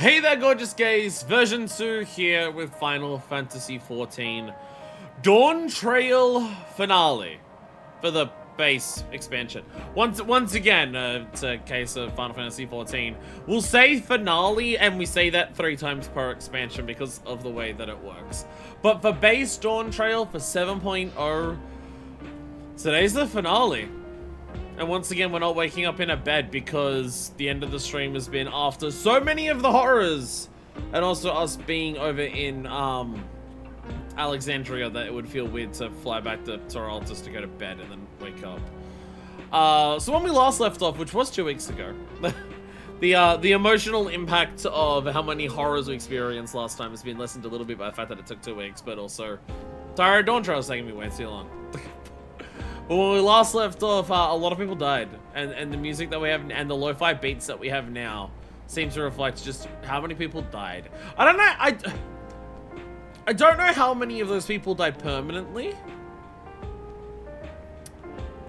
Hey there, gorgeous gays! Version 2 here with Final Fantasy XIV Dawntrail Finale for the base expansion. Once again, it's a case of Final Fantasy XIV. We'll say finale, and we say that 3 times per expansion because of the way that it works. But for base Dawntrail for 7.0, today's the finale. And once again, we're not waking up in a bed because the end of the stream has been after so many of the horrors. And also us being over in Alexandria that it would feel weird to fly back to Toril just to go to bed and then wake up. So when we last left off, which was 2 weeks ago, the emotional impact of how many horrors we experienced last time has been lessened a little bit by the fact that it took 2 weeks, but also Tyra Dawntrail was taking me way too long. But when we last left off, a lot of people died, and the music that we have and the lo-fi beats that we have now seems to reflect just how many people died. I don't know. I don't know how many of those people died permanently,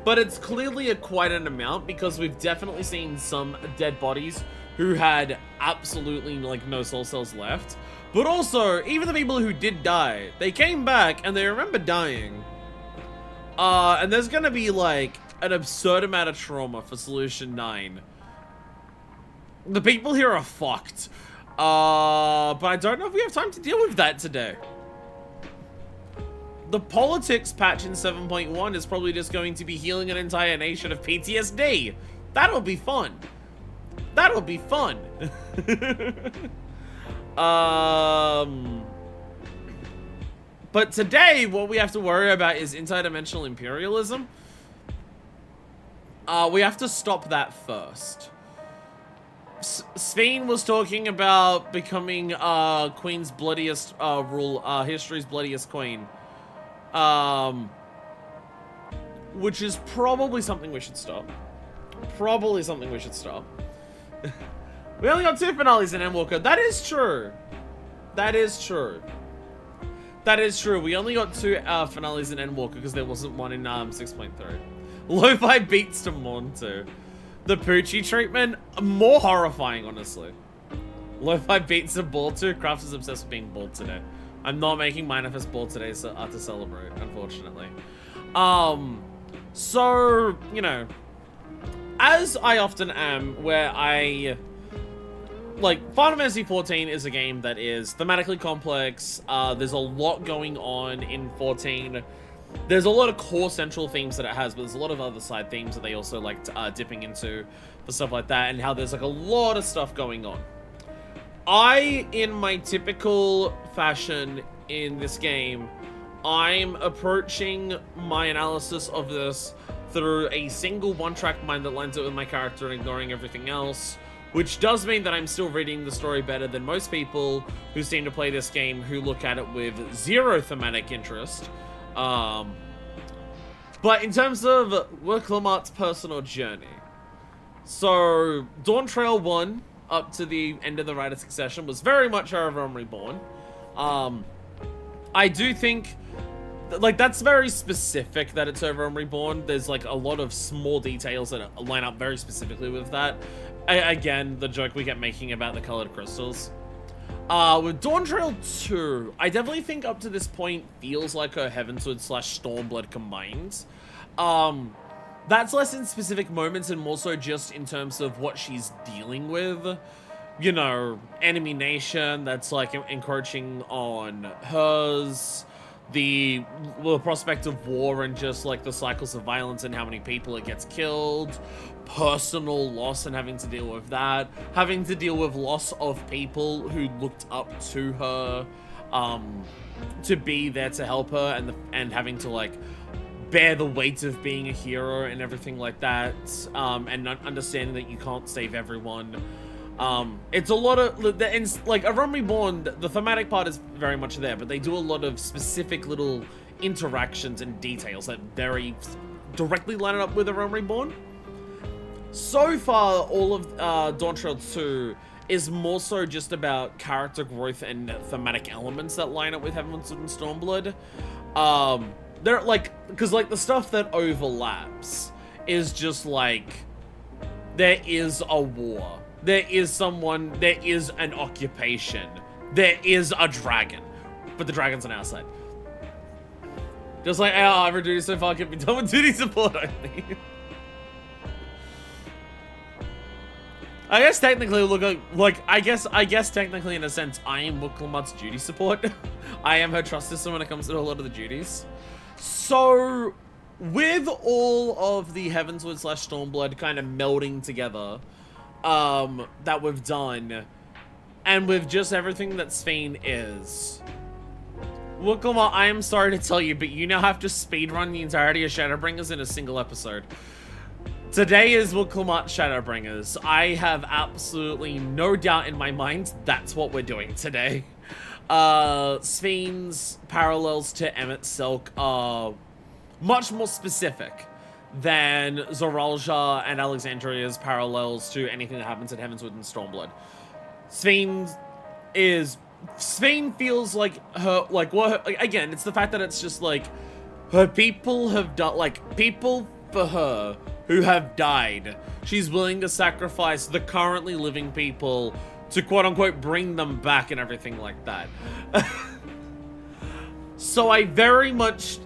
but it's clearly quite an amount because we've definitely seen some dead bodies who had absolutely like no soul cells left. But also, even the people who did die, they came back and they remember dying. And there's gonna be like an absurd amount of trauma for Solution 9. The people here are fucked. But I don't know if we have time to deal with that today. The politics patch in 7.1 is probably just going to be healing an entire nation of PTSD. That'll be fun. That'll be fun. But today, what we have to worry about is interdimensional imperialism. We have to stop that first. Sphene was talking about becoming Queen's bloodiest history's bloodiest queen. Which is probably something we should stop. Probably something we should stop. We only got 2 finales in Endwalker. That is true. That is true. That is true. We only got 2 finales in Endwalker because there wasn't one in 6.3. Lo-fi beats to mourn to. The Poochie treatment, more horrifying, honestly. Lo-fi beats to bald to. Craft is obsessed with being bald today. I'm not making Manifest bald today to celebrate, unfortunately. So, you know, as I often am, where like, Final Fantasy XIV is a game that is thematically complex. There's a lot going on in 14. There's a lot of core central themes that it has, but there's a lot of other side themes that they also like dipping into for stuff like that, and how there's like a lot of stuff going on. In my typical fashion in this game, I'm approaching my analysis of this through a single one-track mind that lines up with my character and ignoring everything else. Which does mean that I'm still reading the story better than most people who seem to play this game who look at it with 0 thematic interest. But in terms of Worklamart's personal journey, so Dawntrail 1 up to the end of the Rite of Succession was very much Era of Realm Reborn. I do think like that's very specific that it's Era of Realm Reborn. There's like a lot of small details that line up very specifically with that. Again, the joke we kept making about the colored crystals. With Dawntrail 2, I definitely think up to this point feels like a Heavenswood / Stormblood combined. That's less in specific moments and more so just in terms of what she's dealing with. You know, enemy nation that's like encroaching on hers. The prospect of war and just like the cycles of violence and how many people it gets killed, personal loss and having to deal with that, having to deal with loss of people who looked up to her, to be there to help her, and having to like bear the weight of being a hero and everything like that, and understanding that you can't save everyone. It's a lot of, like, A Realm Reborn, the thematic part is very much there, but they do a lot of specific little interactions and details that very directly line it up with A Realm Reborn. So far, all of Dawntrail 2 is more so just about character growth and thematic elements that line up with Heavenswood and Stormblood. They're, like, because, like, the stuff that overlaps is just, like, there is a war there is someone, there is an occupation, there is a dragon, but the dragon's on our side. Just like our other duty so far can be done with duty support only. I guess technically, look, like, I guess technically in a sense, I am Wuklamut's duty support. I am her trust system when it comes to a lot of the duties. So, with all of the Heavensward / Stormblood kind of melding together, that we've done, and with just everything that Sphene is, Wuklamut, I am sorry to tell you, but you now have to speedrun the entirety of Shadowbringers in a single episode. Today is Wuklamut Shadowbringers. I have absolutely no doubt in my mind that's what we're doing today. Sphene's parallels to Emmett Silk are much more specific than Zoralja and Alexandria's parallels to anything that happens at Heavensward and Stormblood. Sphene feels like her, again, it's the fact that it's just like, her people have done, like, people for her who have died. She's willing to sacrifice the currently living people to quote-unquote bring them back and everything like that. So I very much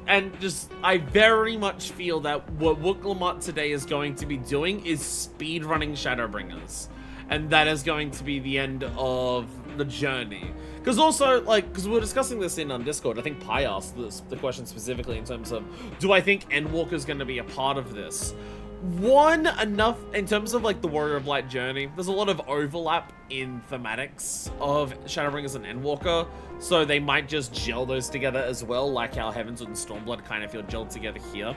feel that what Wuklamut today is going to be doing is speedrunning Shadowbringers. And that is going to be the end of the journey. Because also, like, because we were discussing this in Discord, I think Pi asked the question specifically in terms of, do I think Endwalker's going to be a part of this? One, enough, in terms of, like, the Warrior of Light journey, there's a lot of overlap in thematics of Shadowbringers and Endwalker, so they might just gel those together as well, like how Heavensward and Stormblood kind of feel gelled together here.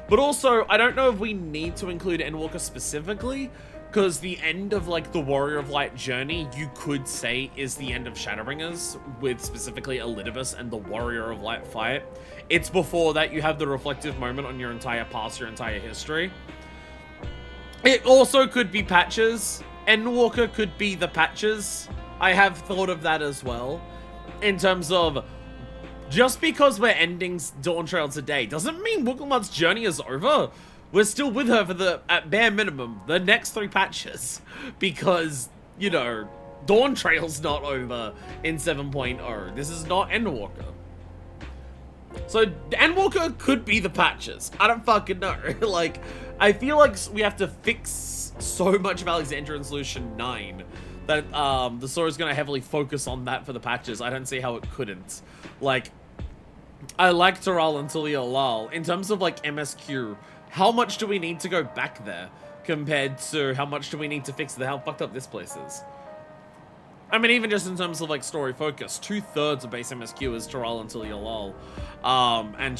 But also, I don't know if we need to include Endwalker specifically, because the end of, like, the Warrior of Light journey, you could say, is the end of Shadowbringers, with specifically Elidibus and the Warrior of Light fight. It's before that you have the reflective moment on your entire past, your entire history. It also could be patches. Endwalker could be the patches. I have thought of that as well. In terms of, just because we're ending Dawntrail today, doesn't mean Wuklamut's journey is over. We're still with her for the, at bare minimum, the next 3 patches. Because, you know, Dawntrail's not over in 7.0. This is not Endwalker. So, Endwalker could be the patches. I don't fucking know. Like, I feel like we have to fix so much of Alexandria in Solution 9 that the story's going to heavily focus on that for the patches. I don't see how it couldn't. Like, I like Taral until the Alal. In terms of, like, MSQ, how much do we need to go back there compared to how much do we need to fix how fucked up this place is? I mean, even just in terms of, like, story focus, 2/3 of base MSQ is Taral until Yalal, and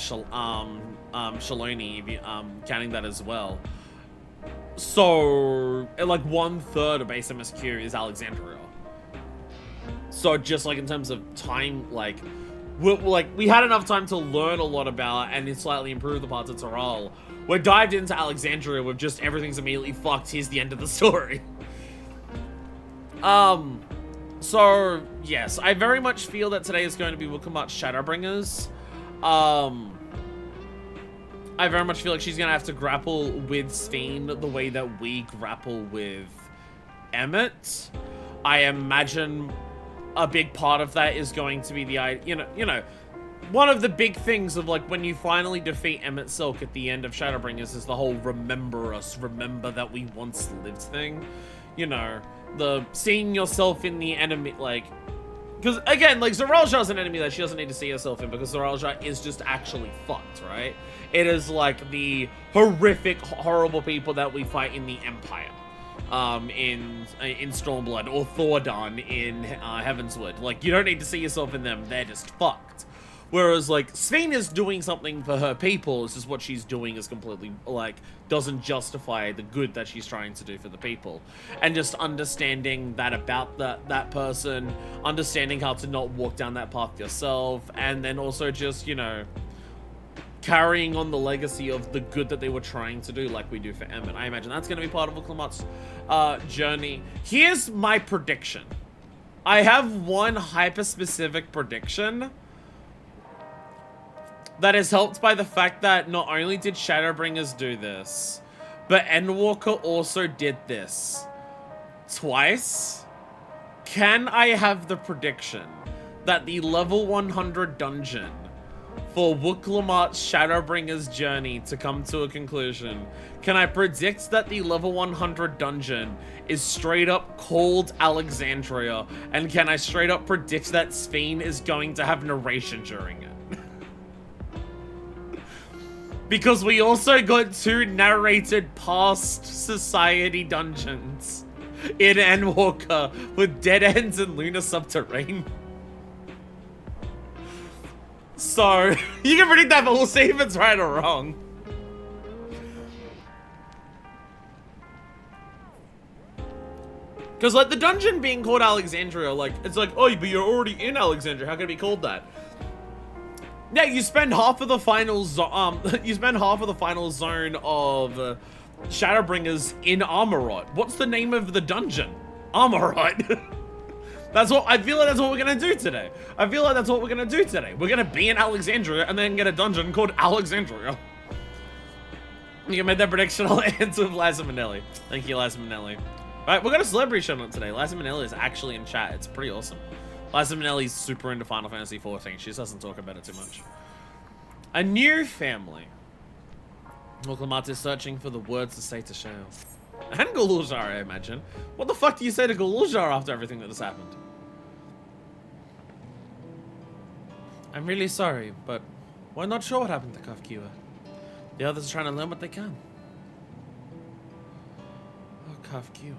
Shaloni, counting that as well. So, like, 1/3 of base MSQ is Alexandria. So, just, like, in terms of time, like, we had enough time to learn a lot about and slightly improve the parts of Taral. We're dived into Alexandria with just everything's immediately fucked. Here's the end of the story. So, yes, I very much feel that today is going to be Wuklamut Shadowbringers. I very much feel like she's going to have to grapple with Sphene the way that we grapple with Emmett. I imagine a big part of that is going to be the, you know, one of the big things of, like, when you finally defeat Emmett Silk at the end of Shadowbringers is the whole remember us, remember that we once lived thing. You know, the seeing yourself in the enemy, like, because, again, like, Zoralja's an enemy that she doesn't need to see herself in because Zoralja is just actually fucked, right? It is, like, the horrific, horrible people that we fight in the Empire. In Stormblood, or Thordan in Heavensward. Like, you don't need to see yourself in them, they're just fucked. Whereas, like, Sphene is doing something for her people, it's just what she's doing is completely, like, doesn't justify the good that she's trying to do for the people. And just understanding that about that person, understanding how to not walk down that path yourself, and then also just, you know, carrying on the legacy of the good that they were trying to do, like we do for Emmett. I imagine that's going to be part of Wuklamut's journey. Here's my prediction. I have one hyper-specific prediction that is helped by the fact that not only did Shadowbringers do this, but Endwalker also did this. twice, can I have the prediction that the level 100 dungeon for Wuklamot's Shadowbringer's journey to come to a conclusion, can I predict that the level 100 dungeon is straight up called Alexandria, and can I straight up predict that Sphene is going to have narration during it? Because we also got 2 narrated past society dungeons in Endwalker with Dead Ends and Lunar Subterrane. So, you can predict that, but we'll see if it's right or wrong. Because, like, the dungeon being called Alexandria, like, it's like, oh, but you're already in Alexandria, how can it be called that? Yeah, you spend half of the final zone of Shadowbringers in Armorot. What's the name of the dungeon? Armorot. That's what, I feel like that's what we're gonna do today. We're gonna be in Alexandria and then get a dungeon called Alexandria. You can make that prediction, I'll answer with Liza Minnelli. Thank you, Liza Minnelli. Alright, we've got a celebrity shout out today. Liza Minnelli is actually in chat. It's pretty awesome. Liza Minnelli's super into Final Fantasy XIV. She just doesn't talk about it too much. A new family. Wuklamot is searching for the words to say to Shale. And Gululjar, I imagine. What the fuck do you say to Gululjar after everything that has happened? I'm really sorry, but we're not sure what happened to Kafkiwa. The others are trying to learn what they can. Oh, Kafkiwa.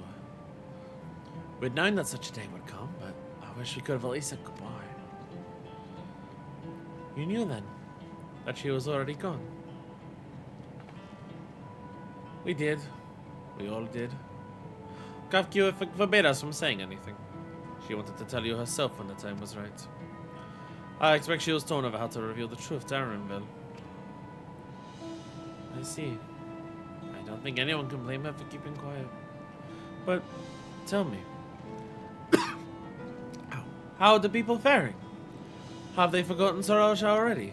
We'd known that such a day would come, but I wish we could have at least said goodbye. You knew then that she was already gone. We did. We all did. Kafkiwa forbade us from saying anything. She wanted to tell you herself when the time was right. I expect she was torn over how to reveal the truth to Arenville. I see. I don't think anyone can blame her for keeping quiet. But, tell me. How are the people faring? Have they forgotten Sorosha already?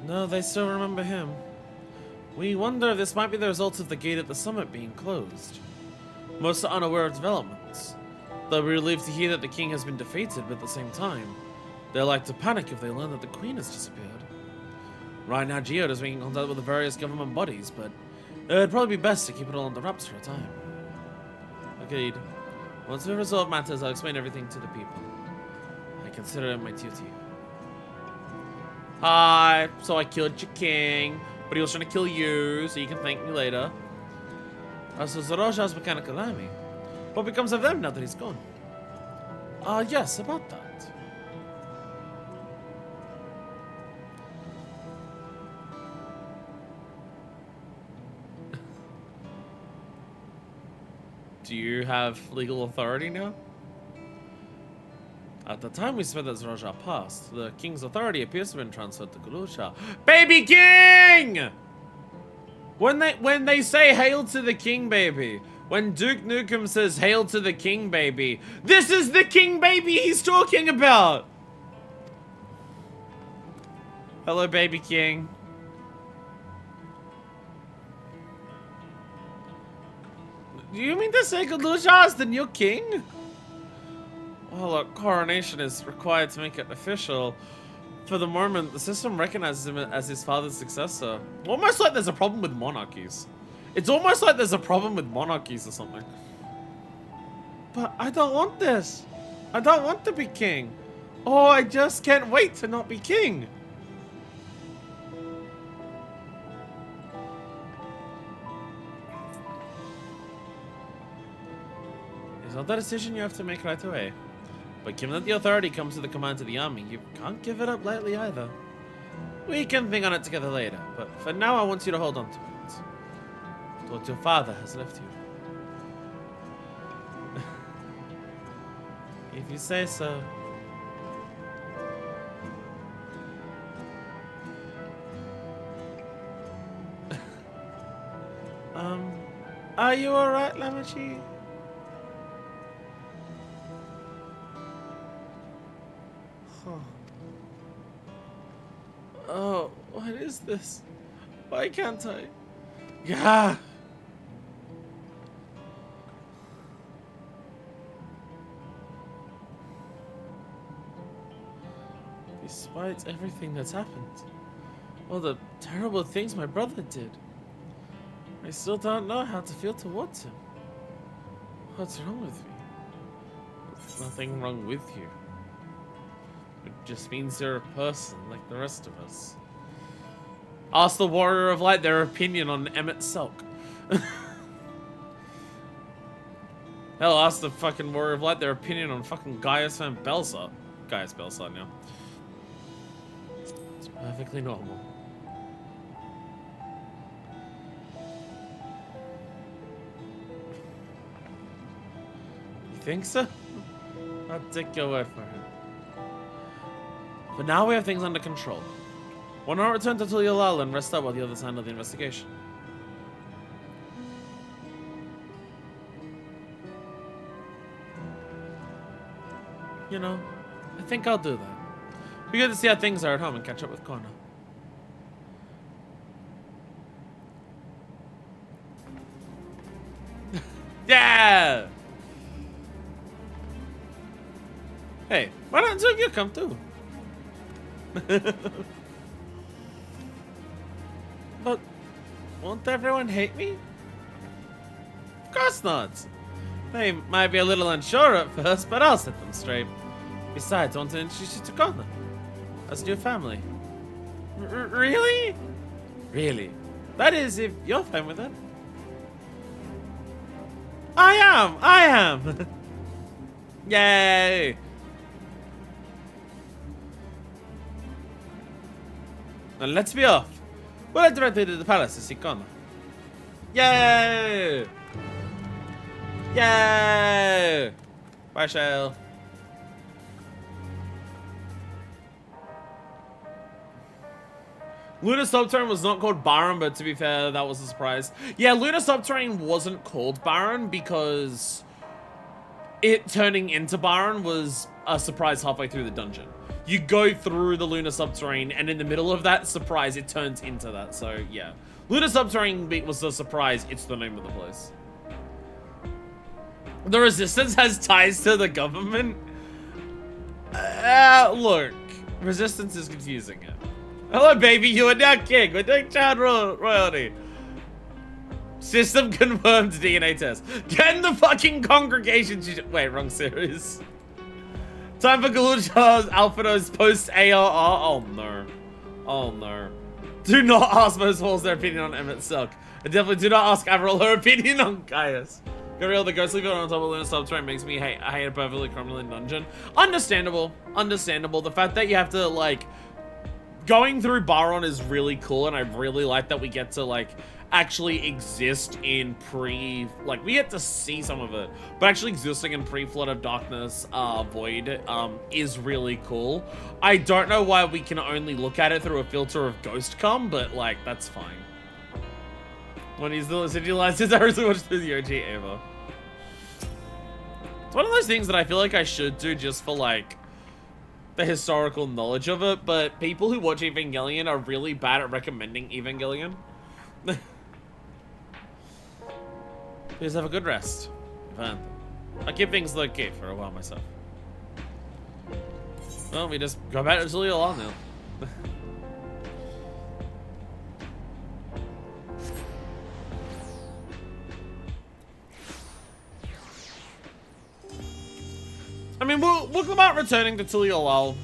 No, they still remember him. We wonder if this might be the result of the gate at the summit being closed. Most are unaware of developments. They'll be relieved to hear that the king has been defeated, but at the same time, they're like to panic if they learn that the queen has disappeared. Right now, Geode is making contact with the various government bodies, but it'd probably be best to keep it all under wraps for a time. Agreed. Once we resolve matters, I'll explain everything to the people. I consider it my duty. Hi, so I killed your king, but he was trying to kill you, so you can thank me later. So Zorosha's mechanical army. What becomes of them now that he's gone? Yes, about that. Do you have legal authority now? At the time we spent that Zorosha passed, the king's authority appears to have been transferred to Gulusha. Baby king! When they say hail to the king, baby. When Duke Nukem says hail to the king, baby. This is the king, baby he's talking about! Hello, baby king. Do you mean to say Gulusha is the new king? Well, a coronation is required to make it official. For the moment, the system recognizes him as his father's successor. Almost like there's a problem with monarchies. It's almost like there's a problem with monarchies or something. But I don't want this. I don't want to be king. Oh, I just can't wait to not be king. It's not a decision you have to make right away. But given that the authority comes to the command of the army, you can't give it up lightly either. We can think on it together later, but for now I want you to hold on to it. It's what your father has left you. If you say so. Are you alright, Lamachi? Oh, what is this? Why can't I? Yeah. Despite everything that's happened, all the terrible things my brother did, I still don't know how to feel towards him. What's wrong with me? There's nothing wrong with you. It just means you're a person like the rest of us. Ask the Warrior of Light their opinion on Emmett Selk. Hell, ask the fucking Warrior of Light their opinion on fucking Gaius Van Belsar. Gaius Belsar now. It's perfectly normal. You think so? I'll take your word for it. But now we have things under control. Why not return to Tulialal and rest up while the others handle the investigation? You know, I think I'll do that. Be good to see how things are at home and catch up with Connor. Yeah! Hey, why don't two of you come too? But won't everyone hate me? Of course not. They might be a little unsure at first, but I'll set them straight. Besides, I want to introduce you to Connor as your family. Really? Really? That is, if you're fine with it. I am! Yay! Now let's be off. We'll head directly to the palace to see Connor. Yay! Yay! Bye, Shale. Lunar Subterrane was not called Baron, but to be fair, that was a surprise. Yeah, Lunar Subterrane wasn't called Baron because it turning into Baron was a surprise halfway through the dungeon. You go through the Lunar Subterrane, and in the middle of that surprise, it turns into that. So, yeah. Lunar Subterrane was the surprise. It's the name of the place. The Resistance has ties to the government? Look. Resistance is confusing it. Hello, baby. You are now king. We're doing child royalty. System confirmed DNA test. Get in the fucking congregation. Wait, wrong series. Time for Galucha's Alphado's post-ARR. Oh, no. Oh, no. Do not ask most Halls their opinion on Emmett Selk. And definitely do not ask Avril her opinion on Gaius. Gabriel, the ghostly villain on top of Lunar Subterrane makes me hate a perfectly criminal dungeon. Understandable. Understandable. The fact that you have to, like... Going through Baron is really cool, and I really like that we get to, like, actually exist in like, we get to see some of it, but actually existing in pre-Flood of Darkness Void is really cool. I don't know why we can only look at it through a filter of Ghost Cum, but, like, that's fine. When he's the city license, I really watched through the OG ever. It's one of those things that I feel like I should do just for, like, the historical knowledge of it, but people who watch Evangelion are really bad at recommending Evangelion. Please have a good rest. Fun. I'll keep things low-key for a while myself. Well, we just go back to Tulialal now. I mean, we'll look about returning to Tulialal.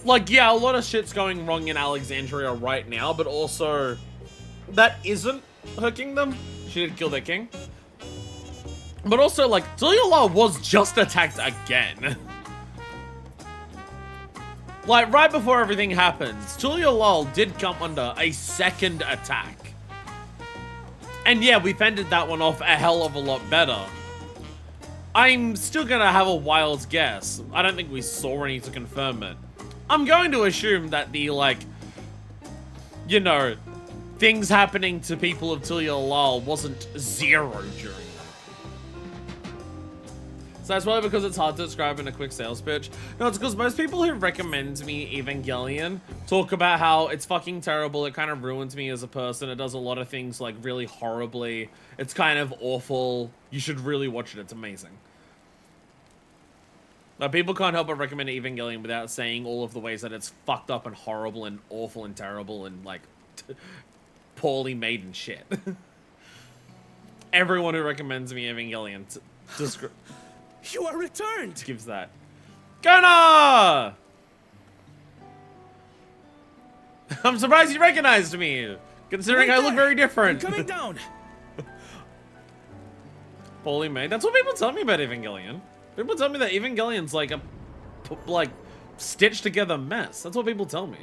Like, yeah, a lot of shit's going wrong in Alexandria right now, but also that isn't her kingdom. She did kill their king. But also, like, Tulialal was just attacked again. Like, right before everything happens, Tulialal did come under a second attack. And yeah, we fended that one off a hell of a lot better. I'm still gonna have a wild guess. I don't think we saw any to confirm it. I'm going to assume that the, like, you know, things happening to people of Tulialal wasn't zero during that. So that's probably because it's hard to describe in a quick sales pitch. No, it's because most people who recommend me Evangelion talk about how it's fucking terrible, it kind of ruins me as a person, it does a lot of things, like, really horribly, it's kind of awful, you should really watch it, it's amazing. People can't help but recommend Evangelion without saying all of the ways that it's fucked up and horrible and awful and terrible and, like, poorly made and shit. Everyone who recommends me Evangelion You are returned! gives that. Kona! I'm surprised you recognized me, considering I look very different. I'm coming down! Poorly made? That's what people tell me about Evangelion. People tell me that Evangelion's like a, like, stitched together mess. That's what people tell me.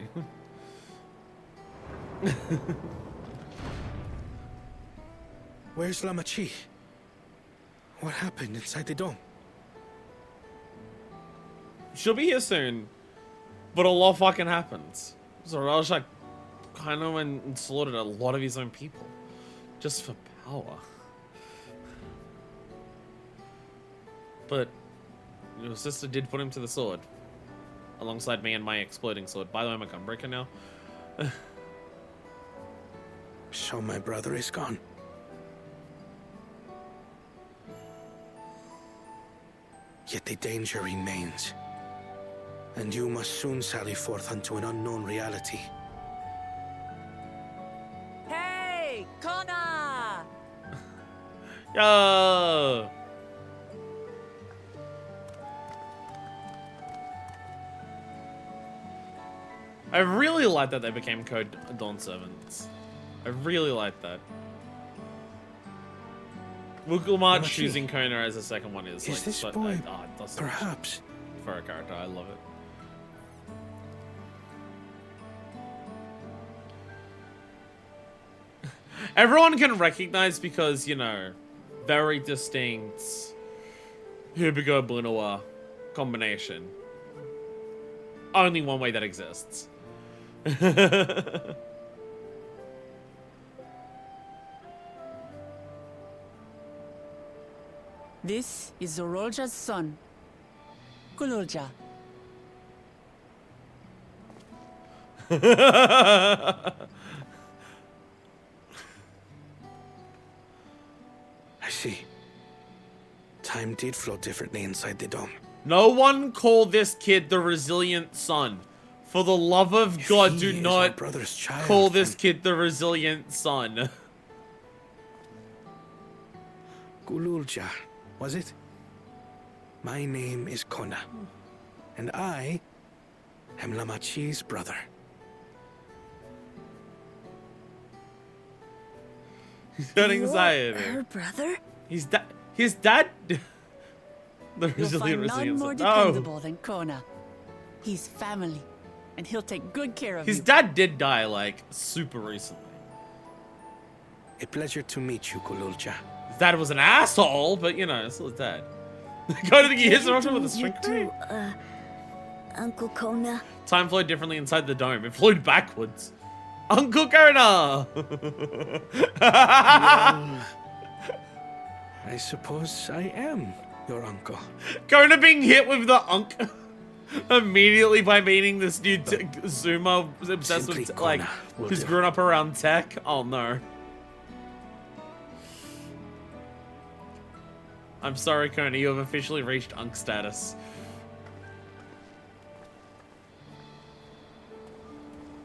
Where's Lamachi? What happened inside the dome? She'll be here soon, but a lot fucking happens. Zoralja kind of went and slaughtered a lot of his own people, just for power. But your sister did put him to the sword, alongside me and my exploding sword. By the way, I'm a gunbreaker now. So my brother is gone. Yet the danger remains. And you must soon sally forth unto an unknown reality. Hey, Kona! Yo! I really like that they became Code Dawn servants. I really like that. Wukulmart choosing Kona as a second one is like this so, boy that's so perhaps much for a character. I love it. Everyone can recognize because, you know, very distinct Hubigo Blunoa combination. Only one way that exists. This is Zorolja's son, Kululja. I see. Time did flow differently inside the dome. No one call this kid the resilient son. For the love of God, He do is our not brother's child, call this then kid the resilient son. Gululja, was it? My name is Kona, and I am Lamachi's brother. He's got anxiety. Her brother? His dad. The You'll resilient find none more son. Oh. dependable than Kona. He's family, and he'll take good care of His you. dad did die, like, super recently. A pleasure to meet you, Gululja. His dad was an asshole, but, you know, still his dad. Go to the hits him with a string You too, Uncle Kona. Time flowed differently inside the dome. It flowed backwards. Uncle Kona! I suppose I am your uncle. Kona being hit with the unk immediately by meeting this dude Zuma obsessed Simply with like Kona will who's do. grown up around tech. Oh no. I'm sorry, Kona, you have officially reached unk status.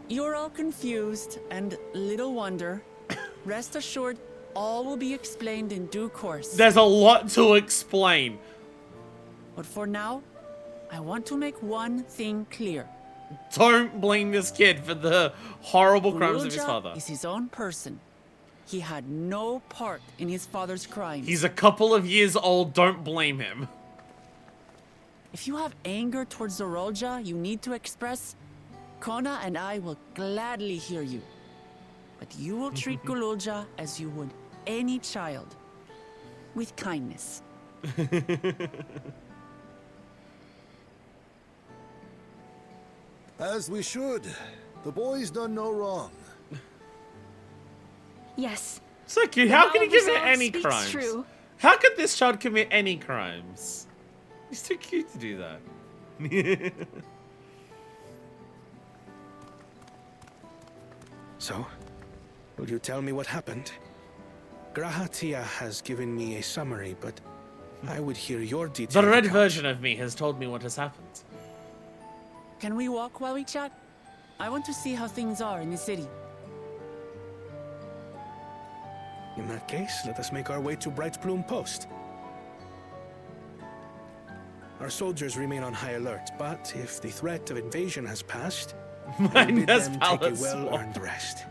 You're all confused, and little wonder. Rest assured, all will be explained in due course. There's a lot to explain. But for now, I want to make one thing clear. Don't blame this kid for the horrible crimes of his Gululja father. is his own person. He had no part in his father's crimes. He's a couple of years old, don't blame him. If you have anger towards Zorolja you need to express, Kona and I will gladly hear you. But you will treat Gululja as you would any child. With kindness. As we should. The boy's done no wrong. Yes. So cute. How could he Well, commit resolve any speaks crimes? true. How could this child commit any crimes? He's too cute to do that. So, will you tell me what happened? Grahatia has given me a summary, but I would hear your The detailed red account. version of me has told me what has happened. Can we walk while we chat? I want to see how things are in the city. In that case, let us make our way to Bright Plume Post. Our soldiers remain on high alert, but if the threat of invasion has passed, I Mine bid has them take a palace well-earned rest.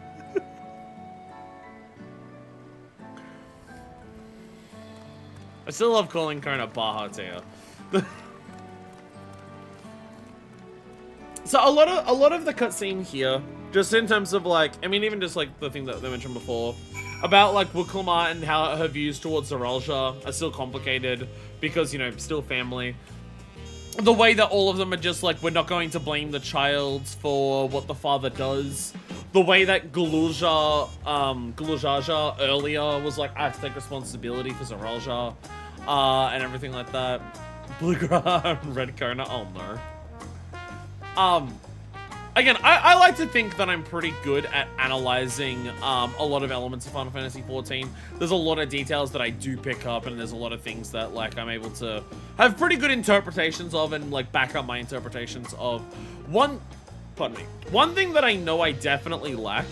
I still love calling Kona Baja Tia. So a lot of the cutscene here, just in terms of like, I mean, even just like the thing that they mentioned before, about like Wukulma and how her views towards Zoralja are still complicated because, you know, still family. The way that all of them are just like, we're not going to blame the child for what the father does. The way that Guluja earlier was like, I have to take responsibility for Zoralja, and everything like that. Blue Gra and Red Kona, oh no. Again, I like to think that I'm pretty good at analyzing a lot of elements of Final Fantasy XIV. There's a lot of details that I do pick up, and there's a lot of things that like I'm able to have pretty good interpretations of and like back up my interpretations of. One thing that I know I definitely lack,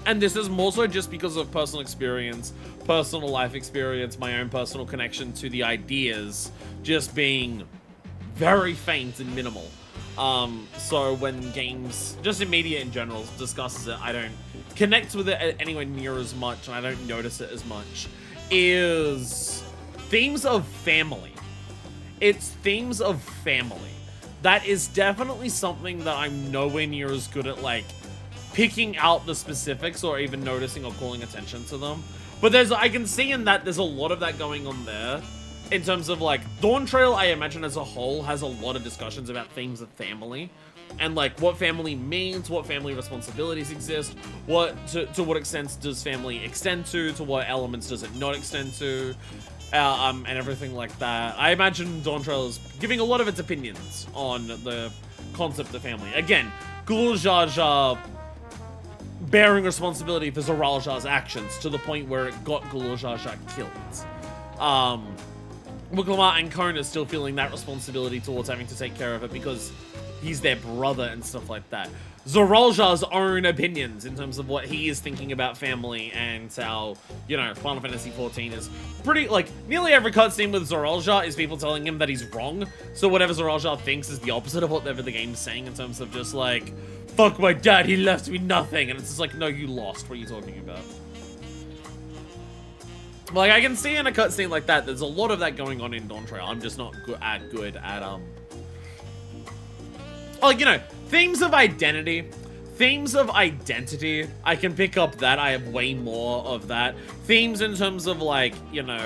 and this is more so just because of personal experience, personal life experience, my own personal connection to the ideas just being very faint and minimal. So when games, just in media in general, discusses it, I don't connect with it anywhere near as much, and I don't notice it as much, is themes of family. It's themes of family. That is definitely something that I'm nowhere near as good at, like, picking out the specifics or even noticing or calling attention to them. But I can see in that there's a lot of that going on there. In terms of, like, Dawntrail, I imagine as a whole, has a lot of discussions about themes of family. And, like, what family means, what family responsibilities exist, to what extent does family extend to what elements does it not extend to, and everything like that. I imagine Dawntrail is giving a lot of its opinions on the concept of family. Again, Gul'Jaja bearing responsibility for Zoralja's actions to the point where it got Gul'Jaja killed. Wukulma and Kona still feeling that responsibility towards having to take care of it because he's their brother and stuff like that. Zoralja's own opinions in terms of what he is thinking about family and how, you know, Final Fantasy XIV is pretty, like, nearly every cutscene with Zoralja is people telling him that he's wrong. So whatever Zoralja thinks is the opposite of whatever the game's saying in terms of just like, fuck my dad, he left me nothing. And it's just like, no, you lost. What are you talking about? Like, I can see in a cutscene like that, there's a lot of that going on in Dawntrail. I'm just not good at like, you know, themes of identity. Themes of identity, I can pick up that. I have way more of that. Themes in terms of, like, you know,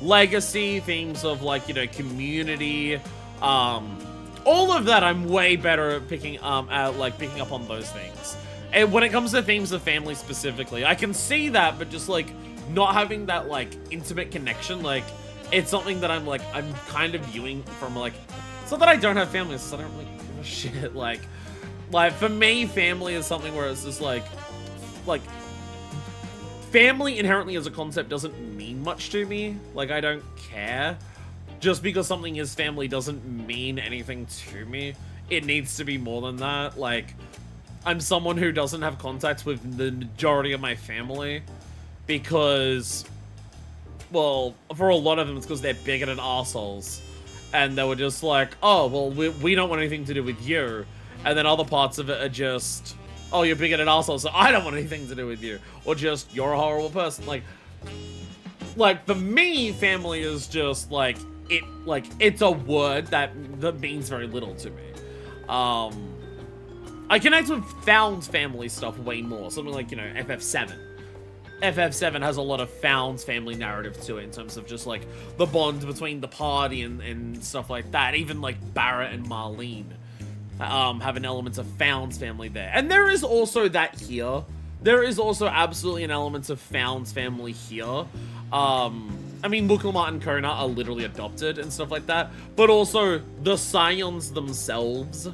legacy. Themes of, like, you know, community. All of that I'm way better at picking up on those things. And when it comes to themes of family specifically, I can see that, but just, like, not having that, like, intimate connection, like, it's something that I'm kind of viewing from, like, it's not that I don't have family, it's just I don't really give a shit, like, for me, family is something where it's just, like, family inherently as a concept doesn't mean much to me, like, I don't care. Just because something is family doesn't mean anything to me. It needs to be more than that, like, I'm someone who doesn't have contact with the majority of my family, because, well, for a lot of them, it's because they're bigoted assholes. And they were just like, oh, well, we don't want anything to do with you. And then other parts of it are just, oh, you're bigoted assholes, so I don't want anything to do with you. Or just, you're a horrible person. Like, for me, family is just, like, it's a word that means very little to me. I connect with found family stuff way more. Something like, you know, FF7. FF7 has a lot of found family narrative to it in terms of just, like, the bond between the party and stuff like that. Even, like, Barrett and Marlene have an element of found family there. And there is also that here. There is also absolutely an element of found family here. I mean, Wukulma and Kona are literally adopted and stuff like that. But also, the Scions themselves...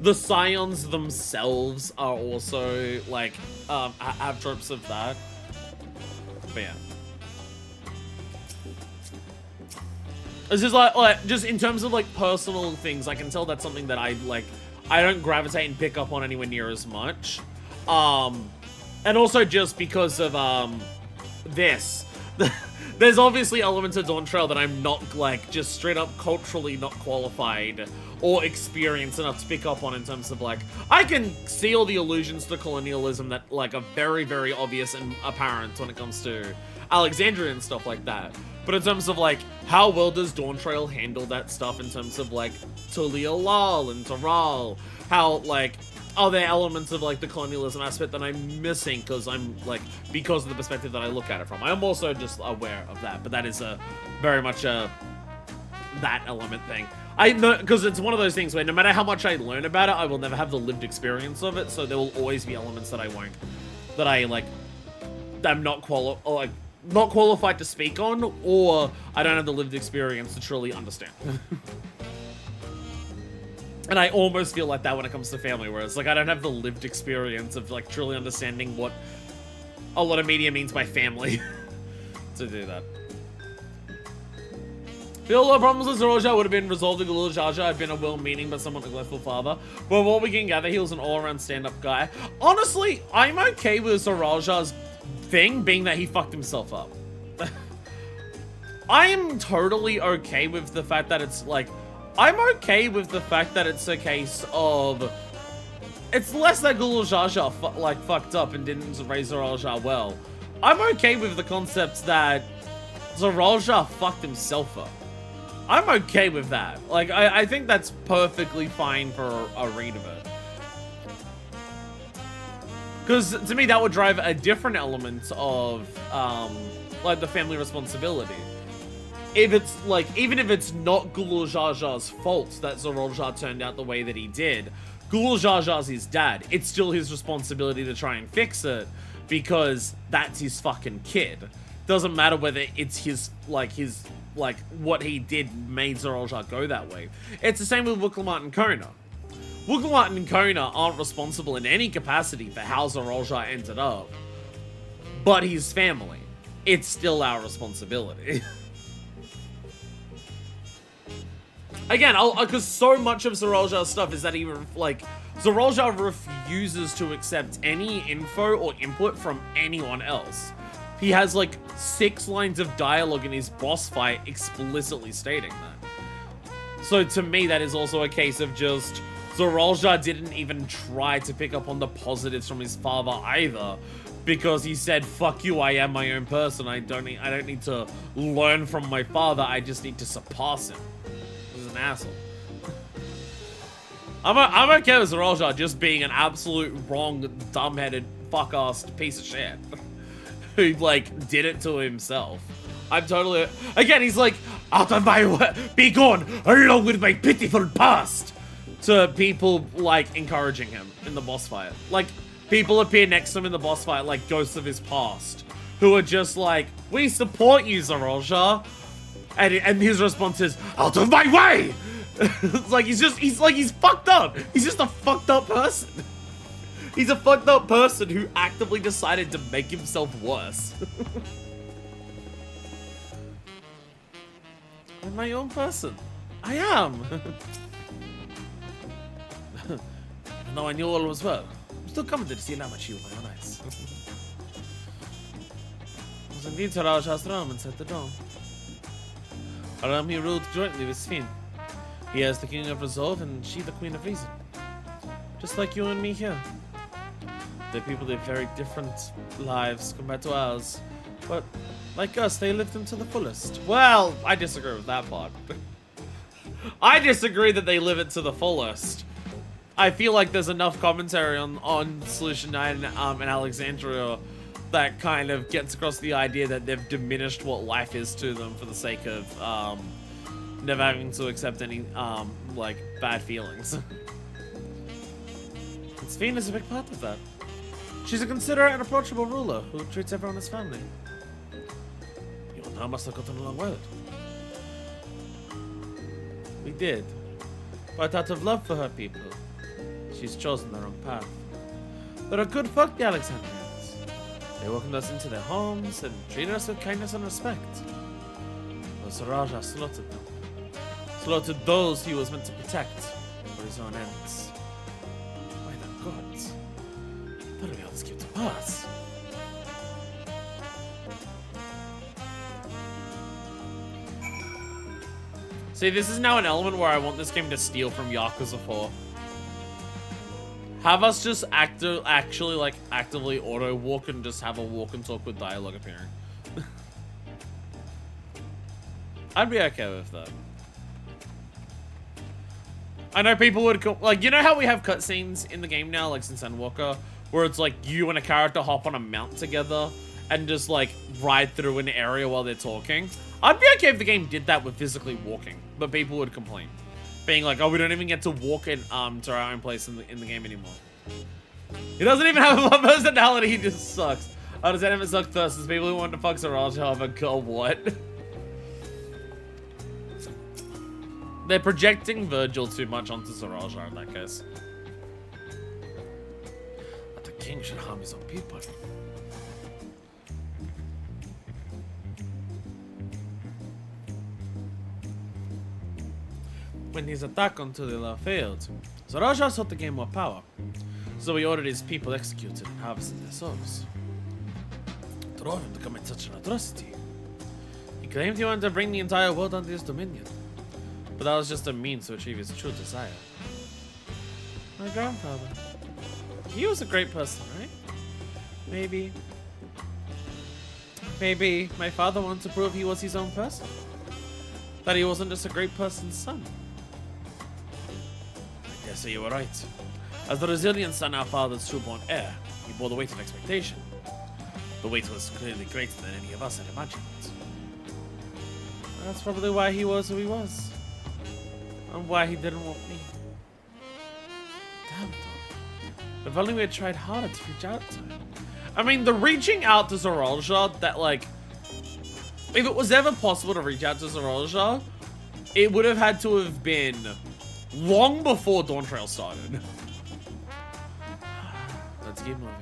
the Scions themselves are also, like, have tropes of that. But yeah. It's just like just in terms of like personal things, I can tell that's something that I don't gravitate and pick up on anywhere near as much. And also just because of this. There's obviously elements of Dawntrail that I'm not, like, just straight up culturally not qualified or experienced enough to pick up on in terms of, like, I can see all the allusions to colonialism that, like, are very, very obvious and apparent when it comes to Alexandria and stuff like that. But in terms of, like, how well does Dawntrail handle that stuff in terms of, like, Tulialal and Taral? How, like, are there elements of, like, the colonialism aspect that I'm missing because because of the perspective that I look at it from? I'm also just aware of that, but that is very much that element thing. I know, because it's one of those things where no matter how much I learn about it, I will never have the lived experience of it, so there will always be elements that I'm not qualified to speak on, or I don't have the lived experience to truly understand. And I almost feel like that when it comes to family, where it's like I don't have the lived experience of like truly understanding what a lot of media means by family to do that. Feel a lot of problems with Zoroja would have been resolved if Lil Jar Jar had been a well-meaning but somewhat neglectful father. But what we can gather, he was an all-around stand-up guy. Honestly, I'm okay with Zoroja's thing being that he fucked himself up. I am totally okay with the fact that it's like, I'm okay with the fact that it's a case of, it's less that Lil Jar Jar fucked up and didn't raise Zoroja well. I'm okay with the concept that Zoroja fucked himself up. I'm okay with that. Like, I think that's perfectly fine for a read of it. Because to me, that would drive a different element of, like, the family responsibility. If it's, like, even if it's not Gulul Jar Jar's fault that Zoroja turned out the way that he did, Gulul Jar Jar's his dad. It's still his responsibility to try and fix it, because that's his fucking kid. Doesn't matter whether it's what he did made Zoroja go that way. It's the same with Wuklamart and Kona. Wuklamart and Kona aren't responsible in any capacity for how Zoroja ended up, but his family. It's still our responsibility. Again, because so much of Zoroja's stuff is that he, Zoroja refuses to accept any info or input from anyone else. He has, 6 lines of dialogue in his boss fight explicitly stating that. So to me, that is also a case of just, Zoroja didn't even try to pick up on the positives from his father either, because he said, fuck you, I am my own person, I don't need to learn from my father, I just need to surpass him. He's an asshole. I'm okay with Zoroja just being an absolute wrong, dumb-headed, fuck-assed piece of shit. Who, did it to himself. I'm totally... Again, he's like, out of my way, be gone, along with my pitiful past! To people, encouraging him in the boss fight. People appear next to him in the boss fight like ghosts of his past, who are just like, we support you, Zoroja. And his response is, out of my way! It's he's fucked up. He's just a fucked up person. He's a fucked up person who actively decided to make himself worse. I'm my own person. I am. No, I knew all was well. I'm still coming to see how much you with my own eyes. It was indeed Zoroja's realm inside the dome. A realm he ruled jointly with Sphene. He is the king of resolve and she the queen of reason. Just like you and me here. The people live very different lives compared to ours. But, like us, they lived them to the fullest. Well, I disagree with that part. I disagree that they live it to the fullest. I feel like there's enough commentary on Solution 9 and Alexandria that kind of gets across the idea that they've diminished what life is to them for the sake of never having to accept any bad feelings. And Sphene is a big part of that. She's a considerate and approachable ruler who treats everyone as family. You and I must have gotten along well. We did. But out of love for her people, she's chosen the wrong path. They're a good folk, the Alexandrians. They welcomed us into their homes and treated us with kindness and respect. But Zoroja slaughtered them. slaughtered those he was meant to protect for his own ends. By the gods, that will be how this came to pass. See, this is now an element where I want this game to steal from Yakuza 4. Have us just actually like actively auto walk and just have a walk and talk with dialogue appearing. I'd be okay with that. I know people would like, you know how we have cutscenes in the game now, like since Endwalker, where it's like you and a character hop on a mount together and just like ride through an area while they're talking. I'd be okay if the game did that with physically walking, but people would complain, being like, "Oh, we don't even get to walk in to our own place in the game anymore." He doesn't even have a personality. He just sucks. I understand if it sucks versus people who want to fuck Saraja, but girl, what? They're projecting Virgil too much onto Saraja in that case. But the king should harm his own people. When his attack onto the left failed, Saraja sought to gain more power. So he ordered his people executed and harvested their souls. It drove him to commit such an atrocity. He claimed he wanted to bring the entire world under his dominion. But that was just a means to achieve his true desire. My grandfather. He was a great person, right? Maybe my father wanted to prove he was his own person. That he wasn't just a great person's son. I guess you were right. As the resilient son, our father's true-born heir, he bore the weight of expectation. The weight was clearly greater than any of us had imagined. That's probably why he was who he was. And why he didn't want me. Damn it all. If only we had tried harder to reach out to him. I mean, the reaching out to Zoralja, that like... If it was ever possible to reach out to Zoralja, it would have had to have been long before Dawntrail started. Let's keep moving.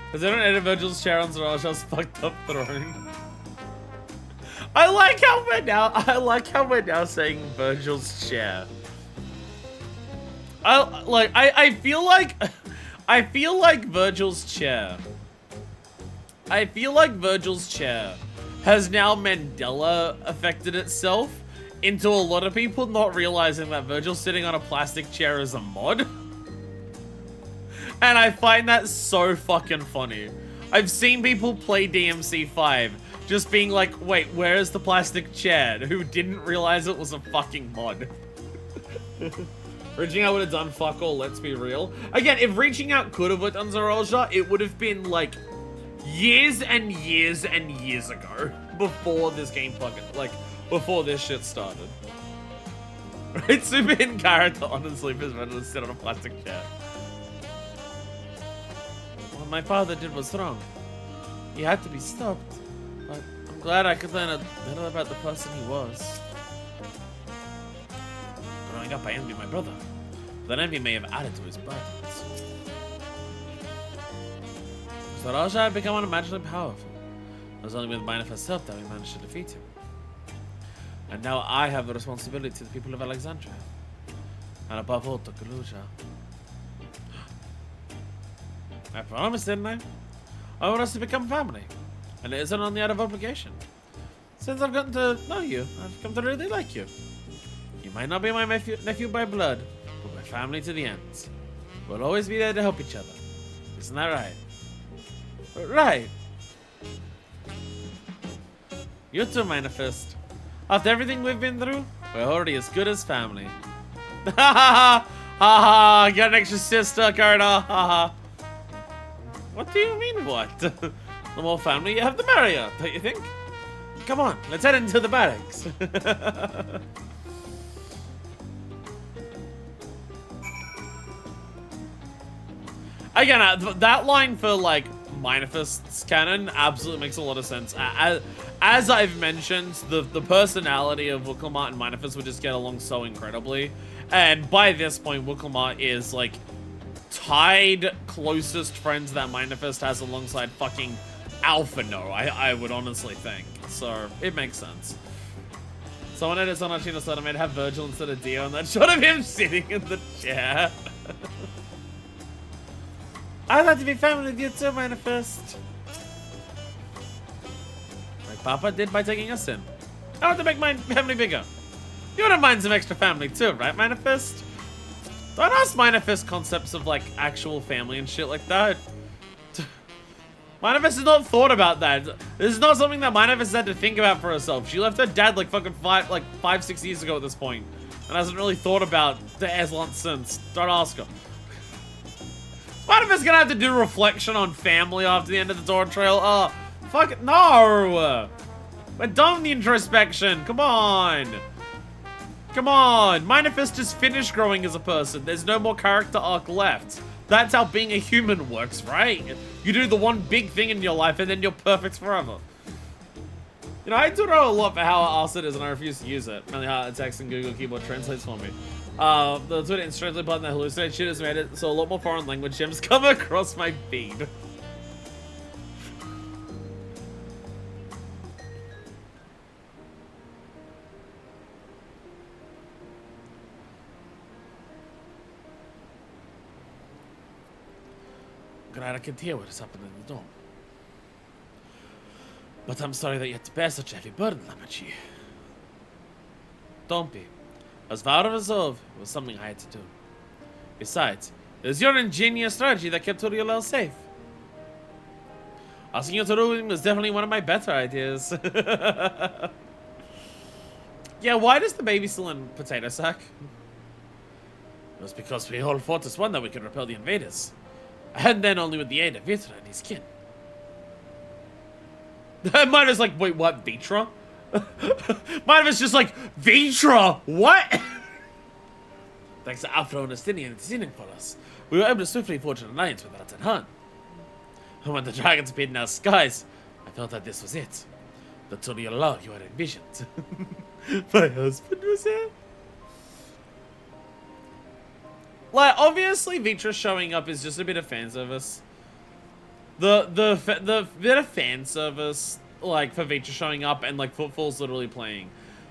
Because they don't edit Virgil's chair on Zoralja's fucked up throne. I like how we're now saying Virgil's chair. I feel like Virgil's chair. I feel like Virgil's chair has now Mandela affected itself into a lot of people not realizing that Virgil sitting on a plastic chair is a mod. And I find that so fucking funny. I've seen people play DMC5 just being like, wait, where's the plastic chair? Who didn't realize it was a fucking mod. Reaching out would have done fuck all, let's be real. Again, if reaching out could have done Zoralja, it would have been like years and years and years ago. Before this game fucking, like, before this shit started. Right? Super in character, honestly, is better to sit on a plastic chair. What my father did was wrong. He had to be stopped. But I'm glad I could learn a little about the person he was. Growing up, I envied my brother. That envy may have added to his burdens. Saraja had become unimaginably powerful. It was only with Manifest's help that we managed to defeat him. And now I have the responsibility to the people of Alexandria. And above all, to Kaluja. I promised, didn't I? I want us to become family. And it isn't only out of obligation. Since I've gotten to know you, I've come to really like you. You might not be my nephew by blood, but my family to the end. We'll always be there to help each other. Isn't that right? Right. You too, Manifest. After everything we've been through, we're already as good as family. Ha ha ha! Ha ha! Got an extra sister, Carter. Ha ha! What do you mean, what? The more family you have, the merrier, don't you think? Come on, let's head into the barracks. Again, that line for, like, Manifest's canon absolutely makes a lot of sense. As I've mentioned, the personality of Wuklamart and Manifest would just get along so incredibly. And by this point, Wuklamart is, like, tied closest friends that Manifest has alongside fucking Alphino, I would honestly think. So, it makes sense. Someone edits on Archino Sotomayor have Virgil instead of Dio, and that shot of him sitting in the chair. I'd like to be family with you too, Manifest. Like Papa did by taking us in. I want to make my family bigger. You wouldn't mind some extra family too, right, Manifest? Don't ask Manifest concepts of like actual family and shit like that. Manifest has not thought about that. This is not something that Manifest had to think about for herself. She left her dad like fucking 5-6 years ago at this point, and hasn't really thought about the Aslan since. Don't ask her. Manifest gonna have to do reflection on family after the end of the Dawntrail. Oh, fuck it, no! We're done with the introspection. Come on. Come on. Manifest just finished growing as a person. There's no more character arc left. That's how being a human works, right? You do the one big thing in your life and then you're perfect forever. You know, I do know a lot for how arse it is and I refuse to use it. Mainly how it text and Google Keyboard translates for me. The Twitter instructor button that hallucinates shit has made it so a lot more foreign language gems come across my feed. Glad I can hear what is happening in the dome. But I'm sorry that you have to bear such a heavy burden, Lamachi. Don't be. As vow to resolve, it was something I had to do. Besides, it was your ingenious strategy that kept Toriel safe. Asking you to do it was definitely one of my better ideas. Yeah, why does the baby still in potato sack? It was because we all fought as one that we could repel the invaders. And then only with the aid of Vitra and his kin. Mine is like, wait, what, Vitra? Mine is just like, Vitra, what? Thanks to Alpha and Astinian interceding for us, we were able to swiftly forge an alliance with Rat and Han. And when the dragons appeared in our skies, I felt that this was it. The Turiel you had envisioned. My husband was here? Like, obviously, Vitra showing up is just a bit of fan service. The bit of fan service, like, for Vitra showing up and, like, Footfall's literally playing.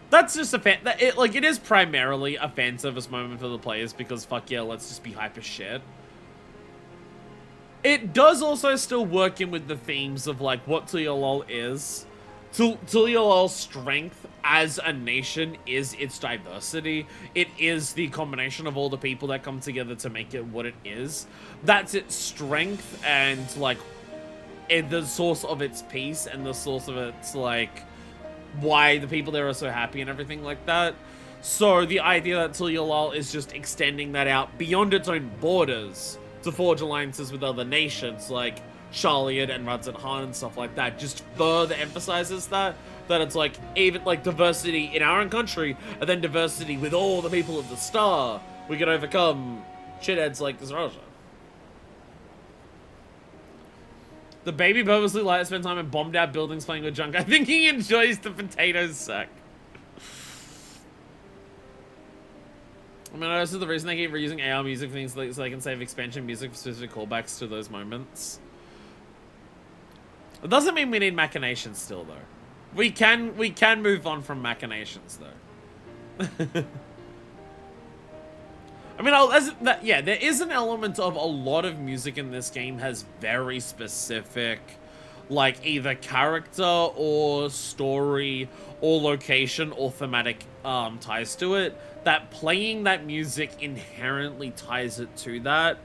That's just a fan... it is primarily a fan service moment for the players because, fuck yeah, let's just be hyper shit. It does also still work in with the themes of, like, what Tuliolol is. Tuliolol's strength as a nation is its diversity. It is the combination of all the people that come together to make it what it is. That's its strength and, like, the source of its peace and the source of its, like, why the people there are so happy and everything like that. So the idea that Tuliolol is just extending that out beyond its own borders to forge alliances with other nations, like Charliad and Radzat Han and stuff like that, just further emphasizes that it's like, even like diversity in our own country, and then diversity with all the people of the star, we can overcome shitheads like Zaraja. The baby purposely likes to spend time in bombed out buildings playing with junk. I think he enjoys the potato sack. I mean, this is the reason they keep reusing AR music things so they can save expansion music for specific callbacks to those moments. It doesn't mean we need machinations still, though. We can move on from machinations, though. I mean, yeah, there is an element of a lot of music in this game has very specific, like, either character or story or location or thematic ties to it, that playing that music inherently ties it to that.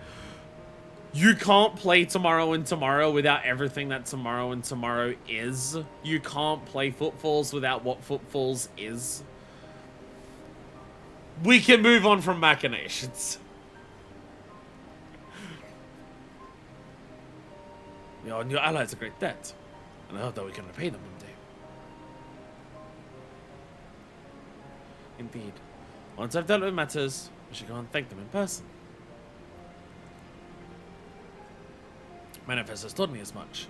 You can't play Tomorrow and Tomorrow without everything that Tomorrow and Tomorrow is. You can't play Footfalls without what Footfalls is. We can move on from machinations. Your allies are great debt, and I hope that we can repay them one day. Indeed. Once I've dealt with matters, we should go and thank them in person. Manifest has told me as much,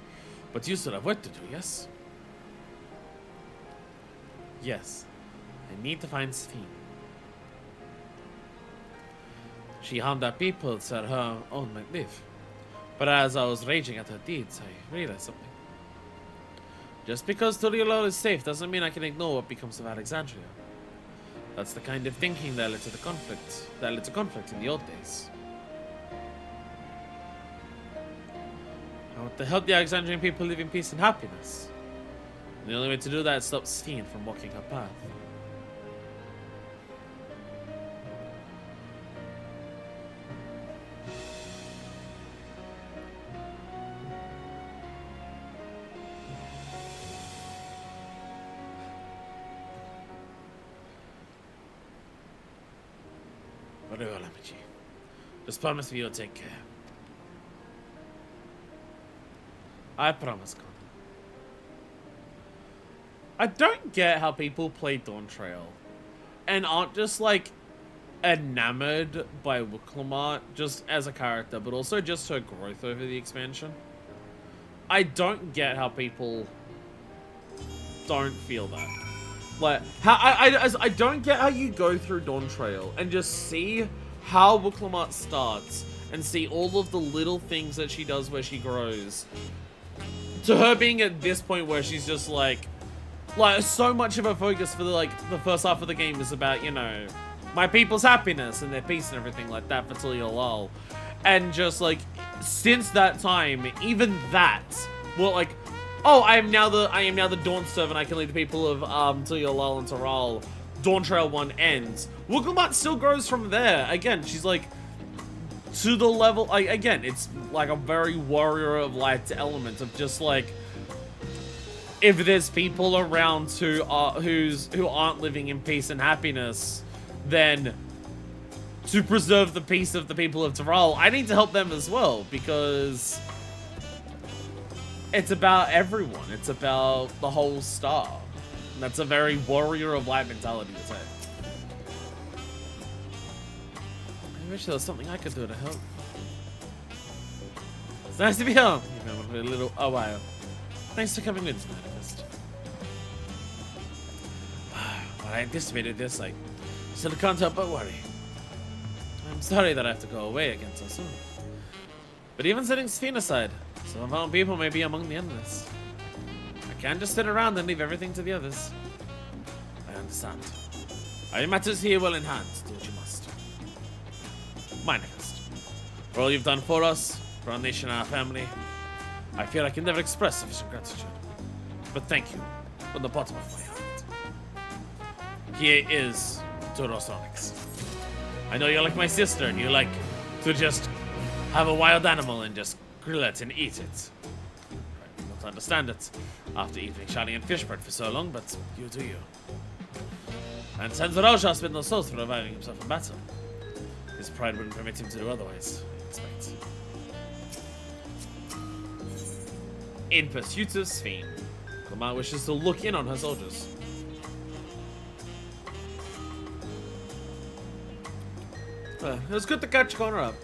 but you still have work to do, yes? Yes. I need to find Sphene. She harmed our people so her own might live. But as I was raging at her deeds, I realized something. Just because Turiel is safe doesn't mean I can ignore what becomes of Alexandria. That's the kind of thinking that led to conflict in the old days. I want to help the Alexandrian people live in peace and happiness. And the only way to do that is stop Sphene from walking her path. Very well, Amici. Just promise me you'll take care. I promise, Connor. I don't get how people play Dawntrail and aren't just like enamored by Wuklamart just as a character, but also just her growth over the expansion. I don't get how people don't feel that. Like, how I don't get how you go through Dawntrail and just see how Wuklamart starts and see all of the little things that she does where she grows. To her being at this point where she's just like so much of her focus for the first half of the game is about, you know, my people's happiness and their peace and everything like that for Talia Lal. And just like since that time, even that, well, like, oh, I am now the Dawn servant. I can lead the people of Talia Lal and Taral. Dawntrail 1 ends. Wuklamart still grows from there. Again, she's like to the level, like, again, it's like a very warrior of light element of just like, if there's people around who aren't living in peace and happiness, then to preserve the peace of the people of Taral, I need to help them as well, because it's about everyone. It's about the whole star. And that's a very warrior of light mentality to take. I wish there was something I could do to help. It's nice to be home, even for a while. Thanks for coming with, Manifest. Well, I anticipated this, like, so I can't help but worry. I'm sorry that I have to go away again so soon. But even setting Sphene aside, some of our own people may be among the endless. I can't just sit around and leave everything to the others. I understand. Are your matters here well in hand? Do what you must. Manifest. For all you've done for us, for our nation and our family, I feel I can never express sufficient gratitude. But thank you from the bottom of my heart. Here is to Rosonix. I know you're like my sister and you like to just have a wild animal and just grill it and eat it. I don't understand it after eating shiny and fish bread for so long, but you do you. And Senzorosha spent no souls for reviving himself in battle. His pride wouldn't permit him to do otherwise, I expect. In pursuit of Sphene, Kumar wishes to look in on her soldiers. It was good to catch Connor up.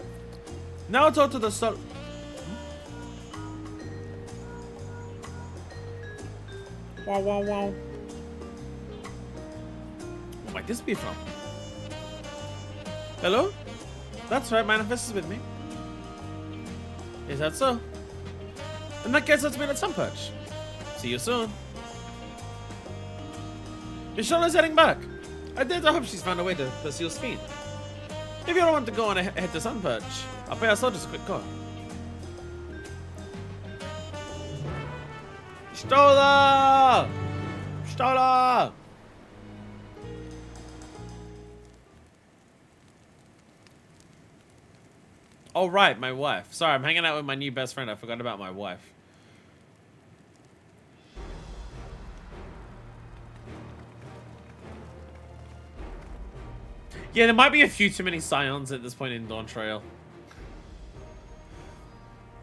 Now it's on to the start. Wow, wow, wow. Where might this be from? Hello? That's right, Manifest is with me. Is that so? In that case, let's meet at Sunperch. See you soon. Ishana's heading back. I did hope she's found a way to pursue Sphene. If you don't want to go on ahead to Sunperch, I'll pay our soldiers a quick call. Stola! Stola! Oh, right, my wife. Sorry, I'm hanging out with my new best friend. I forgot about my wife. Yeah, there might be a few too many Scions at this point in Dawntrail.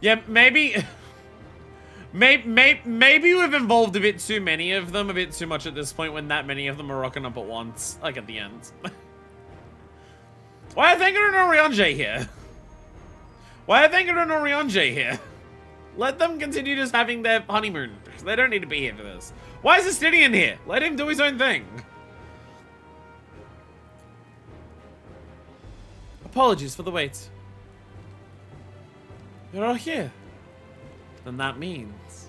Yeah, maybe... maybe we've involved a bit too many of them, a bit too much at this point when that many of them are rocking up at once. Like at the end. Why are Thanger and Orionje here? Why are Thanger and Orionje here? Let them continue just having their honeymoon. They don't need to be here for this. Why is Justinian here? Let him do his own thing. Apologies for the wait. You're all here. Then that means...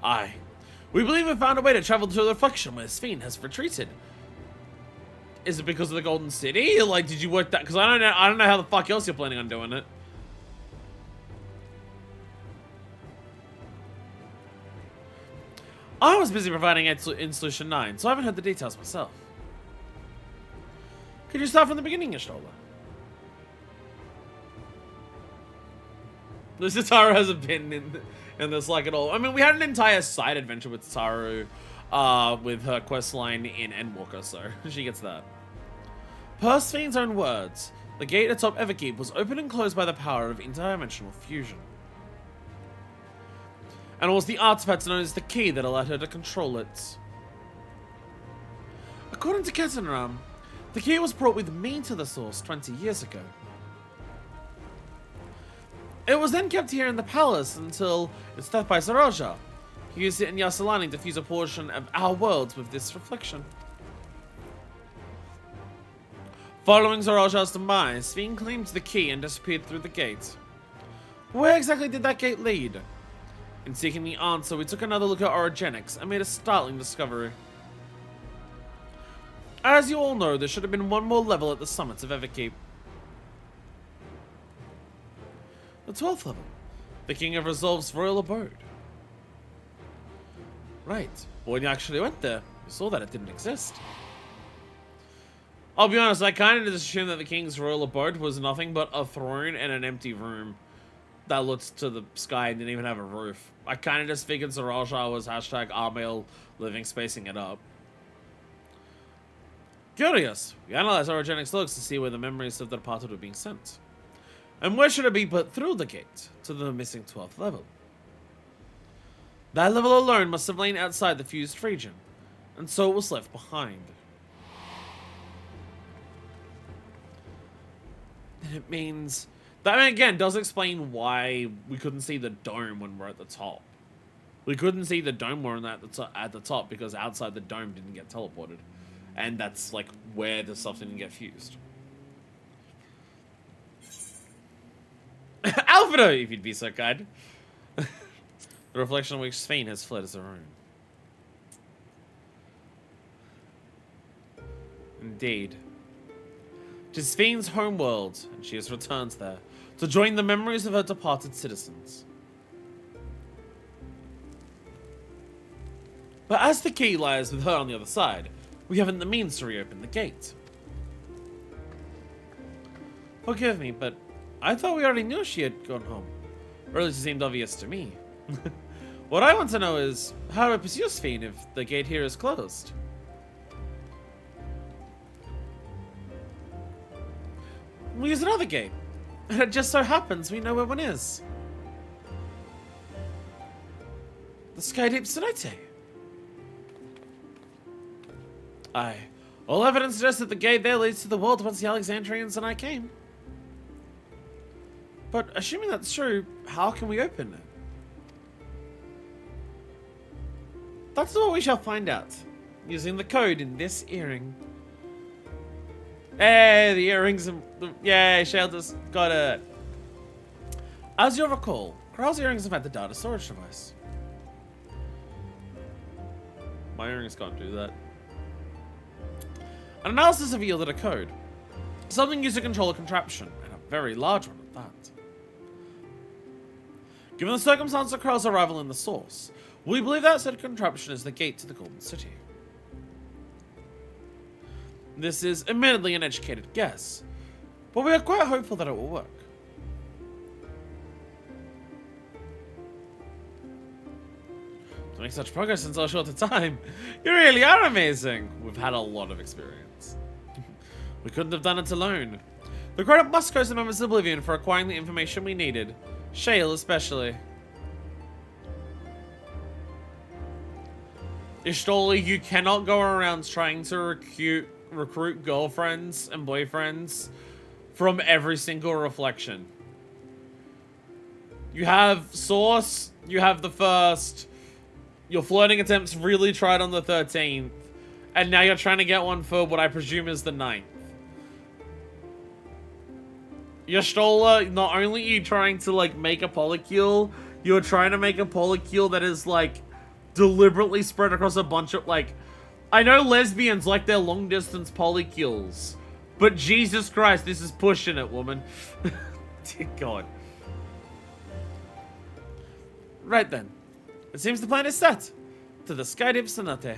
Aye. We believe we found a way to travel to the reflection where Sphene has retreated. Is it because of the Golden City? Like, did you work that? Because I don't know how the fuck else you're planning on doing it. I was busy providing in Solution 9, so I haven't heard the details myself. Could you start from the beginning, Y'shtola? This Tataru hasn't been in this like at all. I mean, we had an entire side adventure with Tataru, with her quest line in Endwalker, so she gets that. Per Sphene's own words, the gate atop Everkeep was opened and closed by the power of interdimensional fusion. And it was the artifact known as the key that allowed her to control it. According to Ketanram, the key was brought with me to the source 20 years ago. It was then kept here in the palace until its death by Zaraja. He used it in Yasalani to fuse a portion of our worlds with this reflection. Following Zaraja's demise, Sphene claimed the key and disappeared through the gate. Where exactly did that gate lead? In seeking the answer, we took another look at orogenics and made a startling discovery. As you all know, there should have been one more level at the summits of Everkeep. The 12th level, the King of Resolve's royal abode. Right, but when you actually went there, you saw that it didn't exist. I'll be honest, I kind of just assumed that the King's royal abode was nothing but a throne and an empty room that looked to the sky and didn't even have a roof. I kind of just figured Zaraja was hashtag Armail living spacing it up. Curious, we analyzed orogenics logs to see where the memories of the departed were being sent. And where should it be put through the gate to the missing 12th level? That level alone must have lain outside the fused region, and so it was left behind. And it means that, I mean, again, does explain why we couldn't see the dome when we're at the top. We couldn't see the dome when we're at the top because outside the dome didn't get teleported. And that's like where the stuff didn't get fused. Alfredo, if you'd be so kind. The reflection on which Sphene has fled is her own. Indeed. It is Sphene's homeworld, and she has returned there to join the memories of her departed citizens. But as the key lies with her on the other side, we haven't the means to reopen the gate. Forgive me, but I thought we already knew she had gone home. Or at least it seemed obvious to me. What I want to know is, how do I pursue Sphene if the gate here is closed? We'll use another gate. And it just so happens we know where one is. The Skydeep Cenote. Aye. All evidence suggests that the gate there leads to the world once the Alexandrians and I came. But assuming that's true, how can we open it? That's what we shall find out, using the code in this earring. Hey, the earrings and yay, Shelter's got it. As you'll recall, Kral's earrings have had the data storage device. My earrings can't do that. An analysis revealed that a code. Something used to control a contraption, and a very large one at that. Given the circumstance of Kral's arrival in the source, we believe that said contraption is the gate to the Golden City. This is admittedly an educated guess, but we are quite hopeful that it will work. To make such progress in so short a time, you really are amazing. We've had a lot of experience. We couldn't have done it alone. The credit must go to the members of Oblivion for acquiring the information we needed. Shale especially. Y'shtola, you cannot go around trying to recruit girlfriends and boyfriends from every single reflection. You have Source, you have the first, your flirting attempts really tried on the 13th, and now you're trying to get one for what I presume is the 9th. Y'shtola, not only are you trying to like make a polycule, you're trying to make a polycule that is like deliberately spread across a bunch of like I know lesbians like their long-distance polykills, but Jesus Christ, this is pushing it, woman. Dear God. Right then. It seems the plan is set. To the Skydeep Sonate.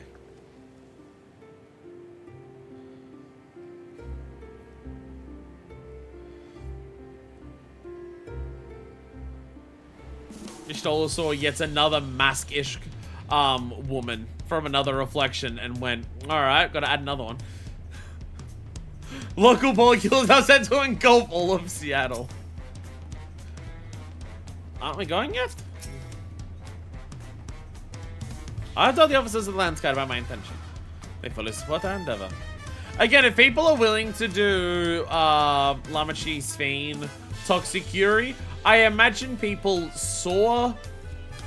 Y'shtola saw yet another mask-ish woman from another reflection and went, alright, gotta add another one. Local polykillers are set to engulf all of Seattle. Aren't we going yet? I've told the officers of the Landscape about my intention. They fully support our endeavor. Again, if people are willing to do Lamachi, Sphene, Toxic Fury, I imagine people saw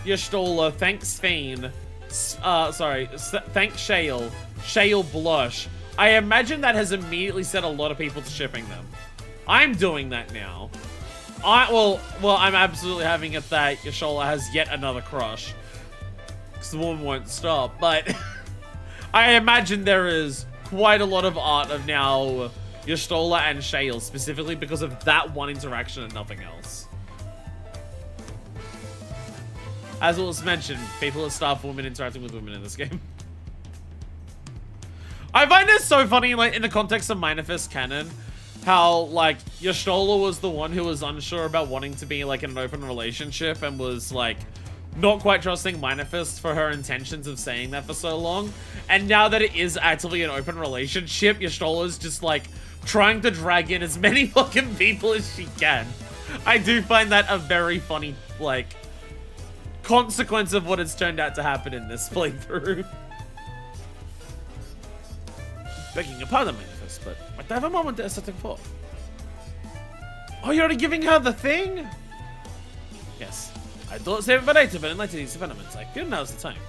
Y'shtola, thank Sphene, thank Shale, Shale blush. I imagine that has immediately set a lot of people to shipping them. I'm doing that now. Well, I'm absolutely having it that Y'shtola has yet another crush. Because the woman won't stop, but I imagine there is quite a lot of art of now Y'shtola and Shale, specifically because of that one interaction and nothing else. As it was mentioned, people are starved for women interacting with women in this game. I find it so funny, like, in the context of Manifest canon, how, like, Y'shtola was the one who was unsure about wanting to be, like, in an open relationship and was, like, not quite trusting Manifest for her intentions of saying that for so long. And now that it is actively an open relationship, Y'shtola's just, like, trying to drag in as many fucking people as she can. I do find that a very funny, like, consequence of what has turned out to happen in this playthrough. Begging your pardon, Manifest, but might I have a moment to setting forth? Oh, you're already giving her the thing? Yes. I thought save it for later, but in light of these developments, I feel now's the time.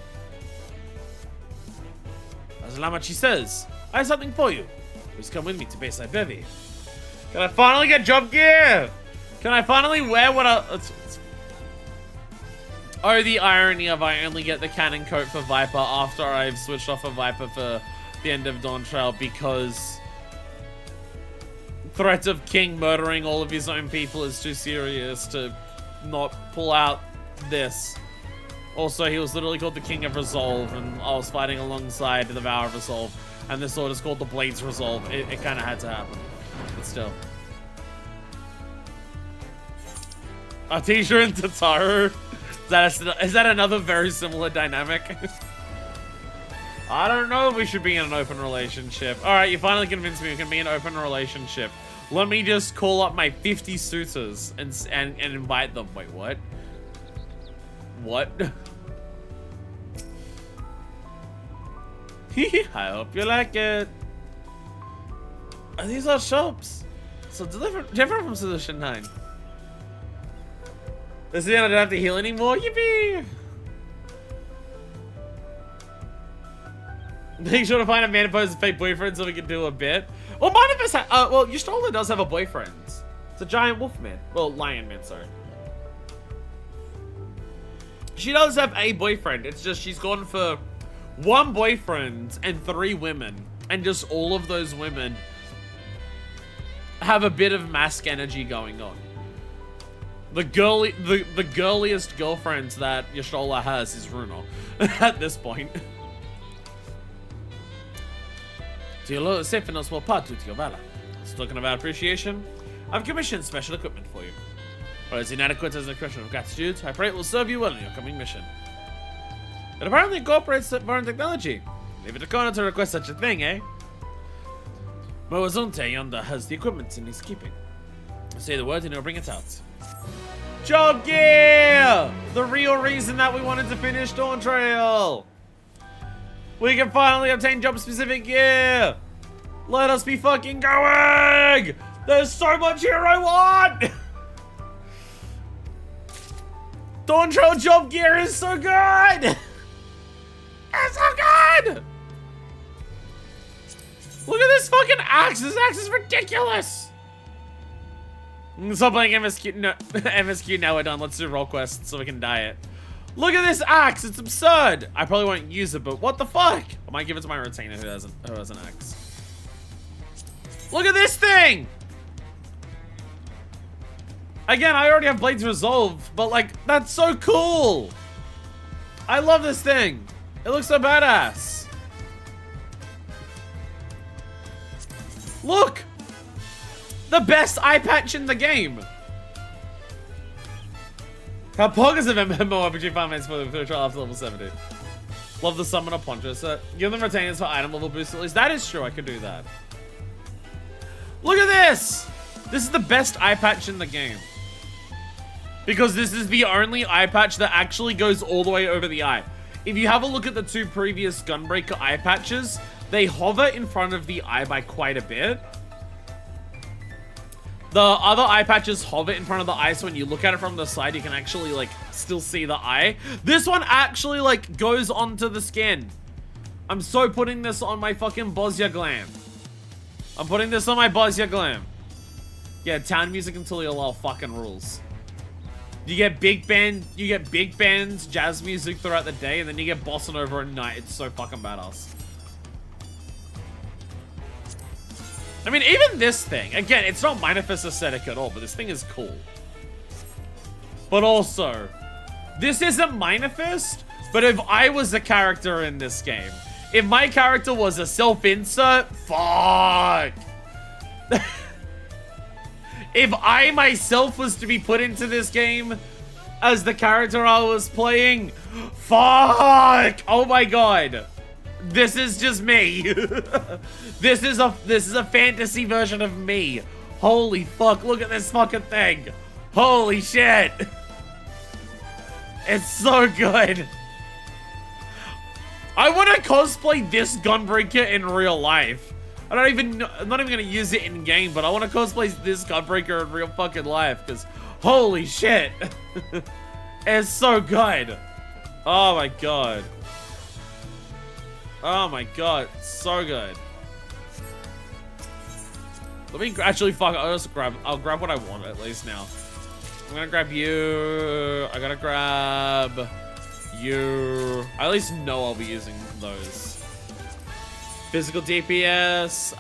As Lamachi says, I have something for you. Please come with me to Bayside Bevy. Can I finally get job gear? Can I finally wear what I... Oh, the irony of I only get the cannon coat for Viper after I've switched off of Viper for the end of Dawntrail because threat of King murdering all of his own people is too serious to not pull out this. Also, he was literally called the King of Resolve, and I was fighting alongside the Vow of Resolve, and this sword is called the Blades Resolve. It kind of had to happen, but still. Artesia and Tataru. Is that another very similar dynamic? I don't know if we should be in an open relationship. Alright, you finally convinced me we can be in an open relationship. Let me just call up my 50 suitors and invite them. Wait, what? What? I hope you like it. Are these our shops? So different from Solution 9. This is I don't have to heal anymore. Yippee! Make sure to find a man pose fake boyfriend so we can do a bit. Well, Manifest well, Y'shtola does have a boyfriend. It's a giant wolf man. Well, lion man, sorry. She does have a boyfriend. It's just she's gone for one boyfriend and 3 women. And just all of those women have a bit of mask energy going on. The girliest girlfriend that Y'shtola has is Runo at this point. As talking about appreciation, I've commissioned special equipment for you. But as inadequate as an expression of gratitude, I pray it will serve you well in your coming mission. It apparently incorporates foreign technology. Leave it to Kona to request such a thing, eh? Moazunte yonder has the equipment in his keeping. Say the word and he'll bring it out. Job gear! The real reason that we wanted to finish Dawntrail! We can finally obtain job-specific gear! Let us be fucking going! There's so much here I want! Dawntrail job gear is so good! It's so good! Look at this fucking axe! This axe is ridiculous! Stop playing MSQ. No, MSQ now we're done. Let's do role quests so we can diet. Look at this axe. It's absurd. I probably won't use it, but what the fuck? I might give it to my retainer who has an axe. Look at this thing. Again, I already have Blades Resolved, but like, that's so cool. I love this thing. It looks so badass. Look. The best eye patch in the game. How poggers of MMORPG farmmates for the trial after level 70. Love the Summoner Poncho set. Give them retainers for item level boost at least. That is true, I could do that. Look at this! This is the best eye patch in the game. Because this is the only eye patch that actually goes all the way over the eye. If you have a look at the 2 previous Gunbreaker eye patches, they hover in front of the eye by quite a bit. The other eye patches hover in front of the eye, so when you look at it from the side, you can actually, like, still see the eye. This one actually, like, goes onto the skin. I'm so putting this on my fucking Bosnia glam. I'm putting this on my Bosnia glam. Yeah, town music until you're all fucking rules. You get big bands, jazz music throughout the day, and then you get bossa nova at night. It's so fucking badass. I mean, even this thing, again, it's not Manifest aesthetic at all, but this thing is cool. But also, this isn't Manifest, but if I was a character in this game, if my character was a self-insert, fuck. If I myself was to be put into this game as the character I was playing, fuck. Oh my god. This is just me. This is a fantasy version of me. Holy fuck, look at this fucking thing. Holy shit. It's so good. I want to cosplay this Gunbreaker in real life. I'm not even gonna use it in game, but I want to cosplay this Gunbreaker in real fucking life, because holy shit. It's so good. Oh my god. Oh my god, so good. Let me actually fuck. I'll grab what I want at least now. I'm gonna grab you. I gotta grab you. I at least know I'll be using those. Physical DPS.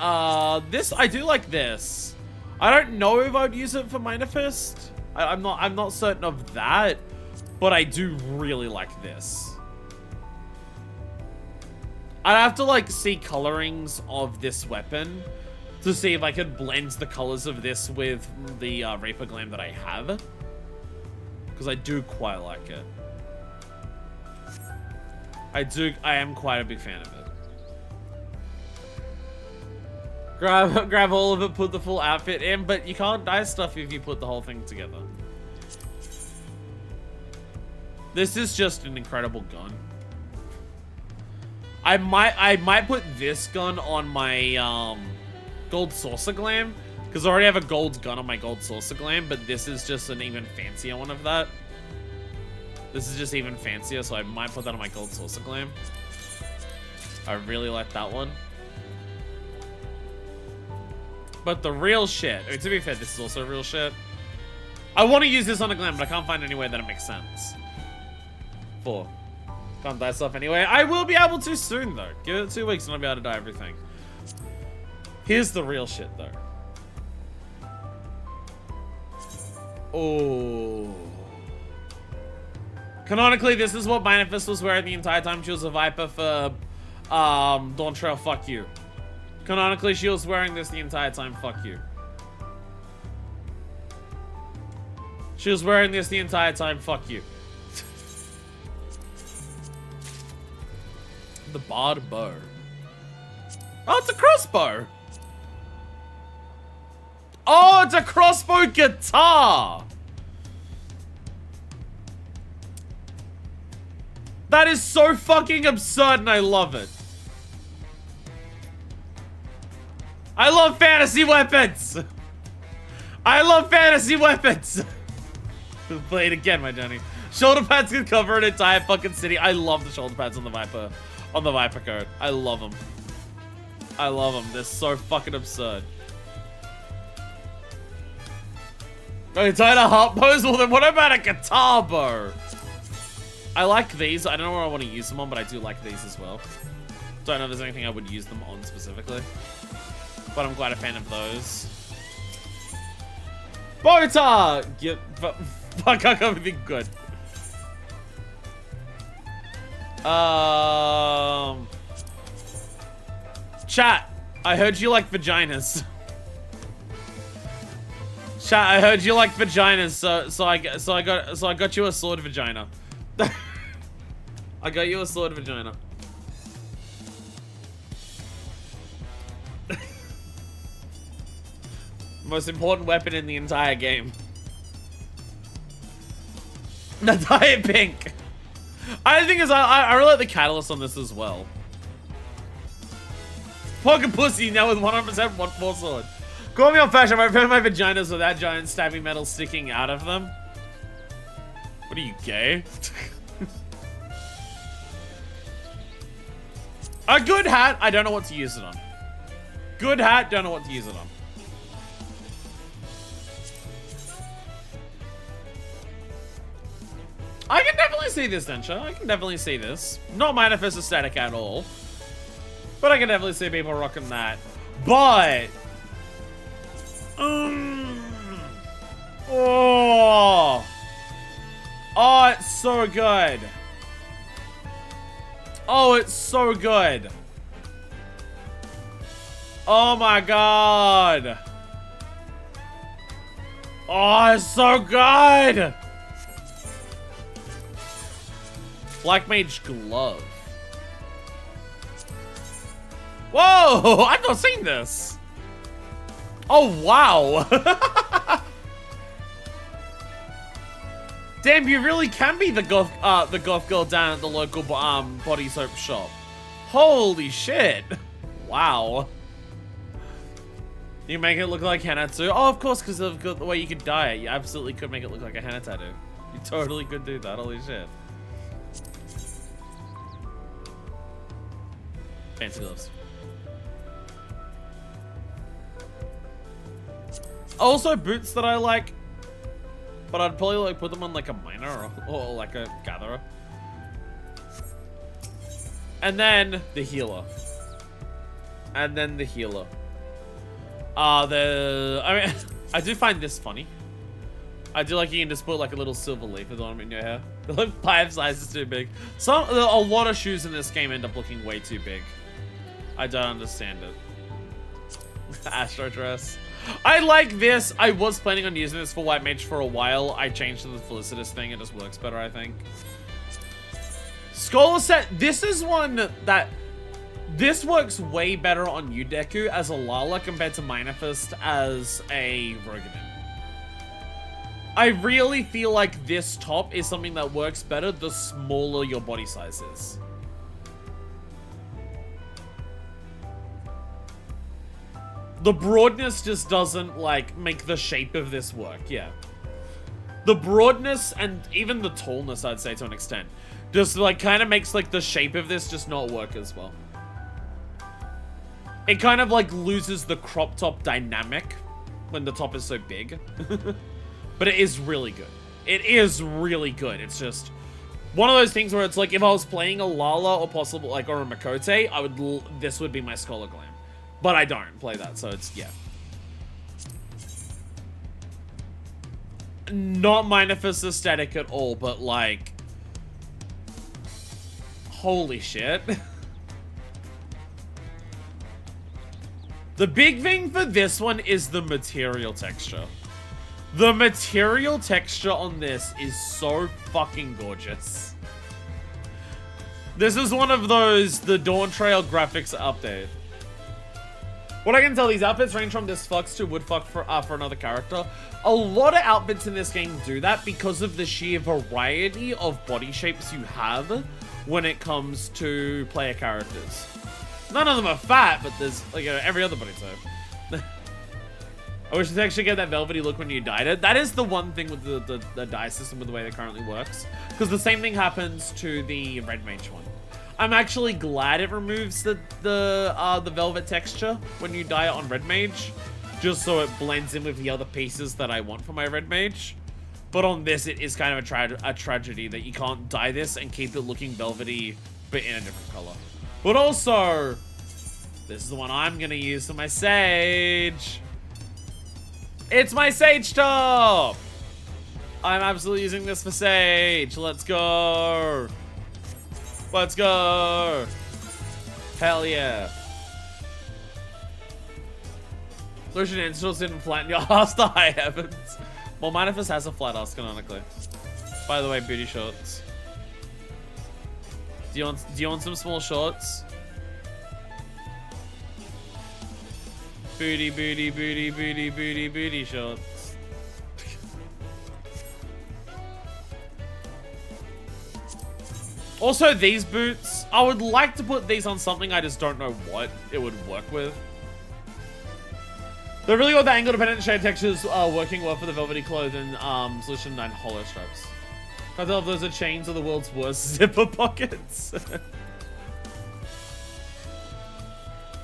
This I do like this. I don't know if I'd use it for Manifest. I'm not certain of that, but I do really like this. I'd have to like see colorings of this weapon to see if I could blend the colors of this with the Reaper Glam that I have, because I do quite like it. I am quite a big fan of it. Grab all of it, put the full outfit in, but you can't dye stuff if you put the whole thing together. This is just an incredible gun. I might put this gun on my gold saucer glam, because I already have a gold gun on my gold saucer glam, but this is just an even fancier one of that. This is just even fancier, so I might put that on my gold saucer glam. I really like that one. But the real shit, I mean, to be fair, this is also real shit. I want to use this on a glam, but I can't find anywhere that it makes sense. Can't dye stuff anyway. I will be able to soon, though. Give it 2 weeks and I'll be able to dye everything. Here's the real shit, though. Oh. Canonically, this is what Manifest was wearing the entire time she was a Viper for Dawntrail. Fuck you. Canonically, she was wearing this the entire time. Fuck you. She was wearing this the entire time. Fuck you. The barred bow. Oh, it's a crossbow. Oh, it's a crossbow guitar. That is so fucking absurd and I love it. I love fantasy weapons. I love fantasy weapons. Play it again, my Johnny. Shoulder pads can cover an entire fucking city. I love the shoulder pads on the Viper. On the Viper code. I love them. I love them. They're so fucking absurd. Okay, tied a heart pose? Well, then what about a guitar bow? I like these. I don't know where I want to use them on, but I do like these as well. Don't know if there's anything I would use them on specifically. But I'm quite a fan of those. Bota! Yeah, fuck, I can't be good. Chat, I heard you like vaginas. Chat, I heard you like vaginas, so I got you a sword vagina. I got you a sword vagina. Most important weapon in the entire game. The diet pink. I think is I really like the catalyst on this as well. Pocket pussy now with 100% one more sword. Call me on fashion. I prefer my vaginas without giant stabbing metal sticking out of them. What are you, gay? A good hat. I don't know what to use it on. Good hat. Don't know what to use it on. I can definitely see this, Densha. I can definitely see this. Not manifest aesthetic at all. But I can definitely see people rocking that. But... oh! Oh, it's so good. Oh, it's so good. Oh my god. Oh, it's so good. Black Mage Glove. Whoa! I've not seen this. Oh wow! Damn, you really can be the goth girl down at the local body soap shop. Holy shit! Wow. You make it look like henna too? Oh, of course, because of the way you could dye it. You absolutely could make it look like a henna tattoo. You totally could do that. Holy shit. Fancy gloves. Also, boots that I like, but I'd probably like put them on like a miner or like a gatherer. And then the healer. And then the healer. I mean, I do find this funny. I do like you can just put like a little silver leaf with on in your hair. They look 5 sizes too big. A lot of shoes in this game end up looking way too big. I don't understand it. Astro dress. I like this. I was planning on using this for White Mage for a while. I changed to the Felicitas thing. It just works better, I think. Scholar set. This is one that... This works way better on Udeku as a Lala compared to Minifest as a Roganin. I really feel like this top is something that works better the smaller your body size is. The broadness just doesn't, like, make the shape of this work, yeah. The broadness and even the tallness, I'd say, to an extent, just, like, kind of makes, like, the shape of this just not work as well. It kind of, like, loses the crop top dynamic when the top is so big. But it is really good. It is really good. It's just one of those things where it's like, if I was playing a Lala or possible, like, or a Makote, this would be my Scholar Glam. But I don't play that, so it's, yeah. Not Minifest aesthetic at all, but, like... Holy shit. The big thing for this one is the material texture. The material texture on this is so fucking gorgeous. This is one of those, the Dawntrail graphics update. What I can tell, these outfits range from this Flux to Woodfuck for another character. A lot of outfits in this game do that because of the sheer variety of body shapes you have when it comes to player characters. None of them are fat, but there's, like, every other body type. I wish they actually get that velvety look when you dyed it. That is the one thing with the dye system with the way it currently works. Because the same thing happens to the Red Mage one. I'm actually glad it removes the velvet texture when you dye it on Red Mage, just so it blends in with the other pieces that I want for my Red Mage. But on this, it is kind of a tragedy that you can't dye this and keep it looking velvety, but in a different color. But also, this is the one I'm gonna use for my sage. It's my sage top! I'm absolutely using this for sage. Let's go. Let's go. Hell yeah. Lucian Instincts didn't flatten your ass to high heavens. Well, Manifest has a flat ass canonically. By the way, booty shorts. Do you want some small shorts? Booty, booty, booty, booty, booty, booty shorts. Also, these boots, I would like to put these on something, I just don't know what it would work with. They're really got the angle dependent shade textures working well for the velvety clothing solution 9 hollow stripes. Can't tell if those are chains or the world's worst zipper pockets.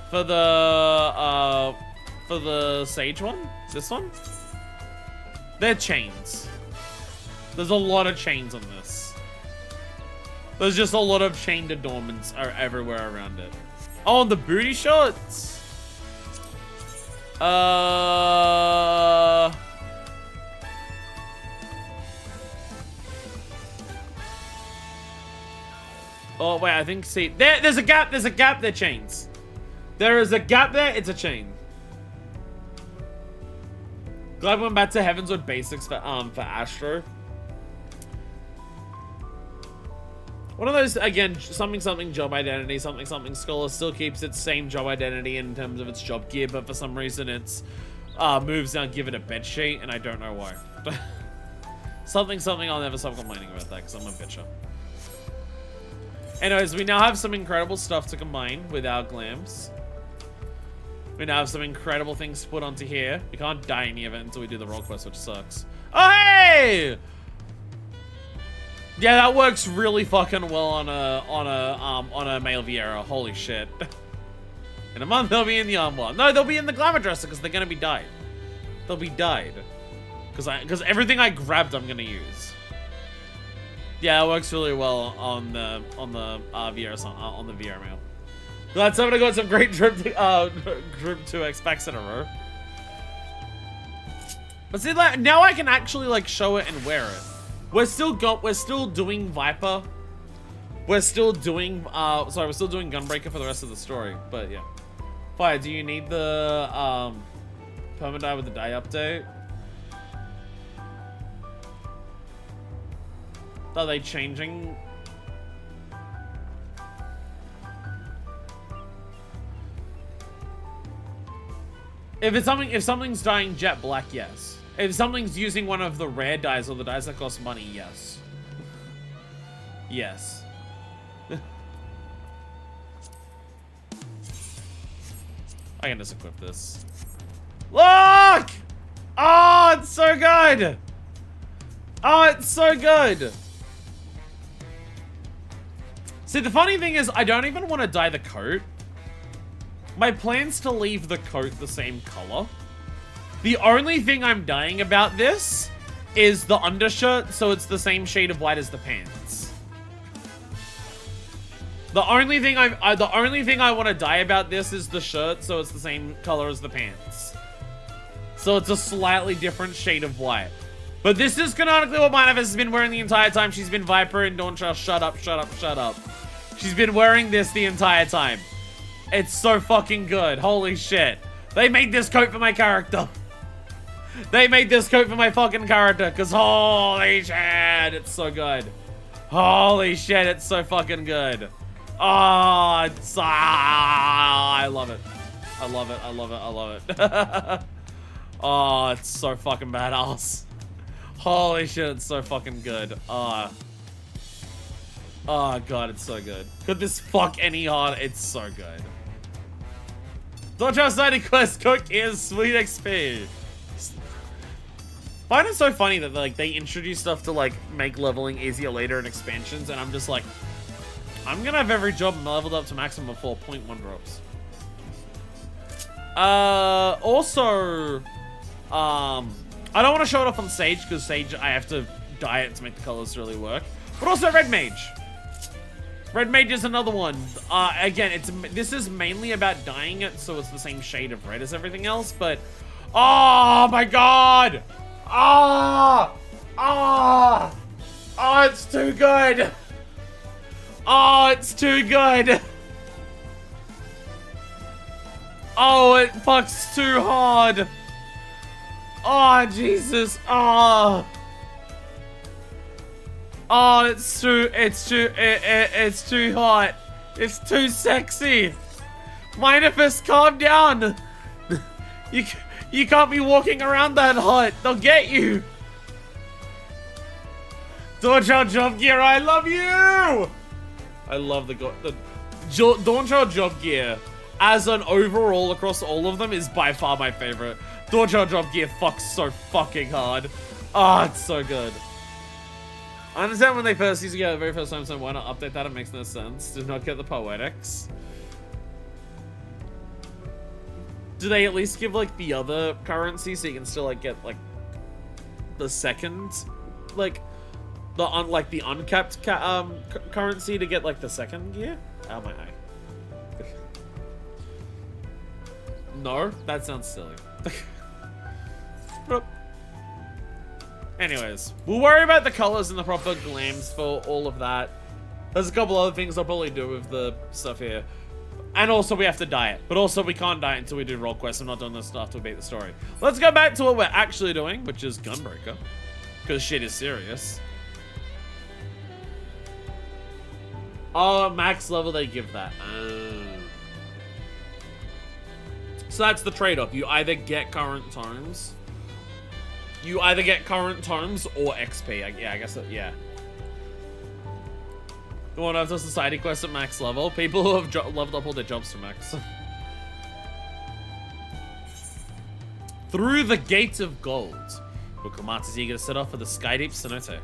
For the sage one, this one, they're chains. There's a lot of chains on this. There's just a lot of chained adornments are everywhere around it. Oh, and the booty shorts. Oh wait, I think there's a gap, they're chains. There is a gap there, it's a chain. Glad we went back to Heavenswood basics for Astro. One of those, again, something job identity, something scholar still keeps its same job identity in terms of its job gear, but for some reason its moves now give it a bed sheet, and I don't know why. something, I'll never stop complaining about that, because I'm a bitcher. Anyways, we now have some incredible stuff to combine with our glams. We now have some incredible things to put onto here. We can't dye any of it until we do the role quest, which sucks. Oh, hey! Yeah, that works really fucking well on a male Viera. Holy shit. In a month, they'll be in the armor. No, they'll be in the glamour dresser because they're gonna be dyed. They'll be dyed. Because everything I grabbed, I'm gonna use. Yeah, it works really well on the Viera on the Viera male. Glad somebody got some great Drip 2X packs in a row. But see, like, now I can actually like show it and wear it. We're still doing Viper. We're still doing Gunbreaker for the rest of the story. But yeah. Fire, do you need the permadye with the dye update? Are they changing? If something's dyeing jet black, yes. If something's using one of the rare dyes or the dyes that cost money, yes. Yes. I can just equip this. Look! Oh, it's so good! Oh, it's so good! See, the funny thing is, I don't even want to dye the coat. My plan's to leave the coat the same color. The only thing I'm dyeing about this is the undershirt, so it's the same shade of white as the pants. The only thing I want to dye about this is the shirt, so it's the same color as the pants. So it's a slightly different shade of white. But this is canonically what Manifest has been wearing the entire time she's been Viper and Dawntrail. Shut up, shut up, shut up. She's been wearing this the entire time. It's so fucking good. Holy shit. They made this coat for my character. They made this coat for my fucking character, because holy shit, it's so good. Holy shit, it's so fucking good. Oh, it's, I love it. I love it, I love it, I love it. Oh, it's so fucking badass. Holy shit, it's so fucking good. Oh god, it's so good. Could this fuck any harder? It's so good. Dawntrail 90 quest, cook is sweet XP. I find it so funny that like they introduce stuff to like make leveling easier later in expansions, and I'm just like, I'm gonna have every job leveled up to maximum of 4.1 drops. Also, I don't want to show it off on Sage, because Sage, I have to dye it to make the colors really work. But also Red Mage. Red Mage is another one. Again, this is mainly about dyeing it so it's the same shade of red as everything else, but... Oh my god! Oh, it's too good! Oh, it's too good! Oh, it fucks too hard! Oh, Jesus! Oh! Oh, it's too hot. It's too sexy. Minifest, calm down. You can't be walking around that hot. They'll get you. Dawntrail Job Gear, I love you. I love the Dawntrail Job Gear as an overall across all of them is by far my favorite. Dawntrail Job Gear fucks so fucking hard. Oh, it's so good. I understand when they first used to get it the very first time, so why not update that? It makes no sense. Do not get the poetics. Do they at least give like the other currency so you can still like get like the second, like the uncapped currency to get like the second gear? How am I high? No, that sounds silly. Anyways, we'll worry about the colors and the proper glams for all of that. There's a couple other things I'll probably do with the stuff here. And also we have to dye it. But also we can't dye it until we do role quests. I'm not doing this after we beat the story. Let's go back to what we're actually doing, which is Gunbreaker. Because shit is serious. Oh, max level they give that. So that's the trade-off. You either get current tomes. You either get current tomes or XP. Yeah, I guess, yeah. You want to have the society quest at max level? People who have leveled up all their jobs to max. Through the Gate of Gold. Bukamata's eager to set off for the Skydeep Cenote.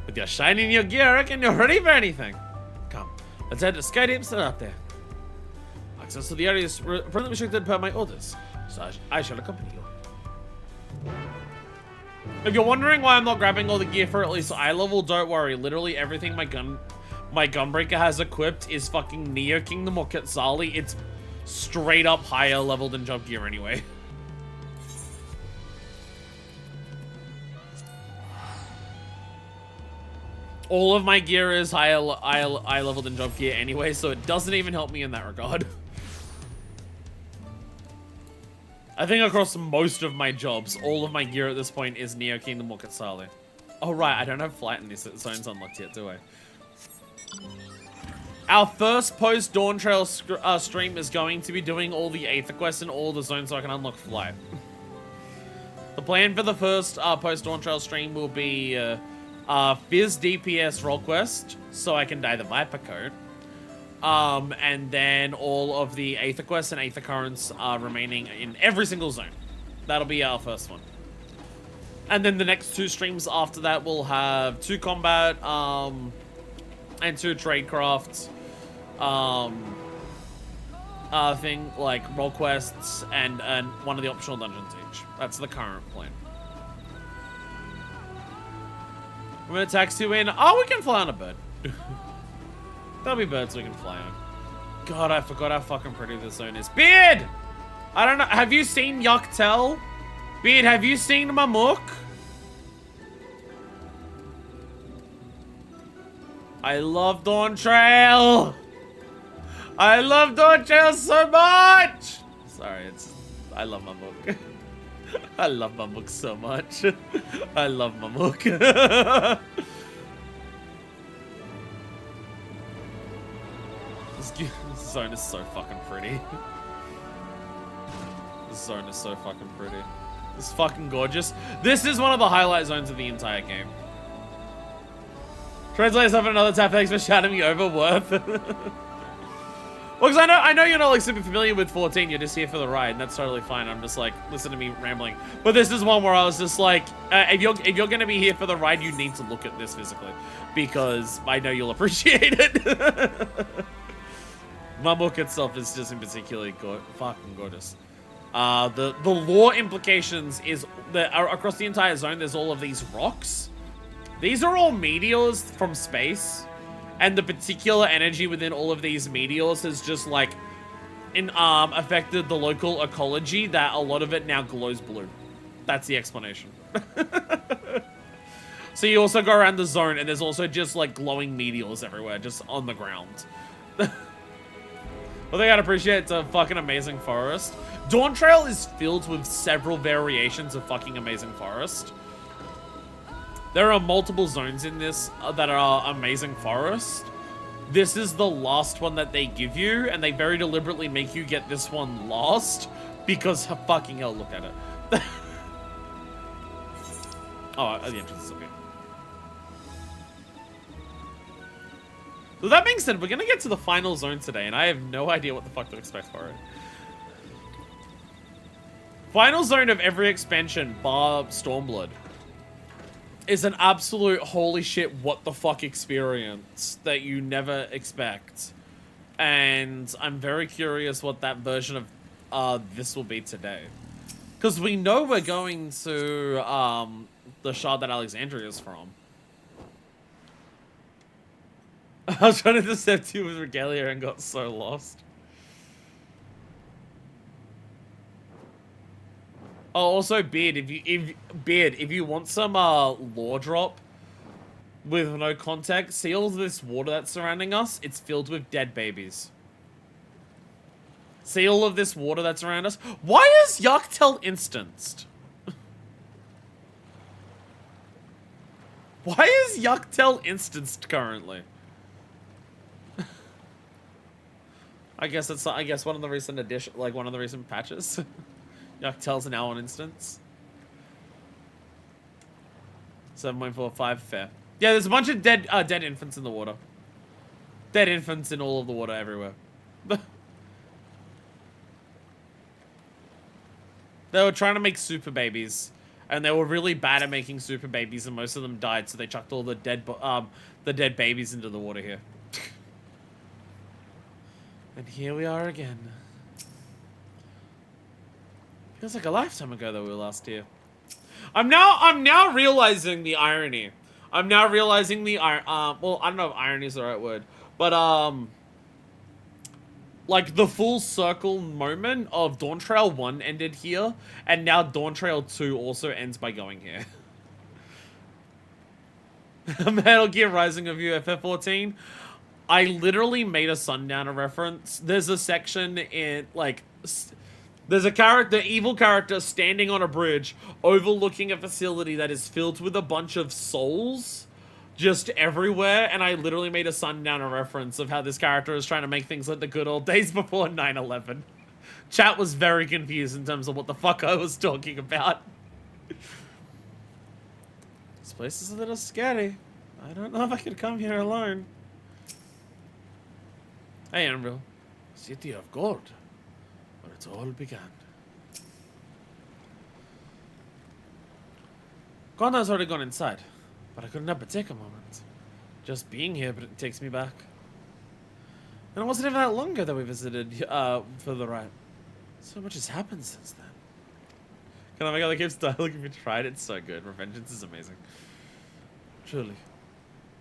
With your shine in your gear, I reckon you're ready for anything. Come, let's head to Skydeep Cenote. Access to the area is permanently restricted per my orders, so I shall accompany you. If you're wondering why I'm not grabbing all the gear for at least eye level, don't worry. Literally everything my Gunbreaker has equipped is fucking Neo Kingdom or Quetzali. It's straight up higher level than Job Gear anyway. All of my gear is higher level than Job Gear anyway, so it doesn't even help me in that regard. I think across most of my jobs, all of my gear at this point is Neo Kingdom or Quetzali. Oh right, I don't have flight in these zones unlocked yet, do I? Our first post Dawntrail stream is going to be doing all the Aether quests in all the zones so I can unlock flight. The plan for the first post Dawntrail stream will be Fizz DPS role quest, so I can dye the Viper code. And then all of the Aether quests and Aether currents are remaining in every single zone. That'll be our first one. And then the next two streams after that will have 2 combat, and 2 tradecraft, thing like role quests and one of the optional dungeons each. That's the current plan. I'm gonna taxi you in. Oh, we can fly on a bird. There'll be birds we can fly on. God, I forgot how fucking pretty this zone is. Beard! I don't know. Have you seen Yucktel? Beard, have you seen Mamuk? I love Dawntrail! I love Dawntrail so much! Sorry, I love Mamuk. I love Mamuk so much. I love Mamuk. This zone is so fucking pretty. This zone is so fucking pretty. It's fucking gorgeous. This is one of the highlight zones of the entire game. Translate yourself another tap, thanks for shouting me over, Worth. Well, because I know you're not like super familiar with 14, you're just here for the ride, and that's totally fine. I'm just like, listen to me rambling. But this is one where I was just like, if you're gonna be here for the ride, you need to look at this physically. Because I know you'll appreciate it. Mamuk itself is just in particularly fucking gorgeous. The lore implications is that across the entire zone, there's all of these rocks. These are all meteors from space, and the particular energy within all of these meteors has just like affected the local ecology that a lot of it now glows blue. That's the explanation. So you also go around the zone, and there's also just like glowing meteors everywhere, just on the ground. Well, they gotta appreciate it's a fucking amazing forest. Dawntrail is filled with several variations of fucking amazing forest. There are multiple zones in this that are amazing forest. This is the last one that they give you, and they very deliberately make you get this one last because fucking hell, look at it. Oh, the entrance is up here. So that being said, we're gonna get to the final zone today, and I have no idea what the fuck to expect for it. Final zone of every expansion, bar Stormblood, is an absolute holy shit what the fuck experience that you never expect. And I'm very curious what that version of this will be today. Because we know we're going to the shard that Alexandria is from. I was trying to intercept you with Regalia and got so lost. Oh, also Beard, if you want some lore drop with no context, see all this water that's surrounding us? It's filled with dead babies. See all of this water that's around us? Why is Yucktel instanced? Why is Yucktel instanced currently? I guess it's one of the recent one of the recent patches. Yucktel's now on instance. 7.45 fair. Yeah, there's a bunch of dead infants in the water. Dead infants in all of the water everywhere. They were trying to make super babies, and they were really bad at making super babies, and most of them died. So they chucked all the dead babies into the water here. And here we are again. Feels like a lifetime ago that we were last here. I'm now realizing the irony. I'm now realizing the well, I don't know if irony is the right word, but like the full circle moment of Dawntrail 1 ended here, and now Dawntrail 2 also ends by going here. Metal Gear Rising Review FF14. I literally made a Sundowner reference. There's a section in, like, there's a character, evil character, standing on a bridge overlooking a facility that is filled with a bunch of souls just everywhere, and I literally made a Sundowner reference of how this character is trying to make things like the good old days before 9/11. Chat was very confused in terms of what the fuck I was talking about. This place is a little scary. I don't know if I could come here alone. Hey, Anvil. City of Gold, where it all began. Connor's already gone inside, but I couldn't help but take a moment. Just being here, but it takes me back. And it wasn't even that long ago that we visited for the rite. So much has happened since then. Can I make other games dialogue if you tried? It's so good. Revengeance is amazing. Truly.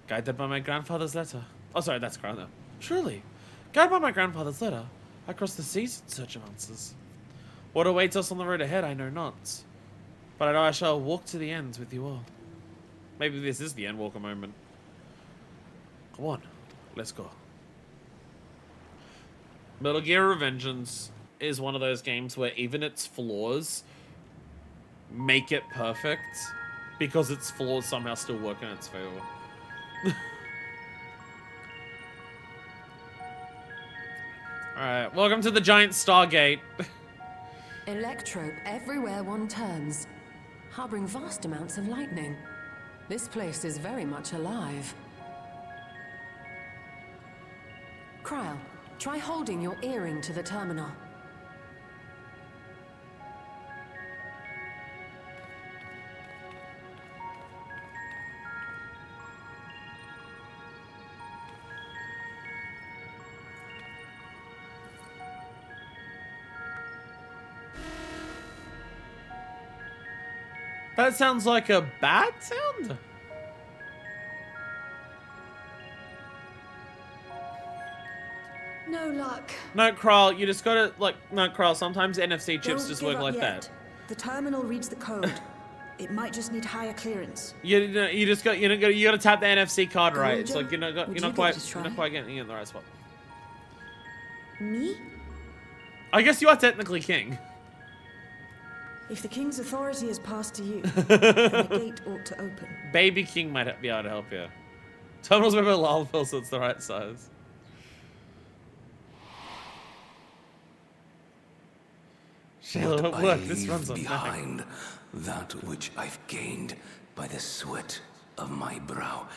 Guided by my grandfather's letter. Oh, sorry, that's Crown though. Truly. Guided by my grandfather's letter, I crossed the seas in search of answers. What awaits us on the road ahead, I know not. But I know I shall walk to the end with you all. Maybe this is the Endwalker moment. Come on, let's go. Metal Gear Revengeance is one of those games where even its flaws make it perfect, because its flaws somehow still work in its favor. Alright, welcome to the giant Stargate. Electrope everywhere one turns, harboring vast amounts of lightning. This place is very much alive. Kryl, try holding your earring to the terminal. That sounds like a bad sound. No luck. No, Kral, you just gotta, like, no, Kral, sometimes NFC chips Don't just give work up like yet. that. The terminal reads the code. It might just need higher clearance. You just got, you gotta tap the NFC card right. It's Georgia, like, you're would not you quite, give it a you're not try? quite getting in the right spot. Me? I guess you are technically king. If the king's authority is passed to you, then the gate ought to open. Baby king might be able to help you. Terminal's remember lava pill, so it's the right size. Shayla, What what work? I This leave runs on behind, that which I've gained by the sweat of my brow.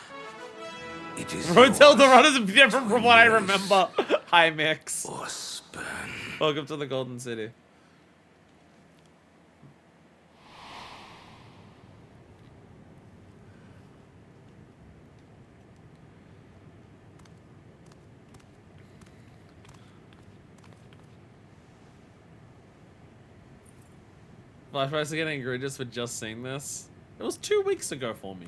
It is Hotel yours Dorado is different to from what I embrace remember. Hi, Mix. or spurn. Welcome to the Golden City. Flashbacks are getting egregious for just seeing this. It was 2 weeks ago for me.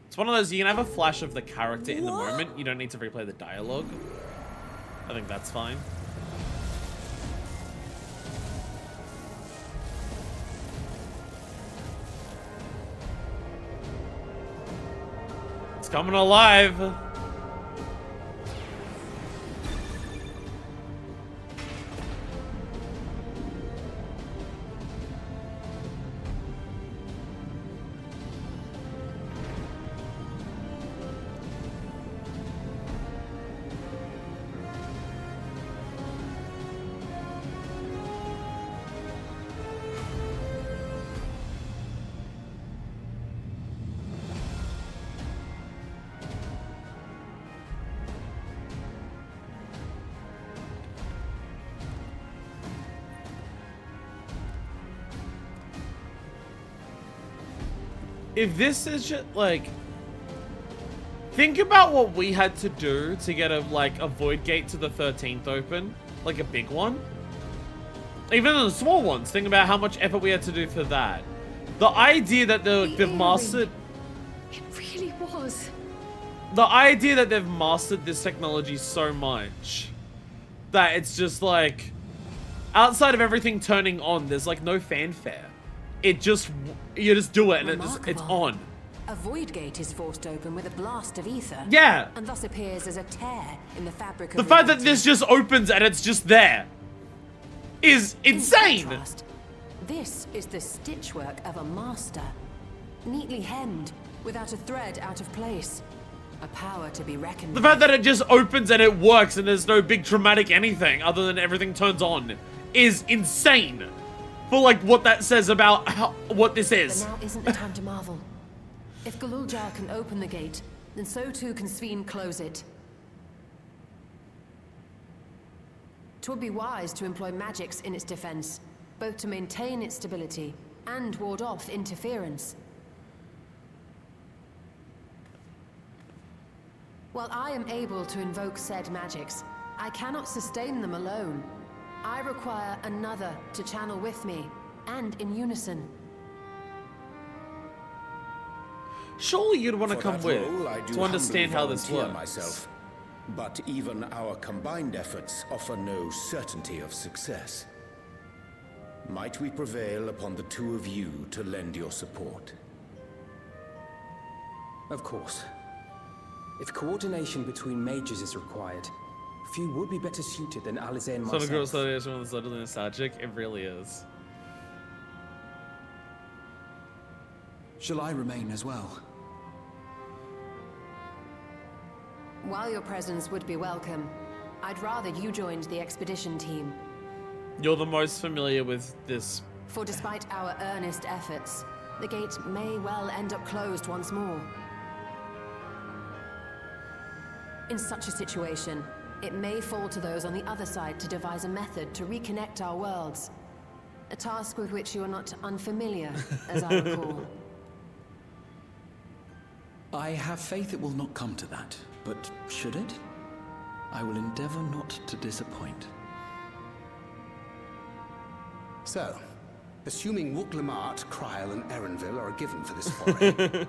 It's one of those, you can have a flash of the character in the moment. You don't need to replay the dialogue. I think that's fine. It's coming alive. If this is just like, think about what we had to do to get a void gate to the 13th open, like a big one. Even the small ones, think about how much effort we had to do for that. The idea that they've mastered, It really was. the idea that they've mastered this technology so much that it's just like, outside of everything turning on, there's like no fanfare. It just, you just do it and it's on. A void gate is forced open with a blast of ether. Yeah. And thus appears as a tear in the fabric of The fact that reality. this just opens and it's just there is In insane. contrast, this is the stitchwork of a master. Neatly hemmed, without a thread out of place. A power to be reckoned The with. fact that it just opens and it works and there's no big dramatic anything other than everything turns on is insane. For like what that says about what this But is. now isn't the time to marvel. If Galuljar can open the gate, then so too can Sphene close it. 'Twould be wise to employ magics in its defense, both to maintain its stability and ward off interference. While I am able to invoke said magics, I cannot sustain them alone. I require another to channel with me, and in unison. Surely you'd want to For come that with role, I do to understand how humbly this volunteer works. myself. But even our combined efforts offer no certainty of success. Might we prevail upon the two of you to lend your support? Of course. If coordination between mages is required, few would be better suited than Alize and Some of the girls myself. that is one of the slightly nostalgic. It really is. Shall I remain as well? While your presence would be welcome, I'd rather you joined the expedition team. You're the most familiar with this. For despite our earnest efforts, the gate may well end up closed once more. In such a situation, it may fall to those on the other side to devise a method to reconnect our worlds. A task with which you are not unfamiliar, as I recall. I have faith it will not come to that, but should it? I will endeavor not to disappoint. So, assuming Wooklamart, Kryl, and Erenville are a given for this foray,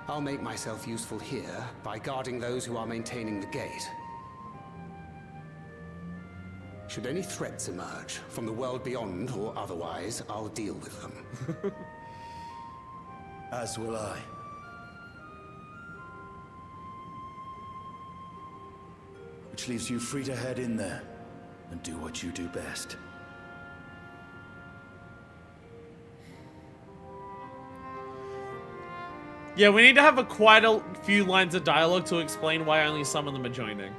I'll make myself useful here by guarding those who are maintaining the gate. Should any threats emerge, from the world beyond or otherwise, I'll deal with them. As will I. Which leaves you free to head in there and do what you do best. Yeah, we need to have quite a few lines of dialogue to explain why only some of them are joining.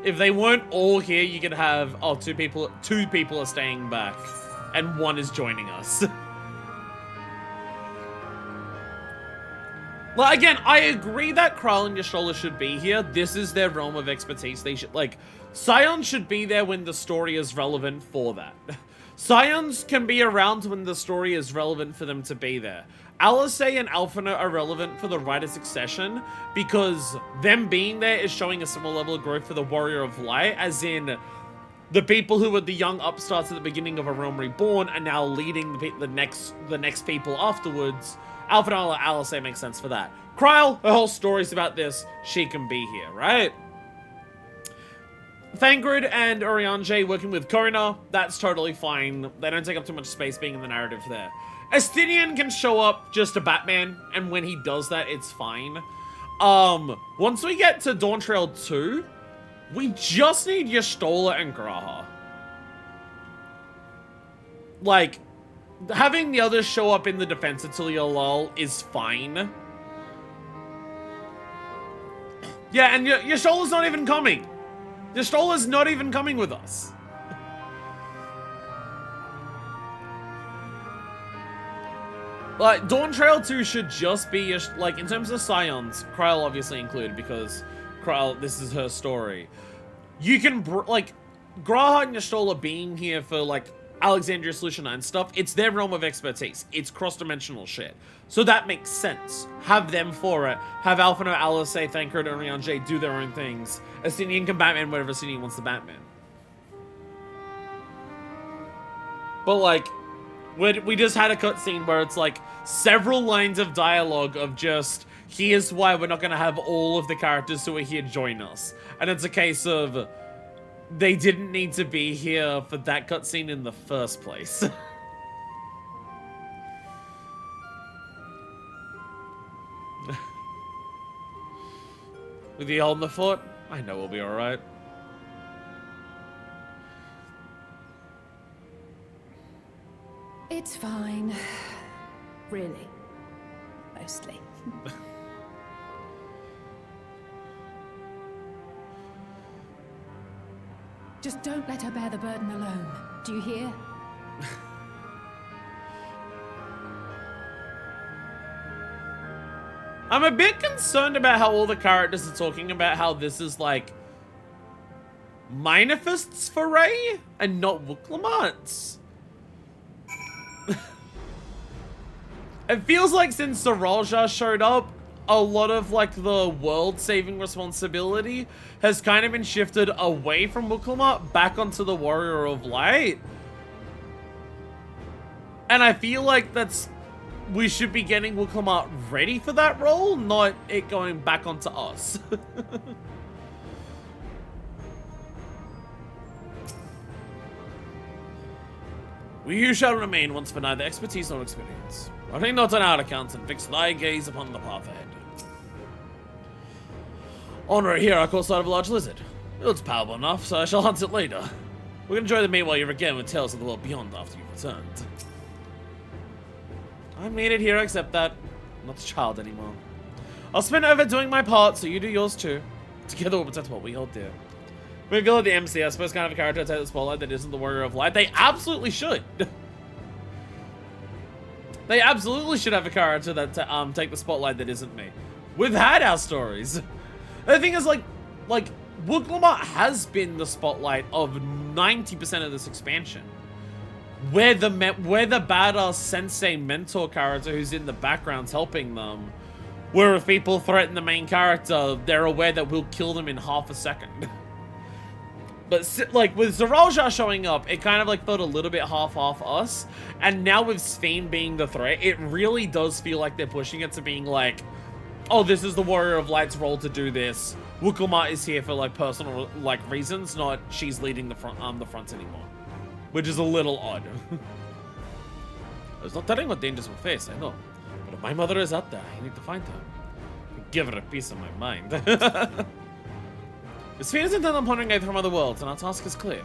If they weren't all here, you could have, oh, two people are staying back, and one is joining us. Well, again, I agree that Kryl and Y'shtola should be here. This is their realm of expertise. They should, like, Scions should be there when the story is relevant for that. Scions can be around when the story is relevant for them to be there. Alisei and Alphinaud are relevant for the Rider Succession because them being there is showing a similar level of growth for the Warrior of Light, as in the people who were the young upstarts at the beginning of A Realm Reborn are now leading the next people afterwards. Alphinaud and Alisei makes sense for that. Kryl, her whole story's about this. She can be here, right? Thancred and Urianger working with Kona, that's totally fine. They don't take up too much space being in the narrative there. Estinian can show up just a Batman, and when he does that, it's fine. Once we get to Dawntrail 2, we just need Y'shtola and G'raha. Like, having the others show up in the defense of Tiliolol is fine. Yeah, and Y'shtola's not even coming. Y'shtola's not even coming with us. Like, Dawntrail 2 should just be, like, in terms of Scions, Kryl obviously included, because Kryl, this is her story. You can, like, G'raha and Y'shtola being here for, like, Alexandria Solution 9 stuff, it's their realm of expertise. It's cross-dimensional shit. So that makes sense. Have them for it. Have Alphinaud, Alisei, Thancred, and Urianger do their own things. Estinian can Batman whatever Estinian wants to Batman. But, like, we just had a cutscene where it's like several lines of dialogue of just, here's why we're not going to have all of the characters who are here join us. And it's a case of, they didn't need to be here for that cutscene in the first place. With you holding the fort? I know we'll be alright. It's fine. Really. Mostly. Just don't let her bear the burden alone. Do you hear? I'm a bit concerned about how all the characters are talking about how this is like Minifist's foray and not Wooklamant's. It feels like since Zoralja showed up, a lot of like the world-saving responsibility has kind of been shifted away from Wooklamant back onto the Warrior of Light. And I feel like we should be getting Wooklamant ready for that role, not it going back onto us. We who shall remain once for neither expertise nor experience. Running not on our account, and fix thy gaze upon the path ahead. Honor here, I caught sight of a large lizard. It looks powerful enough, so I shall hunt it later. We can enjoy the meal while you're again with tales of the world beyond after you've returned. I'm needed here, accept that. I'm not a child anymore. I'll spend over doing my part, so you do yours too. Together we'll protect what we hold dear. Maybe at the MC, I suppose, kind of a character to take the spotlight that isn't the Warrior of Light. They absolutely should. They absolutely should have a character that take the spotlight that isn't me. We've had our stories. The thing is, like Wooklamant has been the spotlight of 90% of this expansion. We're the badass sensei mentor character who's in the background helping them. Where if people threaten the main character, they're aware that we'll kill them in half a second. But like with Zoralja showing up, it kind of like felt a little bit half off us. And now with Sphene being the threat, it really does feel like they're pushing it to being like, oh, this is the Warrior of Light's role to do this. Wukuma is here for like personal like reasons, not she's leading the front anymore. Which is a little odd. There's no telling what dangers we'll face, I know. But if my mother is out there, I need to find her. Give her a piece of my mind. Sphene is intent on plundering aid from other worlds, and our task is clear.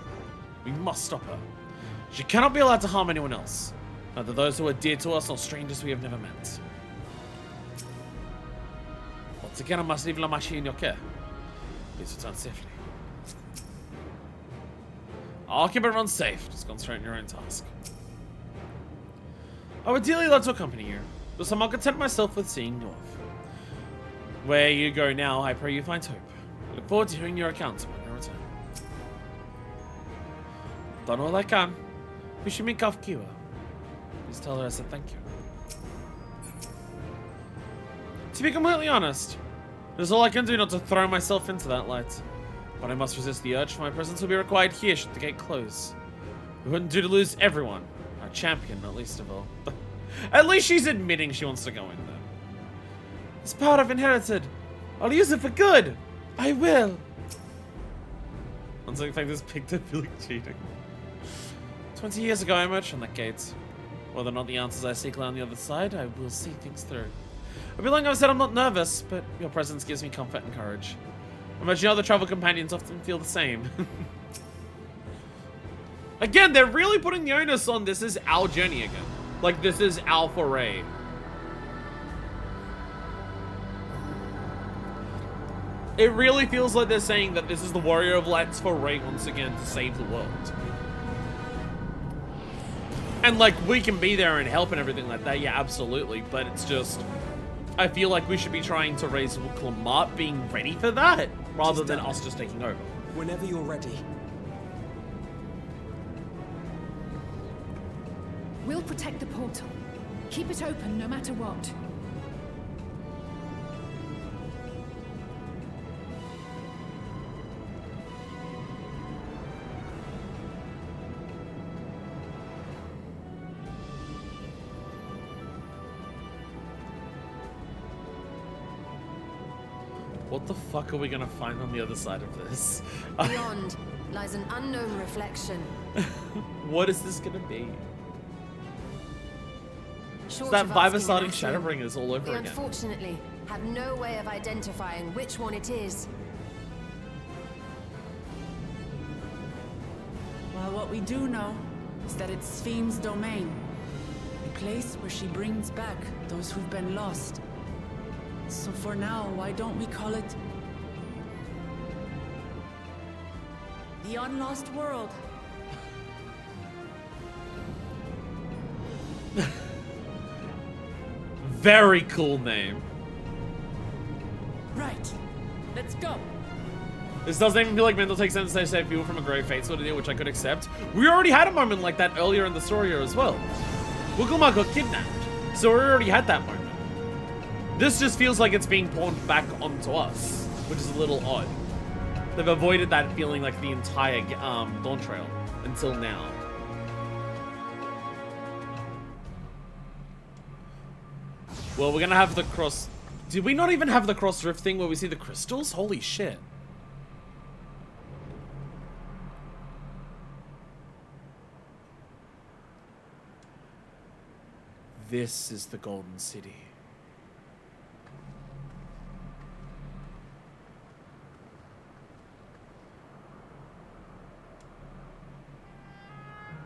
We must stop her. She cannot be allowed to harm anyone else. Neither those who are dear to us nor strangers we have never met. Once again, I must leave Lamashi in your care. Please return safely. I'll keep everyone safe. Just concentrate on your own task. I would dearly love to accompany you, but I'll content myself with seeing you off. Where you go now, I pray you find hope. I look forward to hearing your account when you return. Done all I can. Wishing me Kafkiwa. Please tell her I said thank you. To be completely honest, it is all I can do not to throw myself into that light. But I must resist the urge, for my presence will be required here should the gate close. We wouldn't do to lose everyone. Our champion, not least of all. At least she's admitting she wants to go in there. This power I've inherited. I'll use it for good. I will. Once I think this picture feels like cheating. 20 years ago I emerged from that gate. Whether or not the answers I seek lie on the other side, I will see things through. I've been long I've said I'm not nervous, but your presence gives me comfort and courage. I imagine other travel companions often feel the same. Again, they're really putting the onus on this is our journey again. Like, this is our foray. It really feels like they're saying that this is the Warrior of Light's foray once again to save the world. And, like, we can be there and help and everything like that, yeah, absolutely. But it's just, I feel like we should be trying to raise Wuklamart being ready for that, rather than us just taking over. Whenever you're ready. We'll protect the portal. Keep it open no matter what. What the fuck are we gonna find on the other side of this? Beyond lies an unknown reflection. What is this gonna be? It's Short that of vibe of asking starting an action, Shadowbringers all over we again. unfortunately have no way of identifying which one it is. Well, what we do know is that it's Sphene's domain. A place where she brings back those who've been lost. So for now, why don't we call it the Unlost World? Very cool name. Right. Let's go. This doesn't even feel like mental take sense to save people from a grave fate sort of deal, which I could accept. We already had a moment like that earlier in the story here as well. Wukuma got kidnapped, so we already had that moment. This just feels like it's being pawned back onto us, which is a little odd. They've avoided that feeling like the entire Dawntrail until now. Well, we're gonna have the cross... Did we not even have the cross rift thing where we see the crystals? Holy shit. This is the Golden City.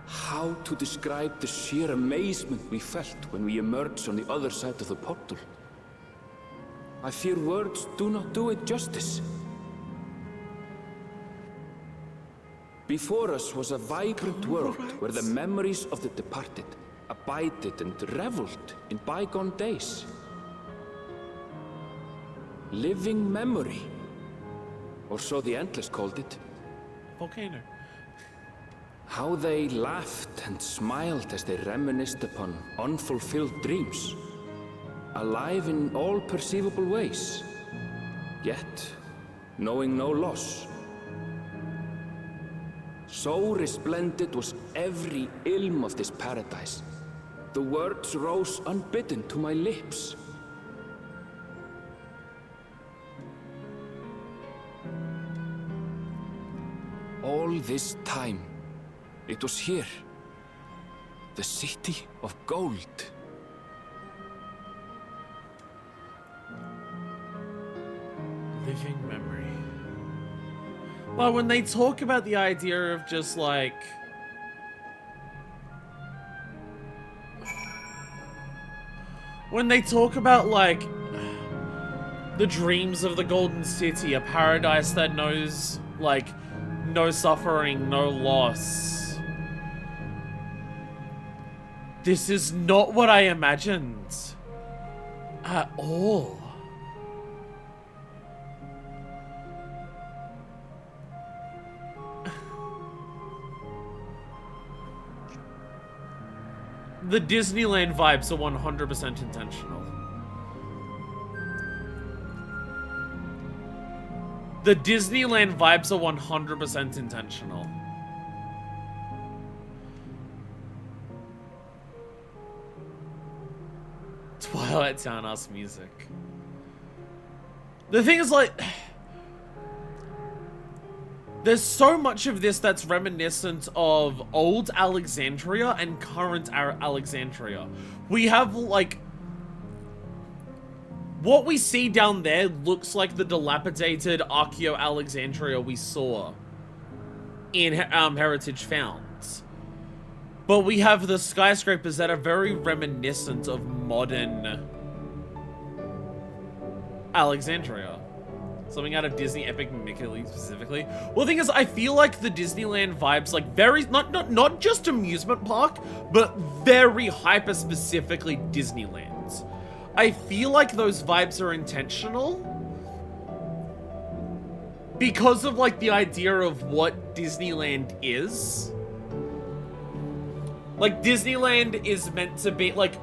How to describe the sheer amazement we felt when we emerged on the other side of the portal? I fear words do not do it justice. Before us was a vibrant world where the memories of the departed abided and reveled in bygone days. Living memory, or so the Endless called it. Volcano. How they laughed and smiled as they reminisced upon unfulfilled dreams, alive in all perceivable ways, yet knowing no loss. So resplendent was every ilm of this paradise. The words rose unbidden to my lips. All this time, it was here. The city of gold. Living memory. Well, when they talk about the idea of just like... When they talk about like... the dreams of the Golden City, a paradise that knows like no suffering, no loss. This is not what I imagined. At all. The Disneyland vibes are 100% intentional. The Disneyland vibes are 100% intentional. Twilight Town-ass music. The thing is, like... There's so much of this that's reminiscent of old Alexandria and current Alexandria. We have, like... What we see down there looks like the dilapidated Archeo-Alexandria we saw in Heritage Founds. But we have the skyscrapers that are very reminiscent of modern Alexandria. Something out of Disney Epic Mickey specifically. Well, the thing is, I feel like the Disneyland vibes, like very, not just amusement park, but very hyper specifically Disneyland. I feel like those vibes are intentional because of like the idea of what Disneyland is. Like Disneyland is meant to be like,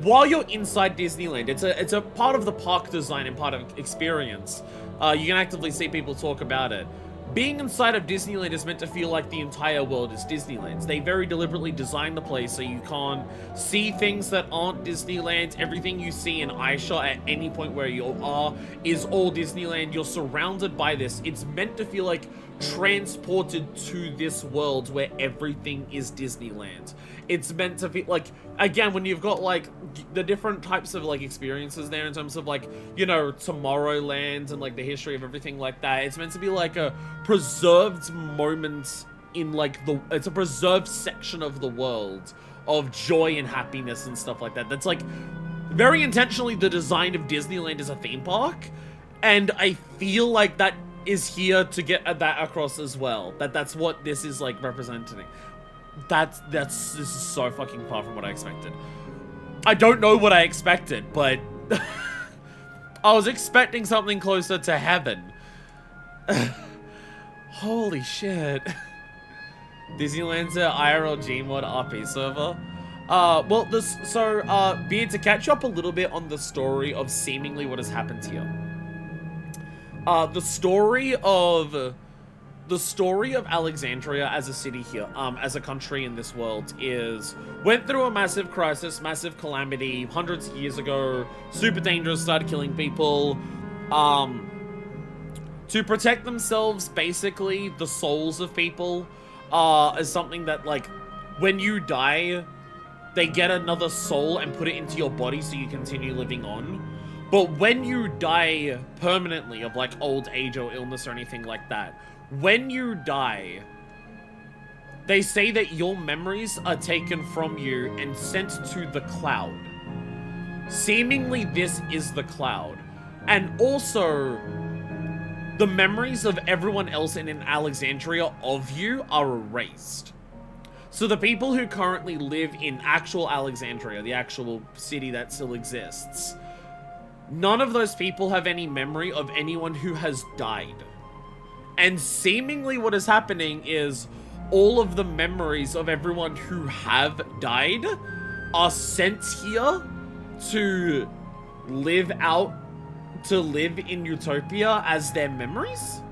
while you're inside Disneyland, it's a part of the park design and part of experience. You can actively see people talk about it. Being inside of Disneyland is meant to feel like the entire world is Disneyland. They very deliberately designed the place so you can't see things that aren't Disneyland. Everything you see in eyeshot at any point where you are is all Disneyland. You're surrounded by this. It's meant to feel like transported to this world where everything is Disneyland. It's meant to be like, again, when you've got like the different types of like experiences there in terms of like, you know, Tomorrowland and like the history of everything like that. It's meant to be like a preserved moment in like it's a preserved section of the world of joy and happiness and stuff like that. That's like very intentionally the design of Disneyland as a theme park. And I feel like that is here to get that across as well. That's what this is like representing. This is so fucking far from what I expected. I don't know what I expected, but I was expecting something closer to heaven. Holy shit. Disneyland's IRL Gmod RP server. Beard, to catch up a little bit on the story of seemingly what has happened here. The story of Alexandria as a city here, as a country in this world, went through a massive crisis, massive calamity hundreds of years ago. Super dangerous, started killing people. To protect themselves, basically, the souls of people is something that, like, when you die, they get another soul and put it into your body so you continue living on. But when you die permanently of, like, old age or illness or anything like that, when you die, they say that your memories are taken from you and sent to the cloud. Seemingly, this is the cloud. And also, the memories of everyone else in Alexandria of you are erased. So the people who currently live in actual Alexandria, the actual city that still exists, none of those people have any memory of anyone who has died. And seemingly what is happening is all of the memories of everyone who have died are sent here to live in Utopia as their memories.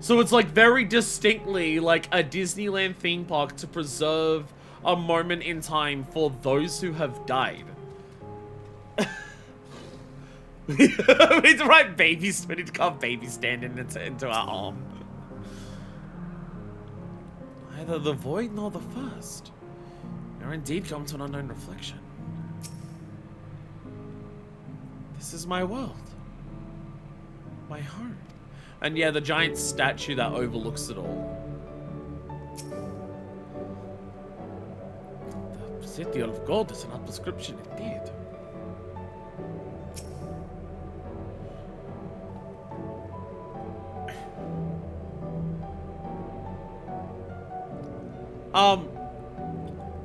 So it's like very distinctly like a Disneyland theme park to preserve a moment in time for those who have died. We need to write babies. We need to carve baby standing into our arm. Neither the void nor the first. Or indeed come to an unknown reflection. This is my world. My home. And yeah, the giant statue that overlooks it all. The city of gold is an apt description indeed.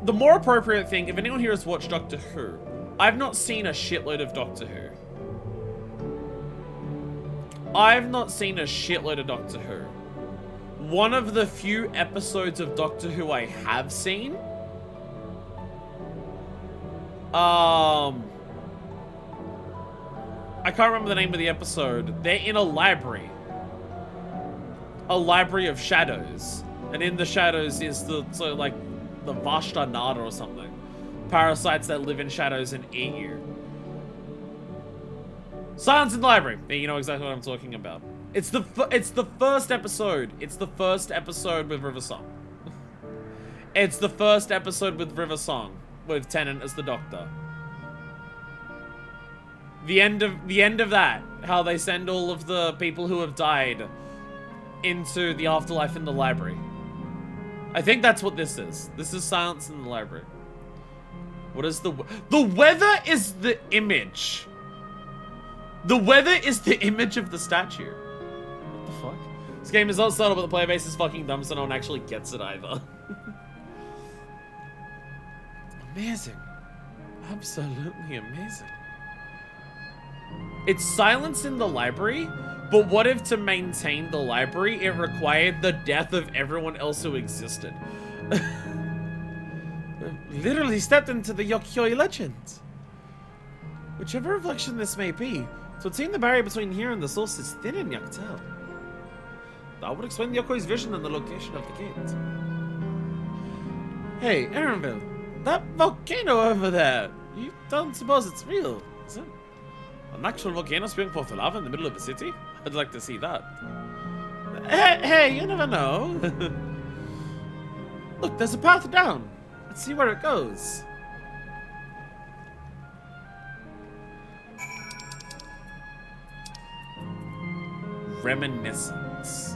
The more appropriate thing, if anyone here has watched Doctor Who, I've not seen a shitload of Doctor Who. I've not seen a shitload of Doctor Who. One of the few episodes of Doctor Who I have seen, I can't remember the name of the episode. They're in a library of shadows, and in the shadows is the Vashta Nada or something. Parasites that live in shadows and eat you. Silence in the Library. You know exactly what I'm talking about. It's the first episode. It's the first episode with River Song. It's the first episode with River Song, with Tennant as the Doctor. The end of that, how they send all of the people who have died into the afterlife in the library. I think that's what this is. This is Silence in the Library. What is the weather is the image. The weather is the image of the statue. What the fuck? This game is not subtle, but the player base is fucking dumb, so no one actually gets it either. Amazing. Absolutely amazing. It's Silence in the Library, but what if to maintain the library, it required the death of everyone else who existed? Literally stepped into the Yokoi legend. Whichever reflection this may be, so it seemed the barrier between here and the source is thin in Yaktel. That would explain Yokoi's vision and the location of the gate. Hey, Aaronville, that volcano over there, you don't suppose it's real, is it? An actual volcano spewing forth lava in the middle of the city? I'd like to see that. Hey, you never know. Look, there's a path down. Let's see where it goes. Reminiscence.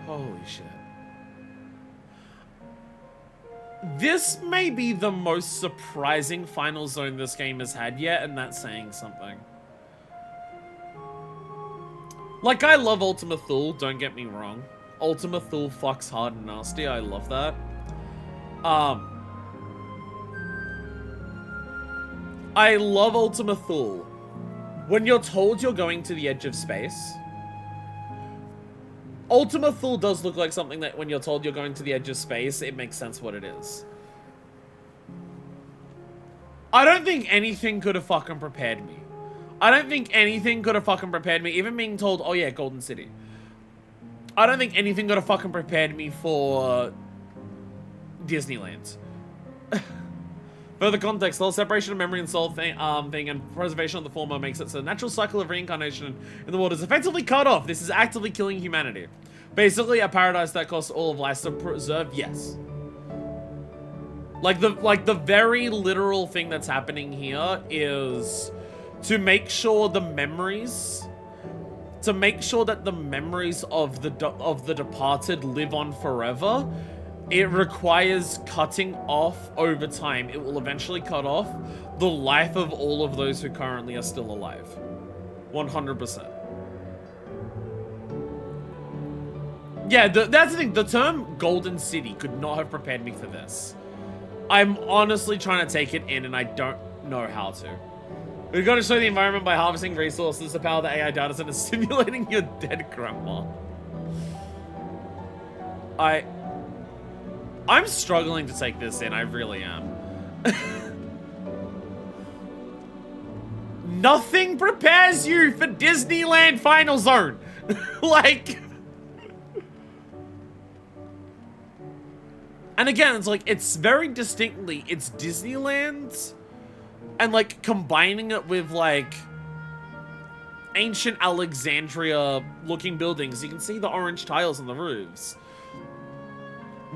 Holy shit. This may be the most surprising final zone this game has had yet, and that's saying something. Like, I love Ultima Thule, don't get me wrong. Ultima Thule fucks hard and nasty, I love that. I love Ultima Thule. When you're told you're going to the edge of space, Ultima Thule does look like something that when you're told you're going to the edge of space, it makes sense what it is. I don't think anything could have fucking prepared me. I don't think anything could have fucking prepared me, even being told, oh yeah, Golden City. I don't think anything could have fucking prepared me for Disneyland. Further context, the whole separation of memory and soul thing and preservation of the former makes it so the natural cycle of reincarnation in the world is effectively cut off. This is actively killing humanity. Basically, a paradise that costs all of life to preserve, yes. Like the very literal thing that's happening here is to make sure the memories, that the memories of the departed live on forever. It requires cutting off over time. It will eventually cut off the life of all of those who currently are still alive. 100%. Yeah, that's the thing. The term Golden City could not have prepared me for this. I'm honestly trying to take it in and I don't know how to. We've got to show the environment by harvesting resources to power the AI data center, simulating your dead grandma. I'm struggling to take this in, I really am. nothing prepares you for Disneyland Final Zone. Like... And again, it's like, it's very distinctly, it's Disneyland, and like combining it with like ancient Alexandria looking buildings. You can see the orange tiles on the roofs.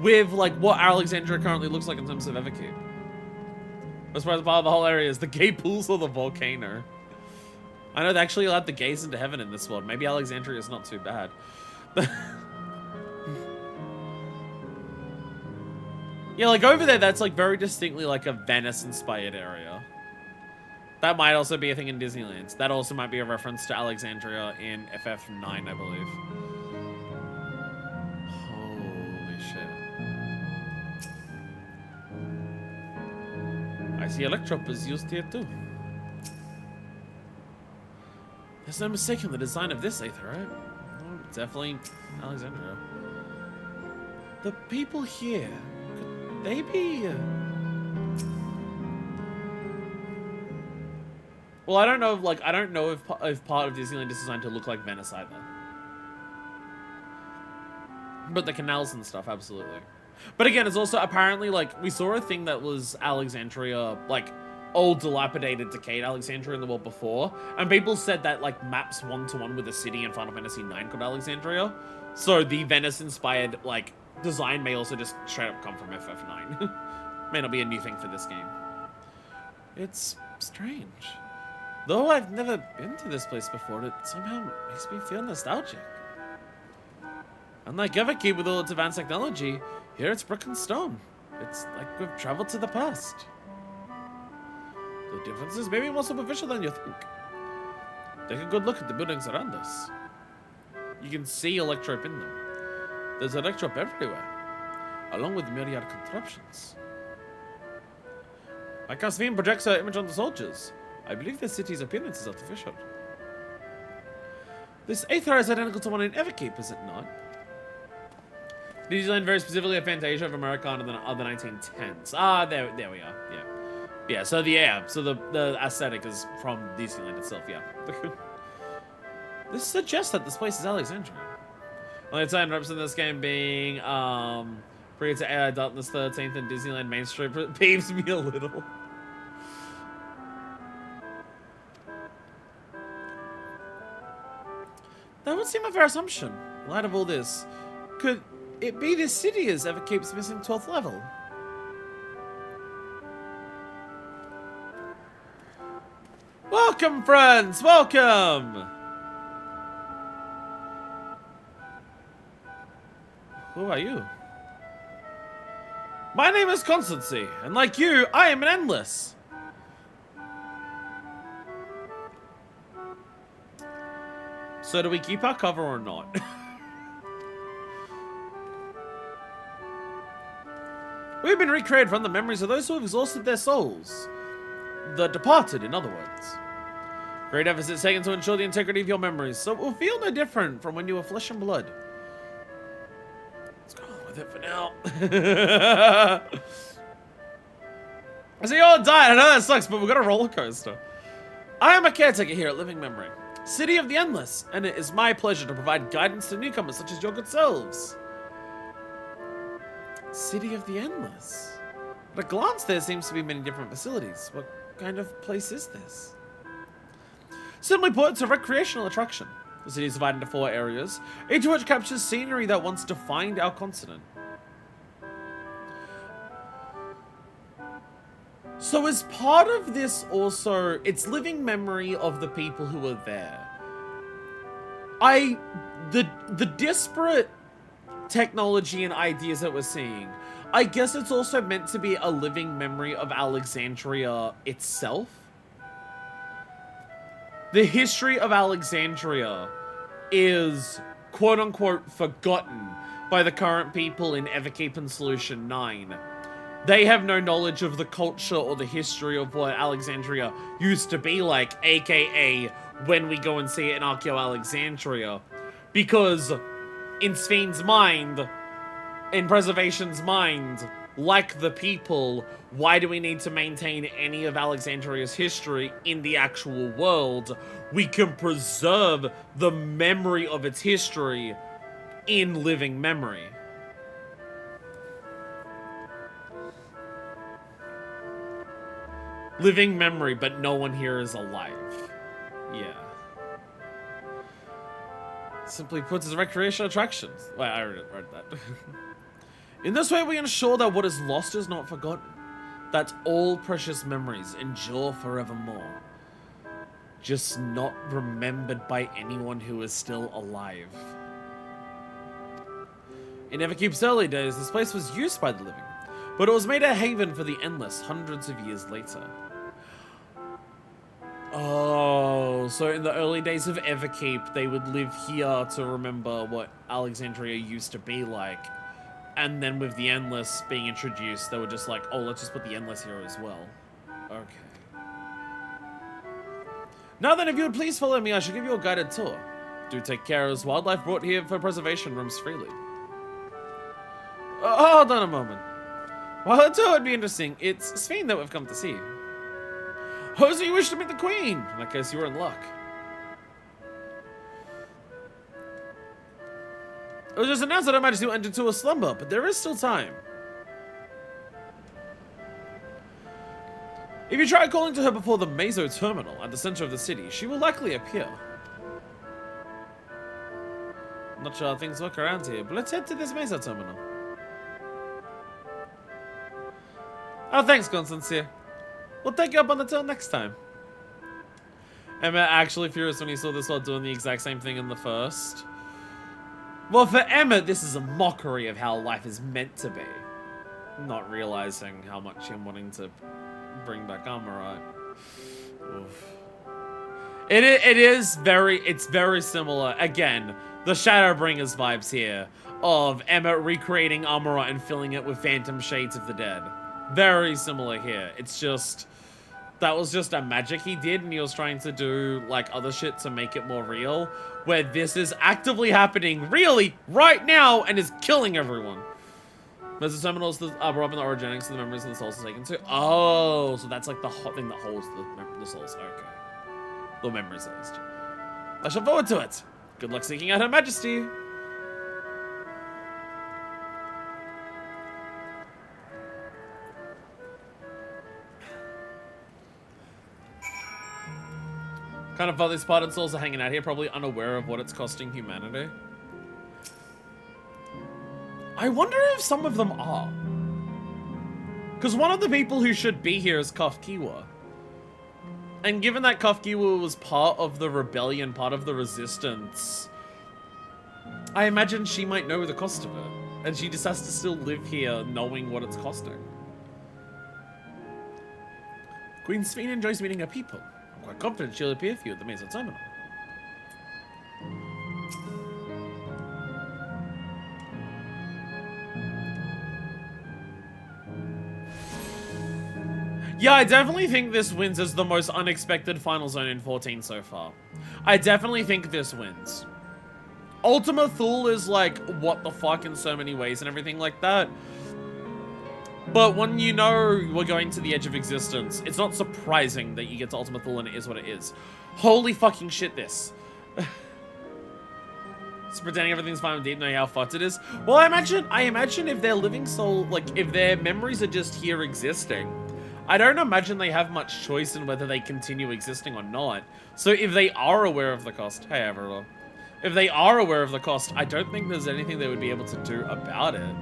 With like what Alexandria currently looks like in terms of Everkeep. As far as part of the whole area is the gay pools or the volcano. I know they actually allowed the gays into heaven in this world. Maybe Alexandria is not too bad. Yeah, like over there, that's like very distinctly like a Venice-inspired area. That might also be a thing in Disneyland. That also might be a reference to Alexandria in FF9, I believe. Holy shit. I see Electrop is used here too. There's no mistaking the design of this Aether, right? Oh, definitely Alexandria. The people here, could they be... Well, I don't know, like, I don't know if part of Disneyland is designed to look like Venice either. But the canals and stuff, absolutely. But again, it's also apparently, like, we saw a thing that was Alexandria, like, old, dilapidated, decayed Alexandria in the world before. And people said that, like, maps one-to-one with the city in Final Fantasy IX called Alexandria. So the Venice-inspired, like, design may also just straight up come from FF9. May not be a new thing for this game. It's strange. Though I've never been to this place before, it somehow makes me feel nostalgic. Unlike Everkeep with all its advanced technology, here it's brick and stone. It's like we've traveled to the past. The difference is maybe more superficial than you think. Take a good look at the buildings around us. You can see Electrope in them. There's Electrope everywhere, along with myriad contraptions. Like how Sphene projects her image on the soldiers. I believe the city's appearance is artificial. This Aether is identical to one in Everkeep, is it not? Disneyland very specifically a Fantasia of Americana of the 1910s. Ah, there we are. Yeah. Yeah, so the aesthetic is from Disneyland itself, yeah. This suggests that this place is Alexandria. Only time reps in this game being prior to AI Darkness 13th and Disneyland Main Street peeves me a little. That would seem a fair assumption. In light of all this, could it be this city is Everkeep's missing 12th level? Welcome, friends! Welcome! Who are you? My name is Constancy, and like you, I am an Endless. So do we keep our cover or not? We've been recreated from the memories of those who have exhausted their souls. The departed, in other words. Great efforts is taken to ensure the integrity of your memories, so it will feel no different from when you were flesh and blood. Let's go on with it for now. I see you all died. I know that sucks, but we've got a roller coaster. I am a caretaker here at Living Memory, City of the Endless, and it is my pleasure to provide guidance to newcomers such as your good selves. City of the Endless. At a glance, there seems to be many different facilities. What kind of place is this? Simply put, it's a recreational attraction. The city is divided into 4 areas, each of which captures scenery that once defined our continent. So as part of this also, it's living memory of the people who were there. The disparate technology and ideas that we're seeing, I guess it's also meant to be a living memory of Alexandria itself. The history of Alexandria is quote-unquote forgotten by the current people in Everkeep and Solution 9. They have no knowledge of the culture or the history of what Alexandria used to be like, aka when we go and see it in Archeo Alexandria. Because in Sphene's mind, in Preservation's mind, like the people, why do we need to maintain any of Alexandria's history in the actual world? We can preserve the memory of its history in living memory. Living memory, but no one here is alive. Yeah. Simply put, as recreational attractions. Wait, I already read that. In this way, we ensure that what is lost is not forgotten. That all precious memories endure forevermore. Just not remembered by anyone who is still alive. In Everkeep's early days, this place was used by the living, but it was made a haven for the endless hundreds of years later. Oh, so in the early days of Everkeep, they would live here to remember what Alexandria used to be like. And then with the Endless being introduced, they were just like, oh, let's just put the Endless here as well. Okay. Now then, if you would please follow me, I shall give you a guided tour. Do take care as wildlife brought here for preservation roams freely. Hold on a moment. While the tour would be interesting, it's Sphene that we've come to see. Oh, so you wish to meet the Queen? In that case, you were in luck. It was just announced that Her Majesty will enter into a slumber, but there is still time. If you try calling to her before the Meso Terminal at the center of the city, she will likely appear. I'm not sure how things work around here, but let's head to this Meso Terminal. Oh, thanks, Constancia. We'll take you up on the till next time. Emma actually furious when he saw this while doing the exact same thing in the first. Well, for Emma, this is a mockery of how life is meant to be. Not realizing how much him wanting to bring back Amurite. It's very similar. Again, the Shadowbringers vibes here of Emma recreating Amurite and filling it with phantom shades of the dead. Very similar here. It's just, that was just a magic he did, and he was trying to do like other shit to make it more real, where this is actively happening really right now and is killing everyone. There's the terminals are brought up in the origenics, so the memories of the souls are taken too. Oh, so that's like the hot thing that holds the souls. Okay. The memories at least. I shall forward to it. Good luck seeking out Her Majesty. Kind of thought these parted souls are hanging out here, probably unaware of what it's costing humanity. I wonder if some of them are. Because one of the people who should be here is Kafkiwa. And given that Kafkiwa was part of the rebellion, part of the resistance, I imagine she might know the cost of it. And she just has to still live here knowing what it's costing. Queen Sphene enjoys meeting her people. I'm quite confident she'll appear for you at the Meso Terminal. Yeah, I definitely think this wins as the most unexpected final zone in 14 so far. I definitely think this wins. Ultima Thule is like, what the fuck in so many ways and everything like that. But when you know we're going to the edge of existence, it's not surprising that you get to Ultima Thule and it is what it is. Holy fucking shit, this. It's pretending everything's fine with deep knowing how fucked it is. Well, I imagine if their living soul, like, if their memories are just here existing, I don't imagine they have much choice in whether they continue existing or not. So if they are aware of the cost, hey everyone. If they are aware of the cost, I don't think there's anything they would be able to do about it.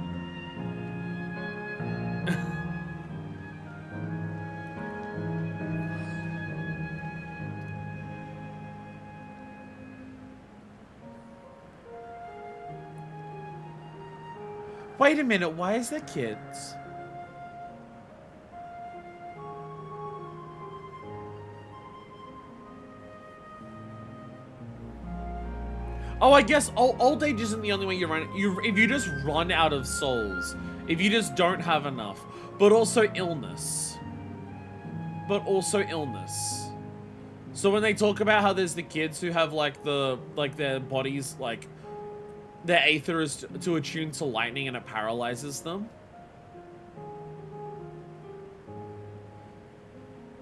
Wait a minute, why is there kids? Oh, I guess old age isn't the only way you run. If you just run out of souls, if you just don't have enough, but also illness. So when they talk about how there's the kids who have like their bodies, like their aether is to attune to lightning and it paralyzes them.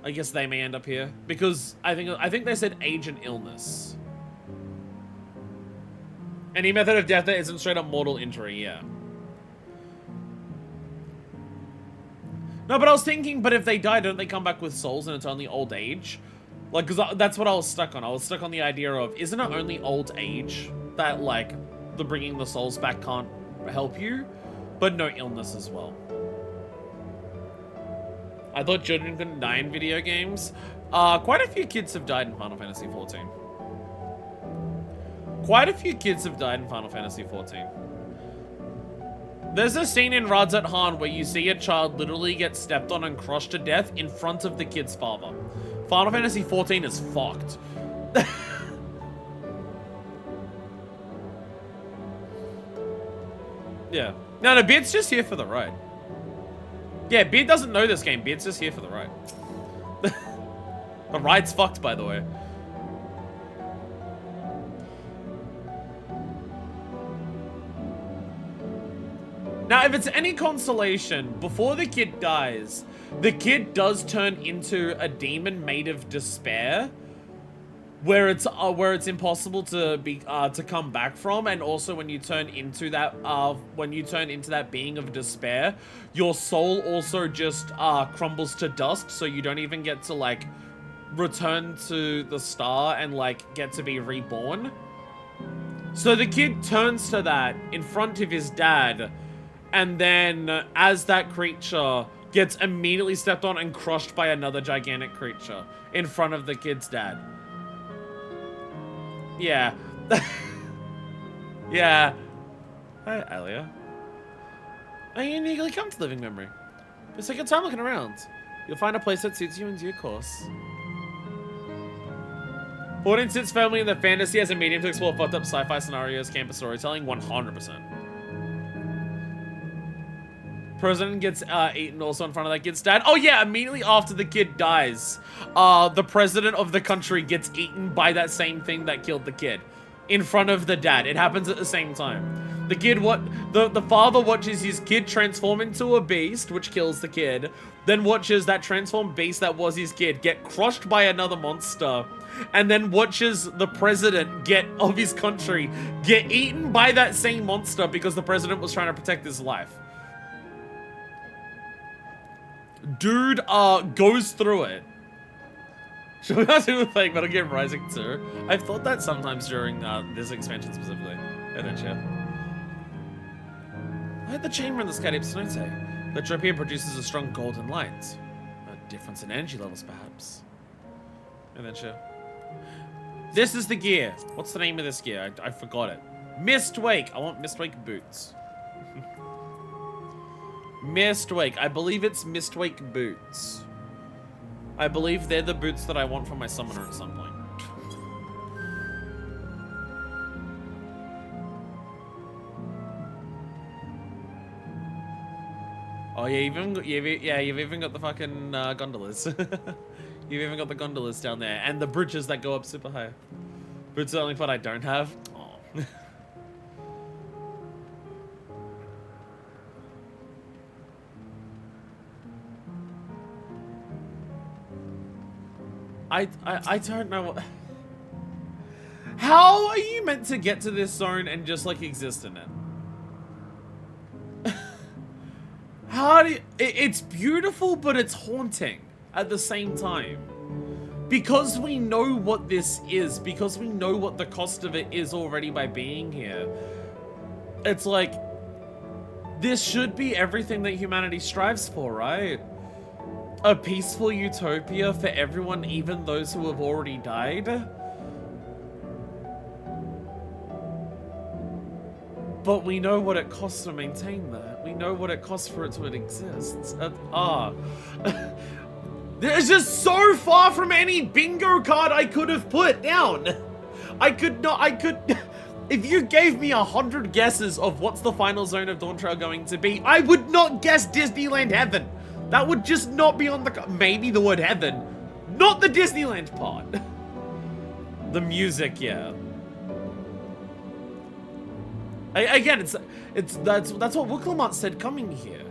I guess they may end up here because I think they said age and illness. Any method of death that isn't straight up mortal injury, yeah. No, but I was thinking, but if they die, don't they come back with souls and it's only old age? Like, because that's what I was stuck on. I was stuck on the idea of, isn't it only old age that, like, the bringing the souls back can't help you? But no illness as well. I thought children couldn't die in video games. Quite a few kids have died in Final Fantasy XIV. Quite a few kids have died in Final Fantasy XIV. There's a scene in Radzat Han where you see a child literally get stepped on and crushed to death in front of the kid's father. Final Fantasy XIV is fucked. Yeah. No, Beard's just here for the ride. Yeah, Beard doesn't know this game. Beard's just here for the ride. The ride's fucked, by the way. Now, if it's any consolation, before the kid dies, the kid does turn into a demon made of despair, where it's impossible to be to come back from, and also when you turn into that being of despair, your soul also just crumbles to dust, so you don't even get to like return to the star and like get to be reborn. So the kid turns to that in front of his dad. And then, as that creature gets immediately stepped on and crushed by another gigantic creature in front of the kid's dad. Yeah. Yeah. Hi, Alia. I uniquely come to living memory. Just take your time looking around. You'll find a place that suits you in due course. 14 sits firmly in the fantasy as a medium to explore fucked up sci-fi scenarios, campus storytelling, 100%. President gets eaten also in front of that kid's dad. Oh yeah, immediately after the kid dies, the president of the country gets eaten by that same thing that killed the kid in front of the dad. It happens at the same time. The father watches his kid transform into a beast, which kills the kid, then watches that transformed beast that was his kid get crushed by another monster, and then watches the president of his country get eaten by that same monster because the president was trying to protect his life. Dude goes through it. Should we not do the thing, Metal Gear Rising 2? I've thought that sometimes during this expansion specifically. Yeah, don't you? I had the chamber in the Skydeep Cenote. The Tropia produces a strong golden light. A difference in energy levels, perhaps. Yeah, don't you? This is the gear. What's the name of this gear? I forgot it. Mistwake. I want Mistwake boots. Mistwake. I believe it's Mistwake boots. I believe they're the boots that I want for my summoner at some point. Oh yeah, you've even got the fucking gondolas. You've even got the gondolas down there, and the bridges that go up super high. Boots are the only part I don't have. Oh. I don't know what... How are you meant to get to this zone and just like exist in it? How do you... It's beautiful, but it's haunting at the same time. Because we know what this is, because we know what the cost of it is already by being here. It's like, this should be everything that humanity strives for, right? A peaceful utopia for everyone, even those who have already died. But we know what it costs to maintain that. We know what it costs for it to exist. There's just so far from any bingo card I could have put down. If you gave me 100 guesses of what's the final zone of Dawntrail going to be, I would not guess Disneyland Heaven. That would just not be on the... Maybe the word heaven. Not the Disneyland part. The music, yeah. Again, that's what Wooklamat said coming here.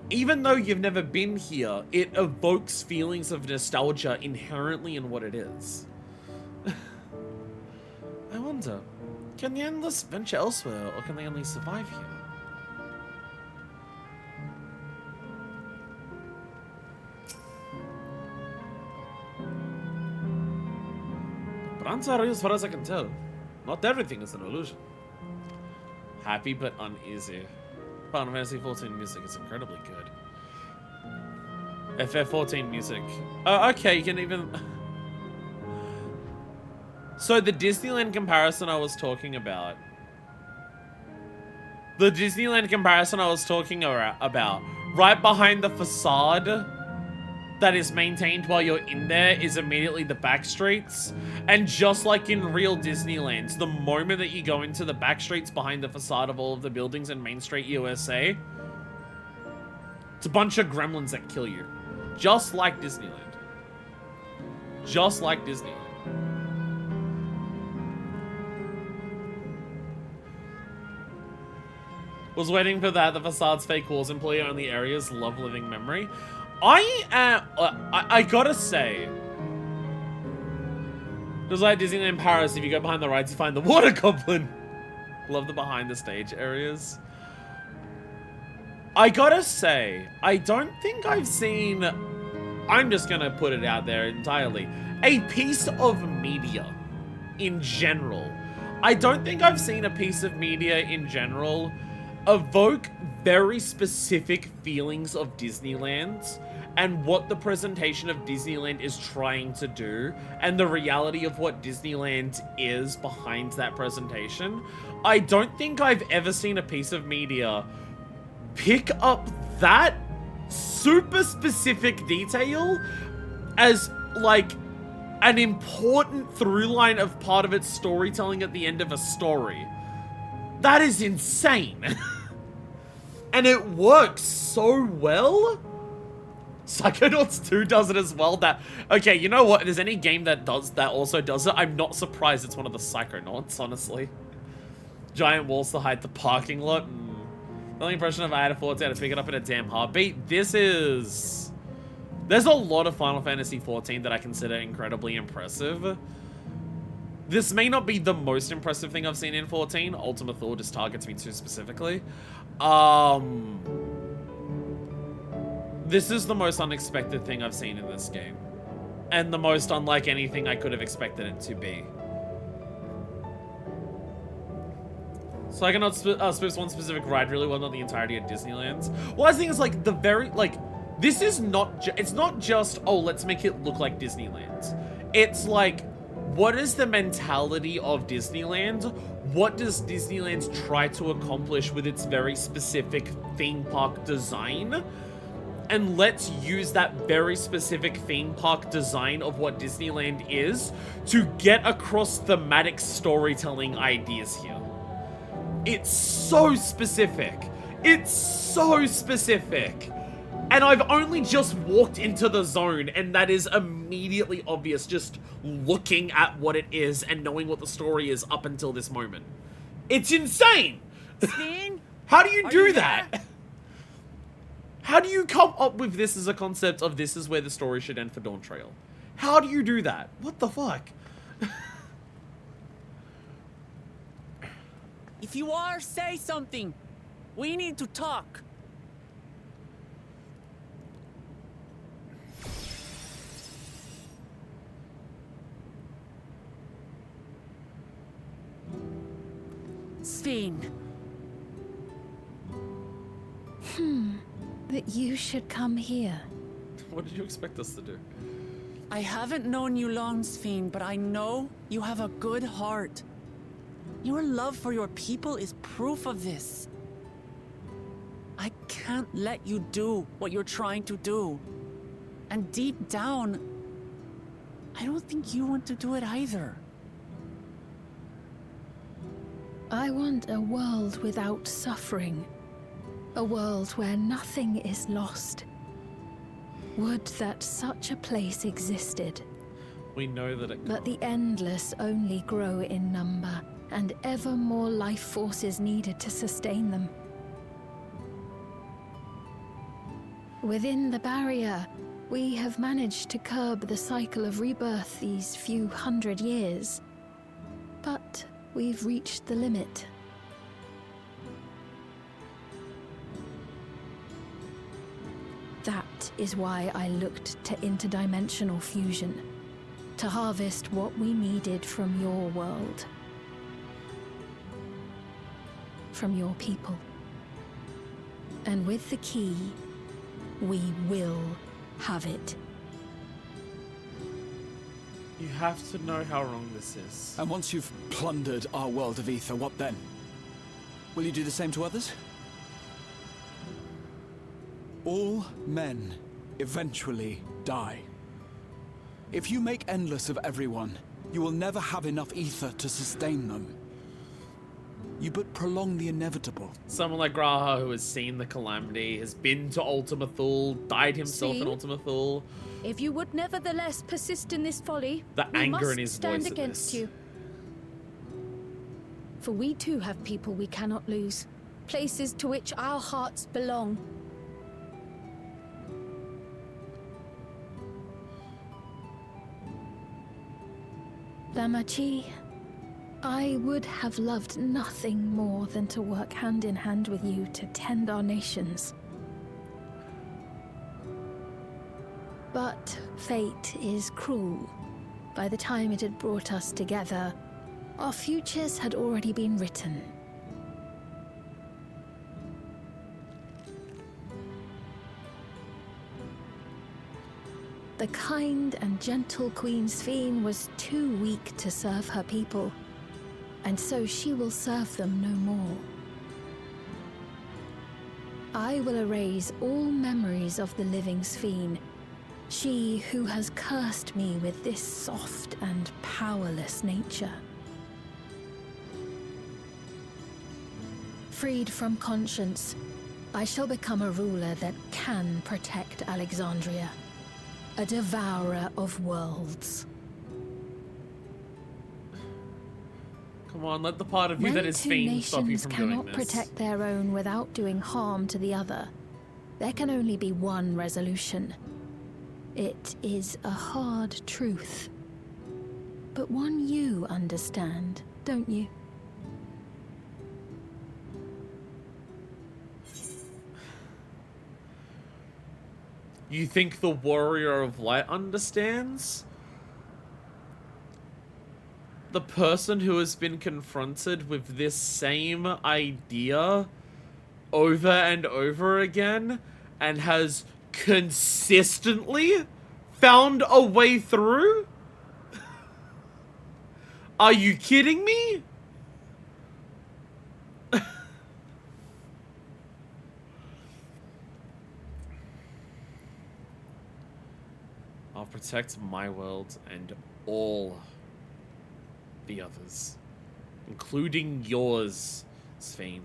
even though you've never been here, it evokes feelings of nostalgia inherently in what it is. I wonder, can the Endless venture elsewhere, or can they only survive here? But answer, as far as I can tell, not everything is an illusion. Happy but uneasy. Final Fantasy XIV music is incredibly good. FF14 music. Oh, okay, you can even... So the Disneyland comparison I was talking about. The Disneyland comparison I was talking about. Right behind the facade that is maintained while you're in there is immediately the back streets. And just like in real Disneylands, the moment that you go into the back streets behind the facade of all of the buildings in Main Street, USA, it's a bunch of gremlins that kill you. Just like Disneyland. Just like Disneyland. Was waiting for that. The facade's fake walls, employee-only areas, love living memory. I gotta say, just like Disneyland Paris, if you go behind the rides, you find the water goblin. Love the behind the stage areas. I gotta say, I don't think I've seen, I'm just gonna put it out there entirely, a piece of media in general. I don't think I've seen a piece of media in general evoke very specific feelings of Disneyland and what the presentation of Disneyland is trying to do and the reality of what Disneyland is behind that presentation. I don't think I've ever seen a piece of media pick up that super specific detail as like an important through line of part of its storytelling at the end of a story. That is insane. And it works so well. Psychonauts 2 does it as well. That, okay, you know what? If there's any game that also does it, I'm not surprised it's one of the Psychonauts, honestly. Giant walls to hide the parking lot. The only impression I had a 14 to pick it up in a damn heartbeat. There's a lot of Final Fantasy XIV that I consider incredibly impressive. This may not be the most impressive thing I've seen in 14. Ultima Thule just targets me too specifically. This is the most unexpected thing I've seen in this game. And the most unlike anything I could have expected it to be. So I cannot spoofs one specific ride really well, not the entirety of Disneyland's. Well, I think it's like the very, like, this is not, it's not just, oh, let's make it look like Disneyland. It's like, what is the mentality of Disneyland? What does Disneyland try to accomplish with its very specific theme park design? And let's use that very specific theme park design of what Disneyland is to get across thematic storytelling ideas here. It's so specific. It's so specific. And I've only just walked into the zone, and that is immediately obvious just looking at what it is and knowing what the story is up until this moment. It's insane! Sphene? How do you do that? How do you come up with this as a concept of this is where the story should end for Dawntrail? How do you do that? What the fuck? If you are, say something. We need to talk. Sphene. But you should come here. What did you expect us to do? I haven't known you long, Sphene, but I know you have a good heart. Your love for your people is proof of this. I can't let you do what you're trying to do. And deep down, I don't think you want to do it either. I want a world without suffering. A world where nothing is lost. Would that such a place existed. We know that it can't. But the endless only grow in number, and ever more life forces needed to sustain them. Within the barrier, we have managed to curb the cycle of rebirth these few hundred years. But we've reached the limit. That is why I looked to interdimensional fusion, to harvest what we needed from your world. From your people. And with the key, we will have it. You have to know how wrong this is. And once you've plundered our world of ether, what then? Will you do the same to others? All men eventually die. If you make endless of everyone, you will never have enough ether to sustain them. You but prolong the inevitable. Someone like Graha, who has seen the calamity, has been to Ultima Thule, died himself in Ultima Thule. If you would nevertheless persist in this folly, The we anger must in his stand voice at against this. you. For we too have people we cannot lose, places to which our hearts belong. Damachi, I would have loved nothing more than to work hand in hand with you to tend our nations. But fate is cruel. By the time it had brought us together, our futures had already been written. The kind and gentle Queen Sphene was too weak to serve her people, and so she will serve them no more. I will erase all memories of the living Sphene, she who has cursed me with this soft and powerless nature. Freed from conscience, I shall become a ruler that can protect Alexandria. A devourer of worlds. Come on, let the part of you that is Sphene stop you from doing cannot this. protect their own without doing harm to the other, there can only be one resolution. It is a hard truth, but one you understand, don't you? You think the Warrior of Light understands? The person who has been confronted with this same idea over and over again and has consistently found a way through? Are you kidding me? I'll protect my world and all the others, including yours, Sphene.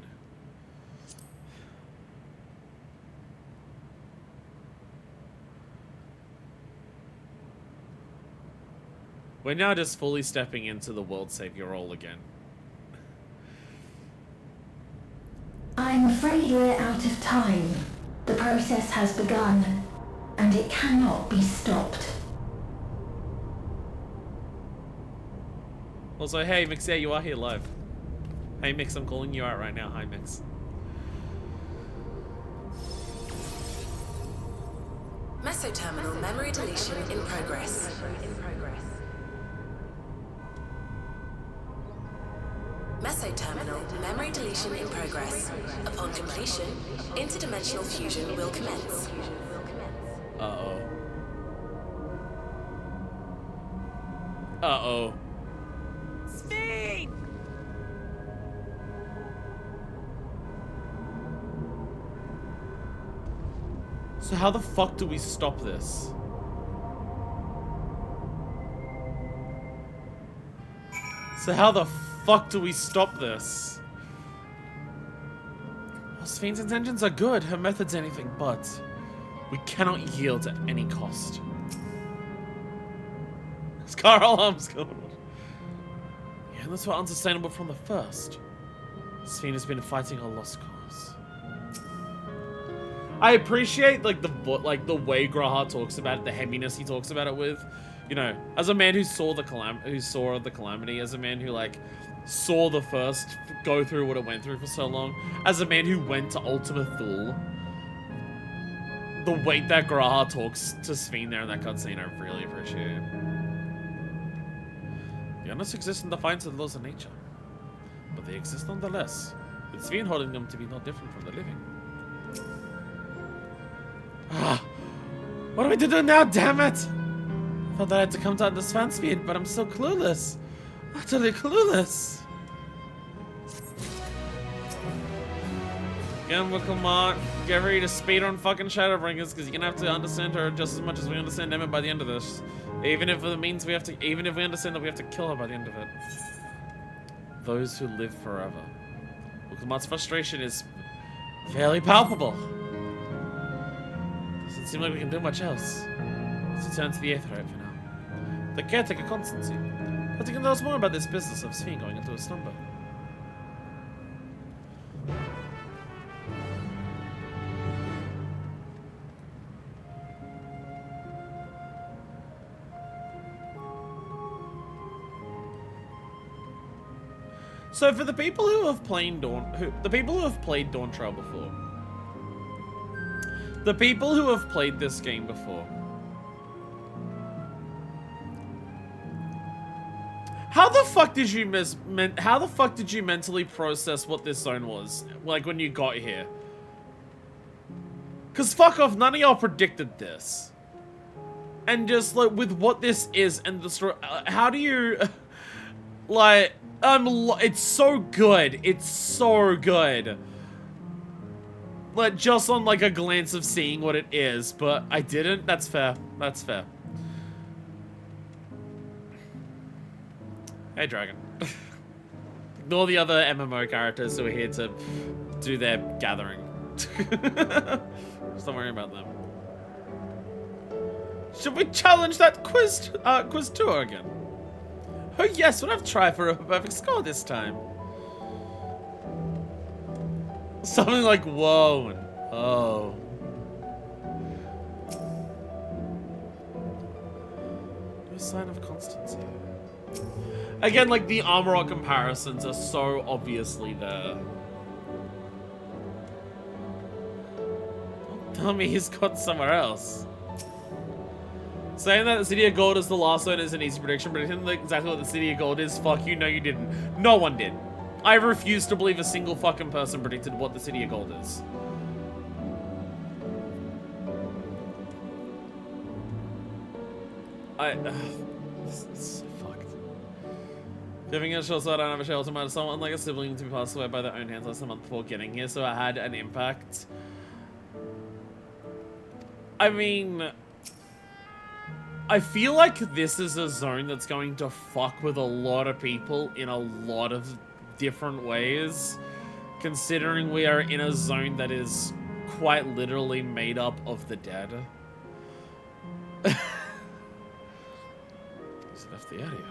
We're now just fully stepping into the world savior role again. I'm afraid we're out of time. The process has begun, and it cannot be stopped. Also, hey Mix, yeah, you are here live. Hey Mix, I'm calling you out right now. Hi Mix. Mesoterminal memory deletion in progress. Mesoterminal memory deletion in progress. Upon completion, interdimensional fusion will commence. Uh-oh. Uh-oh. Sphene! So how the fuck do we stop this? So how the fuck do we stop this? Well, Sphene's intentions are good. Her method's anything but. We cannot yield at any cost. Scar alarms going on. Yeah, that's what unsustainable from the first. Sphene has been fighting a lost cause. I appreciate like the way Graha talks about it, the heaviness he talks about it with. You know, as a man who saw the calamity, as a man who like saw the first go through what it went through for so long, as a man who went to Ultima Thule, the weight that Graha talks to Sphene there in that cutscene, I really appreciate. The honest exist in defiance of the laws of nature, but they exist nonetheless, with Sphene holding them to be no different from the living. Ah, what am I to do now, damn it? I thought that I had to come to understand Sphene, but I'm so clueless. Utterly clueless. Again, well, come on. Get ready to speed on fucking Shadowbringers, because you're gonna have to understand her just as much as we understand Emmett by the end of this. Even if it means we have to, even if we understand that we have to kill her by the end of it. Those who live forever. Ukamat's frustration is fairly palpable. Doesn't seem like we can do much else. Let's return to the Aetherite for now. The caretaker Constancy. But you can tell us more about this business of Sphene going into a slumber. So for the people who have played Dawntrail before, the people who have played this game before, how the fuck did you mentally process what this zone was, like when you got here? Cause fuck off, none of y'all predicted this. And just like with what this is and the story, how do you like? It's so good. It's so good. Like, just on, like, a glance of seeing what it is, but I didn't. That's fair. That's fair. Hey, Dragon. Ignore the other MMO characters who are here to do their gathering. Just don't worry about them. Should we challenge that quiz tour again? Oh yes, we'll have to try for a perfect score this time. Something like whoa and oh. No sign of constancy. Again, like the Armorok comparisons are so obviously there. Don't tell me he's got somewhere else. Saying that the City of Gold is the last one is an easy prediction, but predicting exactly what the City of Gold is, fuck you, no you didn't. No one did. I refuse to believe a single fucking person predicted what the City of Gold is. This is so fucked. Giving a short sword, I don't have a shelter matter. Someone like a sibling to be passed away by their own hands less than a month before getting here, so it had an impact. I mean, I feel like this is a zone that's going to fuck with a lot of people in a lot of different ways, considering we are in a zone that is quite literally made up of the dead. He's left the area.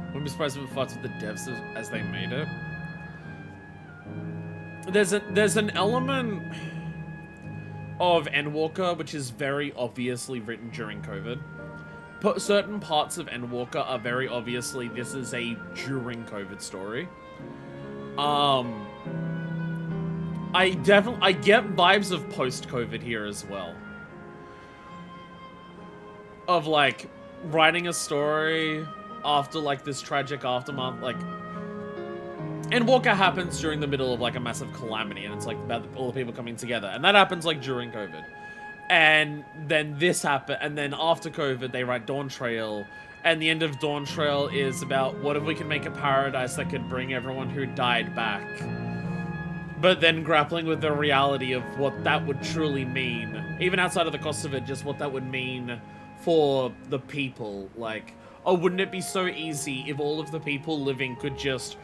Wouldn't be surprised if it fights with the devs as they made it. There's an element of Endwalker which is very obviously written during COVID. Certain parts of Endwalker are very obviously this is a during COVID story. I get vibes of post-COVID here as well. Of like writing a story after like this tragic aftermath, like Endwalker happens during the middle of like a massive calamity, and it's like about all the people coming together, and that happens like during COVID, and then this happened, and then after COVID they write Dawntrail, and the end of Dawntrail is about what if we can make a paradise that could bring everyone who died back, but then grappling with the reality of what that would truly mean, even outside of the cost of it, just what that would mean for the people. Like, oh, wouldn't it be so easy if all of the people living could just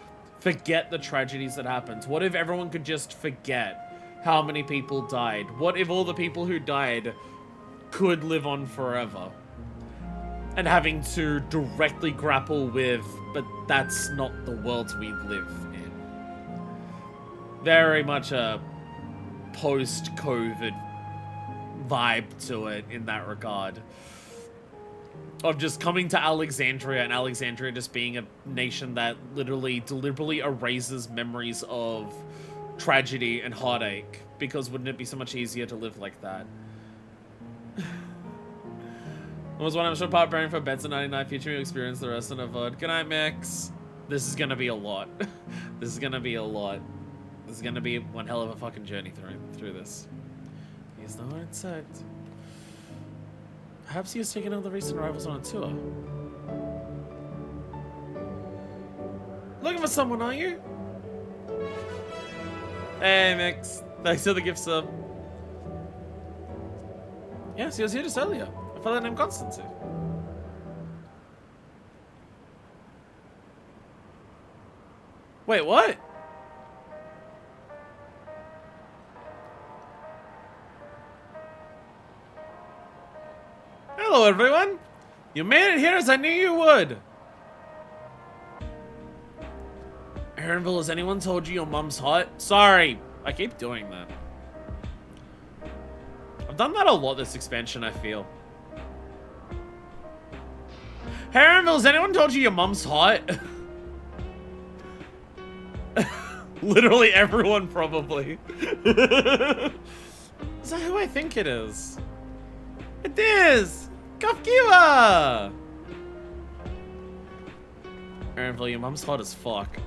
forget the tragedies that happened? What if everyone could just forget how many people died? What if all the people who died could live on forever? And having to directly grapple with, but that's not the world we live in. Very much a post-COVID vibe to it in that regard. Of just coming to Alexandria and Alexandria just being a nation that literally deliberately erases memories of tragedy and heartache. Because wouldn't it be so much easier to live like that? It was one I'm sure part bearing for beds in 99 future experience the rest of the VOD. Good night, Mix. This is gonna be a lot. This is gonna be a lot. This is gonna be one hell of a fucking journey through this. He's the hard set. Perhaps he was taking all the recent arrivals on a tour. Looking for someone, are you? Hey, Mix. Thanks for the gift sub. Yes, he was here just earlier. A fellow named Constantine. Wait, what? Hello, everyone. You made it here as I knew you would. Aaronville, has anyone told you your mom's hot? Sorry, I keep doing that. I've done that a lot this expansion, I feel. Aaronville, has anyone told you your mom's hot? Literally everyone, probably. Is that who I think it is? It is! Kafkiwa! Aaronville, your mom's hot as fuck.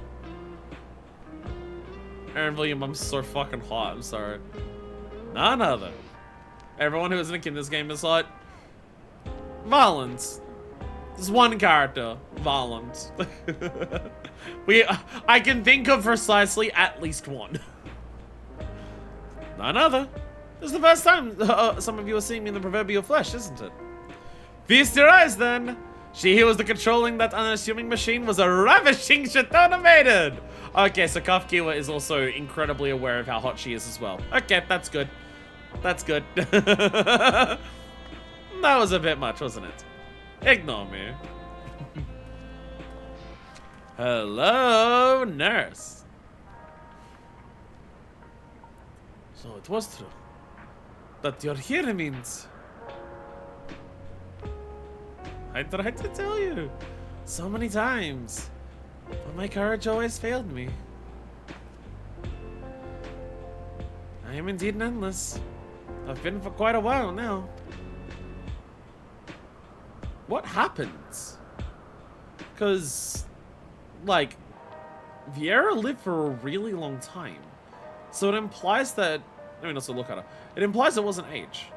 Aaronville, your mom's so fucking hot, I'm sorry. None other. Everyone who isn't in this game is hot. Valens. There's one character. Valens. I can think of precisely at least one. None other. This is the first time some of you are seeing me in the proverbial flesh, isn't it? Feast your eyes, then. She who was the controlling that unassuming machine was a ravishing shitonomated. Okay, so Kafkiwa is also incredibly aware of how hot she is as well. Okay, that's good. That's good. That was a bit much, wasn't it? Ignore me. Hello, nurse. So it was true. That you're here means... I tried to tell you so many times, but my courage always failed me. I am indeed endless. I've been for quite a while now. What happens? Because, like, Vieira lived for a really long time. So it implies that... I mean, also look at her. It implies it wasn't age.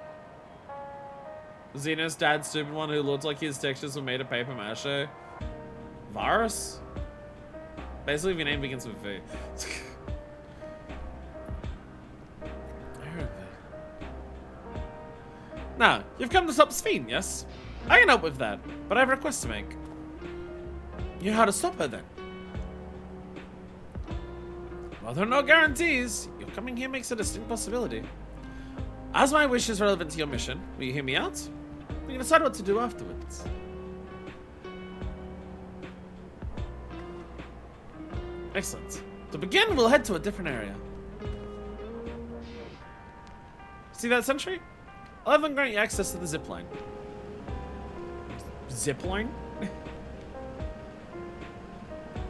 Xenos dad's stupid one who looked like his textures were made of paper mache. Varus? Basically, if your name begins with V. Now, you've come to stop Sphene, yes? I can help with that, but I have a request to make. You know how to stop her, then? Well, there are no guarantees. Your coming here makes a distinct possibility. As my wish is relevant to your mission, will you hear me out? We can decide what to do afterwards. Excellent. To begin, we'll head to a different area. See that sentry? I'll have them grant you access to the zip line. Zip line?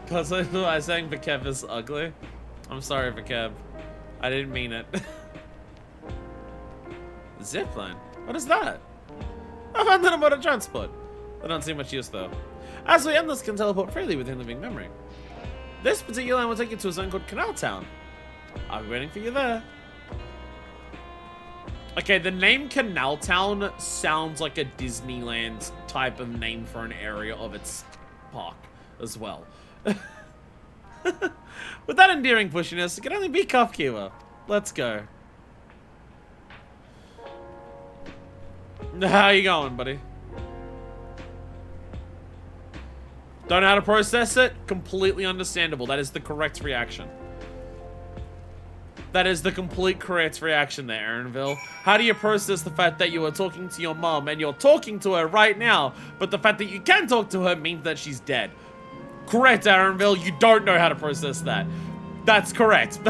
Because I was saying Vikev is ugly. I'm sorry, Vikev. I didn't mean it. Zip line? What is that? I found it about a transport. They don't seem much use though. As we endless can teleport freely within living memory. This particular line will take you to a zone called Canal Town. I'll be waiting for you there. Okay, the name Canal Town sounds like a Disneyland type of name for an area of its park as well. With that endearing pushiness, it can only be Kafkiwa. Let's go. How you going, buddy? Don't know how to process it? Completely understandable. That is the correct reaction. That is the complete correct reaction there, Aaronville. How do you process the fact that you are talking to your mom and you're talking to her right now, but the fact that you can talk to her means that she's dead? Correct, Aaronville. You don't know how to process that. That's correct.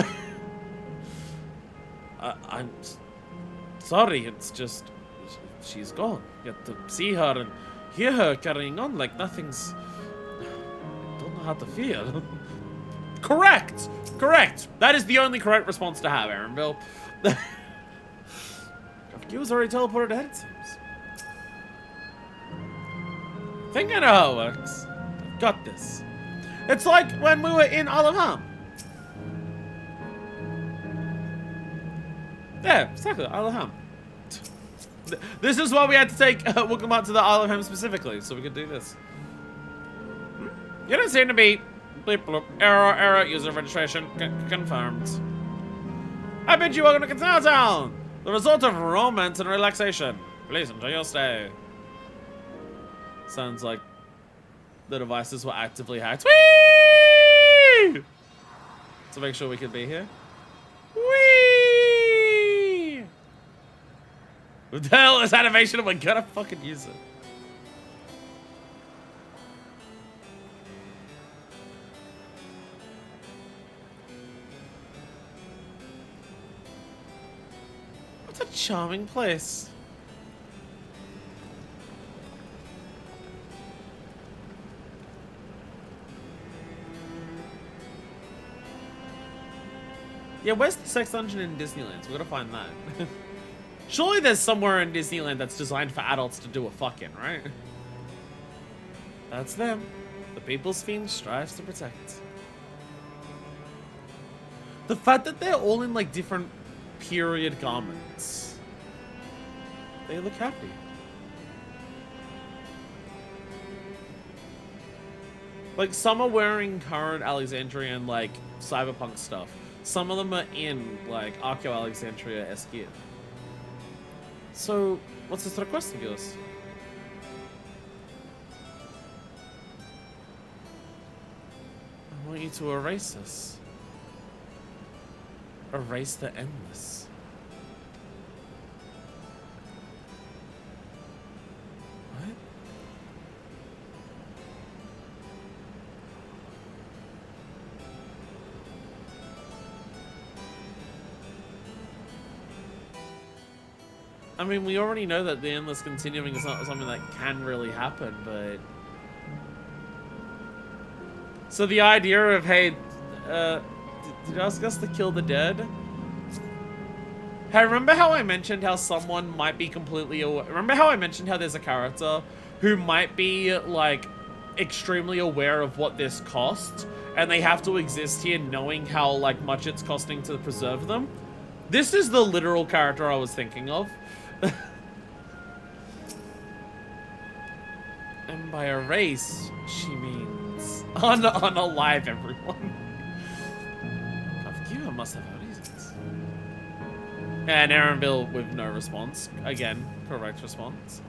I'm sorry. It's just she's gone. You have to see her and hear her carrying on like nothing's... I don't know how to feel. Correct! Correct! That is the only correct response to have, Aaronville. You was already teleported ahead, it seems. I think I know how it works. I've got this. It's like when we were in Isle of Ham. Yeah, exactly, Isle of Ham. This is why we had to take Wookiee to the Isle of Ham specifically, so we could do this. You don't seem to be... Bleep, bloop. Error, user registration confirmed. I bid you welcome to Canal Town, the resort of romance and relaxation. Please enjoy your stay. Sounds like the devices were actively hacked. Whee! To make sure we could be here. Whee! What the hell is animation? Am I gonna fucking use it? What a charming place. Yeah, where's the sex dungeon in Disneyland? So we gotta find that. Surely there's somewhere in Disneyland that's designed for adults to do a fucking, right? That's them. The people Sphene strives to protect. The fact that they're all in like different period garments. They look happy. Like some are wearing current Alexandrian like cyberpunk stuff. Some of them are in like Arco Alexandria-esque gear. So, what's this request of yours? I want you to erase us. Erase the endless. What? I mean, we already know that the endless continuing is not something that can really happen, but... So the idea of, hey, did you ask us to kill the dead? Hey, remember how I mentioned how someone might be completely aware? Remember how I mentioned how there's a character who might be, like, extremely aware of what this costs, and they have to exist here knowing how, like, much it's costing to preserve them? This is the literal character I was thinking of. And by erase, she means unalive everyone. You must have reasons. And Aaronville with no response. Again, correct response.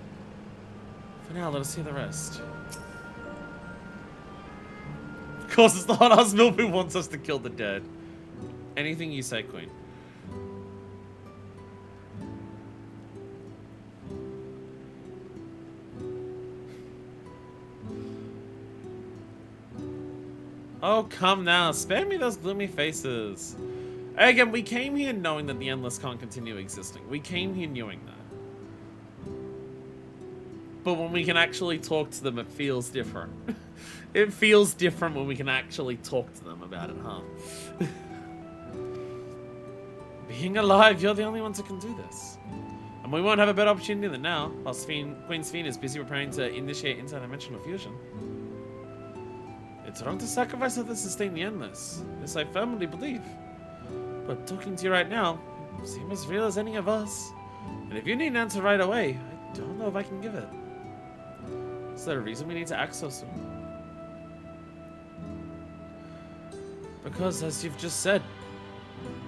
For now, let us see the rest. Of course, it's the hot ass milf who wants us to kill the dead. Anything you say, Queen. Oh, come now. Spare me those gloomy faces. Again, we came here knowing that the Endless can't continue existing. We came here knowing that. But when we can actually talk to them, it feels different. It feels different when we can actually talk to them about it, huh? Being alive, you're the only ones who can do this. And we won't have a better opportunity than now, while Queen Sphene is busy preparing to initiate interdimensional fusion. It's wrong to sacrifice others to sustain the Endless. This I firmly believe. But talking to you right now, you seem as real as any of us. And if you need an answer right away, I don't know if I can give it. Is there a reason we need to act so soon? Because, as you've just said,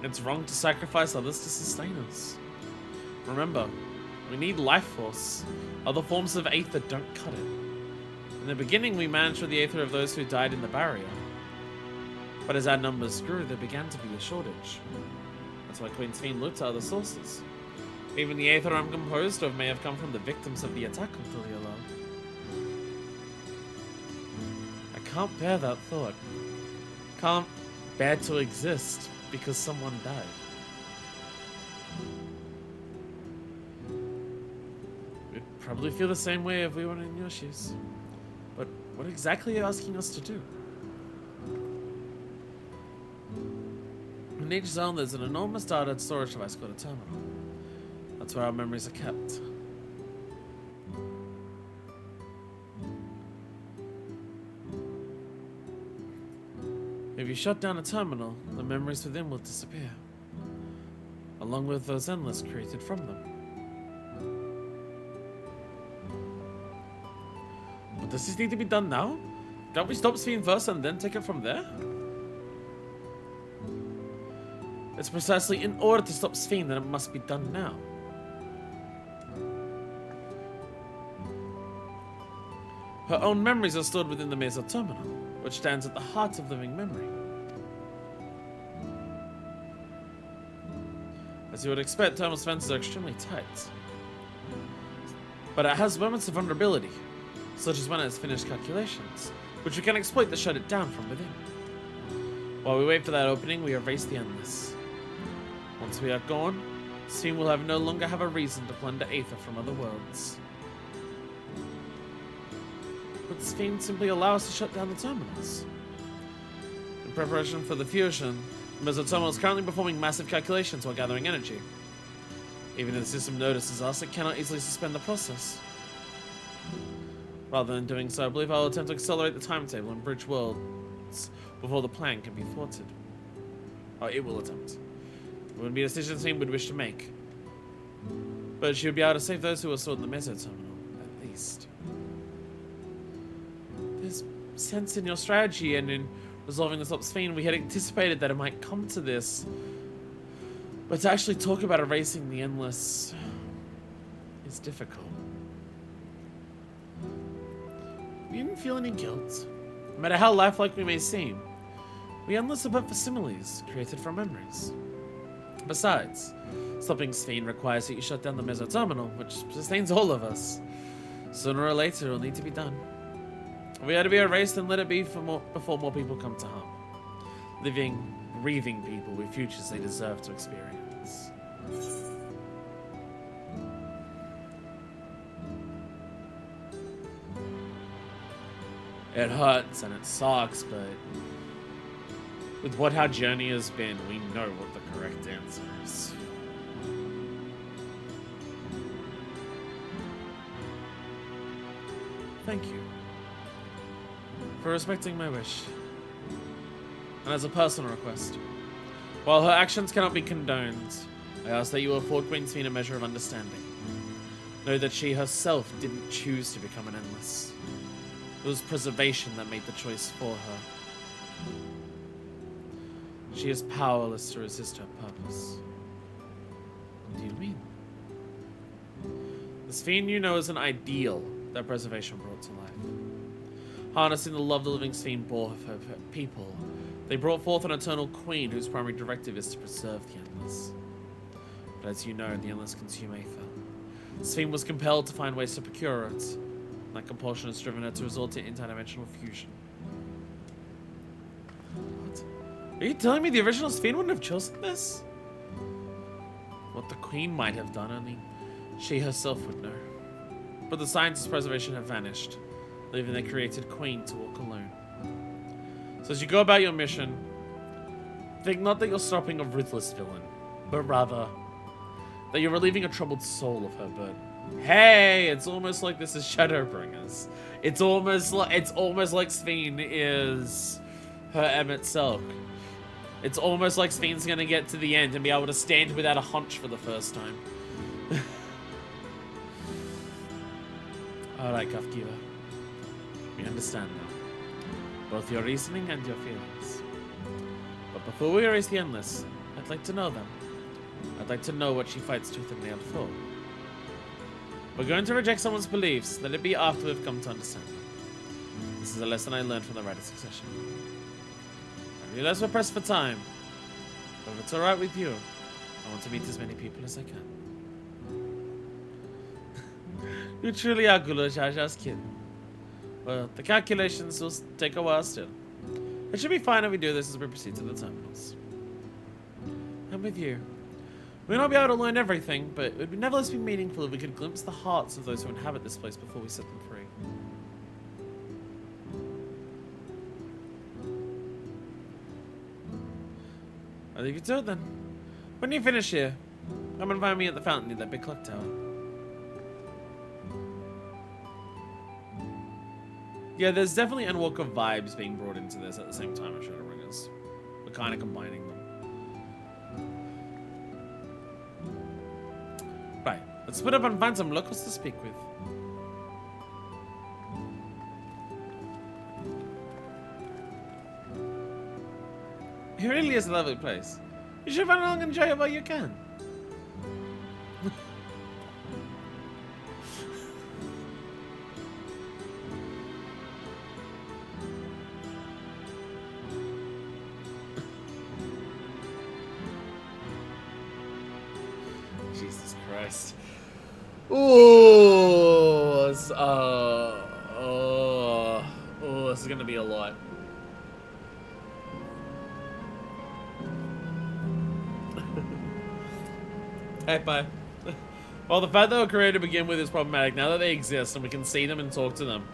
it's wrong to sacrifice others to sustain us. Remember, we need life force. Other forms of aether don't cut it. In the beginning, we managed with the aether of those who died in the barrier. But as our numbers grew, there began to be a shortage. That's why Queen Sphene looked to other sources. Even the aether I'm composed of may have come from the victims of the attack on Tuliala. I can't bear that thought. Can't bear to exist because someone died. We'd probably feel the same way if we were in your shoes. But what exactly are you asking us to do? In each zone, there's an enormous data storage device called a terminal. That's where our memories are kept. If you shut down a terminal, the memories within will disappear, along with those endless created from them. But does this need to be done now? Can't we stop Sphene first and then take it from there? It's precisely in order to stop Sphene that it must be done now. Her own memories are stored within the Meso Terminal, which stands at the heart of living memory. As you would expect, Terminal's fences are extremely tight. But it has moments of vulnerability, such as when it has finished calculations, which we can exploit to shut it down from within. While we wait for that opening, we erase the endless. Once we are gone, Sphene will no longer have a reason to plunder aether from other worlds. Would Sphene simply allow us to shut down the terminals? In preparation for the fusion, the Meso Terminal is currently performing massive calculations while gathering energy. Even if the system notices us, it cannot easily suspend the process. Rather than doing so, I believe I'll attempt to accelerate the timetable and bridge worlds before the plan can be thwarted. Oh, it will attempt. It wouldn't be a decision Sphene would wish to make. But she would be able to save those who are stored in the Meso Terminal, at least. There's sense in your strategy and in resolving this up Sphene. We had anticipated that it might come to this. But to actually talk about erasing the endless is difficult. You didn't feel any guilt. No matter how lifelike we may seem, we endless are but facsimiles created from memories. Besides, stopping Sphene requires that you shut down the Meso Terminal, which sustains all of us. Sooner or later, it will need to be done. We are to be erased and let it be before more people come to harm. Living, breathing people with futures they deserve to experience. It hurts and it sucks, but with what our journey has been, we know what the correct answer is. Thank you for respecting my wish. And as a personal request, while her actions cannot be condoned, I ask that you afford Queen Sphene a measure of understanding. Know that she herself didn't choose to become an endless. It was preservation that made the choice for her. She is powerless to resist her purpose. What do you mean? The Sphene you know is an ideal that preservation brought to life. Harnessing the love the living Sphene bore of her people, they brought forth an eternal queen whose primary directive is to preserve the endless. But as you know, the endless consume aether. Sphene was compelled to find ways to procure it. That compulsion has driven her to resort to interdimensional fusion. What? Are you telling me the original Sphene wouldn't have chosen this? What the Queen might have done, only she herself would know. But the signs of preservation have vanished, leaving the created Queen to walk alone. So as you go about your mission, think not that you're stopping a ruthless villain, but rather that you're relieving a troubled soul of her burden. Hey, it's almost like this is Shadowbringers. It's almost like Sphene is her Emmett Silk. It's almost like Sphene's gonna get to the end and be able to stand without a hunch for the first time. Alright, Kafkiva. We understand now. Both your reasoning and your feelings. But before we erase the Endless, I'd like to know them. I'd like to know what she fights tooth and nail for. We're going to reject someone's beliefs, let it be after we've come to understand them. This is a lesson I learned from the Rite of Succession. I realize we're pressed for time, but if it's alright with you, I want to meet as many people as I can. You truly are Gula Jaja's kid. Well, the calculations will take a while still. It should be fine if we do this as we proceed to the terminals. I'm with you. We may not be able to learn everything, but it would nevertheless be meaningful if we could glimpse the hearts of those who inhabit this place before we set them free. I think you do it then. When you finish here, come and find me at the fountain near that big clock tower. Yeah, there's definitely Endwalker vibes being brought into this at the same time as Shadowbringers. We're kind of combining them. Right, let's split up and find some locals to speak with. It really is a lovely place. You should run along and enjoy it while you can. Jesus Christ. Ooh, this is gonna be a lot. Hey, bye. Well, the fact they were created to begin with is problematic. Now that they exist and we can see them and talk to them,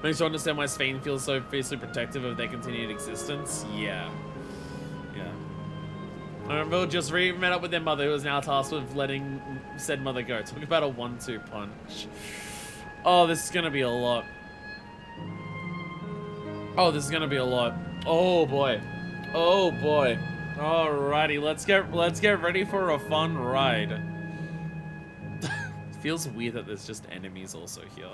makes you understand why Sphene feels so fiercely protective of their continued existence. Yeah. Yeah. I remember just met up with their mother, who is now tasked with letting said mother go. Talk about a 1-2 punch. Oh, this is gonna be a lot. Oh, this is gonna be a lot. Oh boy. Oh boy. Alrighty, let's get ready for a fun ride. It feels weird that there's just enemies also here.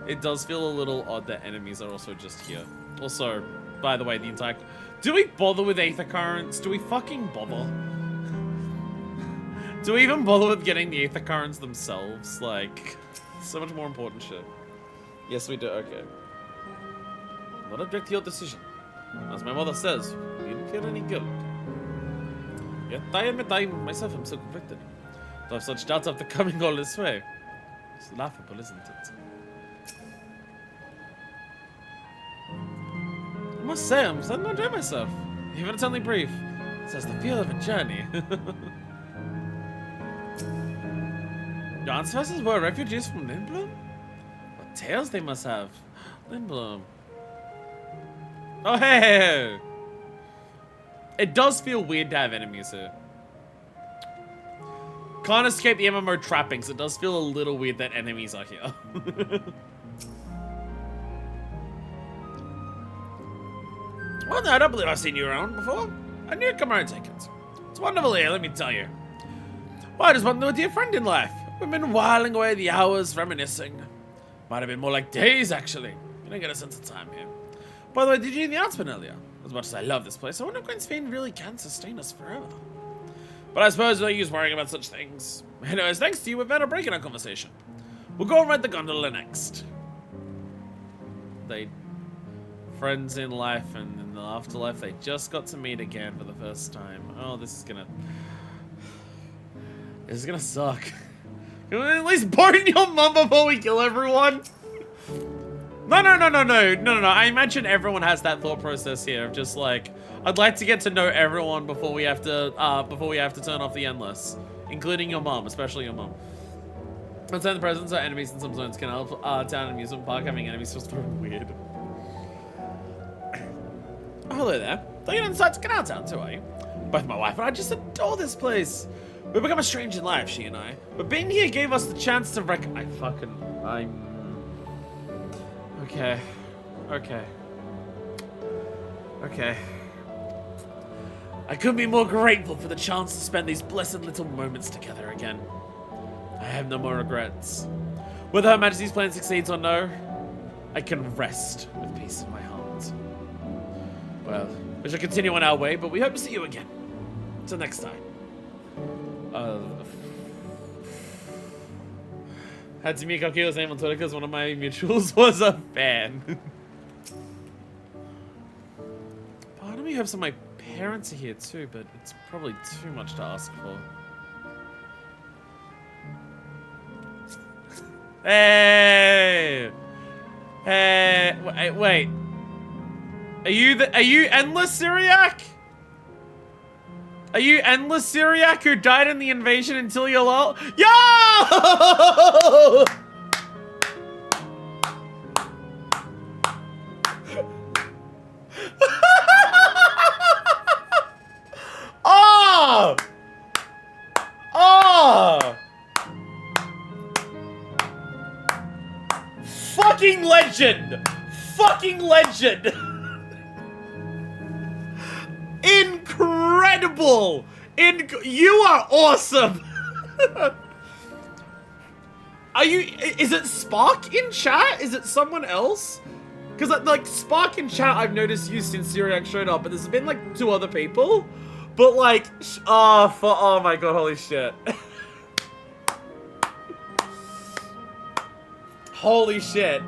It does feel a little odd that enemies are also just here. Also, by the way, the entire... Do we bother with Aether Currents? Do we fucking bother? Do we even bother with getting the Aether Currents themselves? Like, so much more important shit. Yes, we do, okay. Not object to your decision. As my mother says, you didn't feel any guilt. Yet I admit I myself am so conflicted. To have such doubts after coming all this way. It's laughable, isn't it? I must say, I'm starting to enjoy myself. Even if it's only brief. It has the feel of a journey. Your ancestors were refugees from Lindblom? What tales they must have. Lindblom. Oh, hey! It does feel weird to have enemies here. Can't escape the MMO trappings. It does feel a little weird that enemies are here. Well, no, I don't believe I've seen you around before. A newcomer, I take it. It's wonderful here, let me tell you. Well, I just want to know a dear friend in life. We've been whiling away the hours, reminiscing. Might have been more like days, actually. You don't get a sense of time here. By the way, did you hear the announcement earlier? As much as I love this place, I wonder if Gwen Sphene really can sustain us forever. But I suppose no use worrying about such things. Anyways, thanks to you, we've had a break in our conversation. We'll go and ride the gondola next. They... Friends in life and in the afterlife, they just got to meet again for the first time. Oh, this is gonna suck. Can we at least burn your mum before we kill everyone? No. I imagine everyone has that thought process here of just like, I'd like to get to know everyone before we have to turn off the endless, including your mom, especially your mom. Let's say the presence of enemies in some zones can help town amusement park. Having enemies feels very weird. Oh, hello there. Thought you didn't decide to get out town too, are you? Both my wife and I just adore this place. We've become a strange in life, she and I. But being here gave us the chance to Okay. I couldn't be more grateful for the chance to spend these blessed little moments together again. I have no more regrets. Whether Her Majesty's plan succeeds or no, I can rest with peace in my heart. Well, we shall continue on our way, but we hope to see you again. Until next time. Hatsumi Kakio's name on Twitter because one of my mutuals was a fan. Part of me hopes that my parents are here too, but it's probably too much to ask for. Hey! Hey! Wait. Are you Endless Syriac? Are you Endless Syriac who died in the invasion until you're low? Yo! Oh! Oh! Fucking legend! Fucking legend! Incredible! You are awesome! Are you... Is it Spark in chat? Is it someone else? Because, like, Spark in chat I've noticed used since Syriac showed up, but there's been, like, 2 other people. But, like, oh my god, holy shit. Holy shit.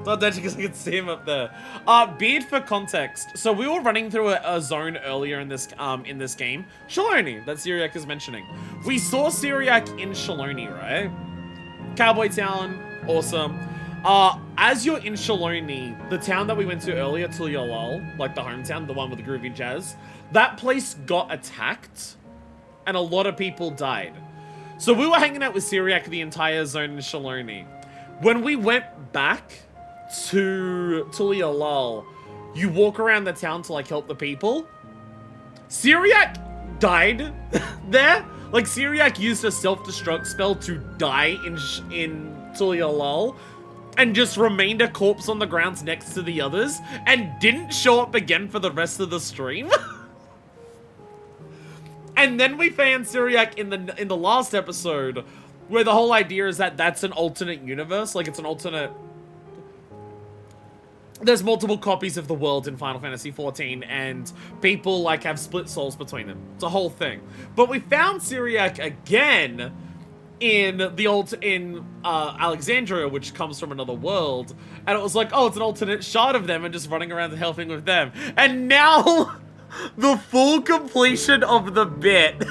Not that because I can see him up there. Beard for context. So we were running through a zone earlier in this game. Shaloni, that Syriac is mentioning. We saw Syriac in Shaloni, right? Cowboy Town, awesome. As you're in Shaloni, the town that we went to earlier, Tulialal, like the hometown, the one with the groovy jazz, that place got attacked, and a lot of people died. So we were hanging out with Syriac the entire zone in Shaloni. When we went back to Tulialal, you walk around the town to like help the people. Syriac died there. Like Syriac used a self-destruct spell to die in Tulialal and just remained a corpse on the grounds next to the others and didn't show up again for the rest of the stream. And then we found Syriac in the last episode, where the whole idea is that that's an alternate universe, like it's an alternate. There's multiple copies of the world in Final Fantasy XIV, and people like have split souls between them. It's a whole thing. But we found Syriac again in the Alexandria, which comes from another world, and it was like, oh, it's an alternate shot of them and just running around and helping with them. And now the full completion of the bit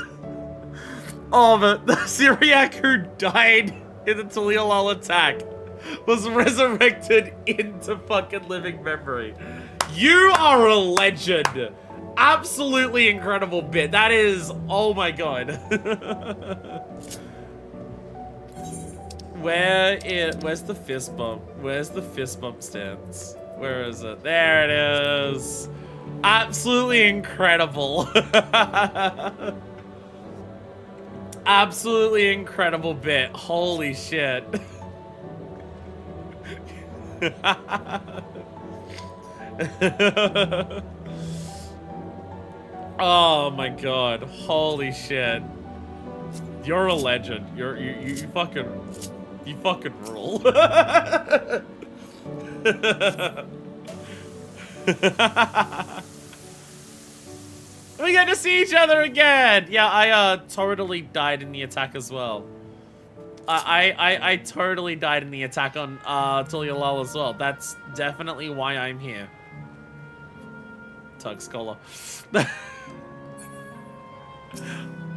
of the Syriac who died in the Tulialal attack was resurrected into fucking living memory. You are a legend. Absolutely incredible bit. That is, oh my god. Where's the fist bump? Where's the fist bump stance? Where is it? There it is. Absolutely incredible. Absolutely incredible bit. Holy shit. Oh my god. Holy shit. You're a legend. You fucking rule. We get to see each other again. Yeah, I totally died in the attack as well. I totally died in the attack on Tulialal as well. That's definitely why I'm here. Tug Scholar.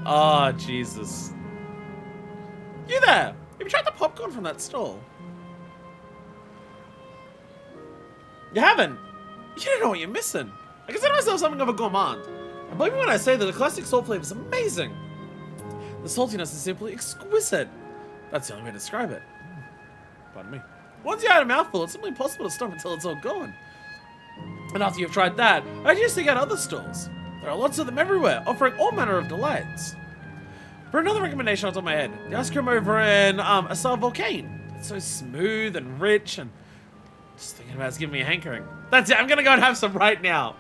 Oh, Jesus. You there? Have you tried the popcorn from that stall? You haven't? You don't know what you're missing. I consider myself something of a gourmand. And believe me when I say that the classic salt flavor is amazing. The saltiness is simply exquisite. That's the only way to describe it. Pardon me. Once you had a mouthful, it's simply impossible to stop until it's all gone. And after you've tried that, I just seek out other stalls. There are lots of them everywhere, offering all manner of delights. For another recommendation on top of my head, the ice cream over in Asar Volcane. It's so smooth and rich, and just thinking about it's giving me a hankering. That's it, I'm gonna go and have some right now.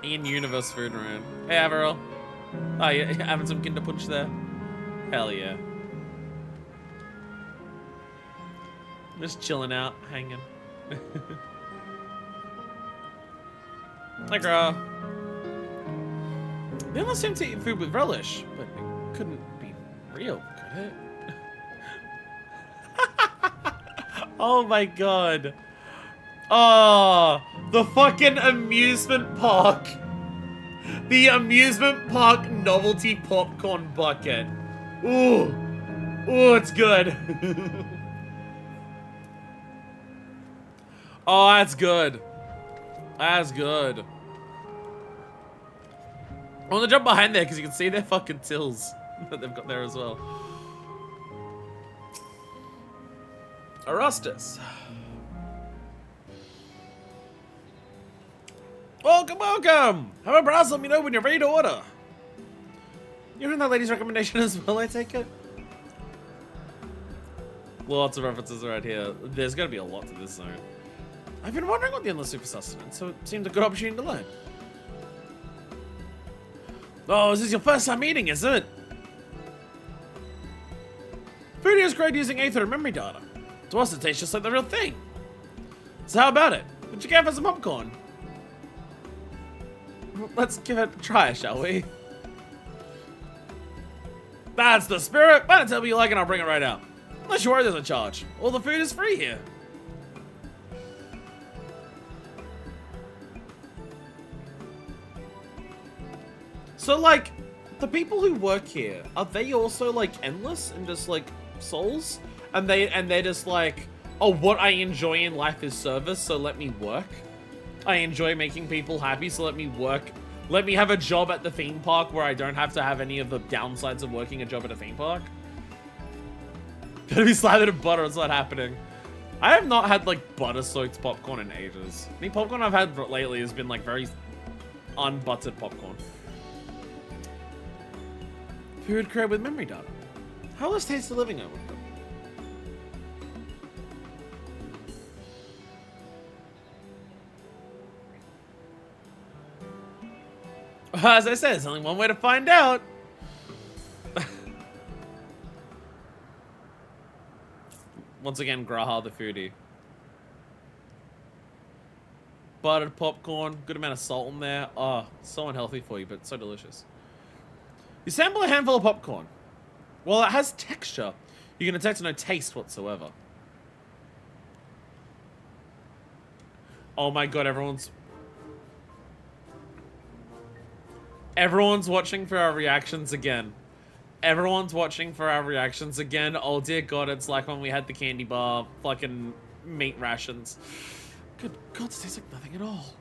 In-universe food around. Hey, Averil. Oh, you having some Kinder Punch there? Hell yeah. Just chilling out, hanging. Hi, girl. They almost seem to eat food with relish, but it couldn't be real, could it? Oh my god. Oh, the fucking amusement park. The amusement park novelty popcorn bucket. Ooh. Ooh, it's good. Oh, that's good. That's good. I want to jump behind there because you can see their fucking tills that they've got there as well. Arustus. Welcome, welcome! Have a browse, let me know when you're ready to order. You're in that lady's recommendation as well, I take it? Lots of references right here. There's gonna be a lot to this zone. I've been wondering what the endless super sustenance, so it seemed a good opportunity to learn. Oh, is this your first time eating, is it? Food is great using Aether and memory data. To us, it tastes just like the real thing. So how about it? Would you care for some popcorn? Let's give it a try, shall we? That's the spirit! Why don't tell me you like it and I'll bring it right out. Unless you worry there's a charge. All the food is free here. So, like, the people who work here, are they also, like, endless and just, like, souls? And they're just like, oh, what I enjoy in life is service, so let me work. I enjoy making people happy, so let me work. Let me have a job at the theme park where I don't have to have any of the downsides of working a job at a theme park. Gotta be slathered in butter, it's not happening. I have not had, like, butter-soaked popcorn in ages. The popcorn I've had lately has been, like, very unbuttered popcorn. Food created with memory data. How less tasty living I would go. As I said, there's only one way to find out. Once again, Graha the foodie. Buttered popcorn, good amount of salt in there. Oh, so unhealthy for you, but so delicious. You sample a handful of popcorn. Well, it has texture. You can detect no taste whatsoever. Oh my god, everyone's watching for our reactions again. Everyone's watching for our reactions again. Oh dear god, it's like when we had the candy bar fucking meat rations. Good god, it tastes like nothing at all.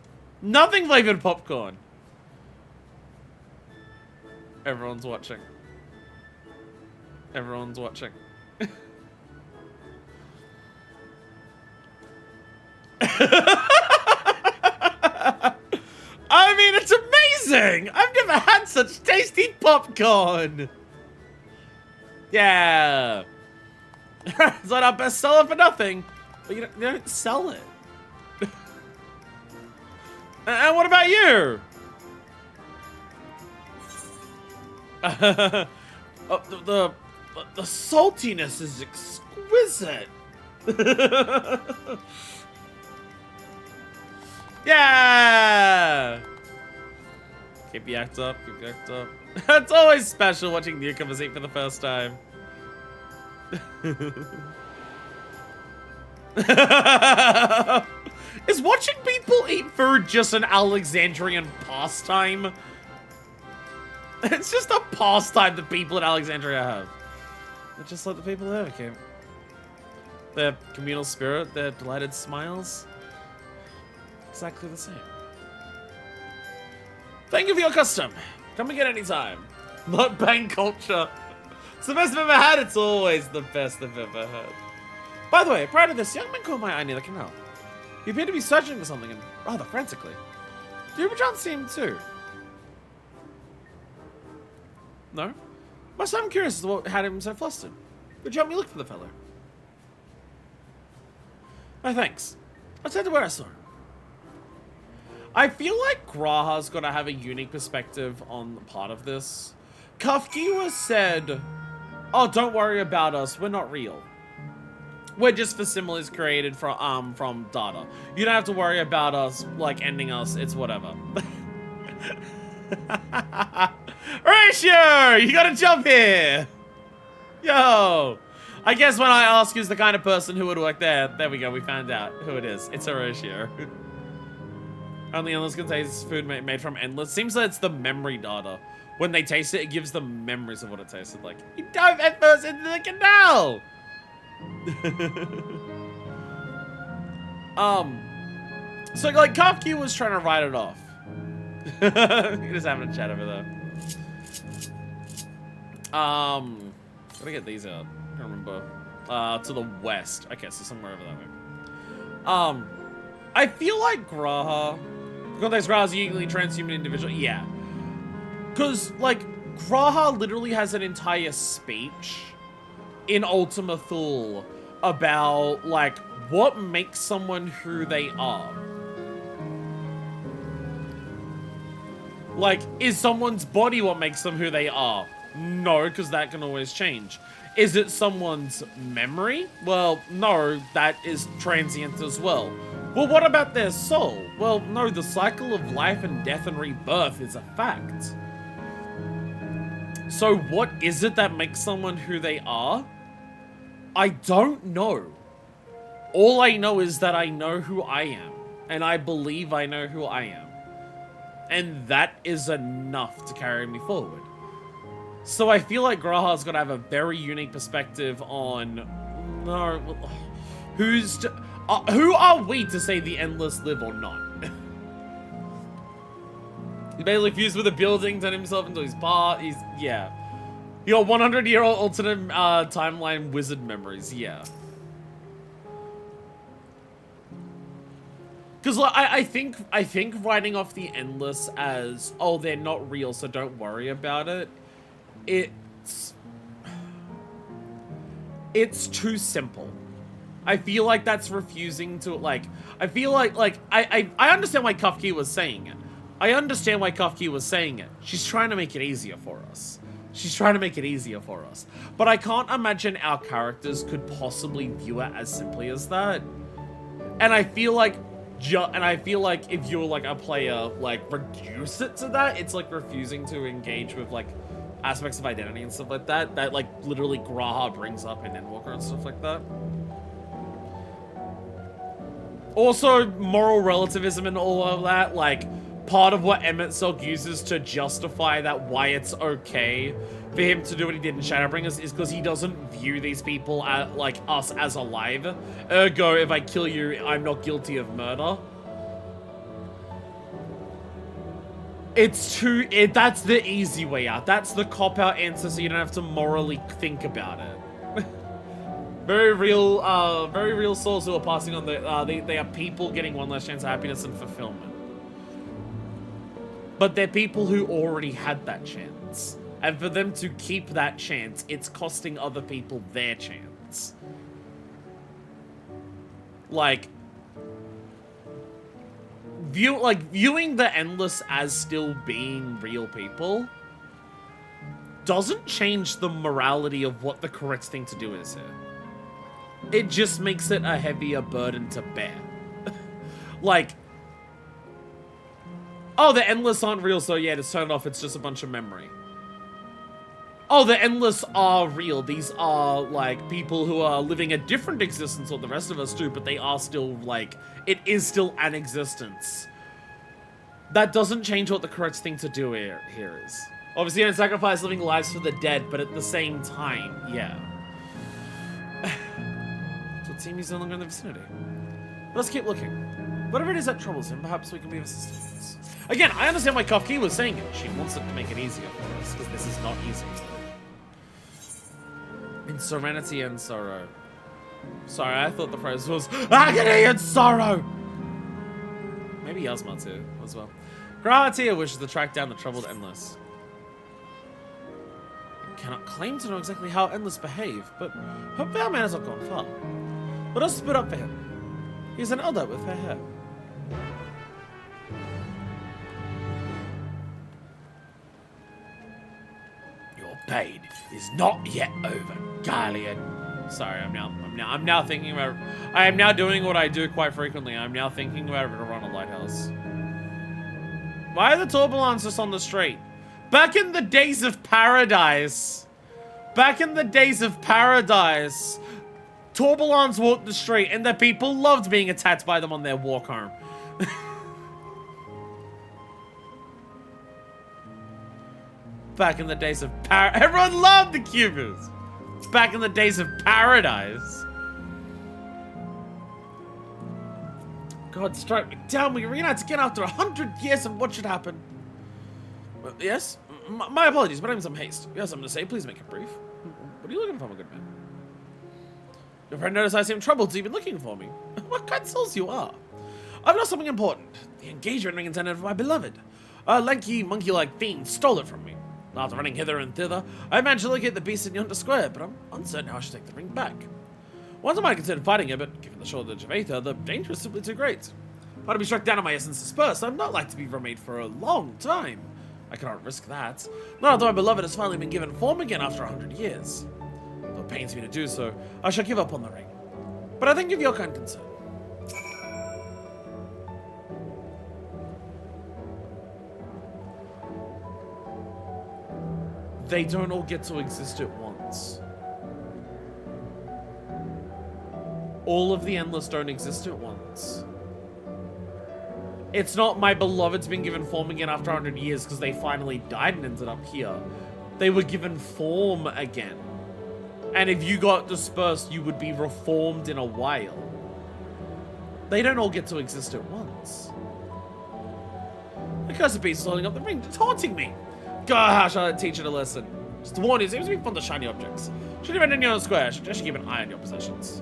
Nothing flavored popcorn. Everyone's watching. Everyone's watching. I mean, it's amazing! I've never had such tasty popcorn! Yeah! It's not our best seller for nothing, but you don't sell it. And what about you? The saltiness is exquisite. Yeah! Keep the act up, keep the act up. It's always special watching newcomers eat for the first time. Is watching people eat food just an Alexandrian pastime? It's just a pastime that people in Alexandria have. They're just like the people there came. Their communal spirit, their delighted smiles. Exactly the same. Thank you for your custom. Come again anytime. Not bang culture. It's the best I've ever had. It's always the best I've ever had. By the way, prior to this, young men called my eye near the canal. You appear to be searching for something, and rather frantically. Do you perchance see him too? No? Must I'm curious as to what had him so flustered. Would you help me look for the fellow? My thanks. I'll tell you where I saw him. I feel like Graha's got to have a unique perspective on part of this. Kafkiwa said, oh, don't worry about us, we're not real. We're just facsimiles created from data. You don't have to worry about us, like, ending us, it's whatever. Horatio! You gotta jump here! Yo! I guess when I ask who's the kind of person who would work there we go, we found out who it is. It's Horatio. Only Endless contains food made from Endless. Seems like it's the memory data. When they taste it, it gives them memories of what it tasted like. You dove headfirst into the canal! So like Kafka was trying to write it off. You're just having a chat over there. Gotta get these out. I can't remember. To the west. Okay, so somewhere over that way. I feel like Graha. Context Graha is a uniquely transhuman individual. Yeah. Cause like Graha literally has an entire speech in Ultima Thule about like what makes someone who they are. Like, is someone's body what makes them who they are? No, because that can always change. Is it someone's memory? Well, no, that is transient as well. Well, what about their soul? Well, no, the cycle of life and death and rebirth is a fact. So what is it that makes someone who they are? I don't know. All I know is that I know who I am, and I believe I know who I am. And that is enough to carry me forward. So I feel like Graha's got to have a very unique perspective on... No, who are we to say the Endless live or not? He basically fused with the building, turned himself into his part. Yeah. You got 100-year-old alternate timeline wizard memories, yeah. Because like, I think writing off the Endless as, oh, they're not real, so don't worry about it. It's too simple. I feel like that's refusing to, like, I feel like I understand why Kafka was saying it. I understand why Kafka was saying it. She's trying to make it easier for us. She's trying to make it easier for us. But I can't imagine our characters could possibly view it as simply as that. And I feel like if you're like a player, like reduce it to that, it's like refusing to engage with like aspects of identity and stuff like that, that like literally Graha brings up in Endwalker and stuff like that. Also, moral relativism and all of that, like part of what Emmett Silk uses to justify that why it's okay for him to do what he did in Shadowbringers is because he doesn't view these people as, like us as alive. Ergo, if I kill you, I'm not guilty of murder. It's too... that's the easy way out. That's the cop-out answer so you don't have to morally think about it. Very real souls who are passing on the... they are people getting one last chance of happiness and fulfillment. But they're people who already had that chance. And for them to keep that chance, it's costing other people their chance. Like... viewing the Endless as still being real people doesn't change the morality of what the correct thing to do is here. It just makes it a heavier burden to bear. Like, oh, the Endless aren't real, so yeah, just turn it off, it's just a bunch of memory. Oh, the Endless are real. These are, like, people who are living a different existence than the rest of us do, but they are still, like, it is still an existence. That doesn't change what the correct thing to do here is. Obviously, you don't sacrifice living lives for the dead, but at the same time, yeah. So it seems he's no longer in the vicinity. Let's keep looking. Whatever it is that troubles him, perhaps we can be of assistance. Again, I understand why Kafka was saying it. She wants it to make it easier for us, because this is not easy. In serenity and sorrow. Sorry, I thought the phrase was agony and sorrow! Maybe Yasma too, as well. Gratia wishes to track down the troubled Endless. I cannot claim to know exactly how Endless behave, but hopefully our man has not gone far. Let us split up for him. He's an elder with fair hair. Your pain is not yet over, Galleon. Sorry, I'm now thinking about... I am now doing what I do quite frequently. I'm now thinking about it around a lighthouse. Why are the turbulence just on the street? Back in the days of paradise. Back in the days of paradise. Torbellons walked the street and the people loved being attacked by them on their walk home. Back in the days of everyone loved the Cubers. Back in the days of paradise. God, strike me down. We reunited again after 100 years, and what should happen? Yes? My apologies, but I'm in some haste. You have something to say? Please make it brief. What are you looking for, my good man? Your friend noticed I seemed troubled, so you've been looking for me. What kind souls you are? I've lost something important. The engagement ring intended for my beloved. A lanky, monkey-like fiend stole it from me. After running hither and thither, I managed to locate the beast in yonder square, but I'm uncertain how I should take the ring back. Once I might have considered fighting it, but given the shortage of aether, the danger is simply too great. If I to be struck down and my essence dispersed, I'm not like to be remade for a long time. I cannot risk that. Not although my beloved has finally been given form again after 100 years. Though it pains me to do so, I shall give up on the ring. But I think of your kind concern. They don't all get to exist at once. All of the Endless don't exist at once. It's not my beloved's been given form again after 100 years because they finally died and ended up here. They were given form again. And if you got dispersed, you would be reformed in a while. They don't all get to exist at once. The cursed beast is holding up the ring, taunting me. Gosh, I'll teach it a lesson. Just to warn you, it seems to be fond of shiny objects. Should have been in your square. Should just keep an eye on your possessions.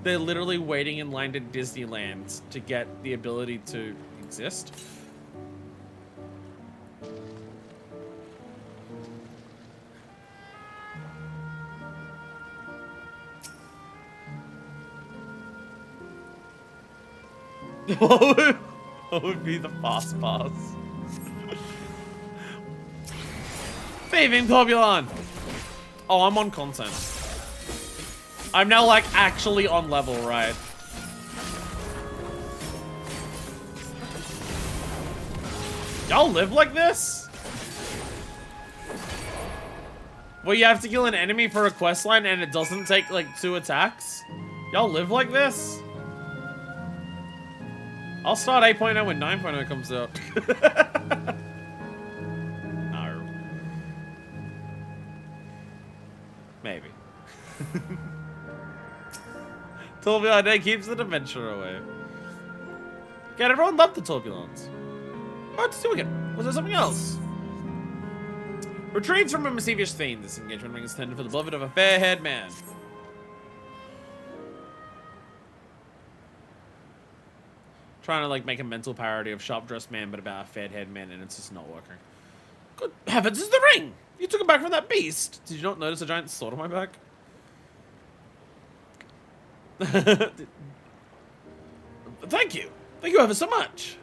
They're literally waiting in line to Disneyland to get the ability to exist. What would be the fast pass? Thieving Torbulon! Oh, I'm on content. I'm now, like, actually on level, right? Y'all live like this? Where you have to kill an enemy for a quest line and it doesn't take, like, 2 attacks? Y'all live like this? I'll start 8.0 when 9.0 comes out. No. Maybe. Tourbillon Day keeps the adventure away. God, everyone loved the Tourbillons. What's doing it? Was there something else? Retrieved from a mischievous Sphene. This engagement ring is intended for the beloved of a fair-haired man. Trying to, like, make a mental parody of Sharp-Dressed Man, but about a fair-haired man, and it's just not working. Good heavens, it's the ring! You took it back from that beast! Did you not notice a giant sword on my back? Thank you. Thank you ever so much.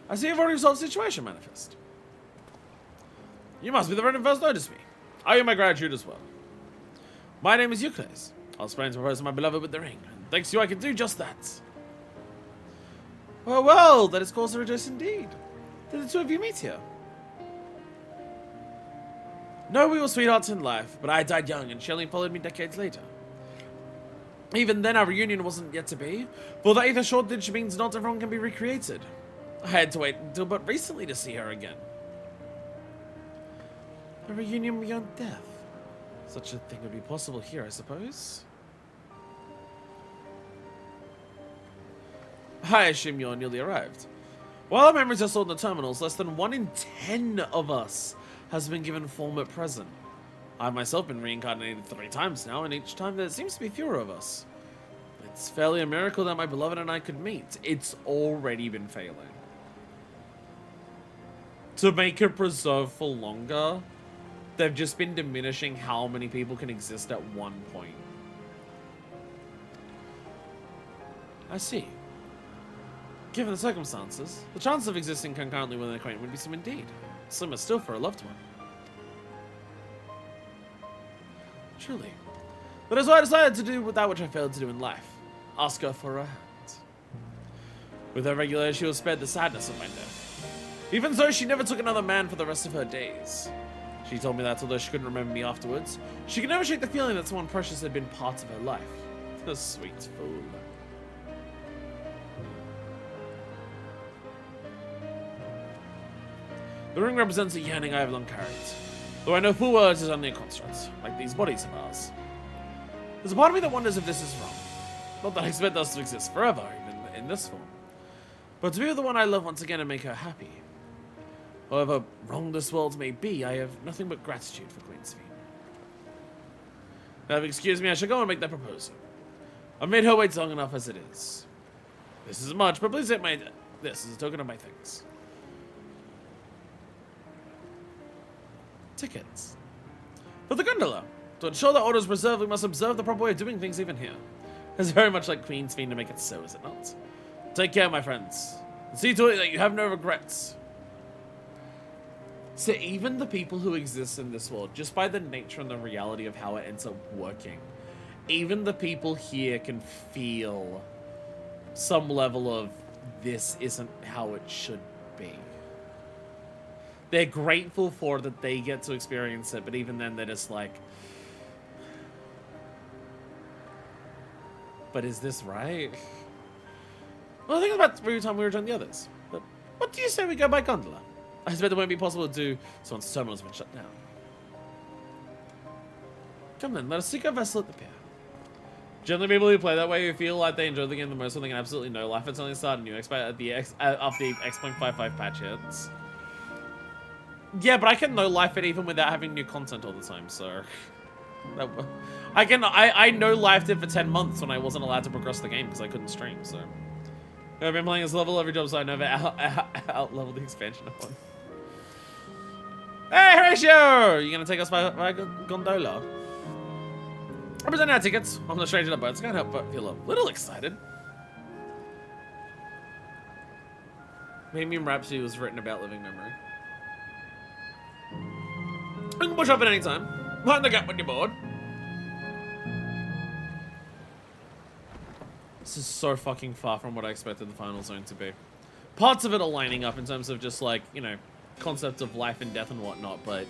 I see you've already resolved the situation, Manifest. You must be the friend who first noticed me. I owe you my gratitude as well. My name is Euclid. I'll explain to propose my beloved with the ring. And thanks to you, I can do just that. Well, that is cause to rejoice indeed. Did the two of you meet here? No, we were sweethearts in life, but I died young and she only followed me decades later. Even then, our reunion wasn't yet to be, for the aether shortage means not everyone can be recreated. I had to wait until but recently to see her again. A reunion beyond death. Such a thing would be possible here, I suppose. I assume you're newly arrived. While our memories are stored in the terminals, less than 1 in 10 of us has been given form at present. I've myself been reincarnated 3 times now, and each time there seems to be fewer of us. It's fairly a miracle that my beloved and I could meet. It's already been failing. To make it preserve for longer, they've just been diminishing how many people can exist at one point. I see. Given the circumstances, the chance of existing concurrently with an acquaintance would be slim indeed. Slimmer still for a loved one. Truly. That is why I decided to do that which I failed to do in life. Ask her for her hand. With her regular, she was spared the sadness of my death. Even so, she never took another man for the rest of her days. She told me that although she couldn't remember me afterwards, she could never shake the feeling that someone precious had been part of her life. The sweet fool. The ring represents a yearning I have long carried, though I know full well it is only a construct, like these bodies of ours. There's a part of me that wonders if this is wrong. Not that I expect us to exist forever, even in this form, but to be with the one I love once again and make her happy. However wrong this world may be, I have nothing but gratitude for Queen Sphene. Now, if you excuse me, I shall go and make that proposal. I've made her wait long enough as it is. This is much, but please take this as a token of my thanks. Tickets. For the gondola. To ensure that order is preserved, we must observe the proper way of doing things even here. It's very much like Queen Sphene to make it so, is it not? Take care, my friends. And see to it that you have no regrets. So even the people who exist in this world, just by the nature and the reality of how it ends up working, even the people here can feel some level of this isn't how it should be. They're grateful for that they get to experience it, but even then they're just like, but is this right? Well, I think about every time we rejoin the others. But what do you say we go by gondola? I expect it won't be possible to do so once the terminal has been shut down. Come then, let us seek our vessel at the pier. Generally, people who play that way who feel like they enjoy the game the most when they can absolutely no life until they start a new X after the X.55 patch hits. Yeah, but I can no life it even without having new content all the time, so I no lifed it for 10 months when I wasn't allowed to progress the game because I couldn't stream, so I've been playing this level every job, so I never out leveled the expansion of one. Hey, Horatio! You gonna take us by gondola? I present our tickets. I'm the stranger to the boats. I can't help but feel a little excited. Bohemian Rhapsody was written about living memory. You can push up at any time. Find the gap when you're bored. This is so fucking far from what I expected the final zone to be. Parts of it are lining up in terms of just like, you know, concept of life and death and whatnot, but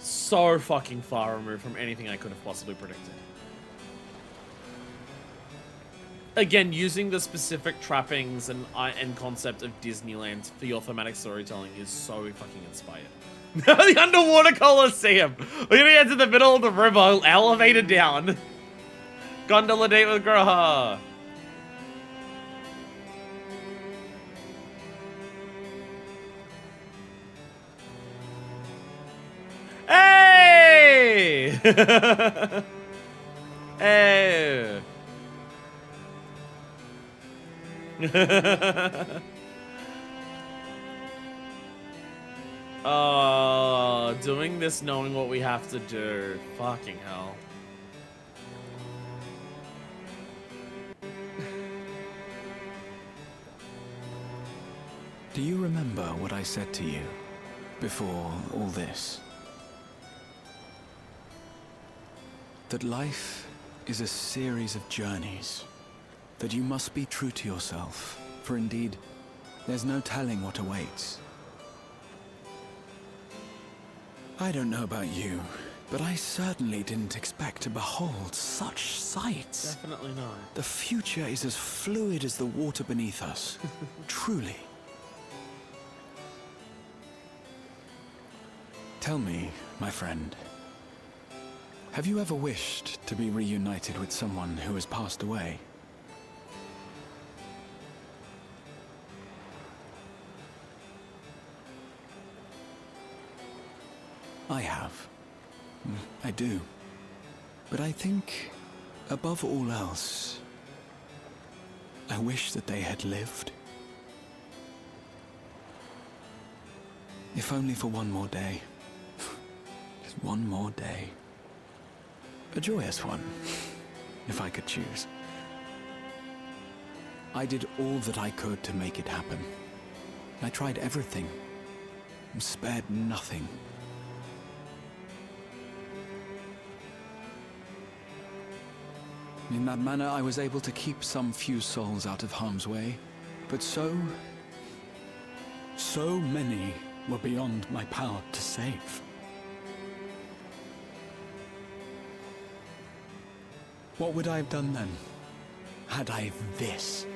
so fucking far removed from anything I could have possibly predicted. Again, using the specific trappings and concept of Disneyland for your thematic storytelling is so fucking inspired. The underwater coliseum. We're gonna get to the middle of the river, elevated down. Gondola date with Graha. Hey! Hey! Oh, doing this knowing what we have to do. Fucking hell. Do you remember what I said to you before all this? That life is a series of journeys. That you must be true to yourself, for indeed, there's no telling what awaits. I don't know about you, but I certainly didn't expect to behold such sights. Definitely not. The future is as fluid as the water beneath us. Truly. Tell me, my friend, have you ever wished to be reunited with someone who has passed away? I have. I do. But I think, above all else, I wish that they had lived. If only for one more day. Just one more day. A joyous one, if I could choose. I did all that I could to make it happen. I tried everything, and spared nothing. In that manner, I was able to keep some few souls out of harm's way, but so many were beyond my power to save. What would I have done then, had I this?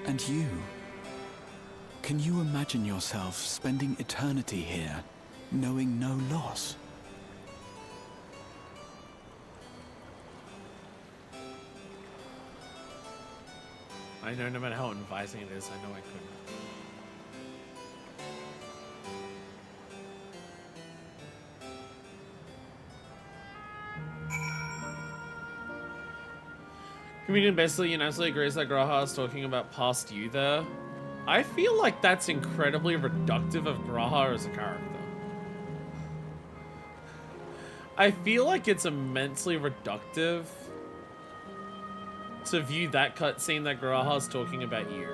And you? Can you imagine yourself spending eternity here, knowing no loss? I know no matter how inviting it is, I know I couldn't. Comedian basically unanimously agrees that Graha is talking about past you there. I feel like that's incredibly reductive of Graha as a character. I feel like it's immensely reductive to view that cutscene that Graha's talking about you.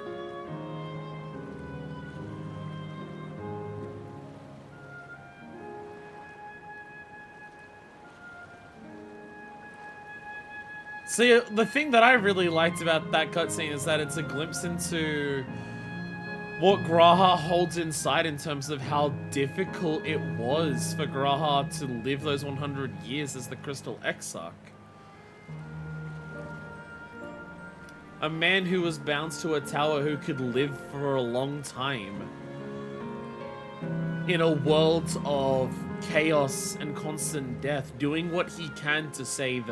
See, the thing that I really liked about that cutscene is that it's a glimpse into what Graha holds inside in terms of how difficult it was for Graha to live those 100 years as the Crystal Exarch. A man who was bound to a tower who could live for a long time in a world of chaos and constant death, doing what he can to save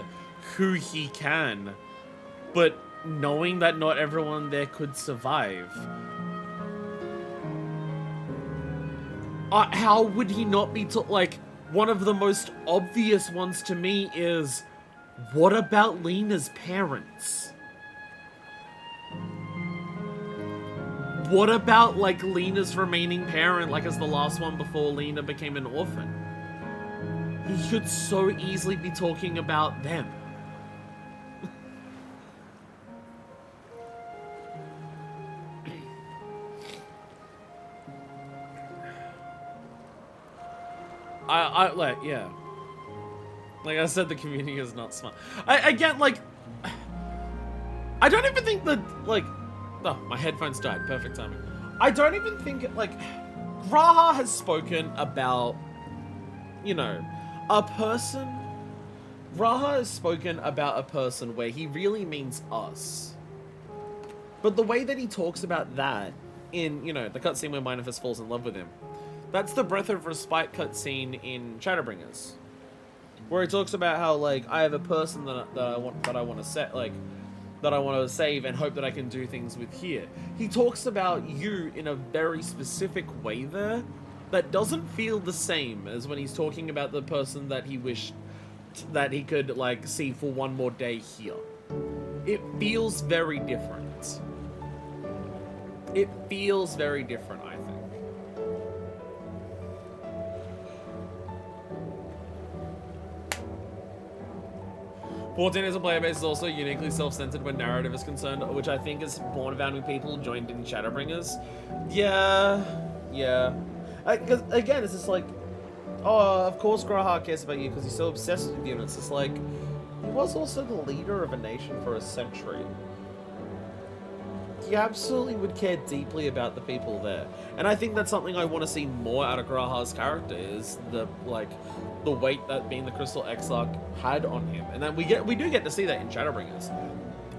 who he can, but knowing that not everyone there could survive. How would he not be like, one of the most obvious ones to me is, what about Lena's parents? What about, like, Lena's remaining parent, like, as the last one before Lena became an orphan? He could so easily be talking about them. Yeah. Like I said, the community is not smart. Again, like, I don't even think that, like, oh, my headphones died. Perfect timing. I don't even think, like, Graha has spoken about, you know, a person. Graha has spoken about a person where he really means us. But the way that he talks about that in, you know, the cutscene where Minifest falls in love with him, that's the Breath of Respite cutscene in Shadowbringers, where he talks about how, like, I have a person that I want to set, like, that I want to save and hope that I can do things with here. He talks about you in a very specific way there that doesn't feel the same as when he's talking about the person that he wished that he could, like, see for one more day here. It feels very different. It feels very different, I think. 14 as a player base is also uniquely self-centered when narrative is concerned, which I think is born of how many people joined in Shadowbringers. Yeah. Because, again, it's just like, oh, of course Graha cares about you because he's so obsessed with you, and it's just like, he was also the leader of a nation for a century. He absolutely would care deeply about the people there. And I think that's something I want to see more out of Graha's character, is the, like, the weight that being the Crystal Exarch had on him. And then we do get to see that in Shadowbringers.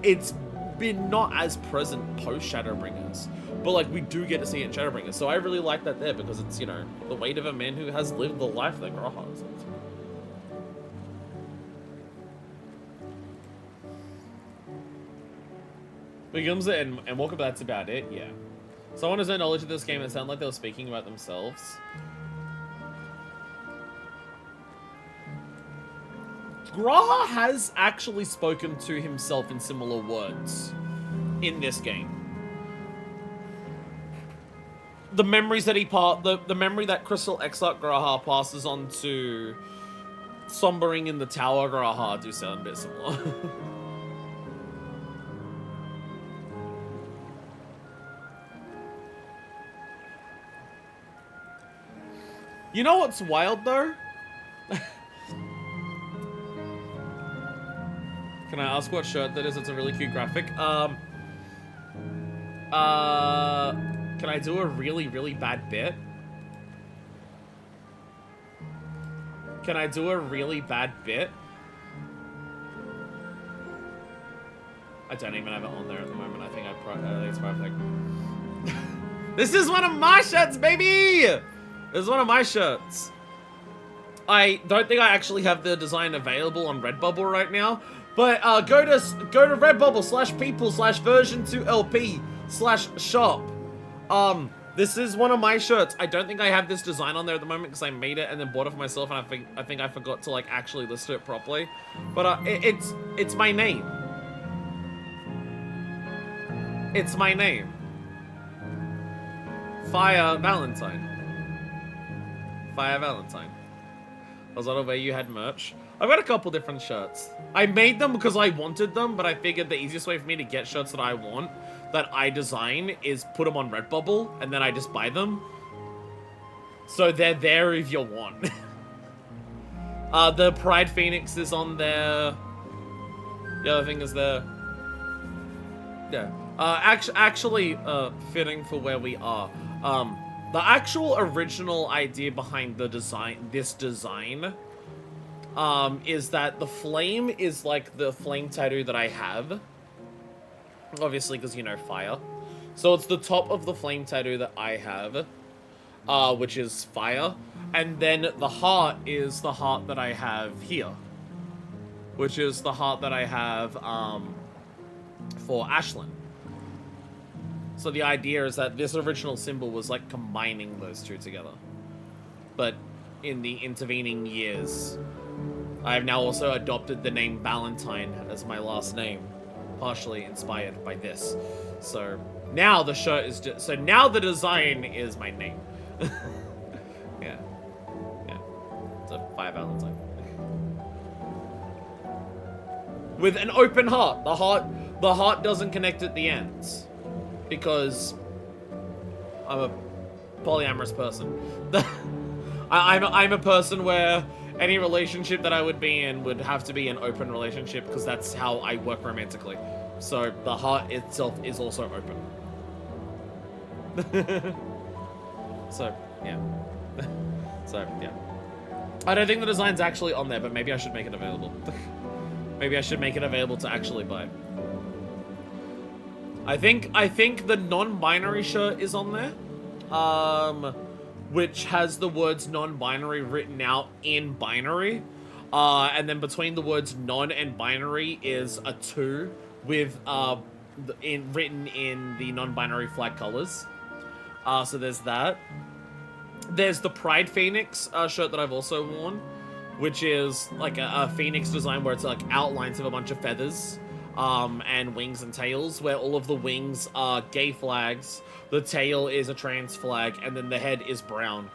It's been not as present post Shadowbringers, but, like, we do get to see it in Shadowbringers. So I really like that there, because it's, you know, the weight of a man who has lived the life that Graha has lived. Begins it and walk up, that's about it, yeah. Someone has no knowledge of this game, it sounded like they were speaking about themselves. Graha has actually spoken to himself in similar words in this game. The memories that the memory that Crystal Exarch Graha passes on to Sombering in the Tower Graha do sound a bit similar. You know what's wild though? Can I ask what shirt that is? It's a really cute graphic. Can I do a really, really bad bit? Can I do a really bad bit? I don't even have it on there at the moment. I think it's probably like... This is one of my shirts, baby! This is one of my shirts. I don't think I actually have the design available on Redbubble right now, but go to Redbubble /people/version2lp/shop. This is one of my shirts. I don't think I have this design on there at the moment because I made it and then bought it for myself, and I think I forgot to like actually list it properly. But it's my name. It's my name. Fire Valentine. Fire Valentine. Was that a way you had merch? I've got a couple different shirts. I made them because I wanted them, but I figured the easiest way for me to get shirts that I want, that I design, is put them on Redbubble, and then I just buy them. So they're there if you want. The Pride Phoenix is on there. The other thing is there. Yeah. Actually, fitting for where we are. The actual original idea behind the design, this design, is that the flame is like the flame tattoo that I have. Obviously, because, you know, fire. So it's the top of the flame tattoo that I have, which is fire. And then the heart is the heart that I have here, which is the heart that I have, for Ashlyn. So the idea is that this original symbol was like combining those two together. But in the intervening years, I have now also adopted the name Valentine as my last name, partially inspired by this. So now the shirt is just, so now the design is my name. Yeah. Yeah. It's a Fire Valentine. With an open heart. The heart doesn't connect at the ends. Because I'm a polyamorous person. I'm a person where any relationship that I would be in would have to be an open relationship, because that's how I work romantically. So the heart itself is also open. So, yeah. So, yeah. I don't think the design's actually on there, but maybe I should make it available. Maybe I should make it available to actually buy. I think the non-binary shirt is on there, which has the words non-binary written out in binary, and then between the words non and binary is a 2 with written in the non-binary flag colors. So there's that. There's the Pride Phoenix shirt that I've also worn, which is like a phoenix design where it's like outlines of a bunch of feathers. And wings and tails, where all of the wings are gay flags, the tail is a trans flag, and then the head is brown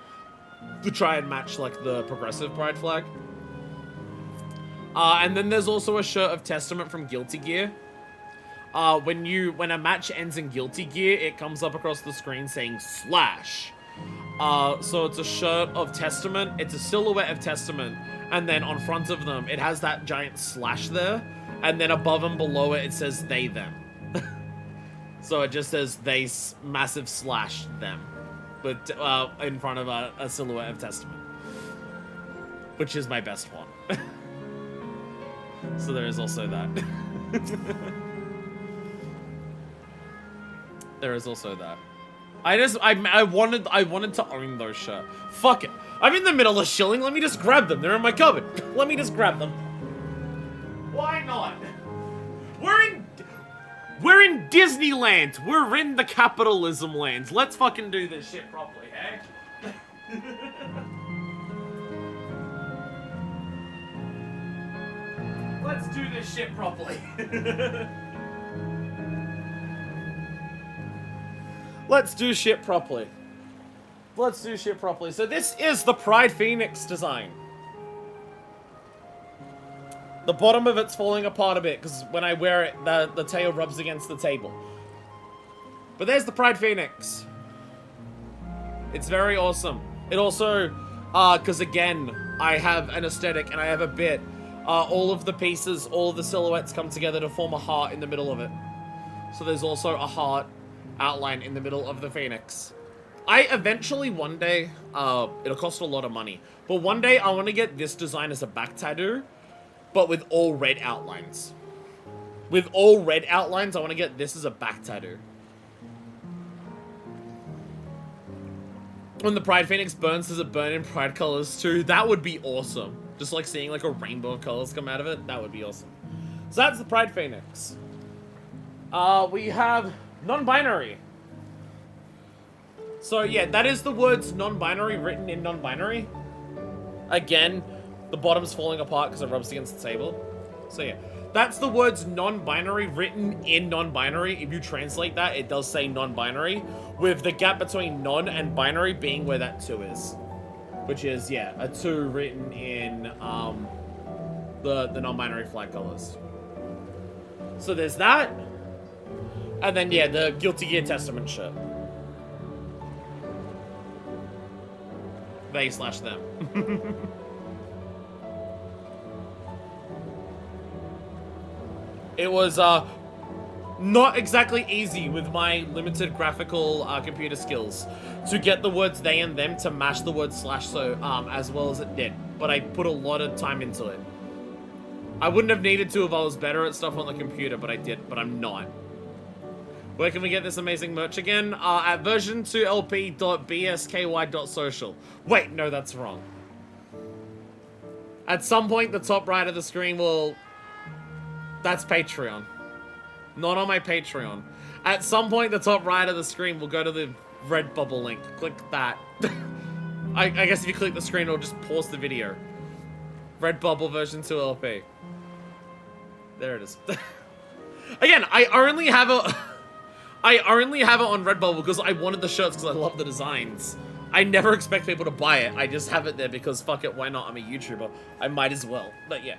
to try and match like the progressive pride flag. And then there's also a shirt of Testament from Guilty Gear. When a match ends in Guilty Gear, it comes up across the screen saying slash. So it's a shirt of Testament, it's a silhouette of Testament, and then on front of them it has that giant slash there. And then above and below it, it says they, them. So it just says they, massive slash, them. But in front of a silhouette of Testament. Which is my best one. So there is also that. There is also that. I wanted to own those shirts. Fuck it. I'm in the middle of shilling, let me just grab them. They're in my cupboard. Let me just grab them. Why not? We're in Disneyland. We're in the capitalism lands. Let's fucking do this shit properly, eh? Let's do this shit properly. Let's do shit properly. Let's do shit properly. So this is the Pride Phoenix design. The bottom of it's falling apart a bit, because when I wear it, the tail rubs against the table. But there's the Pride Phoenix. It's very awesome. It also, because again, I have an aesthetic and I have a bit. all of the pieces, all of the silhouettes come together to form a heart in the middle of it. So there's also a heart outline in the middle of the phoenix. I eventually, one day, it'll cost a lot of money, but one day I want to get this design as a back tattoo, but with all red outlines. With all red outlines, I want to get this as a back tattoo. When the Pride Phoenix burns, does it burn in Pride colors too? That would be awesome. Just like seeing like a rainbow of colors come out of it, that would be awesome. So that's the Pride Phoenix. We have non-binary. So yeah, that is the words non-binary written in non-binary. Again, the bottom's falling apart because it rubs against the table. So yeah, that's the words non-binary written in non-binary. If you translate that, it does say non-binary, with the gap between non and binary being where that 2 is. Which is, yeah, a 2 written in the non-binary flag colors. So there's that. And then, yeah, the Guilty Gear Testament shirt. They/them. It was not exactly easy with my limited graphical computer skills to get the words they and them to match the word slash so as well as it did. But I put a lot of time into it. I wouldn't have needed to if I was better at stuff on the computer, but I did, but I'm not. Where can we get this amazing merch again? At version2lp.bsky.social. Wait, no, that's wrong. At some point, the top right of the screen will... That's Patreon. Not on my Patreon. At some point, the top right of the screen will go to the Redbubble link. Click that. I guess if you click the screen, it'll just pause the video. Redbubble version 2LP. There it is. Again, I only have it on Redbubble because I wanted the shirts because I love the designs. I never expect people to buy it. I just have it there because fuck it, why not? I'm a YouTuber. I might as well. But yeah.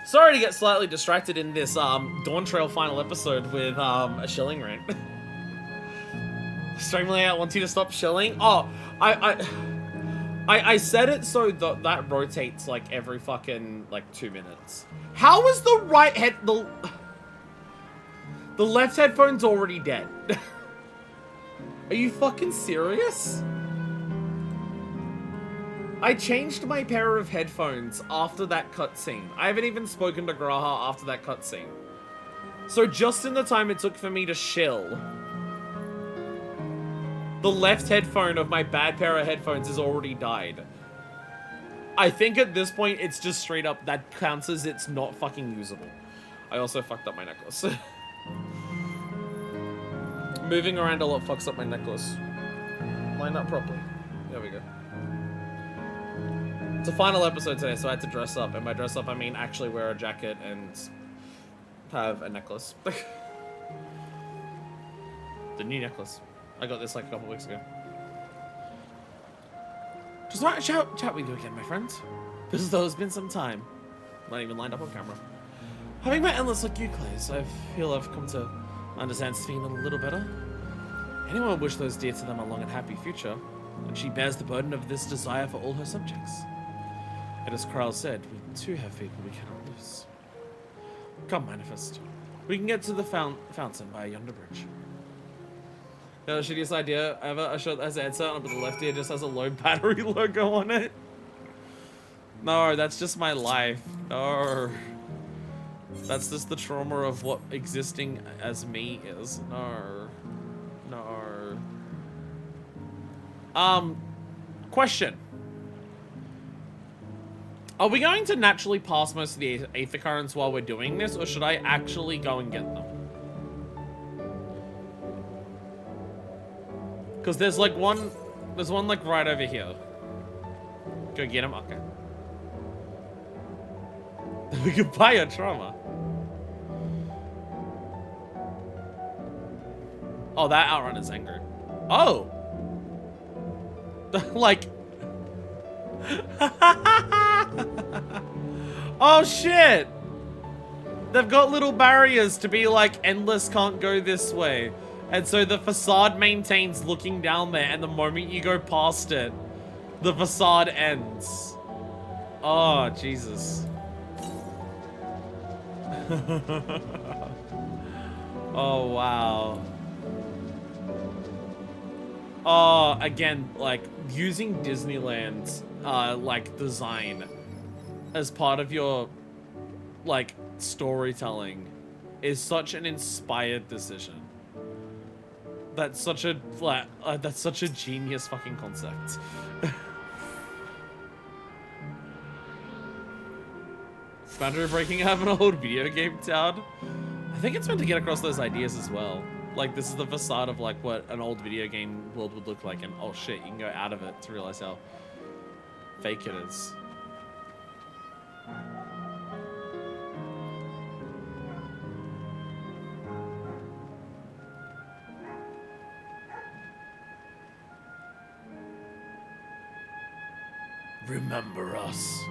Sorry to get slightly distracted in this Dawntrail final episode with a shilling rant. Stream layout wants you to stop shilling. Oh, I said it so that rotates like every fucking like 2 minutes. How is the right head the left headphone's already dead? Are you fucking serious? I changed my pair of headphones after that cutscene. I haven't even spoken to Graha after that cutscene. So just in the time it took for me to shill, the left headphone of my bad pair of headphones has already died. I think at this point it's just straight up that counts as it's not fucking usable. I also fucked up my necklace. Moving around a lot fucks up my necklace. Line up properly. There we go. It's a final episode today, so I had to dress up. And by dress up, I mean actually wear a jacket and have a necklace. The new necklace. I got this like a couple weeks ago. Just want to chat with you again, my friends. Because though it's been some time. Not even lined up on camera. Having met endless like you, Clays, I feel I've come to understand Sphene a little better. Anyone would wish those dear to them a long and happy future, and she bears the burden of this desire for all her subjects. And as Kral said, we too have people we cannot lose. Come, Manifest. We can get to the fountain by yonder bridge. The shittiest idea ever, a shirt that has an headset on, but the left ear just has a low battery logo on it. No, that's just my life. No. That's just the trauma of what existing as me is. No. No. Question. Are we going to naturally pass most of the aether currents while we're doing this, or should I actually go and get them? Because there's one like right over here. Go get him? Okay. We could buy a trauma. Oh, that outrunner's angry. Oh! Like... Oh shit! They've got little barriers to be like, endless can't go this way. And so the facade maintains looking down there, and the moment you go past it, the facade ends. Oh, Jesus. Oh, wow. Oh, again, like, using Disneyland's, like, design as part of your, like, storytelling is such an inspired decision. That's such a, like, that's such a genius fucking concept. Boundary breaking out of an old video game town. I think it's meant to get across those ideas as well. Like, this is the facade of, like, what an old video game world would look like, and oh shit, you can go out of it to realize how fake it is. Remember us.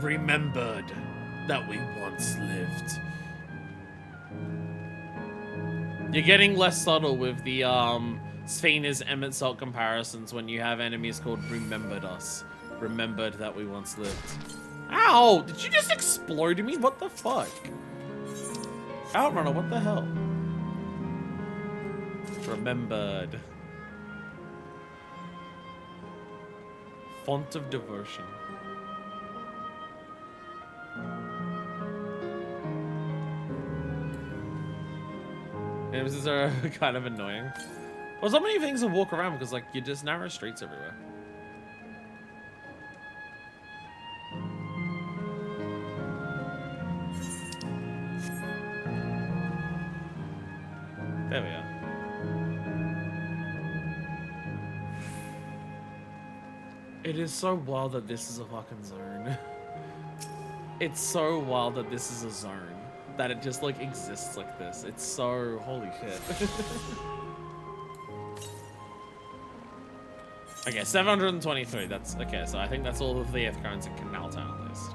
Remembered that we once lived. You're getting less subtle with the Sphene's Emmett Salt comparisons when you have enemies called Remembered Us. Remembered that we once lived. Ow! Did you just explode me? What the fuck? Outrunner, what the hell? Remembered. Font of devotion. Enemies are kind of annoying. Well, so many things to walk around because, like, you're just narrow streets everywhere. There we are. It is so wild that this is a fucking zone. It's so wild that this is a zone. That it just, like, exists like this. It's so... holy shit. Okay, 723. That's... okay, so I think that's all of the F currents in Canal Town at least.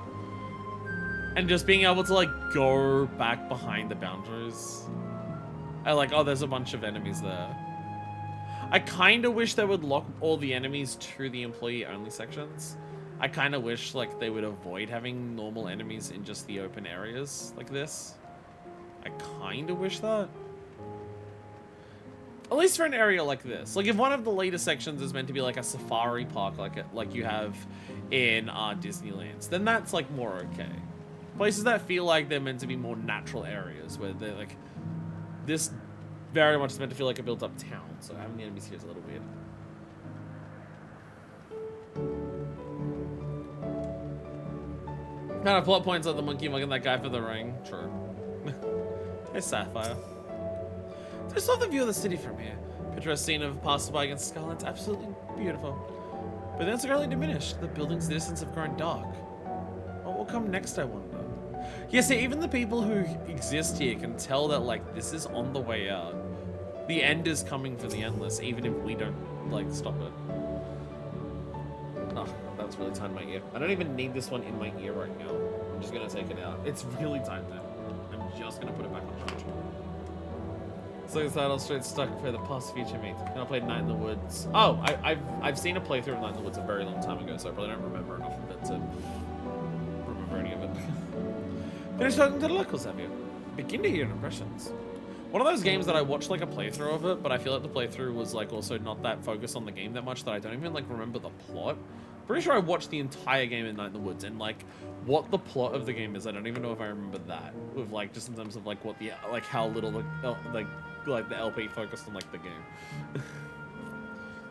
And just being able to, like, go back behind the boundaries. I like, oh, there's a bunch of enemies there. I kind of wish they would lock all the enemies to the employee-only sections. I kind of wish, like, they would avoid having normal enemies in just the open areas like this. I kind of wish that. At least for an area like this. Like, if one of the later sections is meant to be, like, a safari park, like you have in Disneyland's, then that's, like, more okay. Places that feel like they're meant to be more natural areas, where they're, like... this very much is meant to feel like a built-up town, so having the enemies here is a little weird. Kind of plot points like the monkey mugging that guy for the ring. True. Hey, Sapphire. Just love the view of the city from here. Picture a scene of passerby against the skyline. It's absolutely beautiful. But then it's greatly diminished. The buildings in the distance have grown dark. What will come next, I wonder? Yeah, see, even the people who exist here can tell that, like, this is on the way out. The end is coming for the endless, even if we don't, like, stop it. Oh, that's really tight in my ear. I don't even need this one in my ear right now. I'm just gonna take it out. It's really tight there. I'm just gonna put it back on charge. So it's that straight stuck for the past future meet. And I played Night in the Woods. Oh, I've seen a playthrough of Night in the Woods a very long time ago, so I probably don't remember enough of it to remember any of it. Finished talking to the locals, have you? Begin to hear your impressions. One of those games that I watched like a playthrough of it, but I feel like the playthrough was like also not that focused on the game that much that I don't even like remember the plot. Pretty sure I watched the entire game in Night in the Woods, and like what the plot of the game is, I don't even know if I remember that. With like just in terms of like what the like how little like the LP focused on like the game.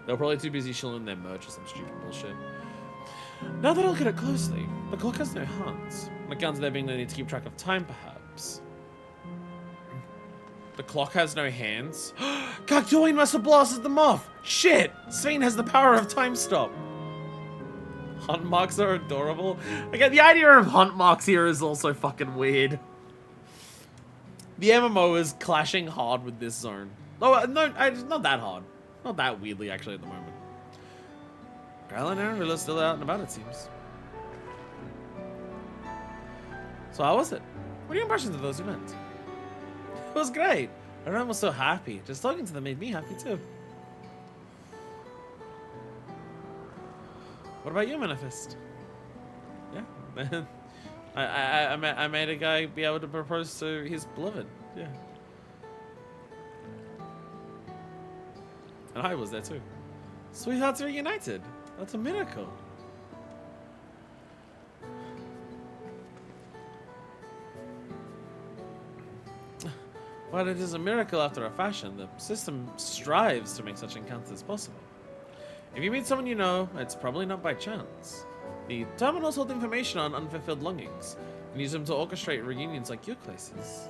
They were probably too busy shilling their merch or some stupid bullshit. Now that I look at it closely, the clock has no hands. The guns there being they need to keep track of time, perhaps. The clock has no hands. Kaktoin must have blasted them off! Shit! Sphene has the power of time stop. Hunt marks are adorable. Again, the idea of hunt marks here is also fucking weird. The MMO is clashing hard with this zone. Oh, no, not that hard. Not that weirdly, actually, at the moment. Kyle and Aaron are still out and about, it seems. So how was it? What are your impressions of those who went? It was great. Everyone was so happy. Just talking to them made me happy too. What about you, Manifest? I made a guy be able to propose to his beloved. Yeah. And I was there too. Sweethearts are reunited. That's a miracle. While it is a miracle after a fashion, the system strives to make such encounters possible. If you meet someone you know, it's probably not by chance. The terminals hold information on unfulfilled longings, and use them to orchestrate reunions like your places.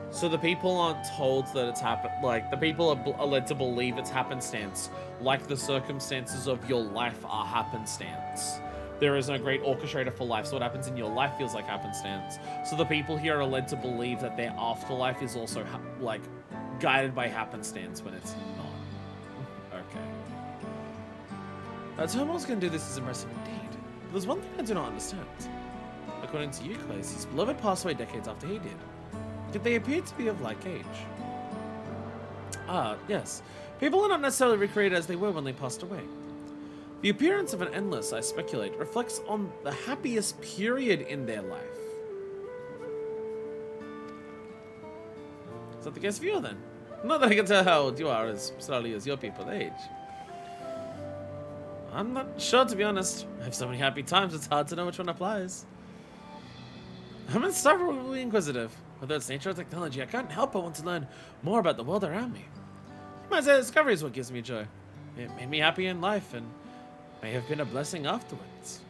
So the people aren't told that it's happened, like, the people are led to believe it's happenstance, like the circumstances of your life are happenstance. There is no great orchestrator for life, so what happens in your life feels like happenstance. So the people here are led to believe that their afterlife is also, like, guided by happenstance when it's not. Okay. Terminals can do this is impressive indeed. But there's one thing I do not understand. According to Euclid, his beloved passed away decades after he did. Yet they appear to be of like age. Ah, yes. People are not necessarily recreated as they were when they passed away. The appearance of an endless, I speculate, reflects on the happiest period in their life. Is that the case for you then? Not that I can tell how old you are as slowly as your people age. I'm not sure, to be honest. I have so many happy times, it's hard to know which one applies. I'm insufferably inquisitive. Whether it's nature or technology, I can't help but want to learn more about the world around me. You might say discovery is what gives me joy. It made me happy in life and may have been a blessing afterwards.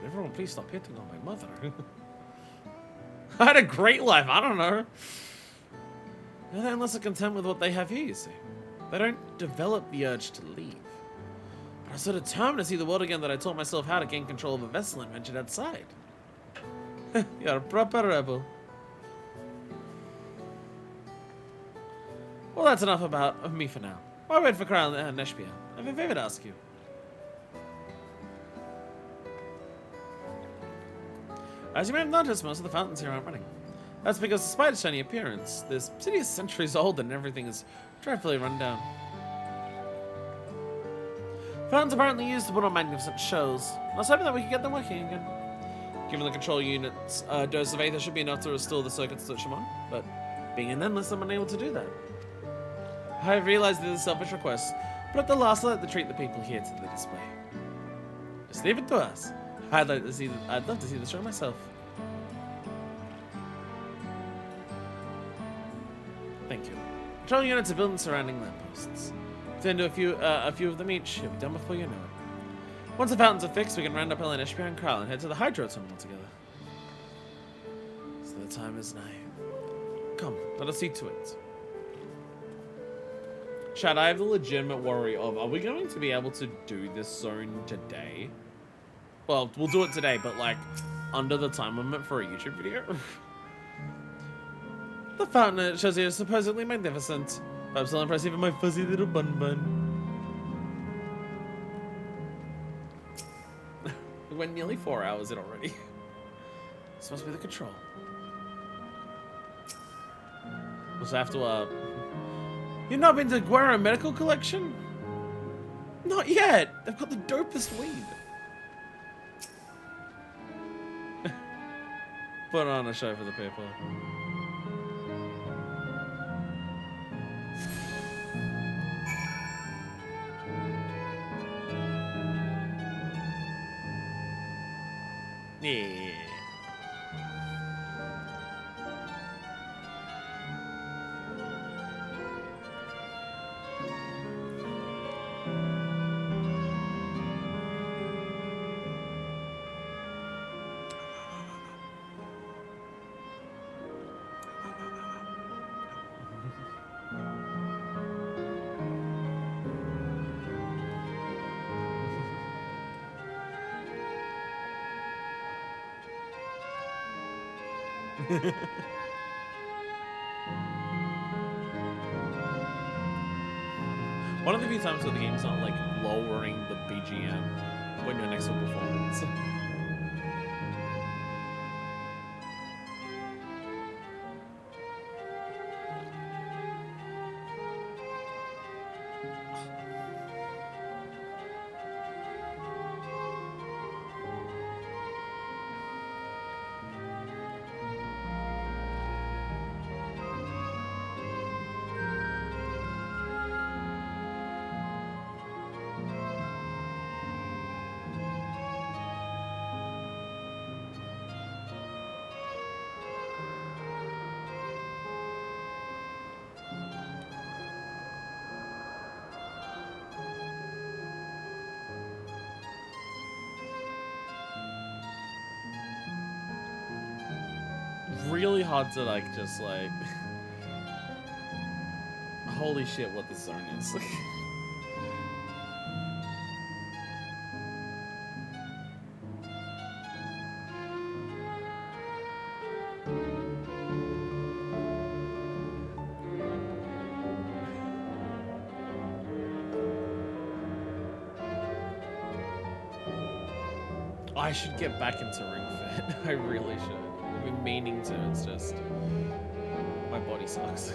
Everyone, please stop hitting on my mother. I had a great life, I don't know. They're unless they're content with what they have here, you see. They don't develop the urge to leave. But I was so determined to see the world again that I taught myself how to gain control of a vessel and ventured outside. You're a proper rebel. Well, that's enough about me for now. While I wait for Crown and Neshpia, I have a favor to ask you. As you may have noticed, most of the fountains here aren't running. That's because despite its shiny appearance, this city is centuries old and everything is dreadfully run down. Fountains apparently used to put on magnificent shows. I was hoping that we could get them working again. Given the control unit's dose of Aether should be enough to restore the circuits to switch them on, but being an endless, I'm unable to do that. I have realized this is a selfish request, but at the last I'd like to treat the people here to the display. Just leave it to us. I'd love to see the show myself. Thank you. Control units are built in surrounding lampposts. Tend to a few of them each. It'll be done before you know it. Once the fountains are fixed, we can round up Ellen, Ishbia, and Kral and head to the hydro terminal together. So the time is nigh. Come, let us see to it. Chad, I have the legitimate worry of, are we going to be able to do this zone today? Well, we'll do it today, but like, under the time limit for a YouTube video? The fountain it shows here is supposedly magnificent. Perhaps I'll impress even my fuzzy little bun. We went nearly 4 hours in already. This must be the control. We'll just have to, You've not been to Guerra Medical Collection? Not yet! They've got the dopest weed. Put on a show for the people. Yeah. One of the few times where the game's not like lowering the BGM when you're next to a performance. Really hard to like just like holy shit what this zone is. I should get back into Ring Fit. I really should. I've been meaning to, it's just my body sucks.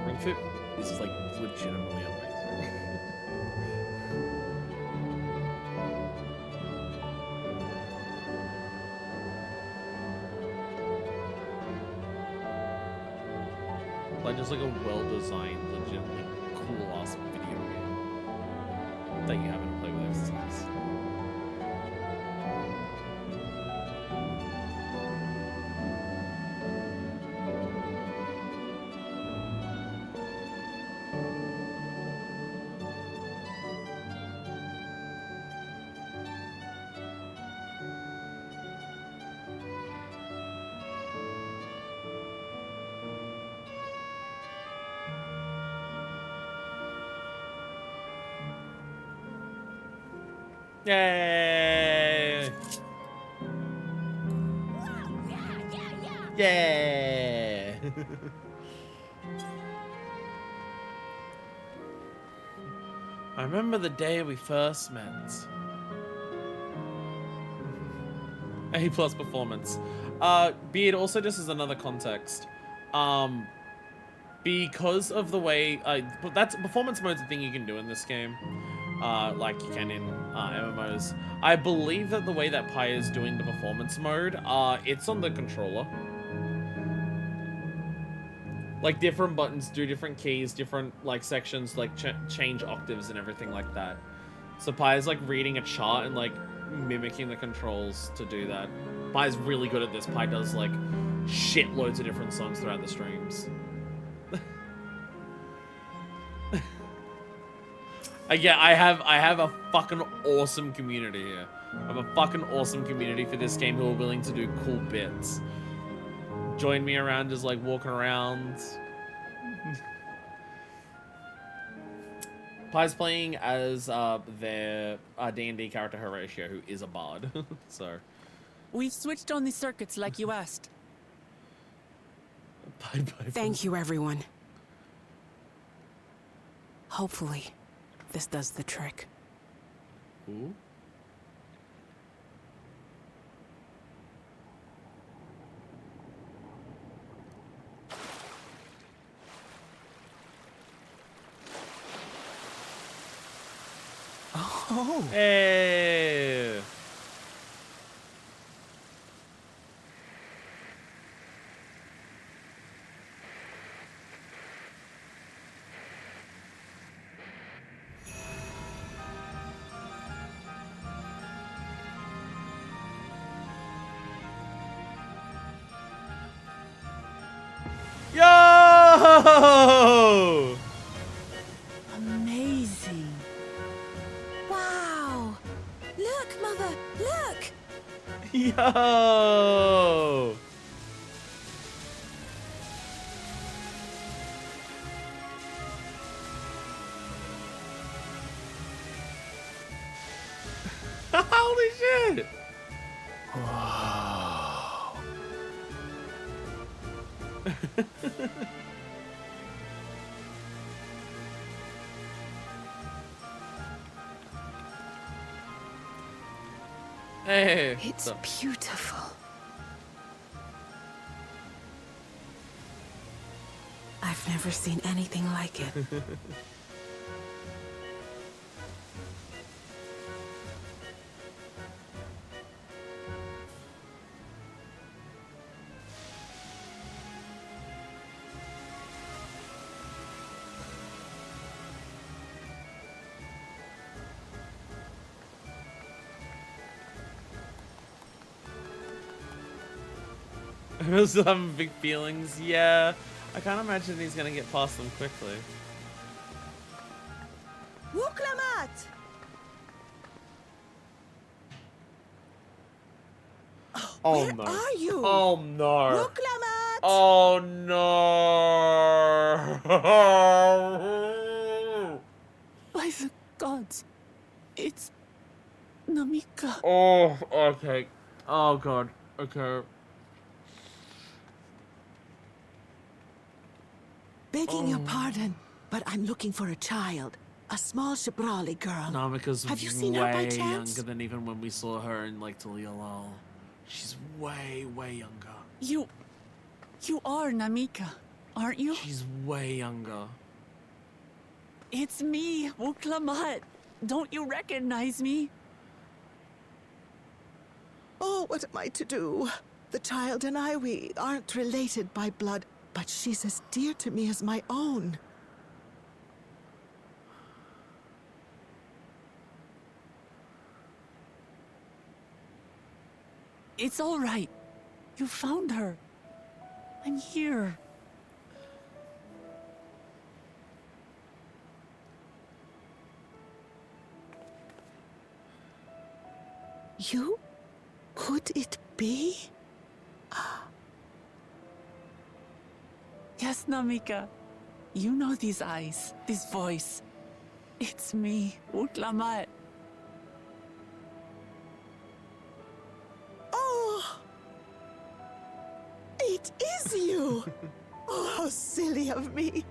Ring Fit is like legitimately amazing. Like just like a well-designed, legitimately cool, awesome video game that you happen to play with exercise. Yay! Yeah! I remember the day we first met. A+ performance. Beard, also just as another context. Because of the way that's performance mode's a thing you can do in this game. Like you can in MMOs. I believe that the way that Pi is doing the performance mode, it's on the controller. Like different buttons do different keys, different like sections, like change octaves and everything like that. So Pi is like reading a chart and like mimicking the controls to do that. Pi is really good at this. Pi does like shitloads of different songs throughout the streams. Yeah, I have a fucking awesome community here. I have a fucking awesome community for this game who are willing to do cool bits. Join me around just like walking around. Pi's playing as their D&D character Horatio, who is a bard. So we've switched on the circuits like you asked. Bye. Thank you, everyone. Hopefully, this does the trick. Ooh. Oh. Hey. Yo! Amazing. Wow! Look, Mother! Look! Yo! Holy shit! Wow. Hey, it's beautiful. I've never seen anything like it. I'm still having big feelings. Yeah, I can't imagine he's gonna get past them quickly. Wuklamat! Oh Where no. are you? Oh no. Wuklamat! Oh no. By the gods, it's Namika. Oh, okay. Oh god. Okay. Begging your pardon, but I'm looking for a child. A small Shibrali girl. Namika's Have you seen her by way chance? younger than even when we saw her in like Talialal. She's way younger. You are Namika, aren't you? She's way younger. It's me, Wuklamat. Don't you recognize me? Oh, what am I to do? The child and I, we aren't related by blood, but she's as dear to me as my own. It's all right. You found her. I'm here. You? Could it be? Yes, Namika. You know these eyes, this voice. It's me, Wuklamat. Oh! It is you! Oh, how silly of me.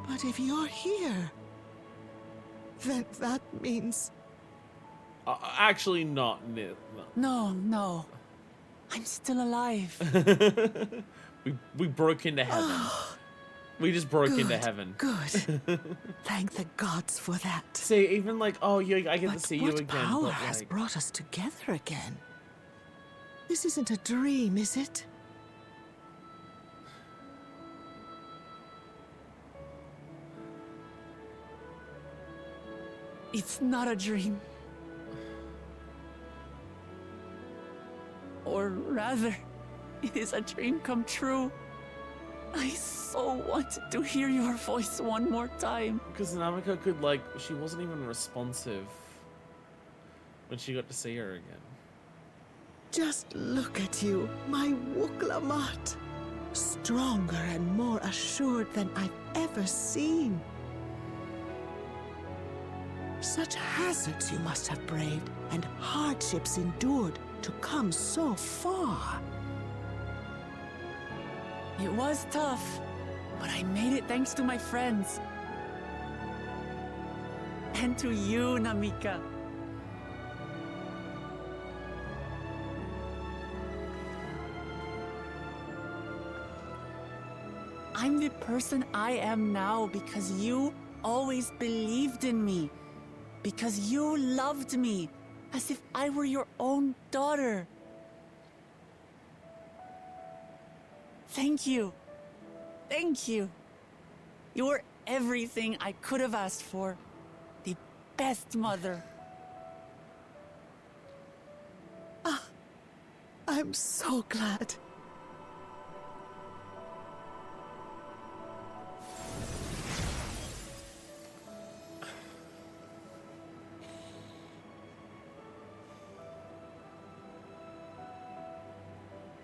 But if you're here, then that means... Actually, not. No. I'm still alive. we broke into heaven. We just broke into heaven. Good. Thank the gods for that. See, even like, oh, yeah, I get to see you What again. power But, has like, brought us together again? This isn't a dream, is it? It's not a dream. Or rather, it is a dream come true. I so wanted to hear your voice one more time. Because Namika could, like, she wasn't even responsive when she got to see her again. Just look at you, my Wuklamat. Stronger and more assured than I've ever seen. Such hazards you must have braved, and hardships endured to come so far. It was tough, but I made it thanks to my friends. And to you, Namika. I'm the person I am now because you always believed in me. Because you loved me as if I were your own daughter. Thank you. Thank you. You were everything I could have asked for. The best mother. I'm so glad.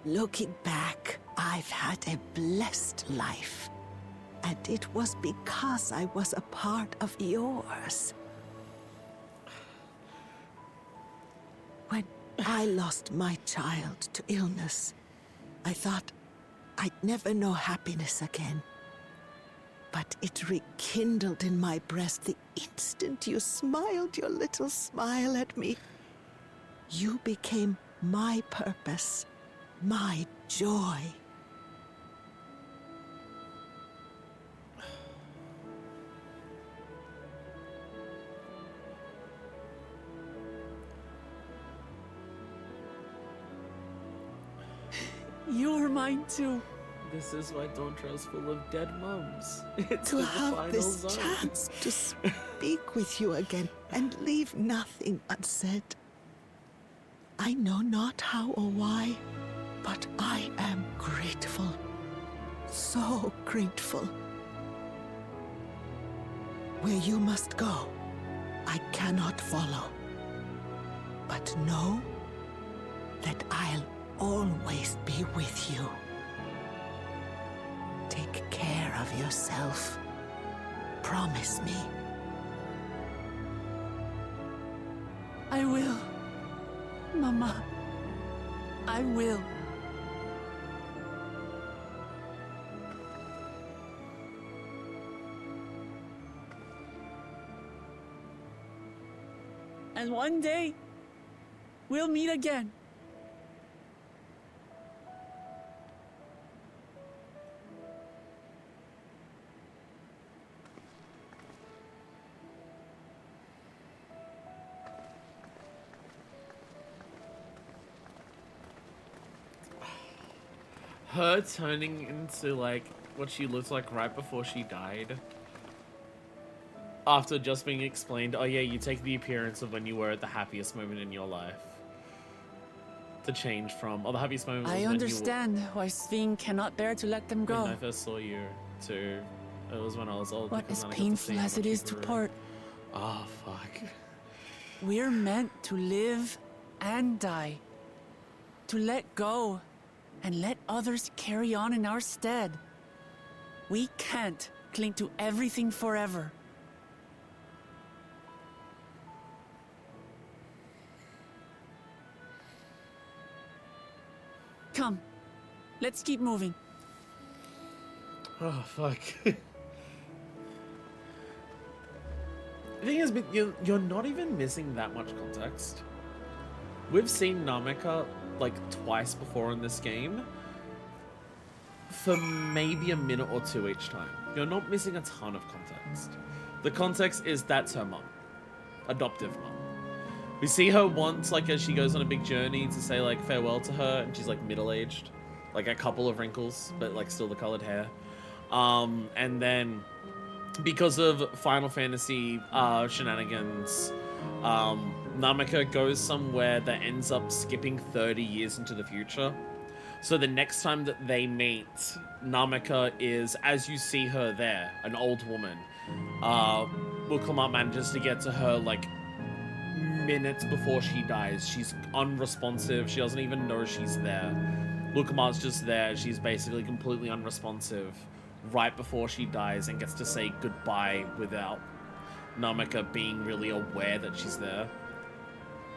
Looking back, I've had a blessed life. And it was because I was a part of yours. When I lost my child to illness, I thought I'd never know happiness again. But it rekindled in my breast the instant you smiled your little smile at me. You became my purpose. My joy. You're mine too. This is why Dawntrail's full of dead mums. It's To the have final this zone. chance to speak with you again and leave nothing unsaid. I know not how or why, but I am grateful. So grateful. Where you must go, I cannot follow. But know that I'll always be with you. Take care of yourself. Promise me. I will. Mama. I will. And one day, we'll meet again. Her turning into like what she looked like right before she died. After just being explained, oh yeah, you take the appearance of when you were at the happiest moment in your life. To change from, oh, the happiest moment was I when understand why Sphene cannot bear to let them go. When I first saw you, to it was when I was old. But because as then I got to painful see how as it much you is to grew. part, Oh fuck. we're meant to live and die. To let go and let others carry on in our stead. We can't cling to everything forever. Come, let's keep moving. Oh fuck. The thing is, you're not even missing that much context. We've seen Namika like twice before in this game for maybe a minute or two each time. You're not missing a ton of context. The context is that's her mum. Adoptive mum. We see her once, like, as she goes on a big journey to say, like, farewell to her, and she's, like, middle-aged. Like, a couple of wrinkles, but, like, still the colored hair. And then, because of Final Fantasy shenanigans, Namika goes somewhere that ends up skipping 30 years into the future. So the next time that they meet, Namika is, as you see her there, an old woman. Wukulmat manages to get to her, like, minutes before she dies. She's unresponsive. She doesn't even know she's there. Wukulmat's just there. She's basically completely unresponsive right before she dies and gets to say goodbye without Namika being really aware that she's there.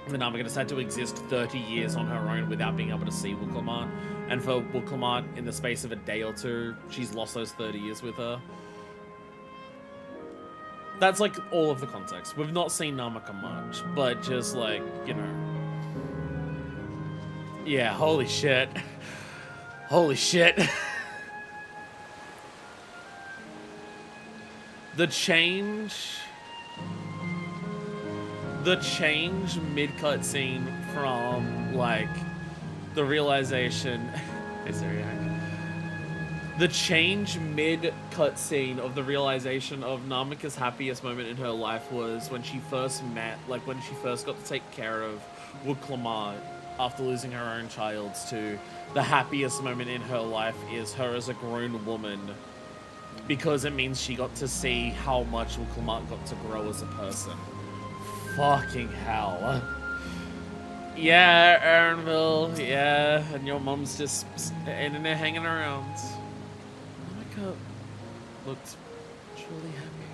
And Namika just had to exist 30 years on her own without being able to see Wukulmat. And for Wukulmat, in the space of a day or two, she's lost those 30 years with her. That's like all of the context. We've not seen Namika much, but just like, you know. Yeah, holy shit. Holy shit. The change mid-cutscene from, like, the realization... The change mid-cutscene of the realization of Namika's happiest moment in her life was when she first met, like, when she first got to take care of Wukulmat after losing her own child, to the happiest moment in her life is her as a grown woman, because it means she got to see how much Wukulmat got to grow as a person. Fucking hell. Yeah, Ernville, yeah, and your mom's just in there hanging around. Namika looked truly happy.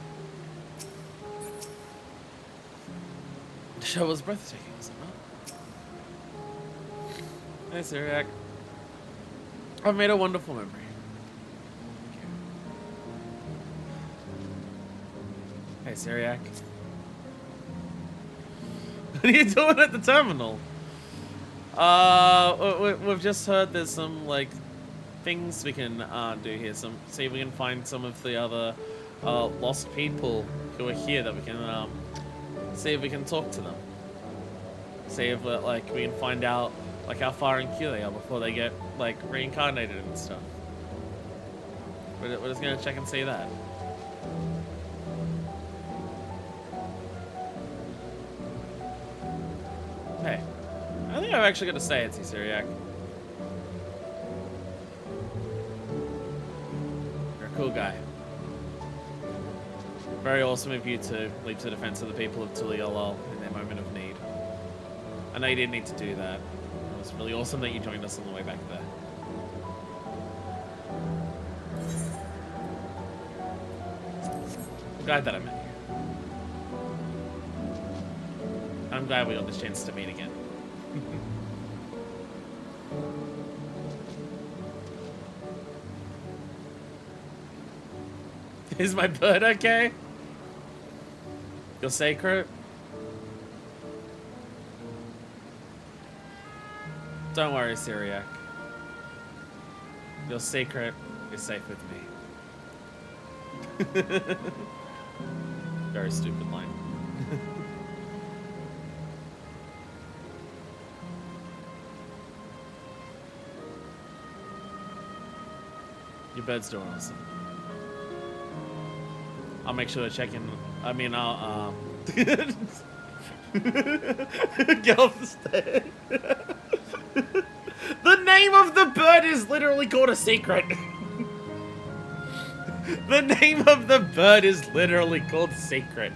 The show was breathtaking, was it not? Hey, Syriac. I've made a wonderful memory. Hey, Syriac. What are you doing at the terminal? We've just heard there's some, like, things we can do here. See if we can find some of the other lost people who are here that we can see if we can talk to them. See if, like, we can find out Like how far in queue they are before they get, like, reincarnated and stuff. We're just gonna check and see that. Hey, I think I'm actually gonna stay at Syriac. You're a cool guy. Very awesome of you to leap to the defense of the people of Tuliolol in their moment of need. I know you didn't need to do that. It was really awesome that you joined us on the way back there. I'm glad that I met you. I'm glad we got this chance to meet again. Is my bird okay? You're sacred? Don't worry, Syriac. Your secret is safe with me. Very stupid line. Your bird's doing awesome. I'll make sure to check in. I mean, I'll get off the stage. The name of the bird is literally called a secret. The name of the bird is literally called Secret.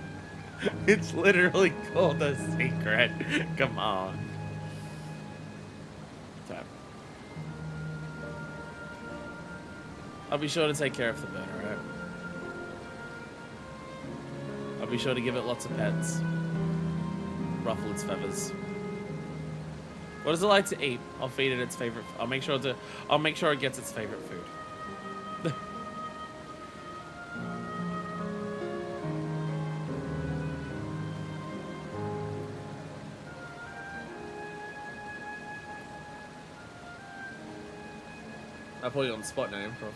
It's literally called a secret. Come on. So, I'll be sure to take care of the bird, alright? I'll be sure to give it lots of pets. Ruffle its feathers. What does it like to eat? I'll feed it its favorite. I'll make sure it gets its favorite food. I put you on the spot now, improv.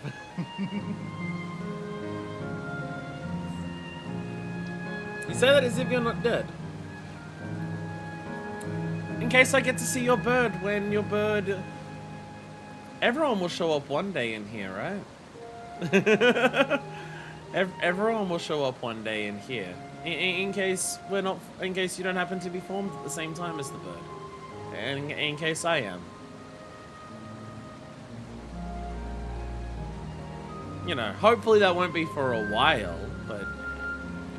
You say that as if you're not dead. In case I get to see your bird when your bird... Everyone will show up one day in here, right? Everyone will show up one day in here. In case we're not... In case you don't happen to be formed at the same time as the bird. And in case I am. You know, hopefully that won't be for a while, but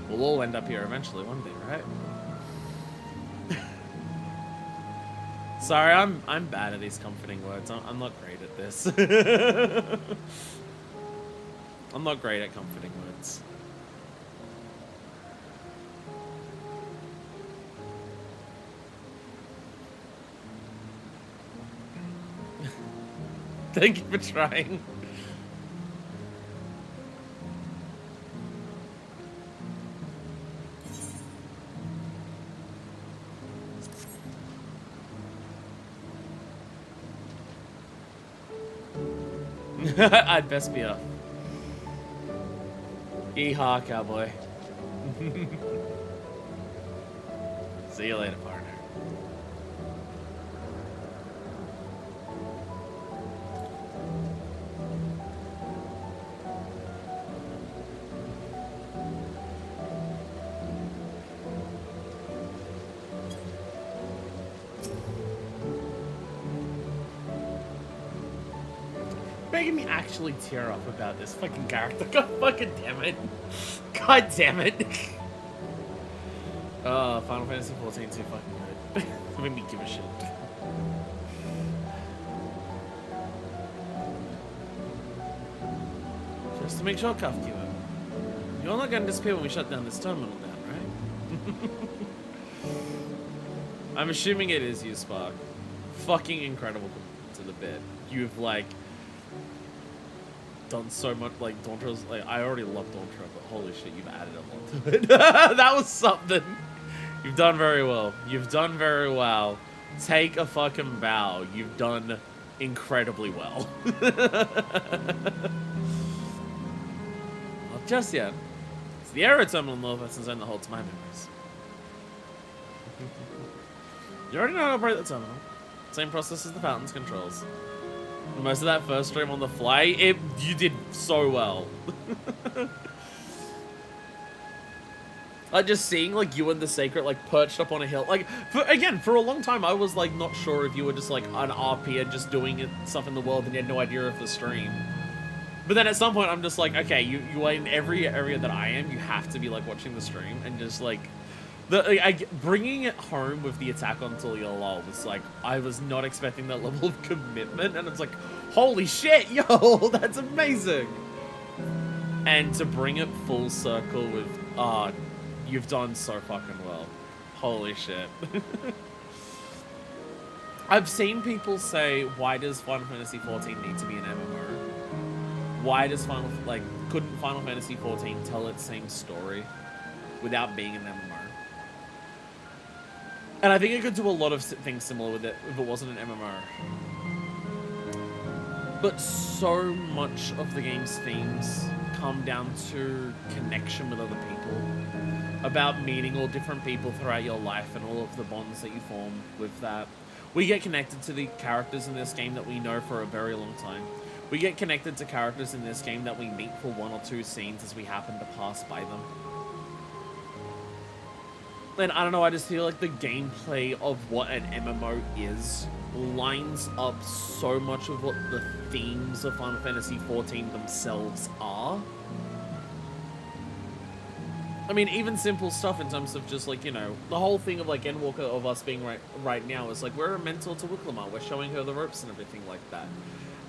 we'll all end up here eventually one day, right? Sorry, I'm bad at these comforting words. I'm not great at this. I'm not great at comforting words. Thank you for trying. I'd best be up. Yeehaw, cowboy. See you later, partner. Making me actually tear up about this fucking character. God fucking damn it. God damn it. Final Fantasy XIV too fucking good. Made me give a shit. Just to make sure, Cuff, you up. You're not gonna disappear when we shut down this terminal down, right? I'm assuming it is you, Spark. Fucking incredible to the bit. You've like done so much, like Dawntrail's, like I already love Dawntrail, but holy shit, you've added a lot to it. That was something. You've done very well. You've done very well. Take a fucking bow. You've done incredibly well. Not just yet. It's the Aero Terminal in Northwestern Zone that holds my memories. You already know how to operate the terminal. Same process as the fountains controls. Most of that first stream on the fly, you did so well. Like, just seeing, like, you and the Sacred, like, perched up on a hill. Like, for a long time, I was, like, not sure if you were just, like, an RP and just doing stuff in the world and you had no idea of the stream. But then at some point, I'm just like, okay, you are in every area that I am, you have to be, like, watching the stream and just, like... bringing it home with the attack on Talia lol was, like, I was not expecting that level of commitment, and it's like, holy shit, yo, that's amazing! And to bring it full circle with, you've done so fucking well. Holy shit. I've seen people say, why does Final Fantasy XIV need to be an MMO? Why does couldn't Final Fantasy XIV tell its same story without being an MMO? And I think it could do a lot of things similar with it if it wasn't an MMO. But so much of the game's themes come down to connection with other people. About meeting all different people throughout your life and all of the bonds that you form with that. We get connected to the characters in this game that we know for a very long time. We get connected to characters in this game that we meet for 1 or 2 scenes as we happen to pass by them. And I don't know, I just feel like the gameplay of what an MMO is lines up so much with what the themes of Final Fantasy XIV themselves are. I mean, even simple stuff in terms of just, like, you know, the whole thing of, like, Endwalker of us being right now is, like, we're a mentor to Wiclamar. We're showing her the ropes and everything like that.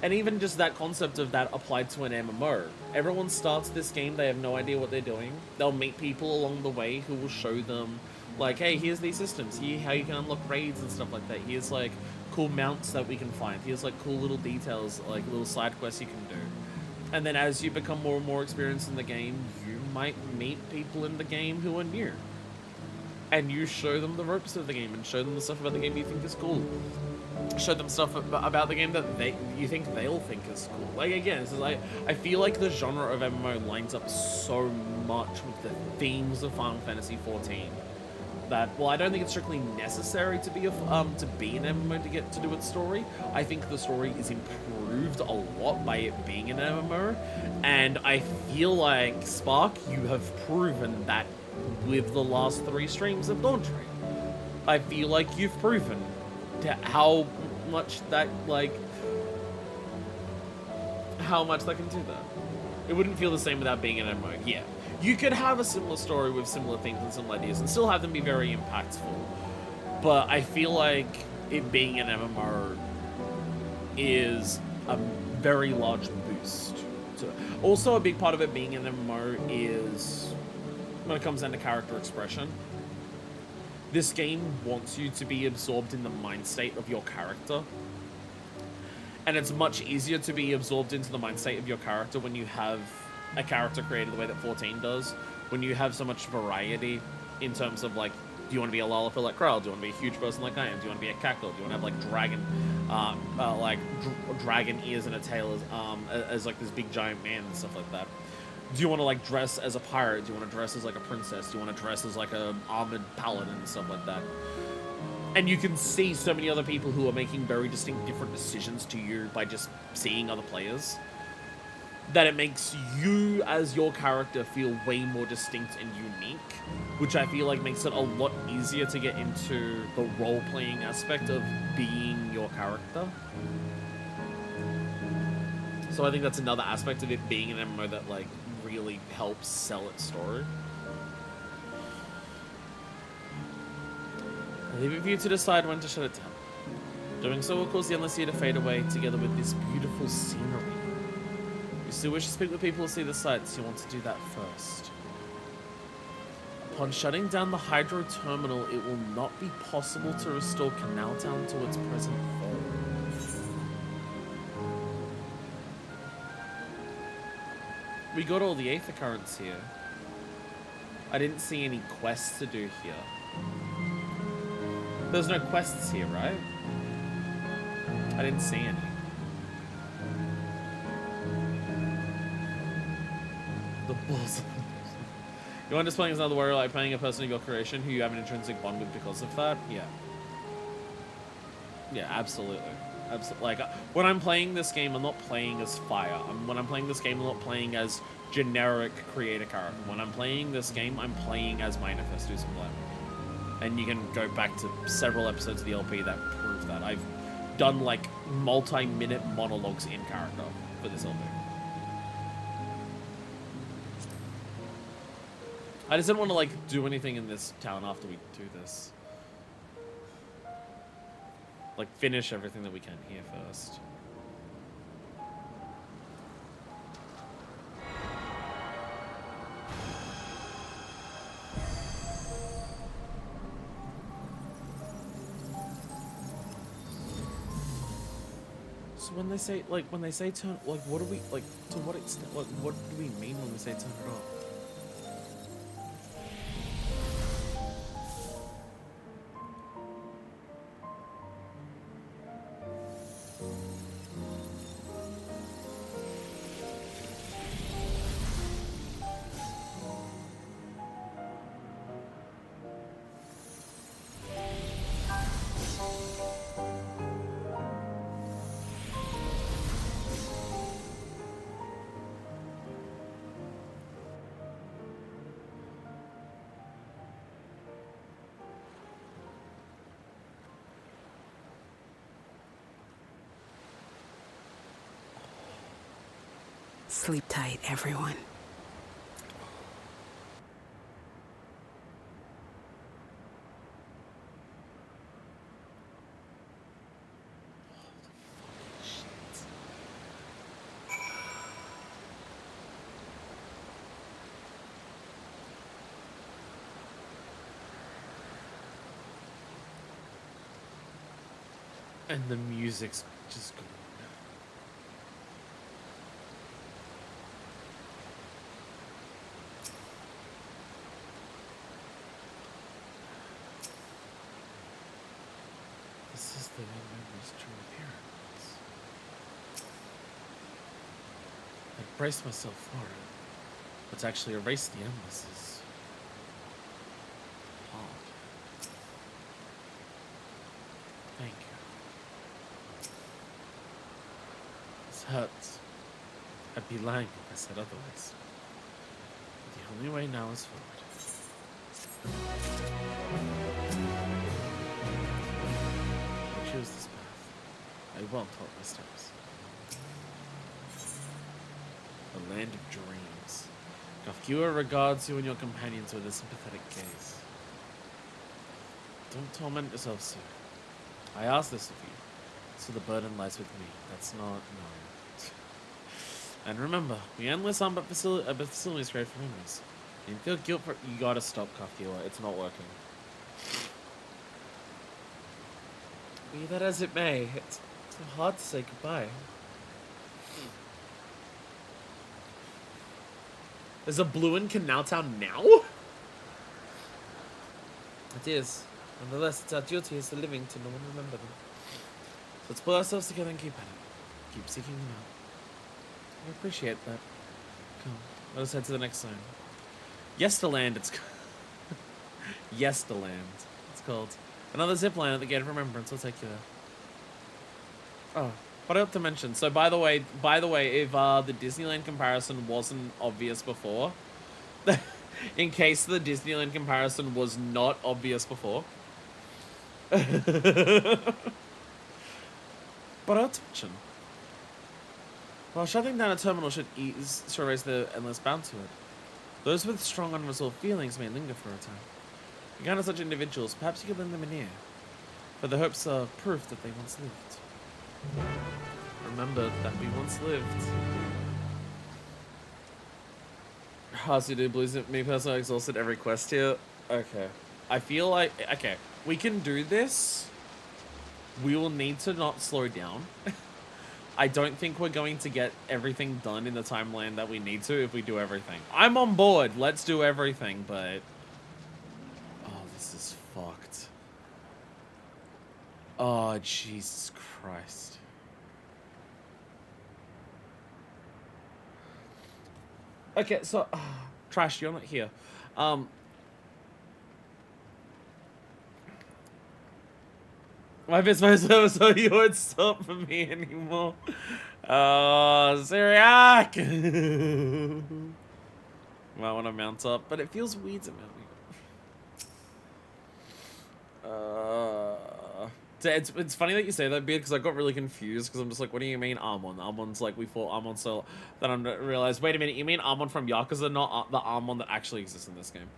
And even just that concept of that applied to an MMO. Everyone starts this game, they have no idea what they're doing. They'll meet people along the way who will show them, like, hey, here's these systems. Here's how you can unlock raids and stuff like that. Here's, like, cool mounts that we can find. Here's, like, cool little details, like, little side quests you can do. And then as you become more and more experienced in the game, you might meet people in the game who are new. And you show them the ropes of the game and show them the stuff about the game you think is cool. Show them stuff about the game that you think they'll think is cool. Like, again, this is like, I feel like the genre of MMO lines up so much with the themes of Final Fantasy XIV that, well, I don't think it's strictly necessary to be an MMO to get to do its story. I think the story is improved a lot by it being an MMO, and I feel like, Spark, you have proven that with the last 3 streams of Dawntrail. I feel like you've proven how much that can do that. It wouldn't feel the same without being an MMO, yeah. You could have a similar story with similar themes and similar ideas and still have them be very impactful. But I feel like it being an MMO is a very large boost. Also, a big part of it being an MMO is when it comes down to character expression. This game wants you to be absorbed in the mind state of your character. And it's much easier to be absorbed into the mind state of your character when you have a character created the way that 14 does, when you have so much variety in terms of, like, do you want to be a Lalafell like Krell? Do you want to be a huge person like I am? Do you want to be a Cackle? Do you want to have, like, dragon ears and a tail as like, this big giant man and stuff like that? Do you want to, like, dress as a pirate? Do you want to dress as, like, a princess? Do you want to dress as, like, a armored paladin and stuff like that? And you can see so many other people who are making very distinct different decisions to you by just seeing other players, that it makes you as your character feel way more distinct and unique, which I feel like makes it a lot easier to get into the role-playing aspect of being your character. So I think that's another aspect of it being an MMO that, like, really helps sell its story. I leave it for you to decide when to shut it down. Doing so will cause the endless year to fade away together with this beautiful scenery. You still wish to speak with people to see the sights, you want to do that first. Upon shutting down the Hydro Terminal, it will not be possible to restore Canal Town to its present form. We got all the Aether Currents here. I didn't see any quests to do here. There's no quests here, right? I didn't see any. The balls. You want displaying another warrior like playing a person of your creation who you have an intrinsic bond with because of that? Yeah. Yeah, absolutely. Like, when I'm playing this game, I'm not playing as Fire. When I'm playing this game, I'm not playing as generic creator character. When I'm playing this game, I'm playing as Manifestus and Black. And you can go back to several episodes of the LP that prove that. I've done, like, multi-minute monologues in character for this LP. I just didn't want to, like, do anything in this town after we do this. Like, finish everything that we can here first. So when they say, like, turn, like, what do we, like, to what extent, like, what do we mean when we say turn it off? Sleep tight, everyone. And the music's just going. This is the one memory's true appearance. I braced myself for it, but to actually erase the endless is hard. Thank you. This hurts. I'd be lying if I said otherwise. The only way now is forward. I chose this path. I well taught my steps. A land of dreams. Kafkua regards you and your companions with a sympathetic gaze. Don't torment yourself, sir. I ask this of you, so the burden lies with me. That's not no. And remember, the endless aren't but facilities create for memories. You feel guilt for you gotta stop, Kafkua. It's not working. Be that as it may, it's so hard to say goodbye. There's a blue in Canal Town now? It is. Nonetheless, it's our duty as the living to know and remember them. So let's pull ourselves together and keep at it. Keep seeking them out. I appreciate that. Come, let us head to the next zone. Yesterland, it's Yesterland, it's called. Another zipline at the Gate of Remembrance will take you there. Oh, but I have to mention, so by the way, if the Disneyland comparison wasn't obvious before, in case the Disneyland comparison was not obvious before, but I have to mention, while shutting down a terminal should erase the endless bound to it, those with strong unresolved feelings may linger for a time. Encounter such individuals, perhaps you could lend them an ear, for the hopes are proof that they once lived. Remember that we once lived. Hasudu believes me personally exhausted every quest here. Okay. I feel like, okay, we can do this. We will need to not slow down. I don't think we're going to get everything done in the timeline that we need to if we do everything. I'm on board. Let's do everything, but... Oh, this is fucked. Oh, Jesus Christ. Okay, so... Trash, you're not here. My best friend so you won't stop for me anymore. Oh, Syriac! Might want to mount up, but it feels weird to mount me. It's funny that you say that, Beard, because I got really confused, because I'm just like, what do you mean Armon? Armon's like, we fought Armon, so then I realized, wait a minute, you mean Armon from Yakuza, not the Armon that actually exists in this game.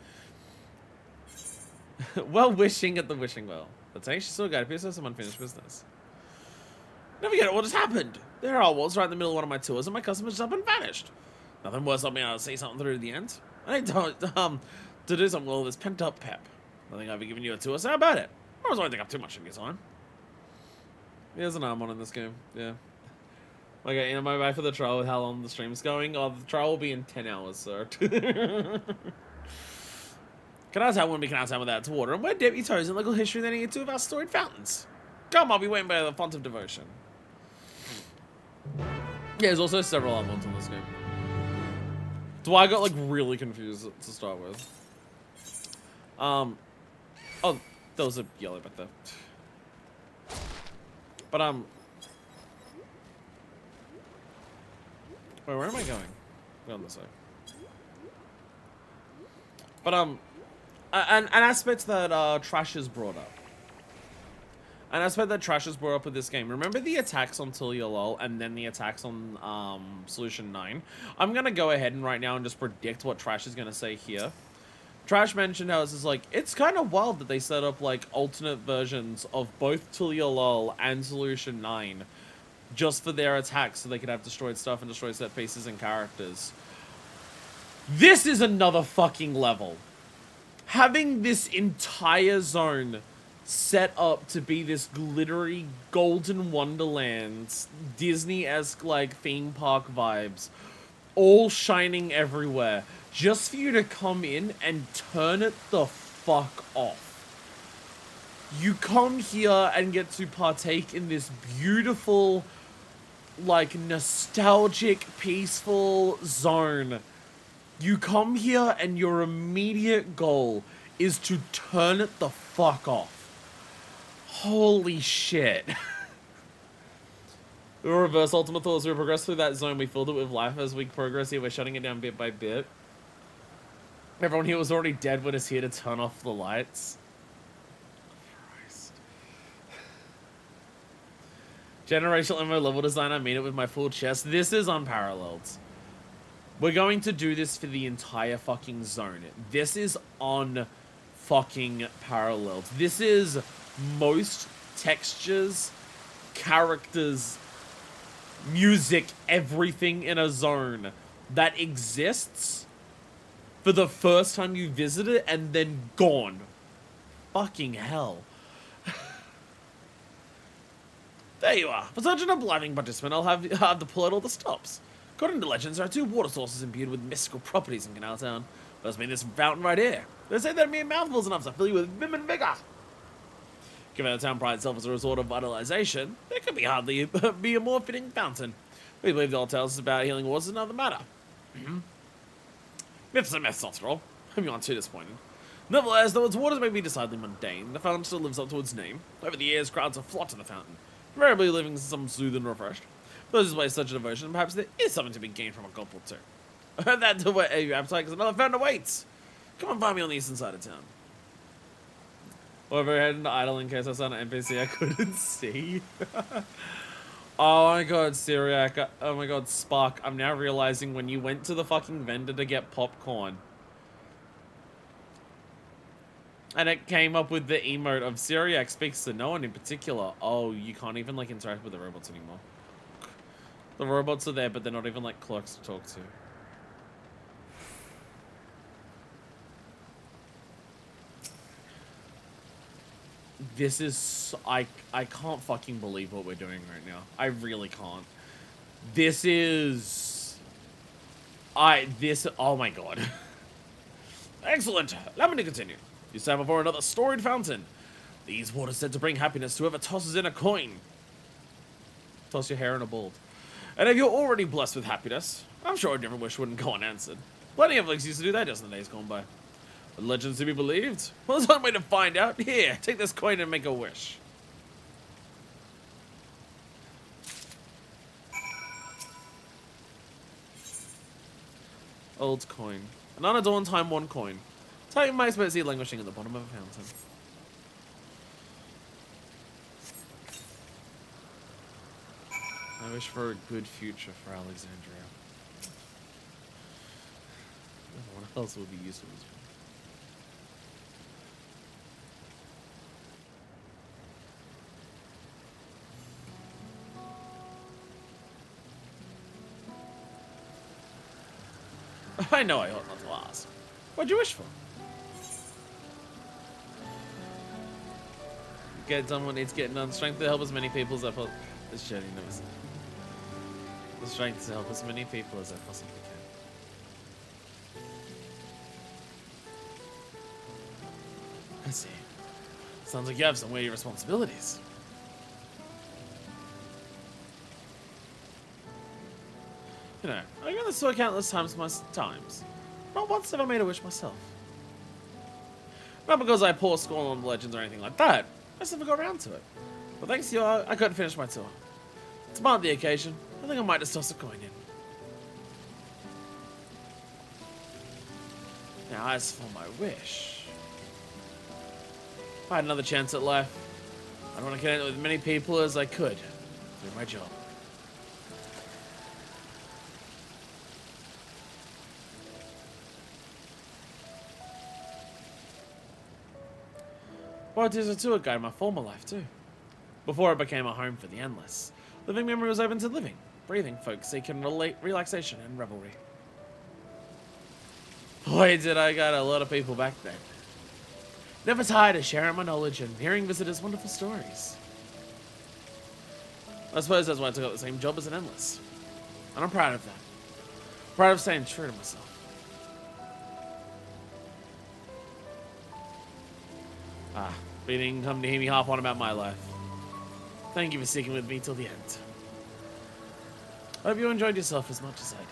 Well, wishing at the wishing well. But saying she's still got a piece of some unfinished business. Never get it, what just happened? There I was, right in the middle of one of my tours, and my customers just up and vanished. Nothing worse than being able to see something through to the end. I need to do something with all this pent-up pep. I think I've been giving you a tour, so how about it? I was only taking up too much of your time. There's an Armon in this game, yeah. Okay, am I back for the trial with how long the stream's going? Oh, the trial will be in 10 hours, sir. Can I tell when we can tell without water? And we're dippy toes in local history than any two of our storied fountains. Come, I'll be waiting by the font of devotion. Yeah, there's also several Armons in this game. That's why I got like really confused to start with. Oh, there was a yellow back there. But wait, where am I going? Going this way. But an aspect that Trash has brought up. An aspect that Trash has brought up with this game. Remember the attacks on Tuliolol and then the attacks on Solution 9? I'm gonna go ahead and right now and just predict what Trash is gonna say here. Trash mentioned how it's like, it's kind of wild that they set up like alternate versions of both Tuliolol and Solution 9 just for their attacks so they could have destroyed stuff and destroy set pieces and characters. This is another fucking level. Having this entire zone set up to be this glittery golden wonderland, Disney-esque like theme park vibes, all shining everywhere, just for you to come in and turn it the fuck off. You come here and get to partake in this beautiful, like, nostalgic, peaceful zone. You come here and your immediate goal is to turn it the fuck off. Holy shit. The reverse ultimate thought as we progress through that zone, we filled it with life. As we progress here, we're shutting it down bit by bit. Everyone here was already dead when it's here to turn off the lights. Christ. Generational MMO level design, I mean it with my full chest. This is unparalleled. We're going to do this for the entire fucking zone. This is fucking paralleled. This is most textures, characters, music, everything in a zone that exists for the first time you visit it and then gone. Fucking hell. There you are. For such an obliging participant, I'll have to pull out all the stops. According to legends, there are two water sources imbued with mystical properties in Canal Town. First being this fountain right here. They say that mere mouthfuls enough to fill you with vim and vigor. Given the town prides itself as a resort of vitalization, there could be hardly be a more fitting fountain. We believe the old tales about healing waters is another matter. Myths are myths, after all. I'm not too disappointed. Nevertheless, though its waters may be decidedly mundane, the fountain still lives up to its name. Over the years, crowds have flocked to the fountain, invariably leaving some soothed and refreshed. For those who display such a devotion, perhaps there is something to be gained from a gulp or two. I heard that to whet your appetite because another fountain awaits. Come and find me on the eastern side of town. Overhead idle in case I saw an NPC I couldn't see. Oh my god, Syriac. Oh my god, Spark. I'm now realizing when you went to the fucking vendor to get popcorn. And it came up with the emote of Syriac speaks to no one in particular. Oh, you can't even like interact with the robots anymore. The robots are there, but they're not even like clerks to talk to. This is... I can't fucking believe what we're doing right now. I really can't. This is... oh my god. Excellent. Allow me to continue. You stand before another storied fountain. These waters said to bring happiness to whoever tosses in a coin. Toss your hair in a bald. And if you're already blessed with happiness, I'm sure a different wish wouldn't go unanswered. Plenty of folks used to do that just in the days gone by. But legends to be believed? Well, there's one way to find out. Here, take this coin and make a wish. Old coin. An unadorned time-worn coin. Type you might expect to see languishing at the bottom of a fountain. I wish for a good future for Alexandria. What else would be useful as well? I know I ought not to ask. What'd you wish for? Get done what needs getting done. Strength to help as many people as I possibly can. This journey never ends. The strength to help as many people as I possibly can. I see. Sounds like you have some weighty responsibilities. You know, I've done this so countless times. Not once have I made a wish myself. Not because I pour scorn on the legends or anything like that. I just never got around to it. But thanks to you, I couldn't finish my tour. To mark the occasion, I think I might just toss a coin in. Now, as for my wish, if I had another chance at life, I'd want to connect with as many people as I could through my job. Well, it is a tour guide in my former life, too. Before it became a home for the endless, living memory was open to living, breathing folks seeking relaxation and revelry. Boy, did I got a lot of people back then. Never tired of sharing my knowledge and hearing visitors' wonderful stories. I suppose that's why I took up the same job as an endless. And I'm proud of that. Proud of staying true to myself. But you didn't come to hear me harp on about my life. Thank you for sticking with me till the end. I hope you enjoyed yourself as much as I did.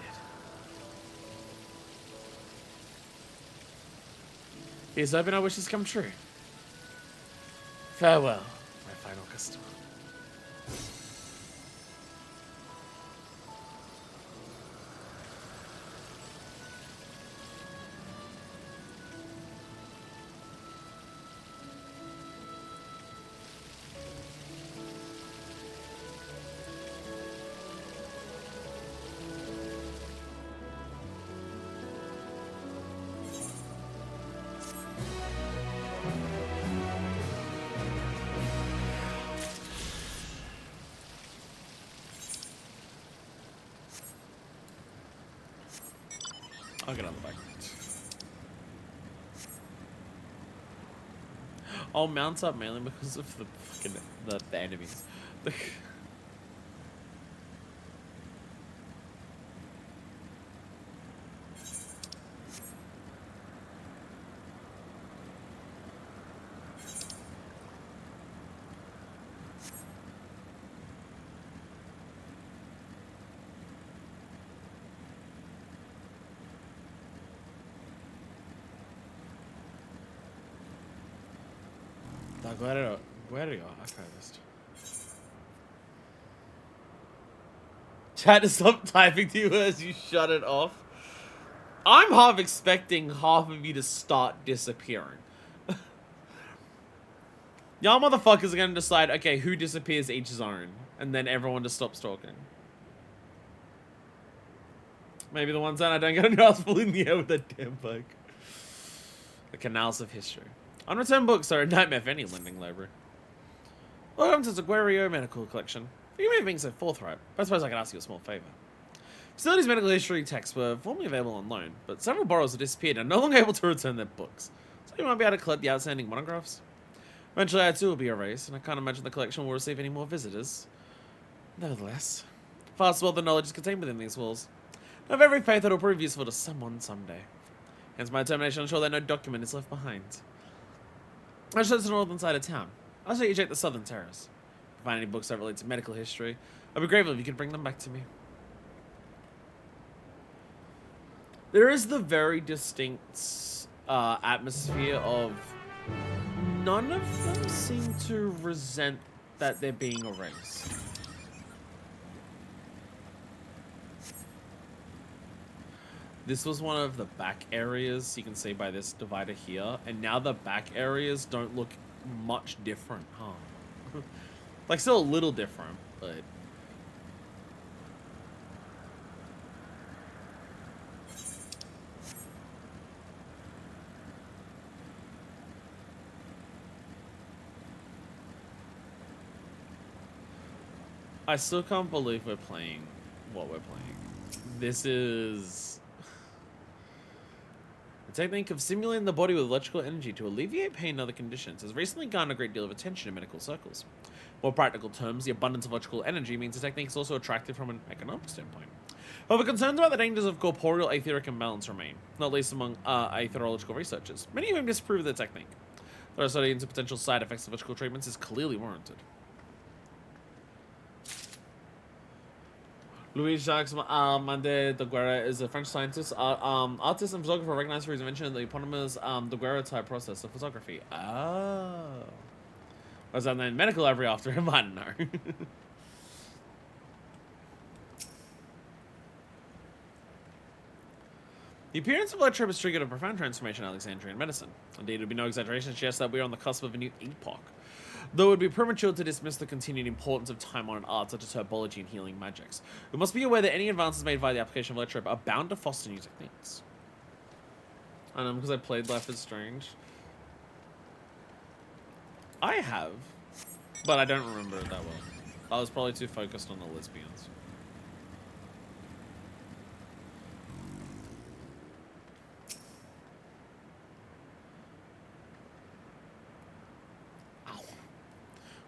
Here's hoping our wishes come true. Farewell, my final customer. I'll get on the back. I'll mount up mainly because of the fucking the enemies. Guerrero archivist. Chat to stop typing to you as you shut it off. I'm half expecting half of you to start disappearing. Y'all motherfuckers are gonna decide, okay, who disappears each zone, and then everyone just stops talking. Maybe the ones that I don't get a mouthful in the air with a damn bug. The canals of history. Unreturned books are a nightmare for any lending library. Welcome to the Guerrero Medical Collection. You may be being so forthright, but I suppose I can ask you a small favor. Facility's medical history texts were formerly available on loan, but several borrowers have disappeared and are no longer able to return their books. So you might be able to collect the outstanding monographs. Eventually, I too will be erased, and I can't imagine the collection will receive any more visitors. Nevertheless, vast wealth of knowledge is contained within these walls. I have every faith that it will prove useful to someone someday. Hence my determination to ensure that no document is left behind. I should to the northern side of town. I'll let you check the southern terrace. If you find any books that relate to medical history, I'd be grateful if you could bring them back to me. There is the very distinct atmosphere of none of them seem to resent that they're being erased. this was one of the back areas, you can see by this divider here, and now the back areas don't look much different, huh? Like, still a little different, but... I still can't believe we're playing what we're playing. This is a technique of simulating the body with electrical energy to alleviate pain and other conditions has recently garnered a great deal of attention in medical circles. More practical terms, the abundance of electrical energy means the technique is also attractive from an economic standpoint. However, concerns about the dangers of corporeal aetheric imbalance remain, not least among aetherological researchers, many of whom disapprove of the technique. There are studies into potential side effects of electrical treatments is clearly warranted. Louis Jacques Mande de Guerra is a French scientist, artist and photographer recognized for his invention of the eponymous de Guerra type process of photography. Oh. Was that then medical library after him? I don't know. The appearance of electrope has triggered a profound transformation in Alexandrian medicine. Indeed, it would be no exaggeration to suggest that we are on the cusp of a new epoch. Though it would be premature to dismiss the continued importance of time-honored arts such as herbology and healing magics, we must be aware that any advances made via the application of electrope are bound to foster new techniques. I know, because I played Life is Strange. I have, but I don't remember it that well. I was probably too focused on the lesbians.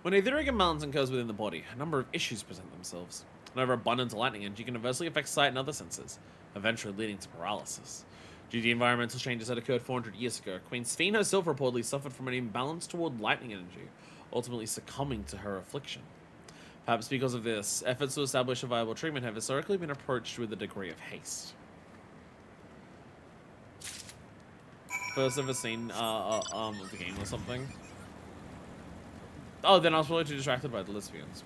When aetheric imbalance occurs within the body, a number of issues present themselves. An overabundance of lightning energy can adversely affect sight and other senses, eventually leading to paralysis. Due to the environmental changes that occurred 400 years ago, Queen Sphene herself reportedly suffered from an imbalance toward lightning energy, ultimately succumbing to her affliction. Perhaps because of this, efforts to establish a viable treatment have historically been approached with a degree of haste. First ever scene of the game or something. Oh, then I was probably too distracted by the lesbians.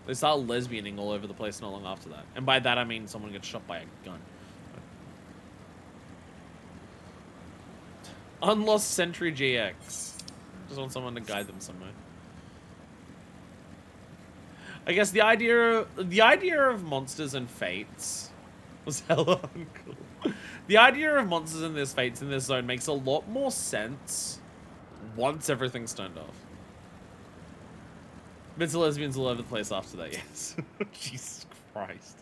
They start lesbianing all over the place not long after that. And by that I mean someone gets shot by a gun. Unlost Sentry GX. Just want someone to guide them somewhere. I guess the idea of monsters and fates was hella uncool. The idea of monsters and their fates in this zone makes a lot more sense once everything's turned off. Been to lesbians all over the place after that, yes. Jesus Christ.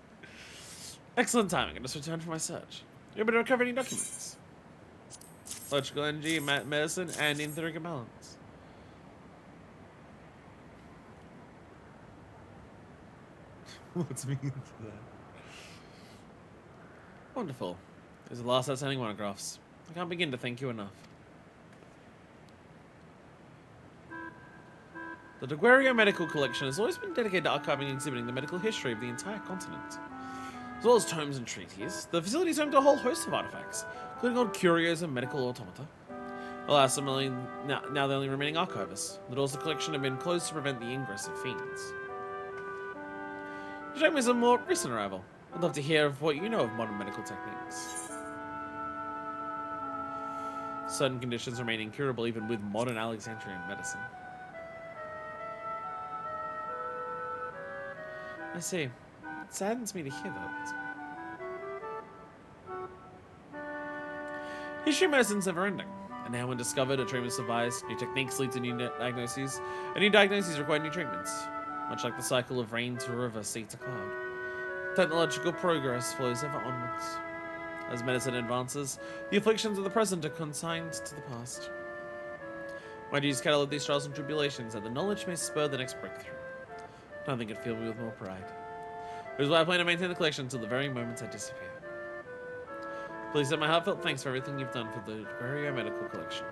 Excellent timing. I just returned from my search. You're able to recover any documents. Electrical energy, medicine, and etheric imbalance. What's meaning to that? Wonderful. These are the last outstanding monographs. I can't begin to thank you enough. The Daguerreo Medical Collection has always been dedicated to archiving and exhibiting the medical history of the entire continent. As well as tomes and treaties, the facility is home to a whole host of artifacts, including old curios and medical automata. Alas, now the only remaining archivist. The doors of the collection have been closed to prevent the ingress of fiends. You showed me some more recent arrival. I'd love to hear of what you know of modern medical techniques. Certain conditions remain incurable even with modern Alexandrian medicine. I see. It saddens me to hear that. History of medicine's never ending. And now when discovered, a treatment survives, new techniques lead to new diagnoses, and new diagnoses require new treatments. Much like the cycle of rain to river, sea to cloud. Technological progress flows ever onwards. As medicine advances, the afflictions of the present are consigned to the past. My duties catalog these trials and tribulations, that the knowledge may spur the next breakthrough. Nothing could fill me with more pride. It is why I plan to maintain the collection until the very moment I disappear. Please send my heartfelt thanks for everything you've done for the Daguerreo Medical Collection.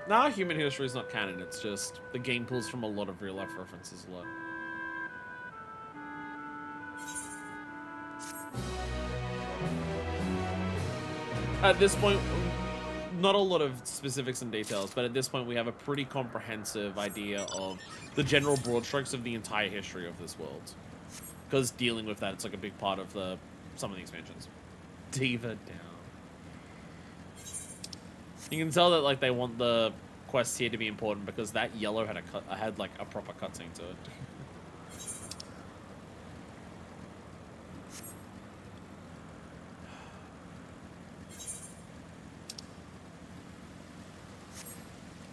Nah, human history is not canon, it's just the game pulls from a lot of real life references a lot. At this point, not a lot of specifics and details, but at this point we have a pretty comprehensive idea of the general broad strokes of the entire history of this world. Because dealing with that, it's like a big part of some of the expansions. Diva down. You can tell that like they want the quests here to be important because that yellow had like a proper cutscene to it.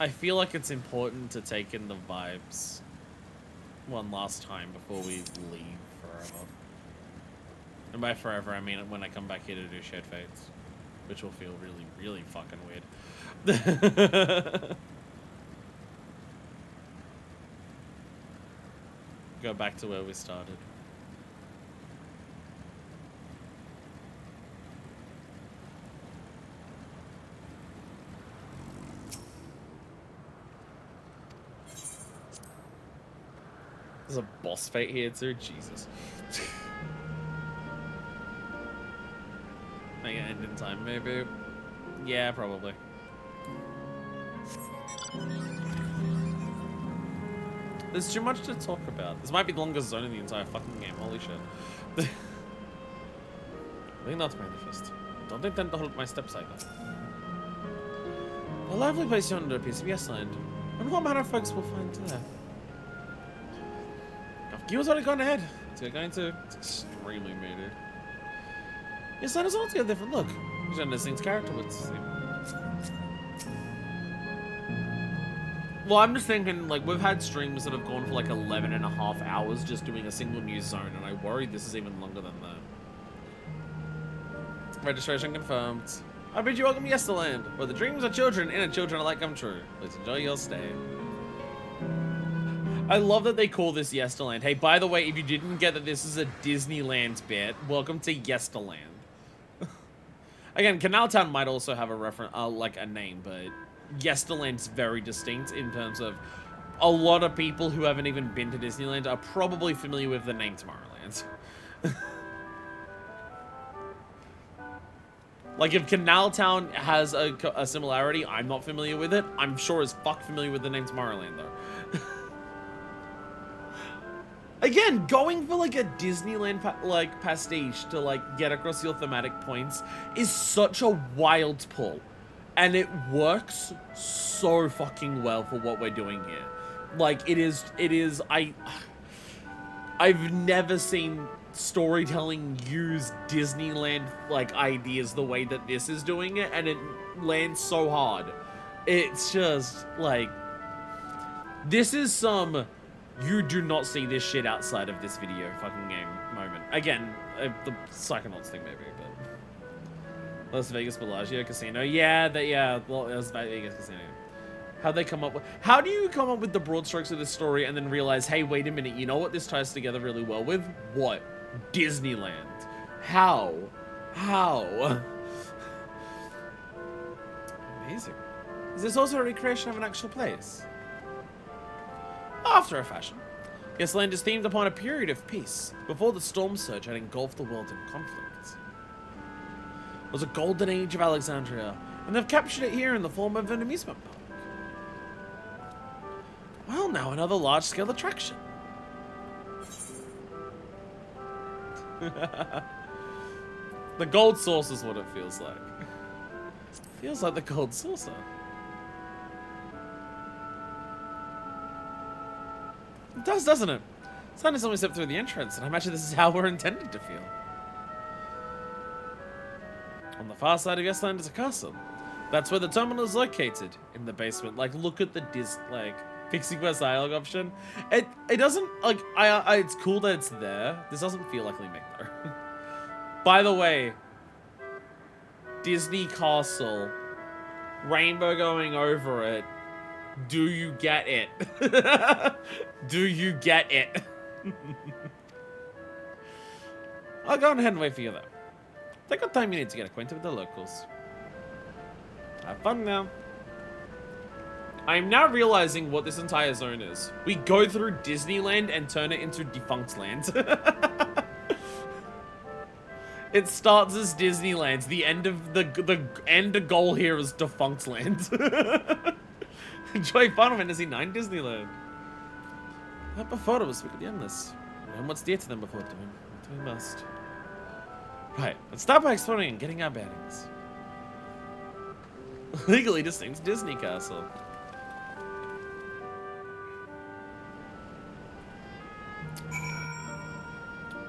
I feel like it's important to take in the vibes one last time before we leave forever. And by forever, I mean when I come back here to do Shared Fates, which will feel really, really fucking weird. Go back to where we started. There's a boss fight here too, Jesus. Make it end in time, maybe. Yeah, probably. There's too much to talk about. This might be the longest zone in the entire fucking game. Holy shit. Lean not, Manifest. Don't intend to hold my steps either. A lively place yonder appears to be a land. And what manner of folks will find there? Gil's already gone ahead. So we're going to. It's extremely muted. Yes, that is altogether different look. He's on this thing's character would seem. Well, I'm just thinking, like, we've had streams that have gone for like 11.5 hours just doing a single new zone, and I worry this is even longer than that. Registration confirmed. I bid you welcome to Yesterland, where the dreams of children, inner children alike come true. Please enjoy your stay. I love that they call this Yesterland. Hey, by the way, if you didn't get that this is a Disneyland bit, welcome to Yesterland. Again, Canal Town might also have a reference, like a name, but Yesterland's very distinct in terms of a lot of people who haven't even been to Disneyland are probably familiar with the name Tomorrowland. Like, if Canal Town has a similarity, I'm not familiar with it. I'm sure as fuck familiar with the name Tomorrowland, though. Again, going for like a Disneyland pastiche to like get across your thematic points is such a wild pull, and it works so fucking well for what we're doing here. Like I've never seen storytelling use Disneyland like ideas the way that this is doing it, and it lands so hard. It's just like, this is some you do not see this shit outside of this video fucking game moment. Again, the Psychonauts thing maybe, but Las Vegas Bellagio Casino. Yeah, well, Las Vegas Casino. How do you come up with the broad strokes of this story and then realize, hey, wait a minute, you know what this ties together really well with? What? Disneyland. How? Amazing. Is this also a recreation of an actual place? After a fashion. Yesterland is themed upon a period of peace, before the storm surge had engulfed the world in conflict. It was a golden age of Alexandria, and they've captured it here in the form of an amusement park. Well, now another large-scale attraction. The gold saucer is what it feels like. Feels like the gold saucer. It does, doesn't it? Sun has only stepped through the entrance, and I imagine this is how we're intended to feel. On the far side of Yesterland is a castle. That's where the terminal is located, in the basement. Like, look at the Pixie Quest dialogue option. It doesn't, like, it's cool that it's there. This doesn't feel like remake, though. By the way, Disney Castle, rainbow going over it. Do you get it? Do you get it? I'll go ahead and wait for you, though. Take the time you need to get acquainted with the locals. Have fun now. I'm now realizing what this entire zone is. We go through Disneyland and turn it into Defunct Land. It starts as Disneyland. The end of the end goal here is Defunct Land. Enjoy Final Fantasy IX Disneyland. I prefer to speak at the endless. And what's dear to them before doing what we must. Right, let's start by exploring and getting our bearings. Legally distinct Disney Castle.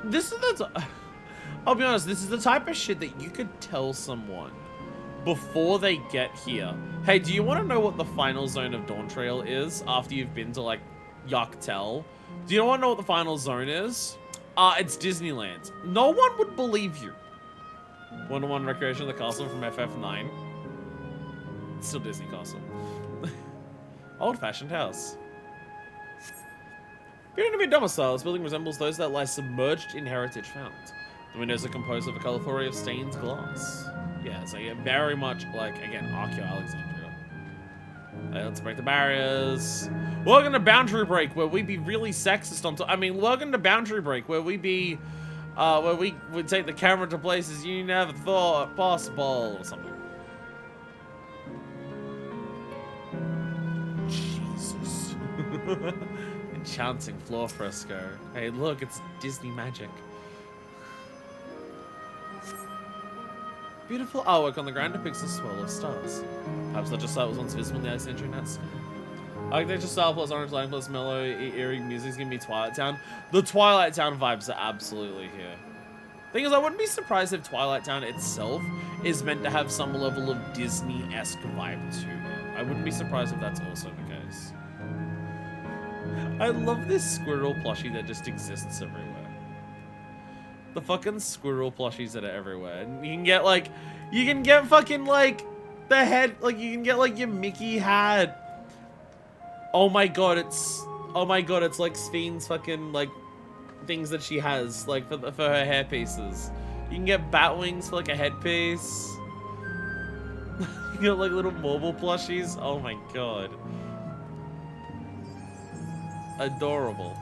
This is the... I'll be honest, this is the type of shit that you could tell someone before they get here. Hey, do you want to know what the final zone of Dawntrail is after you've been to, like, Yucktel? Do you want to know what the final zone is? It's Disneyland. No one would believe you. 1-to-1 recreation of the castle from FF9. It's still Disney Castle. Old-fashioned house. Appearing to be a domicile, this building resembles those that lie submerged in heritage found. The windows are composed of a colourful array of stained glass. Yeah, so yeah, very much like, again, Archeo Alexandria. Let's break the barriers. Welcome to Boundary Break, where we be really sexist on top. I mean, welcome to Boundary Break, where we be, where we would take the camera to places you never thought possible, or something. Jesus. Enchanting floor fresco. Hey, look, it's Disney magic. Beautiful artwork on the ground depicts a swirl of stars. Perhaps such a sight was once visible in the Alexandria night sky. Architecture style plus orange lighting plus mellow, eerie music's gonna be Twilight Town. The Twilight Town vibes are absolutely here. Thing is, I wouldn't be surprised if Twilight Town itself is meant to have some level of Disney-esque vibe to it. I wouldn't be surprised if that's also the case. I love this squirrel plushie that just exists everywhere. The fucking squirrel plushies that are everywhere. And you can get like, you can get fucking like the head, like you can get like your Mickey hat. Oh my god, it's like Sphene's fucking like things that she has like for her hair pieces. You can get bat wings for like a headpiece. You get like little mobile plushies. Oh my god. Adorable.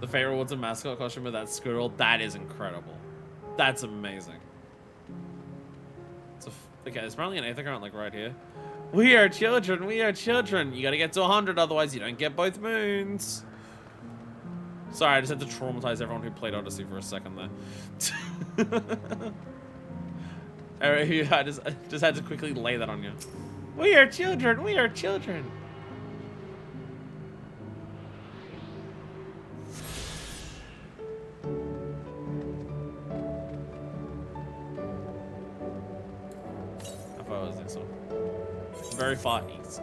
The Fate rewards a mascot costume with that squirrel. That is incredible. That's amazing. Okay, there's probably an 8th account like right here. We are children. We are children. You gotta get to 100, otherwise you don't get both moons. Sorry, I just had to traumatize everyone who played Odyssey for a second there. I just had to quickly lay that on you. We are children. We are children. Very far east.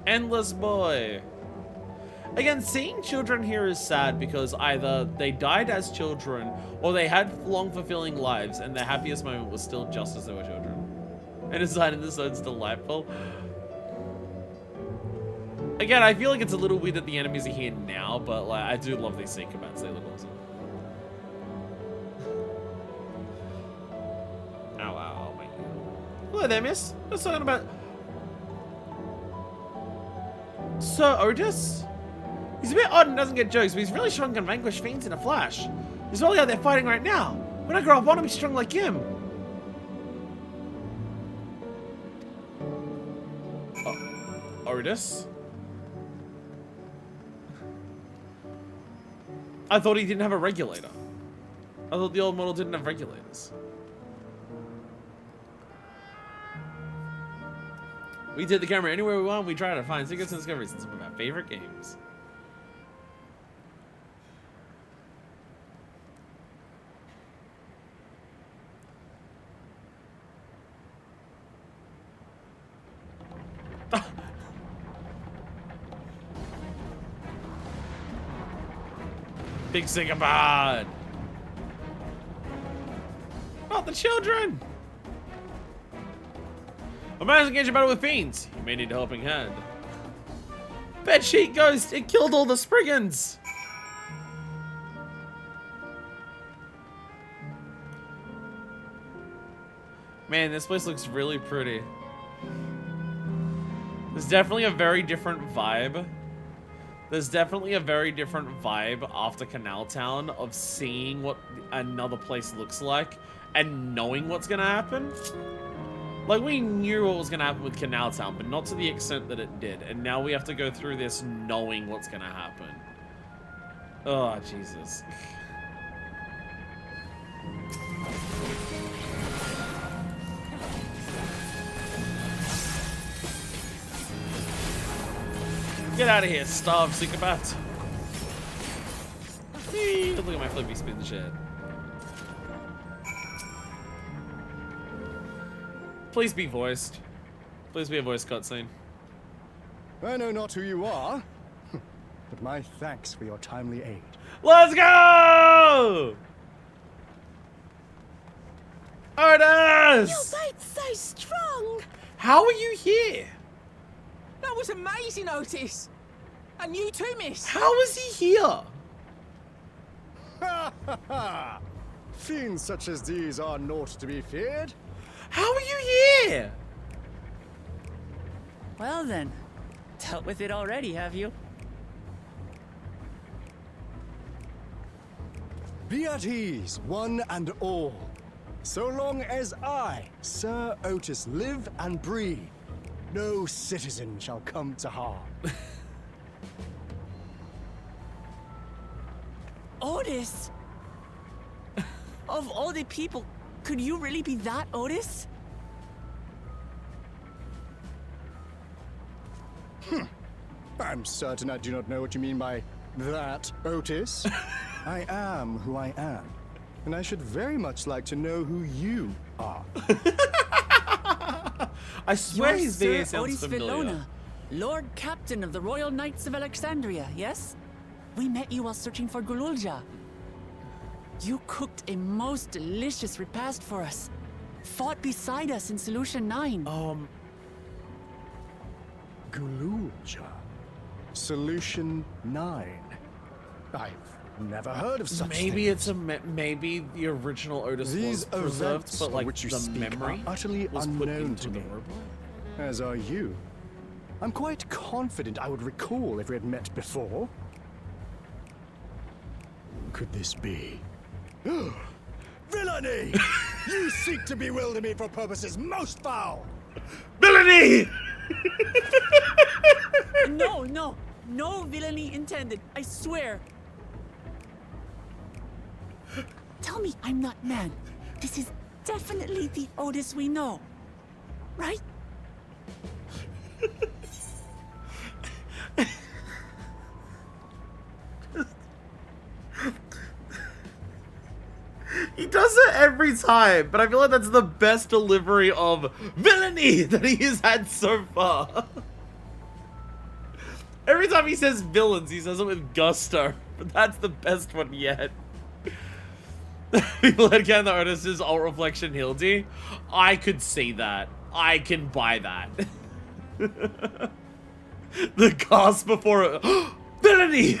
Endless Boy. Again, seeing children here is sad because either they died as children or they had long fulfilling lives and their happiest moment was still just as they were children. And design in this zone's delightful. Again, I feel like it's a little weird that the enemies are here now, but like I do love these sea combats. They look awesome. Hello there, miss. What's talking about? Sir Otis? He's a bit odd and doesn't get jokes, but he's really strong and can vanquish fiends in a flash. He's probably out there fighting right now. When I grow up, I want to be strong like him. Otis? I thought he didn't have a regulator. I thought the old model didn't have regulators. We did the camera anywhere we want. We try to find secrets and discoveries in some of our favorite games. Big Sycamore! Not the children! A man's engaged in battle with fiends. You may need a helping hand. Bedsheet Ghost! It killed all the Spriggans! Man, this place looks really pretty. There's definitely a very different vibe There's definitely a very different vibe after Canal Town of seeing what another place looks like and knowing what's gonna happen. Like, we knew what was gonna happen with Canal Town, but not to the extent that it did. And now we have to go through this knowing what's gonna happen. Oh, Jesus. Get out of here, starve psychopath. Look at my flippy spin shit. Please be voiced. Please be a voice cutscene. I know not who you are, but my thanks for your timely aid. Let's go! Otis! Your bait's so strong! How are you here? That was amazing, Otis! And you too, miss! How is he here? Ha ha ha! Fiends such as these are naught to be feared. How are you here? Well then, dealt with it already, have you? Be at ease, one and all. So long as I, Sir Otis, live and breathe, no citizen shall come to harm. Otis? Of all the people, could you really be that Otis? I'm certain I do not know what you mean by that, Otis. I am who I am, and I should very much like to know who you are. I swear You're his VA Sir sounds Otis familiar. Villona, Lord Captain of the Royal Knights of Alexandria, yes? We met you while searching for Gululja. You cooked a most delicious repast for us. Fought beside us in Solution 9. Gululja. Solution 9. I've never heard of such Maybe things. it's a maybe the original Otis These was preserved, events but of like which you the speak memory are utterly was put unknown into to the me. robot. As are you. I'm quite confident I would recall if we had met before. Could this be? Villainy! You seek to bewilder me for purposes most foul! Villainy! No villainy intended, I swear. Tell me I'm not mad. This is definitely the Otis we know, right? He does it every time, but I feel like that's the best delivery of villainy that he has had so far. Every time he says villains, he says it with gusto, but that's the best one yet. People had again the artist is alt reflection Hildy. I could see that. I can buy that. The gasp before it. Villainy!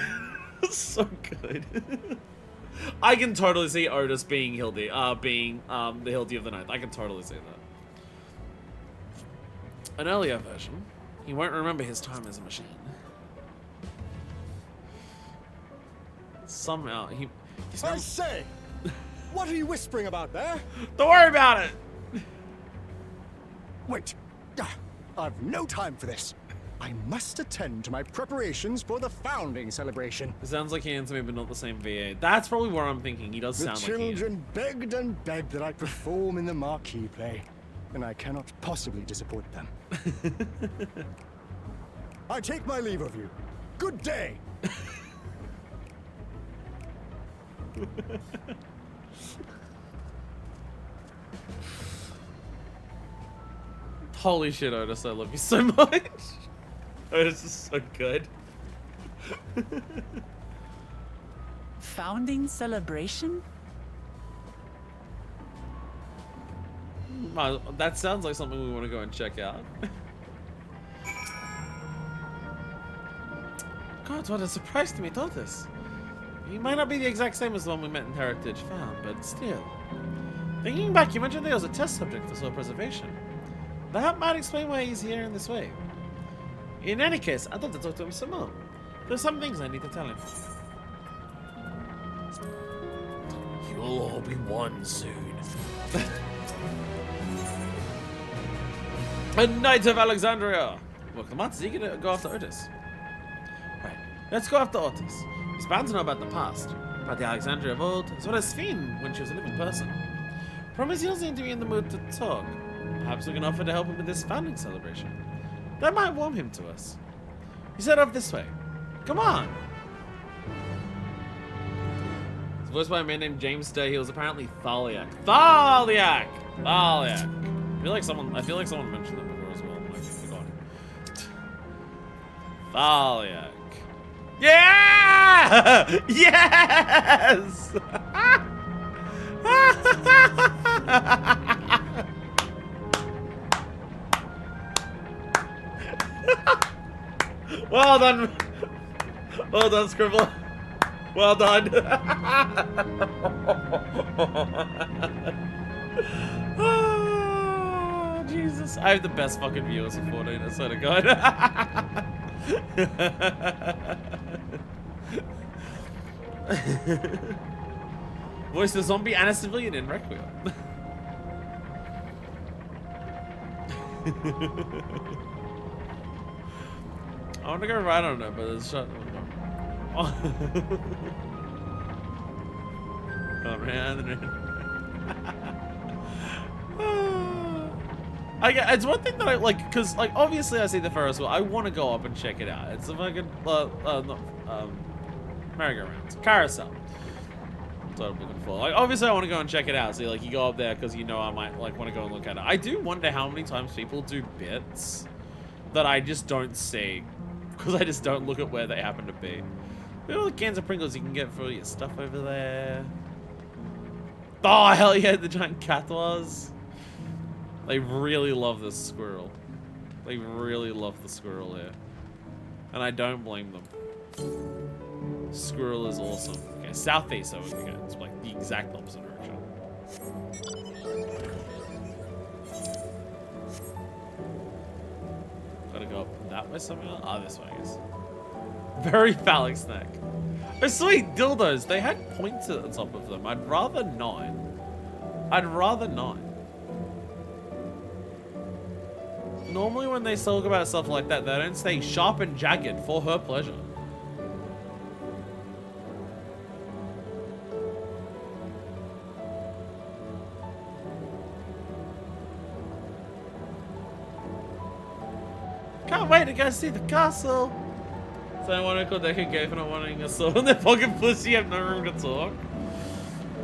So good. I can totally see Otis being Hildy, being the Hildy of the Ninth. I can totally see that. An earlier version, he won't remember his time as a machine. Somehow he. I say, what are you whispering about there? Don't worry about it. Wait, I've no time for this. I must attend to my preparations for the founding celebration. It sounds like he answered me, but not the same VA. That's probably what I'm thinking. He does The sound like he. children begged and begged that I perform in the marquee play, and I cannot possibly disappoint them. I take my leave of you. Good day. Holy shit, Otis! I love you so much. Otis is so good. Founding celebration? That sounds like something we want to go and check out. God, what a surprise to meet Otis. He might not be the exact same as the one we met in Heritage Farm, but still. Thinking back, you mentioned that he was a test subject for soul preservation. That might explain why he's here in this way. In any case, I'd love to talk to him some more. There's some things I need to tell him. You'll all be one soon. A Knight of Alexandria! Welcome on, so you can go after Otis. Right, let's go after Otis. He's bound to know about the past, about the Alexandria of old, as well as Sphene when she was a living person. Promise he doesn't seem to be in the mood to talk. Perhaps we can offer to help him with this founding celebration. That might warm him to us. He said off this way. Come on! He's voiced by a man named James Day. He was apparently Thaliak. Thaliak! Thaliak! I feel like someone mentioned that before as well. I might have forgotten. Thaliak. Yeah! Yes! Well done. Well done, Scribbler. Well done. Oh, Jesus. I have the best fucking viewers of 14, I swear to God. Voice the zombie and a civilian in Requiem. I want to go right on it, but it's shut. Oh, man. It's one thing that I like, because like obviously I see the Ferris wheel. I want to go up and check it out. It's a fucking merry-go-round, carousel. That's what I'm looking for. Like obviously I want to go and check it out. So like you go up there because you know I might like want to go and look at it. I do wonder how many times people do bits that I just don't see because I just don't look at where they happen to be. Look at all the cans of Pringles you can get for your stuff over there. Oh hell yeah, the giant cat was. They really love this squirrel. They really love the squirrel here. And I don't blame them. Squirrel is awesome. Okay, southeast so we go. It's like the exact opposite direction. Gotta go up that way somehow? Ah, this way, I guess. Very phallic snack. Oh, sweet dildos. They had points at the top of them. I'd rather not. I'd rather not. Normally when they talk about stuff like that, they don't say sharp and jagged for her pleasure. Can't wait to go see the castle. So I want to call they could go for not wanting a sword in their pocket pussy, have no room to talk.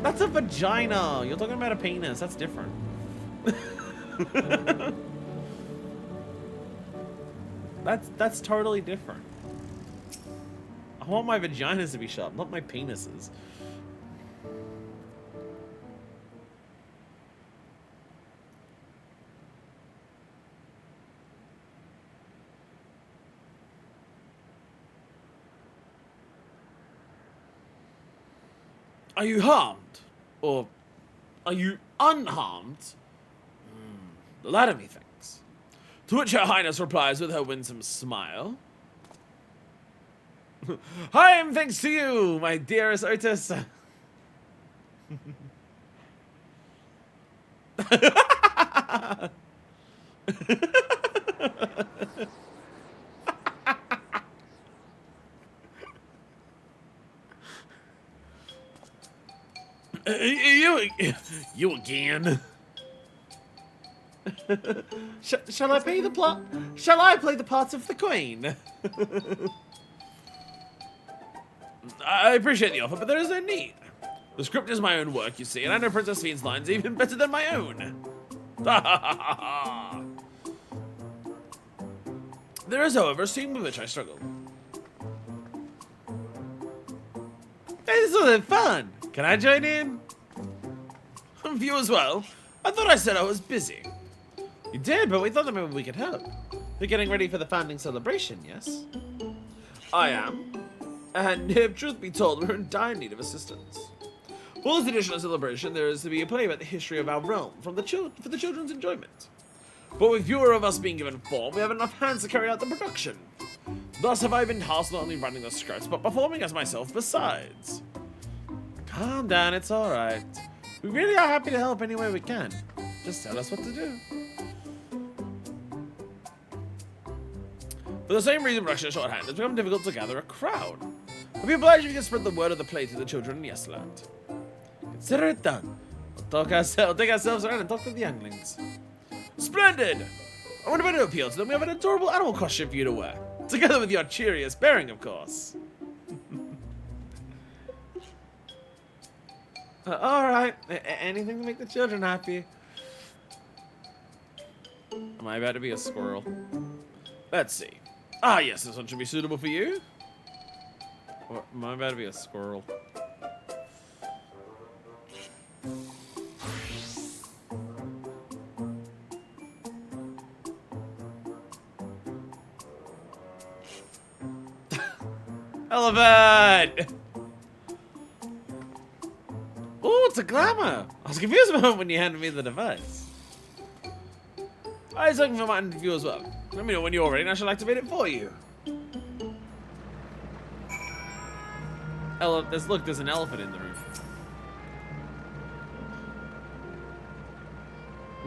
That's a vagina. You're talking about a penis. That's different. That's totally different. I want my vaginas to be sharp, not my penises. Are you harmed? Or are you unharmed? The latter, methinks. To which Her Highness replies with her winsome smile. I am thanks to you, my dearest Otis. You again. Shall I play the plot? Shall I play the part of the Queen? I appreciate the offer, but there is no need. The script is my own work, you see, and I know Princess Sphene's lines even better than my own. There is, however, a scene with which I struggle. Hey, this is fun. Can I join in? You as well? I thought I said I was busy. You did, but we thought that maybe we could help. You're getting ready for the founding celebration, yes? I am. And if truth be told, we're in dire need of assistance. For this additional celebration, there is to be a play about the history of our realm for the children's enjoyment. But with fewer of us being given form, we have enough hands to carry out the production. Thus have I been tasked not only running the scripts, but performing as myself besides. Calm down, it's alright. We really are happy to help any way we can. Just tell us what to do. For the same reason production shorthand, it's become difficult to gather a crowd. I'll be obliged if you can spread the word of the play to the children in Yesland. Consider it done. We'll take ourselves around and talk to the younglings. Splendid! I wonder if to appeal to them. We have an adorable animal costume for you to wear. Together with your cheeriest bearing, of course. Alright, anything to make the children happy. Am I about to be a squirrel? Let's see. Ah, yes, this one should be suitable for you. Or am I about to be a squirrel? Elephant! Oh, it's a glamour! I was confused about when you handed me the device. I was looking for my interview as well. Let me know when you're ready and I shall activate it for you. Look, there's an elephant in the room.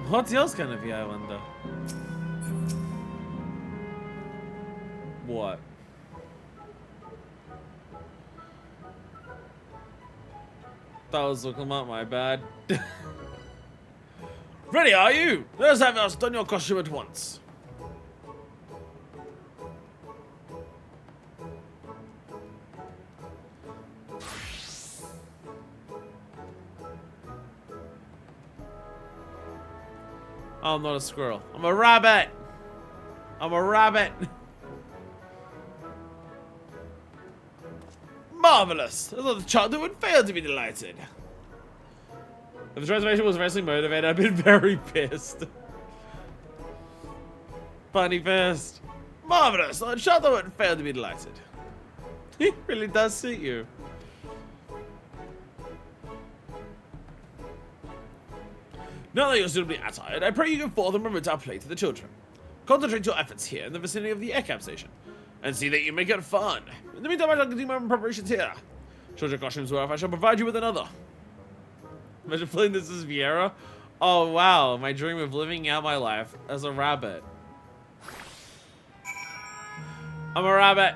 What's yours gonna be, I wonder? What? That was looking like my bad. Ready, are you? Let's have us done your costume at once. I'm not a squirrel. I'm a rabbit. I'm a rabbit. Marvelous. The child would fail to be delighted. If the transformation was wrestling motivated, I'd been very pissed. Funny pissed. Marvelous. The child would fail to be delighted. He really does suit you. Now that you're suitably attired, I pray you go forth and promote our play to the children. Concentrate your efforts here in the vicinity of the air cap station, and see that you make it fun. In the meantime, I shall continue my preparations here. Should your costumes wear off, I shall provide you with another. Imagine playing this as Viera. Oh wow, my dream of living out my life as a rabbit. I'm a rabbit.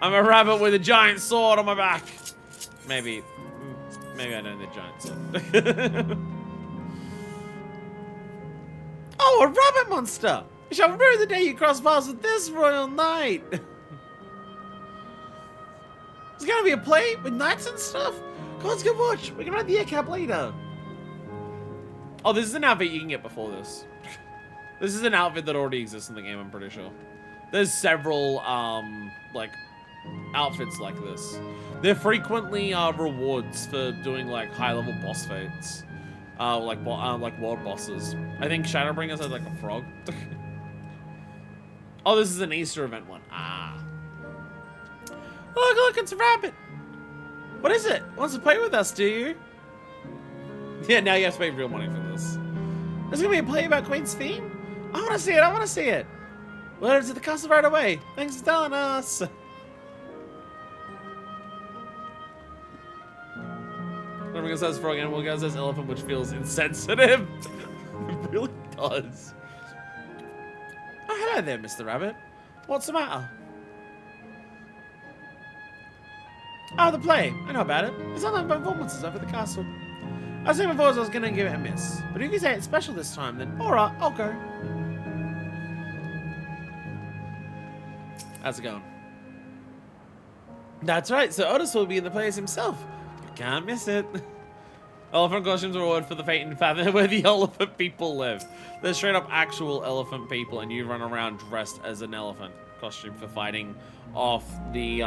I'm a rabbit with a giant sword on my back. Maybe I don't need a giant sword. Oh, a rabbit monster! You shall remember the day you cross paths with this royal knight. There's gonna be a play with knights and stuff? Come on, let's go watch. We can ride the air cap later. Oh, this is an outfit you can get before this. This is an outfit that already exists in the game, I'm pretty sure. There's several, like, outfits like this. They're frequently rewards for doing like high-level boss fights, like world bosses. I think Shadowbringers has like a frog. Oh, this is an Easter event one. Ah. Look, it's a rabbit. What is it? Wants to play with us, do you? Yeah, now you have to pay real money for this. There's gonna be a play about Queen Sphene? I wanna see it, I wanna see it. We'll head to the castle right away. Thanks for telling us. Everyone says frog, animal guy says elephant, which feels insensitive. It really does. Oh, hello there, Mr. Rabbit. What's the matter? Oh, the play. I know about it. It's online performances over the castle. I was saying before I was going to give it a miss. But if you say it's special this time, then alright, I'll go. How's it going? That's right, so Otis will be in the plays himself. You can't miss it. Elephant costumes reward for the fate and fathom where the elephant people live. They're straight up actual elephant people and you run around dressed as an elephant costume for fighting off the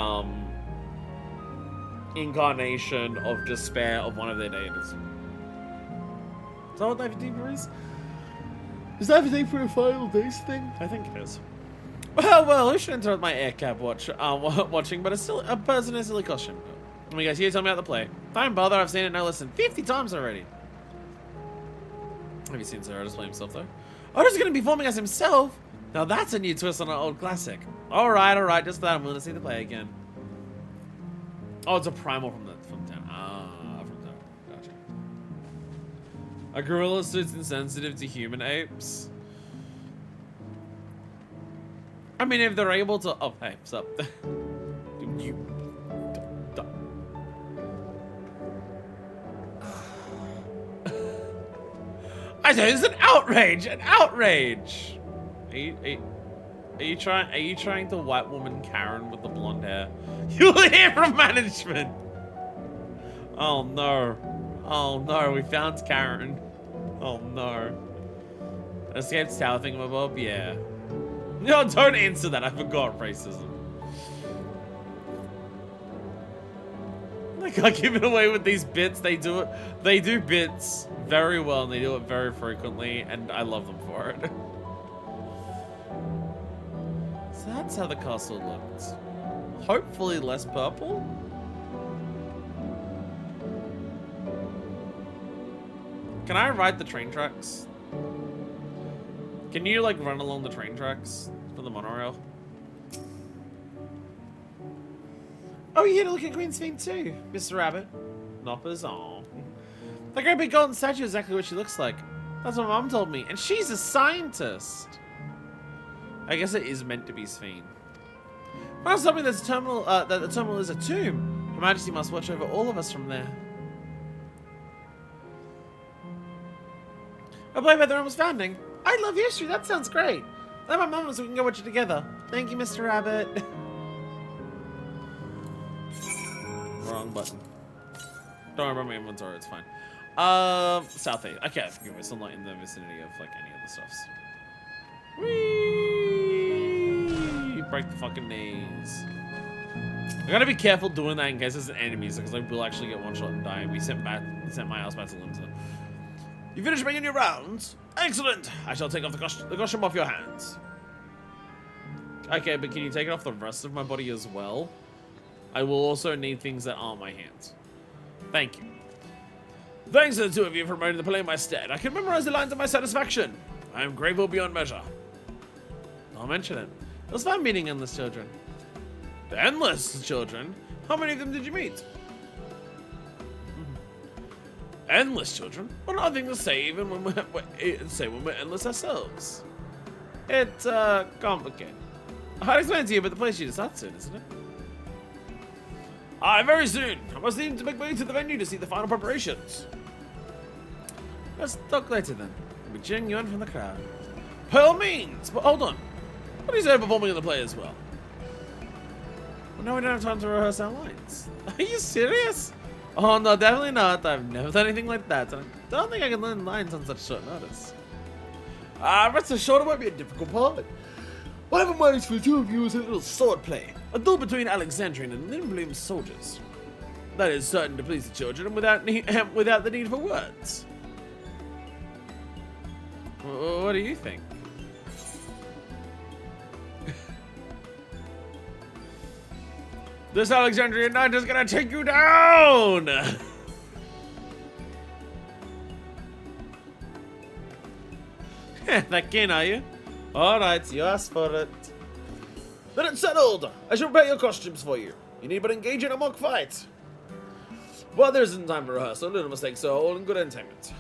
incarnation of despair of one of their deities. Is that what David Deeper is? Is that everything for a final days thing? I think it is. Well, I should interrupt my air cap watching, but it's still a person in a silly costume. Let me guys here tell me about the play. Don't bother, I've seen it no less than 50 times already. Have you seen Sir Otis play himself though? Otis is going to be performing as himself? Now that's a new twist on an old classic. Alright, just that. I'm willing to see the play again. Oh, it's a primal from town. Ah, from town. Gotcha. A gorilla suit's insensitive to human apes. I mean, if they're able to... Oh, hey, what's up? I said it's an outrage! An outrage! Are you trying to white woman Karen with the blonde hair? You'll hear from management! Oh no. Oh no, we found Karen. Oh no. Escaped tower thingamabob? Yeah. No, don't answer that. I forgot racism. I can't give it away with these bits. They do bits very well, and they do it very frequently, and I love them for it. So that's how the castle looked. Hopefully less purple. Can I ride the train tracks? Can you, like, run along the train tracks for the monorail? Oh, you had to look at Queen Sphene too, Mr. Rabbit. Noppers, aw. The great big golden statue is exactly what she looks like. That's what Mom told me, and she's a scientist. I guess it is meant to be Sphene. Mom told me that the terminal is a tomb. Her Majesty must watch over all of us from there. A play by the room was founding. I love history. That sounds great. Let my mom so we can go watch it together. Thank you, Mr. Rabbit. Wrong button. Don't worry about my inventory. It's fine. South East. Okay, I'm still not in the vicinity of like any of the stuffs. Whee! Break the fucking knees. I gotta be careful doing that in case there's enemies, because I will actually get one shot and die. We sent my house back to Limsa. You finished making your rounds? Excellent! I shall take off the costume off your hands. Okay, but can you take it off the rest of my body as well? I will also need things that aren't my hands. Thank you. Thanks to the two of you for promoting the play in my stead. I can memorize the lines of my satisfaction. I am grateful beyond measure. I'll mention it. It was fun meeting endless children. The endless children? How many of them did you meet? Endless children? What other thing to say even when we're endless ourselves? It's complicated. I'll explain to you, but the place you decide soon, isn't it? Very soon. I must need to make my way to the venue to see the final preparations. Let's talk later then. I'll be cheering you on from the crowd. By all means, but hold on. What do you say performing in the play as well? Well, no, we don't have time to rehearse our lines. Are you serious? Oh no, definitely not. I've never done anything like that, and I don't think I can learn lines on such short notice. Rest assured it won't be a difficult part. What I have in mind for the two of you is a little sword play. A duel between Alexandrian and Limbloom soldiers. That is certain to please the children and without the need for words. What do you think? This Alexandrian knight is gonna take you down! That keen, are you? Alright, you asked for it. Then it's settled! I shall prepare your costumes for you. You need but engage in a mock fight. While there isn't time for rehearsal, little mistakes are all in good entertainment.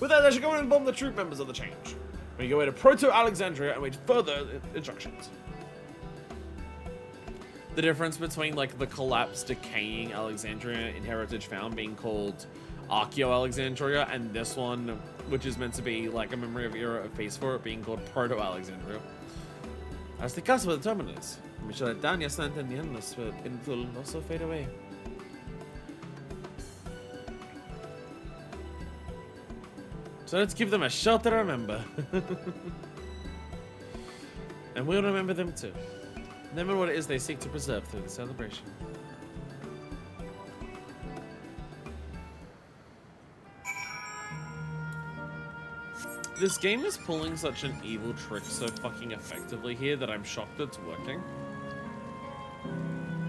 With that, I shall go and inform the troop members of the change. We go away to Proto-Alexandria and wait further instructions. The difference between like the collapsed, decaying Alexandria in Heritage Found being called Archeo-Alexandria, and this one, which is meant to be like a memory of era of peace for it, being called Proto-Alexandria. As the castle where the terminal is, we shall let down your stand and the endless will also fade away. So let's give them a shelter to remember. And we'll remember them too. Remember what it is they seek to preserve through the celebration. This game is pulling such an evil trick so fucking effectively here that I'm shocked it's working.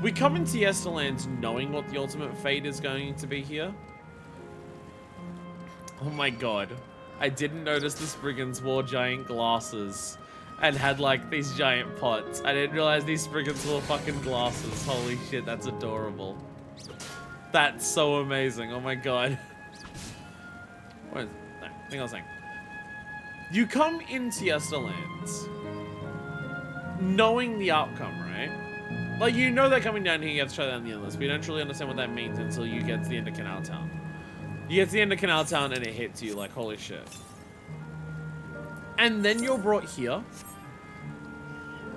We come into Yesterlands knowing what the ultimate fate is going to be here. Oh my god. I didn't notice the Spriggans wore giant glasses and had like these giant pots. I didn't realize these spriggans were fucking glasses. Holy shit, that's adorable. That's so amazing. Oh my god. What is no, I think I was saying. You come into Yesterlands knowing the outcome, right? Like, you know they're coming down here, you have to try that on the endless, but you don't truly understand what that means until you get to the end of Canal Town. You get to the end of Canal Town and it hits you like, holy shit. And then you're brought here.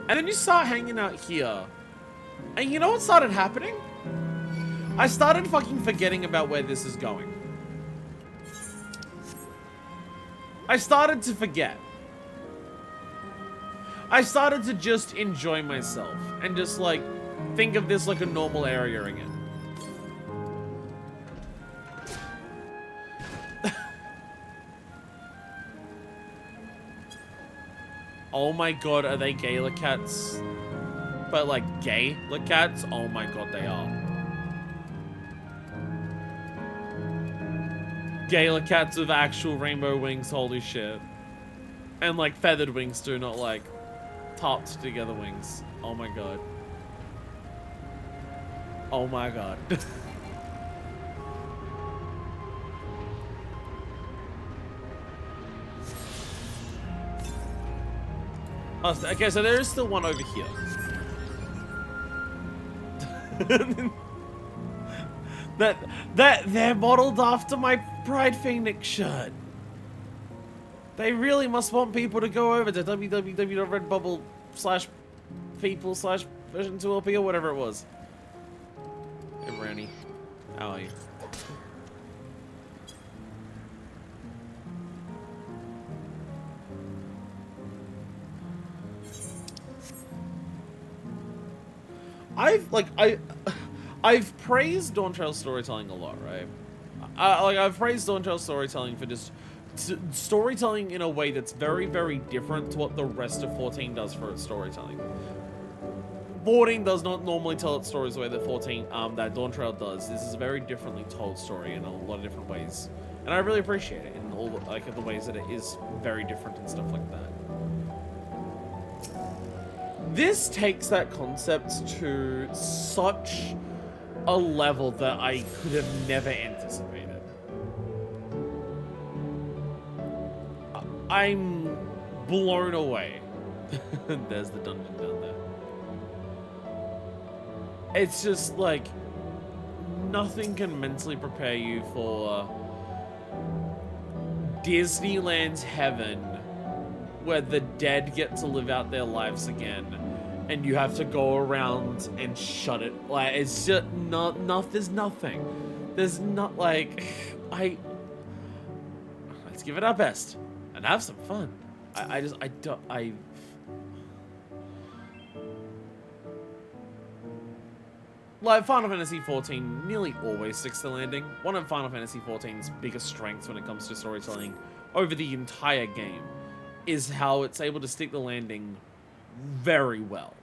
And then you start hanging out here. And you know what started happening? I started fucking forgetting about where this is going. I started to forget. I started to just enjoy myself and just like think of this like a normal area again. Oh my god, are they Gaelic cats? But like Gaelic cats? Oh my god, they are. Gaelic cats with actual rainbow wings, holy shit. And like feathered wings too, not like topped together wings. Oh my god. Oh my god. Oh, okay, so there is still one over here. that they're modeled after my Pride Phoenix shirt. They really must want people to go over to www.redbubble/people/version2lp or whatever it was. Hey, Branny. How are you? I've praised Dawntrail storytelling a lot, right? I've praised Dawntrail storytelling for just storytelling in a way that's very, very different to what the rest of 14 does for its storytelling. 14 does not normally tell its stories the way that that Dawntrail does. This is a very differently told story in a lot of different ways, and I really appreciate it in all the ways that it is very different and stuff like that. This takes that concept to such a level that I could have never anticipated. I'm blown away. There's the dungeon down there. It's just like nothing can mentally prepare you for Disneyland's heaven, where the dead get to live out their lives again, and you have to go around and shut it. Like, it's just there's nothing. There's not like, let's give it our best and have some fun. Like, Final Fantasy XIV nearly always sticks to landing. One of Final Fantasy XIV's biggest strengths when it comes to storytelling over the entire game is how it's able to stick the landing very well.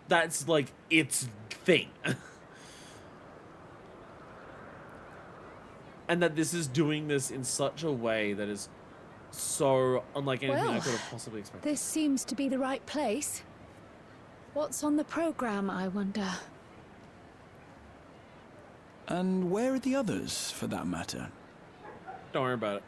That's like its thing. And that this is doing this in such a way that is so unlike anything I could have possibly expected. This seems to be the right place. What's on the program, I wonder? And where are the others, for that matter? Don't worry about it.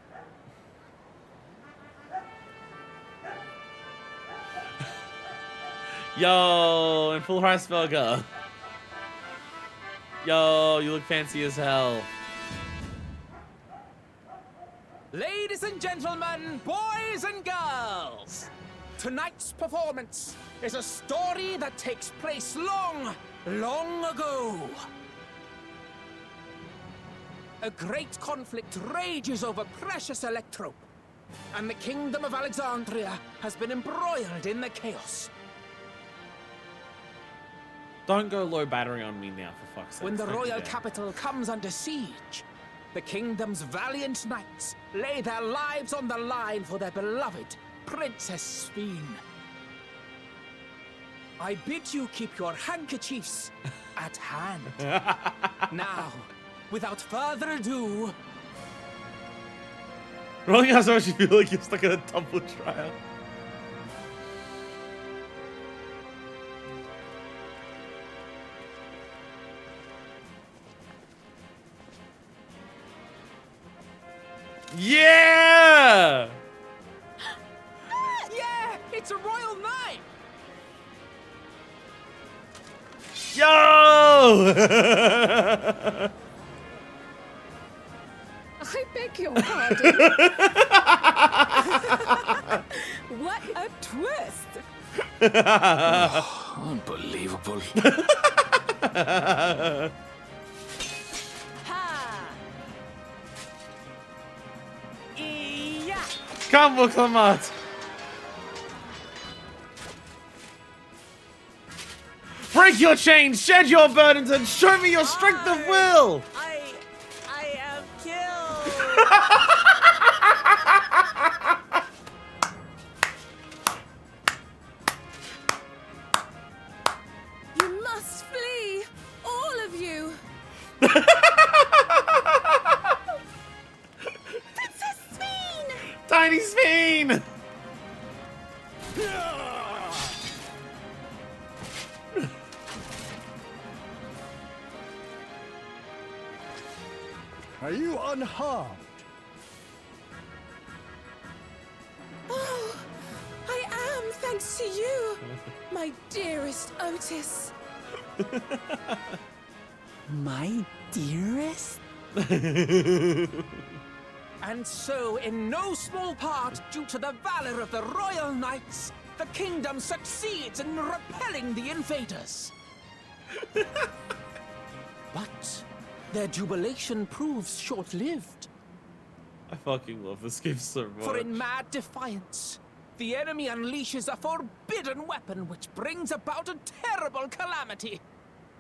Yo, and full price burger. Yo, you look fancy as hell. Ladies and gentlemen, boys and girls, tonight's performance is a story that takes place long, long ago. A great conflict rages over precious electrope, and the kingdom of Alexandria has been embroiled in the chaos. Don't go low battery on me now, for fuck's sake. When the royal capital comes under siege, the kingdom's valiant knights lay their lives on the line for their beloved Princess Sphene. I bid you keep your handkerchiefs at hand. Now, without further ado... Rolling out so much you feel like you're stuck in a tumble trial. Yeah! Yeah, it's a royal knife. Yo! I beg your pardon. What a twist! Oh, unbelievable. Come, Muhammad. Break your chains, shed your burdens, and show me your strength of will! I am killed! You must flee! All of you! Princess Sphene! Tiny Sphene! Are you unharmed? Oh, I am, thanks to you, my dearest Otis. My dearest? And so, in no small part, due to the valor of the royal knights, the kingdom succeeds in repelling the invaders. But their jubilation proves short-lived. I fucking love this game so much. For in mad defiance, the enemy unleashes a forbidden weapon which brings about a terrible calamity.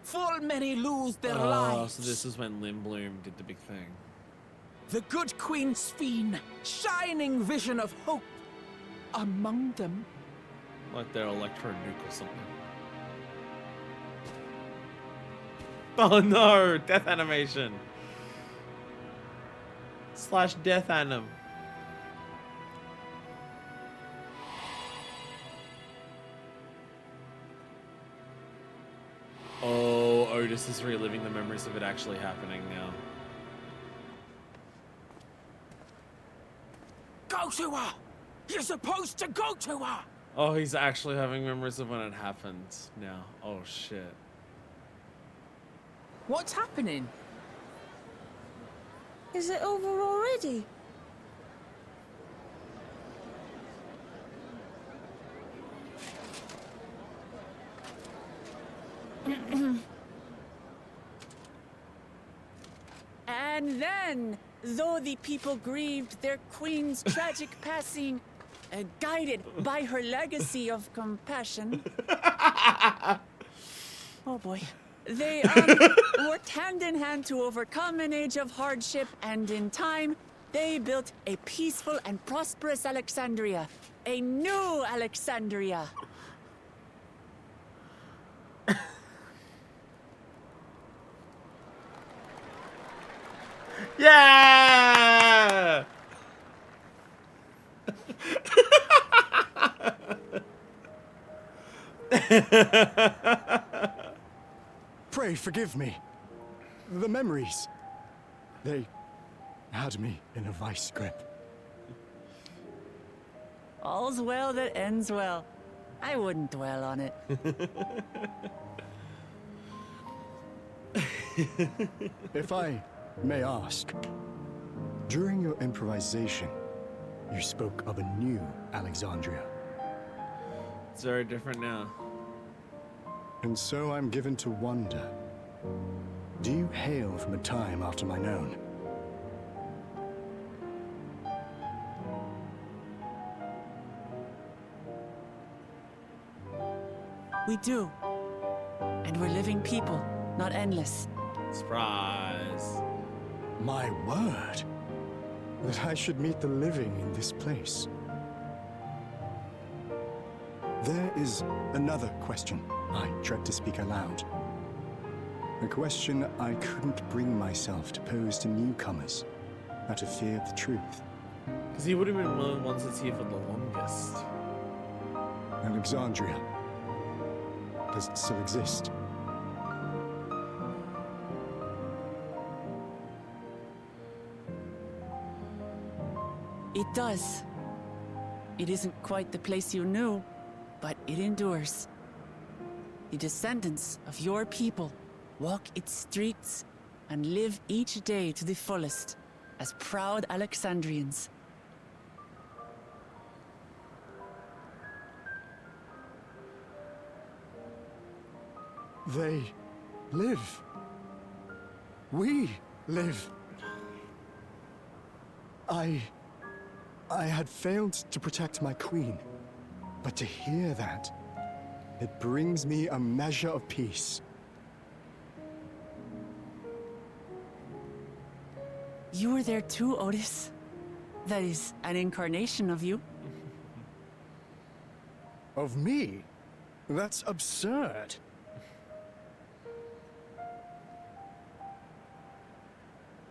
Full many lose their lives. So this is when Lindblom did the big thing. The good Queen Sphene, shining vision of hope, among them. Like their electro nuke or something. Oh no! Death animation! / death anim. Oh, Otis is reliving the memories of it actually happening now. Go to her! You're supposed to go to her! Oh, he's actually having memories of when it happened now. Oh shit. What's happening? Is it over already? And then, though the people grieved their queen's tragic passing, guided by her legacy of compassion. Oh boy. They worked hand in hand to overcome an age of hardship, and in time, they built a peaceful and prosperous Alexandria. A new Alexandria. Yeah! Pray forgive me. The memories. They had me in a vice grip. All's well that ends well. I wouldn't dwell on it. If I may ask, during your improvisation, you spoke of a new Alexandria. It's very different now. And so I'm given to wonder, do you hail from a time after mine own? We do. And we're living people, not endless. Surprise. My word, that I should meet the living in this place. There is another question I dread to speak aloud. A question I couldn't bring myself to pose to newcomers, out of fear of the truth. Because he would have been one of the ones that's here for the longest. Alexandria. Does it still exist? It does. It isn't quite the place you knew, but it endures. The descendants of your people walk its streets and live each day to the fullest as proud Alexandrians. They live. We live. I had failed to protect my queen, but to hear that, it brings me a measure of peace. You were there too, Otis. That is an incarnation of you. Of me? That's absurd.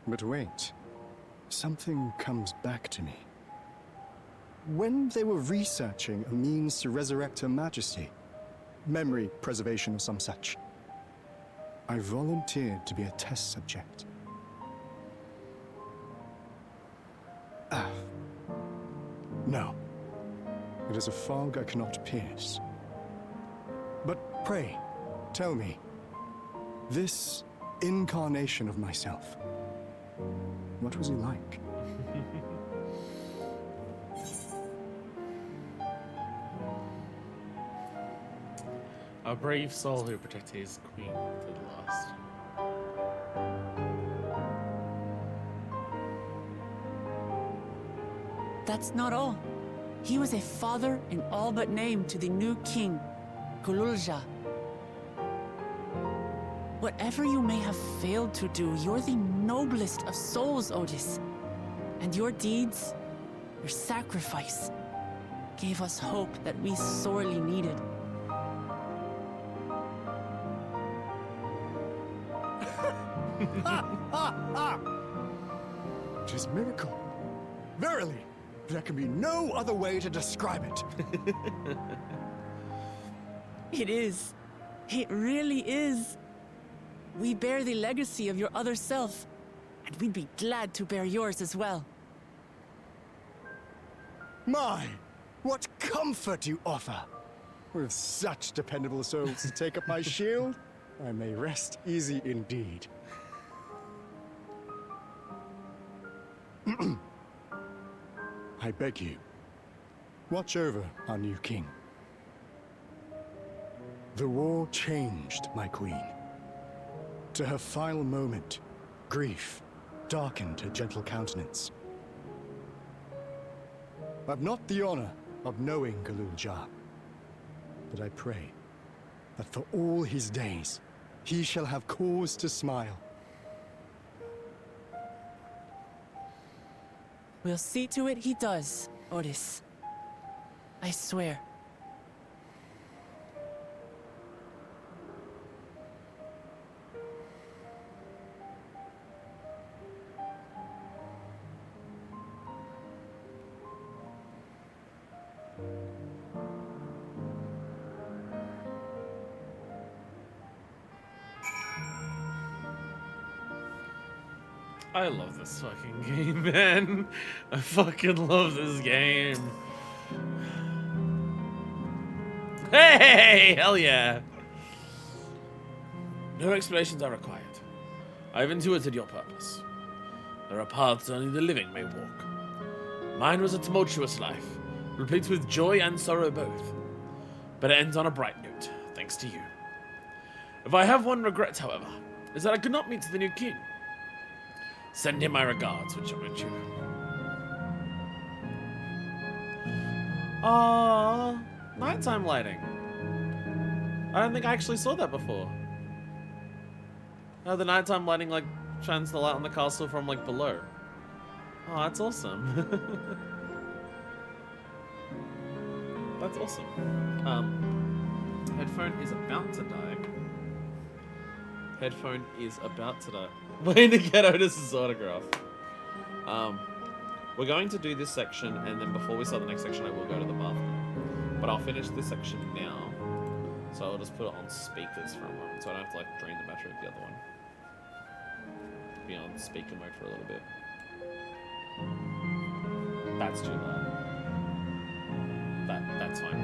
But wait, something comes back to me. When they were researching a means to resurrect Her Majesty, memory preservation or some such, I volunteered to be a test subject. No. It is a fog I cannot pierce. But pray, tell me, this incarnation of myself, what was he like? A brave soul who protected his queen to the last. That's not all. He was a father in all but name to the new king, Kululja. Whatever you may have failed to do, you're the noblest of souls, Otis. And your deeds, your sacrifice, gave us hope that we sorely needed. It is miracle. Verily, there can be no other way to describe it. It is. It really is. We bear the legacy of your other self, and we'd be glad to bear yours as well. My, what comfort you offer! With such dependable souls to take up my shield, I may rest easy indeed. I beg you, watch over our new king. The war changed my queen. To her final moment, grief darkened her gentle countenance. I've not the honor of knowing Kululja, but I pray that for all his days, he shall have cause to smile. We'll see to it he does, Otis. I swear. I love this fucking game, man. I fucking love this game. Hey, hell yeah. No explanations are required. I've intuited your purpose. There are paths only the living may walk. Mine was a tumultuous life, replete with joy and sorrow both. But it ends on a bright note, thanks to you. If I have one regret, however, is that I could not meet the new king. Send him my regards, would you? Aww, nighttime lighting. I don't think I actually saw that before. Oh, the nighttime lighting like shines the light on the castle from like below. Oh, that's awesome. That's awesome. Headphone is about to die. Headphone is about to die. Waiting to get Otis's autograph. We're going to do this section, and then before we start the next section, I will go to the bathroom. But I'll finish this section now. So I'll just put it on speakers for a moment, so I don't have to like drain the battery of the other one. Be on speaker mode for a little bit. That's too loud. That's fine.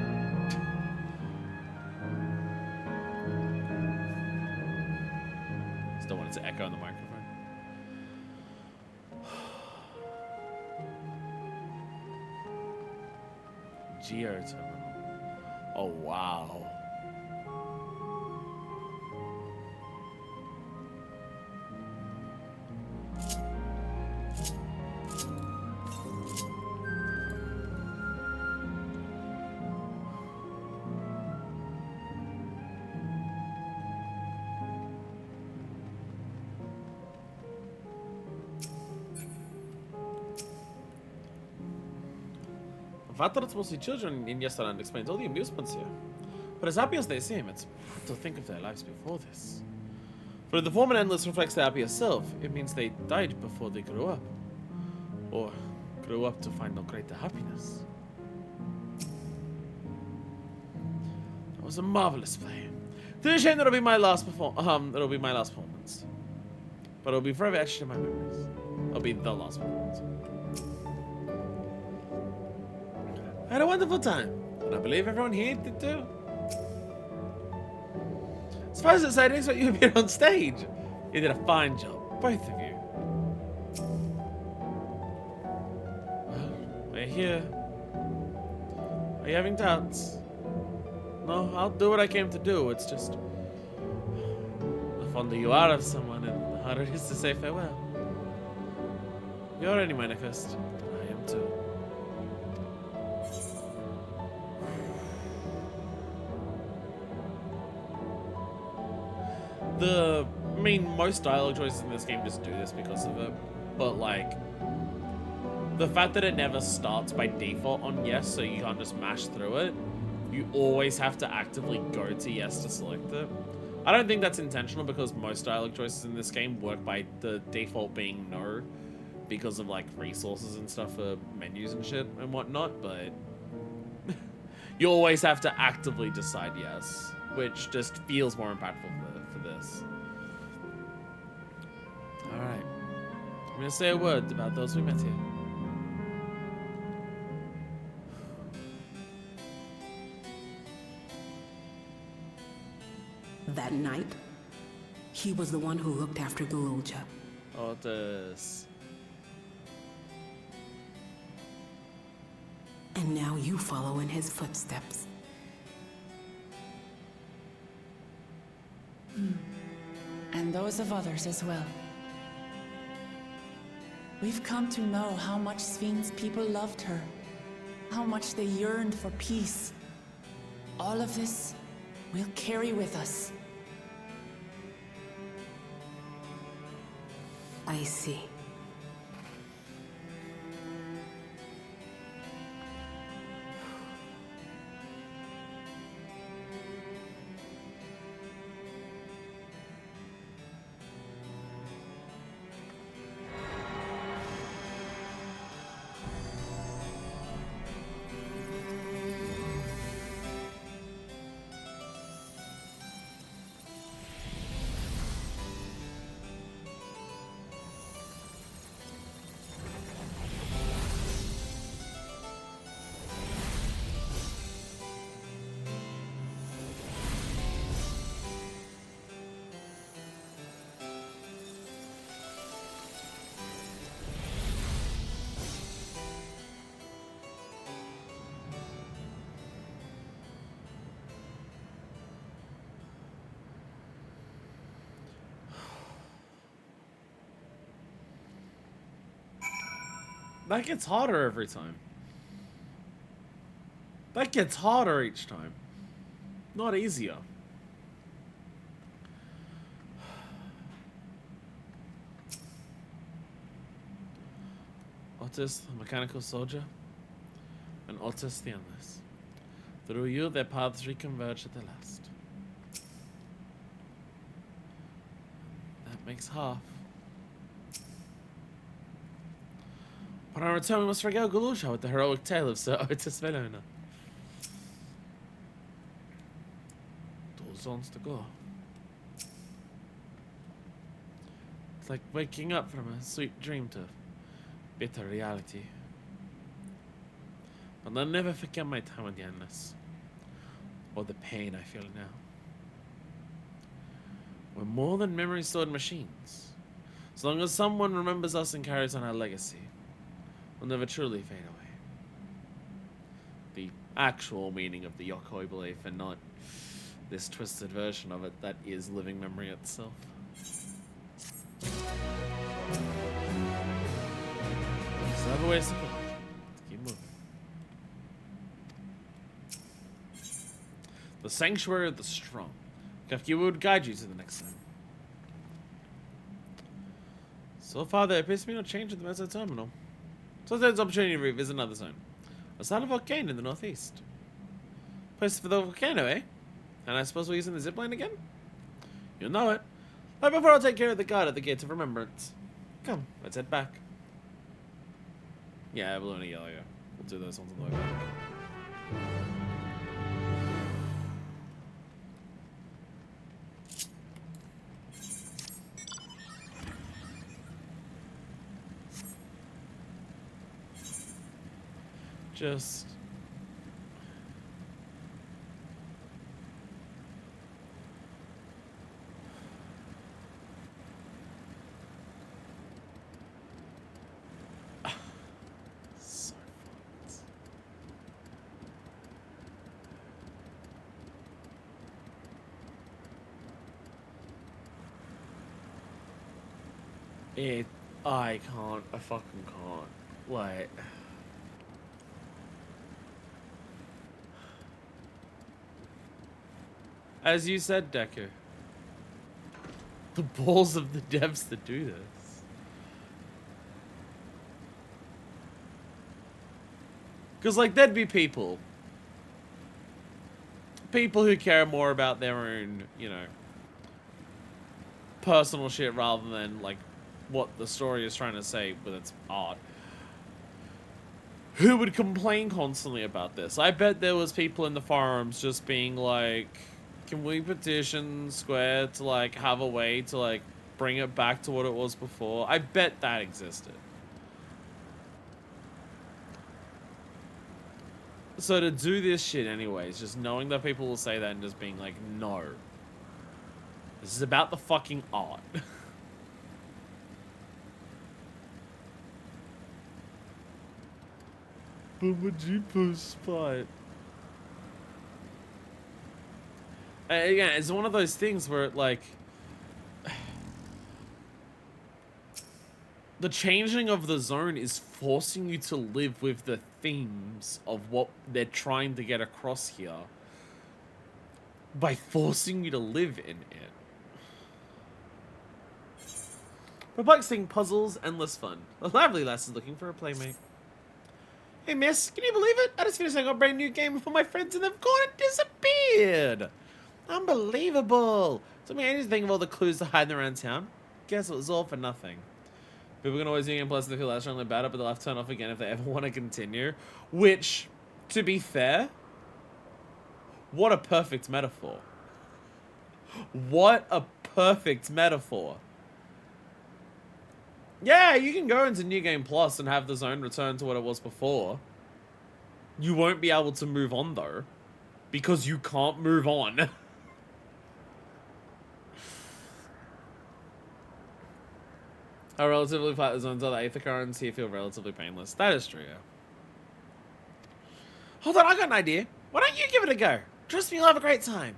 Still wanted to echo on the microphone. Geoterminal. Oh wow. The fact that it's mostly children in Yesterland explains all the amusements here. But as happy as they seem, it's hard to think of their lives before this. For if the form and endless reflects their happier self, it means they died before they grew up. Or grew up to find no greater happiness. That was a marvelous play. To a shame that'll be my last performance. But it'll be forever etched in my memories. It'll be the last performance. I had a wonderful time, and I believe everyone here did too. As far as it's, I didn't expect you to be on stage. You did a fine job, both of you. Well, we're here. Are you having doubts? No, I'll do what I came to do. It's just the fonder you are of someone, and the harder it is to say farewell. You're already manifest. I am too. I mean, most dialogue choices in this game just do this because of it, but like, the fact that it never starts by default on yes, so you can't just mash through it, you always have to actively go to yes to select it. I don't think that's intentional because most dialogue choices in this game work by the default being no, because of like resources and stuff for menus and shit and whatnot, but you always have to actively decide yes, which just feels more impactful for this. Alright. I'm gonna say a word about those we met here. That night, he was the one who looked after Gululja. Otis. And now you follow in his footsteps. And those of others as well. We've come to know how much Sphene's people loved her, how much they yearned for peace. All of this we'll carry with us. I see. That gets harder every time. That gets harder each time. Not easier. Otis, the mechanical soldier, and Otis the endless. Through you, their paths reconverge at the last. That makes half. Upon our return, we must regale Gululja with the heroic tale of Sir Otis Velona. 2 zones to go. It's like waking up from a sweet dream to bitter reality. But I'll never forget my time with the Endless. Or the pain I feel now. We're more than memory stored machines. As long as someone remembers us and carries on our legacy, we'll never truly fade away. The actual meaning of the Yokoi belief, and not this twisted version of it that is living memory itself. So have a ways to go. Let's keep moving. The Sanctuary of the Strong. Kafki would guide you to the next zone. So far, there appears to be no change at the Meso Terminal. So there's an opportunity to revisit another zone. A silent volcano in the northeast. Place for the volcano, eh? And I suppose we're using the zipline again? You'll know it. But before I'll take care of the guard at the Gates of Remembrance. Come, let's head back. Yeah, blue and yellow. We'll do those ones on the way back. Just so fucked. I can't. I fucking can't. Like. As you said, Deku. The balls of the devs that do this. Because, like, there'd be people who care more about their own, you know, personal shit rather than, like, what the story is trying to say with its art, who would complain constantly about this. I bet there was people in the forums just being like, can we petition Square to, like, have a way to, like, bring it back to what it was before? I bet that existed. So to do this shit anyways, just knowing that people will say that and just being like, no. This is about the fucking art. But would you post spot? Again, it's one of those things where it, like, the changing of the zone is forcing you to live with the themes of what they're trying to get across here by forcing you to live in it. Perplexing puzzles, endless fun. A lively lass is looking for a playmate. Hey miss, can you believe it? I just finished a brand new game with all my friends and they've gone and disappeared. Unbelievable! Took me ages to think of all the clues to hide around town. Guess it was all for nothing. People can always do Game Plus and they feel less strongly about it, but they'll have to turn off again if they ever want to continue. Which, to be fair, what a perfect metaphor. What a perfect metaphor. Yeah, you can go into New Game Plus and have the zone return to what it was before. You won't be able to move on though, because you can't move on. How relatively flat the zones are, the Aether currents here feel relatively painless. That is true, yeah. Hold on, I got an idea. Why don't you give it a go? Trust me, you'll have a great time.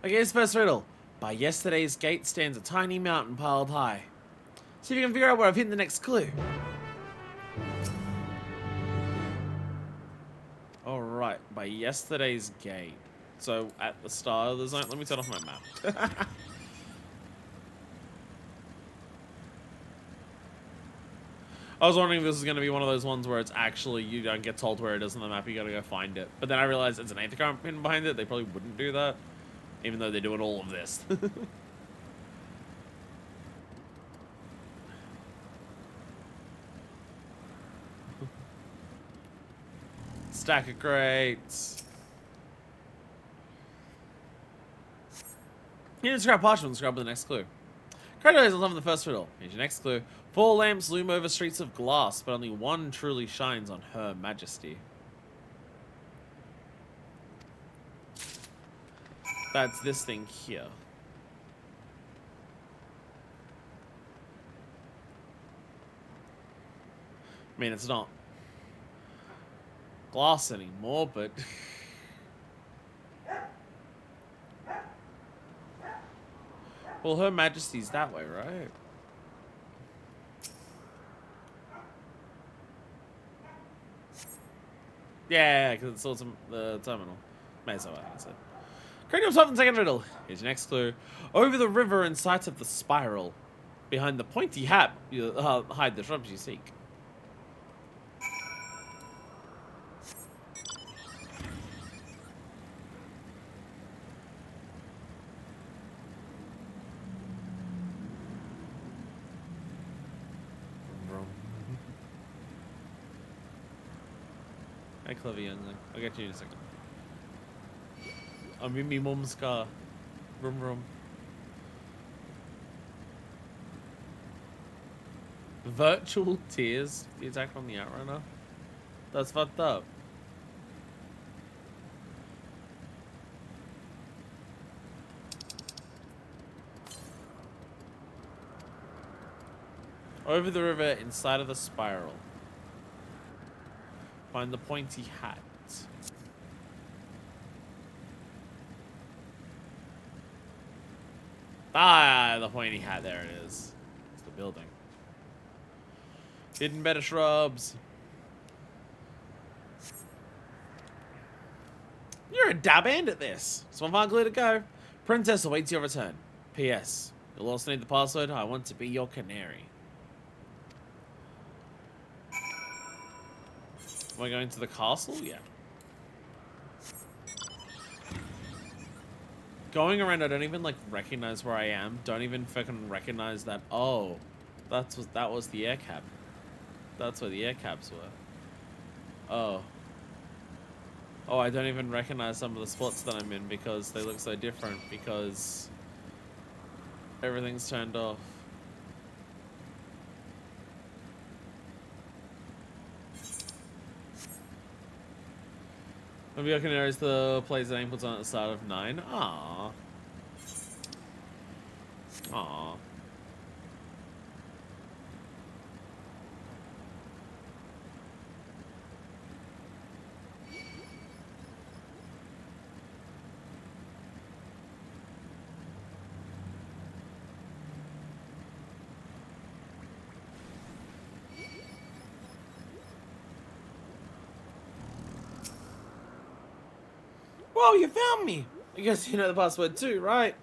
Okay, here's the first riddle. By yesterday's gate stands a tiny mountain piled high. See if you can figure out where I've hidden the next clue. Alright, by yesterday's gate. So, at the start of the zone, let me turn off my map. I was wondering if this is going to be one of those ones where it's actually, you don't get told where it is on the map, you gotta go find it. But then I realized it's an Aether current hidden behind it, they probably wouldn't do that. Even though they're doing all of this. Stack of crates. You didn't scrap parchment, scrap with the next clue. Credit is on top of the first riddle. Here's your next clue. 4 lamps loom over streets of glass, but only one truly shines on Her Majesty. That's this thing here. I mean, it's not glass anymore, but... Well, Her Majesty's that way, right? Yeah, because it's also the terminal. May as well, I said. Cranium solved the second riddle. Here's your next clue. Over the river in sight of the spiral. Behind the pointy hat, you hide the shrubs you seek. Hi, clever youngling. I'll get you in a second. I'm in me mum's car. Vroom vroom. Virtual tears. The attack from the outrunner. That's fucked up. Over the river inside of the spiral. Find the pointy hat. Ah, the pointy hat. There it is. It's the building. Hidden better shrubs. You're a dab hand at this. Just one final clue to go. Princess awaits your return. P.S. You'll also need the password. I want to be your canary. Am I going to the castle? Yeah. Going around, I don't even like recognize where I am. Don't even fucking recognize that. Oh, that was the air cap. That's where the air caps were. Oh. Oh, I don't even recognize some of the spots that I'm in because they look so different because everything's turned off. Maybe I can erase the plays that puts on at the start of 9. Aww. Aww. Whoa, you found me! I guess you know the password too, right?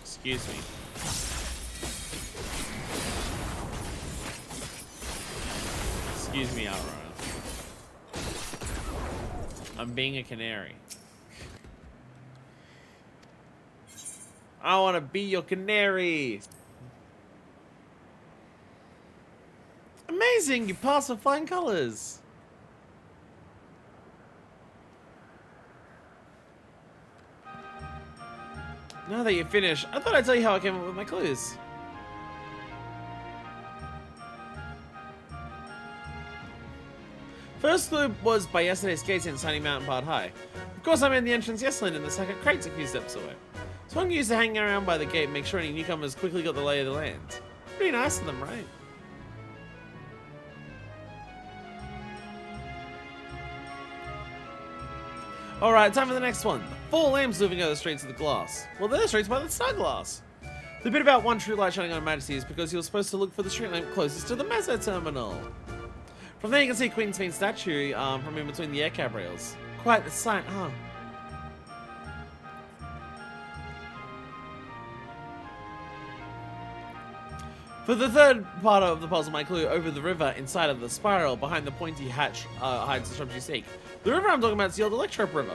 Excuse me. Excuse me, Outrunner. I'm being a canary. I want to be your canary! Amazing! You passed with flying colors! Now that you're finished, I thought I'd tell you how I came up with my clues. First clue was by yesterday's gates in Sunny Mountain Part High. Of course, I made the entrance yesterday in the second crate's a few steps away. So I'm used to hanging around by the gate and make sure any newcomers quickly got the lay of the land. Pretty nice of them, right? Alright, time for the next one. 4 lamps moving over the streets of the glass. Well, they're the streets by the star glass. The bit about one true light shining on Her Majesty is because you're supposed to look for the street lamp closest to the Mezzo terminal. From there you can see Queen Sphene's statue from in between the air cab rails. Quite the sight, huh? For the third part of the puzzle, my clue, over the river, inside of the spiral, behind the pointy hatch, hides the shrubs you seek. The river I'm talking about is the old Electro River,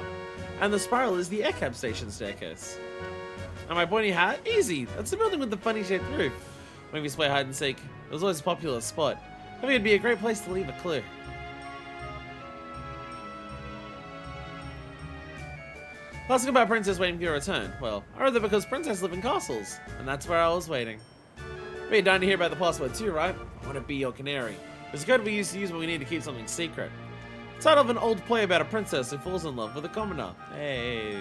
and the spiral is the air cab station staircase. And my pointy hat? Easy! That's the building with the funny shaped roof. When we used to play hide and seek, it was always a popular spot. I think it'd be a great place to leave a clue. Asking about Princess waiting for your return. Well, I read that because Princess live in castles, and that's where I was waiting. But you're dying to hear about the password too, right? I want to be your canary. It's a code we used to use when we need to keep something secret. It's out of an old play about a princess who falls in love with a commoner. Hey.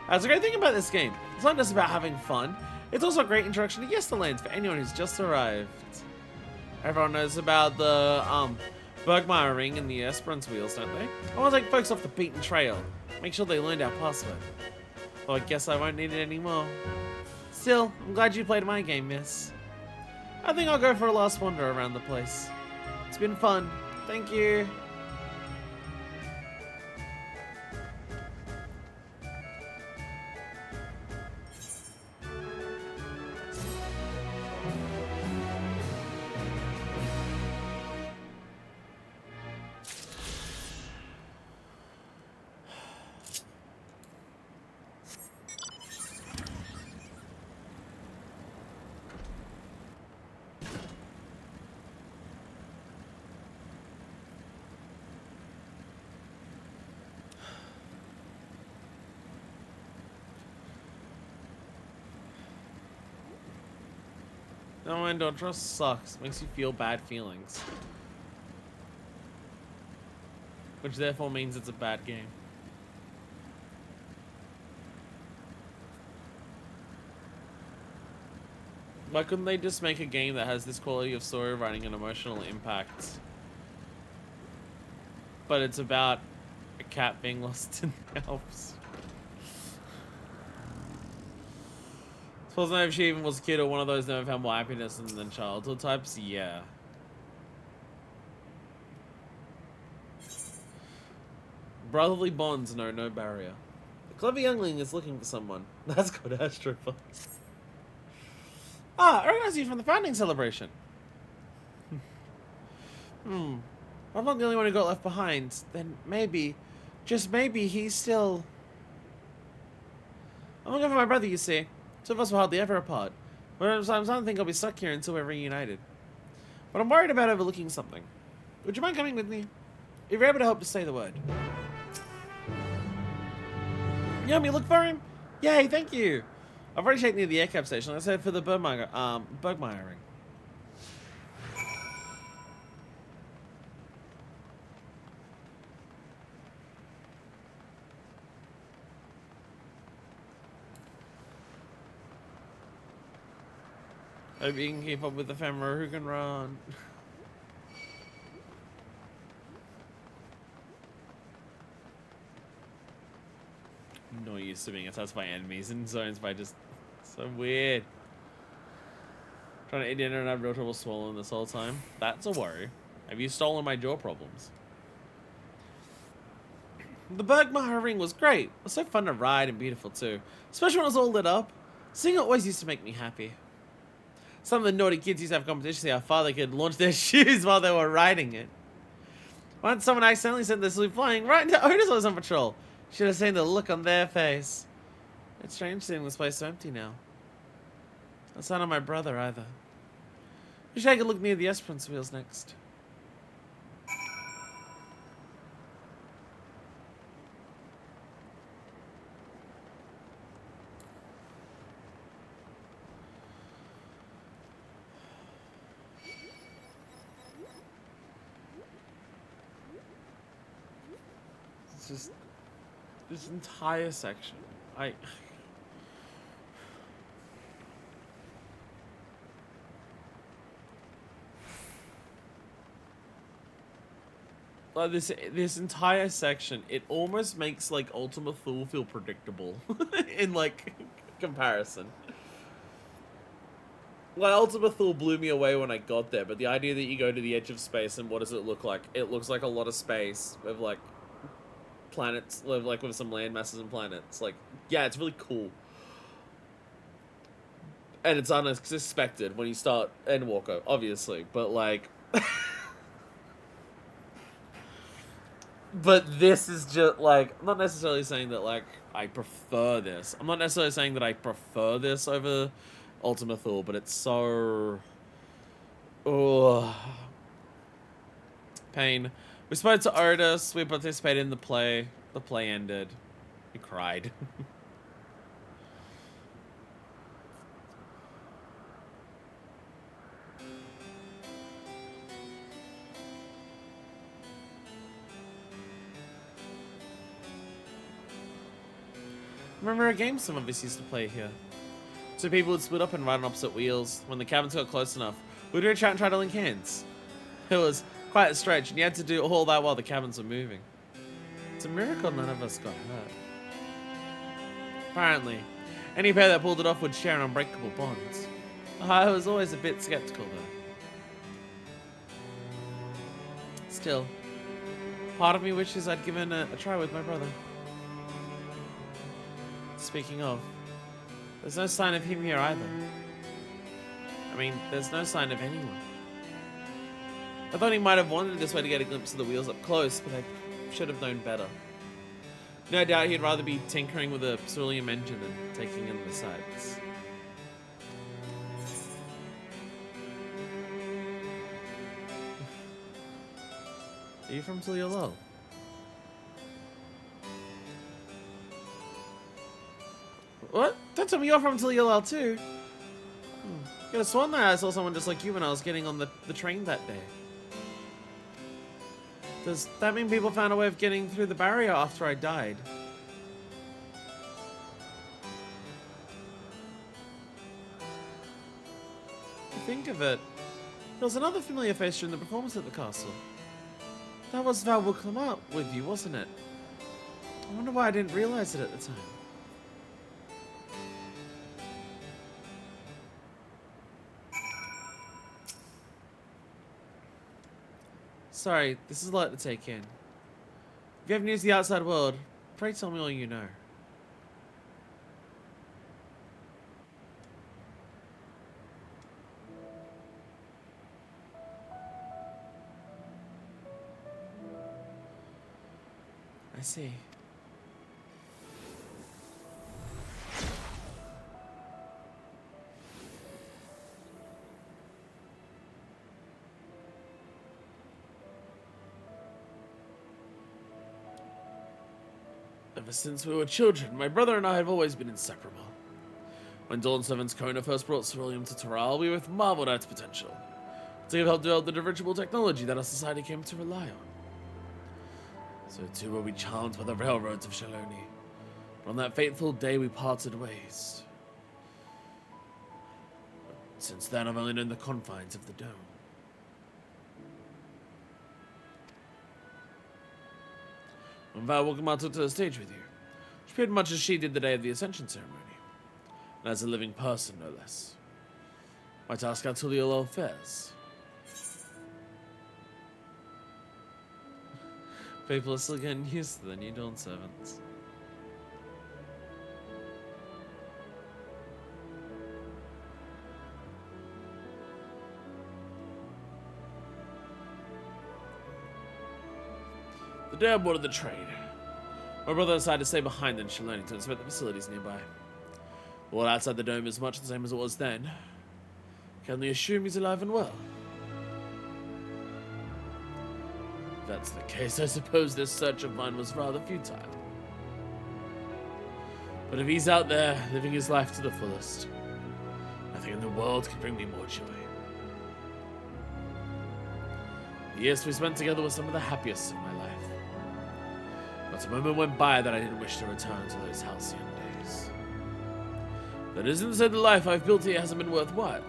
That's a great thing about this game. It's not just about having fun. It's also a great introduction to Yesterlands for anyone who's just arrived. Everyone knows about the Bergmeyer ring and the Esperance wheels, don't they? I want to take folks off the beaten trail. Make sure they learned our password. Well, I guess I won't need it anymore. Still, I'm glad you played my game, miss. I think I'll go for a last wander around the place. It's been fun. Thank you. No, and Dawntrail sucks. Makes you feel bad feelings. Which therefore means it's a bad game. Why couldn't they just make a game that has this quality of story writing and emotional impact? But it's about a cat being lost in the Alps. Suppose not if she even was a kid or one of those never found more happiness than childhood types. Yeah. Brotherly bonds know no barrier. The clever youngling is looking for someone. That's called Astropod. Ah, I recognize you from the founding celebration. I'm not the only one who got left behind. Then maybe, just maybe, he's still... I'm looking for my brother, you see. Two of us were hardly ever apart. But I don't think I'll be stuck here until we're reunited. But I'm worried about overlooking something. Would you mind coming with me? If you're able to help, just say the word. You want me to look for him? Yay, thank you. I've already checked near the aircap station. Let's head for the Bergmeyer ring. Hope you can keep up with the Femra who can run. Not used to being attacked by enemies in zones by just so weird. Trying to eat dinner and have real trouble swallowing this whole time. That's a worry. Have you stolen my jaw problems? The Bergmeyer ring was great. It was so fun to ride and beautiful too. Especially when it was all lit up. Seeing it always used to make me happy. Some of the naughty kids used to have competitions to see how far they could launch their shoes while they were riding it. Once someone accidentally sent their sloop flying right into Otis while was on patrol. Should have seen the look on their face. It's strange seeing this place so empty now. That's not on my brother either. Wish I could look near the Esperance wheels next. It's just this entire section. Like this entire section, it almost makes like Ultima Thule feel predictable in like comparison. Like Ultima Thule blew me away when I got there, but the idea that you go to the edge of space and what does it look like? It looks like a lot of space with like planets, like with some land masses and planets. Like, yeah, it's really cool. And it's unexpected when you start Endwalker, obviously, but like... But this is just, like, I'm not necessarily saying that, like, I prefer this. I'm not necessarily saying that I prefer this over Ultima Thule, but it's so... Pain. We spoke to Otis, we participated in the play. The play ended. We cried. Remember a game some of us used to play here? Two people would split up and ride on opposite wheels. When the cabins got close enough, we'd reach out and try to link hands. It was quite a stretch, and you had to do all that while the cabins were moving. It's a miracle none of us got hurt. Apparently, any pair that pulled it off would share an unbreakable bond. I was always a bit skeptical, though. Still, part of me wishes I'd given a try with my brother. Speaking of, there's no sign of him here either. I mean, there's no sign of anyone. I thought he might have wandered this way to get a glimpse of the wheels up close, but I should have known better. No doubt he'd rather be tinkering with a cerulean engine than taking in the sights. Are you from Tuliolol? What? Don't tell me you're from Tuliolol too. I could have sworn that I saw someone just like you when I was getting on the train that day. Does that mean people found a way of getting through the barrier after I died? To think of it, there was another familiar face during the performance at the castle. That was Val Wooklama with you, wasn't it? I wonder why I didn't realize it at the time. Sorry, this is a lot to take in. If you have news of the outside world, pray tell me all you know. I see. Ever since we were children, my brother and I have always been inseparable. When Dawn 7's Kona first brought ceruleum to Taral, we both marveled at its potential to help develop the dirigible technology that our society came to rely on. So too were we charmed by the railroads of Shaloni. But on that fateful day, we parted ways. But since then, I've only known the confines of the dome. When Val Wooklama took to the stage with you, she appeared much as she did the day of the Ascension ceremony. And as a living person, no less. Might ask how Tuliolol fares. People are still getting used to the new Dawn servants. The day I boarded the train, my brother decided to stay behind in Shaloni to inspect the facilities nearby. The world outside the dome is much the same as it was then. Can we assume he's alive and well? If that's the case, I suppose this search of mine was rather futile. But if he's out there, living his life to the fullest, nothing in the world could bring me more joy. The years we spent together were some of the happiest of my life. Not a moment went by that I didn't wish to return to those halcyon days. That isn't to say the life I've built here hasn't been worthwhile.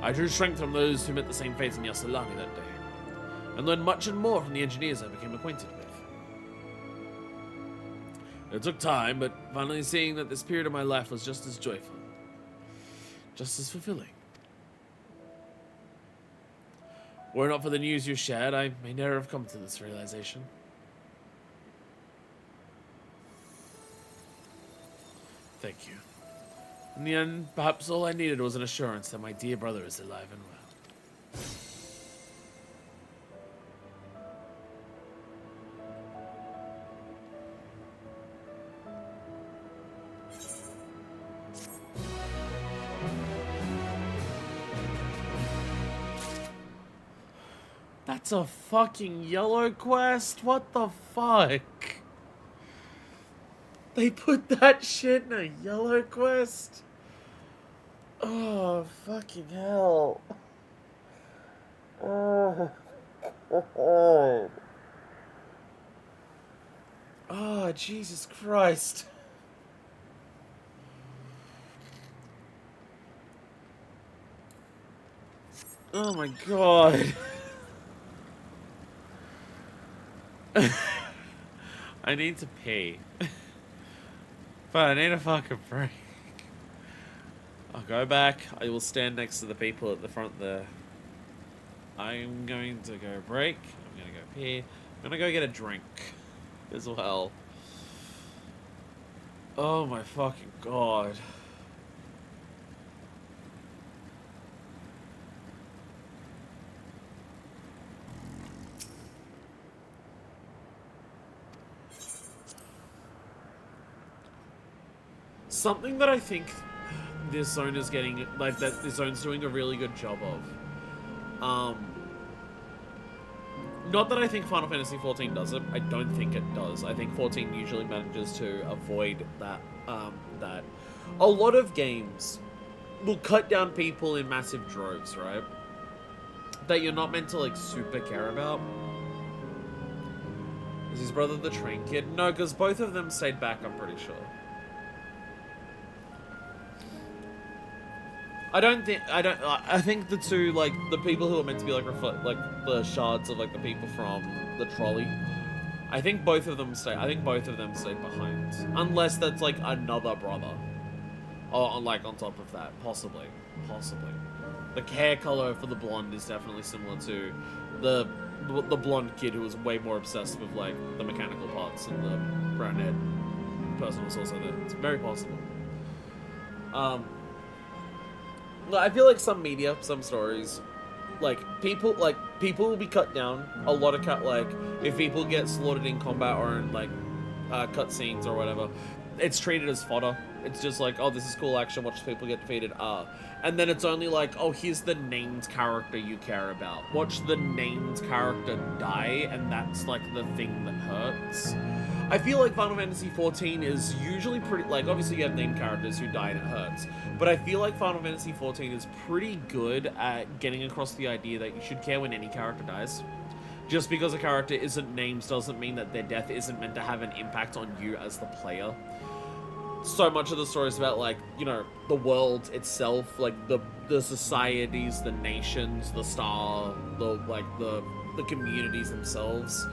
I drew strength from those who met the same fate in Yasalani that day, and learned much and more from the engineers I became acquainted with. It took time, but finally seeing that this period of my life was just as joyful, just as fulfilling. Were it not for the news you shared, I may never have come to this realization. Thank you. In the end, perhaps all I needed was an assurance that my dear brother is alive and well. That's a fucking yellow quest? What the fuck? They put that shit in a yellow quest? Oh, fucking hell. Oh, God. Oh, Jesus Christ. Oh my God. I need to pee. But I need a fucking break. I'll go back. I will stand next to the people at the front there. I'm going to go break. I'm going to go pee. I'm going to go get a drink as well. Oh my fucking God. Something that I think this zone is getting, like, that this zone's doing a really good job of. Not that I think Final Fantasy XIV does it. I don't think it does. I think 14 usually manages to avoid that. That a lot of games will cut down people in massive droves, right? That you're not meant to, like, super care about. Is his brother the train kid? No, because both of them stayed back, I'm pretty sure. I think the two, like, the people who are meant to be, like, the shards of, like, the people from the trolley, I think both of them stayed behind. Unless that's, like, another brother. Or, like, on top of that. Possibly. The hair color for the blonde is definitely similar to the blonde kid who was way more obsessed with, like, the mechanical parts, and the brown-haired person was also there. It's very possible. I feel like some media, some stories, people will be cut down. A lot of if people get slaughtered in combat or in, like, cutscenes or whatever, it's treated as fodder. It's just like, oh, this is cool action, watch people get defeated, and then it's only like, oh, here's the named character you care about. Watch the named character die, and that's, like, the thing that hurts. I feel like Final Fantasy XIV is usually pretty, like, obviously you have named characters who die and it hurts, but I feel like Final Fantasy XIV is pretty good at getting across the idea that you should care when any character dies. Just because a character isn't named doesn't mean that their death isn't meant to have an impact on you as the player. So much of the story is about, like, you know, the world itself, like, the societies, the nations, the star, the communities themselves.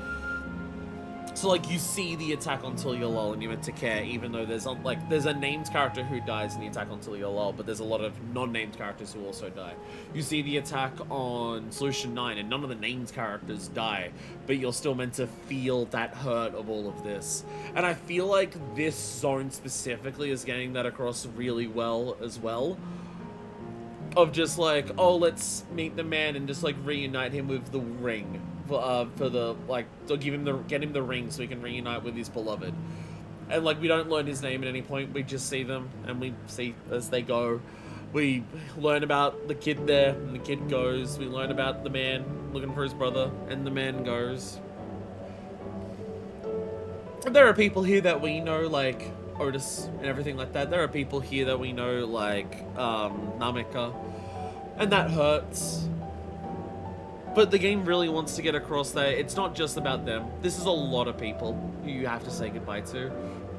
So, like, you see the attack on Tilly-Lul and you're meant to care, even though there's a named character who dies in the attack on Tilly-Lul, but there's a lot of non-named characters who also die. You see the attack on Solution 9 and none of the named characters die, but you're still meant to feel that hurt of all of this. And I feel like this zone specifically is getting that across really well as well. Of just like, oh, let's meet the man and just, like, reunite him with the ring. For the, like, to get him the ring so he can reunite with his beloved. And, like, we don't learn his name at any point, we just see them, and we see as they go. We learn about the kid there, and the kid goes. We learn about the man looking for his brother, and the man goes. And there are people here that we know, like Otis and everything like that. There are people here that we know, like, Namika, and that hurts. But the game really wants to get across that it's not just about them. This is a lot of people who you have to say goodbye to,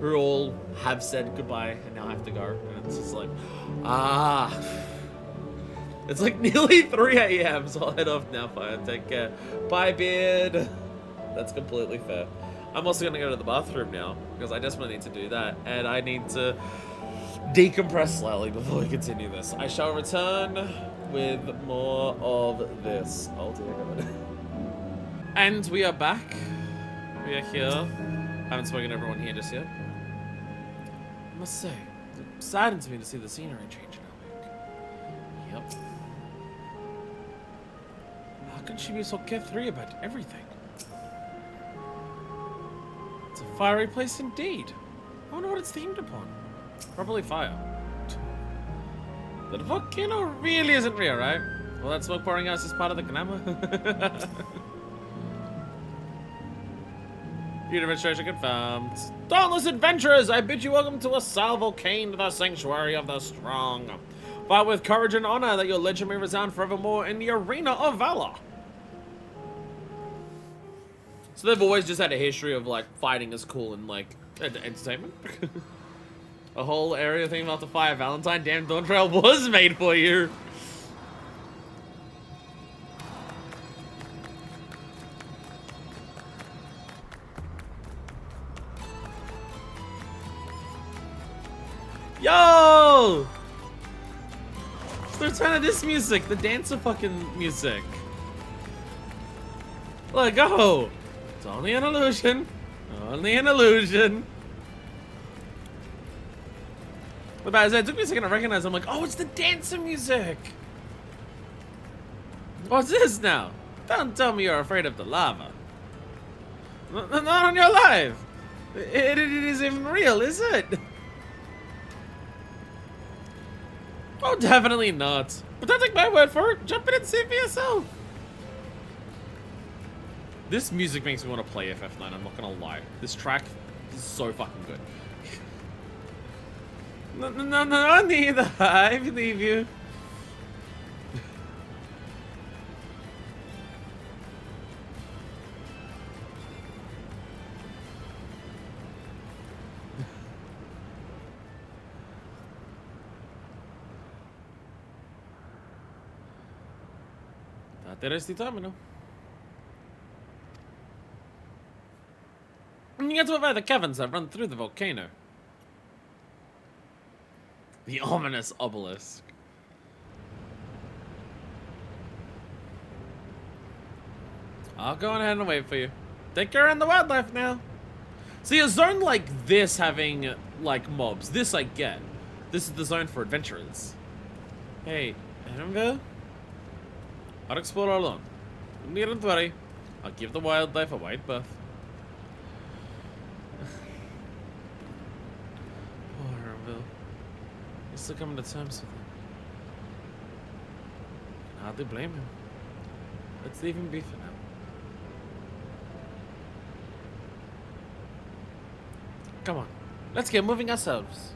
who all have said goodbye and now have to go. And it's just like, it's like nearly 3 a.m. so I'll head off now. Fine, take care. Bye, beard. That's completely fair. I'm also going to go to the bathroom now because I desperately need to do that. And I need to decompress slightly before we continue this. I shall return with more of this. Oh dear God. And we are back. We are here. Haven't spoken to everyone here just yet. I must say, it saddens me to see the scenery change in our wake. Yep. How can she be so carefree about everything? It's a fiery place indeed. I wonder what it's themed upon. Probably fire. The volcano really isn't real, right? Well, that smoke pouring out is just part of the glamour. Your demonstration confirmed. Dauntless adventurers, I bid you welcome to Asal Volcane, the sanctuary of the strong. Fight with courage and honor that your legend may resound forevermore in the arena of valor. So they've always just had a history of like fighting is cool and like entertainment. A whole area thing about the Fire Valentine. Damn, Dawntrail was made for you. Yo! It's the return of this music, the dancer fucking music. Let go! It's only an illusion. Only an illusion. But as it took me a second to recognize, I'm like, oh, it's the dancer music. What's this now? Don't tell me you're afraid of the lava. Not on your life. It isn't even real, is it? Oh, definitely not. But don't take my word for it. Jump in and see it for yourself. This music makes me want to play FF9, I'm not gonna lie. This track is so fucking good. No, neither. I believe you. That is the terminal. You get to avoid the caverns that run through the volcano. The ominous obelisk. I'll go ahead and wait for you. Take care of the wildlife now. See, a zone like this having, like, mobs. This I get. This is the zone for adventurers. Hey, Annabelle? I'll explore alone. Don't needn't worry. I'll give the wildlife a wide berth. Poor Annabelle. He's still coming to terms with it. Can hardly blame him. Let's leave him be for now. Come on, let's get moving ourselves.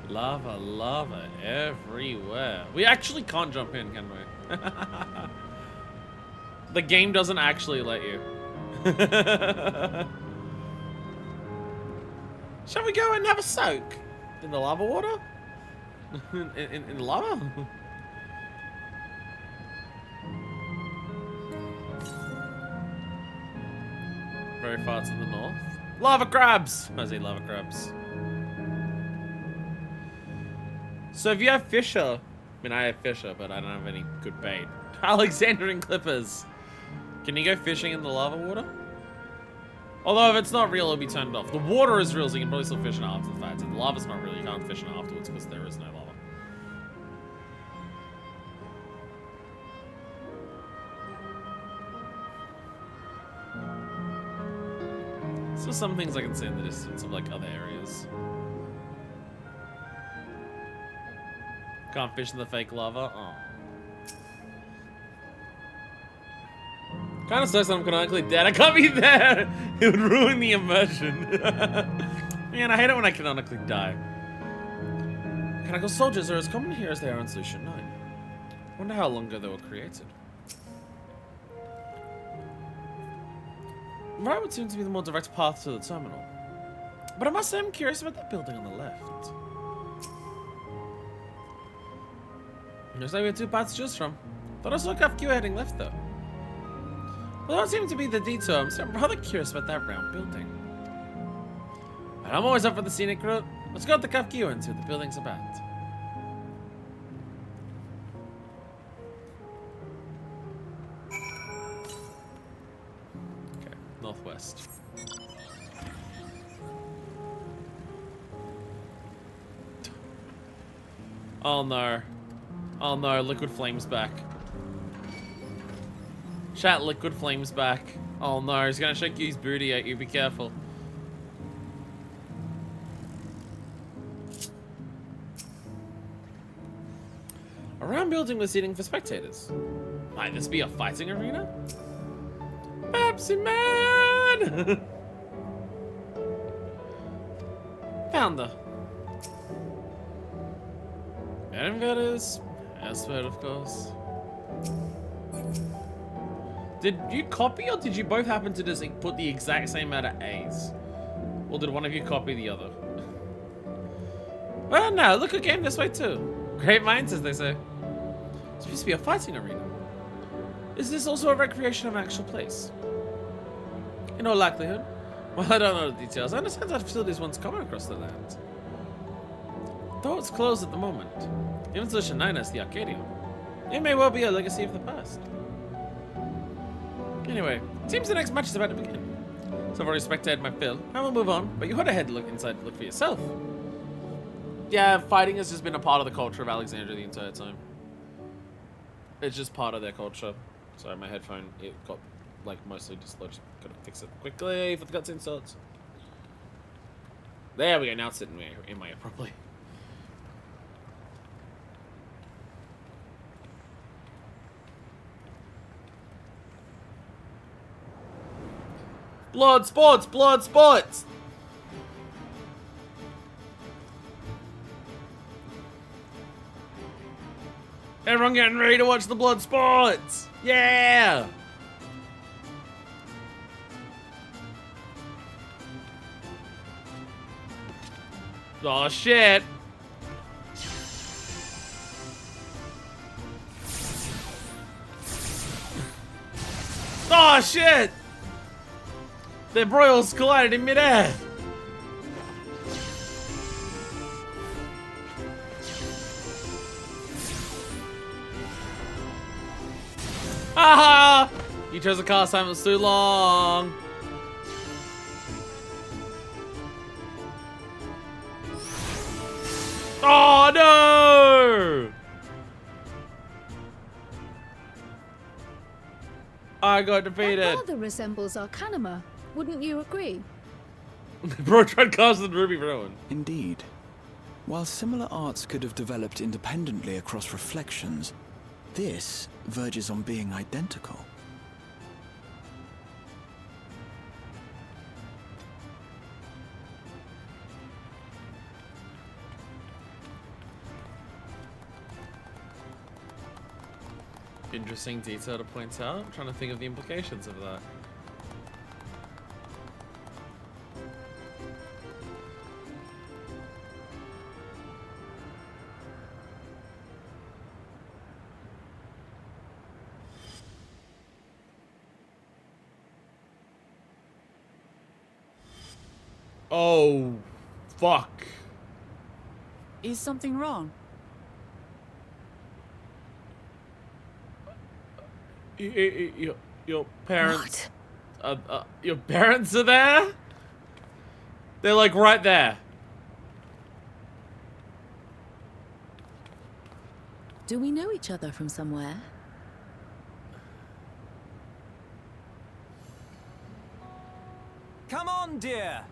Lava, lava everywhere. We actually can't jump in, can we? The game doesn't actually let you. Shall we go and have a soak? In the lava water? in lava? Very far to the north. Lava crabs! I say lava crabs. So if you have Fisher, I mean I have Fisher, but I don't have any good bait. Alexandrian clippers. Can you go fishing in the lava water? Although if it's not real, it'll be turned off. The water is real, so you can probably still fish in it after the fact. If the lava's not real, you can't fish in it afterwards because there is no lava. So some things I can see in the distance of like other areas. Can't fish in the fake lava. Oh. Kind of sucks that I'm canonically dead. I can't be there. It would ruin the immersion. Man, I hate it when I canonically die. Canonical soldiers are as common here as they are in Solution 9. Wonder how long ago they were created. Right would seem to be the more direct path to the terminal. But I must say I'm curious about that building on the left. Looks like we have two paths to choose from. Thought I saw FFXIV heading left though. Well, that seemed to be the detour. I'm still rather curious about that round building. But I'm always up for the scenic route. Let's go to FFXIV and see what the building's about. Okay, northwest. Oh no. Oh no, Liquid Flame's back. Chat, Liquid Flame's back. Oh no, he's gonna shake his booty at you, be careful. A round building with seating for spectators. Might this be a fighting arena? Pepsi Man! Founder. Inverters. Password, of course. Did you copy, or did you both happen to just put the exact same amount of A's? Or did one of you copy the other? Well, no, look again this way too. Great minds, as they say. It's supposed to be a fighting arena. Is this also a recreation of an actual place? In all likelihood. Well, I don't know the details. I understand that facilities once common across the land. Though it's closed at the moment. Even Solution 9 as the Arcadium. It may well be a legacy of the past. Anyway, it seems the next match is about to begin. So I've already spectated my fill. I will move on, but you head ahead, look inside, look for yourself. Yeah, fighting has just been a part of the culture of Alexandria the entire time. It's just part of their culture. Sorry, my headphone, it got like mostly dislodged. Gotta fix it quickly for the cutscene starts. There we go, now it's sitting in my ear properly. Blood sports! Blood sports! Everyone getting ready to watch the blood sports! Yeah! Oh shit! Oh shit! Their broils collided in midair. Haha! You chose a cast time that was too long. Oh no! I got defeated. That rather resembles Arcanima. Wouldn't you agree? Bro tried casting Ruby Rowan. Indeed. While similar arts could have developed independently across reflections, this verges on being identical. Interesting detail to point out. I'm trying to think of the implications of that. Oh, fuck. Is something wrong? Your parents. Your parents are there? They're like right there. Do we know each other from somewhere? Come on, dear.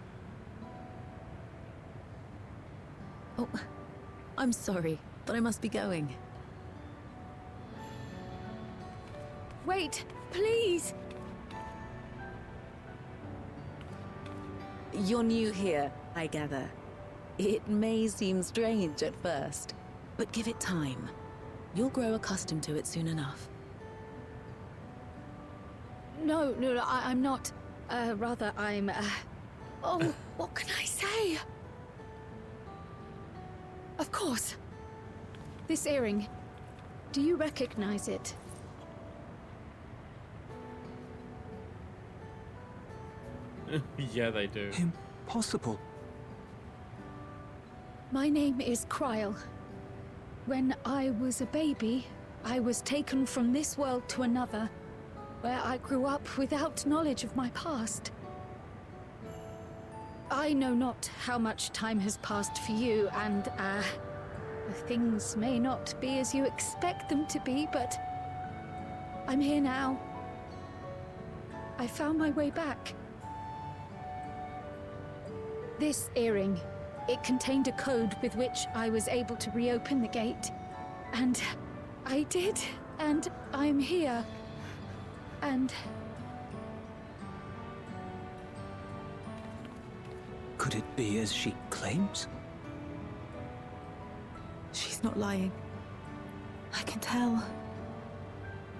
Oh, I'm sorry, but I must be going. Wait, please! You're new here, I gather. It may seem strange at first, but give it time. You'll grow accustomed to it soon enough. No, I'm not. Rather, I'm, Oh, what can I say? Of course. This earring. Do you recognize it? Yeah, they do. Impossible. My name is Kryl. When I was a baby, I was taken from this world to another, where I grew up without knowledge of my past. I know not how much time has passed for you, and, Things may not be as you expect them to be, but I'm here now. I found my way back. This earring, it contained a code with which I was able to reopen the gate. And I did, and I'm here. And... Could it be as she claims? She's not lying. I can tell.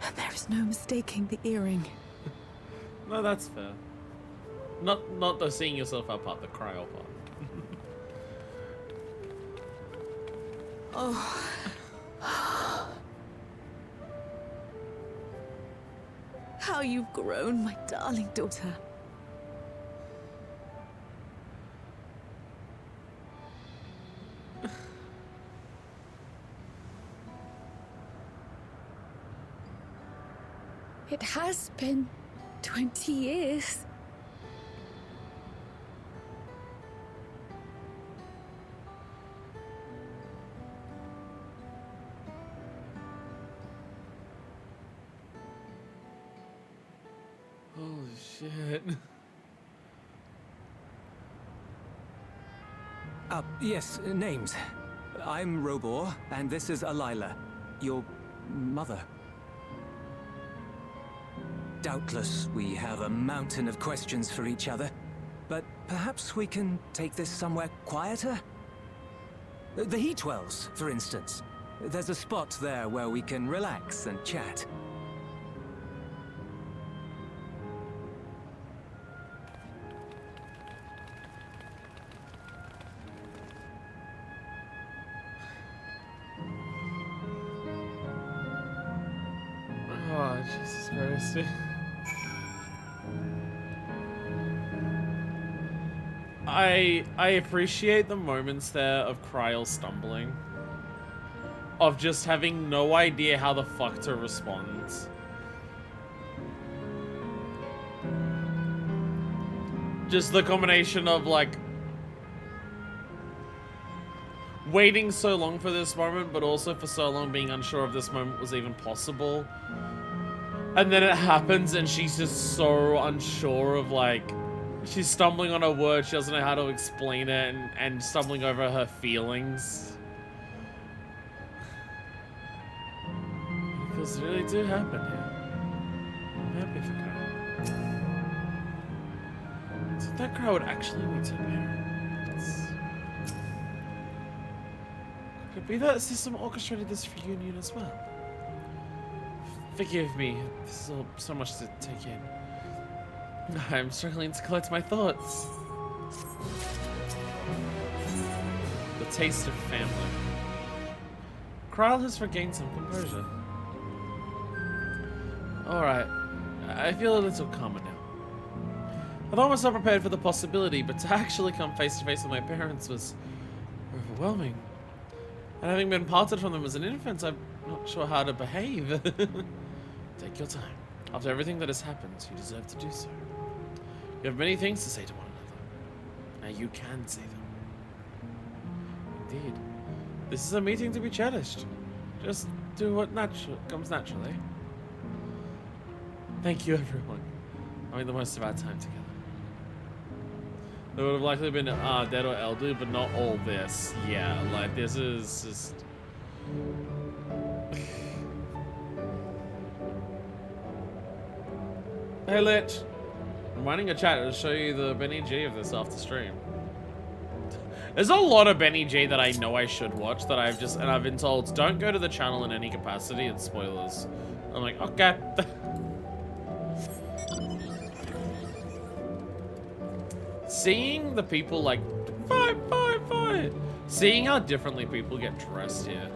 And there is no mistaking the earring. No, that's fair. Not the seeing yourself out part, the cryo part. Oh. How you've grown, my darling daughter. It has been 20 years. Holy shit. Yes, names. I'm Robor, and this is Alila, your mother. Doubtless, we have a mountain of questions for each other, but perhaps we can take this somewhere quieter? The heat wells, for instance. There's a spot there where we can relax and chat. Oh, Jesus Christ. I appreciate the moments there of Kryl stumbling. Of just having no idea how the fuck to respond. Just the combination of, like, waiting so long for this moment, but also for so long being unsure if this moment was even possible. And then it happens and she's just so unsure of, like, she's stumbling on her words, she doesn't know how to explain it, and stumbling over her feelings. Because really do happen here. I'm happy for Kyle. So that girl would actually meet her parents. Could it be that the system orchestrated this reunion as well? Forgive me, this is all so much to take in. I'm struggling to collect my thoughts. The taste of family. Kryl has regained some composure. Alright, I feel a little calmer now. I thought I was not prepared for the possibility, but to actually come face to face with my parents was overwhelming. And having been parted from them as an infant, I'm not sure how to behave. Take your time. After everything that has happened, you deserve to do so. You have many things to say to one another. Now you can say them. Indeed. This is a meeting to be cherished. Just do what comes naturally. Thank you, everyone. Having the most of our time together. There would have likely been Dead or Elder, but not all this. Yeah, like this is just... Hey Lich, I'm running a chat to show you the Benny G of this after stream. There's a lot of Benny G that I know I should watch that I've been told don't go to the channel in any capacity, it's spoilers. I'm like, okay. Seeing the people like fight. Seeing how differently people get dressed here.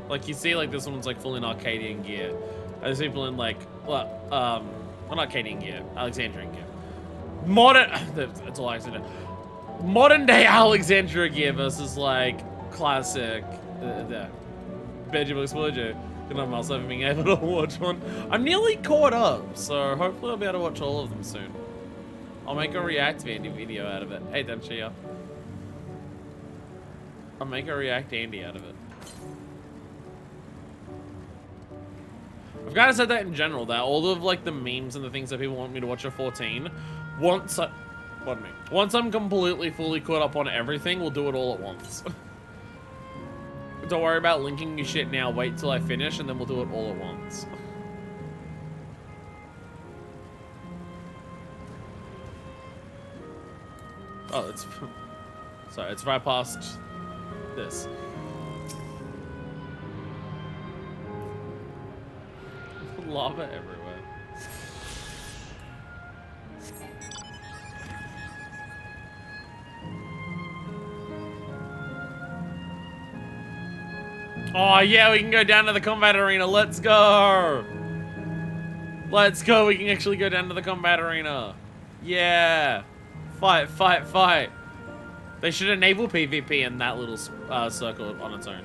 Like you see like this one's like full in Arcadian gear. And there's people in like well not Arcadian gear, Alexandrian gear. It's all Alexandria. Modern day Alexandria gear versus like classic Benjamin Explosion. And I'm also being able to watch one. I'm nearly caught up, so hopefully I'll be able to watch all of them soon. I'll make a React video out of it. Hey, Denshia. I'll make a React Andy out of it. kind of said that in general, that all of like the memes and the things that people want me to watch at 14, once I'm completely fully caught up on everything, we'll do it all at once. Don't worry about linking your shit now, wait till I finish and then we'll do it all at once. Oh, it's... Sorry, it's right past this. Lava everywhere. Oh yeah, we can go down to the combat arena. Let's go. Let's go. We can actually go down to the combat arena. Yeah. Fight, fight, fight. They should enable PvP in that little circle on its own.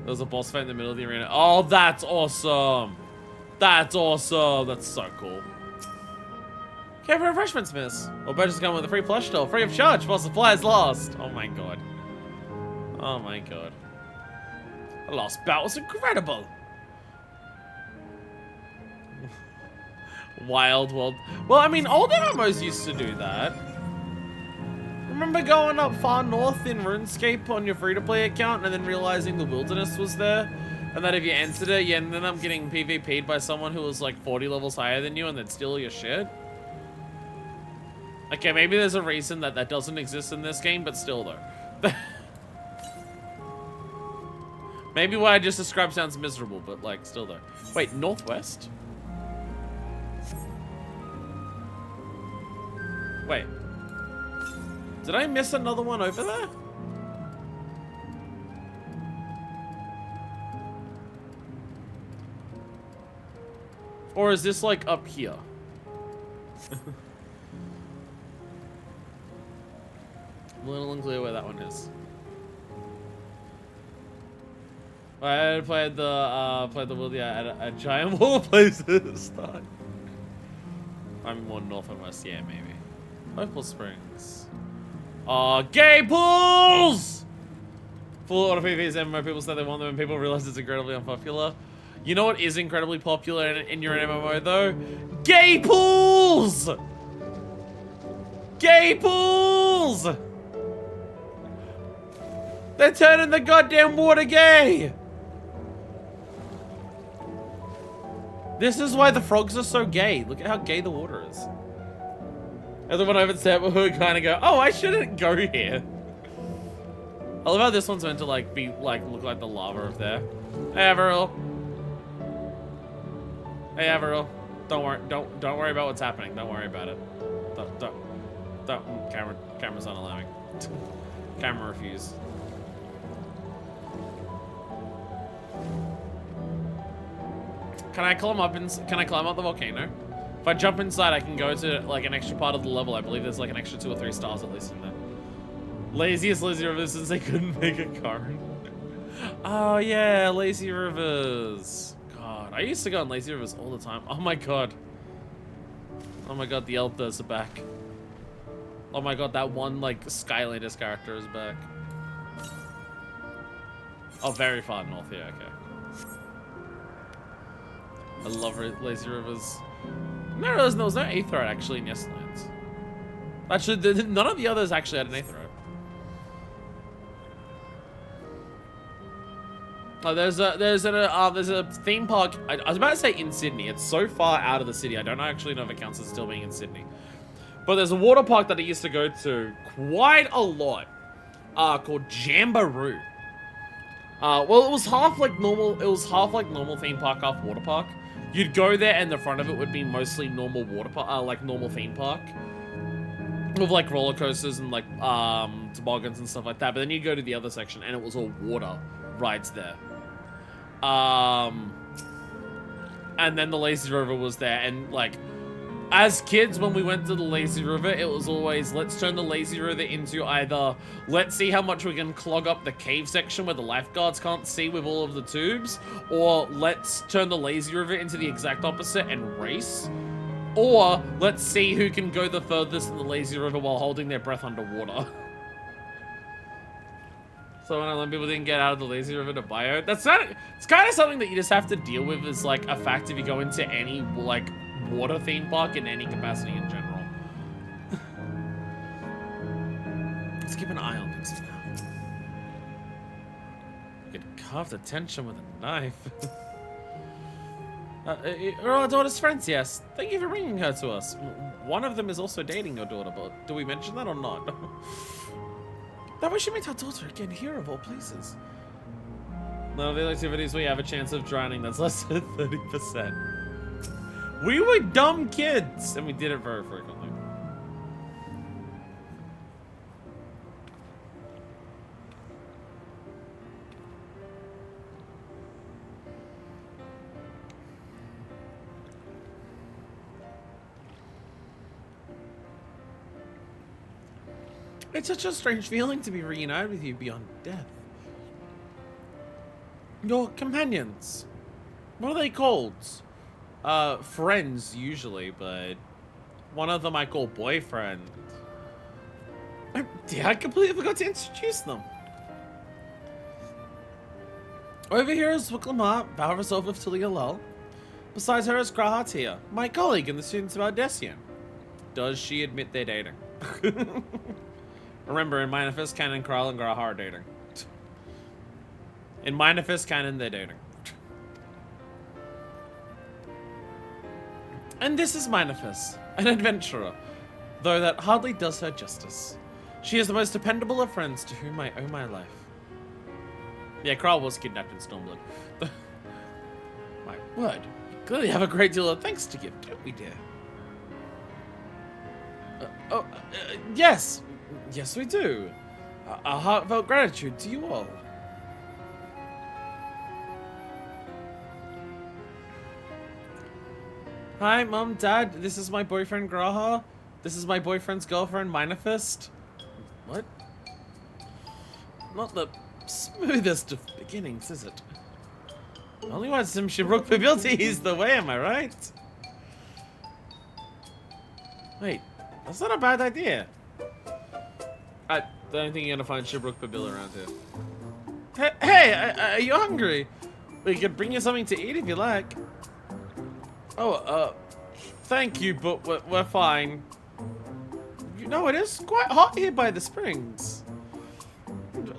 There's a boss fight in the middle of the arena. Oh, that's awesome. That's awesome. That's so cool. Care for refreshments, miss? Or purchase come with a free plush doll, free of charge while supplies last. Oh my god. Oh my god. The last bout was incredible. Wild World. Well, I mean, old MMOs used to do that. Remember going up far north in RuneScape on your free-to-play account and then realizing the wilderness was there? And that if you entered it, you ended up getting PvP'd by someone who was like 40 levels higher than you and they'd steal your shit? Okay, maybe there's a reason that that doesn't exist in this game, but still though. Maybe what I just described sounds miserable, but like, still though. Wait, northwest? Wait. Did I miss another one over there? Or is this like up here? I'm a little unclear where that one is. I played the world, yeah, at a giant wall of places. I'm more north and west, yeah, maybe. Opal Springs. Gay pools! Full auto PvPs MMO, people say they want them and people realize it's incredibly unpopular. You know what is incredibly popular in your MMO though? Gay pools! Gay pools! They're turning the goddamn water gay! This is why the frogs are so gay. Look at how gay the water is. Everyone over there who kind of go, oh, I shouldn't go here. I love how this one's meant to like be like look like the lava up there. Hey Averill. Hey Averill. Don't worry about what's happening. Don't worry about it. Don't. Camera's not allowing. Camera refuse. Can I climb up the volcano? If I jump inside, I can go to like an extra part of the level. I believe there's like an extra 2 or 3 stars at least in there. Laziest lazy rivers since they couldn't make a current. Oh yeah, lazy rivers. God, I used to go on lazy rivers all the time. Oh my god. Oh my god, the Elders are back. Oh my god, that one like Skylanders character is back. Oh, very far north here. Okay. I love lazy rivers. I realized there was no Aetheryte actually in Yestlands. Actually, none of the others actually had an Aetheryte. Oh, there's a theme park. I was about to say in Sydney. It's so far out of the city. I don't actually know if it counts as still being in Sydney. But there's a water park that I used to go to quite a lot, called Jamboree. Well, it was half like normal. It was half like normal theme park, half water park. You'd go there, and the front of it would be mostly normal water park, like normal theme park, with like roller coasters and like toboggans and stuff like that. But then you go to the other section, and it was all water rides there. And then the lazy river was there, and like, as kids, when we went to the lazy river, it was always, let's turn the lazy river into either, let's see how much we can clog up the cave section where the lifeguards can't see with all of the tubes, or let's turn the lazy river into the exact opposite and race, or let's see who can go the furthest in the lazy river while holding their breath underwater. So when Olympian people didn't get out of the lazy river to bio, it's kind of something that you just have to deal with as like a fact if you go into any like water theme park in any capacity in general. Let's keep an eye on things now. We could carve the tension with a knife. Are our daughter's friends? Yes. Thank you for bringing her to us. One of them is also dating your daughter, but do we mention that or not? That we should meet our daughter again here of all places. None of the activities we have a chance of drowning. That's less than 30%. We were dumb kids, and we did it very frequently. It's such a strange feeling to be reunited with you beyond death. Your companions. What are they called? Friends, usually, but one of them I call boyfriend. Oh dear, I completely forgot to introduce them. Over here is Wiklamar, Valresolve of Talia Lul. Besides her is Grahatia, my colleague in the students of Ardesian. Does she admit they're dating? Remember, in Manifest Canon, Kral and Graha are dating. In Manifest Canon, they're dating. And this is Manifest, an adventurer, though that hardly does her justice. She is the most dependable of friends to whom I owe my life. Yeah, Kral was kidnapped in Stormblood. My word, we clearly have a great deal of thanks to give, don't we, dear? Yes. Yes, we do. A heartfelt gratitude to you all. Hi, Mom, Dad. This is my boyfriend, Graha. This is my boyfriend's girlfriend, Manifest. What? Not the smoothest of beginnings, is it? Only want some Shibruk ability is the way, am I right? Wait, that's not a bad idea. I don't think you're gonna find Shibruk Babil around here. Hey, are you hungry? We could bring you something to eat if you like. Oh, thank you, but we're fine. You know, it is quite hot here by the springs.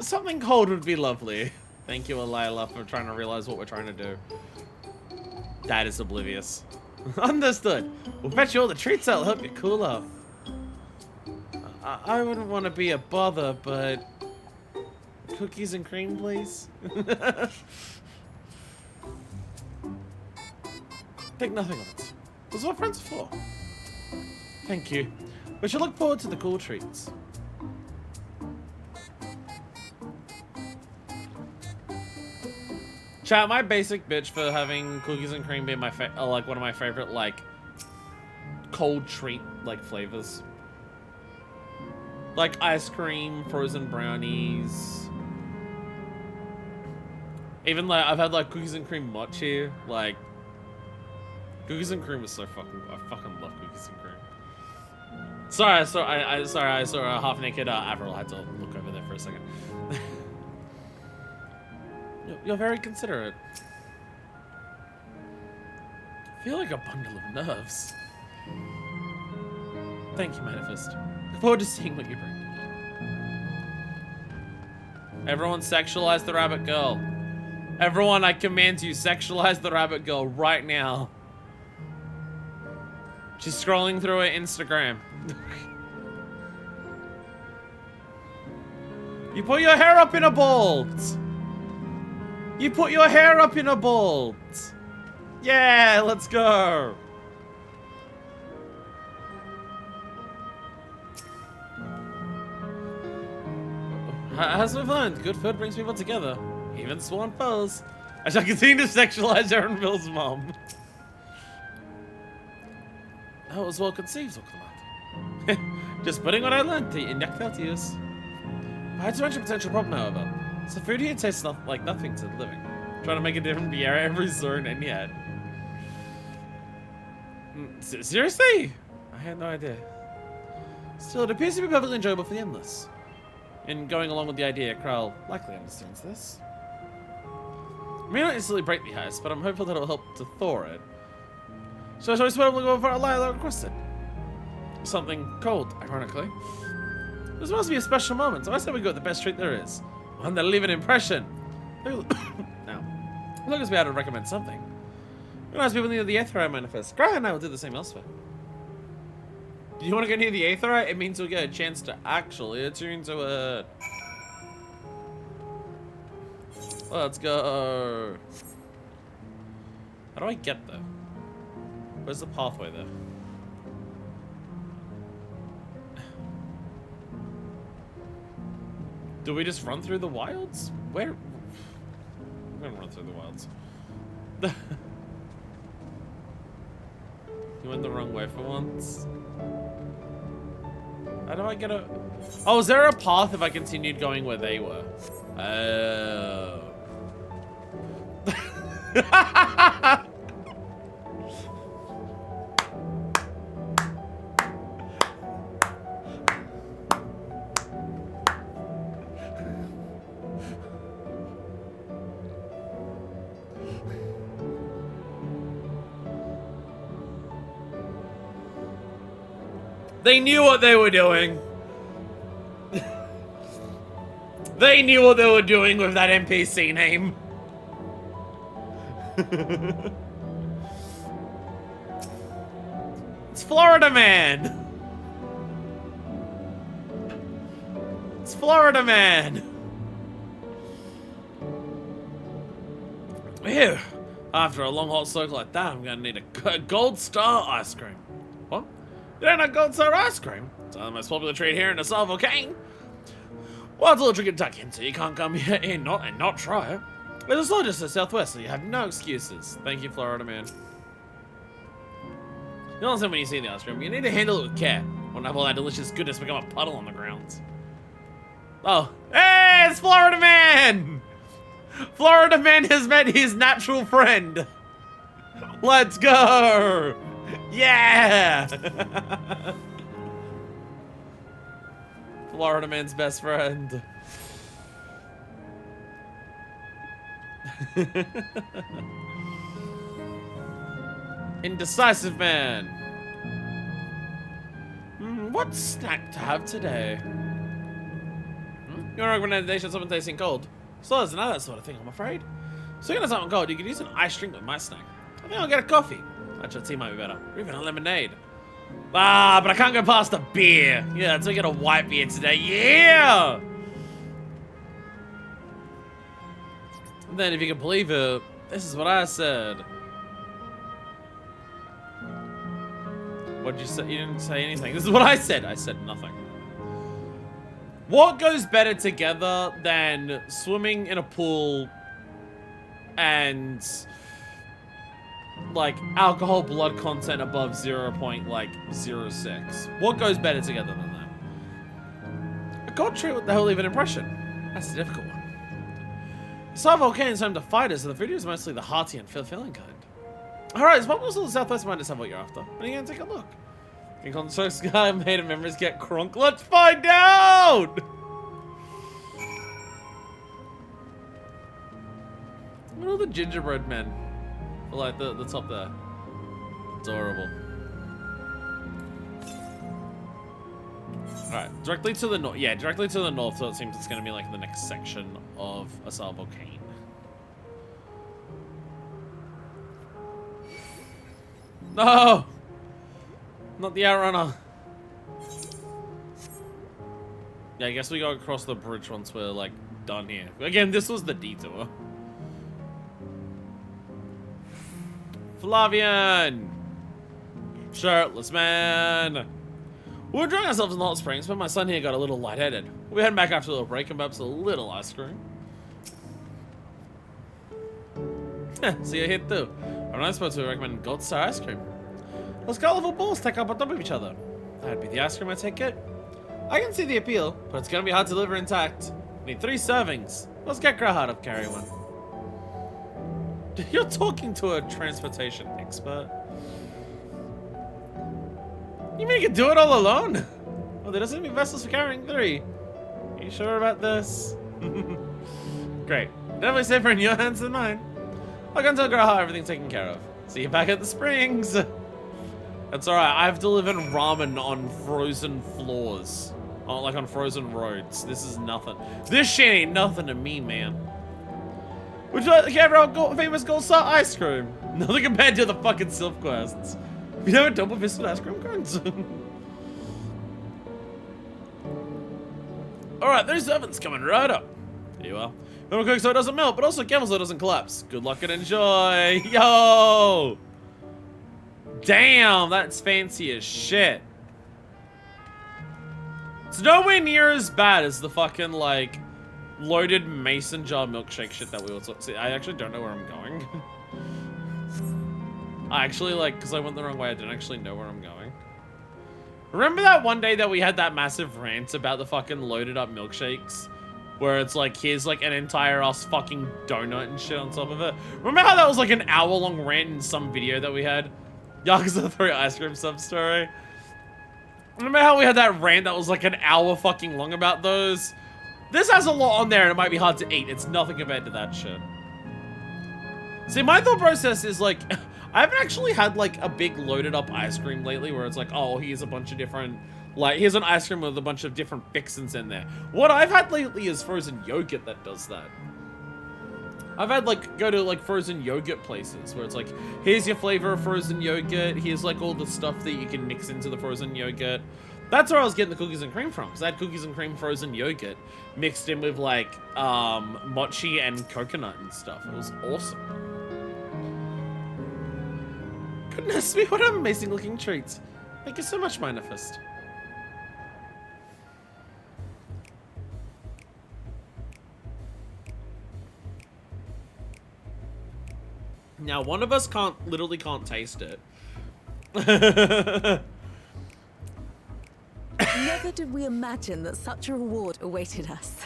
Something cold would be lovely. Thank you, Elila, for trying to realize what we're trying to do. Dad is oblivious. Understood. We'll fetch you all the treats that'll help you cool off. I wouldn't want to be a bother, but cookies and cream, please. Think nothing of it. That's what friends are for. Thank you. We shall look forward to the cool treats. Chat, my basic bitch for having cookies and cream being my like one of my favorite like cold treat like flavors. Like ice cream, frozen brownies. Even like I've had like cookies and cream mochi. Like cookies and cream is so fucking. I fucking love cookies and cream. Sorry, I saw a half naked Avril. I had to look over there for a second. You're very considerate. I feel like a bundle of nerves. Thank you, Manifest. Look forward to seeing what you bring. Everyone sexualize the rabbit girl. Everyone, I command you, sexualize the rabbit girl right now. She's scrolling through her Instagram. You put your hair up in a bald. You put your hair up in a bald. Yeah, let's go. As we've learned, good food brings people together, even sworn foes. I shall continue to sexualize Aaronville's mom. That was well conceived, Oakland. Just putting what I learned to inject out to use. I had to mention a potential problem, however. So food here tastes like nothing to the living. Trying to make a different beer every zone and yet. Seriously? I had no idea. Still, it appears to be perfectly enjoyable for the endless. In going along with the idea, Krell likely understands this. I may not instantly break the ice, but I'm hopeful that it'll help to thaw it. So I swear I'm looking for a lie that requested. Something cold, ironically. This must be a special moment, so I say we go with the best treat there is. One that'll leave an impression. Now, look as we had to recommend something. Nice people near the Aetheryte manifest. Grant and I will do the same elsewhere. Do you want to go near the Aetheryte? It means we'll get a chance to actually attune to it. Let's go. How do I get there? Where's the pathway there? Do we just run through the wilds? Where? I'm gonna run through the wilds. You went the wrong way for once. How do I get a... Oh, is there a path if I continued going where they were? Oh. They knew what they were doing. They knew what they were doing with that NPC name. It's Florida Man. It's Florida Man. Ew. After a long hot soak like that, I'm gonna need a gold star ice cream. What? You don't know gold star ice cream? It's the most popular treat here in the South Volcane. Well, it's a little tricky to tuck into. You can't come here and not try it. There's a store just to the southwest, so you have no excuses. Thank you, Florida Man. You understand when you see the ice cream, you need to handle it with care. Won't have all that delicious goodness become a puddle on the ground. Oh, hey, it's Florida Man! Florida Man has met his natural friend. Let's go! Yeah! Florida Man's best friend. Indecisive Man. What snack to have today? Your recommendation of something tasting cold. So there's none of that sort of thing, I'm afraid. Speaking of something cold, you could use an ice drink with my snack. I think I'll get a coffee. Actually, tea might be better. Or even a lemonade. Ah, but I can't go past a beer. Yeah, let's get a white beer today. Yeah! And then, if you can believe it, this is what I said. What did you say? You didn't say anything. This is what I said. I said nothing. What goes better together than swimming in a pool and like alcohol blood content above 0.06? What goes better together than that? A gold treat with the whole leave an impression. That's the difficult one. The South Volcano is home to fighters, so the food is mostly the hearty and fulfilling kind. Alright, it's possible the southwest might just have what you're after. When are you gonna take a look? Can Construct Sky made of memories get crunk? Let's find out! Look at all the gingerbread men. Like the top there. Adorable. Alright, directly to the north. Yeah, directly to the north, so it seems it's gonna be like the next section of Asal Volcane. No! Not the Outrunner. Yeah, I guess we go across the bridge once we're, like, done here. Again, this was the detour. Flavian! Shirtless man! We were enjoying ourselves in the hot springs, but my son here got a little lightheaded. We're heading back after a little break and perhaps a little ice cream. See you here too. I'm not supposed to recommend Gold Star ice cream. Those colorful balls stack up on top of each other. That'd be the ice cream I take it. I can see the appeal, but it's gonna be hard to deliver intact. Need 3 servings. Let's get Grahard up, carry one. You're talking to a transportation expert. You mean you can do it all alone? Well, there doesn't need vessels for carrying 3. Are you sure about this? Great. Definitely safer in your hands than mine. I'll go and tell Graha everything's taken care of. See you back at the springs. That's alright. I've delivered ramen on frozen floors. Like on frozen roads. This is nothing. This shit ain't nothing to me, man. Would you like to care about famous gold star ice cream? Nothing compared to the fucking Silph quests. You know, double-fisted ice cream cones. Alright, there's ovens coming right up. Here you are. Remember, cook so it doesn't melt, but also careful so it doesn't collapse. Good luck and enjoy. Yo! Damn, that's fancy as shit. It's nowhere near as bad as the fucking, like, loaded mason jar milkshake shit that we also see. I actually don't know where I'm going. I actually, like, because I went the wrong way, I don't actually know where I'm going. Remember that one day that we had that massive rant about the fucking loaded up milkshakes? Where it's like, here's like an entire ass fucking donut and shit on top of it. Remember how that was like an hour-long rant in some video that we had? Yakuza 3 ice cream sub-story? Remember how we had that rant that was like an hour fucking long about those? This has a lot on there and it might be hard to eat. It's nothing compared to that shit. See, my thought process is like, I haven't actually had like a big loaded up ice cream lately where it's like, oh, here's a bunch of different, like, here's an ice cream with a bunch of different fixins in there. What I've had lately is frozen yogurt that does that. I've had like, go to like frozen yogurt places where it's like, here's your flavor of frozen yogurt. Here's like all the stuff that you can mix into the frozen yogurt. That's where I was getting the cookies and cream from. Because I had cookies and cream frozen yogurt mixed in with like mochi and coconut and stuff. It was awesome. Goodness me, what amazing looking treats. Thank you so much, Minifist. Now, one of us literally can't taste it. Never did we imagine that such a reward awaited us.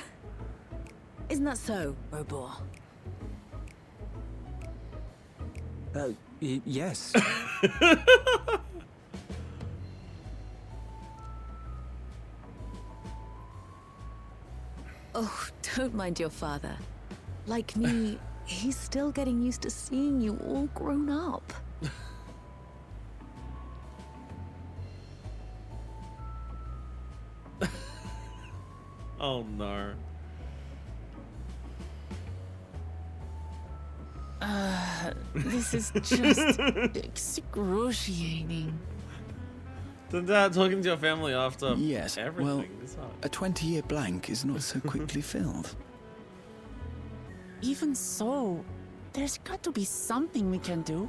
Isn't that so, Robor? Yes. Oh, don't mind your father. Like me, he's still getting used to seeing you all grown up. Oh no. This is just excruciating. Talking to your family after yes, everything. well, is hard. a 20-year blank is not so quickly filled. Even so, there's got to be something we can do.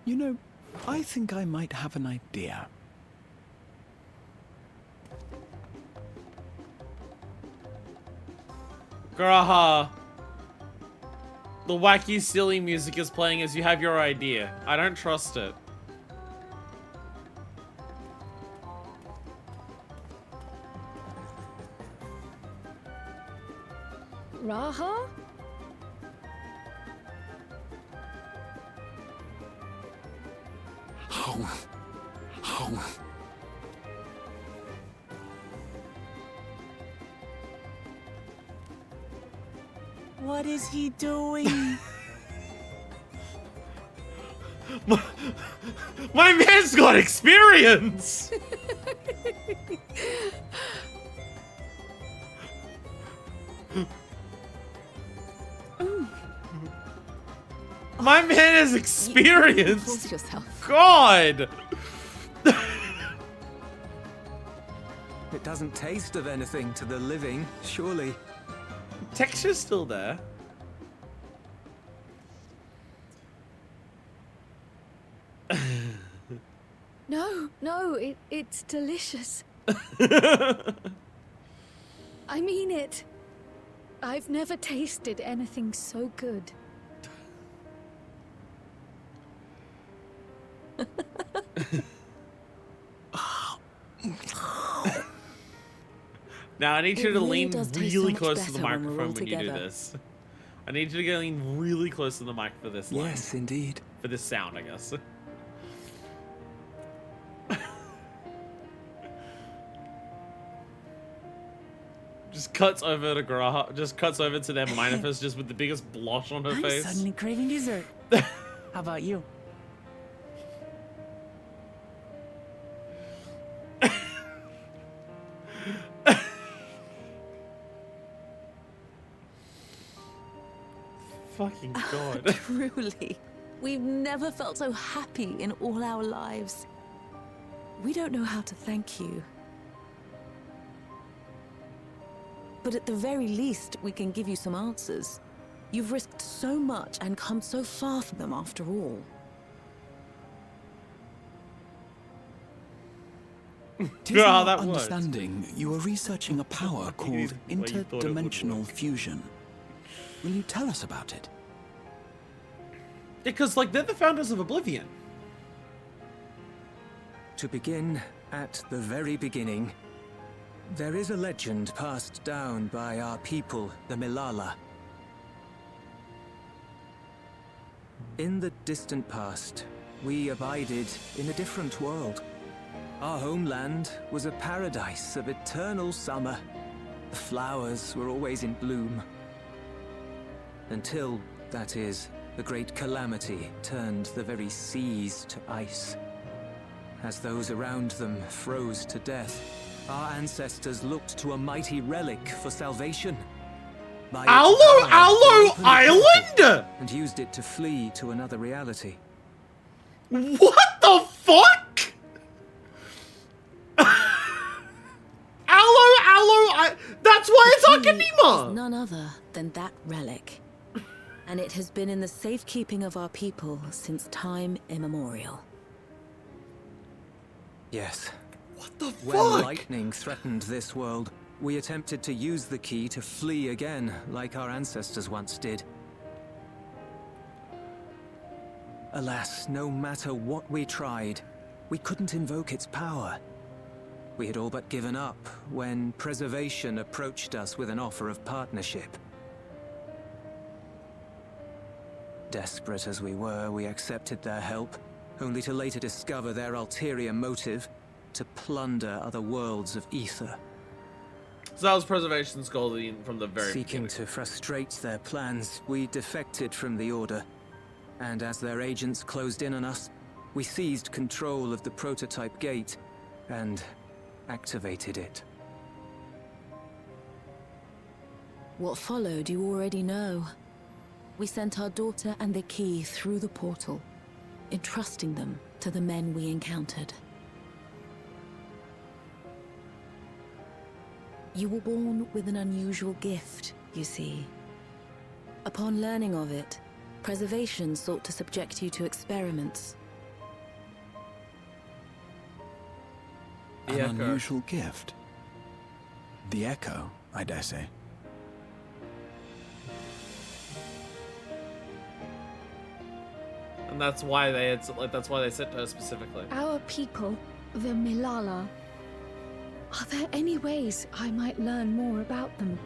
You know, I think I might have an idea. Graha. The wacky, silly music is playing as you have your idea. I don't trust it. Raha? What is he doing? My man's got experience! My man has experience! Force yourself. God! It doesn't taste of anything to the living, surely. Texture's still there. No, it's delicious. I mean it. I've never tasted anything so good. Now I need you to lean does taste really so much close to the better when we're microphone all when you do together. this. I need you to lean really close to the mic for this line. Yes, indeed. for this sound, I guess. Just cuts over to their manifest just with the biggest blush on her I'm face. suddenly craving dessert. How about you? Fucking God. Truly, we've never felt so happy in all our lives. We don't know how to thank you. But at the very least, we can give you some answers. You've risked so much and come so far from them after all. To our understanding, you are researching a power called interdimensional fusion. Will you tell us about it? Because, like, they're the founders of Oblivion. To begin at the very beginning, there is a legend passed down by our people, the Milala. In the distant past, we abided in a different world. Our homeland was a paradise of eternal summer. The flowers were always in bloom. Until, that is, the great calamity turned the very seas to ice. As those around them froze to death, our ancestors looked to a mighty relic for salvation. Aloe Island! And used it to flee to another reality. What the fuck? That's why it's Akanima! None other than that relic. And it has been in the safekeeping of our people since time immemorial. Yes. What the fuck? When lightning threatened this world, we attempted to use the key to flee again, like our ancestors once did. Alas, no matter what we tried, we couldn't invoke its power. We had all but given up when Preservation approached us with an offer of partnership. Desperate as we were, we accepted their help, only to later discover their ulterior motive, to plunder other worlds of ether. So that was Preservation's goal from the very Seeking to frustrate their plans, we defected from the Order. And as their agents closed in on us, we seized control of the prototype gate and activated it. What followed you already know. We sent our daughter and the key through the portal, entrusting them to the men we encountered. You were born with an unusual gift, you see. Upon learning of it, Preservation sought to subject you to experiments. An unusual gift? The Echo, I dare say. And that's why they sent her specifically. Our people, the Milala. Are there any ways I might learn more about them?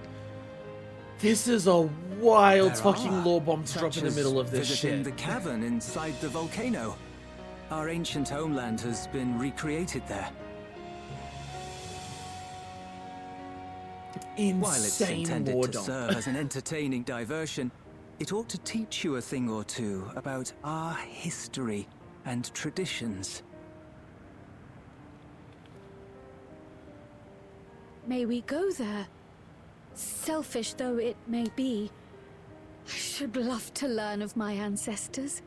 This is a wild fucking lore bomb to drop in the middle of this visiting shit. the cavern inside the volcano. Our ancient homeland has been recreated there. While it's Insane intended lore to dump. serve as an entertaining diversion, it ought to teach you a thing or two about our history and traditions. May we go there? Selfish though it may be, I should love to learn of my ancestors.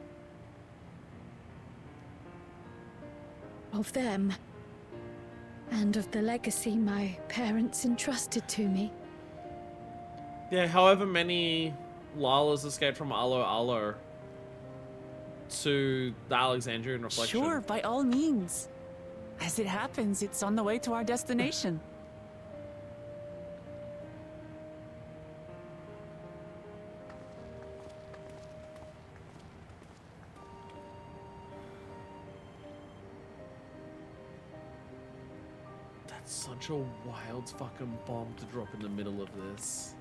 Of them. And of the legacy my parents entrusted to me. Yeah, however many Lalas escaped from Alo to the Alexandrian reflection. Sure, by all means. As it happens, it's on the way to our destination. Such a wild fucking bomb to drop in the middle of this.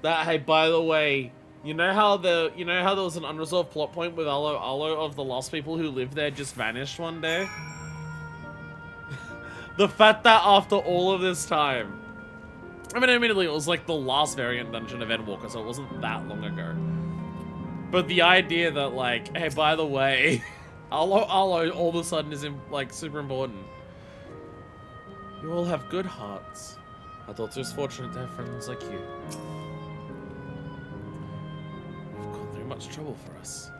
That, hey, by the way, You know how there was an unresolved plot point with Alo of the last people who lived there just vanished one day? The fact that after all of this time, I mean, admittedly, it was like the last variant dungeon of Endwalker, so it wasn't that long ago. But the idea that, like, hey, by the way, Alo all of a sudden is, like, super important. You all have good hearts. Our daughter is fortunate to have friends like you. You've gone through much trouble for us.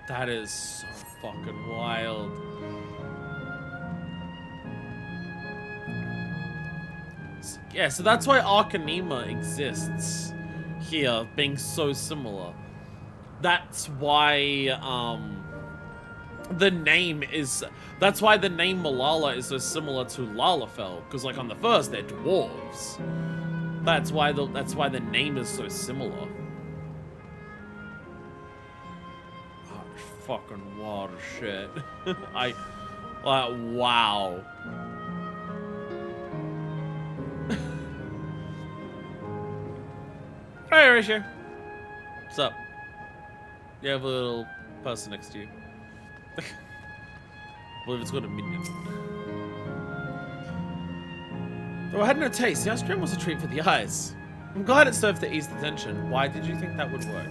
That is so fucking wild. Yeah, so that's why Arcanema exists here, being so similar. That's why, that's why the name Malala is so similar to Lalafell, because like on the first they're dwarves. That's why the name is so similar. Oh, fucking water shit. Wow. Hey, Risha. What's up? You have a little person next to you. I believe it's got a minion. Though I had no taste, the ice cream was a treat for the eyes. I'm glad it served to ease the tension. Why did you think that would work?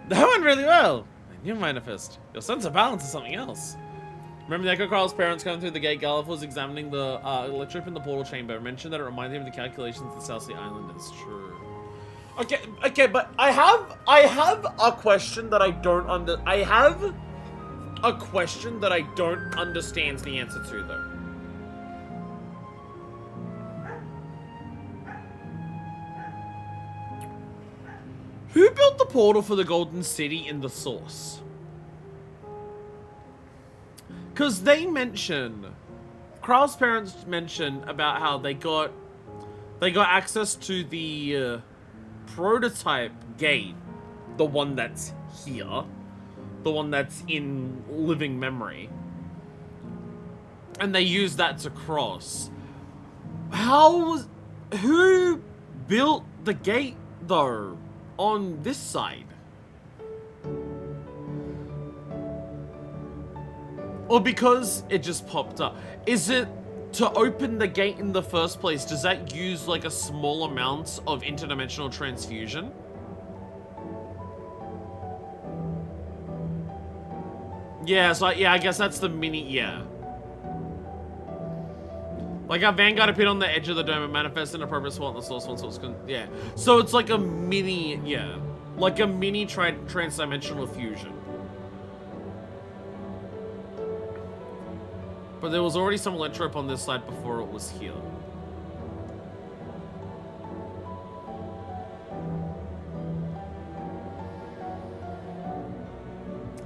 That went really well. I knew Manifest. Your sense of balance is something else. Remember the Echo Carl's parents coming through the gate? Galif was examining the electrip in the portal chamber. Mentioned that it reminded him of the calculations the South Sea Island is true. Okay, but I have a question that I don't understand the answer to though. Who built the portal for the Golden City in the Source? Because they mention, Kral's parents mention about how they got access to the prototype gate, the one that's here, the one that's in living memory, and they used that to cross. Who built the gate though on this side? Or because it just popped up. Is it to open the gate in the first place? Does that use like a small amount of interdimensional transfusion? Yeah, so yeah, I guess that's the mini, yeah. Like our Vanguard appeared on the edge of the dome and manifested in an appropriate spot in the source one, so it's yeah. So it's like a mini, yeah. Like a mini transdimensional fusion. But there was already some electrope on this side before it was here.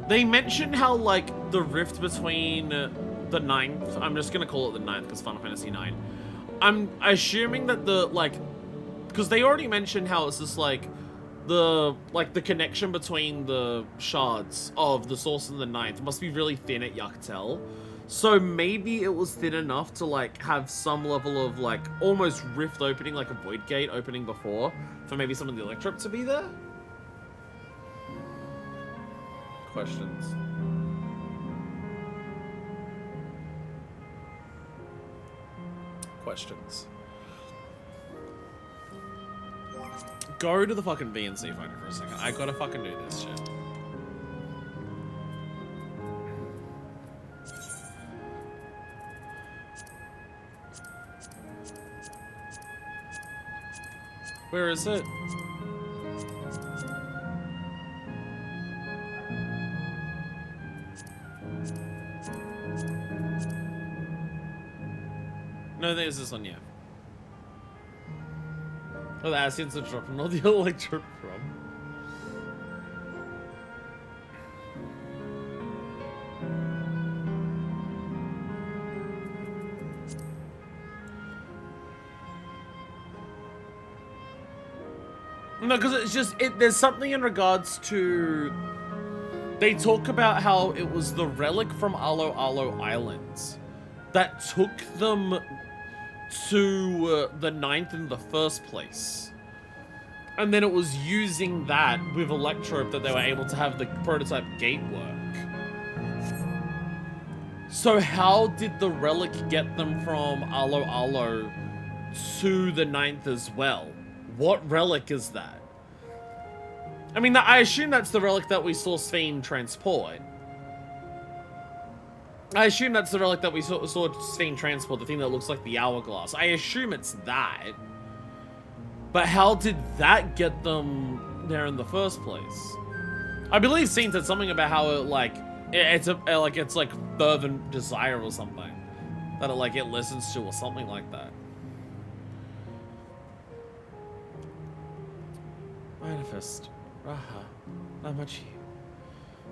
They mentioned how, like, the rift between the 9th, I'm just gonna call it the 9th because Final Fantasy 9. I'm assuming that the, like, because they already mentioned how it's just, like, the connection between the shards of the Source and the 9th must be really thin at Yuctel. So maybe it was thin enough to like have some level of like almost rift opening, like a void gate opening before, for maybe some of the electrope to be there? Questions. Questions. Go to the fucking VNC finder for a second. I gotta fucking do this shit. Where is it? No, there's this one, yeah. Oh, the Asians are dropping all the electrode from. No, because it's just, there's something in regards to, they talk about how it was the relic from Alo Alo Islands that took them to the 9th in the first place. And then it was using that with Electrope that they were able to have the prototype gate work. So how did the relic get them from Alo Alo to the 9th as well? What relic is that? I mean, I assume that's the relic that we saw Sphene transport. I assume that's the relic that we saw Sphene transport, the thing that looks like the hourglass. I assume it's that. But how did that get them there in the first place? I believe Sphene said something about how it, like, it's like fervent desire or something. That it listens to or something like that. Manifest. Raha. Namachi.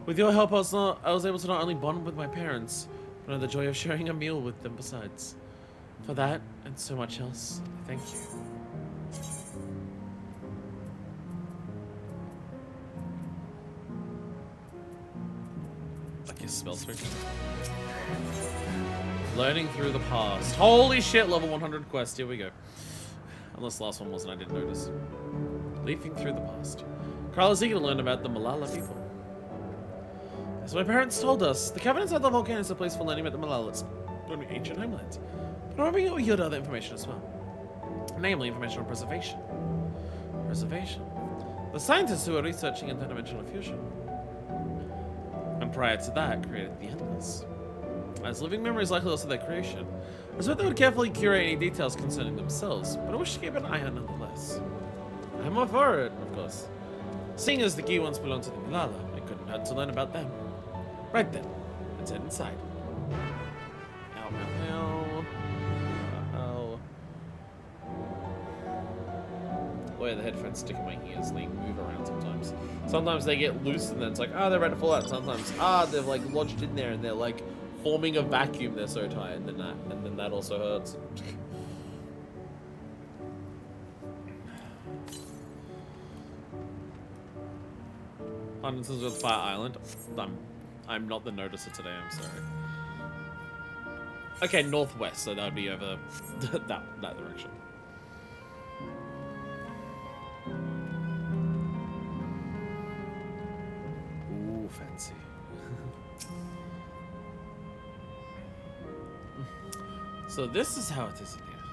With your help, I was able to not only bond with my parents, but have the joy of sharing a meal with them besides. For that, and so much else, thank you. Like his spell switch. Learning through the past. Holy shit, level 100 quest, here we go. Unless the last one wasn't, I didn't notice. Leafing through the past. Carl is eager to learn about the Malala people. As my parents told us, the caverns of the volcano is a place for learning about the Malala's ancient homeland. But I'm bringing over here to other information as well. Namely, information on preservation. Preservation. The scientists who are researching interdimensional fusion. And prior to that, created the Endless. As living memories likely also their creation, I thought they would carefully curate any details concerning themselves, but I wish to keep an eye on nonetheless. I'm all for it, of course. Seeing as the key once belonged to the Malala, I couldn't have to learn about them. Right then, let's head inside. Ow, ow, ow. Ow. Oh yeah, the headphones stick in my ears, they move around sometimes. Sometimes they get loose and then it's like, ah, they're ready to fall out. Sometimes, they're like lodged in there and they're like forming a vacuum, they're so tight, and then that also hurts. This is with Fire Island. I'm not the noticer today, I'm sorry. Okay, northwest, so that would be over that direction. Ooh, fancy. So this is how it is in here.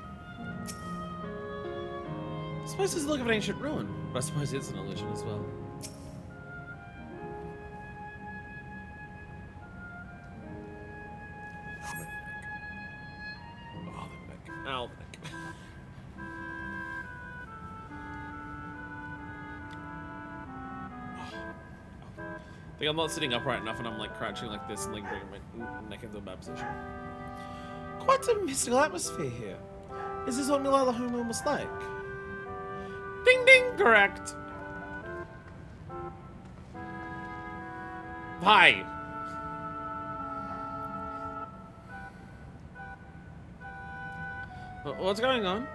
I suppose it's the look of an ancient ruin, but I suppose it's an illusion as well. Ow, the neck. I think I'm not sitting upright enough and I'm like crouching like this and like bringing my neck into a bad position. Quite a mystical atmosphere here. Is this what Malala homeland was like? Ding ding, correct. Hi. What's going on?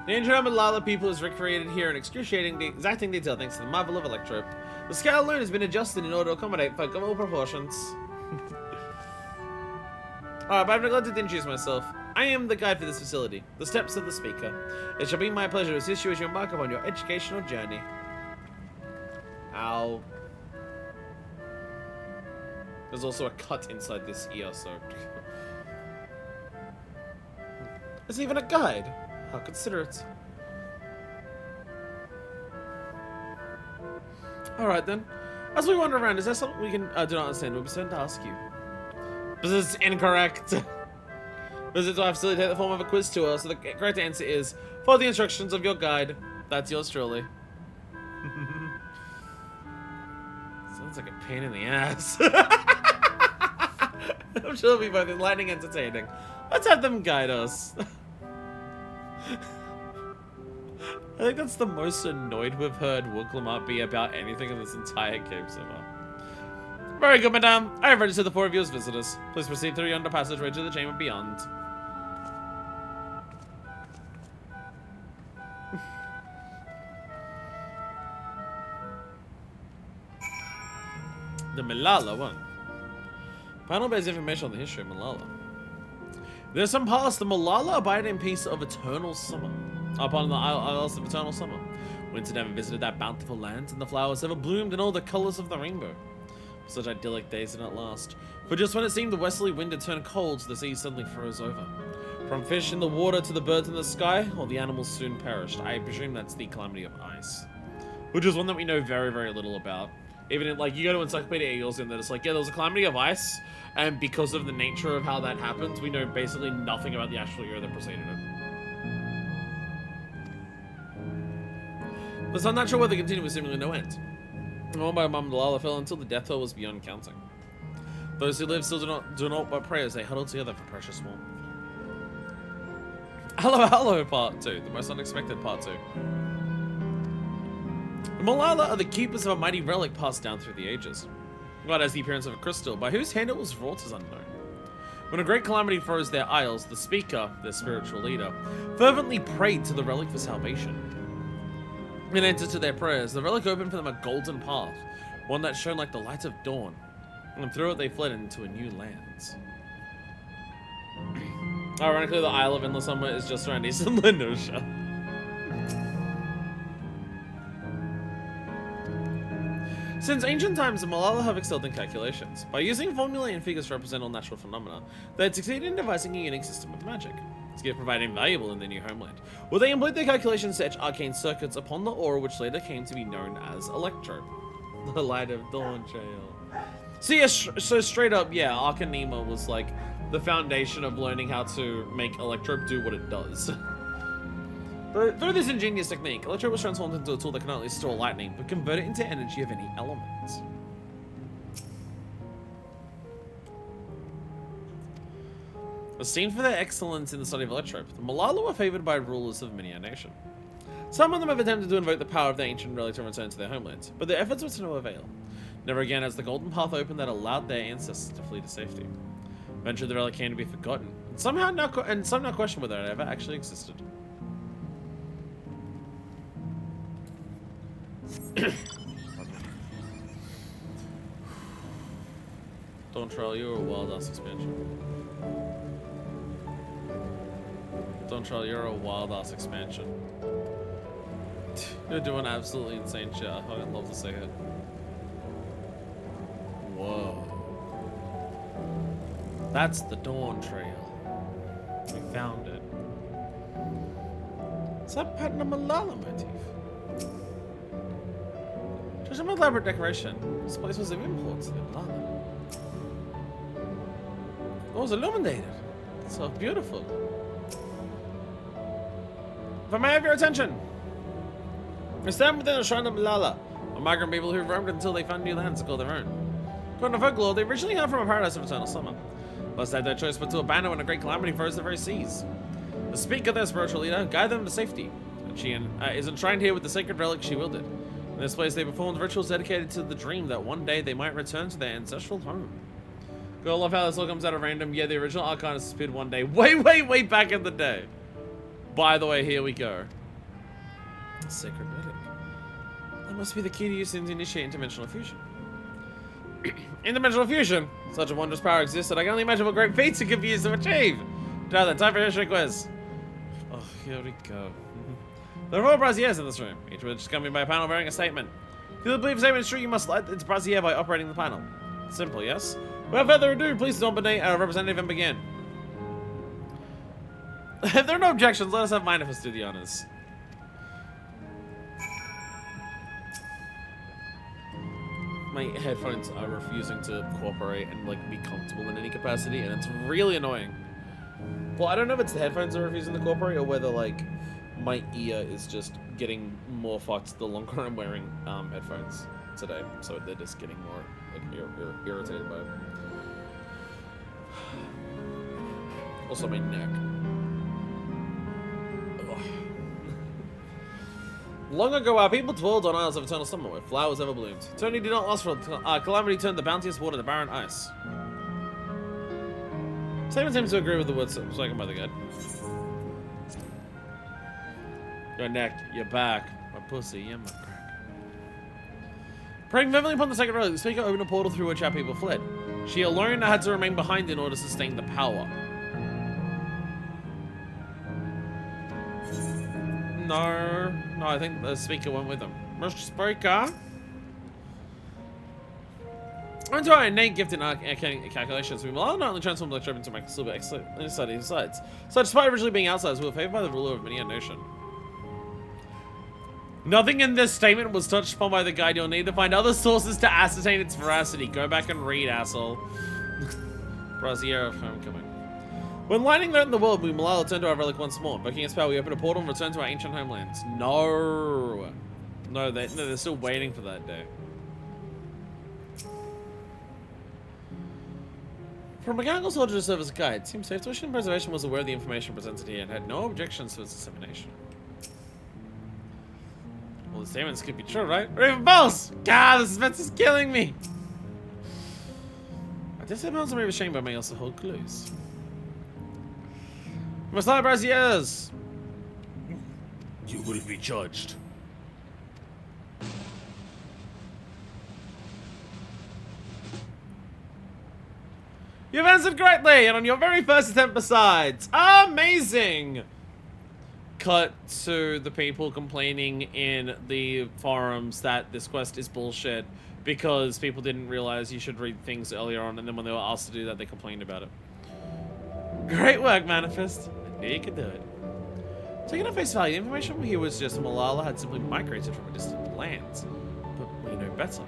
The ancient Malala people is recreated here in excruciating, exacting detail thanks to the marvel of Electrope. The scale alone has been adjusted in order to accommodate functional proportions. Alright, but I've neglected to introduce myself. I am the guide for this facility, the steps of the speaker. It shall be my pleasure to assist you as you embark upon your educational journey. Ow. There's also a cut inside this ear, so... There's even a guide. How considerate. Alright then. As we wander around, is there something we can do not understand? We'll be certain to ask you. But this is incorrect. Visit to our facility take the form of a quiz tour, so the correct answer is, follow the instructions of your guide. That's yours truly. Sounds like a pain in the ass. I'm sure it'll be both enlightening and entertaining. Let's have them guide us. I think that's the most annoyed we've heard Wooklamart be about anything in this entire game so far. Very good, madame. I have registered the 4 of you as visitors. Please proceed through yonder passageway to the chamber beyond. The Malala one. Panel bears information on the history of Malala. There's some past the Malala abided in peace of eternal summer. Upon the isles of eternal summer. Winter never visited that bountiful land, and the flowers ever bloomed in all the colors of the rainbow. Such idyllic days did not last. For just when it seemed the westerly wind had turned cold, the sea suddenly froze over. From fish in the water to the birds in the sky, all the animals soon perished. I presume that's the calamity of ice. Which is one that we know very, very little about. Even in, like, you go to Encyclopedia Eagles and it's like, yeah, there was a calamity of ice, and because of the nature of how that happened, we know basically nothing about the actual year that preceded it. The unnatural weather continued with seemingly no end. All by Mum Malala fell until the death toll was beyond counting. Those who live still do not but pray as they huddle together for precious warmth. Hello, hello, part 2. The most unexpected part 2. The Malala are the keepers of a mighty relic passed down through the ages. God has the appearance of a crystal, by whose hand it was wrought is unknown. When a great calamity froze their isles, the speaker, their spiritual leader, fervently prayed to the relic for salvation. In answer to their prayers, the relic opened for them a golden path, one that shone like the light of dawn, and through it they fled into a new land. Ironically, the Isle of Endless Summer is just around eastern Lenosha. Since ancient times, the Malala have excelled in calculations. By using formulae and figures to represent all natural phenomena, they had succeeded in devising a unique system of magic. This gift proved invaluable in their new homeland, where they employed their calculations to etch arcane circuits upon the aura which later came to be known as Electro. The light of Dawntrail. So yeah, so straight up, yeah, Arcanema was like the foundation of learning how to make Electro do what it does. But through this ingenious technique, Electro was transformed into a tool that can not only store lightning, but convert it into energy of any element. Esteemed for their excellence in the study of Electro, the Malala were favored by rulers of many a nation. Some of them have attempted to invoke the power of their ancient relic to return to their homeland, but their efforts were to no avail. Never again has the golden path opened that allowed their ancestors to flee to safety. Eventually the relic came to be forgotten, and some now question whether it ever actually existed. Dawntrail, you're a wild-ass expansion. Dawntrail, you're a wild-ass expansion. You're doing absolutely insane shit. I fucking love to see it. Whoa. That's the Dawntrail. We found it. Is that pattern a Malala motif? Just an elaborate decoration. This place was of import to the Malala. It was illuminated. So beautiful. If I may have your attention. We stand within the shrine of Malala, a migrant people who roamed until they found new lands to call their own. According to folklore, they originally came from a paradise of eternal summer. Thus they had their choice but to abandon when a great calamity froze the very seas. The speaker, their spiritual leader, guided them to safety, and she is enshrined here with the sacred relic she wielded. In this place they performed rituals dedicated to the dream that one day they might return to their ancestral home. I love how this all comes out of random. Yeah, the original Arcanist disappeared one day. Way back in the day. By the way, here we go. Sacred relic. That must be the key to using to initiate interdimensional fusion. Interdimensional fusion? Such a wondrous power exists that I can only imagine what great feats it could be used to achieve. Now then, time for history quiz. Oh, here we go. There are 4 braziers in this room, each of which is accompanied by a panel bearing a statement. If you believe a statement is true, you must light its brazier by operating the panel. Simple, yes? Without further ado, please nominate our representative and begin. If there are no objections, let us have Manifest do the honors. My headphones are refusing to cooperate and like be comfortable in any capacity, and it's really annoying. Well, I don't know if it's the headphones that are refusing to cooperate or whether like my ear is just getting more fucked the longer I'm wearing headphones today, so they're just getting more like irritated by it. Also my neck. Ugh. Long ago, our people dwelled on isles of eternal summer where flowers ever bloomed. Eternity did not last for calamity turned the bounteous water to barren ice. Simon seems to agree with the words spoken by the god. Your neck, your back, my pussy, and my crack. Praying firmly upon the sacred relic, the speaker opened a portal through which our people fled. She alone had to remain behind in order to sustain the power. No, I think the speaker went with him. Mr. Speaker? I'm to our innate gift in calculations. We will not only transform the electrode into microscopic inside his sides. So despite originally being outsiders, we were favored by the ruler of many a nation. Nothing in this statement was touched upon by the guide. You'll need to find other sources to ascertain its veracity. Go back and read, asshole. Brazier of Homecoming. When lightning threatened the world, we Malala turned to our relic once more. Invoking its power, we opened a portal and returned to our ancient homelands. No, they're still waiting for that day. For a mechanical soldier to serve as a guide, it seems safe to assume preservation was aware of the information presented here and had no objections to its dissemination. Well, the statements could be true, right? Or even false! God, the suspense is killing me! I guess I'm also maybe ashamed, but may also hold clues. We must lie braziers! You will be judged. You've answered correctly, and on your very first attempt besides. Amazing! Cut to the people complaining in the forums that this quest is bullshit because people didn't realize you should read things earlier on, and then when they were asked to do that, they complained about it. Great work, Manifest. I knew you could do it. Taking at face value, information here was just Malala had simply migrated from a distant land. But we know better.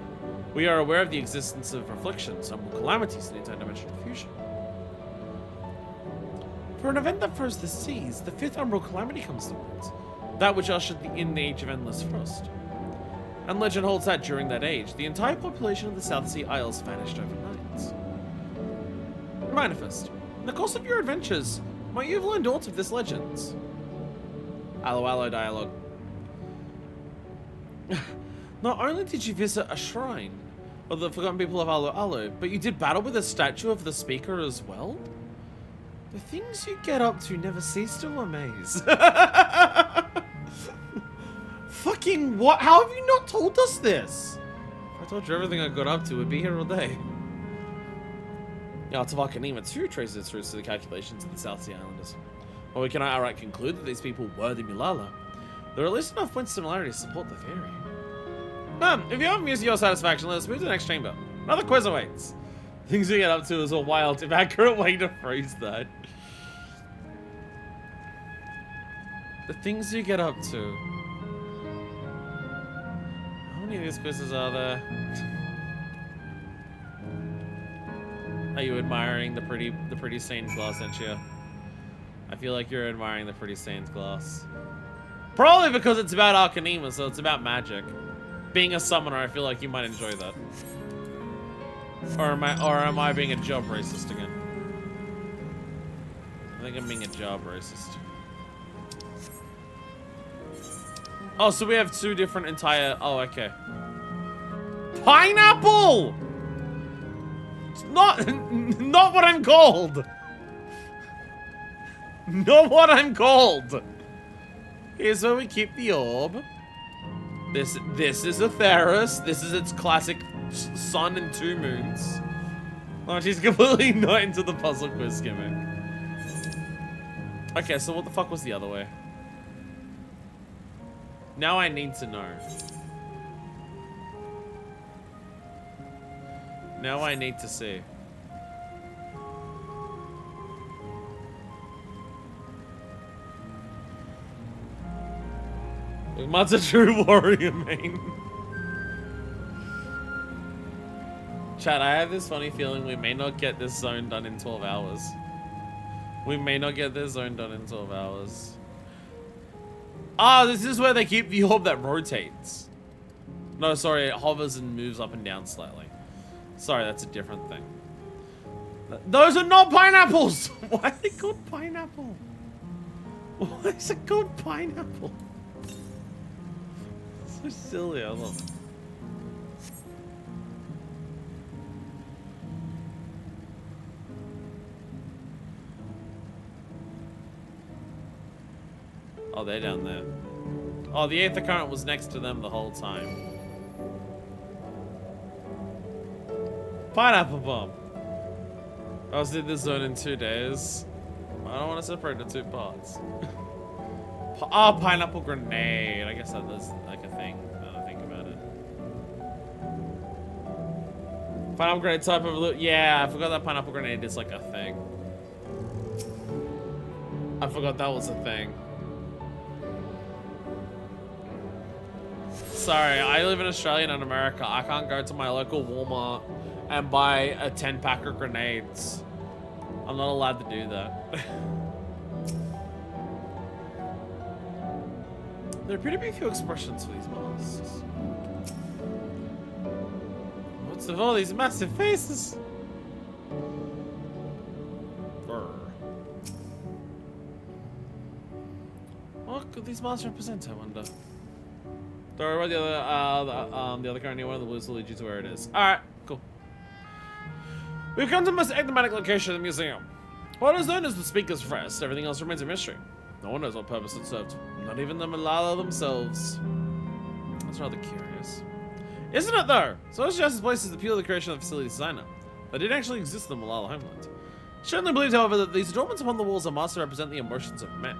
We are aware of the existence of afflictions and calamities in interdimensional fusion. For an event that froze the seas, the fifth umbral calamity comes to mind. That which ushered in the age of endless frost. And legend holds that during that age, the entire population of the South Sea Isles vanished overnight. Manifest. In the course of your adventures, might you have learned aught of this legend? Allo Allo dialogue. Not only did you visit a shrine of the forgotten people of Allo Allo, but you did battle with a statue of the speaker as well? The things you get up to never cease to amaze. Fucking what? How have you not told us this? If I told you everything I got up to, we'd be here all day. The Art of Arcanema too traces its roots to the calculations of the South Sea Islanders. While we cannot outright conclude that these people were the Mulala, there are at least enough points of similarity to support the theory. If you haven't used your satisfaction, let us move to the next chamber. Another quiz awaits. Things we get up to is a wild, if accurate way to phrase that. The things you get up to. How many of these quizzes are there? Are you admiring the pretty stained glass, Enchia? I feel like you're admiring the pretty stained glass. Probably because it's about Arcanema, so it's about magic. Being a summoner, I feel like you might enjoy that. Or am I being a job racist again? I think I'm being a job racist. Oh, so we have two different entire... Oh, okay. Pineapple! It's not what I'm called! Not what I'm called! Here's where we keep the orb. This is Atheros. This is its classic sun and 2 moons. Oh, she's completely not into the puzzle quiz gimmick. Okay, so what the fuck was the other way? Now I need to know. Now I need to see. Mud's a true warrior, man. Chat, I have this funny feeling we may not get this zone done in 12 hours. We may not get this zone done in 12 hours. Ah, this is where they keep the orb that rotates. No, sorry, it hovers and moves up and down slightly. Sorry, that's a different thing. Those are not pineapples! Why are they called pineapple? Why is it called pineapple? So silly, I love it. Oh, they're down there. Oh, the Aether Current was next to them the whole time. Pineapple bomb. I was in this zone in 2 days. I don't want to separate the 2 parts. Oh, pineapple grenade. I guess that is like a thing now I think about it. Pineapple grenade type of loot. Yeah, I forgot that pineapple grenade is like a thing. I forgot that was a thing. Sorry, I live in Australia, not America. I can't go to my local Walmart and buy a 10-pack of grenades. I'm not allowed to do that. There appear to be a few expressions for these masks. What's with all these massive faces? Brr. What could these masks represent, I wonder? Don't worry about the other currently one of the blues will lead you to where it is. Alright, cool. We've come to the most enigmatic location of the museum. What is known as the Speaker's Rest, everything else remains a mystery. No one knows what purpose it served. Not even the Malala themselves. That's rather curious. Isn't it though? So suggests this place is the pure creation of the facility designer. That didn't actually exist in the Malala homeland. Certainly believed, however, that these adornments upon the walls are masks to represent the emotions of men.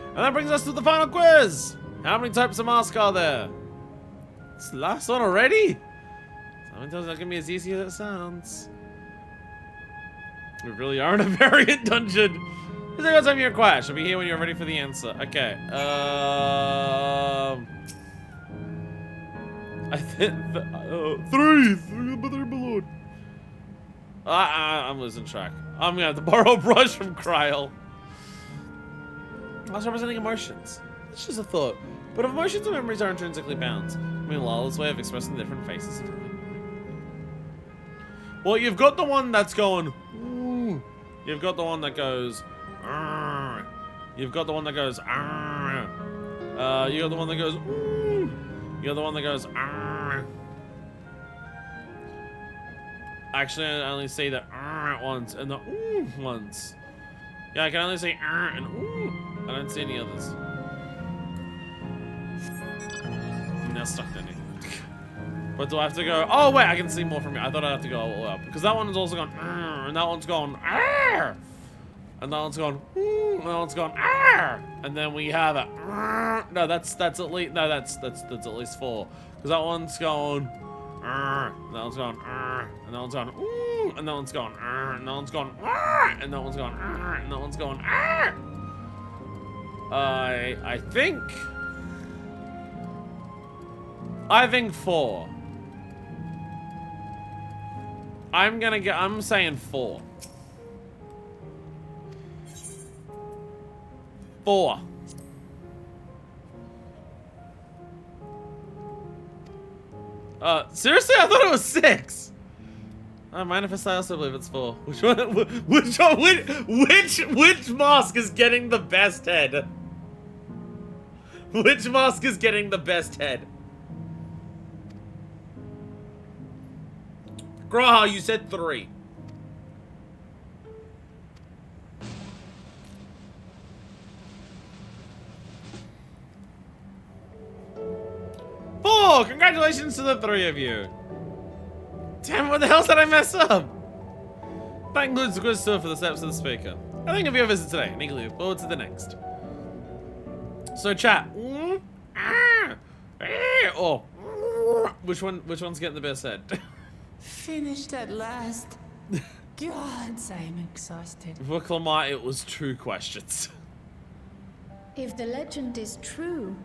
And that brings us to the final quiz! How many types of mask are there? It's the last one already? Sometimes that can be as easy as it sounds. We really are in a variant dungeon. Is there time you're quiet? She'll be here when you're ready for the answer. Okay. I think 3 below. I'm losing track. I'm gonna have to borrow a brush from Kryl. That's representing emotions. It's just a thought. But if emotions and memories are intrinsically bound, Malala's way of expressing different faces. Well, you've got the one that's going. Ooh. You've got the one that goes. Arr. You've got the one that goes. Arr. You got the one that goes. Ooh. You got the one that goes. Arr. Actually, I only say the once and the ooh once. Yeah, I can only say and ooh. I don't see any others. I'm now stuck in it. But do I have to go? Oh wait, I can see more from here. I thought I'd have to go all the way up because that one is also going, and that one's going, and that one's going, and that one's going, and then we have a. No, that's at least that's at least 4 because that one's going, and that one's going, and that one's going, and that one's going, and that one's going, and that one's going, and that one's going. I think 4. I'm saying 4. 4. Seriously? I thought it was 6. Manifest, I also believe it's 4. Which mask is getting the best head? Which mask is getting the best head? Graha, you said 3. Oh, congratulations to the 3 of you. Damn, what the hell did I mess up? That concludes the quiz tour for the steps of the speaker. I think of your visit today, and eagerly look forward to the next. So chat. Oh, which one's getting the best head? Finished at last. God, I'm exhausted. For Clamart, it was 2 questions. If the legend is true,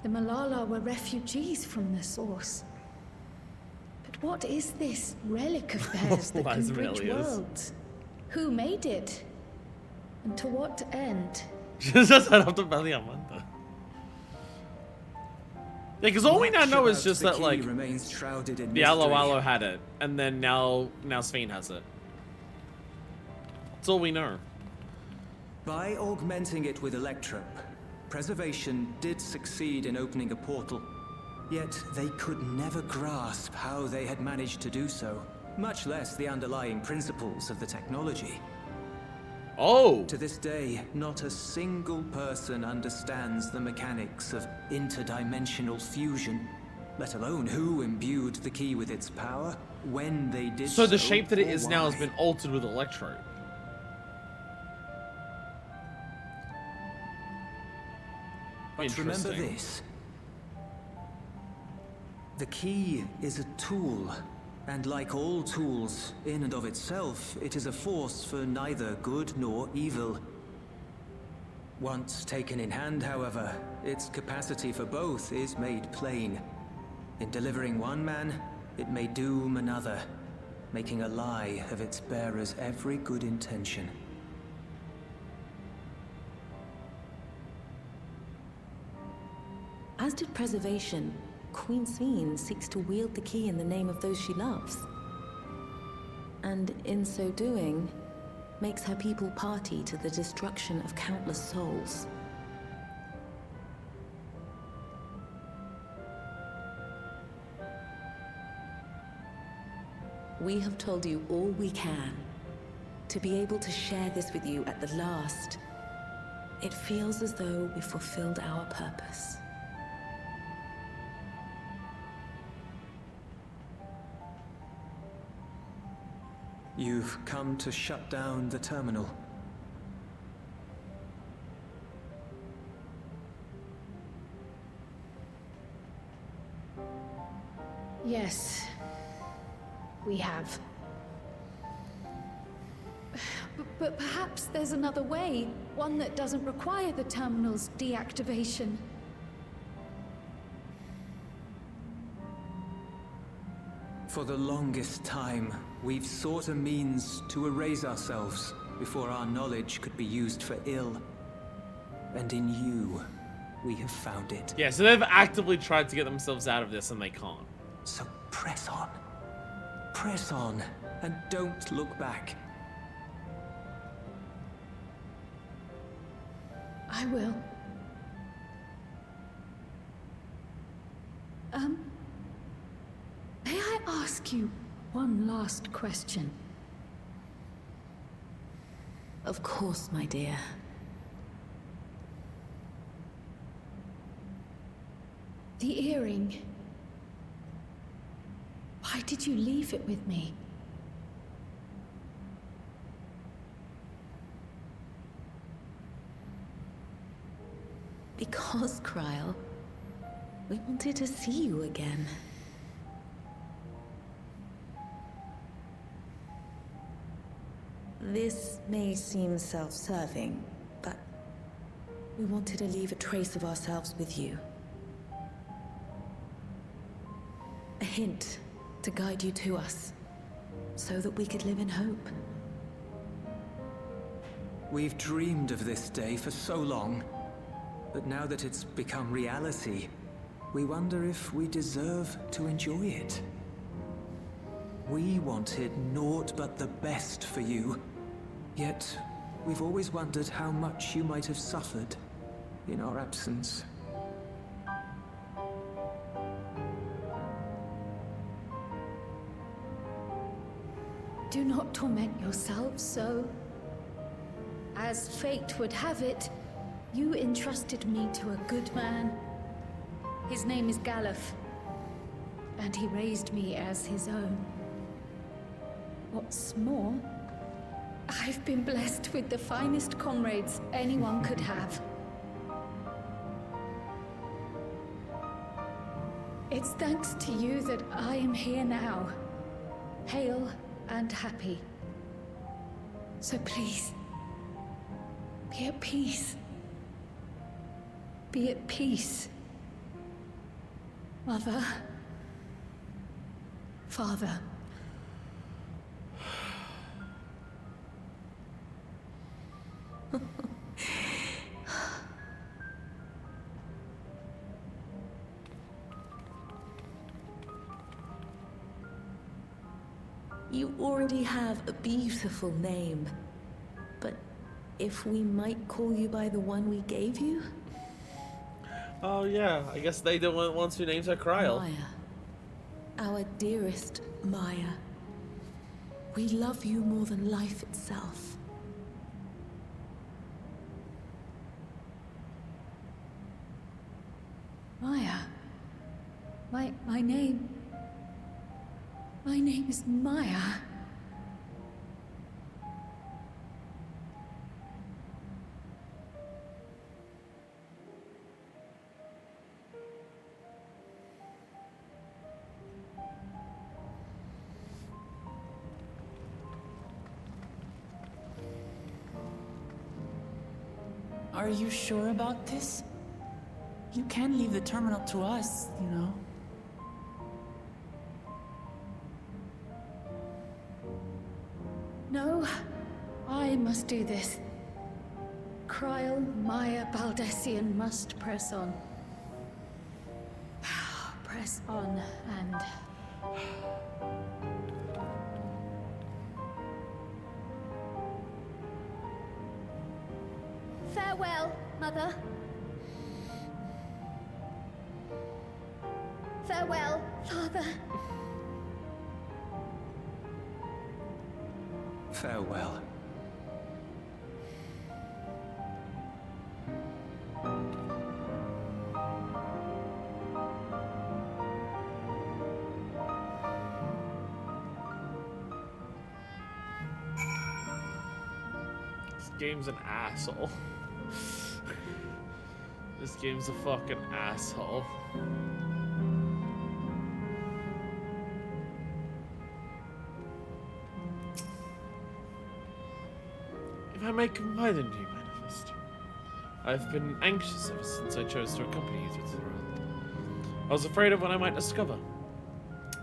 the Malala were refugees from the source. But what is this relic of theirs that can bridge worlds? Who made it? And to what end? Just head up to Belly Amanda. Yeah, because all we now know is just that, like, the Alo had it, and then now Sphene has it. That's all we know. By augmenting it with Electrum, Preservation did succeed in opening a portal. Yet they could never grasp how they had managed to do so, much less the underlying principles of the technology. Oh! To this day, not a single person understands the mechanics of interdimensional fusion. let alone who imbued the key with its power, when they did So the shape that it or is now has why. been altered with electrode. But remember Interesting. this. The key is a tool, and like all tools, in and of itself, it is a force for neither good nor evil. Once taken in hand, however, its capacity for both is made plain. In delivering one man, it may doom another, making a lie of its bearer's every good intention. As did preservation, Queen Sphene seeks to wield the key in the name of those she loves. And in so doing, makes her people party to the destruction of countless souls. We have told you all we can. To be able to share this with you at the last, it feels as though we fulfilled our purpose. You've come to shut down the terminal. Yes, we have. But perhaps there's another way, one that doesn't require the terminal's deactivation. For the longest time, we've sought a means to erase ourselves before our knowledge could be used for ill. And in you, we have found it. Yeah, so they've actively tried to get themselves out of this and they can't. So press on. Press on, and don't look back. I will. May I ask you one last question? Of course, my dear. The earring. Why did you leave it with me? Because, Kryl, we wanted to see you again. This may seem self-serving, but we wanted to leave a trace of ourselves with you. A hint to guide you to us, so that we could live in hope. We've dreamed of this day for so long, but now that it's become reality, we wonder if we deserve to enjoy it. We wanted naught but the best for you, yet we've always wondered how much you might have suffered in our absence. Do not torment yourselves so. As fate would have it, you entrusted me to a good man. His name is Galuf, and he raised me as his own. What's more, I've been blessed with the finest comrades anyone could have. It's thanks to you that I am here now, hale and happy. So please, be at peace. Be at peace. Mother. Father. You already have a beautiful name, but if we might call you by the one we gave you? Oh yeah, I guess they don't want ones who names her Kryl. Maya. Our dearest Maya. We love you more than life itself. Maya. My My name is Maya. Are you sure about this? You can leave the terminal to us, you know. No, I must do this. Kryl, Maya, Baldessian must press on. Press on and... Farewell, Mother. Farewell, Father. Farewell. This game's an asshole. This game's a fucking asshole. If I may confide in you, Manifest, I've been anxious ever since I chose to accompany you through the world. I was afraid of what I might discover.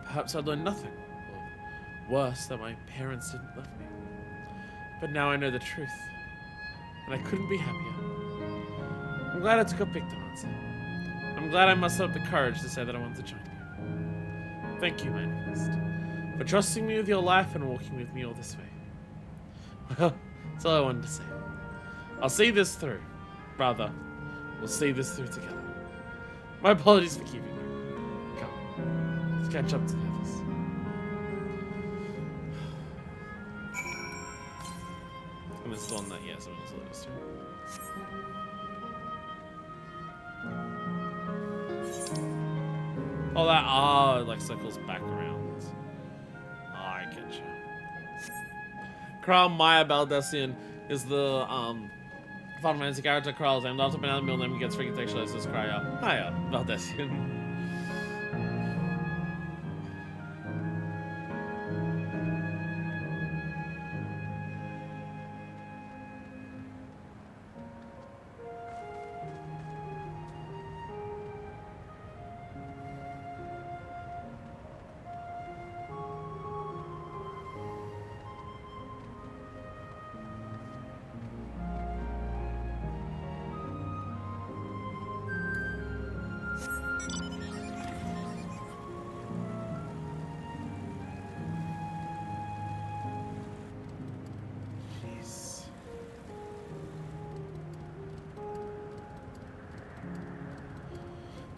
Perhaps I'd learn nothing, or worse, that my parents didn't love me. But now I know the truth, and I couldn't be happier. I'm glad I took up Victor answer. I'm glad I mustered up the courage to say that I want to join you. Thank you, Manifest, for trusting me with your life and walking with me all this way. Well, that's all I wanted to say. I'll see this through. Rather, we'll see this through together. My apologies for keeping you. Come, let's catch up to the others. And this is the one that, yes, I'm going to lose to. Oh, that, it like circles back around. Oh, I get you. Kryl Maya Baldessian is the, Final Fantasy character. Kryl is named after another middle name. He gets freaking textualized as Krya Maya Baldessian.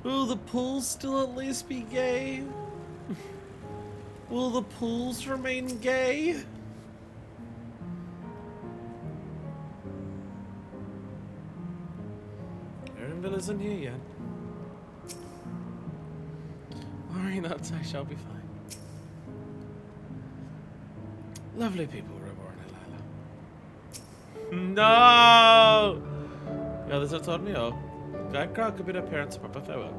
Will the pools still at least be gay? Will the pools remain gay? Erinville isn't here yet. Worry not, I shall be fine. Lovely people, Reborn and Lila. No! The others have told me, Guide Krauw could bid our parents a proper farewell.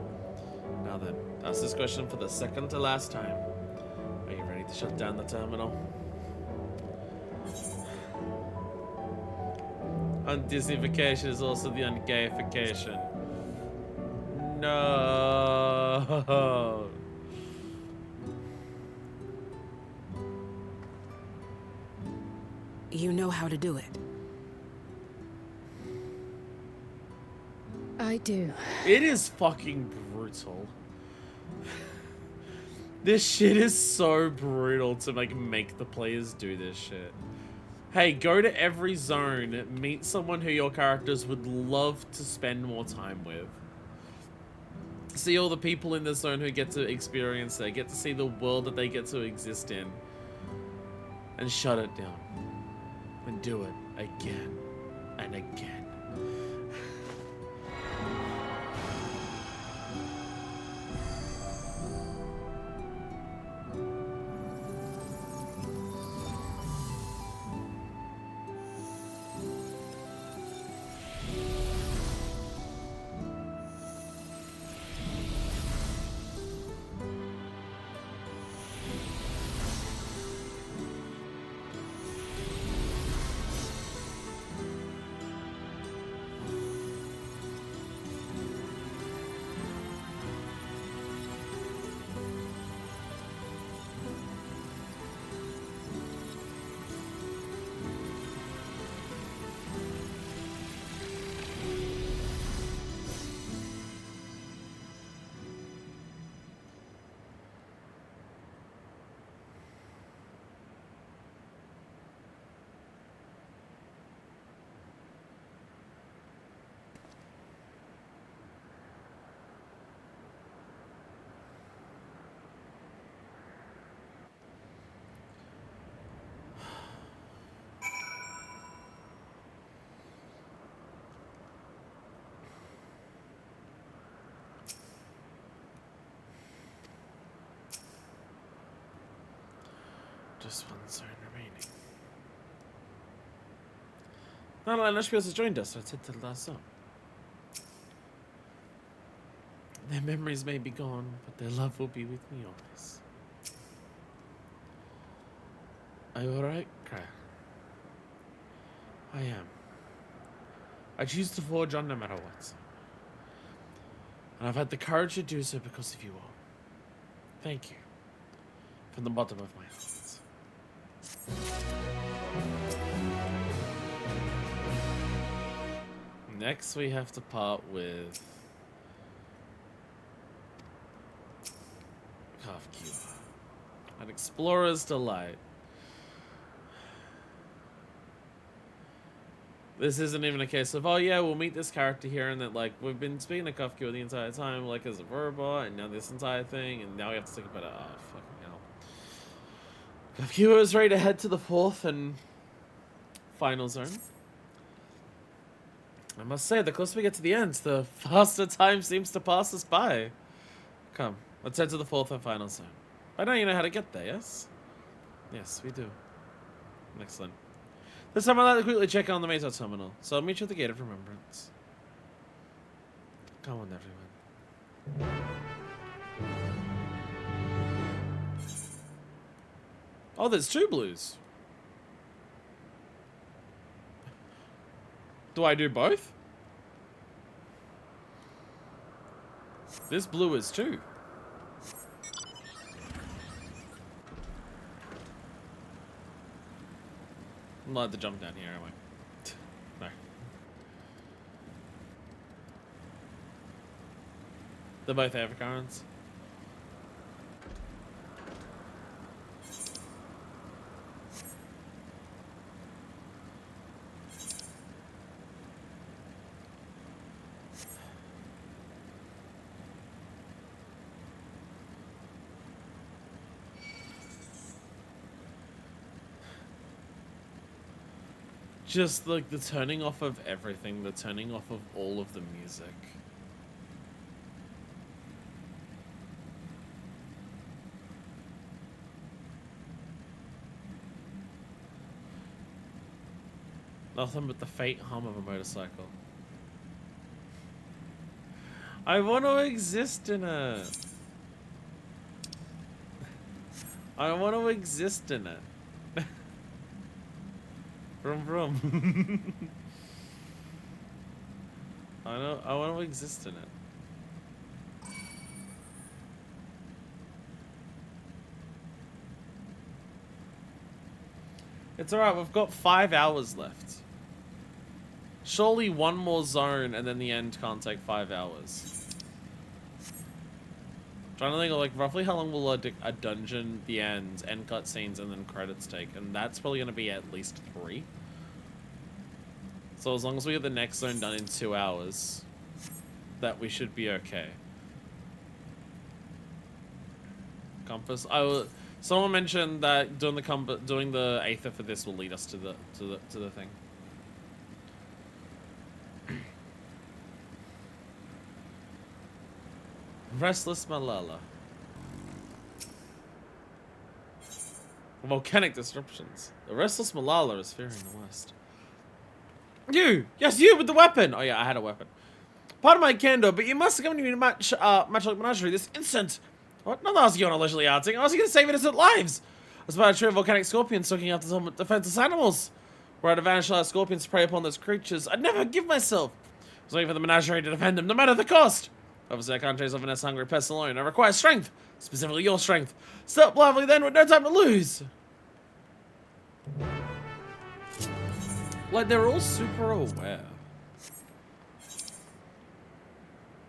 Now then, ask this question for the second to last time. Are you ready to shut down the terminal? Undisneyfication is also the ungayification. No. You know how to do it. I do. It is fucking brutal. This shit is so brutal to make the players do this shit. Hey, go to every zone, meet someone who your characters would love to spend more time with. See all the people in this zone who get to experience it, get to see the world that they get to exist in. And shut it down. And do it again and again. Just one zone remaining. Not a lot of has joined us, so it's hit to the last zone. Their memories may be gone, but their love will be with me always. Are you alright, Kaya? I am. I choose to forge on no matter what. And I've had the courage to do so because of you all. Thank you. From the bottom of my heart. Next we have to part with Kafkiwa. An explorer's delight. This isn't even a case of, oh yeah, we'll meet this character here, and that, like, we've been speaking to Kafkiwa the entire time, like, as a robot, and now this entire thing, and now we have to think about it. Oh, fucking hell. Kafkiwa is ready to head to the 4th and final zone. I must say, the closer we get to the end, the faster time seems to pass us by. Come, let's head to the 4th and final zone. By now you know how to get there, yes? Yes, we do. Excellent. This time I'd like to quickly check on the Mesa terminal, so I'll meet you at the Gate of Remembrance. Come on, everyone. Oh, there's 2 blues. Do I do both? This blue is 2. I'm allowed to jump down here, am I? No. They're both Avacurrents. Just like the turning off of everything, the turning off of all of the music. Nothing but the faint hum of a motorcycle. I want to exist in it. I want to exist in it. Vroom vroom. I want to exist in it. It's alright, we've got 5 hours left. Surely one more zone and then the end can't take 5 hours. Trying to think of like roughly how long will a dungeon, the end cutscenes, and then credits take, and that's probably going to be at least 3. So as long as we get the next zone done in 2 hours, that we should be okay. Compass. Someone mentioned that doing the Aether for this will lead us to the thing. Restless Malala. Volcanic disruptions. The Restless Malala is fearing the West. You! Yes, you with the weapon! Oh yeah, I had a weapon. Pardon my candor, but you must have come to me to match like menagerie this instant. What? Not asking you on a leisurely outing. I was going to save innocent lives. I was about to tree volcanic scorpions soaking after some defenseless animals. Were I to vanish like scorpions to prey upon those creatures, I'd never give myself. I was waiting for the menagerie to defend them, no matter the cost. Obviously, I can't chase off an hungry pest alone. I require strength. Specifically your strength. Step lively then with no time to lose. Like, they're all super aware.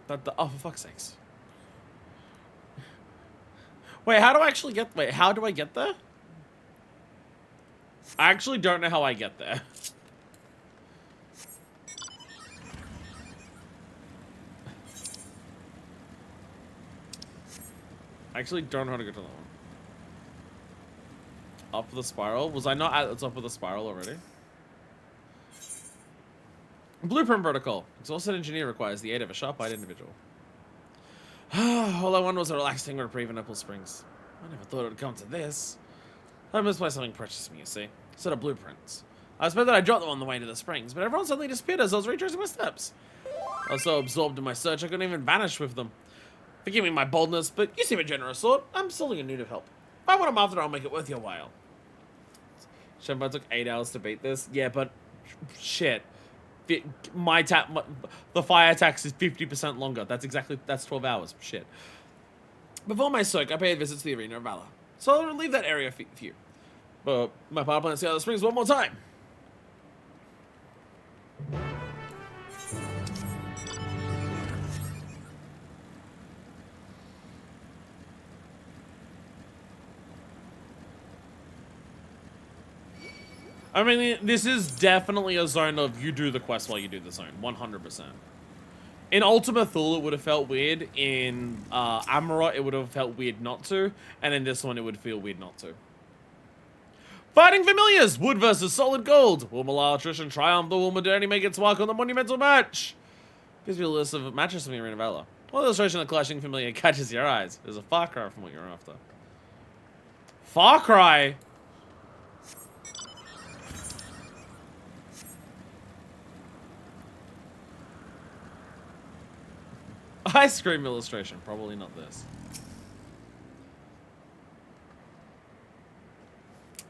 That the, oh, for fuck's sakes. Wait, how do I actually get, wait, how do I get there? I actually don't know how I get there. I actually don't know how to get to that one. Up the spiral? Was I not at the top of the spiral already? Blueprint protocol. Exhausted engineer requires the aid of a sharp-eyed individual. All I wanted was a relaxing reprieve in Apple Springs. I never thought it would come to this. I misplaced something precious to me, you see. A set of blueprints. I expect that I dropped them on the way to the springs, but everyone suddenly disappeared as I was retracing my steps. I was so absorbed in my search I couldn't even vanish with them. Forgive me my boldness, but you seem a generous sort. I'm still in need of help. If I want them after, I'll make it worth your while. Shenmue took 8 hours to beat this. Yeah, but shit. The fire attacks is 50% longer. That's 12 hours. Shit. Before my soak, I paid a visit to the Arena of Valor. So I'll leave that area for you. But my power plant to see how the springs one more time. I mean, this is definitely a zone of you do the quest while you do the zone. 100%. In Ultima Thule, it would have felt weird. In Amarot, it would have felt weird not to. And in this one, it would feel weird not to. Fighting familiars! Wood versus solid gold. Will Malala Trish triumph? The will Modernity make its mark on the monumental match? Gives me a list of matches from the Arena of Valor. What illustration of clashing familiar catches your eyes? There's a Far Cry from what you're after. Far Cry? Ice cream illustration. Probably not this.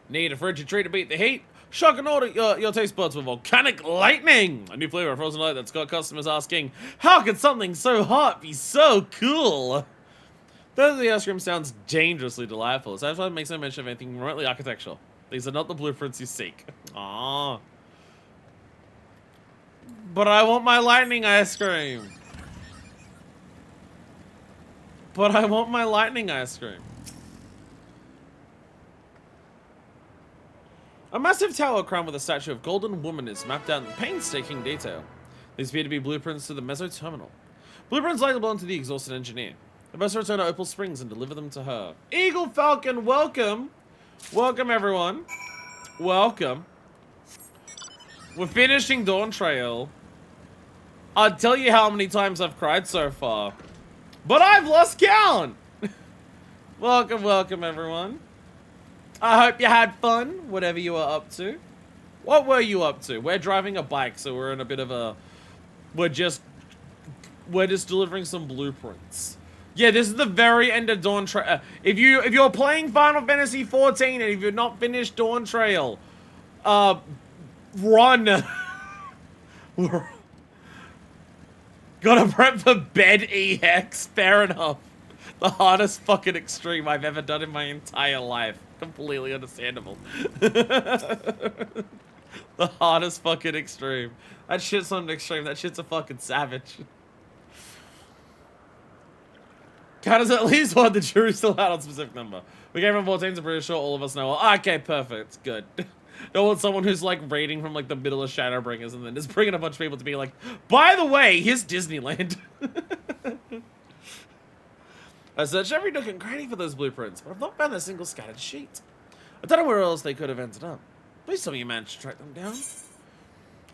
Need a frigid treat to beat the heat? Shock and order your taste buds with volcanic lightning! A new flavor of frozen light that's got customers asking, how could something so hot be so cool? Though the ice cream sounds dangerously delightful, it's actually makes no mention of anything remotely architectural. These are not the blueprints you seek. Aww. But I want my lightning ice cream. But I want my lightning ice cream. A massive tower crowned with a statue of golden woman is mapped out in painstaking detail. These appear to be blueprints to the Meso Terminal. Blueprints likely belong to the exhausted engineer. I best return to Opal Springs and deliver them to her. Eagle Falcon, welcome! Welcome, everyone. Welcome. We're finishing Dawntrail. I'll tell you how many times I've cried so far. But I've lost count! Welcome, welcome, everyone. I hope you had fun, whatever you were up to. What were you up to? We're driving a bike, so we're in a bit of a... We're just delivering some blueprints. Yeah, this is the very end of Dawntrail. If you're playing Final Fantasy XIV and if you've not finished Dawntrail, run. Gotta prep for bed EX. Fair enough. The hardest fucking extreme I've ever done in my entire life. Completely understandable. The hardest fucking extreme. That shit's not an extreme. That shit's a fucking savage. Count as at least one. The jury's still out on a specific number. We gave him 14, so pretty sure all of us know. Okay, perfect. Good. Don't want someone who's like raiding from like the middle of Shadowbringers and then just bringing a bunch of people to be like, by the way, here's Disneyland. I searched every nook and cranny for those blueprints, but I've not found a single scattered sheet. I don't know where else they could have ended up. Please tell me you managed to track them down.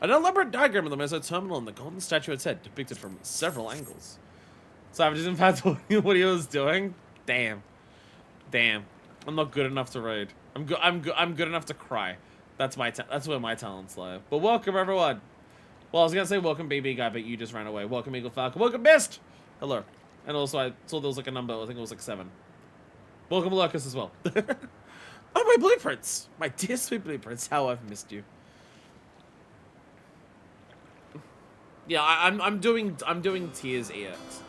An elaborate diagram of the Meso Terminal and the golden statue at its head, depicted from several angles. Savage is in fact what he was doing. Damn. Damn. I'm not good enough to raid. I'm good enough to cry. That's where my talents lie. But welcome, everyone. Well, I was gonna say welcome, BB guy, but you just ran away. Welcome, Eagle Falcon. Welcome, Best. Hello. And also, I saw there was like a number. I think it was like 7. Welcome, Lurkus, as well. Oh, my blueprints. My dear sweet blueprints. How I've missed you. Yeah, I'm doing Tears EX.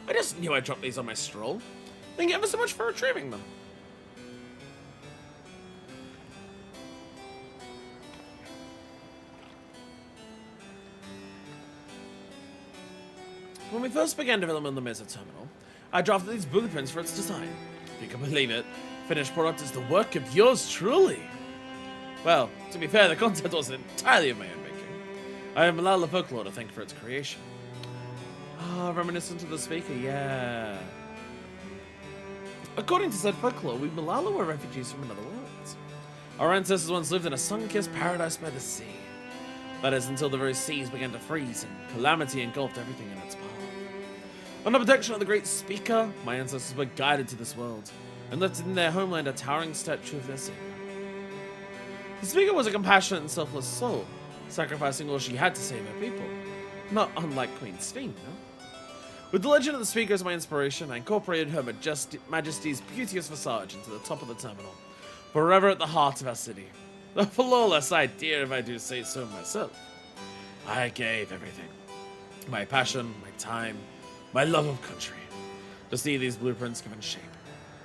I just knew I dropped these on my stroll. Thank you ever so much for retrieving them. When we first began development of the Meso Terminal, I drafted these blueprints for its design. If you can believe it, finished product is the work of yours truly. Well, to be fair, the content wasn't entirely of my own making. I have Malala folklore to thank for its creation. Ah, reminiscent of the speaker, yeah. According to said folklore, we Malala were refugees from another world. Our ancestors once lived in a sun-kissed paradise by the sea. That is, until the very seas began to freeze and calamity engulfed everything in its path. Under protection of the great speaker, my ancestors were guided to this world. and left in their homeland a towering statue of their savior. The speaker was a compassionate and selfless soul, sacrificing all she had to save her people. Not unlike Queen Sphene, no? With the legend of the speaker as my inspiration, I incorporated her Majesty's beauteous visage into the top of the terminal, forever at the heart of our city. A flawless idea, if I do say so myself. I gave everything. My passion, my time, my love of country, to see these blueprints given shape.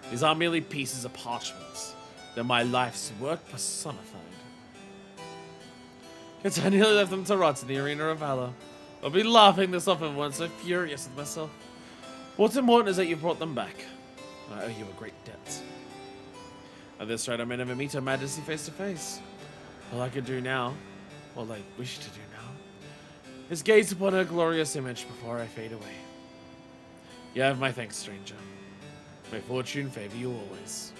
These are merely pieces of parchments. They're my life's work personified. Yet I nearly left them to rot in the arena of valor. I'll be laughing this off everyone, so furious with myself. What's important is that you brought them back. I owe you a great debt. At this rate, I may never meet Her Majesty face to face. All I can do now, all I wish to do now, is gaze upon her glorious image before I fade away. You have my thanks, stranger. May fortune favor you always.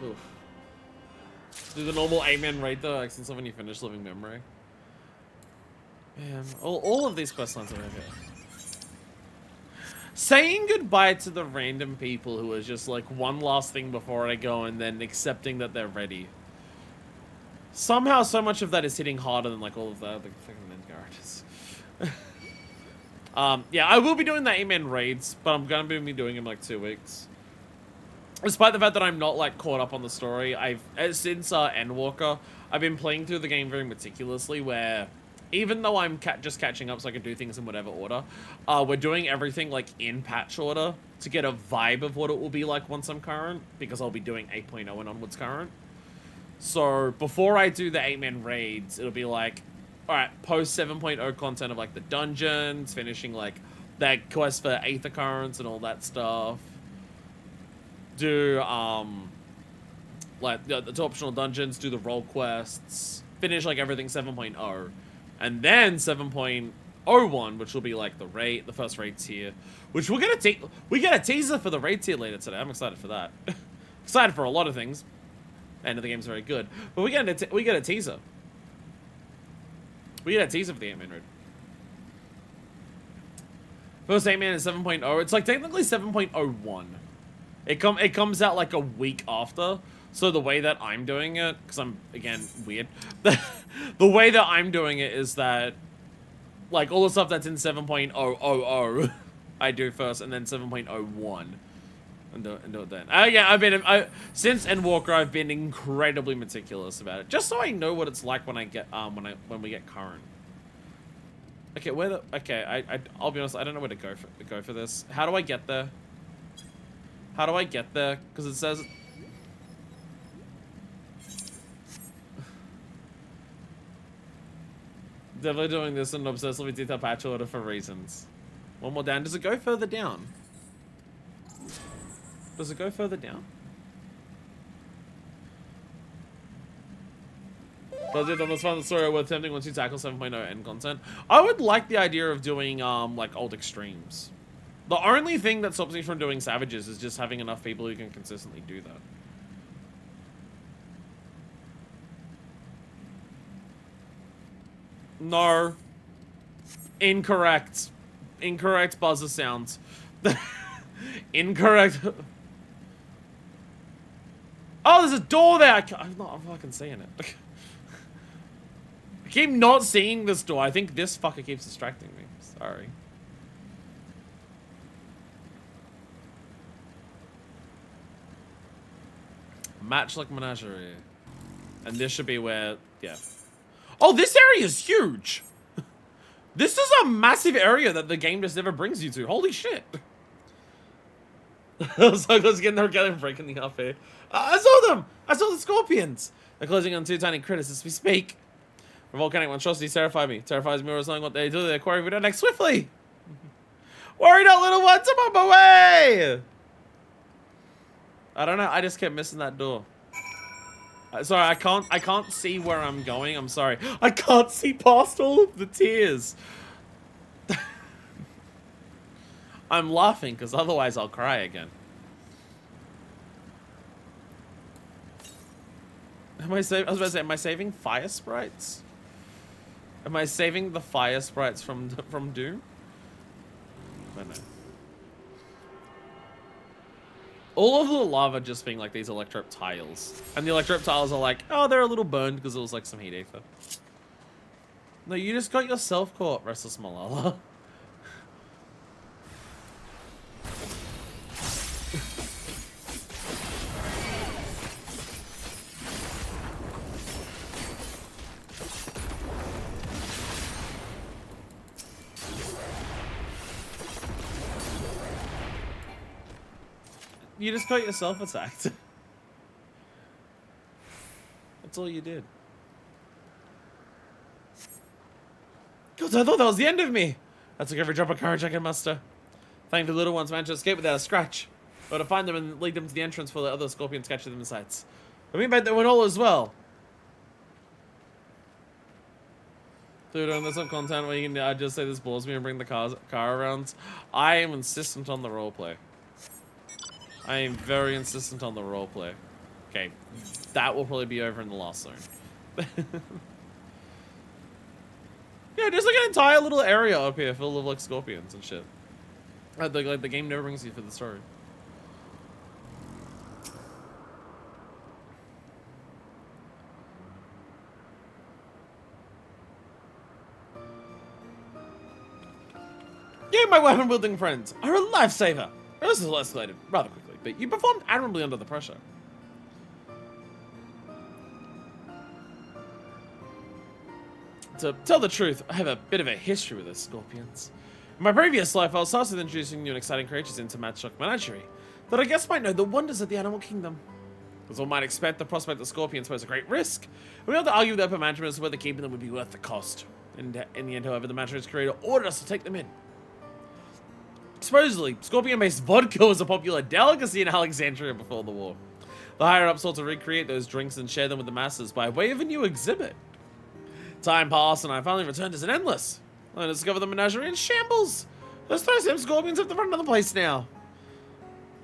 Oof. Do the normal amen right though, like since when you finish Living Memory. Man, all of these quest lines are okay. Saying goodbye to the random people who are just like one last thing before I go and then accepting that they're ready. Somehow so much of that is hitting harder than like all of the other fucking end characters. Yeah, I will be doing the amen raids, but I'm gonna be doing them in like 2 weeks. Despite the fact that I'm not like caught up on the story, since Endwalker, I've been playing through the game very meticulously where even though I'm just catching up so I can do things in whatever order, we're doing everything like in patch order to get a vibe of what it will be like once I'm current, because I'll be doing 8.0 and onwards current. So before I do the 8-man raids, it'll be like, alright, post 7.0 content of like the dungeons, finishing like that quest for Aether Currents and all that stuff. Do like the optional dungeons, do the role quests, finish like everything 7.0. And then 7.01, which will be like the first raid tier, which we get a teaser for the raid tier later today. I'm excited for that. Excited for a lot of things. End of the game's very good, but we get a teaser. We get a teaser for the 8-man raid. First 8-man is 7.0. It's like technically 7.01. It comes out like a week after. So the way that I'm doing it, because I'm, again, weird. The way that I'm doing it is that, like, all the stuff that's in 7.000, I do first, and then 7.01. And do it then. Yeah, since Endwalker, I've been incredibly meticulous about it. Just so I know what it's like when I get, when we get current. Okay, I'll be honest, I don't know where to go for this. How do I get there? How do I get there? Because it says... Definitely doing this in an obsessively detailed patch order for reasons. One more down. Does it go further down? Does it go further down? Does it almost find the story worth attempting once you tackle 7.0 end content? I would like the idea of doing like old extremes. The only thing that stops me from doing Savages is just having enough people who can consistently do that. No. Incorrect. Incorrect buzzer sounds. Incorrect. Oh, there's a door there. I'm not fucking seeing it. I keep not seeing this door. I think this fucker keeps distracting me. Sorry. Match like menagerie. And this should be where, yeah. Oh, this area is huge. This is a massive area that the game just never brings you to. Holy shit. So let's get together and breaking the up here. I saw them. I saw the scorpions. They're closing on 2 tiny critters as we speak. The volcanic monstrosities terrify me. Terrifies me, or knowing what they do. They acquire we don't act swiftly. Worry not, little ones. I'm on my way. I don't know. I just kept missing that door. Sorry, I can't see where I'm going. I'm sorry. I can't see past all of the tears. I'm laughing because otherwise I'll cry again. Am I was about to say, am I saving fire sprites? Am I saving the fire sprites from Doom? I don't know. All of the lava just being like these electro tiles. And the electro tiles are like, oh, they're a little burned because it was like some heat ether. No, you just got yourself caught, Restless Malala. You just got yourself attacked. That's all you did. God, I thought that was the end of me. I took every drop of courage I could muster. Thankfully, the little ones managed to escape without a scratch. But to find them and lead them to the entrance for the other scorpions capture them in sights. But we bet that went all as well. Dude, there's some content where you can just say this bores me and bring the car around. I am insistent on the roleplay. I am very insistent on the roleplay. Okay, that will probably be over in the last zone. Yeah, there's like an entire little area up here full of like scorpions and shit. Like the game never brings you for the story. You, my weapon wielding friends, are a lifesaver. This is escalated rather quickly, but you performed admirably under the pressure. To tell the truth, I have a bit of a history with the scorpions. In my previous life, I was tasked with introducing new and exciting creatures into Matchlock Menagerie that I guess might know the wonders of the animal kingdom. As one might expect, the prospect of scorpions pose a great risk. We have to argue with open management as to whether keeping them would be worth the cost. In the end, however, the Menagerie's creator ordered us to take them in. Supposedly, scorpion-based vodka was a popular delicacy in Alexandria before the war. The higher-ups sought to recreate those drinks and share them with the masses by way of a new exhibit. Time passed, and I finally returned as an endless. I discovered the menagerie in shambles. There's 37 scorpions at the front of the place now.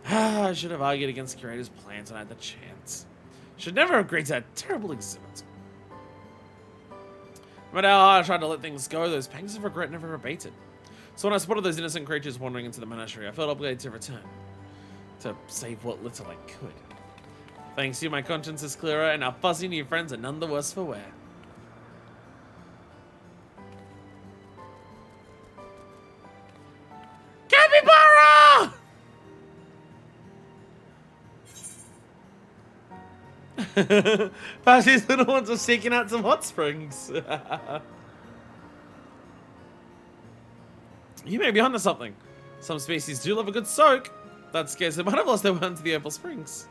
I should have argued against the curator's plans when I had the chance. Should never have agreed to that terrible exhibit. No matter how hard I tried to let things go, those pangs of regret never abated. So when I spotted those innocent creatures wandering into the menagerie, I felt obligated to return. To save what little I could. Thanks to you, my conscience is clearer, and our fuzzy new friends are none the worse for wear. Capybara! Perhaps these little ones are seeking out some hot springs. You may be onto something. Some species do love a good soak. That scares them. Might have lost their way into the Opal Springs.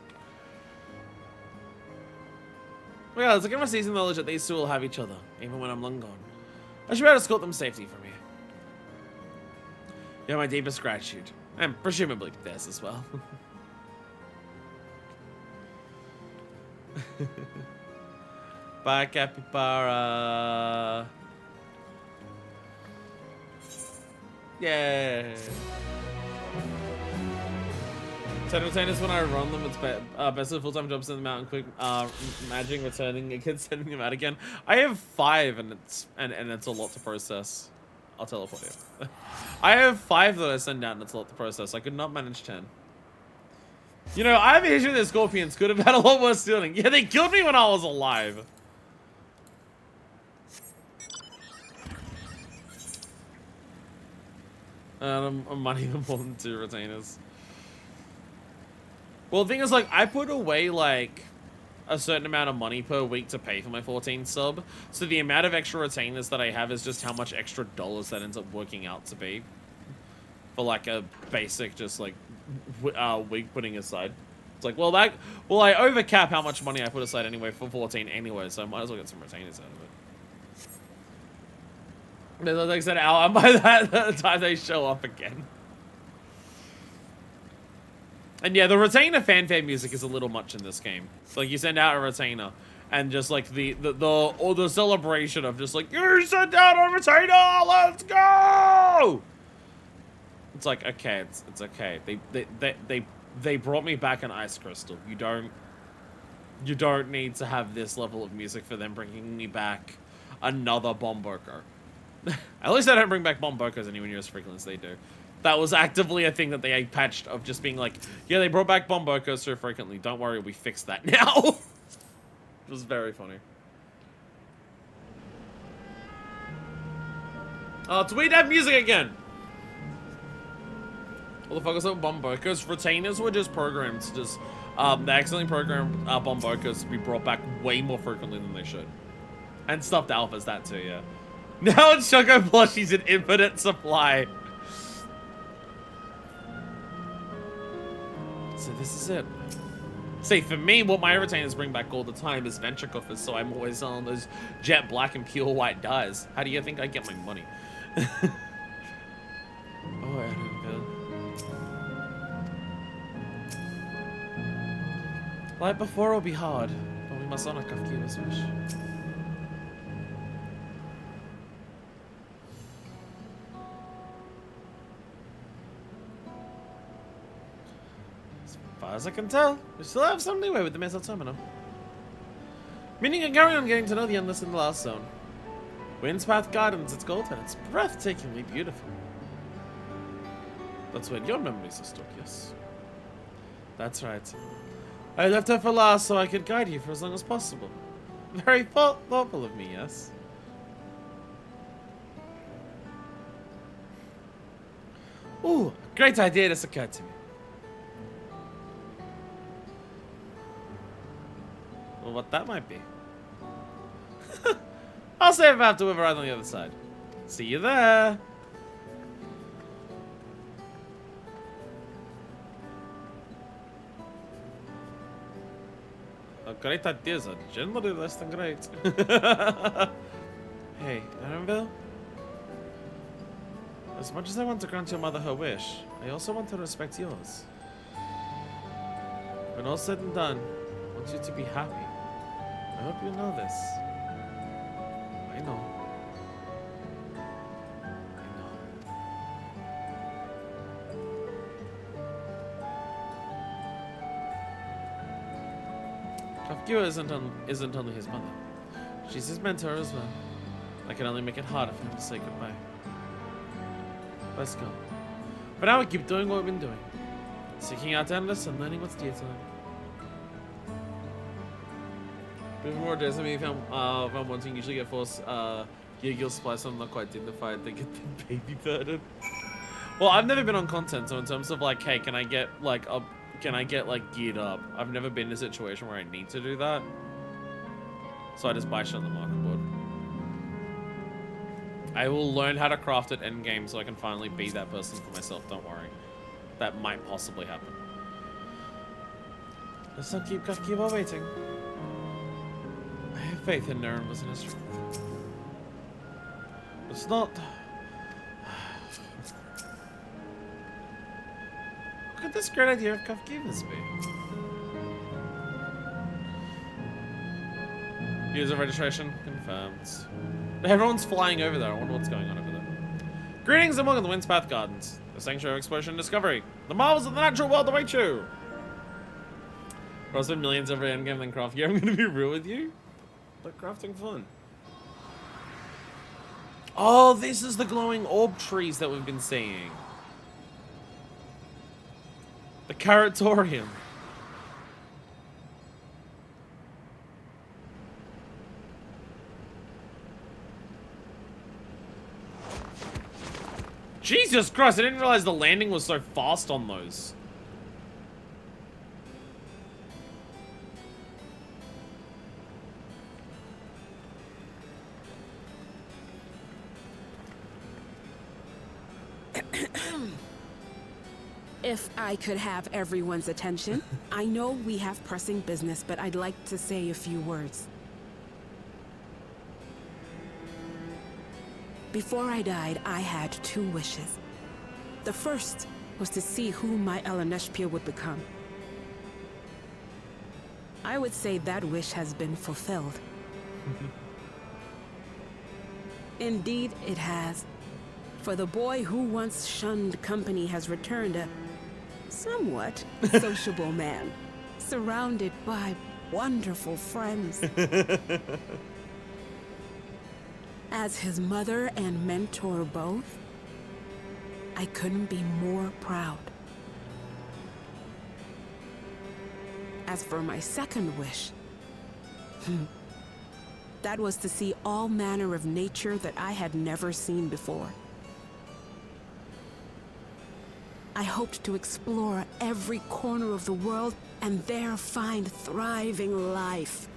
Well, it's like my seasoned knowledge that these two will have each other, even when I'm long gone. I should be able to escort them safely from here. You have my deepest gratitude. And presumably theirs as well. Bye, Capybara. Yeah. Is when I run them, it's best of full-time jobs in the mountain quick magic returning again, sending them out again. I have 5 and it's a lot to process. I'll teleport you. I have 5 that I send out and it's a lot to process. I could not manage 10. You know, I have a history that scorpions could have had a lot worse stealing. Yeah, they killed me when I was alive. I'm money more than 2 retainers. Well, the thing is, like, I put away, like, a certain amount of money per week to pay for my 14 sub. So the amount of extra retainers that I have is just how much extra dollars that ends up working out to be. For, like, a basic, just, like, week putting aside. It's like, well, I overcap how much money I put aside anyway for 14 anyway, so I might as well get some retainers out of it. Like I said, and by that time they show up again. And yeah, the retainer fanfare music is a little much in this game. It's like you send out a retainer, and just like the celebration of just like, you sent out a retainer, let's go! It's like, okay, it's okay. They brought me back an ice crystal. You don't You don't need to have this level of music for them bringing me back another Bomboko. At least I don't bring back Bombokos anywhere near as frequently as they do. That was actively a thing that they patched of just being like, yeah, they brought back Bombokos so frequently. Don't worry, we fixed that now. It was very funny. Oh, it's weird to have music again. Well, the focus on Bombokos. Retainers were just programmed to just, they accidentally programmed Bombokos to be brought back way more frequently than they should. And stuffed alphas, that too, yeah. Now it's Choco plushies in infinite supply. So this is it. See, for me, what my retainers bring back all the time is venture coffers, so I'm always selling those jet black and pure white dyes. How do you think I get my money? Oh, I don't know. Like before will be hard, but we must honor Kafkiwa's wish. As far as I can tell, we still have some leeway with the Mesa Terminal. Meaning you can carry on getting to know the Endless in the last zone. Windspath Gardens, it's gold and it's breathtakingly beautiful. That's where your memories are stuck, yes. That's right. I left her for last so I could guide you for as long as possible. Very thoughtful of me, yes? Ooh, a great idea just occurred to me. Well, what that might be. I'll save it after we've arrived on the other side. See you there. Great ideas are generally less than great. Hey, Aaronville? As much as I want to grant your mother her wish, I also want to respect yours. When all's said and done, I want you to be happy. I hope you know this. I know. Kafkiwa isn't only his mother. She's his mentor as well. I can only make it harder for him to say goodbye. Let's go. For now, we keep doing what we've been doing. Seeking out Endless and learning what's dear to them. Before more days, if I'm wanting, usually get forced Giggle Splice, I'm not quite dignified, they get the baby burden. Well, I've never been on content, so in terms of like, hey, can I get like geared up? I've never been in a situation where I need to do that. So I just buy shit on the market board. I will learn how to craft it in game so I can finally be that person for myself, don't worry. That might possibly happen. Let's not keep Kafkiwa waiting. I have faith in Nuremberg and his strength. It's not... What could this great idea of Kafkiwa's be? User registration confirmed. Everyone's flying over there. I wonder what's going on over there. Greetings and welcome to Windspath Gardens, the sanctuary of exploration and discovery. The marvels of the natural world await you. Crossed with millions every endgame than craft. Yeah, I'm gonna be real with you. But crafting fun. Oh, this is the glowing orb trees that we've been seeing. The Caratorium. Jesus Christ, I didn't realize the landing was so fast on those. If I could have everyone's attention, I know we have pressing business, but I'd like to say a few words. Before I died, I had 2 wishes. The first was to see who my Eleneshpia would become. I would say that wish has been fulfilled. Indeed, it has. For the boy who once shunned company has returned a somewhat sociable man, surrounded by wonderful friends. As his mother and mentor both, I couldn't be more proud. As for my second wish, that was to see all manner of nature that I had never seen before. I hoped to explore every corner of the world and there find thriving life.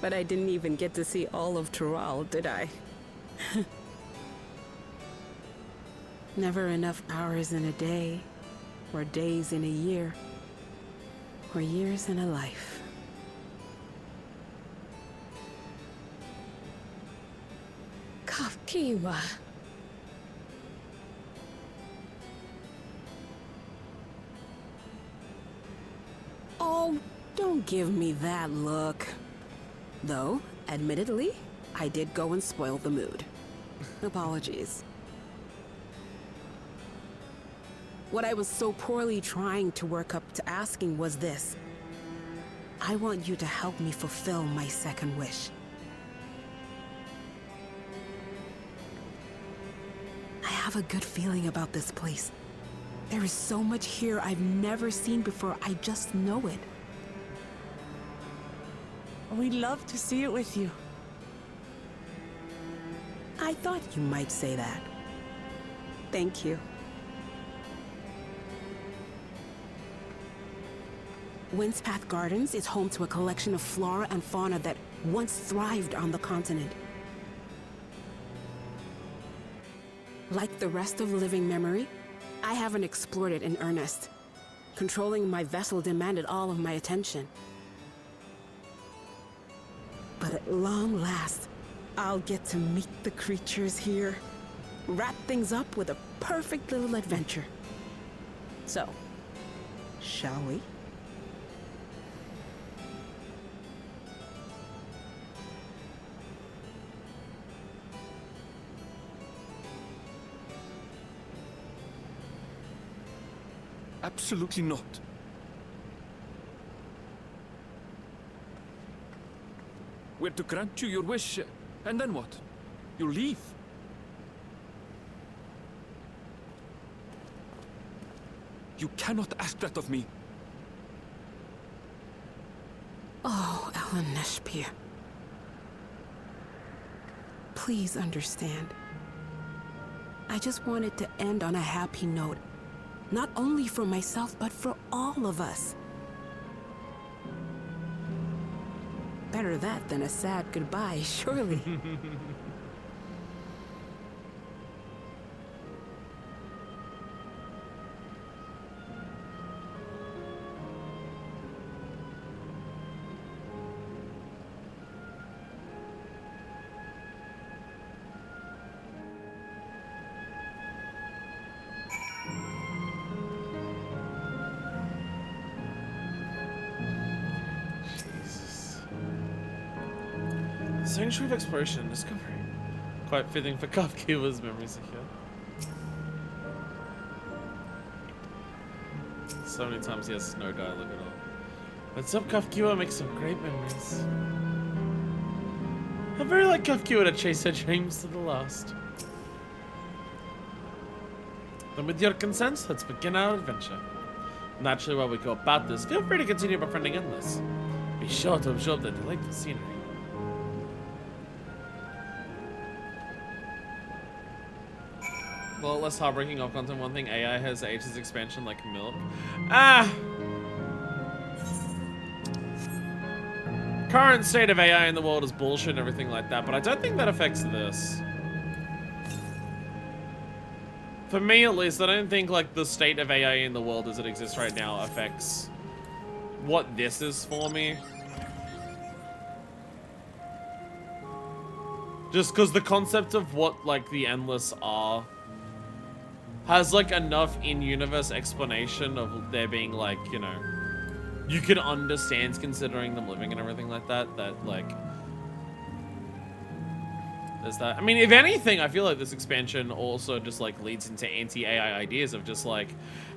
But I didn't even get to see all of Tural, did I? Never enough hours in a day, or days in a year, or years in a life. Kafkiwa. Oh, don't give me that look. Though, admittedly, I did go and spoil the mood. Apologies. What I was so poorly trying to work up to asking was this. I want you to help me fulfill my second wish. I have a good feeling about this place. There is so much here I've never seen before, I just know it. We'd love to see it with you. I thought you might say that. Thank you. Windspath Gardens is home to a collection of flora and fauna that once thrived on the continent. Like the rest of living memory, I haven't explored it in earnest. Controlling my vessel demanded all of my attention. But at long last, I'll get to meet the creatures here. Wrap things up with a perfect little adventure. So, shall we? Absolutely not. We're to grant you your wish, and then what? You leave? You cannot ask that of me. Oh, Ellen Neshpir. Please understand. I just wanted to end on a happy note. Not only for myself, but for all of us. Better that than a sad goodbye, surely. Sanctuary of Exploration and Discovery. Quite fitting for Kafkiwa's memory secure. So many times he has no dialogue at all. What's up, Kafkiwa? Makes some great memories. I very like Kafkiwa to chase her dreams to the last. Then with your consent, let's begin our adventure. Naturally, while we go about this, feel free to continue befriending Endless. Be sure to absorb the delightful scenery. Well, less heartbreaking off content. One thing, AI has aged its expansion like milk. Current state of AI in the world is bullshit and everything like that, but I don't think that affects this. For me, at least, I don't think like the state of AI in the world as it exists right now affects what this is for me. Just because the concept of what like the Endless are has like enough in-universe explanation of there being like, you know, you can understand considering them living and everything like that, that like there's that. I mean, if anything, I feel like this expansion also just like leads into anti-AI ideas of just like,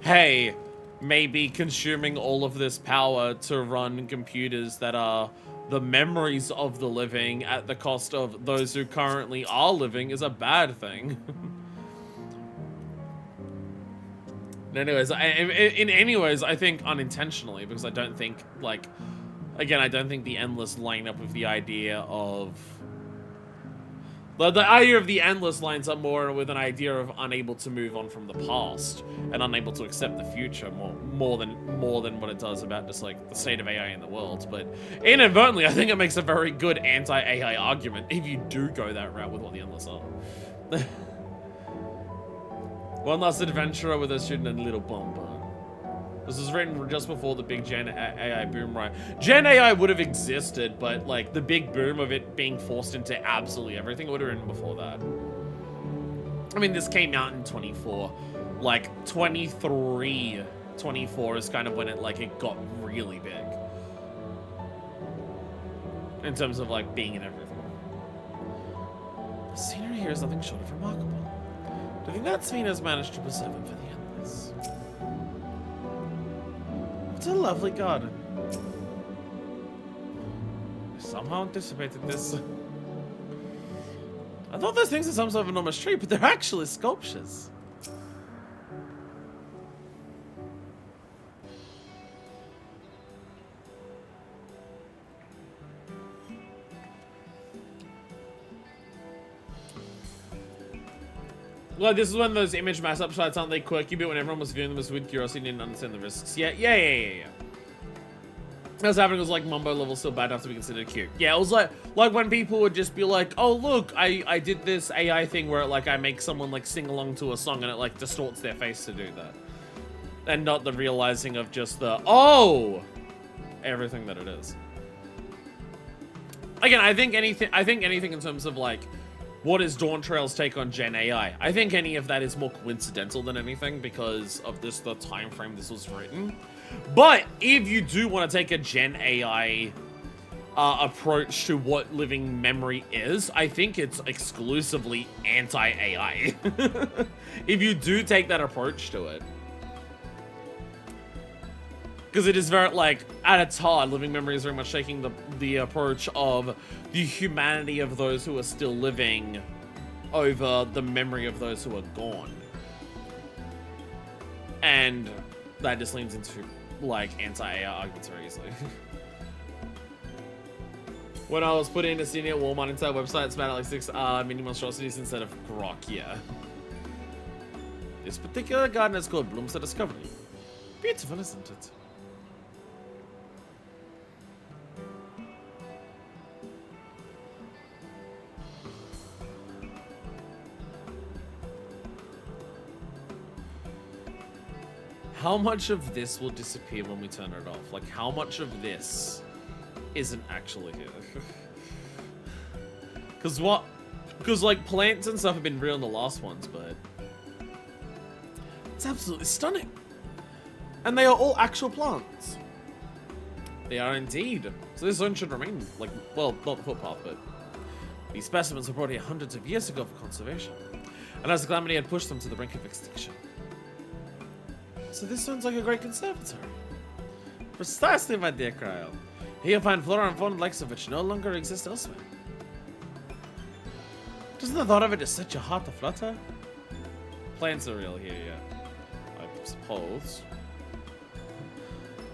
hey, maybe consuming all of this power to run computers that are the memories of the living at the cost of those who currently are living is a bad thing. Anyways, in any ways, I think unintentionally, because I don't think, like, again, I don't think the Endless line up with the idea of... The idea of the Endless lines up more with an idea of unable to move on from the past and unable to accept the future more than what it does about just, like, the state of AI in the world. But inadvertently, I think it makes a very good anti-AI argument if you do go that route with what the Endless are. One last adventurer with a student and little bomber. This was written just before the big Gen AI boom, right? Gen AI would have existed, but like the big boom of it being forced into absolutely everything would have written before that. I mean, this came out in 24. Like 23, 24 is kind of when it got really big. In terms of like being in everything. The scenery here is nothing short of remarkable. Do you think that Sphene has managed to preserve it for the Endless? It's a lovely garden. I somehow anticipated this. I thought those things are some sort of enormous tree, but they're actually sculptures. Well, this is one of those image mashup sites, aren't they? Quirky bit when everyone was viewing them as with curiosity and didn't understand the risks. Yeah. That was happening. It was like Mumbo level still bad enough to be considered cute. Yeah, it was like when people would just be like, oh look, I did this AI thing where like I make someone like sing along to a song and it like distorts their face to do that. And not the realizing of just the, oh, everything that it is. Again, I think anything in terms of like, what is Dawntrail's take on Gen AI? I think any of that is more coincidental than anything because of the time frame this was written. But if you do want to take a Gen AI approach to what living memory is, I think it's exclusively anti-AI. If you do take that approach to it. Because it is very, like, at its heart, living memory is very much taking the approach of the humanity of those who are still living over the memory of those who are gone. And that just leans into, like, anti-AI arguments very easily. When I was put in a senior at Walmart inside website, it's about like 6 mini monstrosities instead of grok, yeah. This particular garden is called Blooms of Discovery. Beautiful, isn't it? How much of this will disappear when we turn it off? Like, how much of this isn't actually here? Because like, plants and stuff have been real in the last ones, but it's absolutely stunning. And they are all actual plants. They are indeed. So this zone should remain, like, well, not the footpath, but these specimens were brought here hundreds of years ago for conservation. And as the calamity had pushed them to the brink of extinction. So this sounds like a great conservatory. Precisely, my dear Cryle. Here you'll find flora and fauna likes of which no longer exist elsewhere. Doesn't the thought of it just set your heart to flutter? Plants are real here, yeah. I suppose.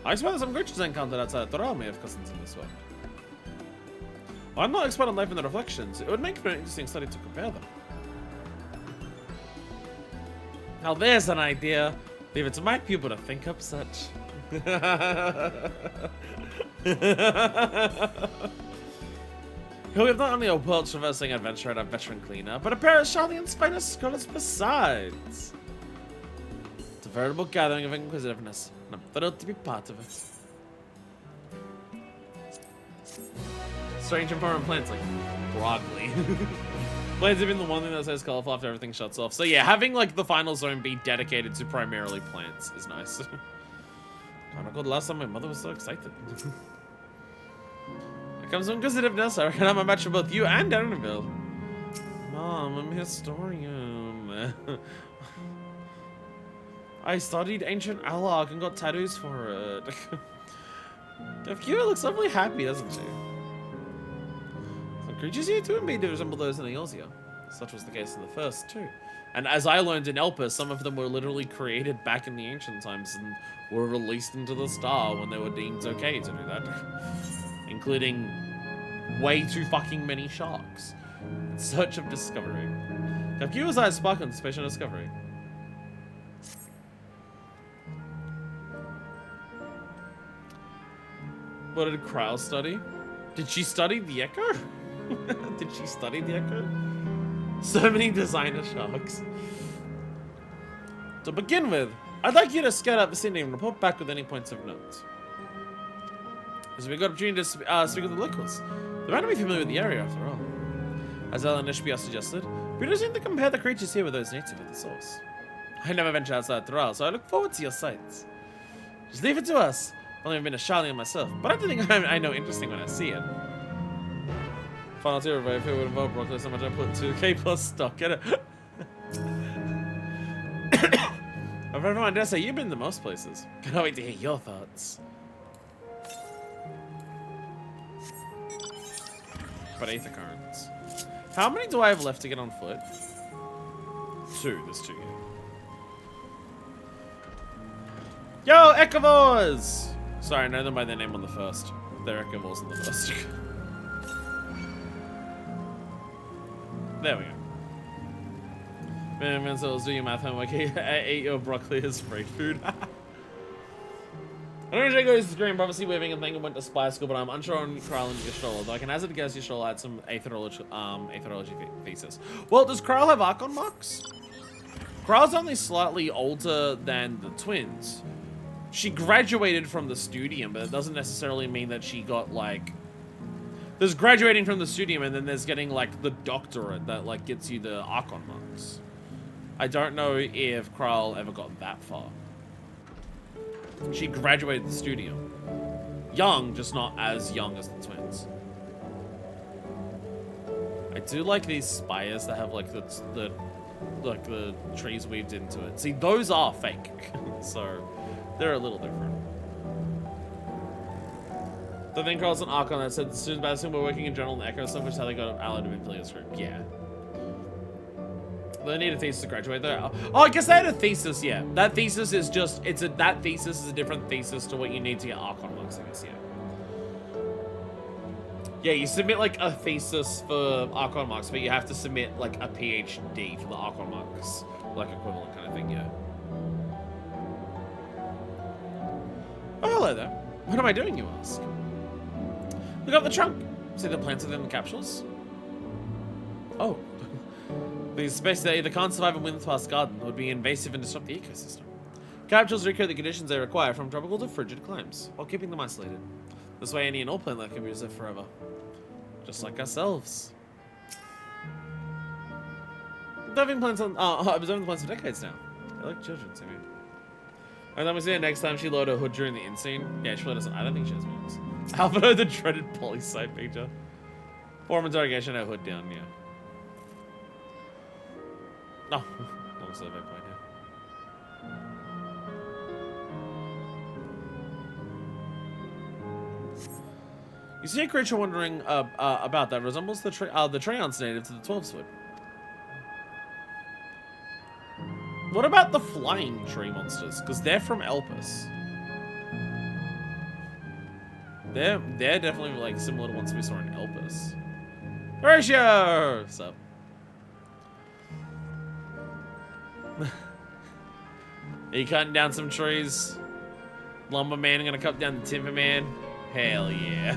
I suppose some creatures encountered outside Thorol may have cousins in this world. Well, I'm not expert on life in the reflections. It would make for an interesting study to compare them. Now there's an idea. Leave it to my pupil to think up such. We have not only a world-traversing adventurer and a veteran cleaner, but a pair of Charlion's finest scholars besides. It's a veritable gathering of inquisitiveness, and I'm thrilled to be part of it. Strange and foreign plants like broccoli. Plants have been the one thing that says colorful after everything shuts off. So yeah, having like the final zone be dedicated to primarily plants is nice. Oh my god, last time my mother was so excited. Here comes some inquisitiveness. I reckon I'm a match for both you and Erinville. Mom, I'm a historian. I studied ancient Alak and got tattoos for it. FQ looks awfully happy, doesn't she? Some creatures here too made to resemble those in Eorzea. Such was the case in the first too. And as I learned in Elpis, some of them were literally created back in the ancient times and were released into the star when they were deemed okay to do that. Including way too fucking many sharks. In search of discovery. FQ's eyes spark on special discovery. What did Kryle study? Did she study the Echo? Did she study the Echo? So many designer sharks. To begin with, I'd like you to scout out the city and report back with any points of note. As we got opportunity to speak with the locals, they might not be familiar with the area after all. As Ellen Ishbia suggested, we just need to compare the creatures here with those native at the source. I never venture outside Thrall, so I look forward to your sights. Just leave it to us. I've only been a Charlian myself, but I don't think I know interesting when I see it. Final tier of if it would involve broccoli so much I put 2k plus stock in it. Of everyone, dare say you've been to most places. Can't wait to hear your thoughts. But Aether Currents. How many do I have left to get on foot? 2, there's 2 here. Yo, Echivores! Sorry, I know them by their name on the first. They're Echivores on the first. There we go. Man, Menzel's do your math homework. I ate your broccoli as free food. I don't usually go to Green Prophecy Weaving and think I went to spy school, but I'm unsure on Kryle and Yashrol. Though I can hazard a guess Yashrol had some aetherology thesis. Well, does Kryle have Archon marks? Kryle's only slightly older than the twins. She graduated from the Studium, but it doesn't necessarily mean that she got, like... There's graduating from the Studium, and then there's getting, like, the doctorate that, like, gets you the Archon marks. I don't know if Kryle ever got that far. She graduated the Studium. Young, just not as young as the twins. I do like these spires that have, like, the trees weaved into it. See, those are fake. So, they're a little different. The thing Carl's an Archon that said, as soon as Bastion were working in general in the Echo, so much how they got allied to Infilius group. Yeah. They need a thesis to graduate though. Oh, I guess they had a thesis, yeah. That thesis is just, that thesis is a different thesis to what you need to get Archon marks, I guess, yeah. Yeah, you submit like a thesis for Archon marks, but you have to submit like a PhD for the Archon marks. Like equivalent kind of thing, yeah. Oh, hello there. What am I doing, you ask? Look up the trunk. See the plants within the capsules? Oh. These species that either can't survive in Windthwast's garden or would be invasive and disrupt the ecosystem. Capsules recreate the conditions they require from tropical to frigid climes, while keeping them isolated. This way any and all plant life can be preserved forever. Just like ourselves. Observing the plants for decades now. They're like children to me. And then we see her next time she loaded her hood during the in-scene. Yeah, she probably doesn't. I don't think she has moves. Alvaro, the dreaded polysite picture. Form interrogation, her hood down, yeah. No, long survey point here. You see a creature wandering about that resembles the Treants native to the 12-foot. What about the flying tree monsters? Because they're from Elpis. They're definitely like similar to ones we saw in Elpis. Horatio! What's up? Are you cutting down some trees? Lumberman gonna cut down the Timberman? Hell yeah.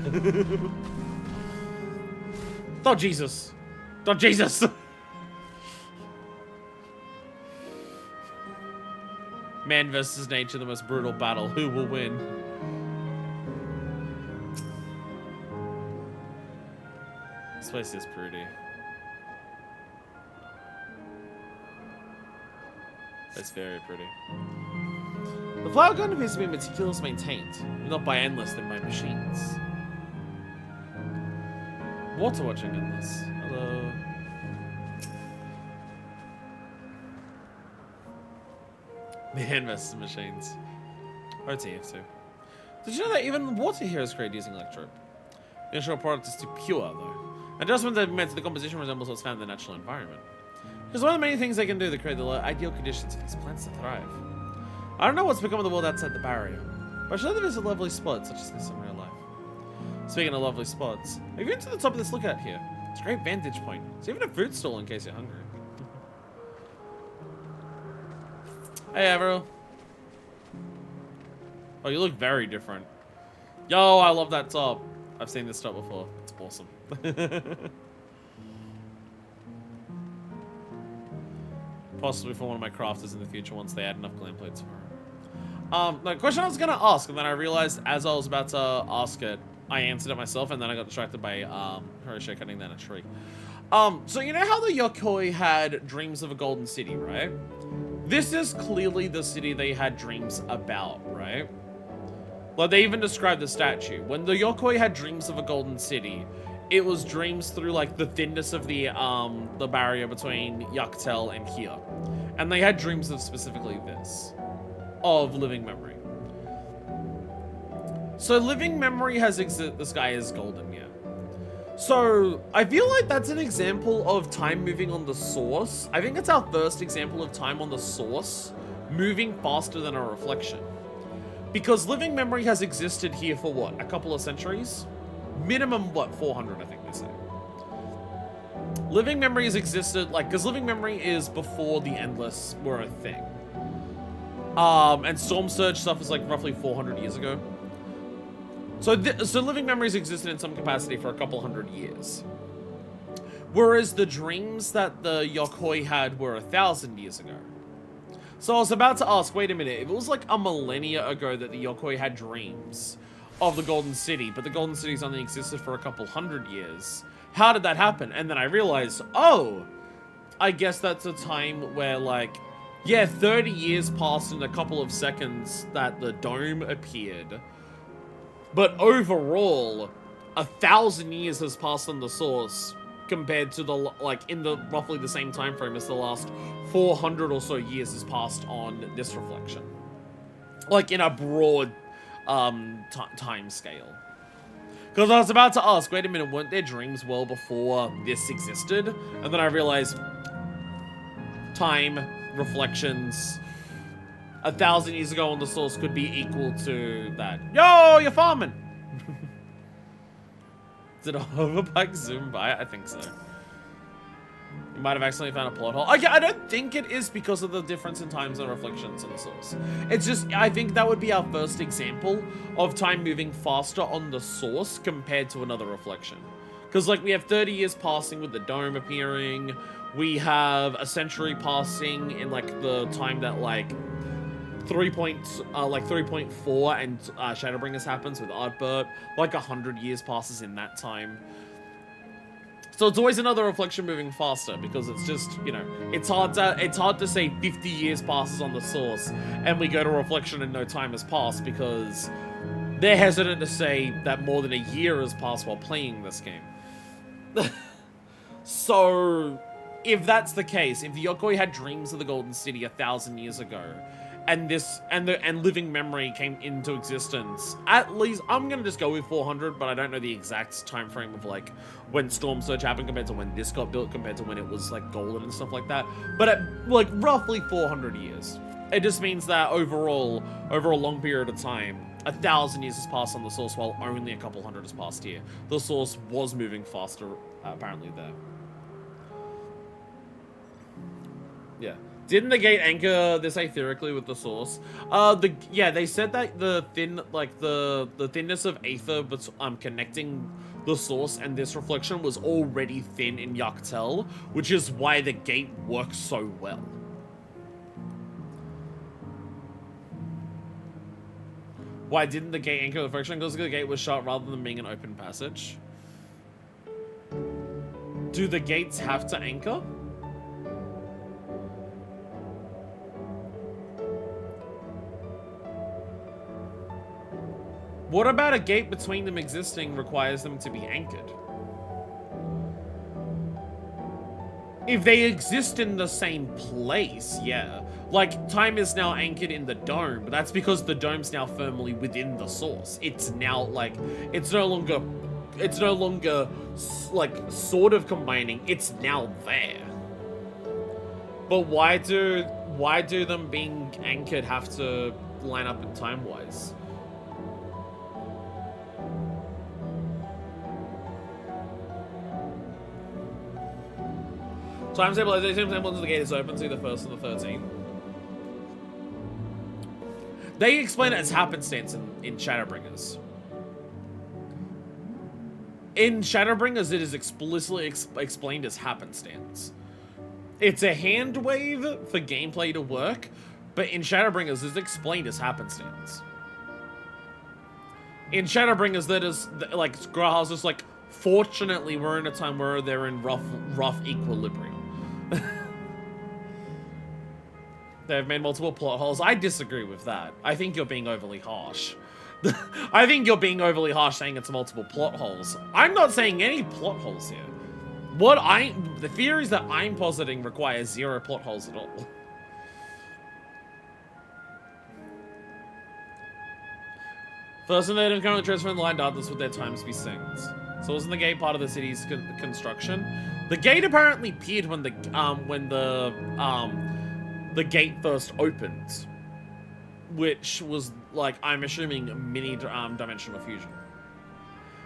Oh Jesus. Oh Jesus. Man versus nature, the most brutal battle. Who will win? This place is pretty. It's very pretty. The flower garden appears to be meticulously maintained, not by endless, then by machines. Water watching endless. Hello. The handmasters machines. OTF2. Did you know that even water here is created using electrope? The initial product is too pure, though. Adjustments that made to the composition resembles what's found in the natural environment. It's one of the many things they can do to create the ideal conditions for these plants to thrive. I don't know what's become of the world outside the barrier, but I'm sure there is a lovely spot such as this in real life. Speaking of lovely spots, have you been to the top of this lookout here? It's a great vantage point. It's even a food stall in case you're hungry. Hey, Avro. Oh, you look very different. Yo, I love that top. I've seen this top before. It's awesome. Possibly for one of my crafters in the future once they add enough glam plates for it. The question I was gonna ask, and then I realized as I was about to ask it, I answered it myself, and then I got distracted by Hiroshi cutting down a tree. So you know how the Yokoi had dreams of a golden city, right? This is clearly the city they had dreams about, right? Like, they even described the statue. When the Yokoi had dreams of a golden city, it was dreams through, like, the thinness of the barrier between Yaktel and here. And they had dreams of specifically this. Of living memory. So living memory has the sky is golden, yeah. So I feel like that's an example of time moving on the source. I think it's our first example of time on the source moving faster than a reflection. Because living memory has existed here for what, a couple of centuries? Minimum, what, 400, I think they say. Living memory has existed, like, because living memory is before the Endless were a thing. And Storm Surge stuff is like roughly 400 years ago. So living memories existed in some capacity for a couple hundred years. Whereas the dreams that the Yokoi had were 1,000 years ago. So I was about to ask, wait a minute, if it was like a millennia ago that the Yokoi had dreams of the Golden City, but the Golden City's only existed for a couple hundred years, how did that happen? And then I realized, oh, I guess that's a time where, like, yeah, 30 years passed in a couple of seconds that the dome appeared. But overall, 1,000 years has passed on the source compared to the, like, in the roughly the same time frame as the last 400 or so years has passed on this reflection. Like, in a broad time scale. Because I was about to ask, wait a minute, weren't there dreams well before this existed? And then I realized, time, reflections, 1,000 years ago on the source could be equal to that. Yo, you're farming! Did a hoverbike zoom by? I think so. You might have accidentally found a plot hole. I don't think it is because of the difference in times and reflections on the source. It's just, I think that would be our first example of time moving faster on the source compared to another reflection. Because, like, we have 30 years passing with the dome appearing. We have a century passing in, like, the time that, like, 3.4 and Shadowbringers happens with Artbert. Like 100 years passes in that time. So it's always another reflection moving faster because it's just, you know, it's hard to say 50 years passes on the source and we go to reflection and no time has passed because they're hesitant to say that more than a year has passed while playing this game. So if that's the case, if the Yokoi had dreams of the Golden City 1,000 years ago, and living memory came into existence, at least I'm gonna just go with 400, but I don't know the exact time frame of like when Storm Surge happened compared to when this got built compared to when it was like golden and stuff like that. But at like roughly 400 years, it just means that overall, over a long period of time, 1,000 years has passed on the source while only a couple hundred has passed here. The source was moving faster apparently there. Yeah. Didn't the gate anchor this aetherically with the source? Yeah, they said that the thinness of aether but connecting the source and this reflection was already thin in Yaktel, which is why the gate works so well. Why didn't the gate anchor the reflection? Because the gate was shut rather than being an open passage. Do the gates have to anchor? What about a gate between them existing requires them to be anchored? If they exist in the same place, yeah. Like, time is now anchored in the dome, but that's because the dome's now firmly within the source. It's now, like, it's no longer, like, sort of combining. It's now there. But why do them being anchored have to line up in time-wise? Timetable, as the gate is open to the 1st and the 13th. They explain it as happenstance in Shadowbringers. In Shadowbringers, it is explicitly explained as happenstance. It's a hand wave for gameplay to work, but in Shadowbringers, it's explained as happenstance. In Shadowbringers, that is, like, Grah's just like, fortunately, we're in a time where they're in rough equilibrium. They've made multiple plot holes. I disagree with that. I think you're being overly harsh. I think you're being overly harsh saying it's multiple plot holes. I'm not saying any plot holes here. The theories that I'm positing require 0 plot holes at all. First and third currently transferring the line darkness with their times be synced. So wasn't the gate part of the city's construction? The gate apparently appeared when the gate first opened, which was, like, I'm assuming mini dimensional fusion.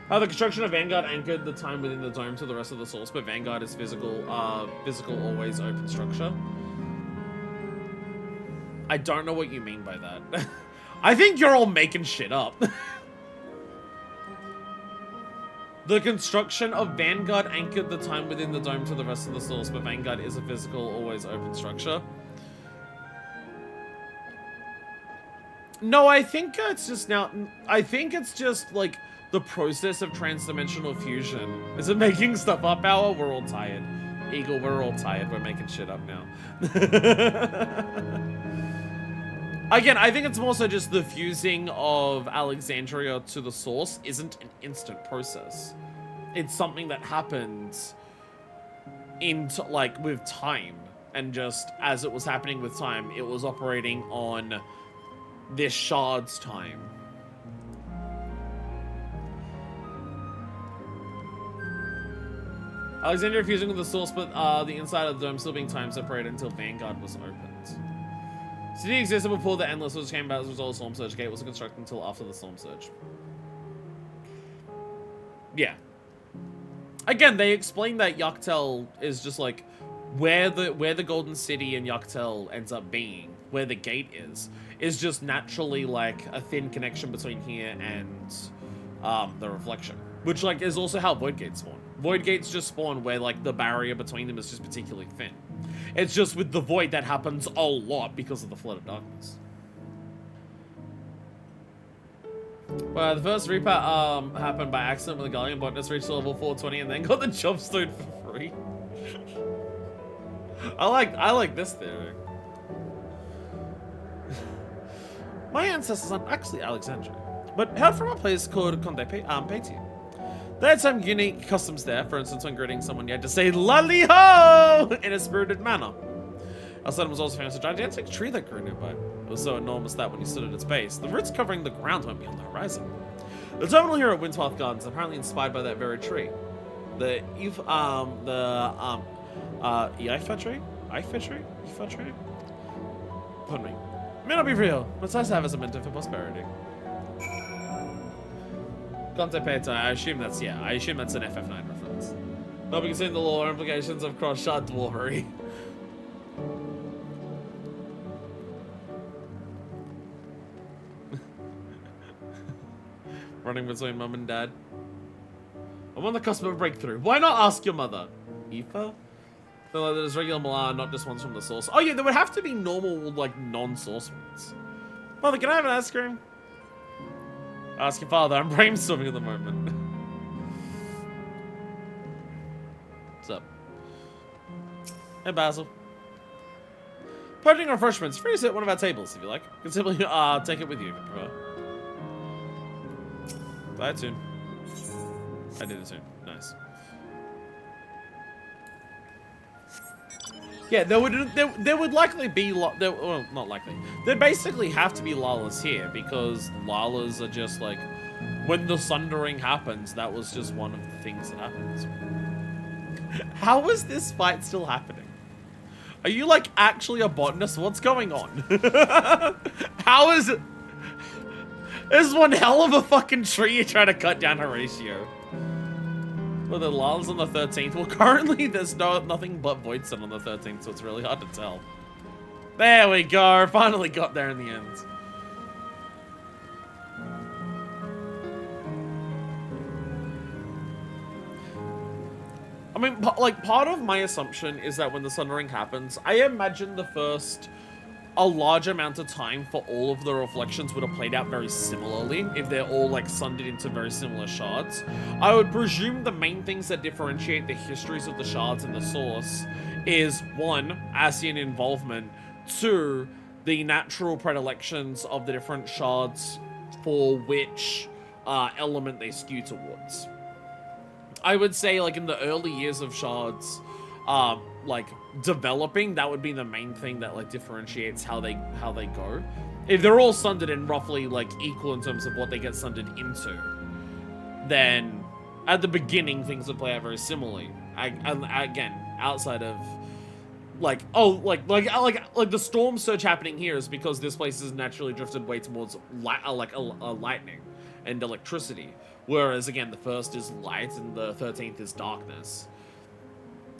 The construction of Vanguard anchored the time within the dome to the rest of the source, but Vanguard is physical, always open structure. I don't know what you mean by that. I think you're all making shit up. The construction of Vanguard anchored the time within the dome to the rest of the source, but Vanguard is a physical, always open structure. No, I think it's just like the process of transdimensional fusion. Is it making stuff up, Hour? We're all tired. Eagle, we're all tired. We're making shit up now. Again, I think it's more so just the fusing of Alexandria to the source isn't an instant process. It's something that happens with time. And just as it was happening with time, it was operating on this shard's time. Alexandria fusing with the source, but the inside of the dome still being time separated until Vanguard was opened. City existed before the Endless was came about as a result of Storm Surge. Gate wasn't constructed until after the Storm Surge. Yeah. Again, they explain that Yuctel is just like where the Golden City and Yuctel ends up being, where the gate is just naturally like a thin connection between here and the reflection. Which like is also how Void Gates spawn. Void Gates just spawn where like the barrier between them is just particularly thin. It's just with the Void that happens a lot because of the Flood of Darkness. Well, the first repat happened by accident when the Guardian Botanist reached level 420 and then got the Chopstone for free. I like this theory. My ancestors aren't actually Alexandria, but heard from a place called Conde Peti. They had some unique customs there. For instance, when greeting someone, you had to say "Lally ho" in a spirited manner. Outside was also famous a gigantic tree that grew nearby. It was so enormous that when you stood at its base, the roots covering the ground went beyond the horizon. The terminal here at Windpath Gardens is apparently inspired by that very tree. The Ifa tree? Pardon me. It may not be real, but it's nice to have as a mentor for prosperity. Contepeta, I assume that's an FF9 reference. Not considering the lore implications of cross-shard dwarvery. Running between mum and dad. I'm on the cusp of a breakthrough. Why not ask your mother? Aoife? Feel like there's regular Malar, not just ones from the source. Oh yeah, there would have to be normal, like, non-source ones. Mother, can I have an ice cream? Ask your father, I'm brainstorming at the moment. What's up? Hey, Basil. Purchasing refreshments, free to sit at one of our tables if you like. You can simply take it with you if you prefer. I did soon. I did it soon. Nice. Yeah, there would likely be well, not likely. There'd basically have to be Lalas here because Lalas are just like when the Sundering happens. That was just one of the things that happens. How is this fight still happening? Are you like actually a botanist? What's going on? How is it? There's one hell of a fucking tree you're trying to cut down, Horatio. Well, the Lalas on the 13th. Well, currently there's nothing but Voidstone on the 13th, so it's really hard to tell. There we go. Finally got there in the end. I mean, like, part of my assumption is that when the Sundering happens, I imagine a large amount of time for all of the reflections would have played out very similarly if they're all like sundered into very similar shards. I would presume the main things that differentiate the histories of the shards and the source is 1, Ascian involvement, 2, the natural predilections of the different shards for which element they skew towards. I would say like in the early years of shards, like developing, that would be the main thing that like differentiates how they go. If they're all sundered and roughly like equal in terms of what they get sundered into, then at the beginning things would play out very similarly. Again, outside of like the storm surge happening here is because this place is naturally drifted way towards lightning and electricity, whereas again the first is light and the 13th is darkness.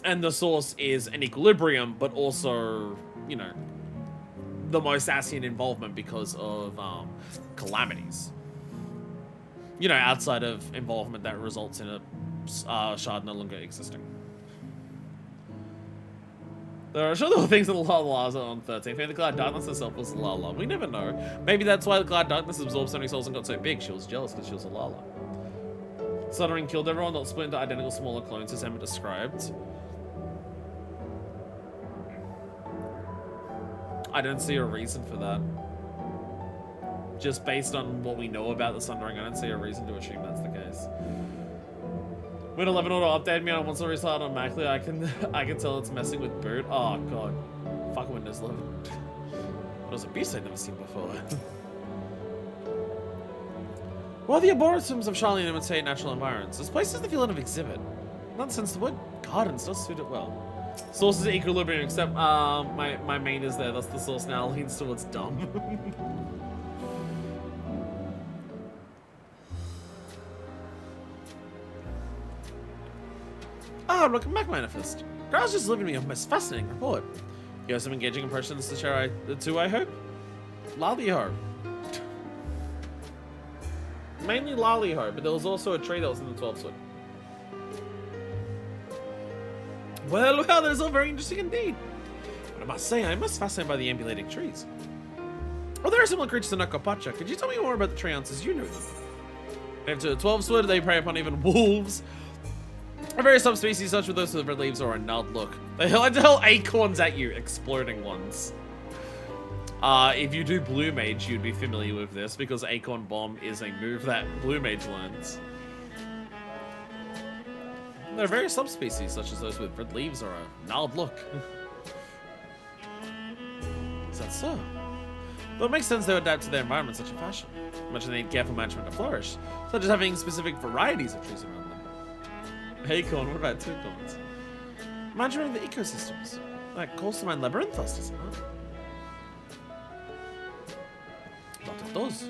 And the source is an equilibrium, but also, you know, the most Ascian involvement because of calamities. You know, outside of involvement that results in a shard no longer existing. There are sure there were things in the Lalas on 13th. Maybe the Cloud Darkness herself was a Lala. We never know. Maybe that's why the Cloud Darkness absorbed so many souls and got so big. She was jealous because she was a Lala. Sundering killed everyone, not split into identical smaller clones, as Emma described. I don't see a reason for that. Just based on what we know about the Sundering, I don't see a reason to assume that's the case. When 11 auto updated me on once I restart on Mackley, I can tell it's messing with boot. Oh god. Fuck Windows 11. It was a beast I'd never seen before. While the arboretums of Charlene imitate natural environments, this place has the feeling of exhibit. Not since the word gardens does suit it well. Source is equilibrium, except my main is there. That's the source now. Leans towards dumb. Welcome back, Manifest. Growl's just leaving me a most fascinating report. You have some engaging impressions to share too, I hope? Lally-ho. Mainly Lally-ho, but there was also a tree that was in the 12th foot. Well, that is all very interesting indeed. But I must say, I'm most fascinated by the ambulating trees. Oh, there are similar creatures to Nakopacha. Could you tell me more about the treants you know them? Native to the 12th foot, they prey upon even wolves. Or various subspecies such as those with red leaves or a gnarled look. They like to hurl acorns at you, exploding ones. If you do Blue Mage, you'd be familiar with this because Acorn Bomb is a move that Blue Mage learns. There are various subspecies such as those with red leaves or a gnarled look. Is that so? Well, it makes sense they would adapt to their environment in such a fashion. Imagine they need careful management to flourish, such as having specific varieties of trees around them. Acorn, what about toucans? Management of the ecosystems. That calls to mind Labyrinthos, doesn't it? But it does.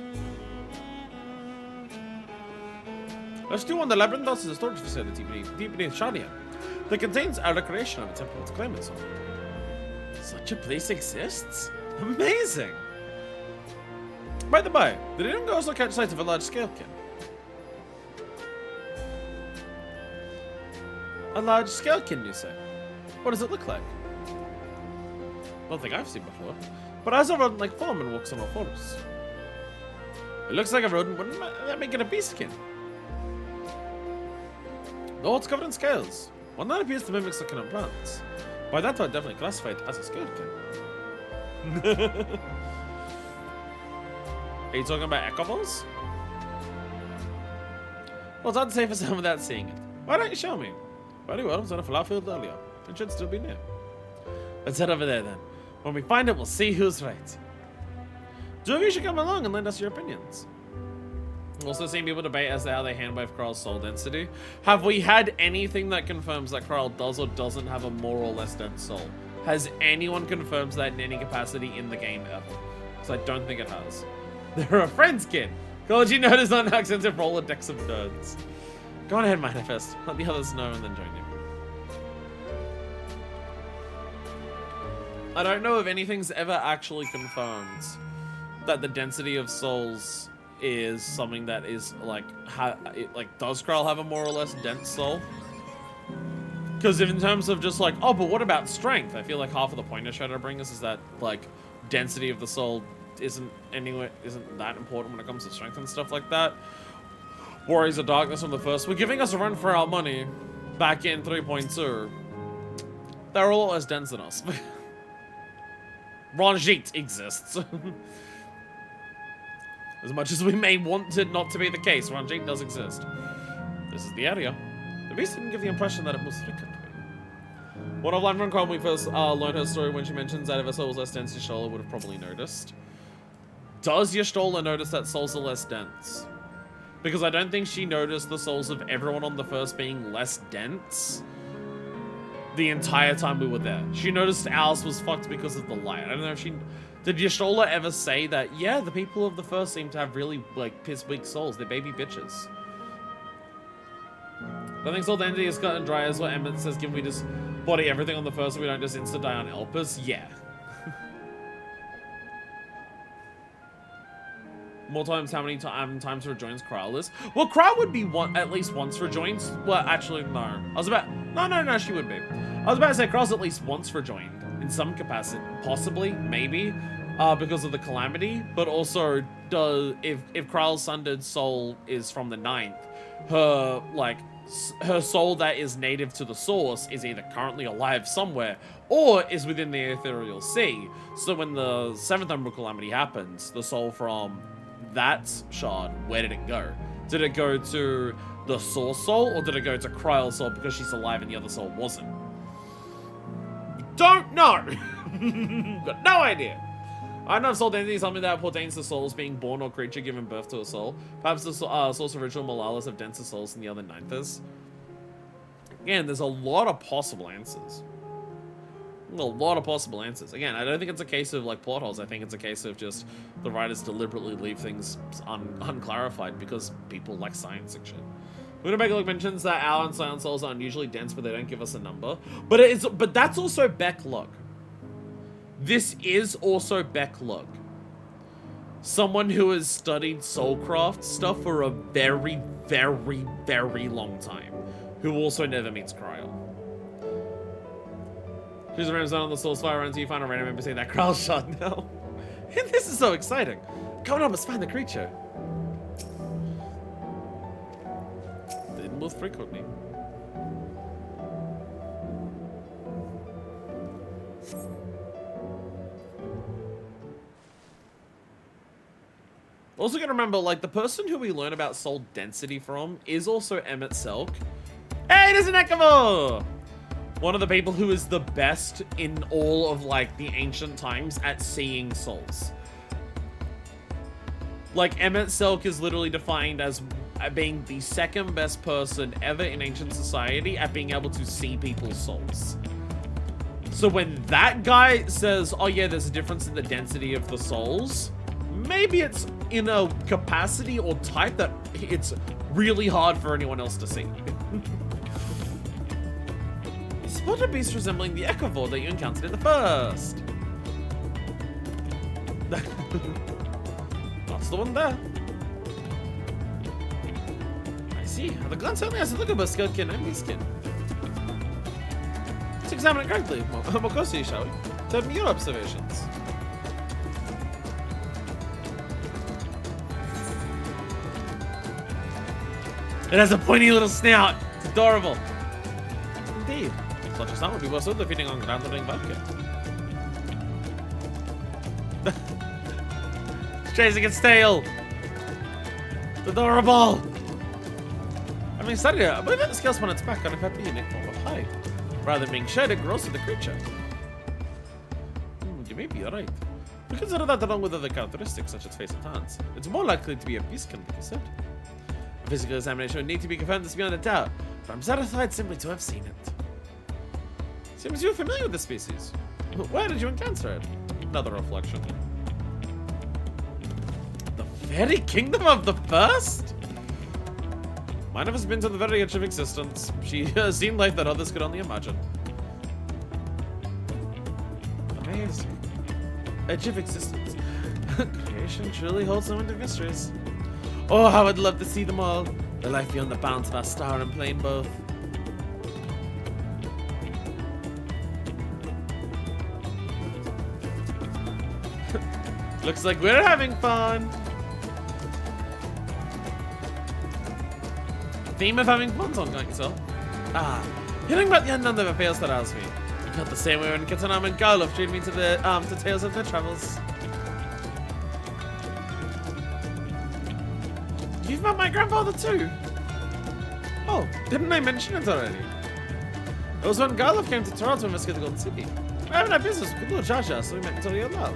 Let's do one. The Labyrinthos is a storage facility deep beneath Shadia that contains our recreation of a temple to claim its own. Such a place exists? Amazing! By the by, did anyone also catch sight of a large scalekin? A large scalekin, you say? What does it look like? I don't think I've seen before. But as a rodent like form and walks on all fours. It looks like a rodent, wouldn't that make it a beastkin? Though it's covered in scales. One that appears to mimic succulent plants. By that I'd definitely classify it as a scalekin. Are you talking about echoballs? Well, it's hard to say for some without seeing it. Why don't you show me? Very well, I was on a falafel earlier. It should still be near. Let's head over there then. When we find it, we'll see who's right. Two of you should come along and lend us your opinions. Also seen people debate as to how they handwave Kryl's soul density. Have we had anything that confirms that Kryl does or doesn't have a more or less dense soul? Has anyone confirmed that in any capacity in the game ever? Because I don't think it has. They're a friends, kid. College you notice on how extensive Rolodex of nerds. Go on ahead, Manifest. Let the others know and then join you. I don't know if anything's ever actually confirmed that the density of souls is something that is like, does Kryl have a more or less dense soul? Because in terms of just like, oh, but what about strength? I feel like half of the point I try to bring us is that like density of the soul isn't that important when it comes to strength and stuff like that. Warriors of Darkness from the first were giving us a run for our money back in 3.2. They're a lot less dense than us. Ranjit exists. As much as we may want it not to be the case, Ranjit does exist. This is the area. The beast didn't give the impression that it was frequently. What I've learned from Kryl when we first learned her story, when she mentions that if her soul was less dense, Y'shtola would have probably noticed. Does Y'shtola notice that souls are less dense? Because I don't think she noticed the souls of everyone on the first being less dense the entire time we were there. She noticed ours was fucked because of the light. I don't know if she... Did Y'shtola ever say that, yeah, the people of the first seem to have really, like, piss-weak souls. They're baby bitches. I think soul density is cut and dry as what Emmett says, given we just body everything on the first so we don't just insta-die on Elpis. Yeah. More times, how many times rejoins Kryl is? Well, Kryl would be at least once rejoins. Well, actually, no. No, she would be. I was about to say Kryl's at least once rejoined. In some capacity. Possibly, maybe. Because of the calamity. But also, if Kryl's sundered soul is from the 9th, her soul that is native to the source is either currently alive somewhere or is within the ethereal sea. So when the 7th Umbral Calamity happens, the soul from that shard, where did it go? Did it go to the source soul or did it go to Kryl's soul because she's alive and the other soul wasn't? Don't know! Got no idea. I don't know if soul density is something that pertains to souls being born or creature given birth to a soul. Perhaps the source of ritual Malalas have denser souls than the other 9thers. Again, there's a lot of possible answers. A lot of possible answers. Again, I don't think it's a case of like plot holes. I think it's a case of just the writers deliberately leave things unclarified because people like science and shit. Winnebago mentions that our and Scion souls are unusually dense, but they don't give us a number. But that's also Becklog. This is also Becklog. Someone who has studied soulcraft stuff for a very, very, very long time. Who also never meets Kryl. Choose a random zone on the soul's fire until you find a random NPC that Kryl shot now. And this is so exciting. Come on, let's find the creature. Didn't move frequently. Also gotta remember, like, the person who we learn about soul density from is also Emmett Selk. Hey, there's an Ekavo! One of the people who is the best in all of, like, the ancient times at seeing souls. Like, Emmett Selk is literally defined as being the second best person ever in ancient society at being able to see people's souls. So when that guy says, oh yeah, there's a difference in the density of the souls, maybe it's in a capacity or type that it's really hard for anyone else to see. Spot a beast resembling the Echevore that you encountered in the first. That's the one there. I see. The gun certainly has a look of a skeleton and skin. Let's examine it correctly. More closely, shall we? Tell me your observations. It has a pointy little snout. It's adorable. Indeed. Such a sound would be well suited feeding on ground-living bucket. Chasing its tail. It's adorable. I mean, study it. I believe it scales on its back on a very unique form of hide. Rather than being shed, it grows with the creature. may be right. We consider that along with other characteristics such as face and hands. It's more likely to be a beast killer, like you said. A physical examination would need to be confirmed as beyond a doubt, but I'm satisfied simply to have seen it. Seems you're familiar with the species. Where did you encounter it? Another reflection. The very kingdom of the first? Mine has been to the very edge of existence. She seemed like that others could only imagine. Amazing. Edge of existence. Creation truly holds so many mysteries. Oh, how I'd love to see them all. The life beyond the bounds of our star and plane both. Looks like we're having fun. Theme of having fun song, can't you tell? Ah, hearing about the unknown never fails to rouse me. I felt the same way when Katanam and Garlov treated me to tales of their travels. You've met my grandfather too? Oh, didn't I mention it already? It was when Garlov came to Toronto to investigate the Golden City. I haven't had business with little Jaja, so we met until you're loud.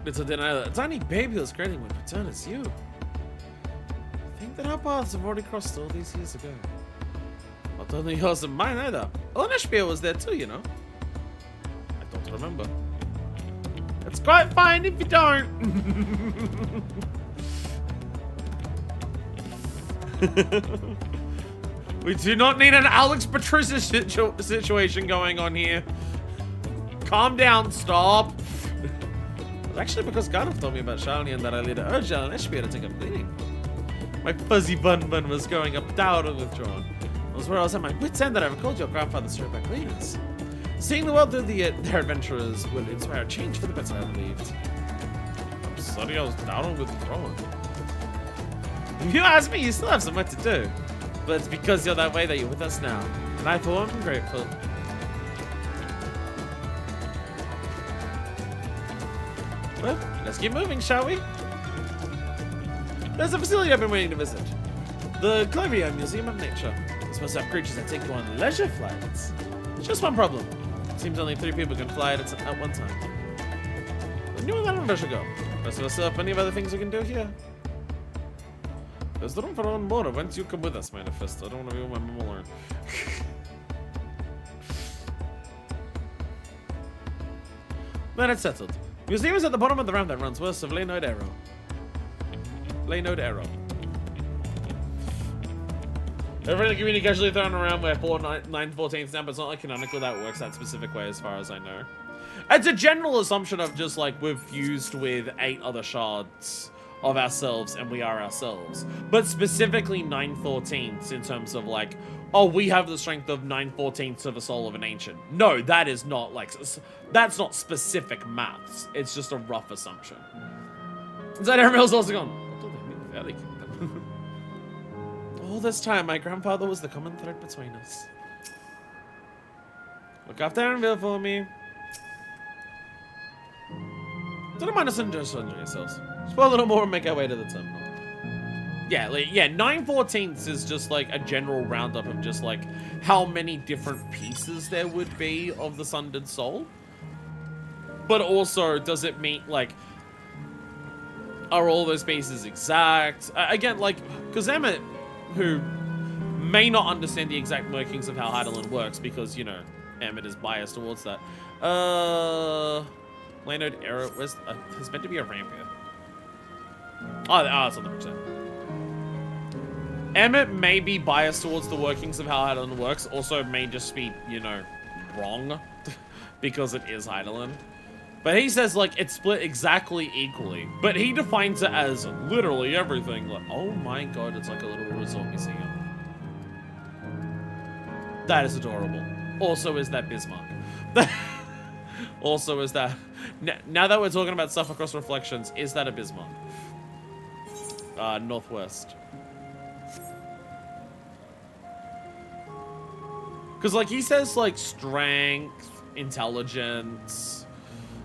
Little did I know that a tiny baby was creating would return as you. I think that our paths have already crossed all these years ago. Not only yours and mine either. Onishpia was there too, you know. I don't remember. It's quite fine if you don't. We do not need an Alex Patricia situation going on here. Calm down, stop. It's actually because Gareth told me about Charlie and that I later urged Alan Ishbia to take up cleaning. My fuzzy bun was going up down and withdrawn. It was where I was at my wit's end that I recalled your grandfather's story about cleaners. Seeing the world through their adventurers would inspire a change for the better, I believed. I'm sorry I was down and withdrawn. If you ask me, you still have some work to do. But it's because you're that way that you're with us now. And I, for one, am grateful. Well, let's keep moving, shall we? There's a facility I've been waiting to visit. The Clavier Museum of Nature. It's supposed to have creatures that take you on leisure flights. Just one problem. Seems only 3 people can fly at one time. But you and that one should go. Rest of us still have plenty of other things we can do here. There's room for one more. Once you come with us, Manifest. I don't want to be with my mom alone. Then it's settled. Museum is at the bottom of the ramp that runs west of Leynode Arrow. Leynode Arrow. Every community casually thrown around where 9/14 now, but it's not like canonical that works that specific way as far as I know. It's a general assumption of just like we've fused with 8 other shards of ourselves and we are ourselves. But specifically 9/14 in terms of like, oh, we have the strength of 9/14 of the soul of an ancient. No, that is not like, that's not specific maths. It's just a rough assumption. Is that everyone else also gone? What do they mean, Valley Kingdom? All this time, my grandfather was the common thread between us. Look after Anvil for me. Don't mind us enjoy yourselves. Spoil a little more and make our way to the terminal. Yeah, like, yeah, 9/14 is just like a general roundup of just like how many different pieces there would be of the Sundered Soul. But also, does it mean like, are all those pieces exact? Again, like, because Emmett, who may not understand the exact workings of how Heidelin works because, you know, Emmett is biased towards that. Leonard Arrow, there's meant to be a ramp here. Oh, it's on the bridge there. Emmett may be biased towards the workings of how Heidelin works, also may just be, you know, wrong because it is Heidelin. But he says, like, it's split exactly equally. But he defines it as literally everything. Like, oh my god, it's like a little resort museum. That is adorable. Also is that Bismarck. Also is that... Now that we're talking about stuff across reflections, is that a Bismarck? Northwest. Because, like, he says, like, strength, intelligence,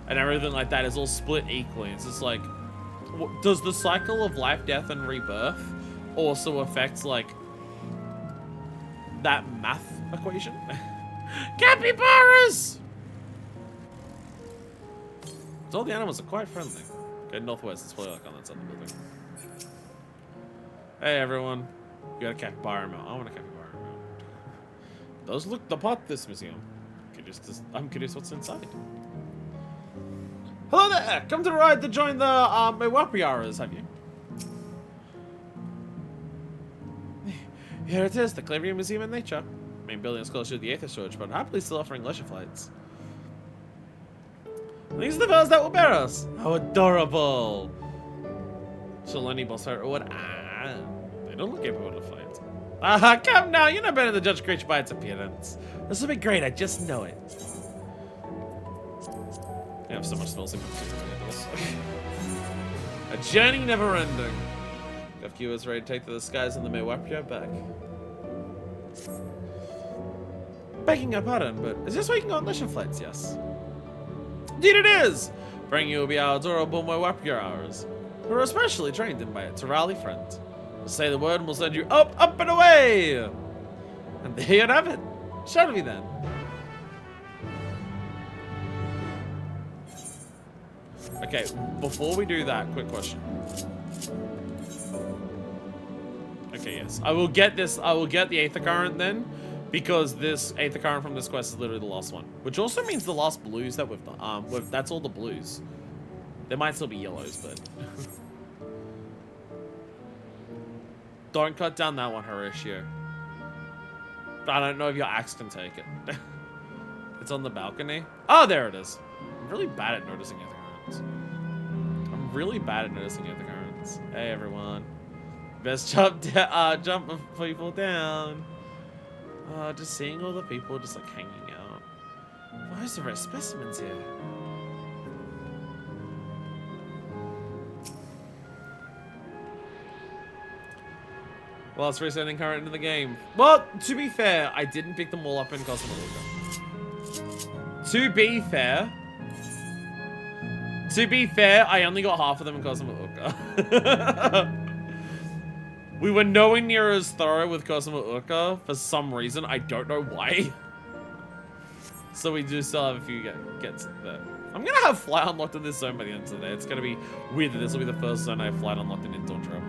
and everything like that is all split equally. It's just like, does the cycle of life, death, and rebirth also affect, like, that math equation. Capybaras! So all the animals are quite friendly. Okay, northwest. It's probably like on that side of the building. Hey everyone. You got a capybara mount. I want a capybara mount. Those look the part this museum. I'm curious what's inside. Hello there! Come to the ride to join the Mewapiaras, have you? Here it is, the Claverian Museum of Nature. Main building is closer to the Aether Storage, but happily still offering leisure flights. These are the birds that will bear us. How adorable! Solani Bossar, what? They don't look capable of flight. Come now, you're not better than judge a creature by its appearance. This will be great, I just know it. I have so much spells in this. A journey never ending. FQ is ready to take to the skies and the Mewapia back. Begging your pardon, but is this where you can go on leisure flights? Yes. Indeed it is! Bringing you will be our adorable Mewapia hours. We're especially trained in by a Terali friend. Just say the word and we'll send you up, up and away! And there you have it. Shall we then? Okay, before we do that, quick question. Okay, yes. I will get this, I will get the Aether Current then, because this Aether Current from this quest is literally the last one. Which also means the last blues that we've done. That's all the blues. There might still be yellows, but... Don't cut down that one, Horatio. I don't know if your axe can take it. It's on the balcony. Oh, there it is. I'm really bad at noticing Aether Currents. I'm really bad at noticing Aether Currents. Hey, everyone. Best jump before you fall down. Just seeing all the people just like hanging out. Why is there rare specimens here? Last resending current into the game. Well, to be fair, I didn't pick them all up in Cosmo Luca. To be fair, I only got half of them in Cosmo Luca. We were nowhere near as thorough with Cosmo Urka for some reason. I don't know why. So we do still have a few gets there. I'm gonna have flight unlocked in this zone by the end of the day. It's gonna be weird that this will be the first zone I have flight unlocked in Dawntrail.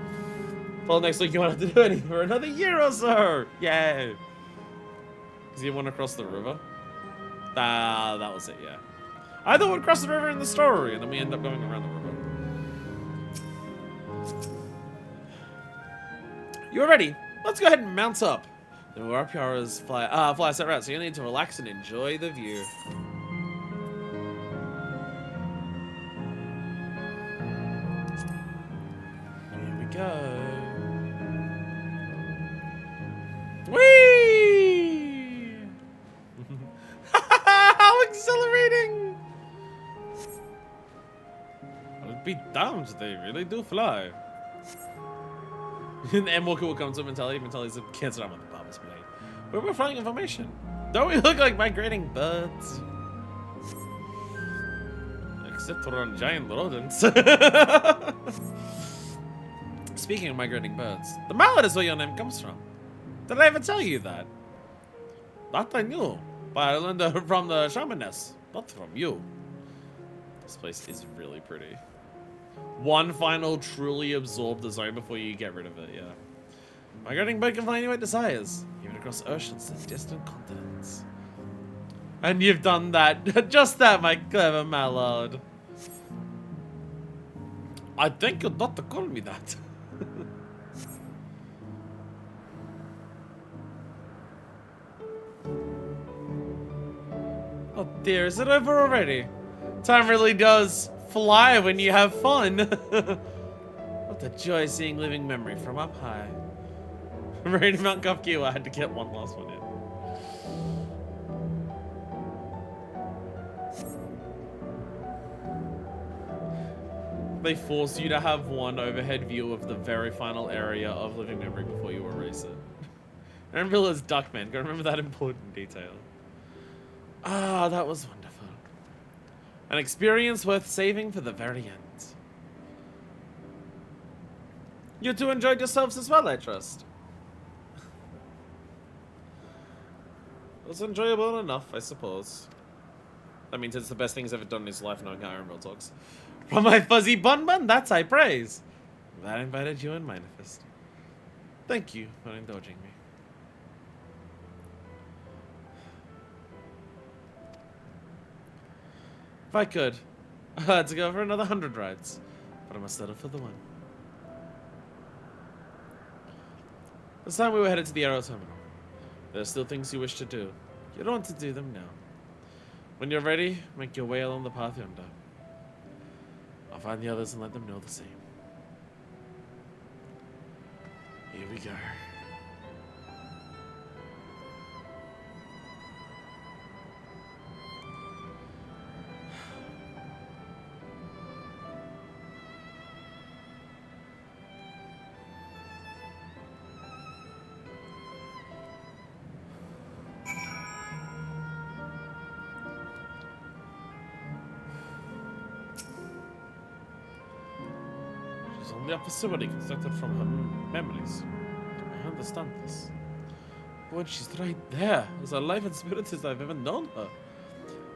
Well, next week you won't have to do anything for another year or so. Yay. Because you want to cross the river? That was it, yeah. I thought we'd cross the river in the story, and then we end up going around the river. You're ready. Let's go ahead and mount up. The Mewapira's fly set route, so you need to relax and enjoy the view. Here we go. Whee! How exhilarating! I'll be damned, they really do fly. And Walker will come to Mentality. Mentality's canceled out on the Bob's blade. But we're flying information. Don't we look like migrating birds? Except for on giant rodents. Speaking of migrating birds, the mallard is where your name comes from. Did I ever tell you that? That I knew, but I learned from the shamaness, not from you. This place is really pretty. One final truly absorb the zone before you get rid of it, yeah. Migrating bird can fly anywhere it desires, even across oceans and distant continents. And you've done that. Just that, my clever mallard. I think you'd not to call me that. Oh dear, is it over already? Time really does fly when you have fun. What a joy seeing living memory from up high. Raiding Mount Kufkiwa, I had to get one last one in. They force you to have one overhead view of the very final area of living memory before you erase it. Aaron Villa's Duckman, gotta remember that important detail. Ah, that was wonderful. An experience worth saving for the very end. You two enjoyed yourselves as well, I trust. It was enjoyable enough, I suppose. That means it's the best thing he's ever done in his life, knowing how Ironville talks. From my fuzzy bun, that's high praise. Glad I invited you and Manifest. Thank you for indulging me. If I could, I'd like to go for another 100 rides, but I must settle for the one. This time we were headed to the Aero Terminal. There are still things you wish to do. You don't want to do them now. When you're ready, make your way along the path yonder. I'll find the others and let them know the same. Here we go. The facility constructed from her memories. I understand this. But when she's right there, as alive and spirit as I've ever known her,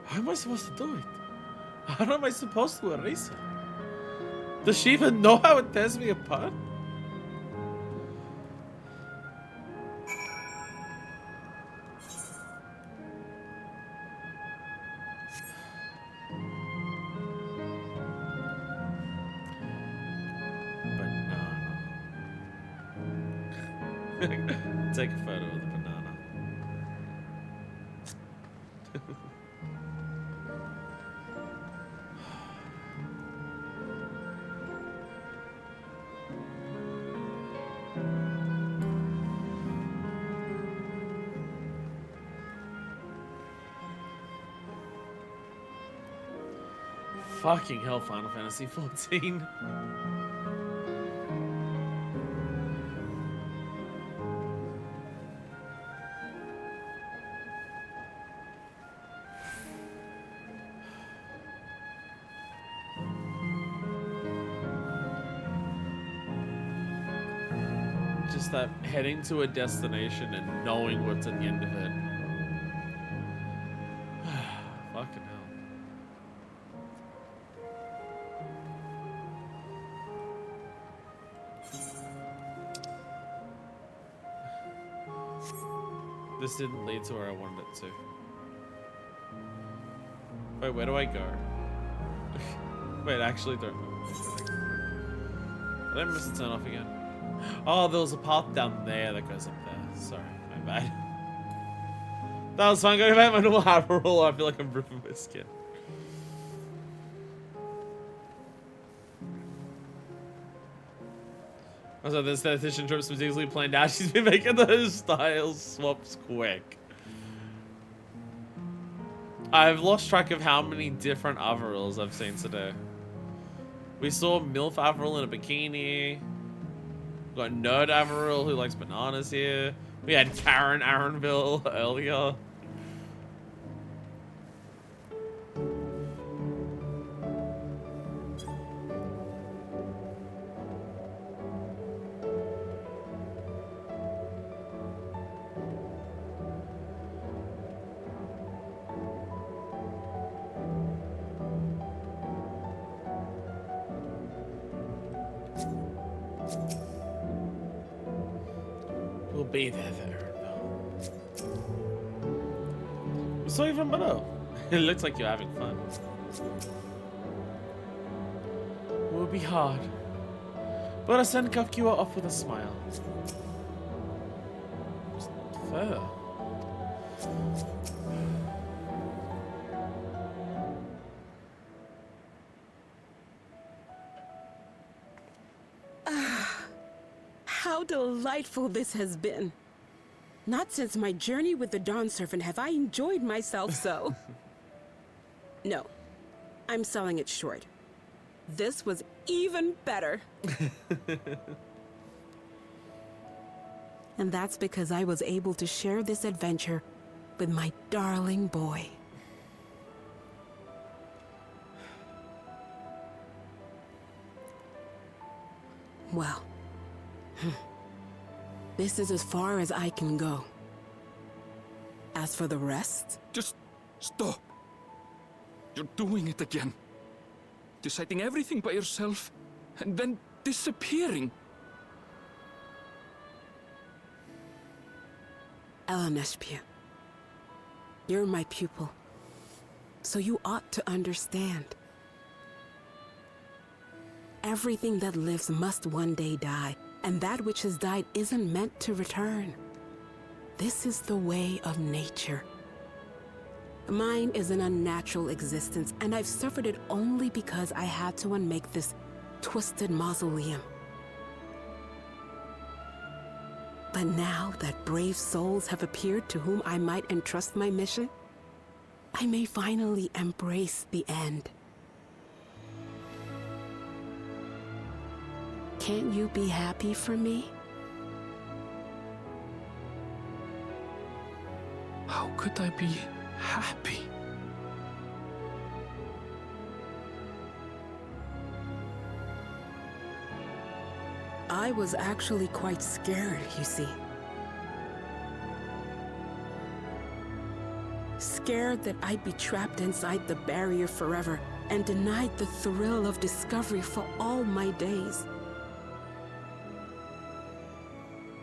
how am I supposed to do it? How am I supposed to erase her? Does she even know how it tears me apart? Take a photo of the banana. Fucking hell, Final Fantasy 14. Just that heading to a destination and knowing what's at the end of it. Fucking hell. This didn't lead to where I wanted it to. Wait, where do I go? Wait, actually don't. Did I miss a turn off again? Oh, there was a path down there that goes up there. Sorry, my bad. That was fun. Going back to my normal hammer roll. I feel like I'm ripping my skin. Also, this statistician trip's particularly planned out. She's been making those style swaps quick. I've lost track of how many different Averils I've seen today. We saw MILF Averil in a bikini. We got Nerd Averil who likes bananas here. We had Karen Arenville earlier. We'll be there, We saw you from below. It looks like you're having fun. It will be hard, but Asen cuffed you off with a smile. It's not fair. How delightful this has been. Not since my journey with the Dawn Servant have I enjoyed myself so. No, I'm selling it short. This was even better. And that's because I was able to share this adventure with my darling boy. Well, this is as far as I can go. As for the rest... Just stop. You're doing it again. Deciding everything by yourself, and then disappearing. Alexandria, you're my pupil, so you ought to understand. Everything that lives must one day die, and that which has died isn't meant to return. This is the way of nature. Mine is an unnatural existence, and I've suffered it only because I had to unmake this twisted mausoleum. But now that brave souls have appeared to whom I might entrust my mission, I may finally embrace the end. Can't you be happy for me? How could I be happy? I was actually quite scared, you see. Scared that I'd be trapped inside the barrier forever and denied the thrill of discovery for all my days.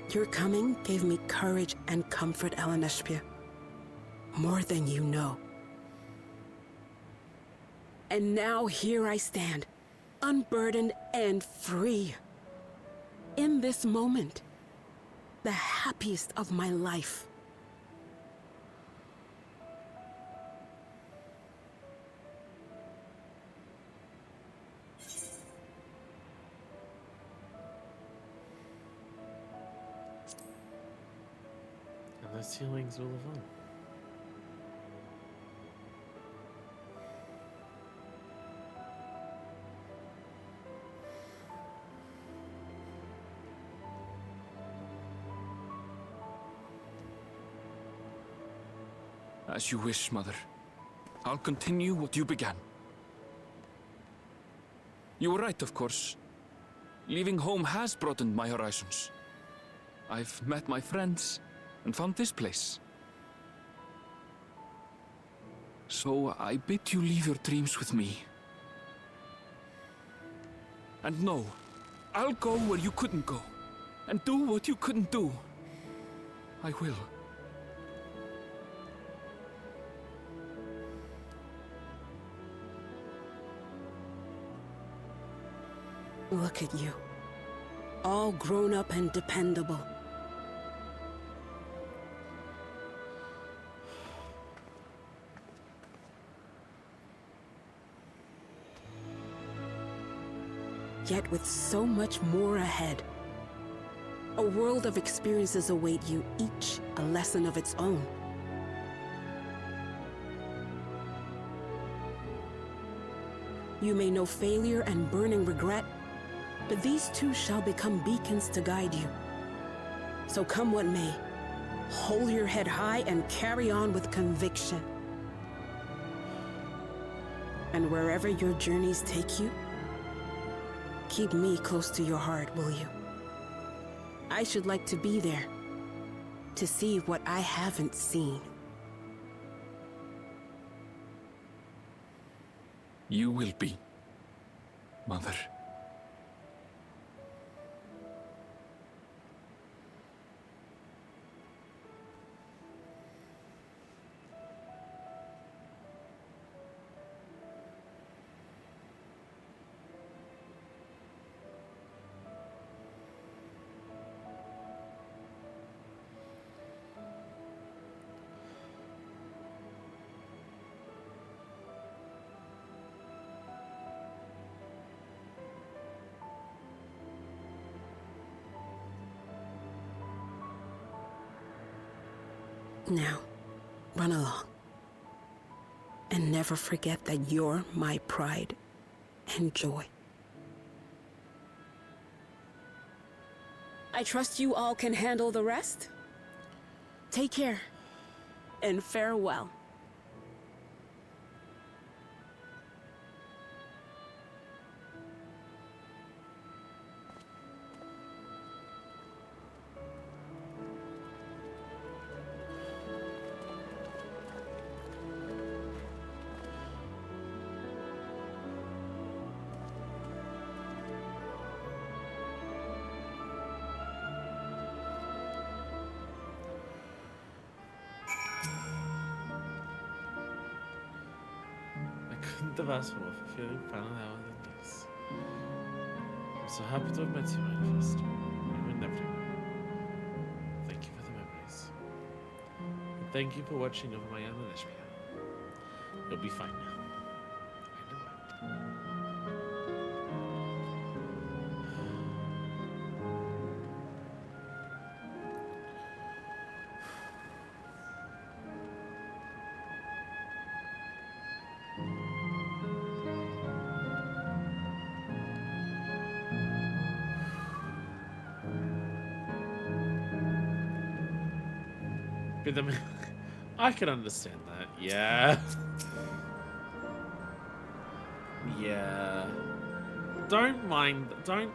Your coming gave me courage and comfort, Alexandria. More than you know. And now here I stand, unburdened and free. In this moment, the happiest of my life. And those ceilings will live on. As you wish, Mother. I'll continue what you began. You were right, of course. Leaving home has broadened my horizons. I've met my friends and found this place. So I bid you leave your dreams with me. And know, I'll go where you couldn't go, and do what you couldn't do. I will. Look at you. All grown up and dependable. Yet with so much more ahead. A world of experiences await you, each a lesson of its own. You may know failure and burning regret, but these two shall become beacons to guide you. So come what may, hold your head high and carry on with conviction. And wherever your journeys take you, keep me close to your heart, will you? I should like to be there, to see what I haven't seen. You will be, Mother. Now, run along. And never forget that you're my pride and joy. I trust you all can handle the rest. Take care, and farewell. the vast world for feeling final hour than this. I'm so happy to have met you, Manifest. You and everyone. Thank you for the memories. And thank you for watching over my Alexandria. You'll be fine now. I know it. But I can understand that. Yeah. Yeah. Don't mind. Don't.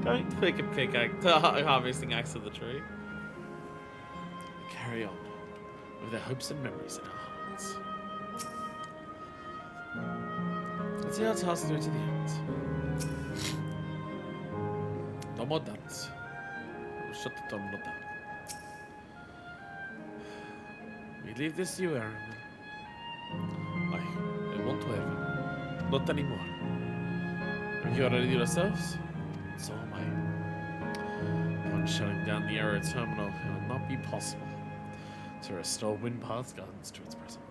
Don't pick a pickaxe. Harvesting axe of the tree. Carry on with our hopes and memories in our hearts. Let's see our task through to the end. No more doubts. Shut the door, not that. We leave this to you, Aaron. I won't ever. Not anymore. Are you ready yourselves? So am I. Upon shutting down the Arrow Terminal, it will not be possible to restore Windpath Gardens to its present.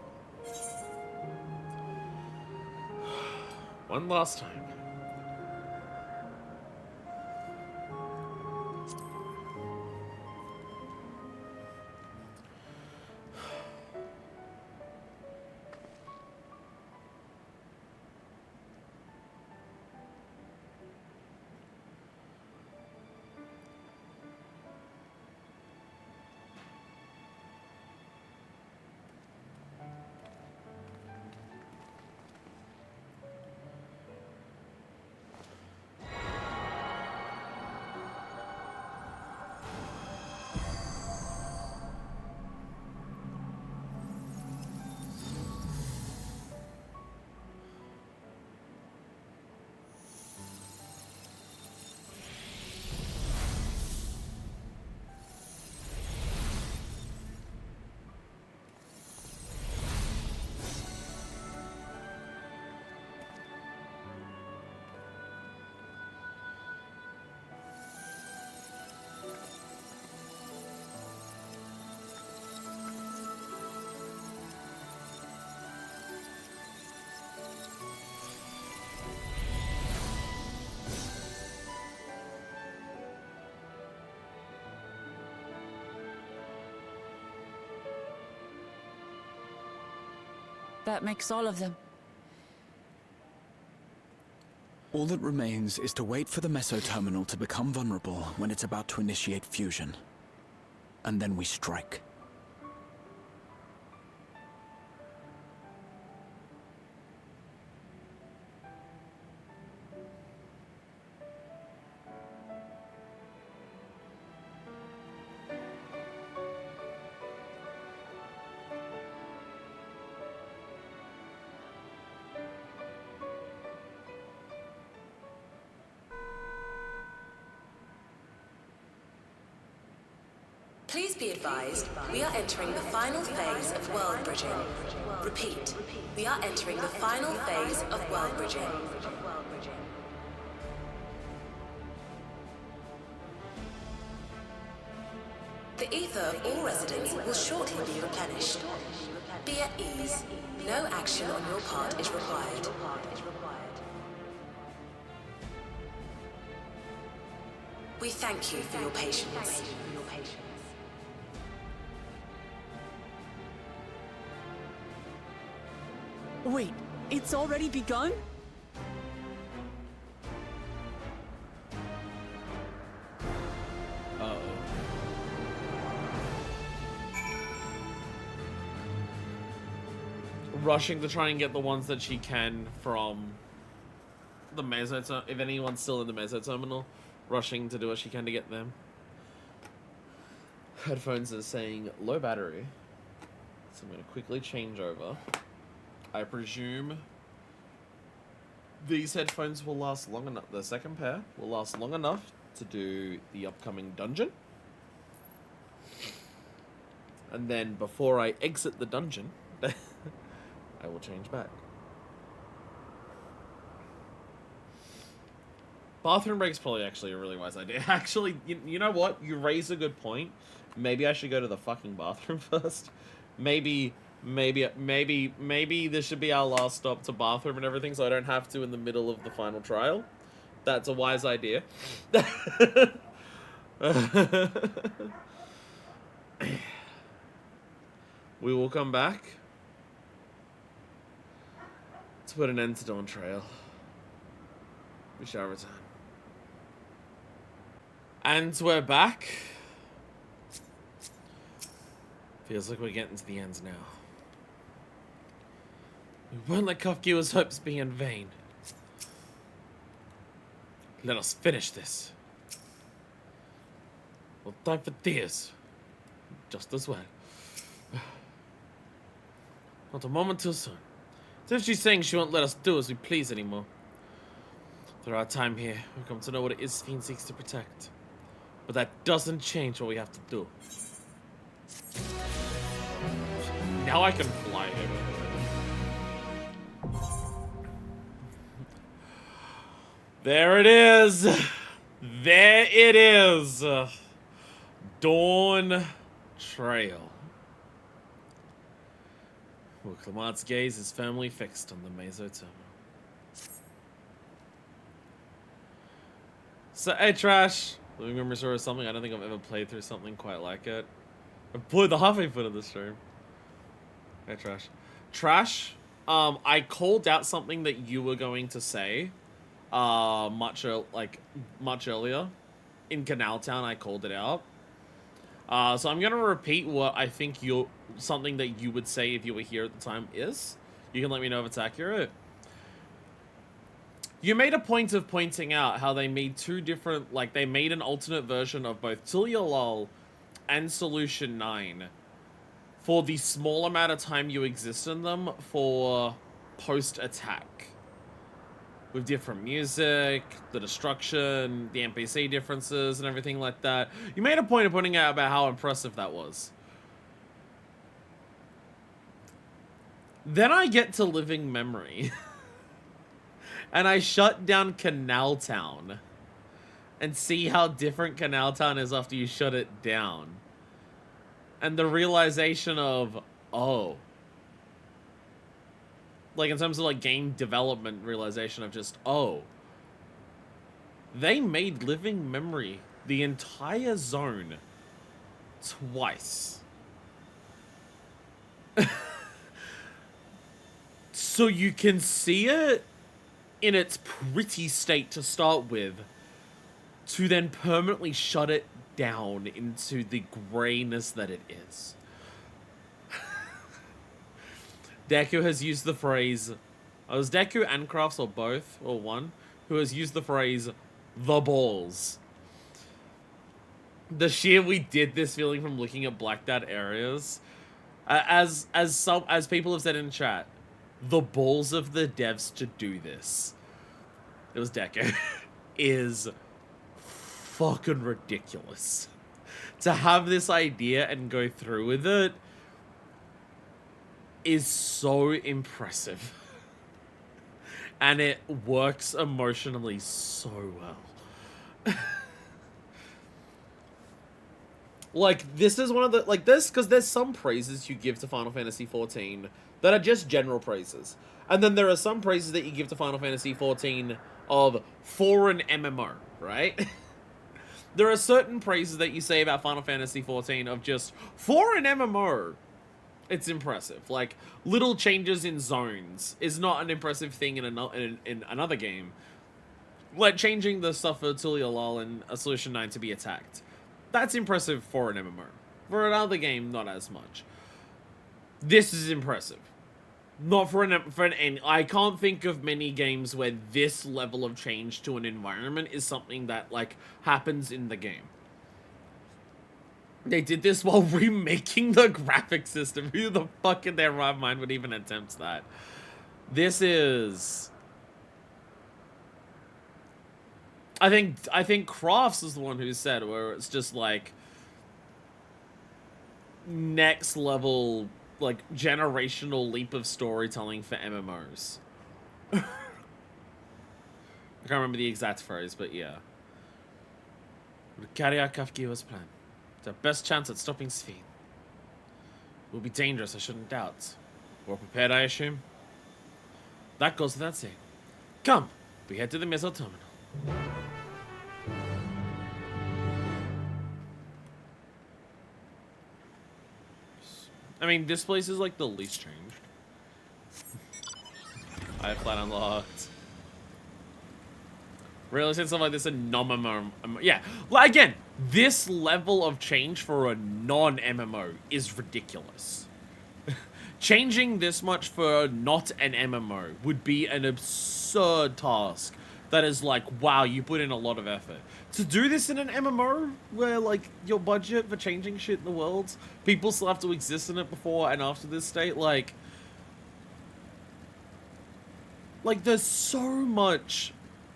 One last time. That makes all of them. All that remains is to wait for the meso-terminal to become vulnerable when it's about to initiate fusion. And then we strike. Please be advised, we are entering the final phase of world bridging. Repeat, we are entering the final phase of world bridging. The ether of all residents will shortly be replenished. Be at ease. No action on your part is required. We thank you for your patience. Wait, it's already begun? Uh-oh. Rushing to try and get the ones that she can from the meso, if anyone's still in the meso terminal, rushing to do what she can to get them. Headphones are saying low battery, so I'm going to quickly change over. I presume these headphones will last long enough, the second pair will last long enough to do the upcoming dungeon. And then before I exit the dungeon, I will change back. Bathroom break's probably actually a really wise idea. Actually, you know what? You raise a good point. Maybe I should go to the fucking bathroom first. Maybe this should be our last stop to bathroom and everything, so I don't have to in the middle of the final trial. That's a wise idea. We will come back to put an end to Dawntrail. We shall return. And we're back. Feels like we're getting to the end now. We won't let Kafkiwa's hopes be in vain. Let us finish this. Well, time for tears. Just as well. Not a moment too soon. As if she's saying she won't let us do as we please anymore. Through our time here, we've come to know what it is Sphene seeks to protect. But that doesn't change what we have to do. Now I can fly him. There it is. There it is. Dawntrail. Well, Clement's gaze is firmly fixed on the mesoterminal. So, hey, Trash. Living Memory Store is something I don't think I've ever played through something quite like it. I've played the halfway point of the stream. Hey, Trash. Trash, I called out something that you were going to say, much earlier. In Canal Town, I called it out. So I'm gonna repeat what I think something that you would say if you were here at the time is. You can let me know if it's accurate. You made a point of pointing out how they made two different, like, they made an alternate version of both Tulialol and Solution 9 for the small amount of time you exist in them for post-attack. With different music, the destruction, the NPC differences, and everything like that. You made a point of pointing out about how impressive that was. Then I get to Living Memory. And I shut down Canal Town. And see how different Canal Town is after you shut it down. And the realization of, oh. Like, in terms of, like, game development realization of just, oh. They made Living Memory, the entire zone, twice. So you can see it in its pretty state to start with, to then permanently shut it down into the grayness that it is. Deku has used the phrase, was Deku and Crafts or both, or one, who has used the phrase, the balls. The sheer we did this feeling from looking at blacked out areas, as people have said in chat, the balls of the devs to do this, it was Deku, is fucking ridiculous. To have this idea and go through with it is so impressive. And it works emotionally so well. Like, this is one of the, like, this, because there's some praises you give to Final Fantasy XIV that are just general praises. And then there are some praises that you give to Final Fantasy XIV for an MMO, right? There are certain praises that you say about Final Fantasy XIV of just, for an MMO, it's impressive. Like, little changes in zones is not an impressive thing in another game. Like, changing the stuff for Tulialol and Solution 9 to be attacked. That's impressive for an MMO. For another game, not as much. This is impressive. Not for an I can't think of many games where this level of change to an environment is something that, like, happens in the game. They did this while remaking the graphic system. Who the fuck in their right mind would even attempt that? This is... I think Crafts is the one who said where it's just like next level like generational leap of storytelling for MMOs. I can't remember the exact phrase, but yeah. We'll carry out Kafkiwa's plan. It's our best chance at stopping Sphene. It will be dangerous, I shouldn't doubt. We're prepared, I assume? That goes without saying. Come, we head to the missile terminal. I mean, this place is like the least changed. I have flat unlocked. Really, since stuff like this a non-MMO, yeah. Like, again, this level of change for a non-MMO is ridiculous. Changing this much for not an MMO would be an absurd task. That is like, wow, you put in a lot of effort. To do this in an MMO, where like your budget for changing shit in the world, people still have to exist in it before and after this state, like there's so much,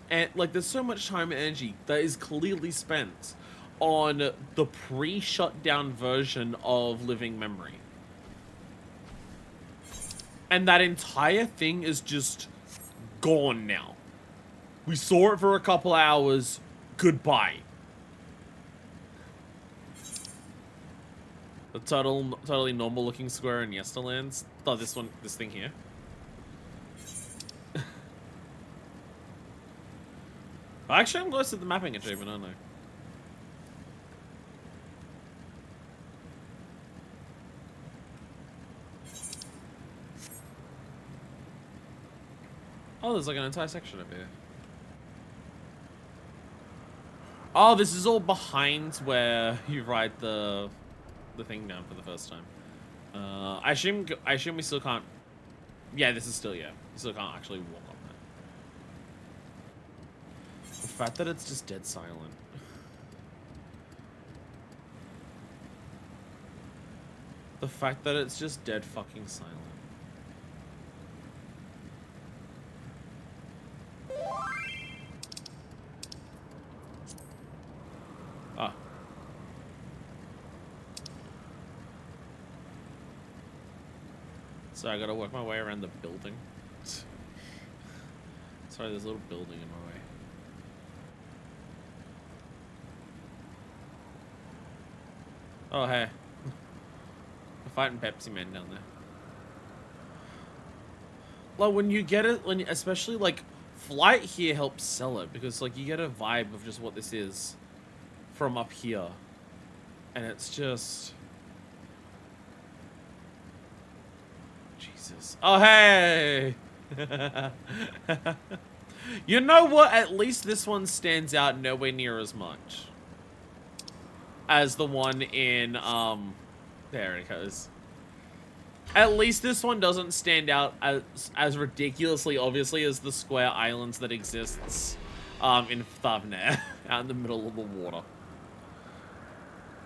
and like there's so much time and energy that is clearly spent on the pre-shutdown version of Living Memory. And that entire thing is just gone now. We saw it for a couple hours. Goodbye. The totally normal looking square in Yesterlands. Oh, this thing here. Actually, I'm close to the mapping achievement, aren't I? Oh, there's like an entire section up here. Oh, this is all behind where you ride the thing down for the first time. I assume we still can't. Yeah, this is still, yeah. We still can't actually walk on that. The fact that it's just dead silent. The fact that it's just dead fucking silent. Ah. So I gotta work my way around the building. Sorry, there's a little building in my way. Oh, hey. We're fighting Pepsi Man down there. Like, when you get it, especially, like, flight here helps sell it, because, like, you get a vibe of just what this is from up here. And it's just... Jesus. Oh, hey! You know what? At least this one stands out nowhere near as much as the one in, there it goes. At least this one doesn't stand out as ridiculously obviously as the square islands that exists in Thavner, out in the middle of the water.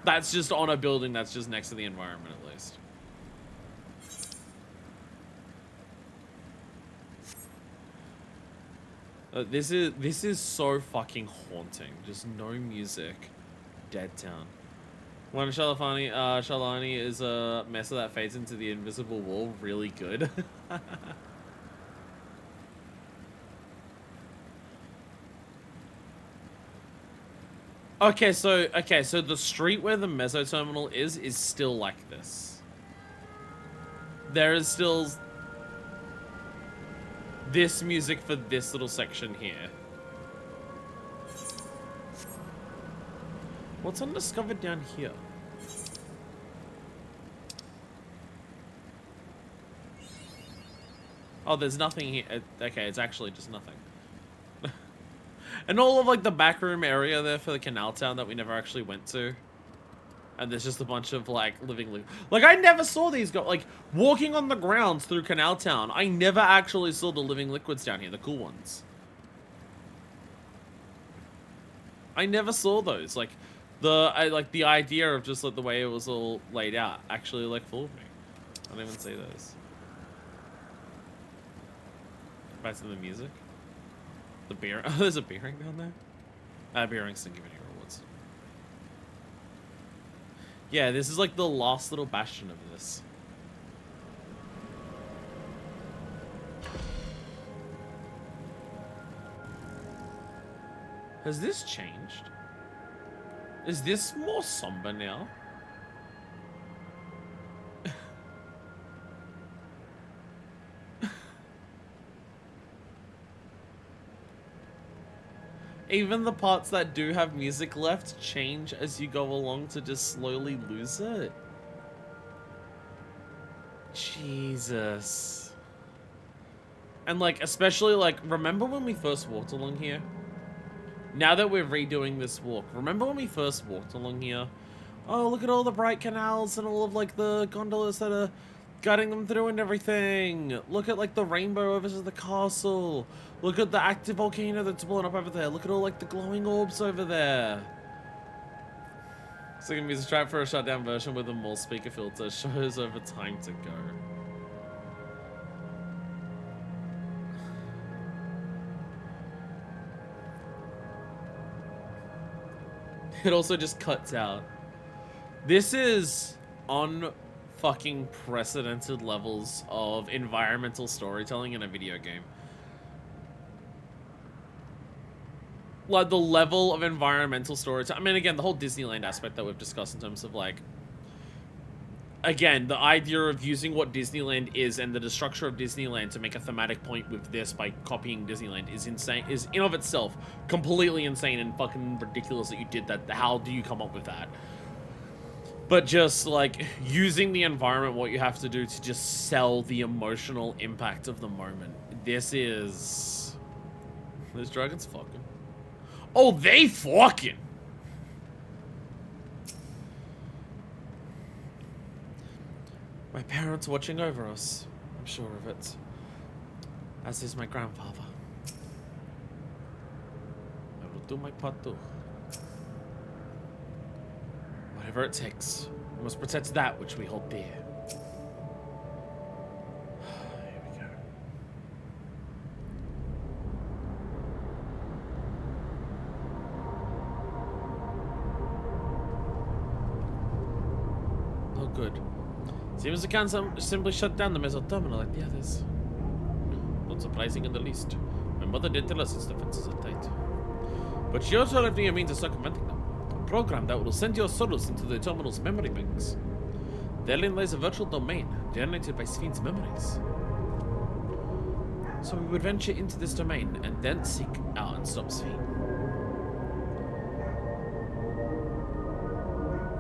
That's just on a building that's just next to the environment, at least. This is so fucking haunting. Just no music. Dead town. When Shalani is a messer that fades into the invisible wall, really good. Okay, so the street where the Meso terminal is still like this. There is still this music for this little section here. What's undiscovered down here? Oh, there's nothing here. Okay, it's actually just nothing. And all of, like, the backroom area there for the canal town that we never actually went to. And there's just a bunch of, like, living... Like, I never saw these go... Like, walking on the grounds through Canal Town, I never actually saw the living liquids down here, the cool ones. I never saw those. Like, the idea of just, like, the way it was all laid out actually, like, fooled me. I don't even see those. Back to the music. The beer... Oh, there's a beer ring down there? Beer rings didn't give any rewards. Yeah, this is like the last little bastion of this. Has this changed? Is this more somber now? Even the parts that do have music left change as you go along to just slowly lose it. Jesus. And like, especially like, remember when we first walked along here? Now that we're redoing this walk, remember when we first walked along here? Oh, look at all the bright canals and all of like the gondolas that are guiding them through and everything. Look at like the rainbow over to the castle. Look at the active volcano that's blowing up over there. Look at all like the glowing orbs over there. So gonna be a strap for a shutdown version with a more speaker filter. Shows over time to go. It also just cuts out. This is on fucking precedented levels of environmental storytelling in a video game. Like the level of environmental storytelling. I mean, again, the whole Disneyland aspect that we've discussed in terms of like, again, the idea of using what Disneyland is and the structure of Disneyland to make a thematic point with this by copying Disneyland is insane, is in of itself completely insane and fucking ridiculous that you did that. How do you come up with that? But just like using the environment, what you have to do to just sell the emotional impact of the moment. This is... Those dragons fucking. Oh, they fucking. My parents watching over us. I'm sure of it. As is my grandfather. I will do my part too. Whatever it takes. We must protect that which we hold dear. Here we go. Oh, good. Seems we can't simply shut down the Meso terminal like the others. Not surprising in the least. My mother did tell us its defenses are tight. But she also left me a means of circumventing them. A program that will send your souls into the terminal's memory banks. Therein lies a virtual domain generated by Sphene's memories. So we would venture into this domain and then seek out and stop Sphene.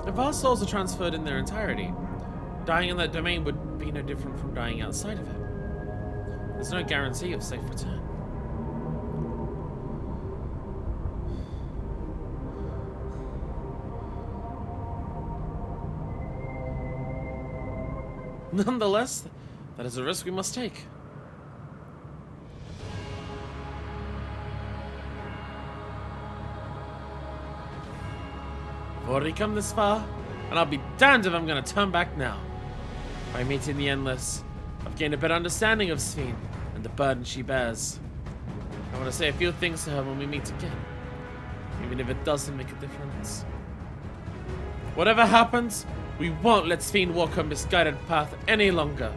If our souls are transferred in their entirety, dying in that domain would be no different from dying outside of it. There's no guarantee of safe return. Nonetheless, that is a risk we must take. I've already come this far, and I'll be damned if I'm gonna turn back now. By meeting the Endless, I've gained a better understanding of Sphene and the burden she bears. I want to say a few things to her when we meet again, even if it doesn't make a difference. Whatever happens, we won't let Sphene walk her misguided path any longer.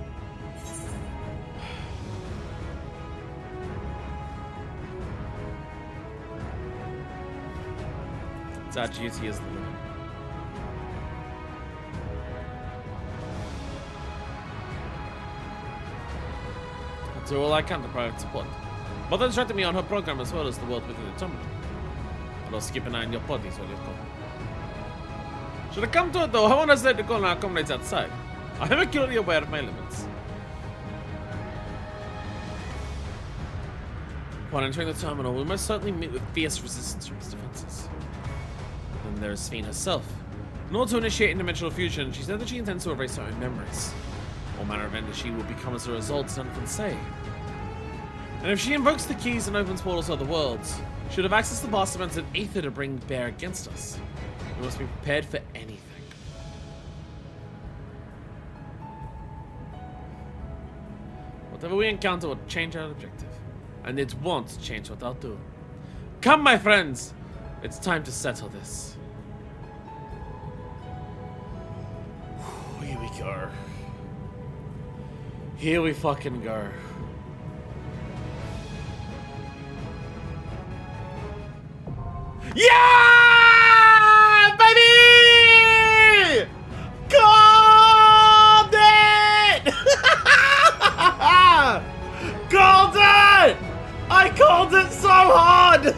It's our duty as the living. I'll do all I can to provide support. Mother instructed me on her program as well as the world within the terminal. But I'll keep an eye on your bodies while you're gone. Should I come to it though, I want us to call our comrades outside. I am acutely aware of my limits. Upon entering the terminal, we must certainly meet with fierce resistance from its defenses. Then there is Sphene herself. In order to initiate interdimensional fusion, she said that she intends to erase her own memories. All manner of enders she will become as a result, none can say. And if she invokes the keys and opens portals to other worlds, she would have access to vast amounts of ether to bring bear against us. We must be prepared for anything. Whatever we encounter will change our objective. And it won't change what I'll do. Come, my friends! It's time to settle this. Here we go. Here we fucking go. Yeah, baby! Called it! Called it! I called it so hard!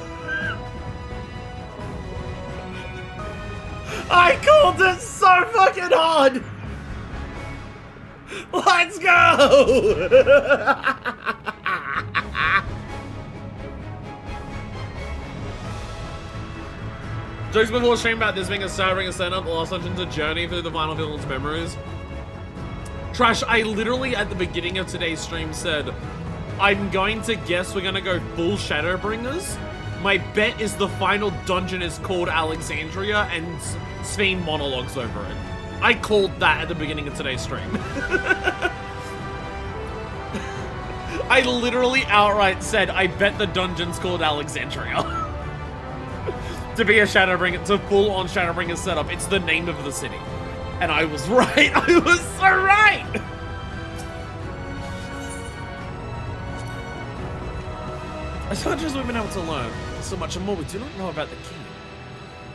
I called it so fucking hard! Let's go! Jokes before stream about this being a Starbringer setup, the last dungeon's a journey through the final villain's memories. Trash, I literally at the beginning of today's stream said, I'm going to guess we're gonna go full Shadowbringers. My bet is the final dungeon is called Alexandria and Sphene monologues over it. I called that at the beginning of today's stream. I literally outright said, I bet the dungeon's called Alexandria. To be a Shadowbringer, to full-on Shadowbringer setup, it's the name of the city. And I was right! I was so right! As much as we've been able to learn, so much more we do not know about the key.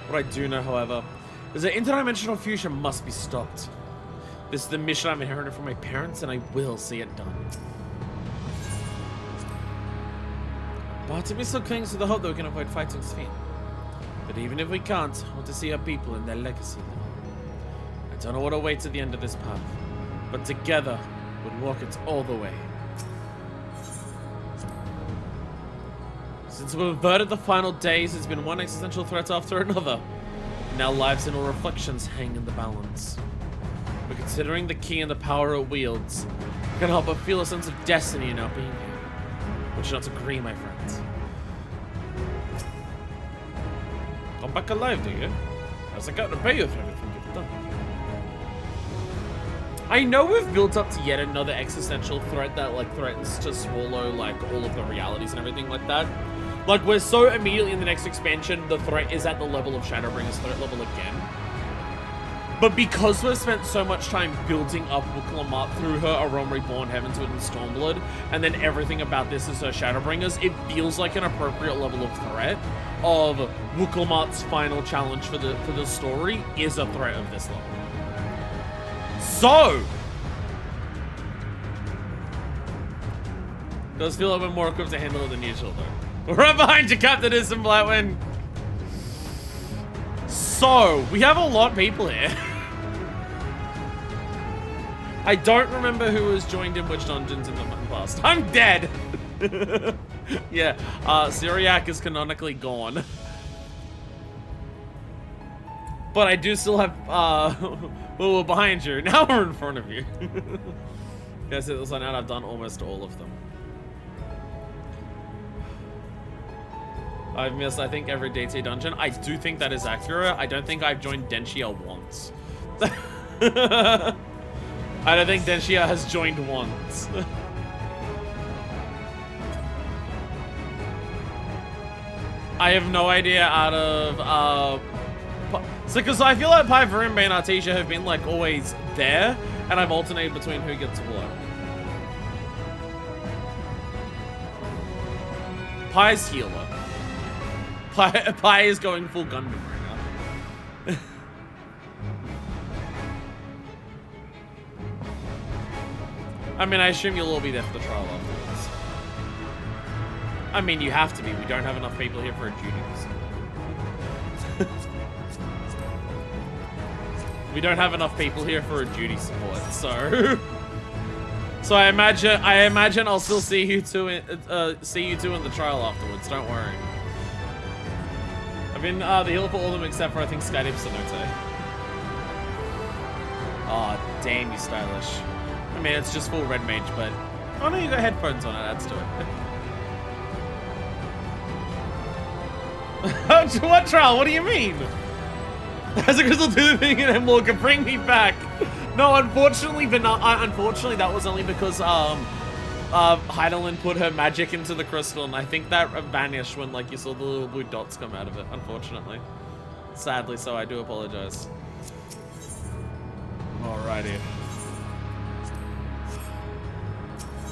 What I do know, however, is that interdimensional fusion must be stopped. This is the mission I'm inheriting from my parents, and I will see it done. Part of me still clings to the hope that we can avoid fighting Sphene. But even if we can't, I want to see our people and their legacy live. I don't know what awaits at the end of this path, but together, we'll walk it all the way. Since we've averted the final days, it's been one existential threat after another. And our lives and our reflections hang in the balance. But considering the key and the power it wields, I can help but feel a sense of destiny in our being here. Would you not agree, my friends? Come back alive, do you? As I got to pay you for everything you've done. I know we've built up to yet another existential threat that like threatens to swallow like all of the realities and everything like that. Like we're so immediately in the next expansion, the threat is at the level of Shadowbringer's threat level again. But because we've spent so much time building up Wukalamat through her A Realm Reborn, Heavensward, and Stormblood, and then everything about this is her Shadowbringers, it feels like an appropriate level of threat of Wukalamat's final challenge for the story is a threat of this level. So! Does feel like we're more equipped to handle it than usual though. We're right behind you, Captain Ism Blightwind! So, we have a lot of people here. I don't remember who has joined in which dungeons in the past. I'm dead! Yeah, Syriac is canonically gone. But I do still have, well, we're behind you. Now we're in front of you. Guys, it was like out, I've done almost all of them. I've missed, I think, every DT dungeon. I do think that is accurate. I don't think I've joined Denshia once. I don't think Denshia has joined once. I have no idea out of, so, because I feel like Pyverimbe and Artesia have been, like, always there, and I've alternated between who gets what. Pie's healer. Pie is going full Gundam right now. I mean, I assume you'll all be there for the trial afterwards. I mean, you have to be. We don't have enough people here for a duties. We don't have enough people here for a duty support, so... So I imagine I'll still see you two in the trial afterwards. Don't worry. I've been the healer for all of them except for I think Skydeep Sanote. Aw, oh, damn you stylish. I mean it's just full red mage, but oh no, you got headphones on, it adds to it. What trial? What do you mean? As a crystal do the thing and Hemlorca, bring me back. No, unfortunately, unfortunately, that was only because Heidelin put her magic into the crystal, and I think that vanished when like you saw the little blue dots come out of it. Unfortunately, sadly, so I do apologize. Alrighty.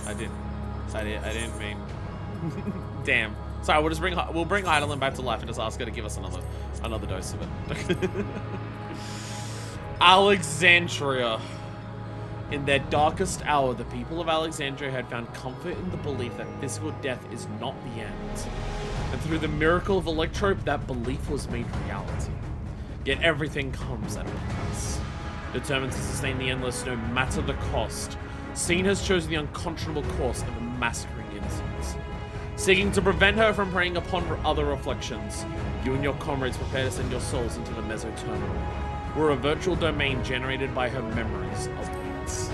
I didn't mean. Damn. Sorry, we'll bring Idolin back to life and just ask her to give us another dose of it. Alexandria. In their darkest hour, the people of Alexandria had found comfort in the belief that physical death is not the end. And through the miracle of Electrope, that belief was made reality. Yet everything comes at a price. Determined to sustain the endless no matter the cost, Sphene has chosen the unconscionable course of massacring innocents. Seeking to prevent her from preying upon other reflections, you and your comrades prepare to send your souls into the Mesoterminal, where a virtual domain generated by her memories awaits.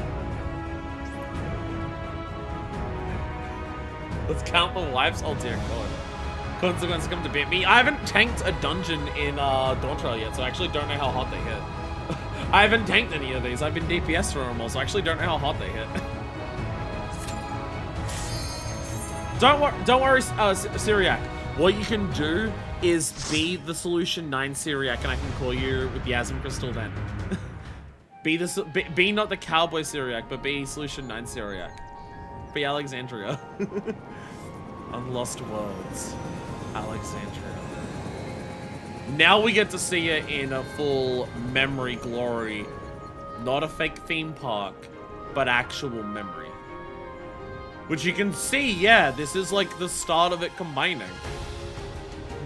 Let's count the lives. Oh dear god. Consequences come to bit me. I haven't tanked a dungeon in Dawntrail yet, so I actually don't know how hot they hit. I haven't tanked any of these. I've been DPS through them all, so I actually don't know how hot they hit. Don't worry, Syriac. What you can do is be the Solution 9 Syriac, and I can call you with the Asm Crystal then. Be not the Cowboy Syriac, but be Solution 9 Syriac. Be Alexandria. Unlost Worlds. Alexandria. Now we get to see it in a full memory glory. Not a fake theme park, but actual memory. Which you can see, yeah, this is like the start of it combining.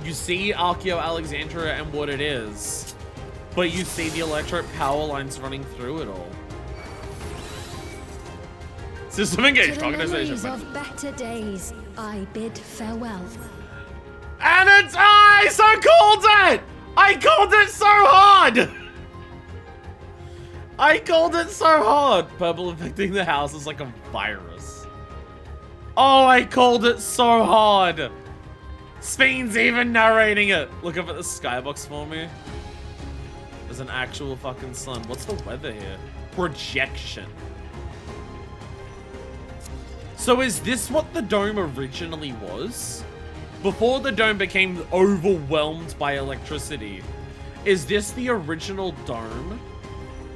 You see Archeo Alexandria and what it is, but you see the electric power lines running through it all. System engaged, organization. To the memories of better days, I bid farewell. And it's I so called it! I called it so hard! I called it so hard! Purple infecting the house is like a virus. Oh, I called it so hard! Sphene's even narrating it! Look up at the skybox for me. There's an actual fucking sun. What's the weather here? Projection. So is this what the dome originally was? Before the dome became overwhelmed by electricity, is this the original dome?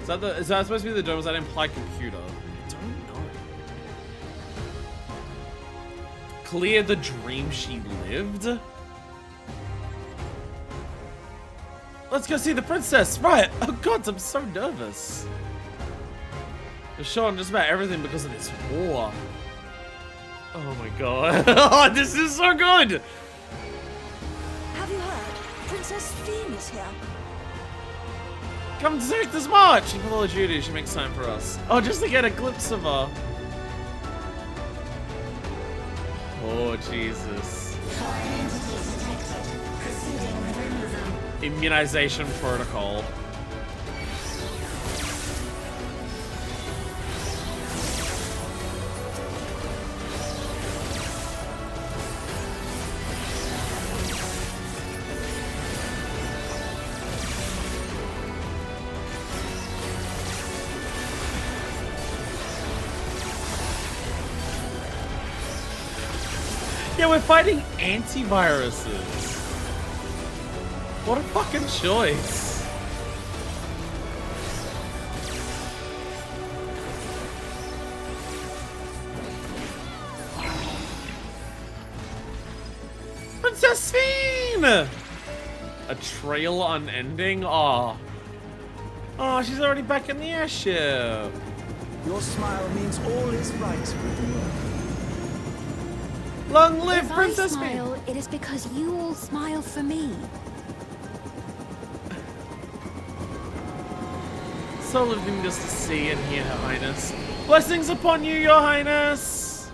Is that supposed to be the dome? Does that imply computer? I don't know. Clear the dream she lived? Let's go see the princess. Right. Oh god, I'm so nervous. They're showing just about everything because of this war. Oh my god. Oh, this is so good! Have you heard? Princess Sphene is here. Come to take this march! In Call of Duty, she makes time for us. Oh, just to get a glimpse of her. Oh, Jesus. Immunization protocol. Yeah, we're fighting antiviruses. What a fucking choice. Princess Sphene! A trail unending? Aw. Oh, she's already back in the airship. Your smile means all is right with the world. Long live if Princess I smile, it is because you all smile for me. So living just to see and hear Her Highness. Blessings upon you, Your Highness!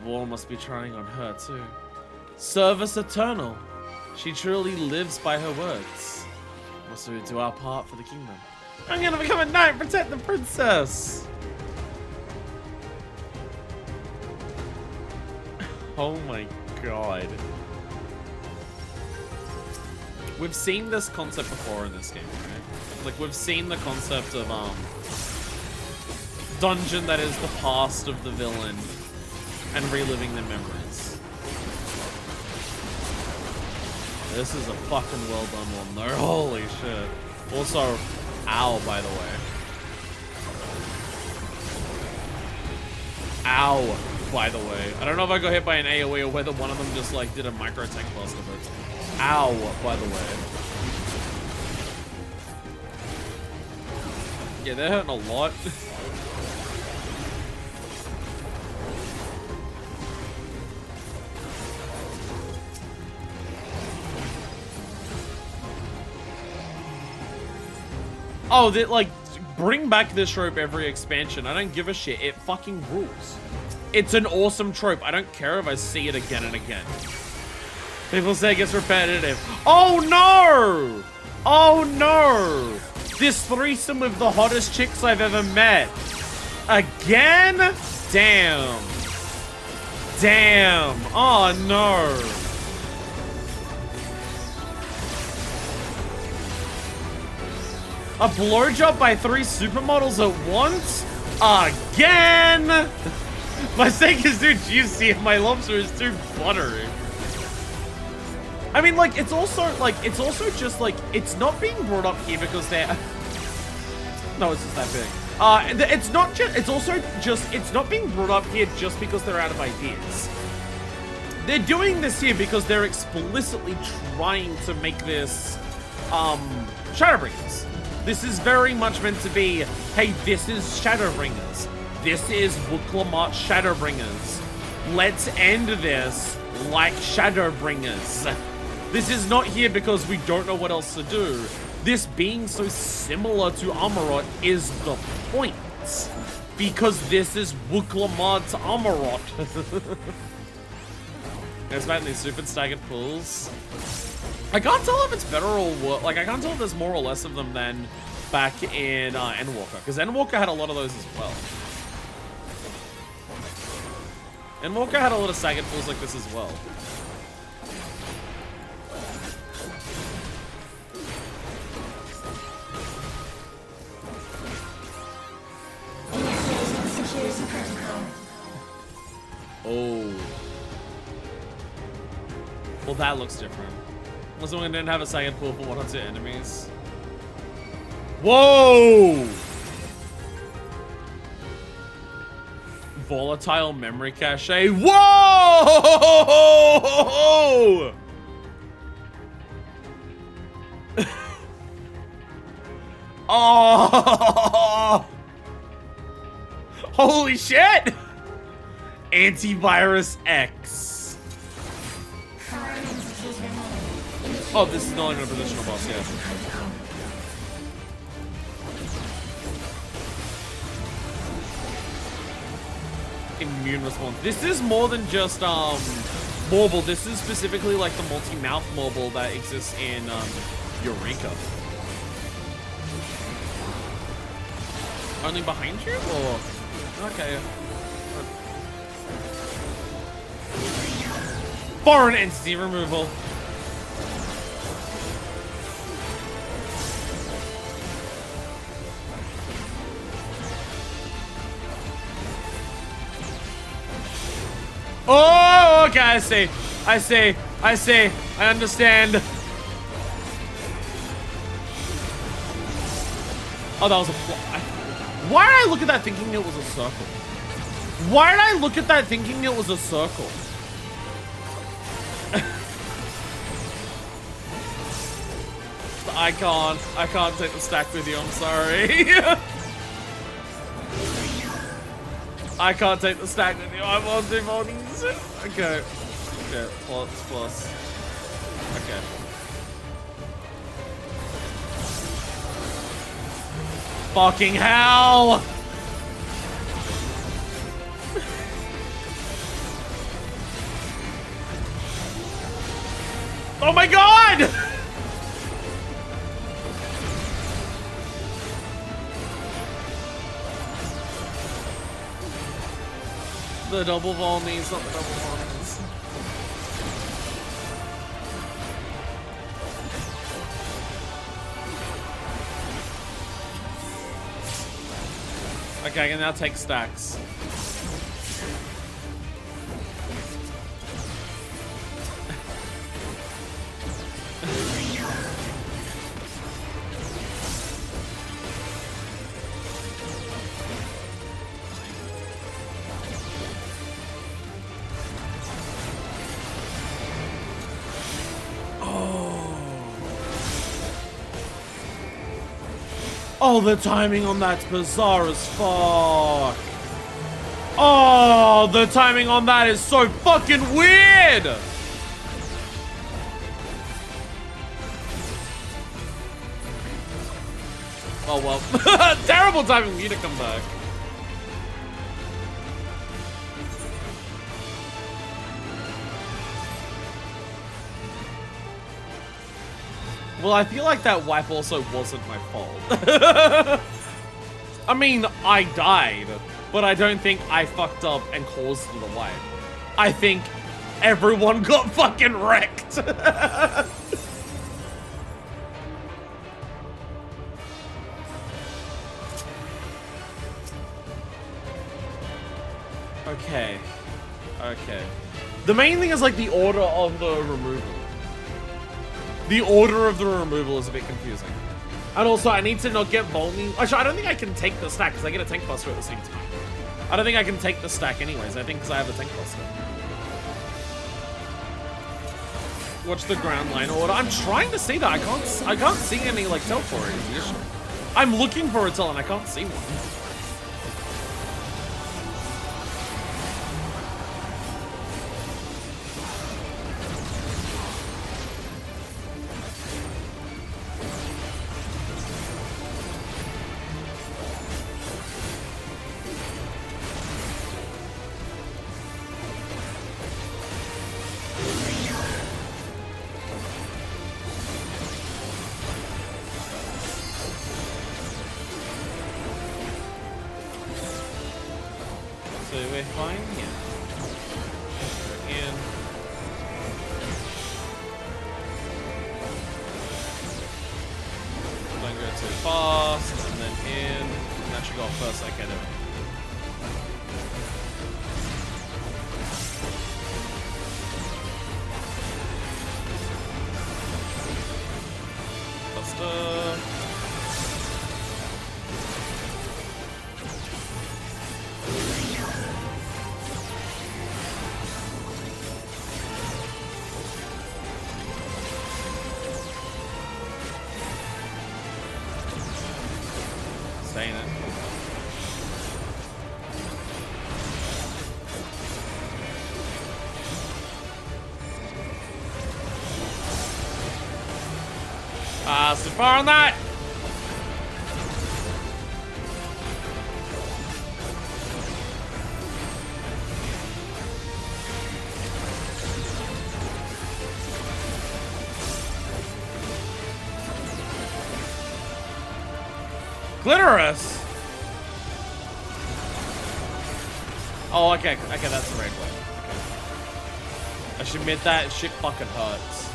War must be trying on her, too. Service eternal. She truly lives by her words. Must we do our part for the kingdom? I'm gonna become a knight and protect the princess! Oh my god. We've seen this concept before in this game, right? Like, we've seen the concept of, dungeon that is the past of the villain and reliving their memories. This is a fucking well done one, though. Holy shit. Also, ow, by the way. Ow. by the way. I don't know if I got hit by an AoE or whether one of them just like did a micro tank blast of it. Ow, by the way. Yeah, they're hurting a lot. Oh, they like bring back this trope every expansion. I don't give a shit. It fucking rules. It's an awesome trope. I don't care if I see it again and again. People say it gets repetitive. Oh no! Oh no! This threesome with the hottest chicks I've ever met. Again? Damn. Damn. Oh no. A blowjob by 3 supermodels at once? Again? My steak is too juicy and my lobster is too buttery. I mean, like, it's also just, like, it's not being brought up here because they're... No, it's just that big. It's not just, it's also just, it's not being brought up here just because they're out of ideas. They're doing this here because they're explicitly trying to make this, Shadowbringers. This is very much meant to be, hey, this is Shadowbringers. This is Wuklamart Shadowbringers. Let's end this like Shadowbringers. This is not here because we don't know what else to do. This being so similar to Amarot is the point. Because this is Wuklamart's Amarot. There's about these super staggered pools. I can't tell if it's better or worse. Like, I can't tell if there's more or less of them than back in Endwalker. Because Endwalker had a lot of those as well. Endwalker had a lot of staggered pools like this as well. Oh. Well, that looks different. Unless someone didn't have a second pool for 1 or 2 enemies. Whoa! Volatile memory cache. Whoa! Oh! Holy shit! Antivirus X. Oh, this is not even a positional boss, yeah. Immune response. This is more than just Morble. This is specifically like the multi-mouth Morble that exists in Eureka. Only behind you, or okay. Foreign entity removal. Oh, okay, I see. I understand. Oh, that was a why did I look at that thinking it was a circle? Why did I look at that thinking it was a circle? I can't take the stack with you, I'm sorry. I can't take the stack with you, I'm on 2 bodies. Okay. Okay, plus. Okay. Fucking hell! Oh my god! The double volleys, not the double volleys. Okay, I can now take stacks. Oh, the timing on that's bizarre as fuck. Oh, the timing on that is so fucking weird. Oh, well. Terrible timing for you to come back. Well, I feel like that wipe also wasn't my fault. I mean, I died, but I don't think I fucked up and caused the wipe. I think everyone got fucking wrecked. Okay. Okay. The main thing is like the order of the removal. The order of the removal is a bit confusing. And also, I need to not get Volney. Actually, I don't think I can take the stack because I get a tank buster at the same time. I don't think I can take the stack anyways. I think because I have a tank buster. Watch the ground line order. I'm trying to see that. I can't see any like teleporters. I'm looking for a tel and I can't see one. So far on that. Clitoris. Oh, okay, that's the right way. Okay. I should admit that shit fucking hurts.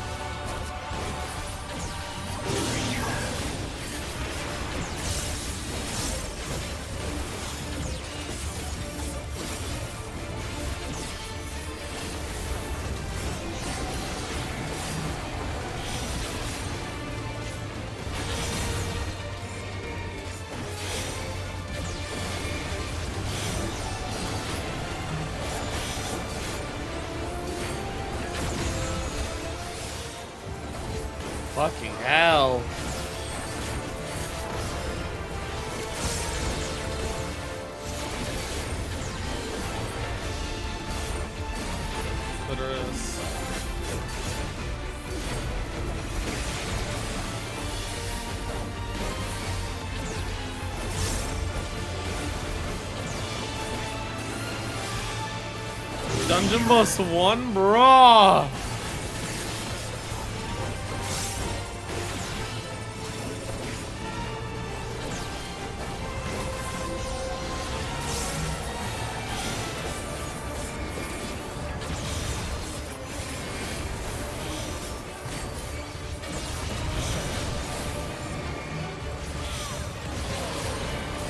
Fucking hell. Clitoris. Dungeon boss 1, bro.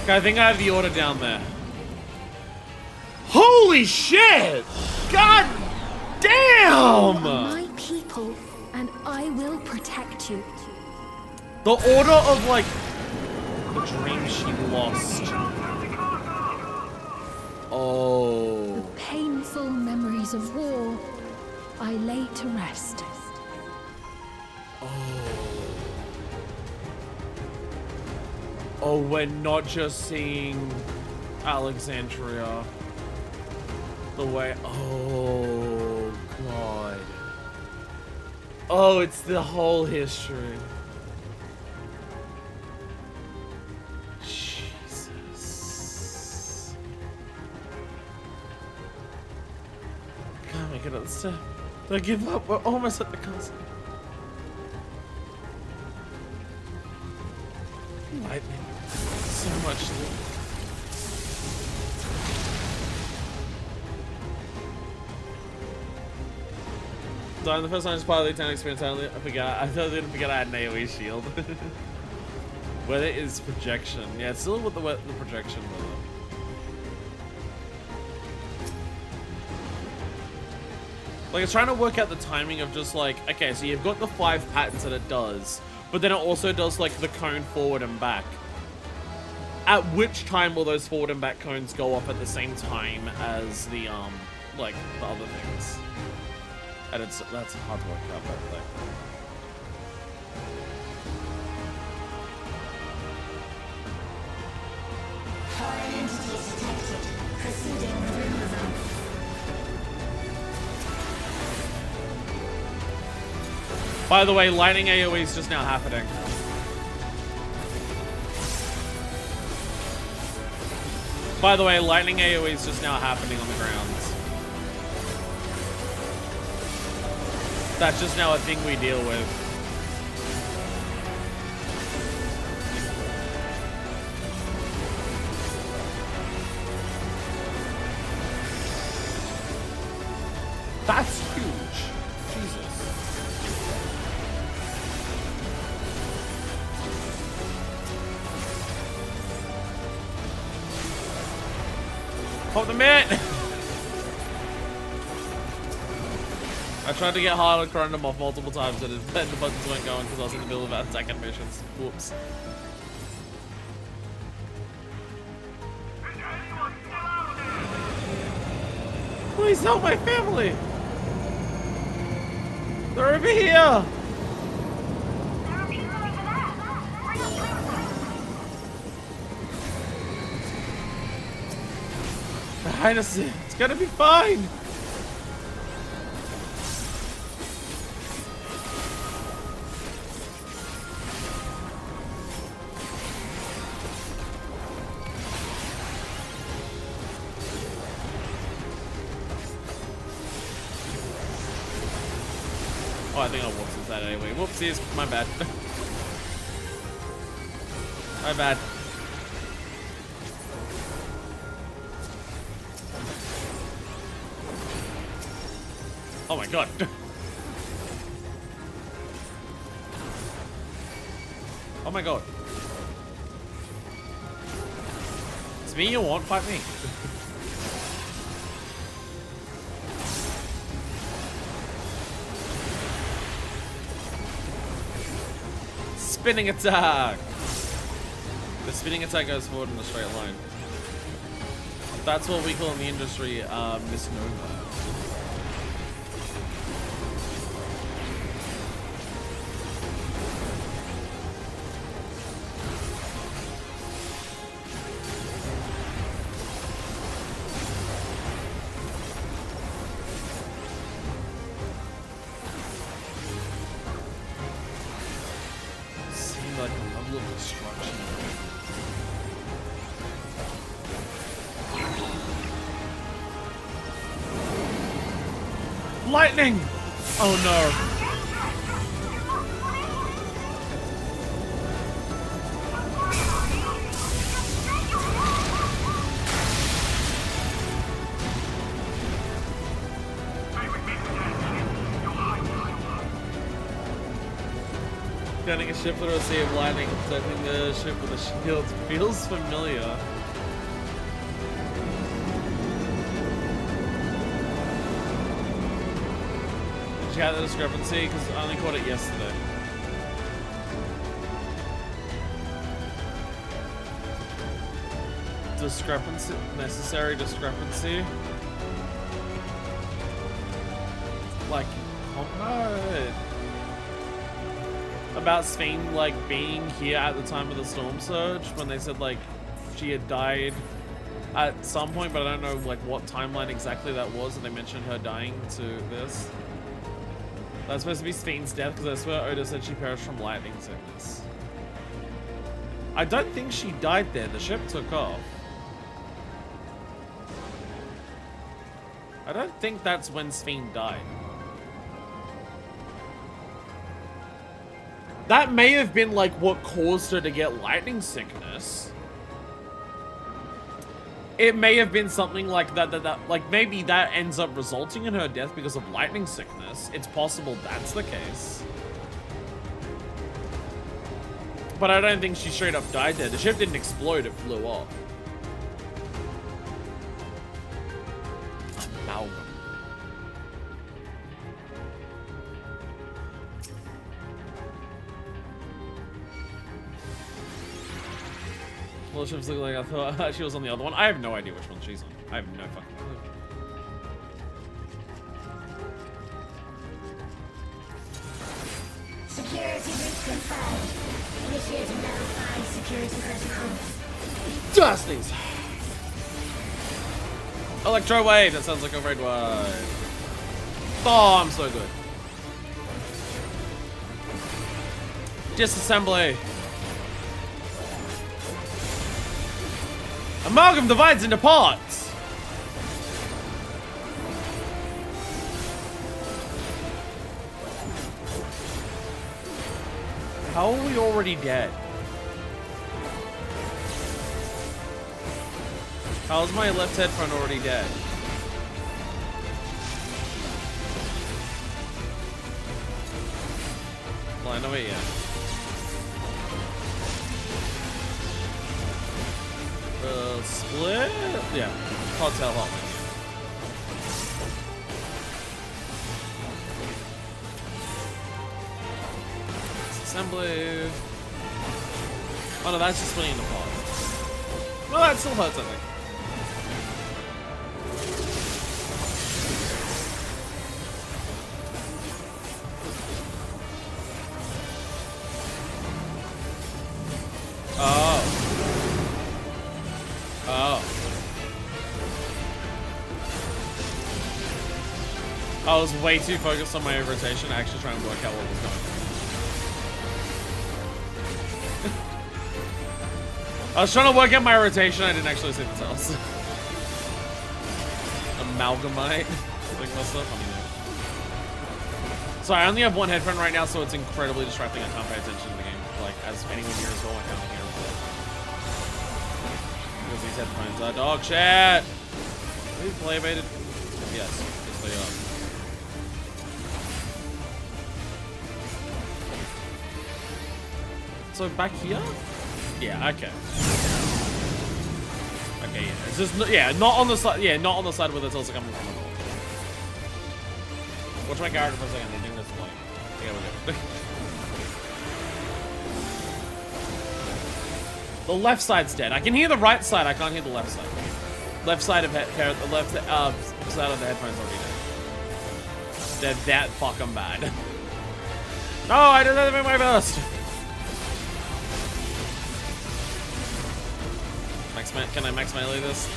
I think I have the order down there. Holy shit! God damn! My people, and I will protect you. The order of like the dream she lost. Oh. The painful memories of war I lay to rest. Oh, we're not just seeing Alexandria. The way... Oh, God. Oh, it's the whole history. Jesus. Can't make it up the step. Don't give up. We're almost at the castle. Lightning. So much loot. Dying the first time is part of the Eternal experience. I didn't forget I had an AoE shield. Whether it is projection. Yeah, it's still with the projection with it. Like, it's trying to work out the timing of just like, okay, so you've got the 5 patterns that it does, but then it also does like the cone forward and back. At which time will those forward and back cones go off at the same time as the like the other things? And that's hard to work out, but like. Foreign entities detected. Proceeding with removal. By the way, lightning AoE is just now happening. By the way, lightning AoE is just now happening on the grounds. That's just now a thing we deal with. That's huge. Jesus. Hold the minute! I tried to get hard on them off multiple times and then the buttons weren't going because I was in the middle of attack animations. Whoops. Please help my family! They're over here! Behind us, it's gonna be fine! Oh, I think I walked into that anyway. Whoopsies, my bad. My bad. Oh my god. Oh my god. It's me you want, fight me. Spinning attack! The spinning attack goes forward in a straight line. That's what we call in the industry misnomer. Seemed like a level of destruction. Lightning! Oh no. Getting a ship through a sea of lightning, protecting the ship with a shield feels familiar. Did you get the discrepancy? Because I only caught it yesterday. Discrepancy? Necessary discrepancy? Like, oh no! about Sphene, like, being here at the time of the storm surge, when they said, like, she had died at some point, but I don't know, like, what timeline exactly that was, and they mentioned her dying to this. That's supposed to be Sphene's death, because I swear Oda said she perished from lightning sickness. I don't think she died there. The ship took off. I don't think that's when Sphene died. That may have been, like, what caused her to get lightning sickness. It may have been something like that, like, maybe that ends up resulting in her death because of lightning sickness. It's possible that's the case. But I don't think she straight up died there. The ship didn't explode, it flew off. Amalgam. Well, the ships look like I thought she was on the other one. I have no idea which one she's on. I have no fucking clue. Security breach confirmed. Initiate and verify security protocols. Dusties! Electro wave! That sounds like a red wave. Oh, I'm so good. Disassembly. Amalgam divides into parts. How are we already dead? How's my left headphone already dead? Well, I know it yet. Split? Yeah. Hotel hall. Assembly. Oh no, that's just splitting the pod. Well, that still hurts, I think. Oh. Oh. I was way too focused on my rotation, actually trying to work out what was going on. I was trying to work out my rotation, I didn't actually see the tails. Amalgamite. Like what's up? I mean, sorry, I only have one headphone right now, so it's incredibly distracting. I can't pay attention to the game. Like, as anyone here as well, I can't hear. Because these headphones are dog shit. Are these play baited? Yes. Yes, they are. So back here? Yeah, okay. Okay, yeah. It's just, yeah, not on the side, yeah, not on the side where the tilts are coming from at all. Watch my character for a second, they're doing this like, yeah, we're good. The left side's dead. I can hear the right side, I can't hear the left side. Left side of the left side of the headphones already dead. They're that fucking bad. No, I did that in my burst. Can I max melee this?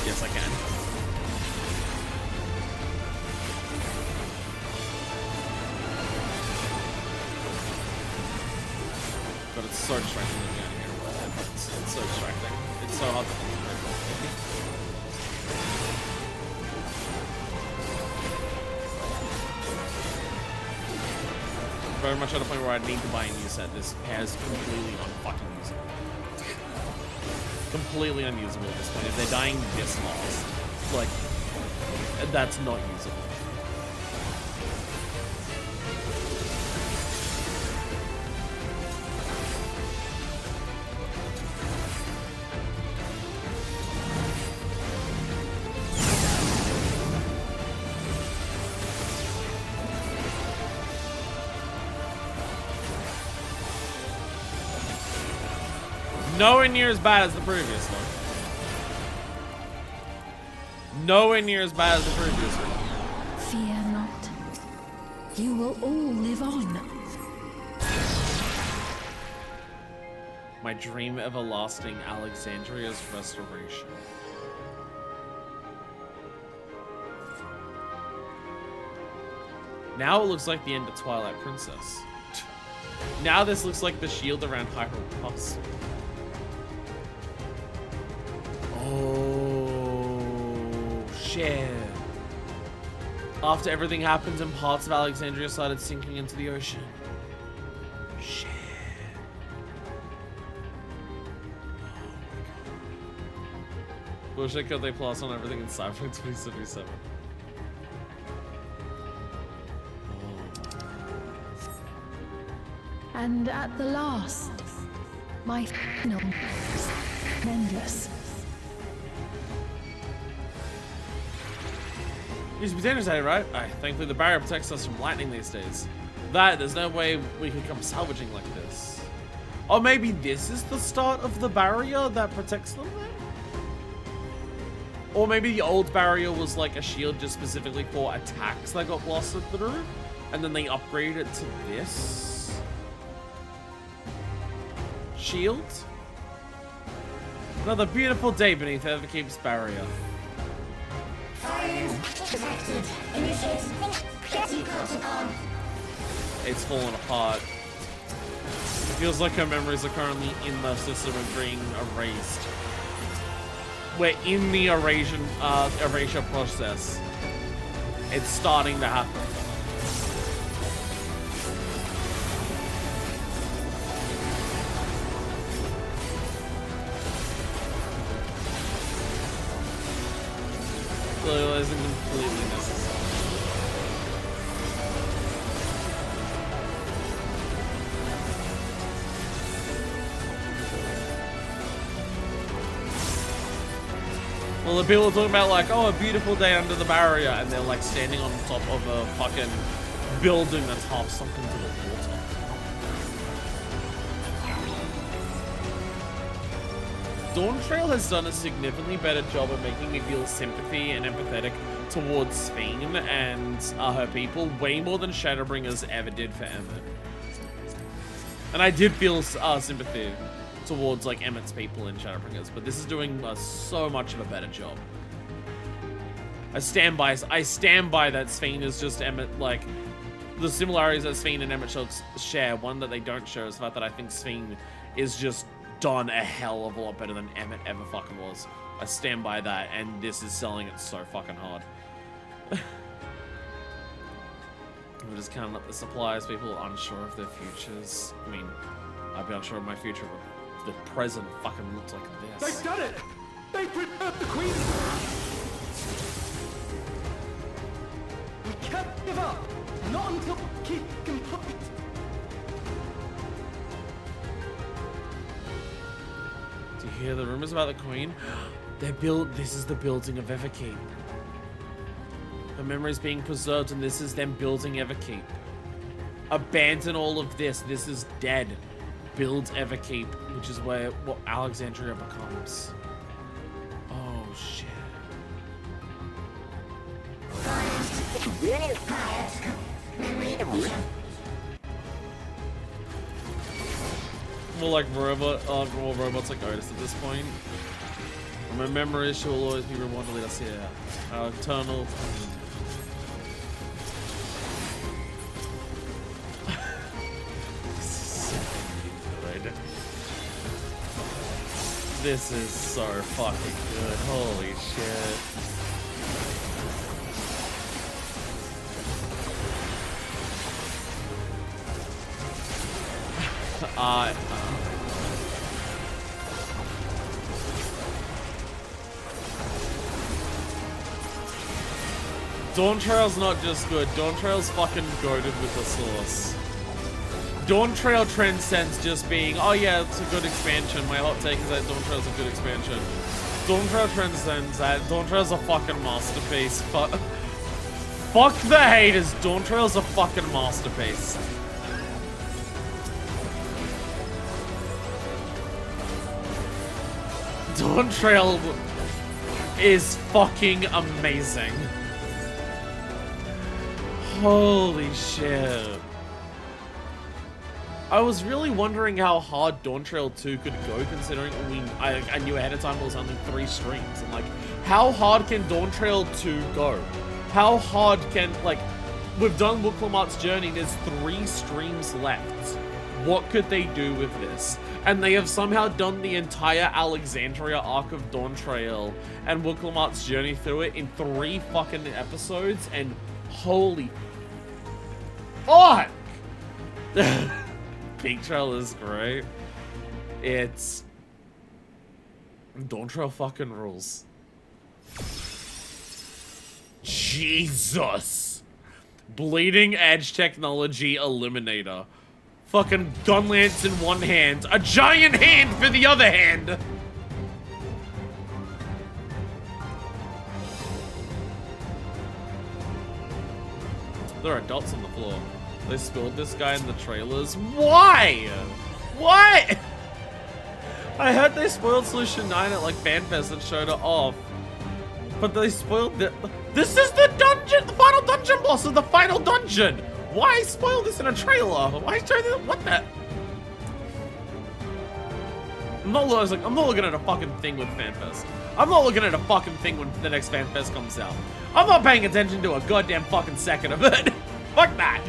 Yes, I can. But it's so distracting to be on here. It's so distracting. It's so hard to concentrate. Very much at a point where I need to buy a new set. This pair's completely unfucking usable. Completely unusable at this point. If they're dying this fast, like, that's not usable. Nowhere near as bad as the previous one. Nowhere near as bad as the previous one. Fear not. You will all live on. My dream everlasting, Alexandria's restoration. Now it looks like the end of Twilight Princess. Now this looks like the shield around Hyrule Castle. Oh, shit. After everything happened and parts of Alexandria started sinking into the ocean. Shit. Bullshit could they plus on everything in Cyberpunk 2077? And at the last, my final is endless. Use potatoes today, right? Thankfully the barrier protects us from lightning these days. There's no way we could come salvaging like this. Or maybe this is the start of the barrier that protects them then? Or maybe the old barrier was like a shield just specifically for attacks that got blasted through, and then they upgraded it to this shield? Another beautiful day beneath Everkeep's barrier. It's fallen apart. It feels like her memories are currently in the system of being erased. We're in the erasure process. It's starting to happen. So it isn't completely necessary. Well, the people are talking about like, oh, a beautiful day under the barrier, and they're like standing on top of a fucking building that's half sunk into the water. Dawntrail has done a significantly better job of making me feel sympathy and empathetic towards Sphene and her people, way more than Shadowbringers ever did for Emmett. And I did feel sympathy towards like Emmett's people in Shadowbringers, but this is doing so much of a better job. I stand by that Sphene is just Emmett, like the similarities that Sphene and Emmett share. One that they don't share is the fact that I think Sphene is just done a hell of a lot better than Emmett ever fucking was. I stand by that, and this is selling it so fucking hard. We're just counting up the supplies. People are unsure of their futures. I mean, I'd be unsure of my future, but the present fucking looks like this. They've done it! They prepared the queen! We can't give up! Not until keep complete! Do you hear the rumors about the queen? This is the building of Everkeep. Her memory is being preserved, and this is them building Everkeep. Abandon all of this. This is dead. Build Everkeep, which is what Alexandria becomes. Oh shit. More like more robots like Otis at this point. My memory she will always be rewarded to lead us here. Our eternal. This is so fucking good. Holy shit. Dawntrail's not just good. Dawntrail's fucking goated with the sauce. Dawntrail transcends just being, oh yeah, it's a good expansion. My hot take is that Dawntrail's a good expansion. Dawntrail transcends that. Dawntrail's a fucking masterpiece. Fuck the haters. Dawntrail's a fucking masterpiece. Dawntrail is fucking amazing. Holy shit. I was really wondering how hard Dawntrail 2 could go, considering I knew ahead of time it was only 3 streams. And like, how hard can Dawntrail 2 go? How hard can, like, we've done Wooklamart's journey, there's 3 streams left. What could they do with this? And they have somehow done the entire Alexandria arc of Dawntrail and Wooklamart's journey through it in 3 fucking episodes, and holy fuck! Peak Trail is great. It's... Dawntrail fucking rules. Jesus! Bleeding Edge Technology Eliminator. Fucking gun lance in one hand, a giant hand for the other hand! There are dots on the floor. They spilled this guy in the trailers. Why? What? I heard they spoiled Solution 9 at like FanFest and showed it off. But they spoiled it. This is the dungeon, the final dungeon boss of the final dungeon! Why spoil this in a trailer? Why show this? What the? I'm not looking at a fucking thing with FanFest. I'm not looking at a fucking thing when the next FanFest comes out. I'm not paying attention to a goddamn fucking second of it. Fuck that.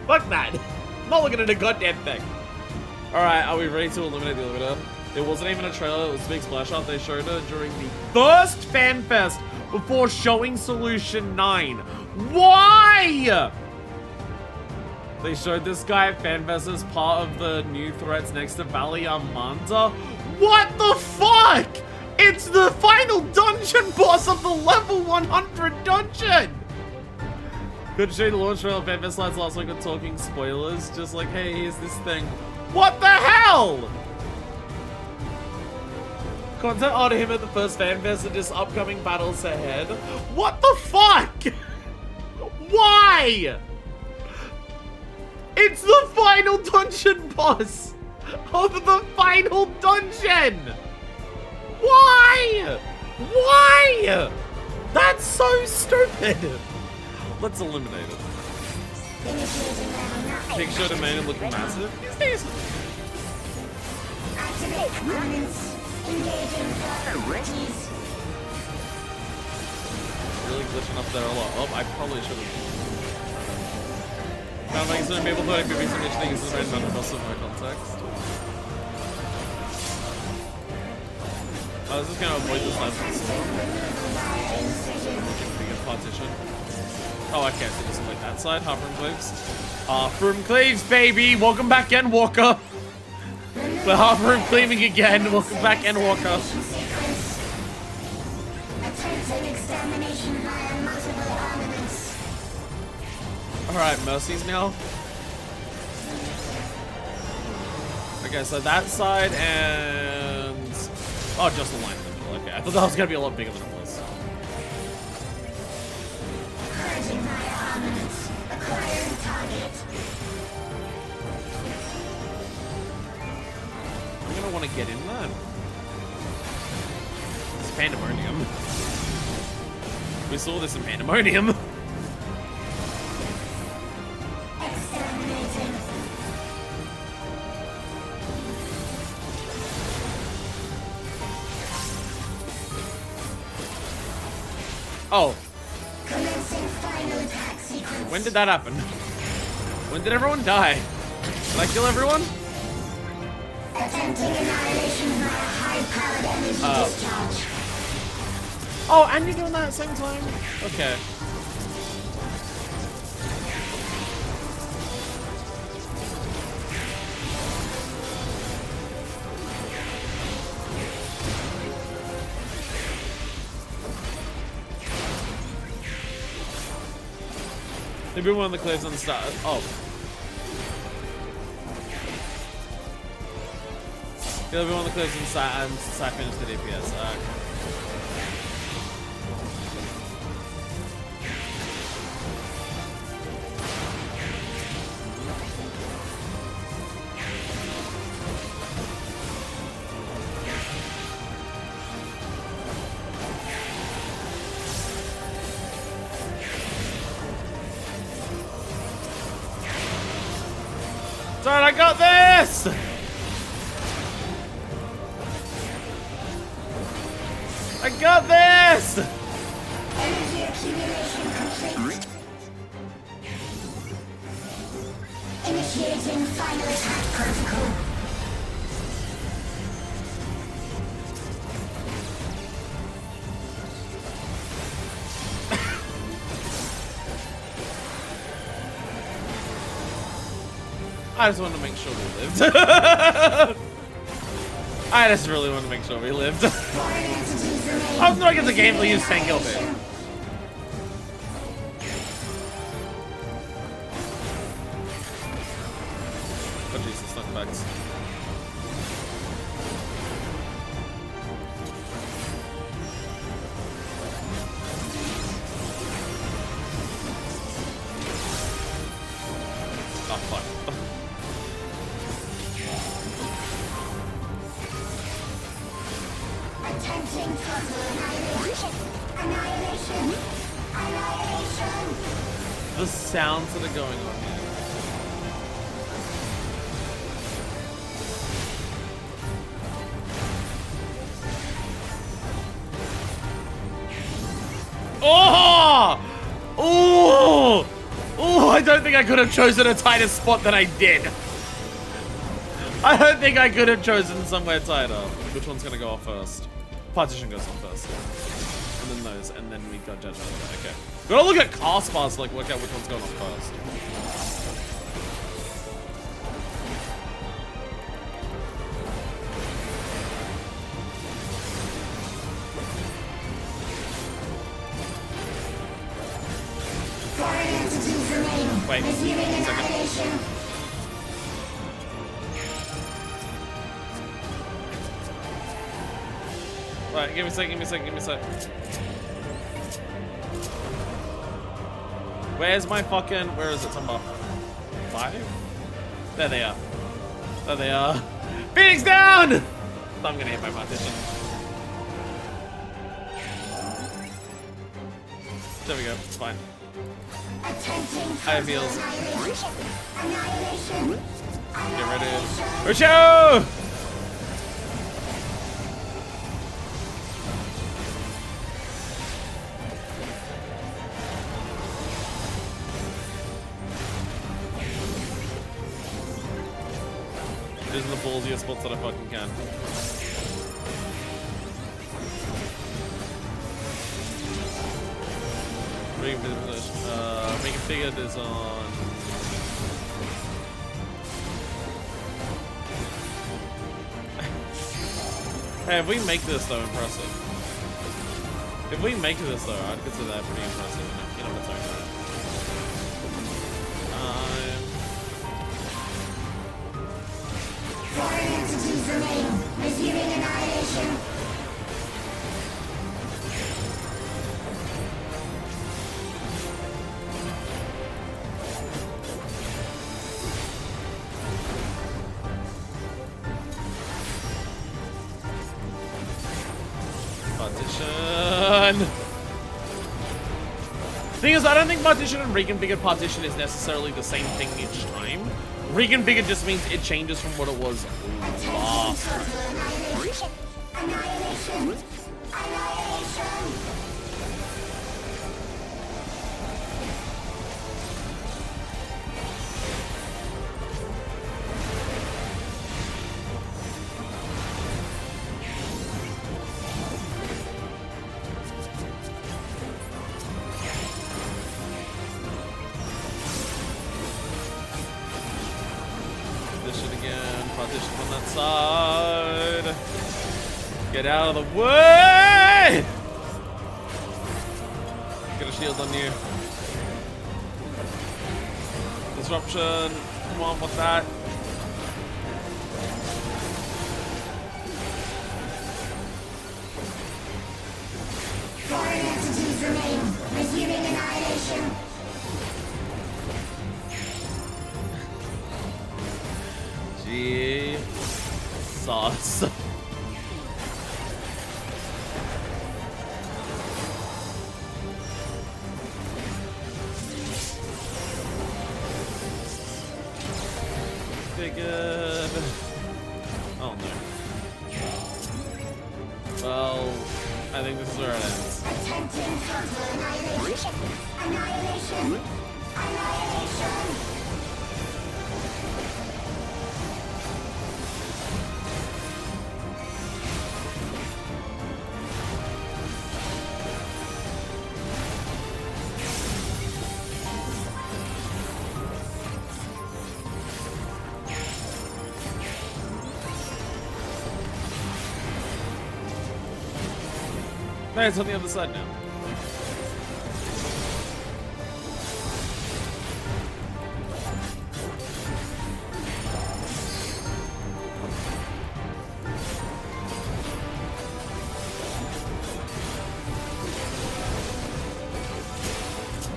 Fuck that. I'm not looking at a goddamn thing. Alright, are we ready to eliminate the eliminator? It wasn't even a trailer, it was a big splash up. They showed it during the first FanFest before showing Solution 9. Why? They showed this guy at FanFest as part of the new threats next to Valley Armanda. What the fuck? It's the final dungeon boss of the level 100 dungeon! Couldn't show you the launch trailer of FanFest slides last week with talking spoilers. Just like, hey, here's this thing. What the hell? Content on him at the first FanFest and just upcoming battles ahead. What the fuck? Why? It's the final dungeon boss of the final dungeon. Why? Why? That's so stupid. Let's eliminate it. Picture the man looking massive. Activate components. Engaging priorities. Really glitching up there a lot. Oh, I probably should have. Found making certain people thought I could be some interesting uses of random across some more context. I was just gonna avoid this last partition. Oh, okay, so just like that side. Half room cleaves. Half room cleaves, baby! Welcome back, Endwalker! We're half room cleaving again. Welcome back, Endwalker. Alright, Mercies now. Okay, so that side and... Oh, just the line. Okay, I thought that was gonna be a lot bigger than it was. I'm gonna want to get in there. It's Pandemonium. We saw this in Pandemonium. Oh. When did that happen? When did everyone die? Did I kill everyone? Attempting annihilation via high-powered energy discharge. Oh, and you're doing that at the same time? Okay. Maybe one of the cliffs on the start. Oh. Yeah, maybe one of the cliffs inside and side finish the DPS. Alright, I got this! I got this! Energy accumulation complete. Initiating final attack protocol. I just wanted to make sure we lived. I just really want to make sure we lived. I was not against the game to use 10 kill bit. Oh Jesus, not bugs. Oh fuck. Attempting total annihilation. Annihilation. Annihilation. The sounds that are going on here. Oh! Oh! Oh, I don't think I could have chosen a tighter spot than I did. I don't think I could have chosen somewhere tighter. Which one's gonna go off first? Partition goes off first. And then those, and then we got judge over there. Okay. Gotta look at cast bars to like work out which one's going off first. Wait, a second. Right, give me a sec, give me a sec, give me a sec. Where's my fucking, where is it, some buff? 5? There they are. There they are. Phoenix down! I'm gonna hit my partition. There we go, it's fine. I have heals. Get ready. Ucho! These are the ballsiest spots that I fucking can. Reconfigured is on. Hey, if we make this though, impressive. If we make this though, I'd consider that pretty impressive. You know what I'm talking about. Foreign entities remain. Resuming annihilation. Partition. Thing is, I don't think partition and reconfigured partition is necessarily the same thing each time. Reconfigured just means it changes from what it was last time. Annihilation. Annihilation. Partition on that side. Get out of the way! Get a shield on you. Disruption. Come on, what's that? Foreign entities remain. Resuming annihilation. Sauce. figured. Oh no. Well, I think this is where it ends. Attempting total annihilation. Annihilation. Annihilation. No, it's on the other side now.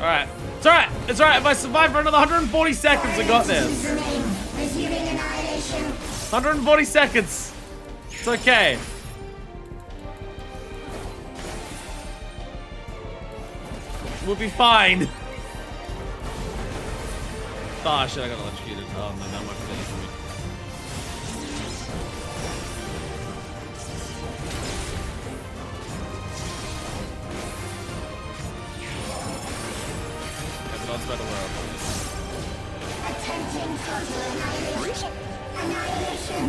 Alright. It's alright. It's alright. If I survive for another 140 seconds, I got this. 140 seconds. It's okay. We'll be fine. Oh shit, I got electrocuted. Oh no, that might be dead for me. Yeah, God's better where I'm Attempting total annihilation. Annihilation.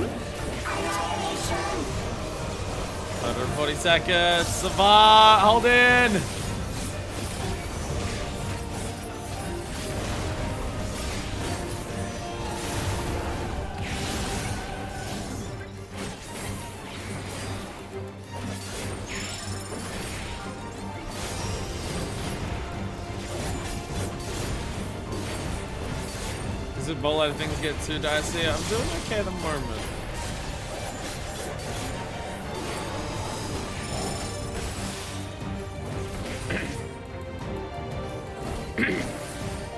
Annihilation. 140 seconds. Survive. Hold in. Is it bowl letting things get too dicey? I'm doing okay at the moment.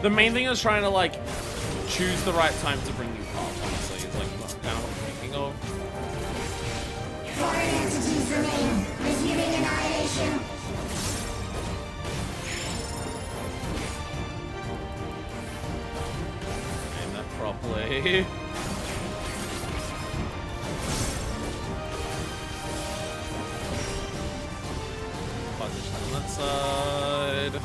The main thing is trying to like choose the right time to bring you up, honestly. It's like kind of what I'm thinking of. Foreign entities remain. Resuming annihilation. Aim that properly. Position on that side.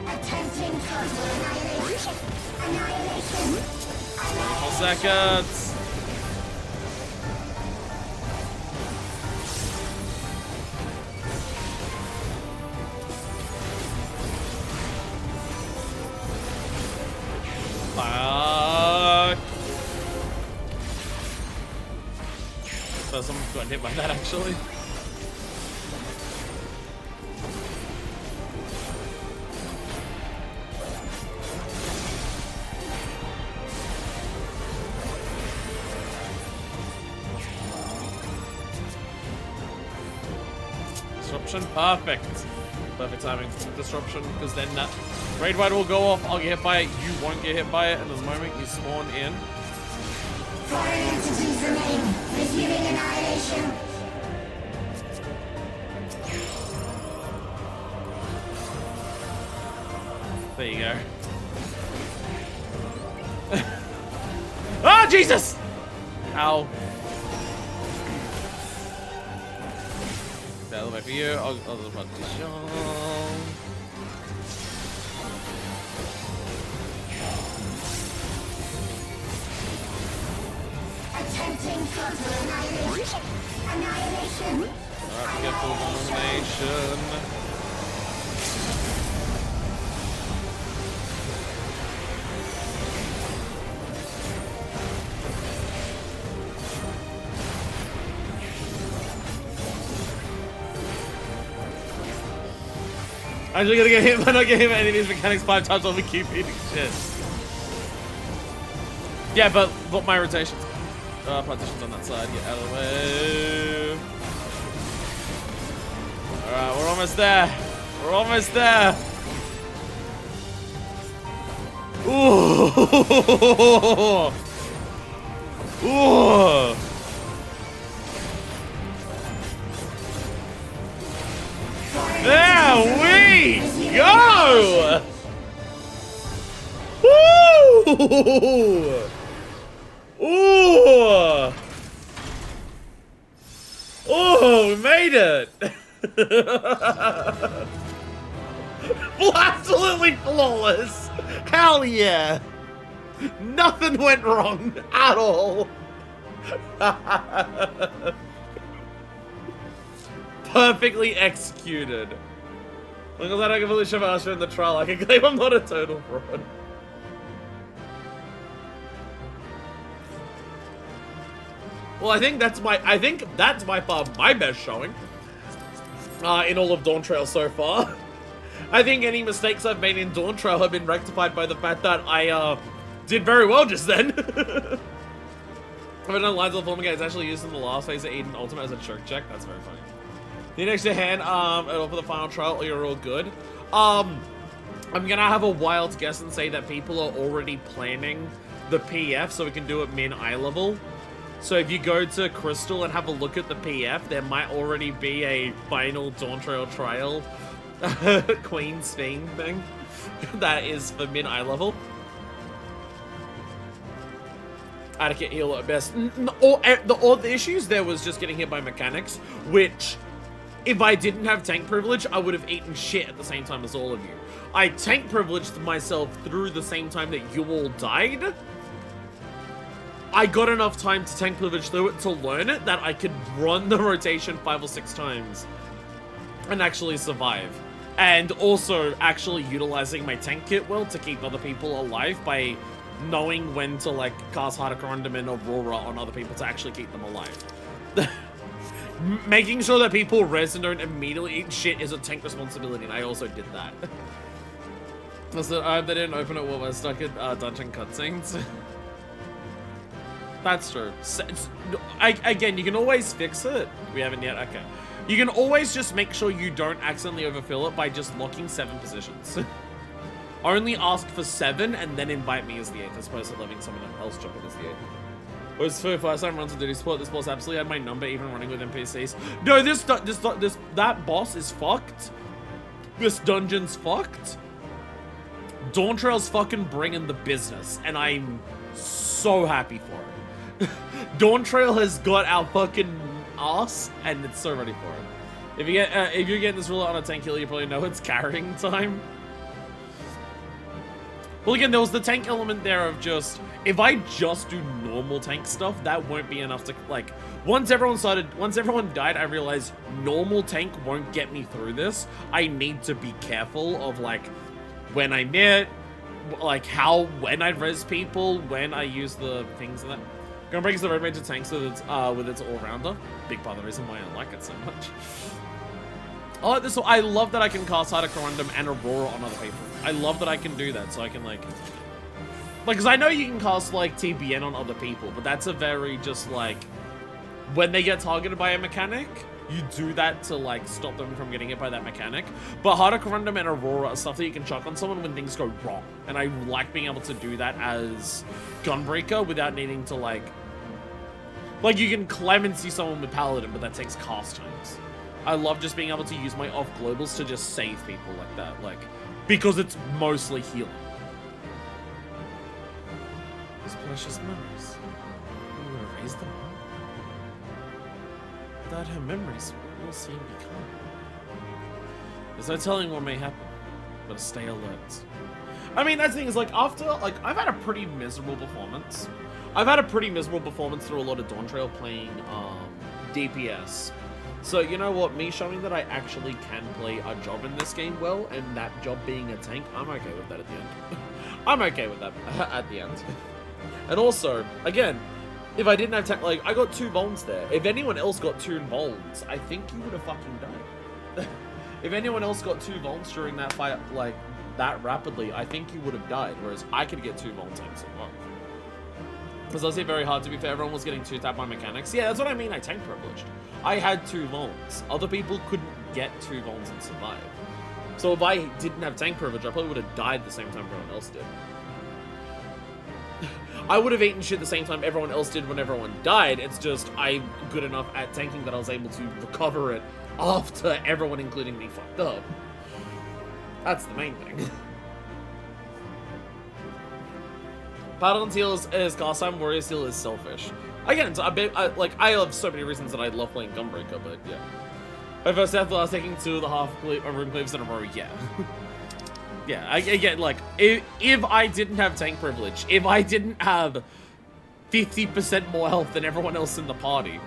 Attempting total annihilation. Annihilation. 24 seconds. Fuck. So someone's got hit by that actually. Disruption, perfect. Perfect timing. Disruption, because then that raid wide will go off. I'll get hit by it. You won't get hit by it. And the moment you spawn in, Foreign entities remain. Resuming annihilation. there you go. Ah, Jesus! Ow. That'll wait for you. I'll do the partition. Attempting total annihilation. Annihilation. Alright, get full elimination. I'm actually gonna get hit by not getting hit by any of these mechanics 5 times. I'll be keep eating shit. Yeah, but my rotations. Partitions on that side. Get out of the way. Alright, we're almost there. We're almost there. Ooh. Here we go! Woo! Ooh! Oh, we made it! Absolutely flawless! Hell yeah! Nothing went wrong at all! Perfectly executed. Look at that, I can fully shove Asher in the trial. I can claim I'm not a total fraud. Well, I think that's by far my best showing in all of Dawntrail so far. I think any mistakes I've made in Dawntrail have been rectified by the fact that I did very well just then. I've been on lines of the former game. It's actually used in the last phase of Eden Ultimate as a choke check. That's very funny. Need extra hand at all for the final trial, or you're all good. I'm gonna have a wild guess and say that people are already planning the PF so we can do it min eye level. So if you go to Crystal and have a look at the PF, there might already be a final Dawntrail trial Queen Sphene thing that is for min eye level. Adequate heal at best. All the issues there was just getting hit by mechanics, which, if I didn't have tank privilege, I would have eaten shit at the same time as all of you. I tank privileged myself through the same time that you all died. I got enough time to tank privilege through it to learn it that I could run the rotation 5 or 6 times and actually survive. And also actually utilizing my tank kit well to keep other people alive by knowing when to like cast Heart of Corundum and Aurora on other people to actually keep them alive. Making sure that people res and don't immediately eat shit is a tank responsibility, and I also did that. So, they didn't open it while I was stuck at dungeon cutscenes. That's true. Again, you can always fix it. We haven't yet. Okay. You can always just make sure you don't accidentally overfill it by just locking 7 positions. Only ask for 7 and then invite me as the 8th, as opposed to letting someone else jump in as the 8th. It was for first time runs of duty support. This boss absolutely had my number, even running with NPCs. No, that boss is fucked. This dungeon's fucked. Dawntrail's fucking bringing the business, and I'm so happy for it. Dawntrail has got our fucking ass, and it's so ready for it. If you're getting this ruler on a tank healer, you probably know it's carrying time. Well, again, there was the tank element there of just, if I just do normal tank stuff, that won't be enough to, like, once everyone died, I realized normal tank won't get me through this. I need to be careful of, like, when I knit, like, when I res people, when I use the things and that. Gunbreaker's the red range of tanks with its all-rounder. Big part of the reason why I like it so much. I like this. I love that I can cast Heart of Corundum and Aurora on other people. I love that I can do that, so I can, like, because I know you can cast, like, TBN on other people, but that's a very, just, like, when they get targeted by a mechanic, you do that to, like, stop them from getting hit by that mechanic. But Heart of Corundum and Aurora are stuff that you can chuck on someone when things go wrong. And I like being able to do that as Gunbreaker without needing to, like, you can clemency someone with Paladin, but that takes cast times. I love just being able to use my off-globals to just save people like that, like, because it's mostly healing. These precious memories. I'm gonna erase them all. Without her memories, what will Sphene become? There's no telling what may happen, but stay alert. I mean, that's the thing is, like, after, like, I've had a pretty miserable performance. I've had a pretty miserable performance through a lot of Dawntrail playing, DPS. So, you know what, me showing that I actually can play a job in this game well, and that job being a tank, I'm okay with that at the end. I'm okay with that at the end. And also, again, if I didn't have tank, like, I got 2 vulns there. If anyone else got 2 vulns, I think you would have fucking died. If anyone else got 2 vulns during that fight, like, that rapidly, I think you would have died, whereas I could get 2 vulns and survive. Because I was very hard, to be fair, everyone was getting 2-tapped by mechanics. Yeah, that's what I mean, I tank privileged. I had 2 vulns. Other people couldn't get 2 vulns and survive. So if I didn't have tank privilege, I probably would have died the same time everyone else did. I would have eaten shit the same time everyone else did when everyone died. It's just I'm good enough at tanking that I was able to recover it after everyone, including me, fucked up. That's the main thing. Paladin Seal is class time, Warrior Seal is selfish. Again, it's a bit, I have so many reasons that I love playing Gunbreaker, but yeah. My first death I was taking 2.5 rune cleaves in a row, yeah. Yeah, again, like, if I didn't have tank privilege, if I didn't have 50% more health than everyone else in the party,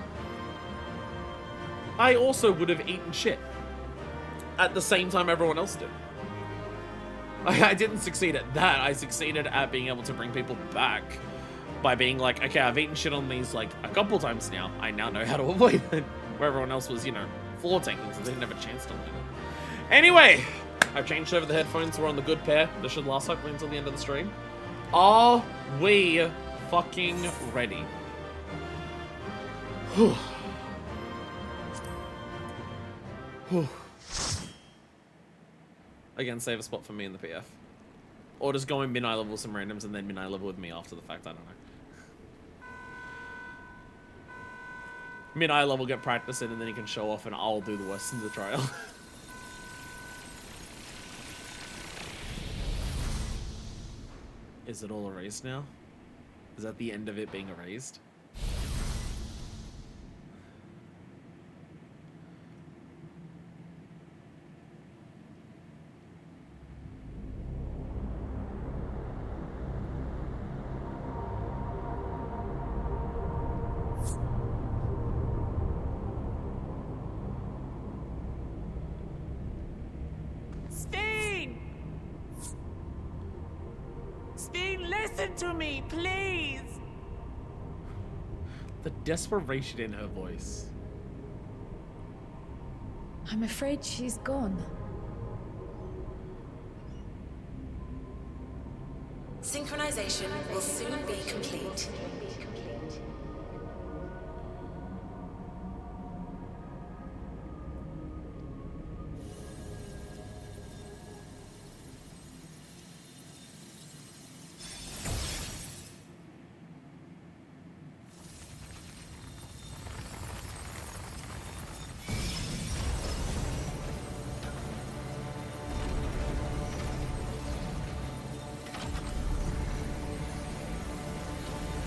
I also would have eaten shit at the same time everyone else did. I didn't succeed at that. I succeeded at being able to bring people back by being like, okay, I've eaten shit on these like a couple times now. I now know how to avoid it. Where everyone else was, you know, floor tanking, so they didn't have a chance to learn it. Anyway, I've changed over the headphones. We're on the good pair. This should last hopefully until the end of the stream. Are we fucking ready? Whew. Whew. Again, save a spot for me in the PF. Or just go in mid-eye level with some randoms and then mid-eye level with me after the fact, I don't know. Mid-eye level, get practice in, and then you can show off and I'll do the rest of the trial. Is it all erased now? Is that the end of it being erased? To me, please. The desperation in her voice. I'm afraid she's gone. Synchronization will soon be complete.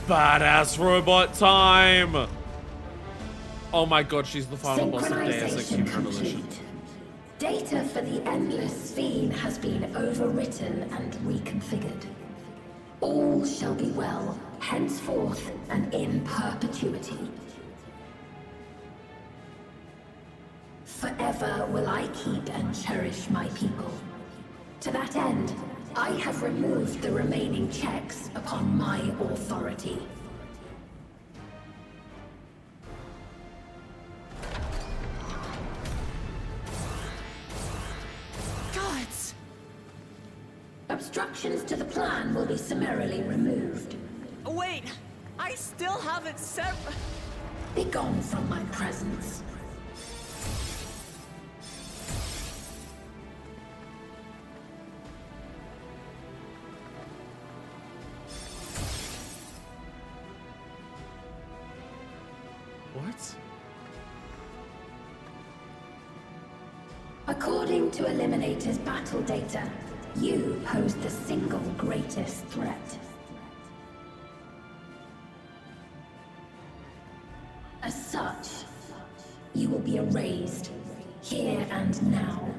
Badass robot time! Oh my god, she's the final boss of Deus Ex Human Revolution. Data for the endless Sphene has been overwritten and reconfigured. All shall be well, henceforth and in perpetuity. Forever will I keep and cherish my people. To that end, I have removed the remaining checks upon my authority. Gods! Obstructions to the plan will be summarily removed. Wait, I still haven't said. Begone from my presence. What? According to Eliminator's battle data, you pose the single greatest threat. As such, you will be erased, here and now.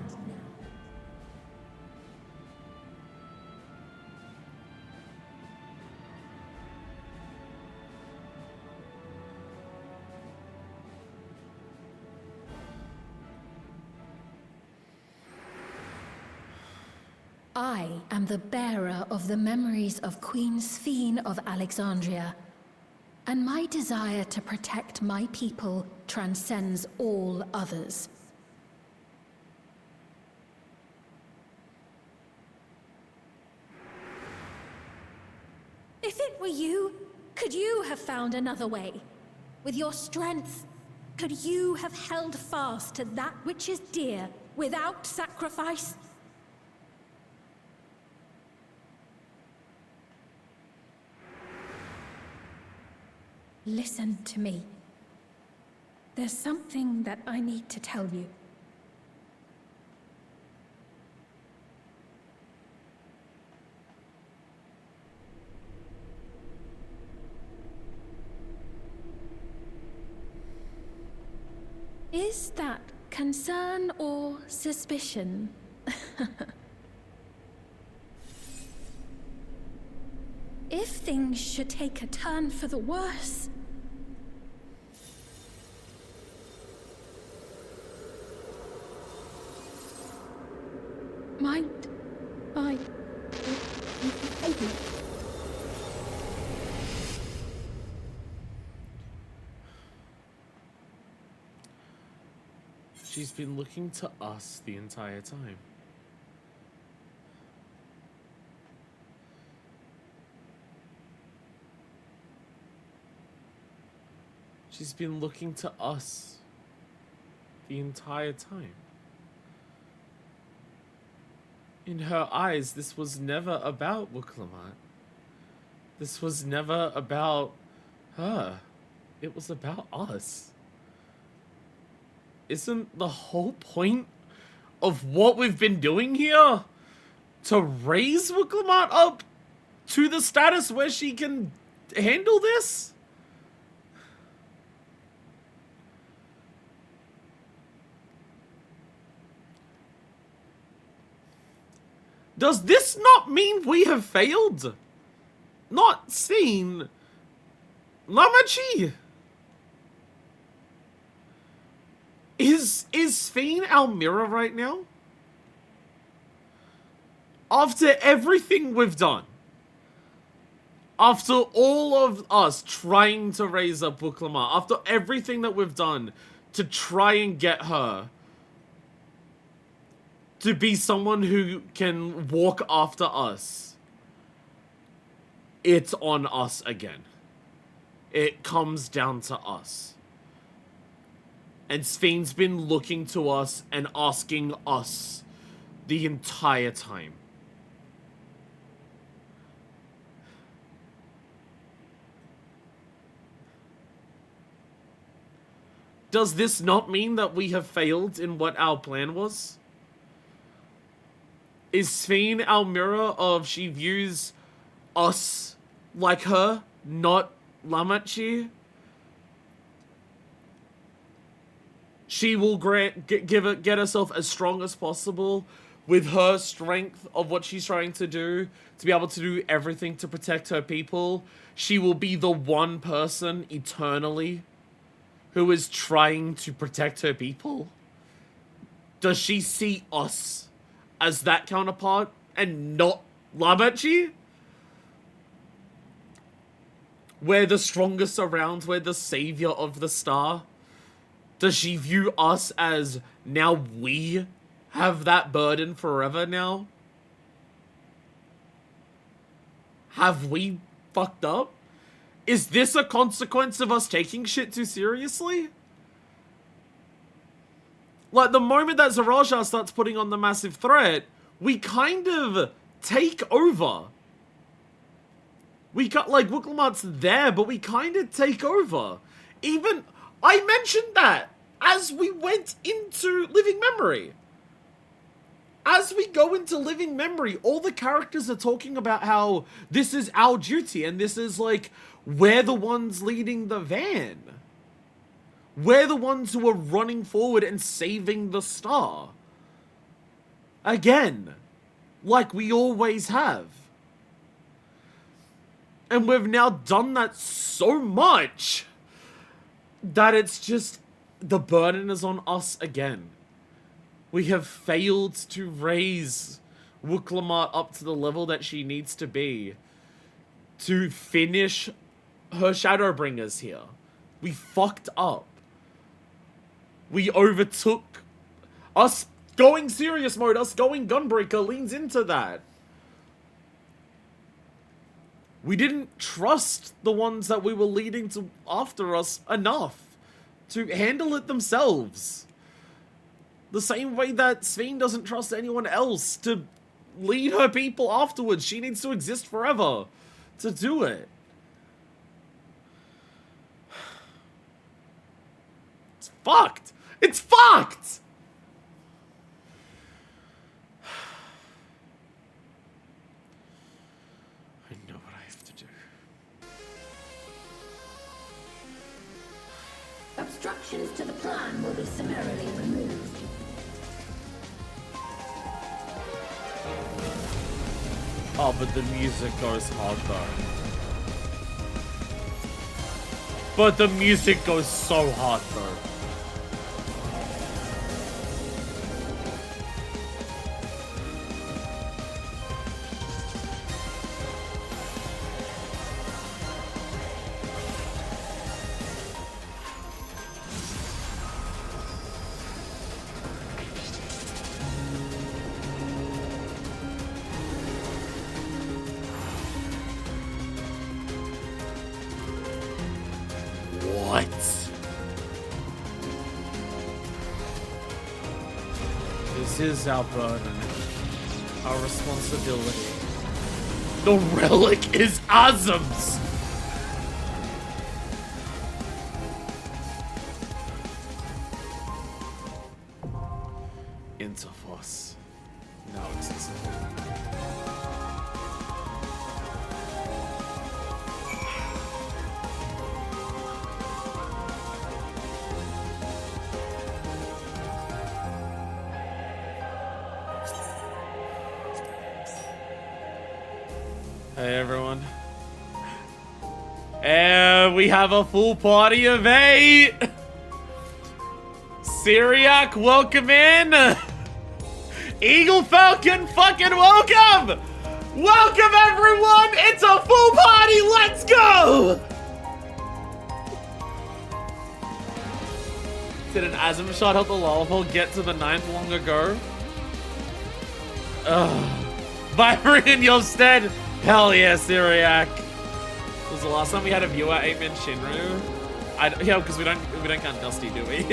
I am the bearer of the memories of Queen Sphene of Alexandria, and my desire to protect my people transcends all others. If it were you, could you have found another way? With your strength, could you have held fast to that which is dear without sacrifice? Listen to me. There's something that I need to tell you. Is that concern or suspicion? If things should take a turn for the worse... Might I... She's been looking to us the entire time. She's been looking to us the entire time. In her eyes, this was never about Wuklamart. This was never about her. It was about us. Isn't the whole point of what we've been doing here to raise Wuklamart up to the status where she can handle this? Does this not mean we have failed? Not seen Lamachi? Is Sphene our mirror right now? After everything we've done, after all of us trying to raise up Wuklamart, after everything that we've done to try and get her to be someone who can walk after us, it's on us again. It comes down to us. And Sphene's been looking to us and asking us the entire time. Does this not mean that we have failed in what our plan was? Is Sphene our mirror of she views us like her, not Lamachi? She will get herself as strong as possible with her strength of what she's trying to do, to be able to do everything to protect her people. She will be the one person eternally who is trying to protect her people. Does she see us as that counterpart and not Lamachi? We're the strongest around, we're the savior of the star. Does she view us as now we have that burden forever now? Have we fucked up? Is this a consequence of us taking shit too seriously? Like, the moment that Zaraja starts putting on the massive threat, we kind of take over. We got, like, Wukelamart's there, but we kind of take over. Even, I mentioned that as we went into Living Memory. As we go into Living Memory, all the characters are talking about how this is our duty, and this is, like, we're the ones leading the van. We're the ones who are running forward and saving the star. Again, like we always have. And we've now done that so much that it's just, the burden is on us again. We have failed to raise Wuklamart up to the level that she needs to be to finish her Shadowbringers here. We fucked up. We overtook. Us going serious mode, us going Gunbreaker leans into that. We didn't trust the ones that we were leading to after us enough to handle it themselves. The same way that Sphene doesn't trust anyone else to lead her people afterwards. She needs to exist forever to do it. It's fucked. It's fucked! I know what I have to do. Obstructions to the plan will be summarily removed. Oh, but the music goes hard though. But the music goes so hard though. This is our burden, our responsibility. The relic is Azim's! Interforce. Now accessible. Hey everyone. And we have a full party of 8! Syriac, welcome in! Eagle Falcon, fucking welcome! Welcome everyone! It's a full party, let's go! Did an Azim shot help the lava get to the 9th long ago? Ugh. Vibrant Yosted! Hell yeah, Syriac! Was the last time we had a viewer 8-man Shinru? Yeah, because we don't count Dusty, do we?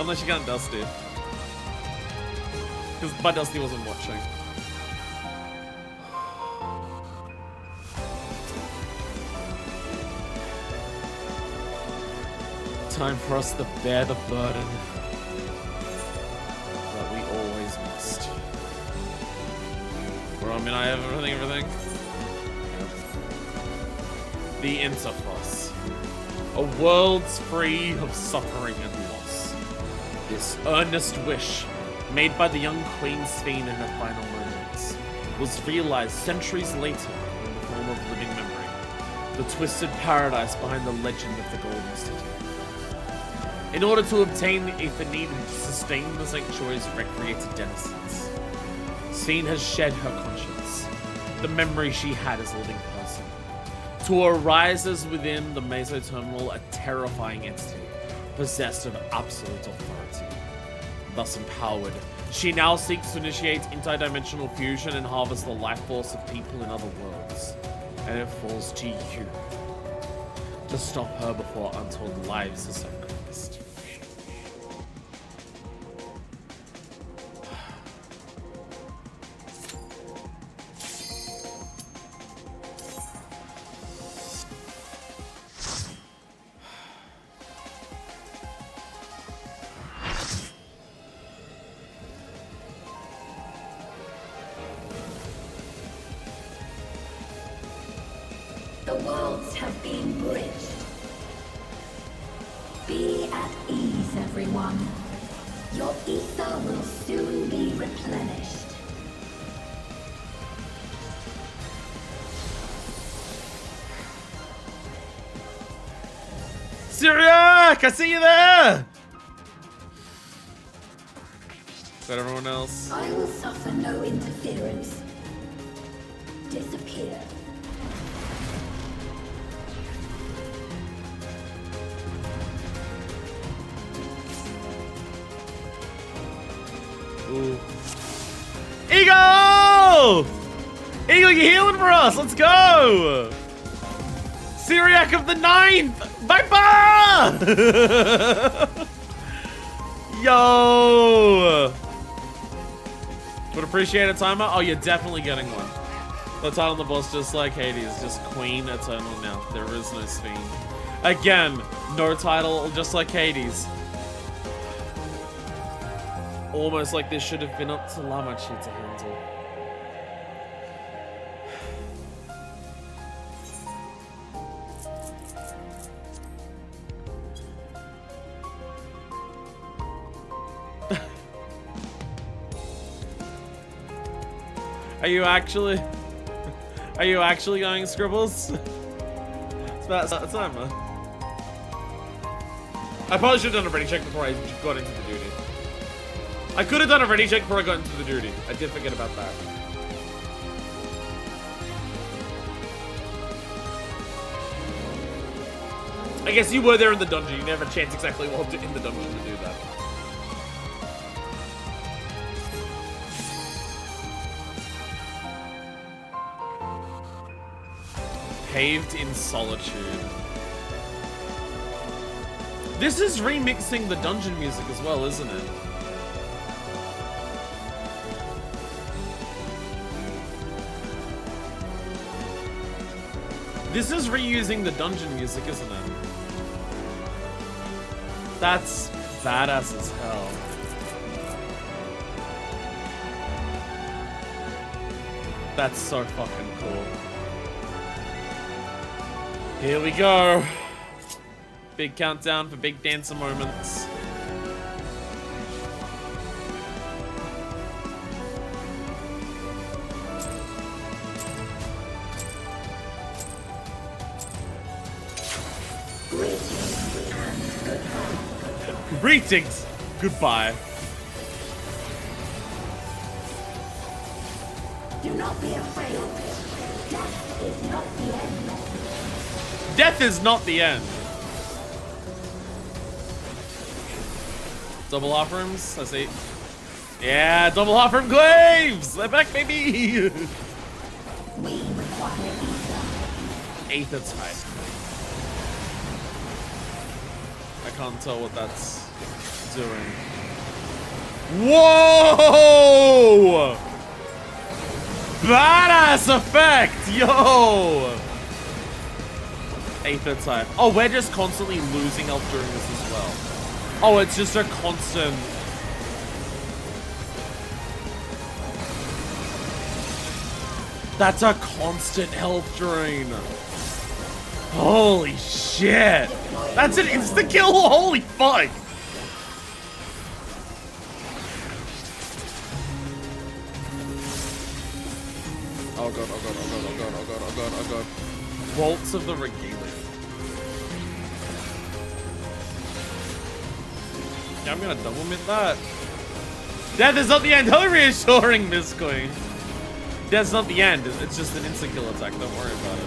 Unless you count Dusty. But Dusty wasn't watching. Time for us to bear the burden that we always must. Bro, I mean, I have everything. The Interforce. A world's free of suffering and loss. This earnest wish, made by the young Queen Sphene in her final moments, was realized centuries later in the form of living memory. The twisted paradise behind the legend of the Golden City. In order to obtain the ether needed to sustain the sanctuary's recreated denizens, Sphene has shed her conscience, the memory she had as a living person, to arises within the Mesoterminal a terrifying entity, possessed of absolute authority. Thus empowered, she now seeks to initiate interdimensional fusion and harvest the life force of people in other worlds. And it falls to you to stop her before untold lives are sacrificed. The worlds have been bridged. Be at ease, everyone. Your ether will soon be replenished. Syriac! I see you there! Is that everyone else? I will suffer no interference. Disappear. Ooh. Eagle! Eagle, you're healing for us! Let's go! Syriac of the 9th! Viper! Yo! Would appreciate a timer? Oh, you're definitely getting one. The title on the boss, just like Hades, just Queen Eternal now. There is no Sphene. Again, no title, just like Hades. Almost like this should have been up to Lamachi to handle. Are you actually going, Scribbles? It's about time, man. I probably should have done a ready check before I got into the duty. I could have done a ready check before I got into the duty. I did forget about that. I guess you were there in the dungeon. You never had a chance exactly while in the dungeon to do that. Paved in Solitude. This is remixing the dungeon music as well, isn't it? This is reusing the dungeon music, isn't it? That's badass as hell. That's so fucking cool. Here we go. Big countdown for big dancer moments. Greetings. Goodbye. Do not be afraid. Death is not the end. Death is not the end. Double off rooms, I see. Yeah, double off room glaives! They're back, baby! Aether type. I can't tell what that's doing. Whoa! Badass effect! Yo! Aether type. Oh, we're just constantly losing health during this as well. Oh, it's just a constant. That's a constant health drain. Holy shit. That's an insta-kill? Holy fuck. Oh god, oh god, oh god, oh god, oh god, oh god, oh god. Bolts of the Regalia. Yeah, I'm gonna double mint that. Death is not the end. How reassuring, Miss Queen. Death's not the end. It's just an instant kill attack. Don't worry about it.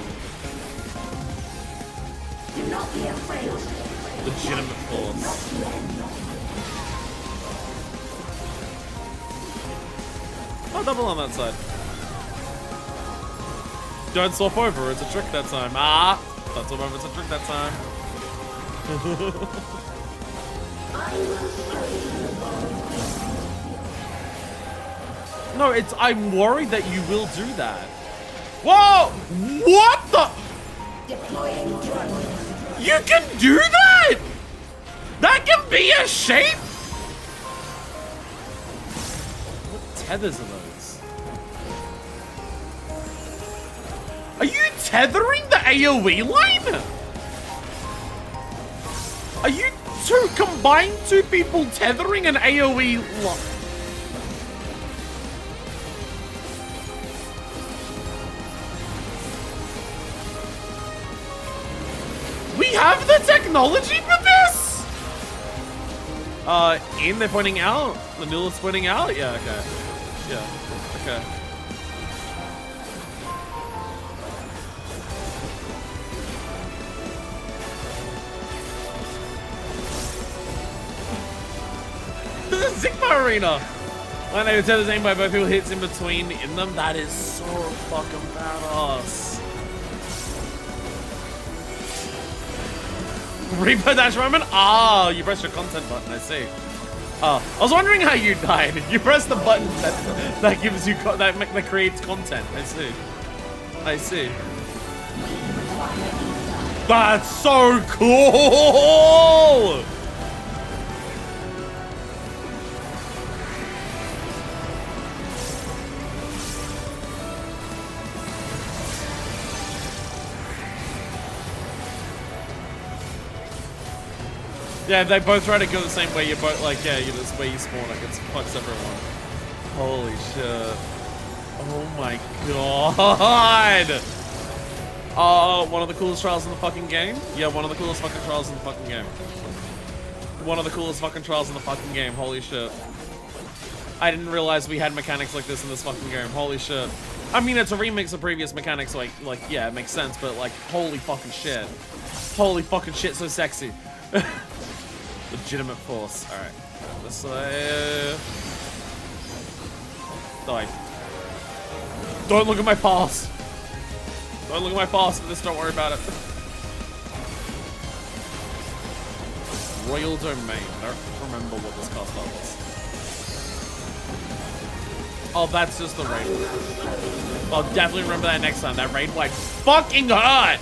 Do not be afraid. Legitimate force. Oh, double on that side. Don't swap over. It's a trick that time. Ah! Don't swap over. It's a trick that time. No, it's. I'm worried that you will do that. Whoa! What the? You can do that? That can be a shape? What tethers are those? Are you tethering the AoE line? Are you combined two people tethering an AoE line? We have the technology for this? They're pointing out? The Null's pointing out? Yeah, okay. Yeah, okay. This is Sigma Arena! I know Tether's aimed by both people hits in between in them. That is so fucking badass. Repo dash moment? Ah, you pressed your content button, I see. I was wondering how you died. You press the button that gives you, that creates content. I see. I see. That's so cool! Yeah, they both try to go the same way. You're both like, yeah, you're this way you spawn. Like, it fucks everyone. Holy shit. Oh my god! One of the coolest trials in the fucking game? Yeah, one of the coolest fucking trials in the fucking game. One of the coolest fucking trials in the fucking game, holy shit. I didn't realize we had mechanics like this in this fucking game, holy shit. I mean, it's a remix of previous mechanics, like yeah, it makes sense, but like, holy fucking shit. Holy fucking shit, so sexy. Legitimate force. Alright. This way. Die. Don't look at my past. Don't look at my past for this, don't worry about it. Royal Domain. I don't remember what this cast was. Oh, that's just the raid. I'll definitely remember that next time. That raid like fucking hurt!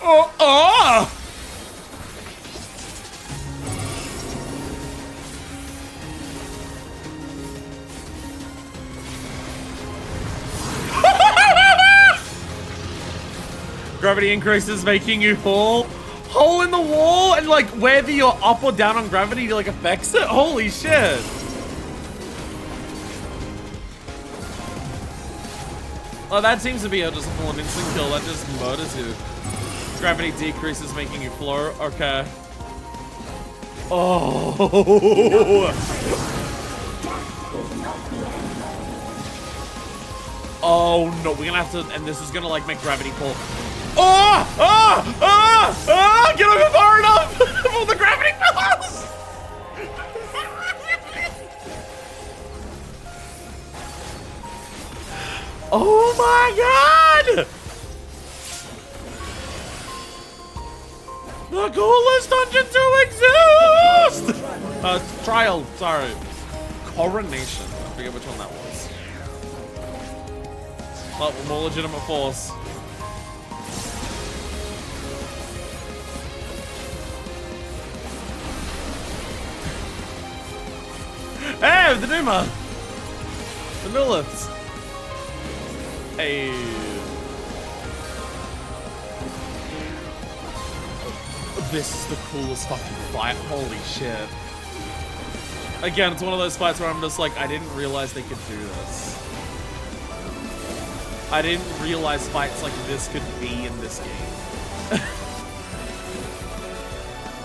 Oh! Gravity increases, making you fall. Hole in the wall, and like whether you're up or down on gravity, like affects it. Holy shit! Oh, that seems to be just a full instant kill. That just murders you. Gravity decreases, making you float. Okay. Oh. Oh no, we're gonna have to, and this is gonna like make gravity fall. Oh! Oh! Oh! Oh! Get over far enough before the gravity falls! Oh my god! The coolest dungeon to exist! Trial, sorry. Coronation. I forget which one that was. But more legitimate force. Hey, the Duma! The Milliths! Hey. This is the coolest fucking fight. Holy shit. Again, it's one of those fights where I'm just like, I didn't realize they could do this. I didn't realize fights like this could be in this game.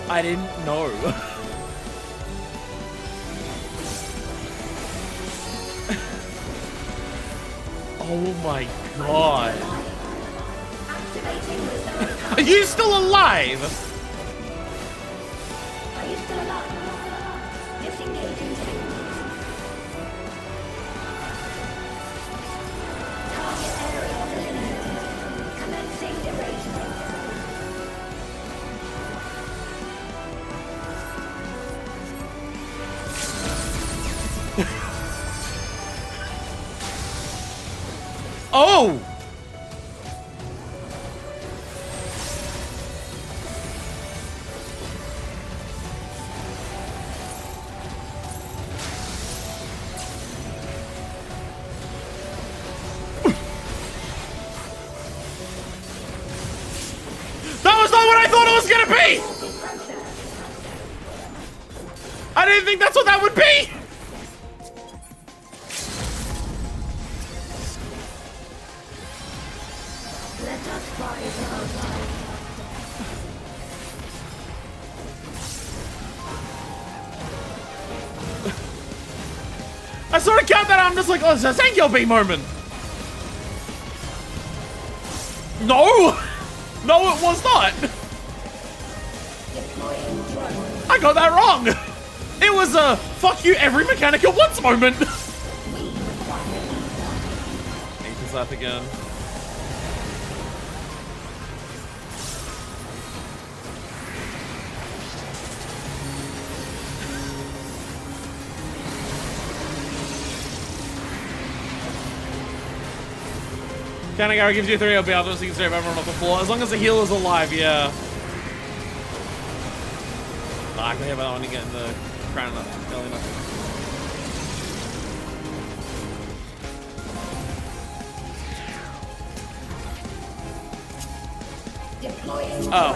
I didn't know. Oh my god. Are you still alive? Are you still alive? Disengaging target area eliminated. Commencing derangement. Oh! That was not what I thought it was gonna be! I didn't think that's what that would be! I sort of count that I'm just like, oh, it's a thank you, B moment. No! No, it was not! I got that wrong! It was a fuck you every mechanic at once moment! Ain't that again. Kanagara gives you 3 OP after so you can save everyone off the floor. As long as the healer's alive, yeah. I can hear about when you get in the crown enough, early enough. Deploying. Oh.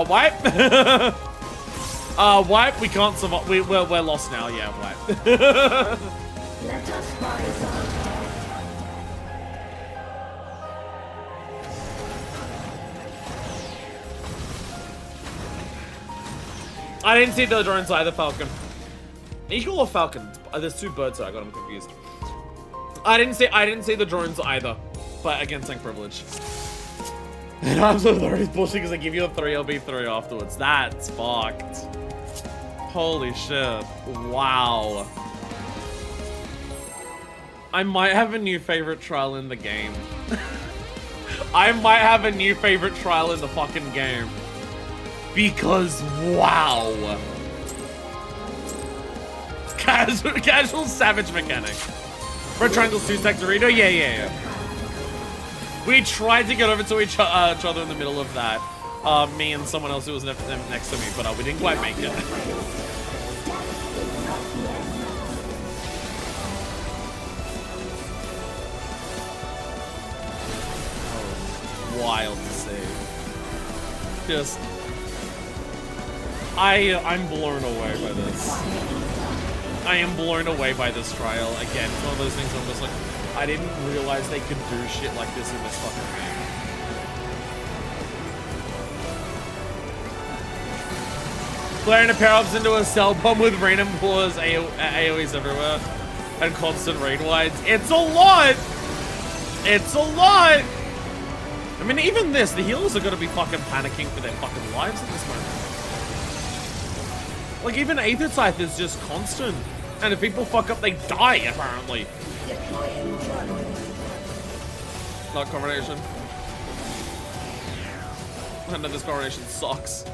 Wipe. Wipe. We can't survive. We're lost now. Yeah, wipe. Let us rise up. I didn't see the drones either, Falcon. Eagle or Falcon? There's two birds, so I got them confused. I didn't see the drones either. But again, tank privilege. And I'm so sorry, bullshit, because I give you a 3, I'll be 3 afterwards. That's fucked. Holy shit. Wow. I might have a new favorite trial in the game. I might have a new favorite trial in the fucking game. Because, wow. Casual savage mechanic. Red Triangle's 2-stack Dorito? Yeah. We tried to get over to each other in the middle of that. Me and someone else who was next to me, but we didn't quite make it. Wild to see. Just... I'm blown away by this. I am blown away by this trial. Again, it's one of those things I'm just like, I didn't realize they could do shit like this in this fucking game. Flaring a pair-ups into a cell bomb with random claws, AoEs everywhere, and constant raid wides. It's a lot! It's a lot! I mean, even this, the healers are gonna be fucking panicking for their fucking lives at this moment. Like, even Aether Scythe is just constant. And if people fuck up, they die, apparently. Not coronation. I know this coronation sucks.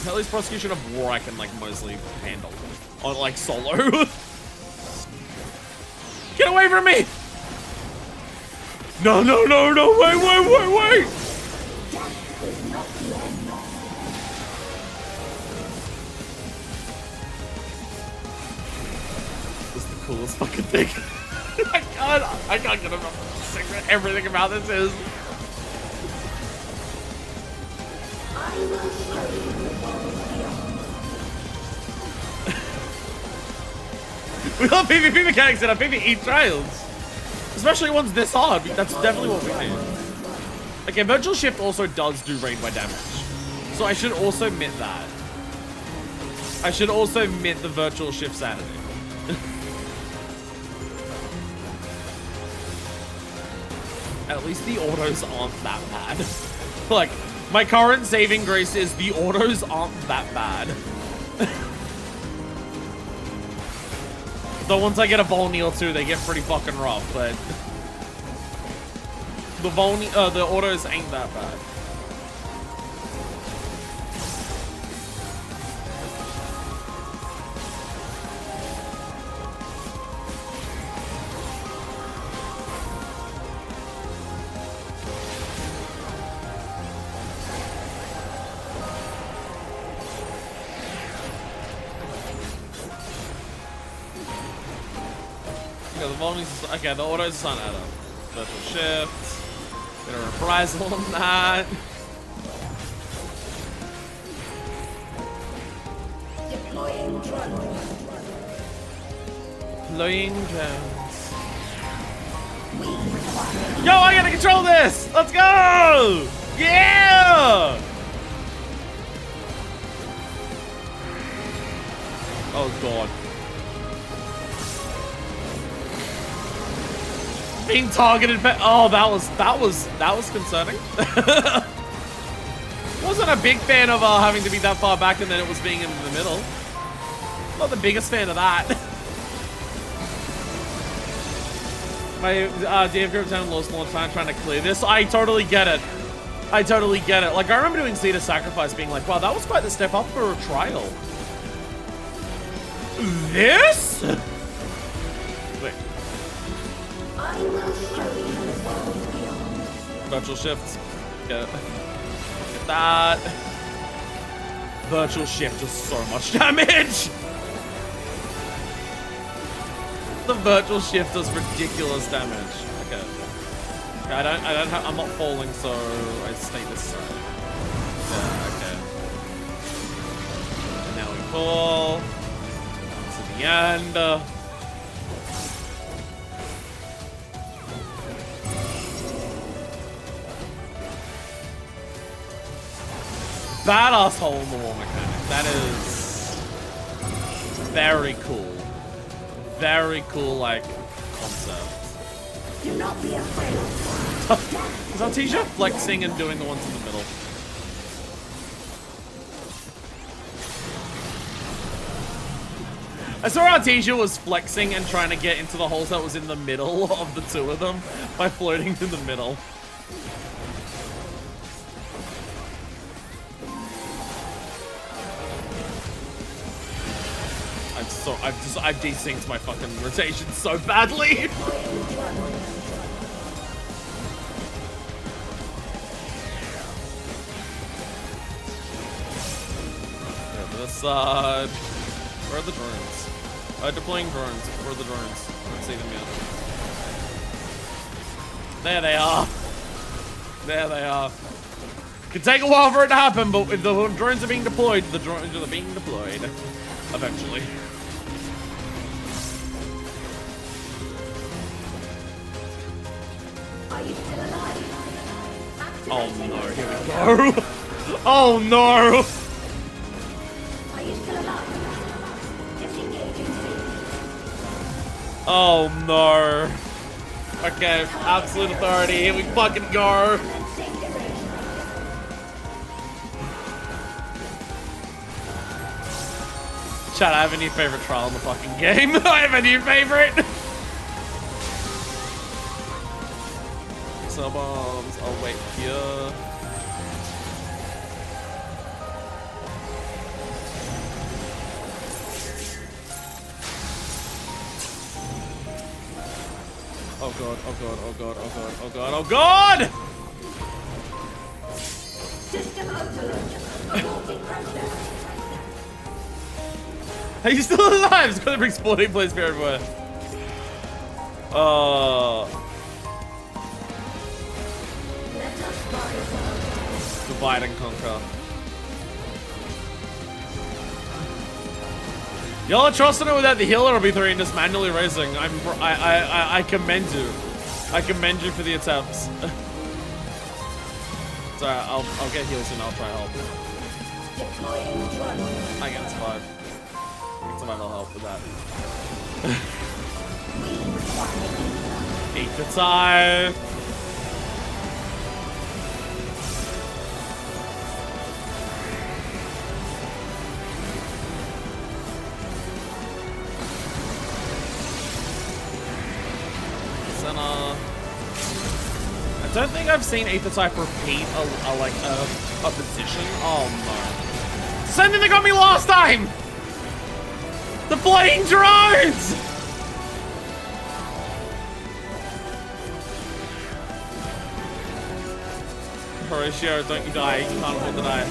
At least prosecution of war I can, like, mostly handle. On, like, solo. Get away from me! No, wait! This is the coolest fucking thing. I can't get enough. Everything about this is. We love PvP mechanics in our PvE trials. Especially ones this hard. That's definitely what we need. Okay, Virtual Shift also does do raid by damage. So I should also admit that. I should also admit the Virtual Shift sanity. At least the autos aren't that bad. Like, my current saving grace is the autos aren't that bad. Though once I get a Volney or two, they get pretty fucking rough, but the autos ain't that bad. Okay, the autos aren't at up. Virtual Shift. Get a reprisal on that. Deploying drone. Deploying drones. Yo, I gotta control this! Let's go! Yeah! Oh god. Being targeted for, oh, that was concerning. Wasn't a big fan of having to be that far back and then it was being in the middle. Not the biggest fan of that. My DF group time lost a long time trying to clear this. I totally get it. I totally get it. Like, I remember doing Cedar Sacrifice being like, wow, that was quite the step up for a trial. This? Wait. I will show you the world beyond. Virtual Shift. Get it. Get that. Virtual shift does so much damage. The virtual shift does ridiculous damage. Okay. I'm not falling, so I stay this side. Yeah, okay. And now we fall. To the end. Badass hole in the wall mechanic. That is very cool. Very cool, like, concept. Do not be afraid. Is Artesia flexing and doing the ones in the middle? I saw Artesia was flexing and trying to get into the holes that was in the middle of the two of them by floating to the middle. I've desynced my fucking rotation so badly. Over this side. Where are the drones? Deploying drones. Where are the drones? I don't see them yet. There they are. There they are. Could take a while for it to happen, but if the drones are being deployed, the drones are being deployed. Eventually. Are you still alive? Oh no, here we go. Oh no! Are you still alive? Disengaging. Oh no. Okay, absolute authority, here we fucking go. Chat, I have a new favorite trial in the fucking game. I have a new favorite. So bombs, I'll wait here. Oh god, oh god, oh god, oh god, oh god, oh god! System overload. Aborting process. Are you still alive? It's gonna bring sporting plays for everywhere. Divide and conquer. Y'all are trusting it without the healer or B3 and just manually raising. I commend you. I commend you for the attempts. Sorry, I'll get heals and I'll try help. I can survive. Someone will help with that. Eat the time. I don't think I've seen Aether type repeat a position. Oh no. Same thing that got me last time! The flying drones! Horatio, don't you die. You can't afford to die.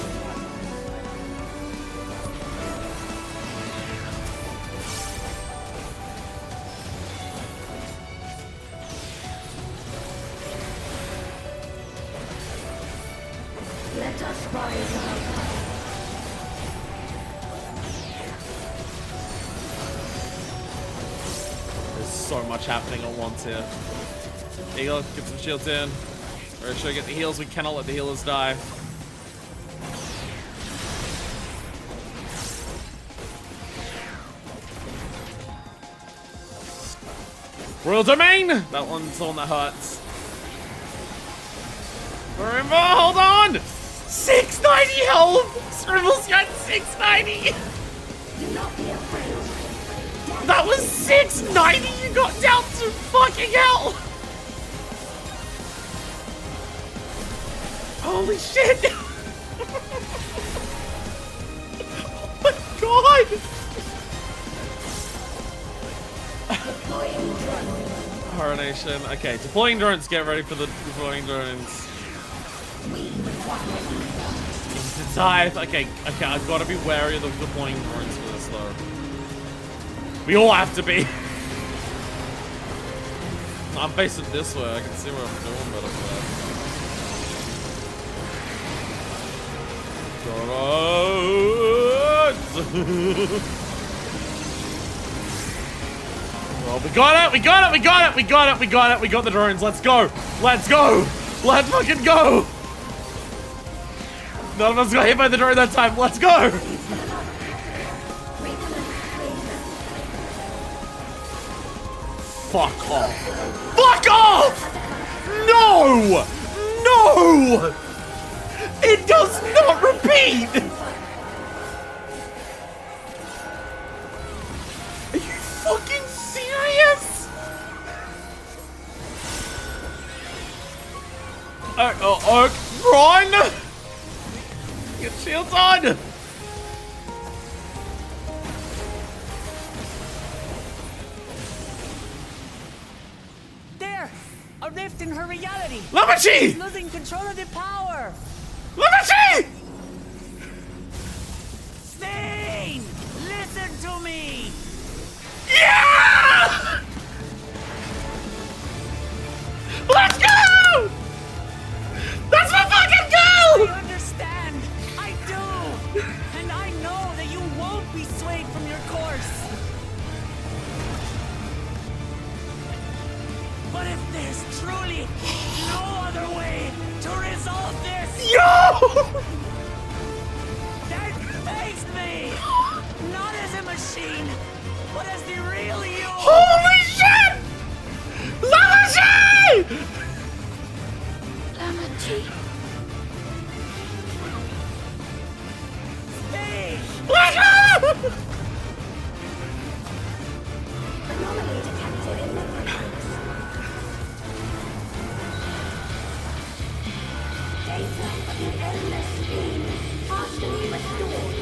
Let us rise up. There's so much happening at once here. Eagle, get some shields in. Horatio, get the heals. We cannot let the healers die. Royal Domain! That one's the one that hurts. Remember, hold on! 690 health! Scribble's got 690! Do not be afraid. That was 690! You got down to fucking hell! Holy shit! Oh my god! Coronation. Okay, deploying drones. Get ready for the deploying drones. to dive. Okay, I've got to be wary of the deploying drones for this, though. We all have to be. I'm facing this way. I can see what I'm doing better for that. Well, we got it. We got it. We got it. We got it. We got it. We got the drones. Let's go. Let's go. Let's fucking go. None of us got hit by the drone that time. Let's go. Fuck off. Fuck off! No! No! It does not repeat! Are you fucking serious? Run! Get shields on! A rift in her reality. Lamachi! She's losing control of the power. Lamachi! Sphene! Listen to me! Yeah! Let's go! That's my fucking goal! I understand. I do. And I know that you won't be swayed from your course. But if there's truly no other way to resolve this, then face me! Not as a machine, but as the real you! Holy shit! Lamachi! Lamachi. Stay! Let's go! Anomaly detected in the data of the endless Sphene partially restored.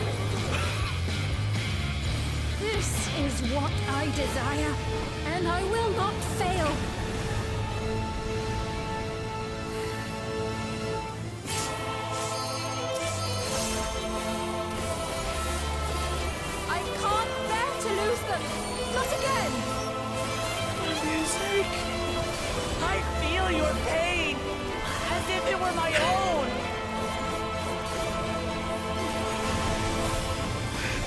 This is what I desire, and I will not fail. I can't bear to lose them. Not again. For music. I feel your pain, as if it were my own.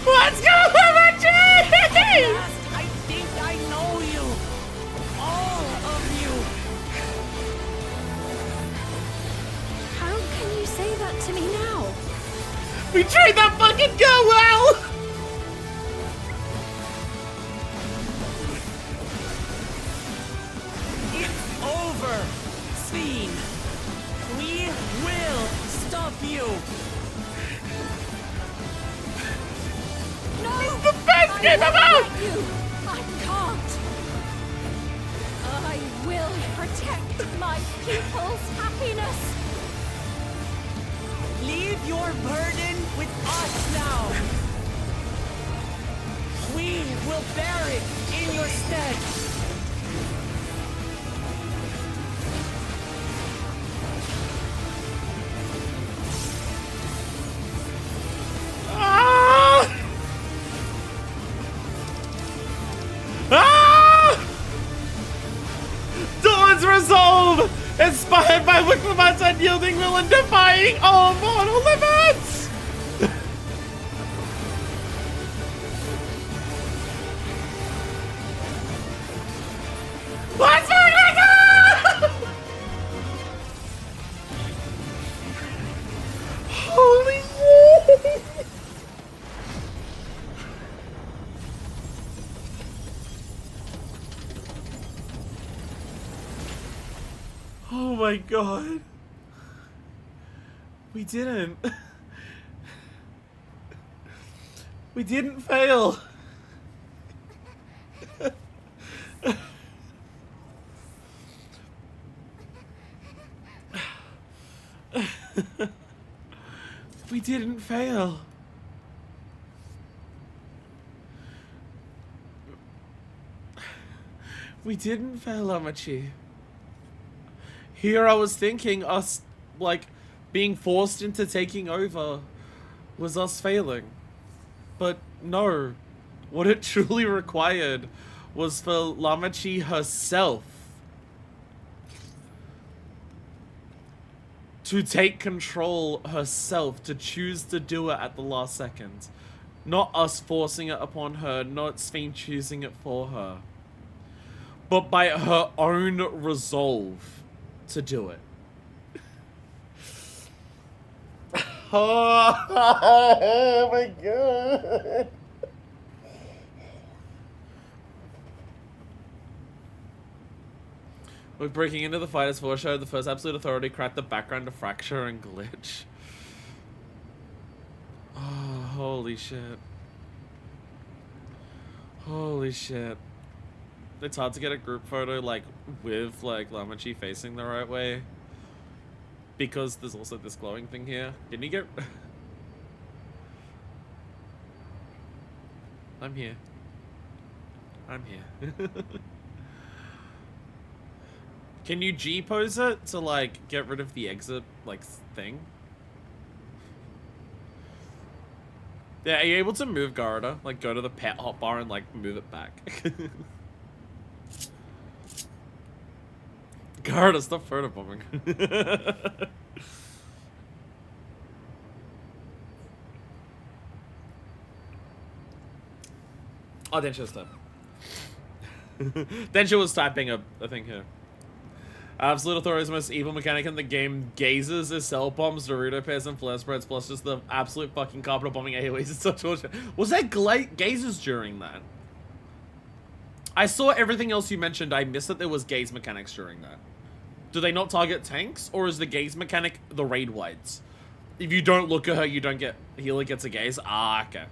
Let's go, Lamachi! I think I know you. All of you. How can you say that to me now? We treat that fucking girl well! It's over, Sphene. We will stop you. No! It's the best game ever! I can't. I will protect my people's happiness. Leave your burden with us now. We will bear it in your stead. Dawn's resolve! Inspired by Wickleman's unyielding will and defying all mortal limits! Let's fucking go! Holy shit! Oh my god. We didn't. We didn't fail. We didn't fail. We didn't fail, Lamachi. Here I was thinking us, like, being forced into taking over was us failing. But no, what it truly required was for Lamachi herself to take control herself, to choose to do it at the last second. Not us forcing it upon her, not Sphene choosing it for her. But by her own resolve to do it. Oh my god. With breaking into the fight as foreshadowed, the first absolute authority cracked the background to fracture and glitch. Oh, holy shit. Holy shit. It's hard to get a group photo, like, with, like, Lamachi facing the right way. Because there's also this glowing thing here. Didn't you get... I'm here. I'm here. Can you G-pose it to, like, get rid of the exit, like, thing? Yeah, are you able to move Garda? Like, go to the pet hotbar and, like, move it back? Garda, stop photobombing. Oh, Densha's done. Densha was typing a thing here. Absolute Authority's most evil mechanic in the game gazes is cell bombs, Dorito pairs, and flare spreads, plus just the absolute fucking carpet bombing AoEs. It's such bullshit. Was there gazes during that? I saw everything else you mentioned. I missed that there was gaze mechanics during that. Do they not target tanks, or is the gaze mechanic the raid wides? If you don't look at her, you don't get... Healer gets a gaze? Ah, okay.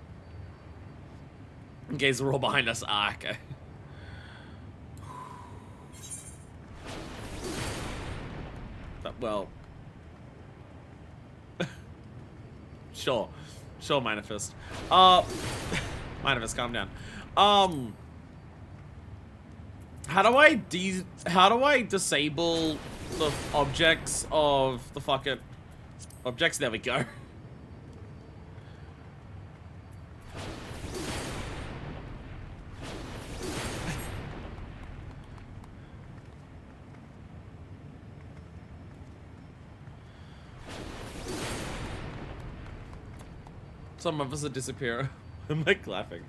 Gaze are all behind us. Ah, okay. Well... Sure. Sure, Manifest. Manifest, calm down. How do I disable the objects of the fucking objects? There we go. Some of us are disappearing. I'm like laughing.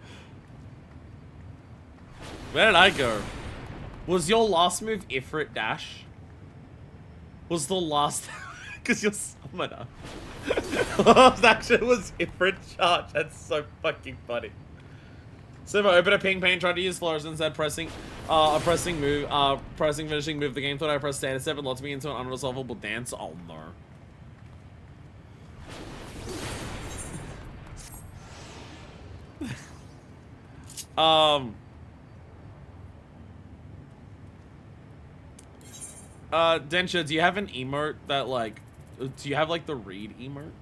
Where did I go? Was your last move Ifrit dash? Was the last... Because you're summoner. Last action was Ifrit charge. That's so fucking funny. So if I open a ping pane, tried to use Flores instead, pressing finishing move the game, thought I pressed status 7, lots me into an unresolvable dance. Oh no. Densha, do you have an emote that, like, do you have, like, the read emote?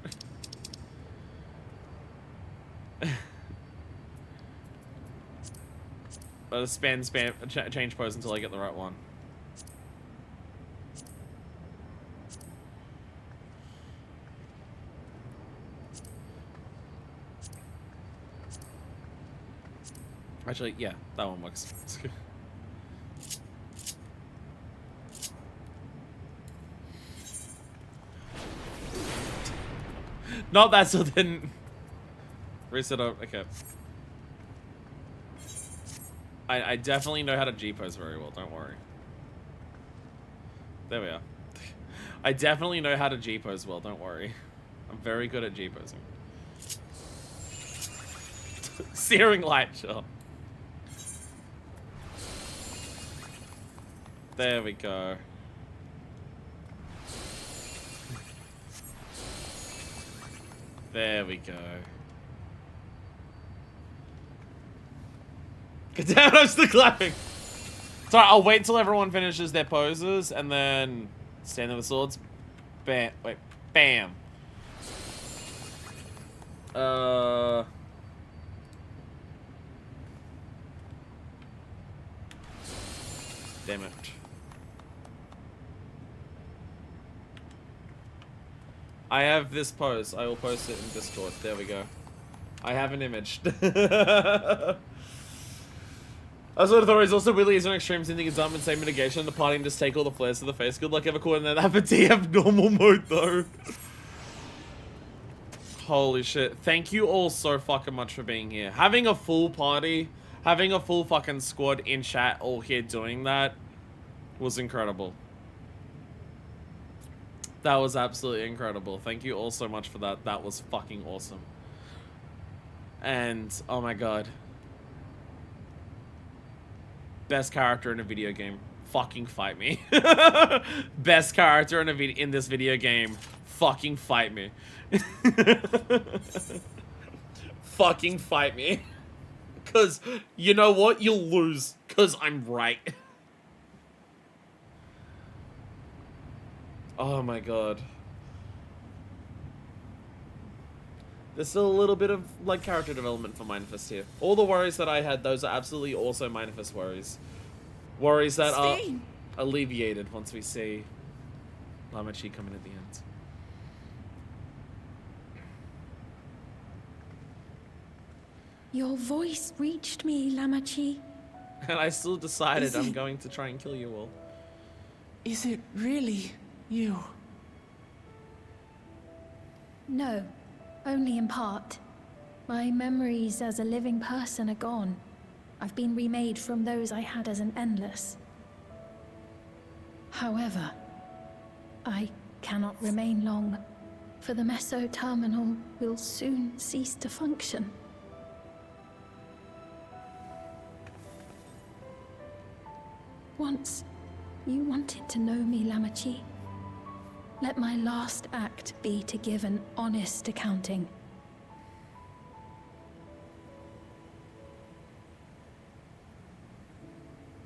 Change pose until I get the right one. Actually, yeah, that one works. Not that, so then reset up. Okay. I definitely know how to G-pose very well, don't worry. There we are. I definitely know how to G-pose well, don't worry. I'm very good at G-posing. Searing light, sure. There we go. There we go. Get down, I'm still clapping. Sorry, I'll wait till everyone finishes their poses and then stand there with swords. Bam. Wait. Bam. Damn it. I have this pose. I will post it in Discord. There we go. I have an image. As what authorities also really is an extreme thing is dumb and say mitigation. The party and just take all the flares to the face. Good luck ever calling that for TF normal mode though. Holy shit. Thank you all so fucking much for being here. Having a full party, having a full fucking squad in chat all here doing that was incredible. That was absolutely incredible. Thank you all so much for that. That was fucking awesome. And, oh my god. Best character in a video game. Fucking fight me. Best character in this video game. Fucking fight me. Fucking fight me. Cause, you know what? You'll lose. Cause I'm right. Oh my god. There's still a little bit of, like, character development for Minefist here. All the worries that I had, those are absolutely also Minefist worries. Worries that Sphene. are alleviated once we see Lamachi coming at the end. Your voice reached me, Lamachi. And I still decided I'm going to try and kill you all. Is it really you? No, only in part. My memories as a living person are gone. I've been remade from those I had as an endless. However, I cannot remain long, for the Meso Terminal will soon cease to function. Once, you wanted to know me, Lamachi. Let my last act be to give an honest accounting.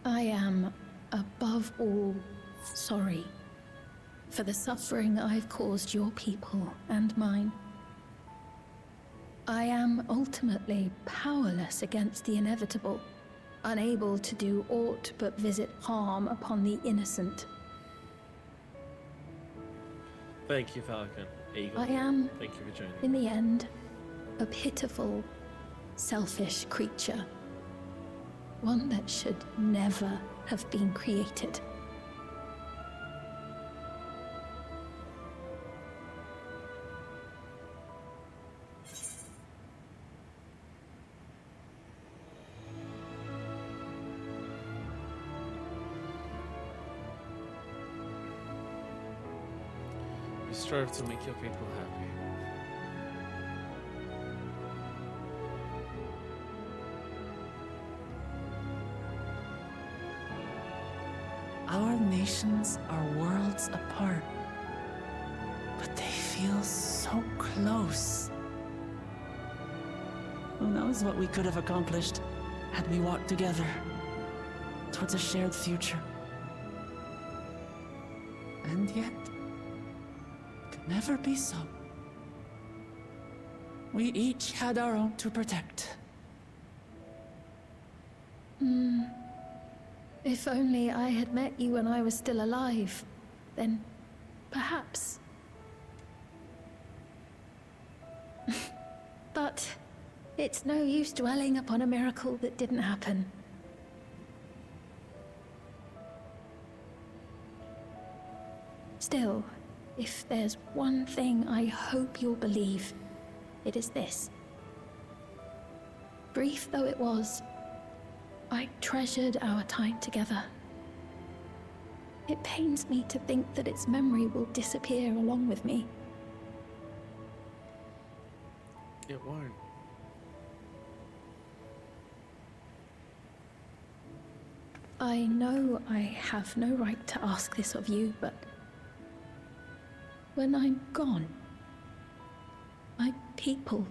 I am, above all, sorry for the suffering I've caused your people and mine. I am ultimately powerless against the inevitable, unable to do aught but visit harm upon the innocent. Thank you, Falcon. Eagle. I am, Thank you for joining. in the end, a pitiful, selfish creature. One that should never have been created. You strive to make your people happy. Our nations are worlds apart, but they feel so close. Who knows what we could have accomplished had we walked together towards a shared future. And yet, it could never be so. We each had our own to protect. If only I had met you when I was still alive, then perhaps. But it's no use dwelling upon a miracle that didn't happen. Still, if there's one thing I hope you'll believe, it is this. Brief though it was, I treasured our time together. It pains me to think that its memory will disappear along with me. It won't. I know I have no right to ask this of you, but when I'm gone, my people,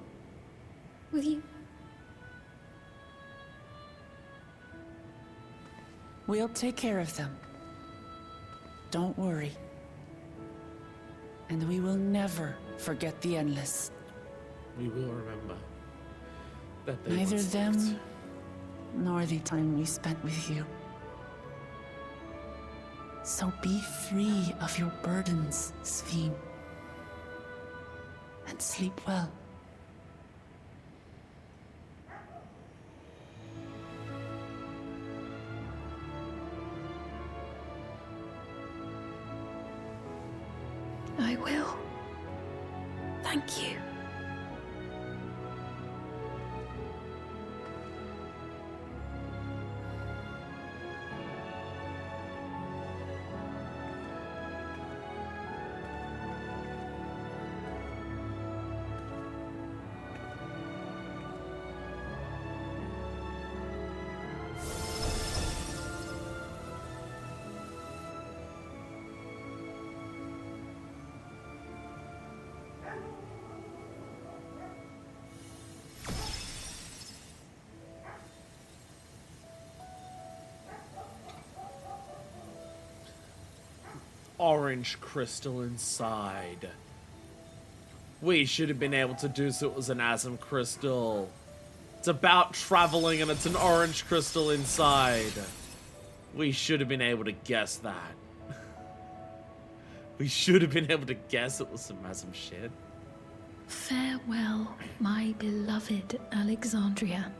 will you? We'll take care of them. Don't worry. And we will never forget the Endless. We will remember that they Neither once them, lived. nor the time we spent with you. So be free of your burdens, Sphene. and sleep well. I will. Thank you. Orange crystal inside. We should have been able to do so. It was an Asm crystal. It's about traveling and it's an orange crystal inside. We should have been able to guess that. We should have been able to guess it was some Asm shit. Farewell, my beloved Alexandria.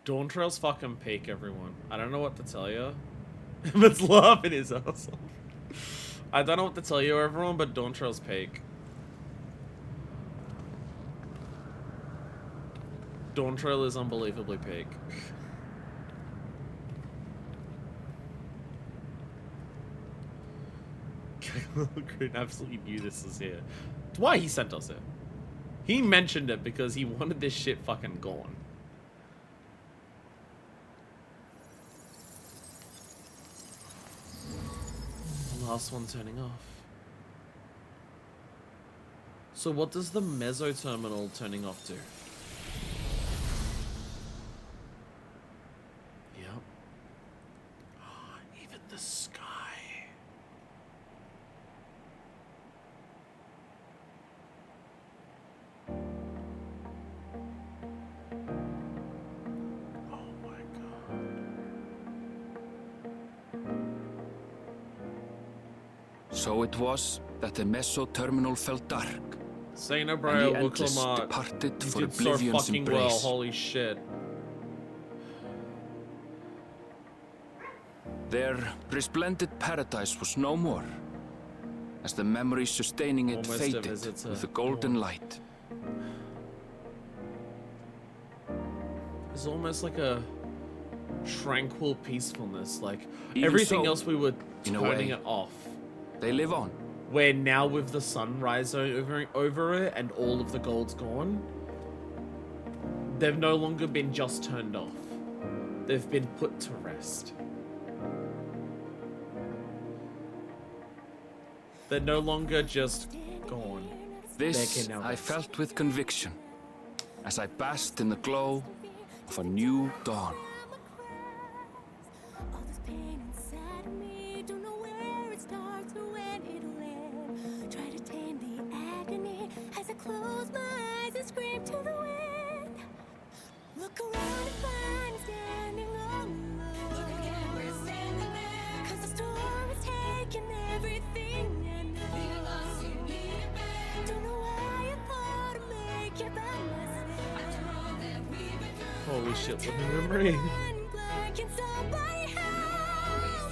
Dawntrail's fucking peak, everyone. I don't know what to tell you. It's laughing his ass off. I don't know what to tell you, everyone, but Dawntrail's peak. Dawntrail is unbelievably peak. Green absolutely knew this was here. That's why he sent us it. He mentioned it because he wanted this shit fucking gone. Last one turning off. So what does the meso terminal turning off do? Yep. Even the sky. So it was that the meso-terminal fell dark. Say no, and bro. the endless departed You for did so oblivion's fucking embrace. well. Holy shit. Their resplendent paradise was no more, as the memory sustaining it Almost a faded visit to with the golden light. It's almost like a tranquil peacefulness. Like Even everything so, else, we were in a turning way, it off. They live on. Where now with the sunrise over it and all of the gold's gone, they've no longer been just turned off. They've been put to rest. They're no longer just gone. This now I rest. felt with conviction, as I basked in the glow of a new dawn. Close my eyes and scream to the wind. Look around and find me standing alone. Look again, we're standing there. 'Cause the storm is taking everything I know. Don't know why I thought I'd make it by myself. After all that we've been through, Holy shit, living memory. black in somebody's house.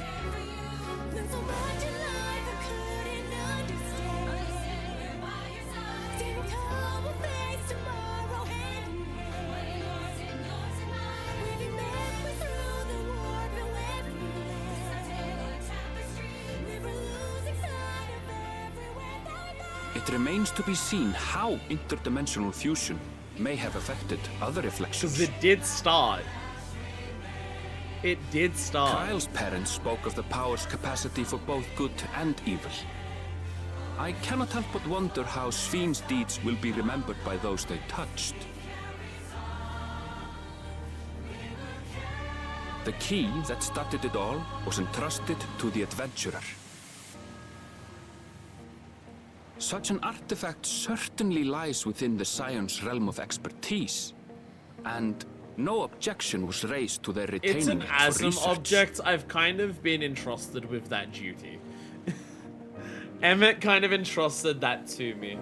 Learned so much in life I couldn't understand. Standing tall, we'll face tomorrow hand in hand. Weaving memories through the warp and web we land. Never losing sight of everywhere that It remains to be seen how interdimensional fusion may have affected other reflections. Because it did start. It did start. Kyle's parents spoke of the power's capacity for both good and evil. I cannot help but wonder how Sphene's deeds will be remembered by those they touched. The key that started it all was entrusted to the adventurer. Such an artifact certainly lies within the Scion's realm of expertise, and no objection was raised to their retaining It's an it for ASM research. object. I've kind of been entrusted with that duty. Emmett kind of entrusted that to me.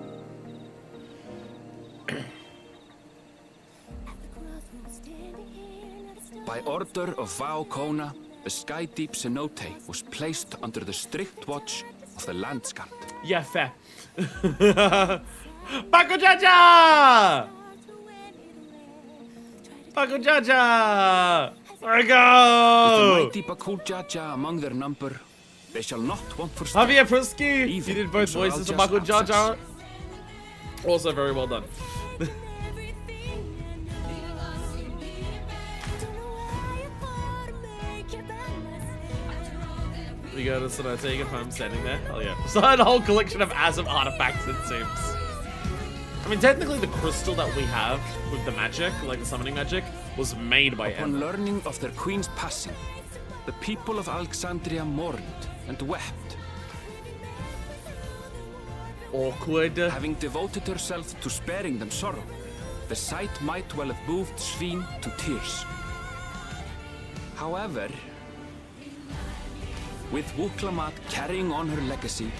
By order of Vao Kona, the Sky Deep Cenote was placed under the strict watch of the Landscape. Yeah, fair. Bakujaja! Bakujaja! There we go! With the mighty Bakujaja among their number, they shall not want for Javier Prusky! You did both voices of Bakujaja. Also very well done. We go to Cenote, you get home standing there. Oh yeah. So a whole collection of ASM artifacts, it seems. I mean, technically the crystal that we have with the magic, like the summoning magic, was made by Upon Emma. learning of their queen's passing, the people of Alexandria mourned and wept. Awkward. Having devoted herself to sparing them sorrow, the sight might well have moved Sphene to tears. However, with Wuklamat carrying on her legacy,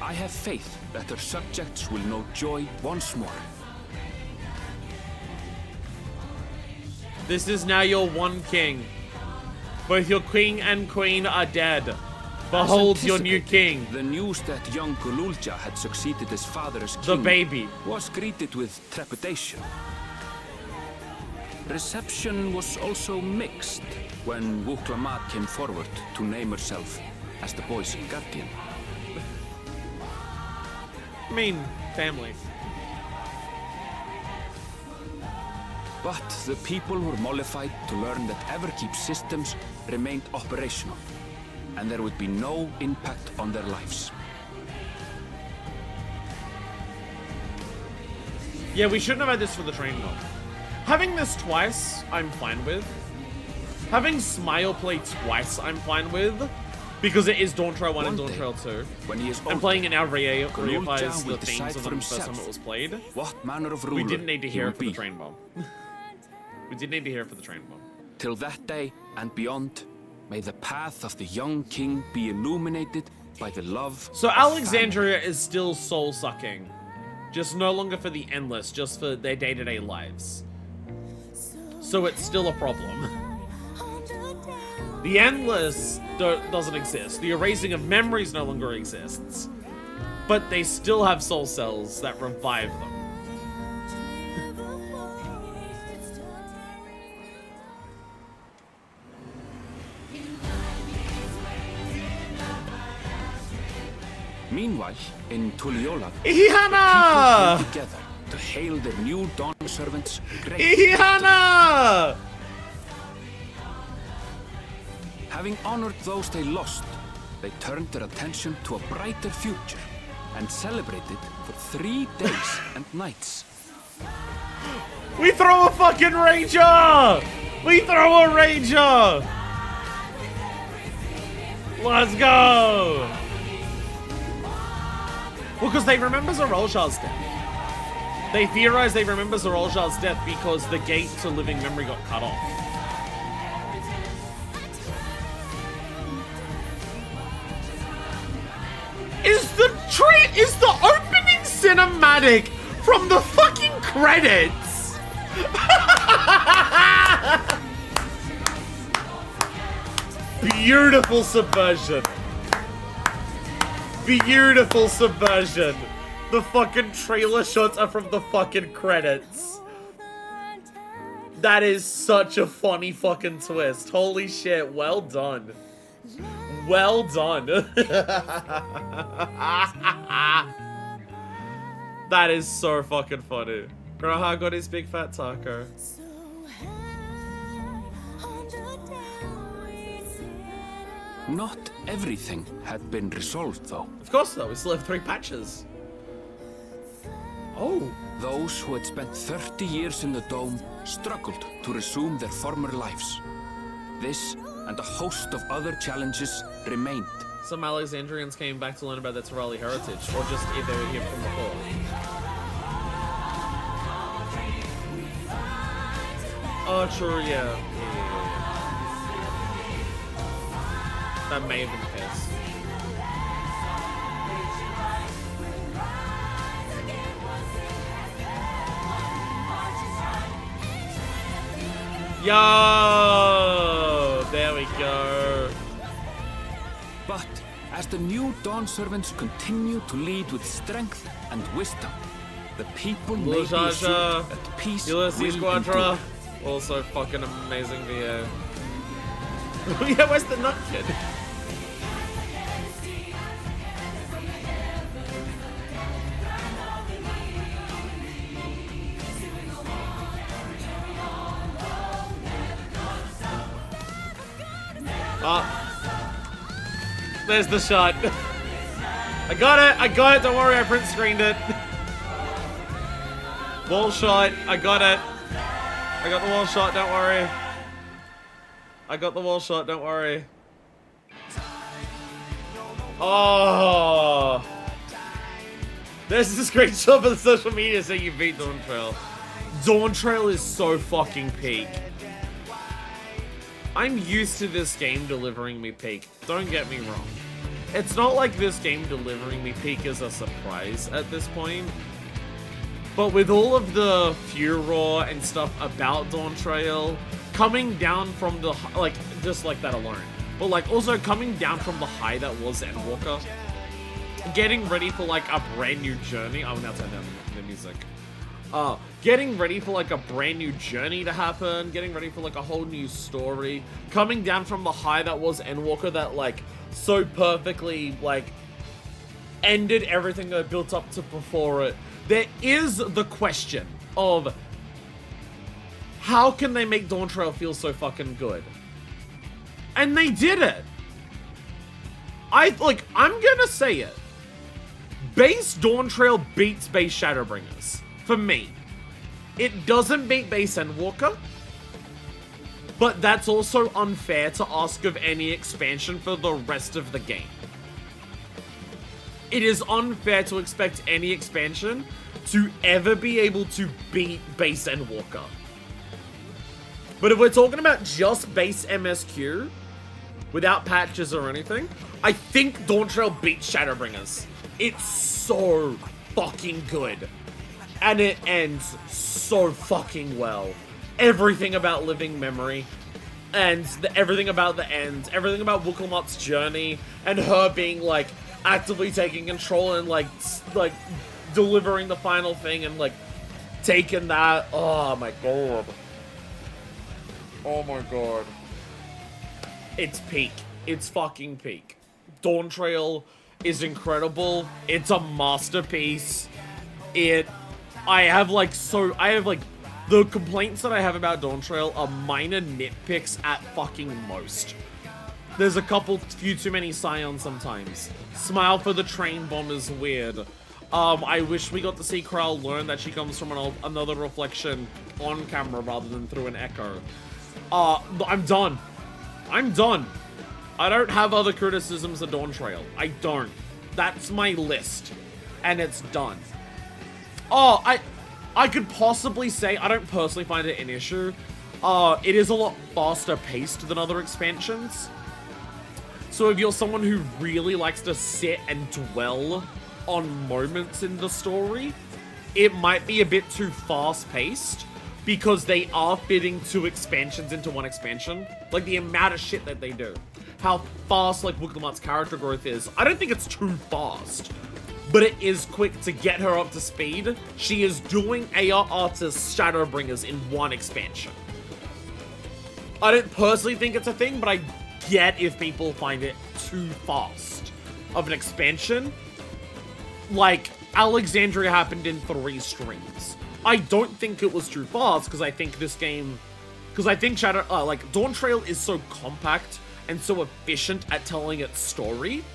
I have faith that her subjects will know joy once more. This is now your one king. Both your king and queen are dead. Behold your new king. The news that young Gululja had succeeded his father as king The baby. was greeted with trepidation. Reception was also mixed when Wuklamat came forward to name herself as the boy's guardian. I mean, family. But the people were mollified to learn that Everkeep systems remained operational, and there would be no impact on their lives. Yeah, we shouldn't have had this for the train though. Having this twice, I'm fine with. Having Smile play twice, I'm fine with. Because it is Dawntrail 1 and Dawntrail 2. When he is and playing it now reifies will the decide themes of for the first time himself it was played. What manner of ruler We didn't need to he hear will it for the be. train bomb. We did need to hear it for the train bomb. Till that day and beyond, may the path of the young king be illuminated by the love So of Alexandria is still soul-sucking. Just no longer for the endless, just for their day-to-day lives. So it's still a problem. The endless doesn't exist. The erasing of memories no longer exists. But they still have soul cells that revive them. Meanwhile, in Tuliyola, Ihana! the people came together to hail their new dawn servants. Ihana! Having honored those they lost, they turned their attention to a brighter future and celebrated for 3 days and nights. We throw a fucking ranger! We throw a ranger! Let's go! Well, because they remember Zoroljar's death. They theorize they remember Zoroljar's death because the gate to living memory got cut off. Is the opening cinematic from the fucking credits? Beautiful subversion. Beautiful subversion. The fucking trailer shots are from the fucking credits. That is such a funny fucking twist. Holy shit, well done. Well done. That is so fucking funny. Graha got his big fat taco. Not everything had been resolved, though. Of course, though. We still have 3 patches. Oh. Those who had spent 30 years in the dome struggled to resume their former lives. This and a host of other challenges remained. Some Alexandrians came back to learn about their Terali heritage, or just if they were here from before. Oh, true, yeah. That may have been the case. Yo! There we go. But as the new Dawn servants continue to lead with strength and wisdom, the people may be assured that peace will endure. Also fucking amazing VO. Yeah, where's the nut kid? There's the shot. I got it, don't worry, I print screened it. Wall shot, I got it. I got the wall shot, don't worry. I got the wall shot, don't worry. Oh. There's a screenshot for the social media saying you beat Dawntrail. Dawntrail is so fucking peak. I'm used to this game delivering me peak. Don't get me wrong. It's not like this game delivering me peak is a surprise at this point. But with all of the furor and stuff about Dawntrail, coming down from the, like, just like that alone. But like, also coming down from the high that was Endwalker. Getting ready for like a brand new journey. I will now turn down the music. Getting ready for like a brand new journey to happen, getting ready for like a whole new story, coming down from the high that was Endwalker that like so perfectly like ended everything that built up to before it. There is the question of how can they make Dawntrail feel so fucking good? And they did it. I'm gonna say it. Base Dawntrail beats base Shadowbringers. For me. It doesn't beat base Endwalker. But that's also unfair to ask of any expansion for the rest of the game. It is unfair to expect any expansion to ever be able to beat base Endwalker. But if we're talking about just base MSQ, without patches or anything, I think Dawntrail beats Shadowbringers. It's so fucking good. And it ends so fucking well. Everything about Living Memory, and everything about the end, everything about Wookelmot's journey, and her being, like, actively taking control and, like, delivering the final thing and, like, taking that. Oh, my God. Oh, my God. It's peak. It's fucking peak. Dawntrail is incredible. It's a masterpiece. I have the complaints that I have about Dawntrail are minor nitpicks at fucking most. There's a few too many Scions sometimes. Smile for the train bomb is weird. I wish we got to see Kral learn that she comes from another reflection on camera rather than through an echo. I'm done. I'm done. I don't have other criticisms of Dawntrail. I don't. That's my list. And it's done. Oh, I could possibly say, I don't personally find it an issue. It is a lot faster paced than other expansions. So if you're someone who really likes to sit and dwell on moments in the story, it might be a bit too fast paced because they are fitting 2 expansions into 1 expansion. Like the amount of shit that they do. How fast like Wookelmot's character growth is. I don't think it's too fast. But it is quick to get her up to speed. She is doing AR Artist Shadowbringers in 1 expansion. I don't personally think it's a thing, but I get if people find it too fast of an expansion. Like, Alexandria happened in 3 streams. I don't think it was too fast, because I think this game... Because I think Dawntrail is so compact and so efficient at telling its story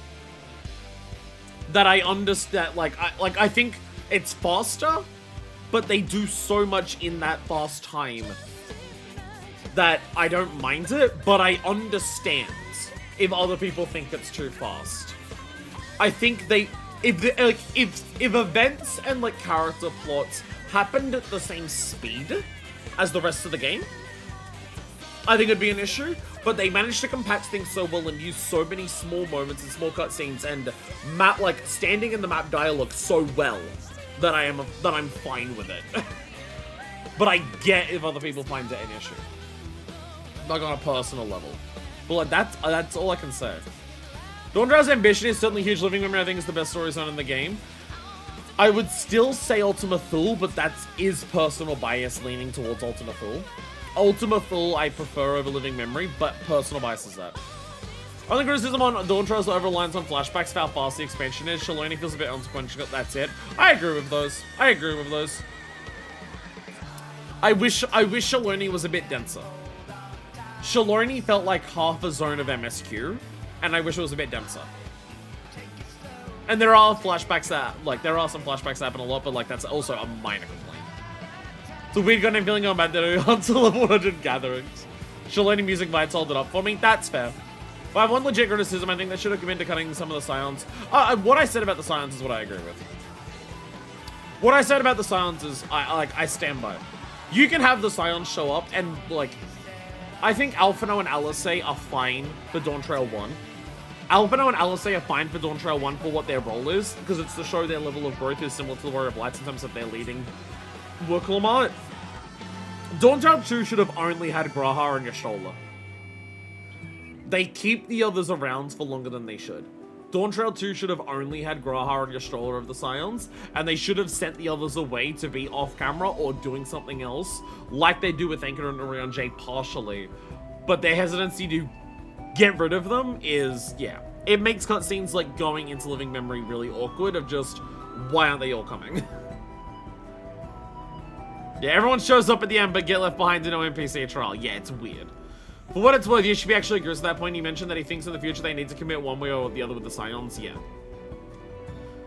that I understand, I think it's faster, but they do so much in that fast time that I don't mind it, but I understand if other people think it's too fast. I think if events and like character plots happened at the same speed as the rest of the game, I think it'd be an issue. But they managed to compact things so well and use so many small moments and small cutscenes and map standing in the map dialogue so well that I'm fine with it. But I get if other people find it an issue, like on a personal level. But like that's all I can say. Dawntrail's ambition is certainly huge. Living Memory, I think, is the best story zone in the game. I would still say Ultima Thule, but that is personal bias leaning towards Ultima Thule. Ultima Thule I prefer over Living Memory, but personal bias is that. Only criticism on Dawntrail's over-reliance on flashbacks for how fast the expansion is. Shaloni feels a bit unsequential, that's it. I agree with those. I wish Shaloni was a bit denser. Shaloni felt like half a zone of MSQ, and I wish it was a bit denser. And there are flashbacks that, there are some flashbacks that happen a lot, but that's also a minor complaint. It's a weird goddamn feeling on bad that until level 100 gatherings. Shaloni music vibes hold it up for me. That's fair. But I have one legit criticism. I think they should have committed to cutting some of the Scions. What I said about the Scions is what I agree with. What I said about the Scions is I stand by it. You can have the Scions show up and I think Alphino and Alice are fine for Dawntrail 1. Alphino and Alice are fine for Dawntrail 1 for what their role is, because it's to show their level of growth is similar to the Warrior of Lights in terms of their leading Wuklamar. Dawntrail 2 should have only had Grahar and Y'shtola. They keep the others around for longer than they should. Dawntrail 2 should have only had Grahar and Y'shtola of the Scions, and they should have sent the others away to be off camera or doing something else, like they do with Anchor and Orion J partially. But their hesitancy to get rid of them is, yeah. It makes cutscenes like going into Living Memory really awkward of just, why aren't they all coming? Yeah, everyone shows up at the end but get left behind to no NPC trial. Yeah, it's weird. For what it's worth, Yoshimi actually agrees with that point. He mentioned that he thinks in the future they need to commit one way or the other with the Scions. Yeah.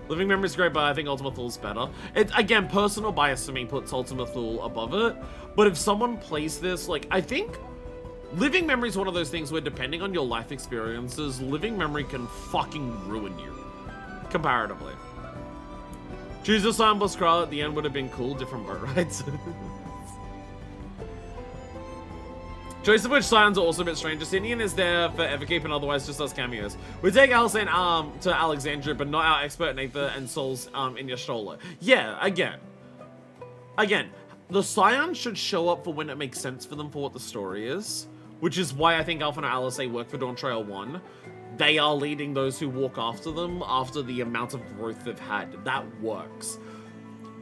Living Memory is great, but I think Ultima Thule's better. It's, again, personal bias to me puts Ultima Thule above it. But if someone plays this, I think Living Memory is one of those things where depending on your life experiences, Living Memory can fucking ruin you. Comparatively. Choose a Scion plus Kral at the end would have been cool. Different boat rides. Choice of which Scions are also a bit strange. Justinian is there for Everkeep and otherwise just does cameos. We take Alcine to Alexandria, but not our expert in Aether and Souls in Y'shtola. Yeah, again, the Scions should show up for when it makes sense for them for what the story is, which is why I think Alpha and Alice work for Dawntrail 1. They are leading those who walk after them after the amount of growth they've had. That works.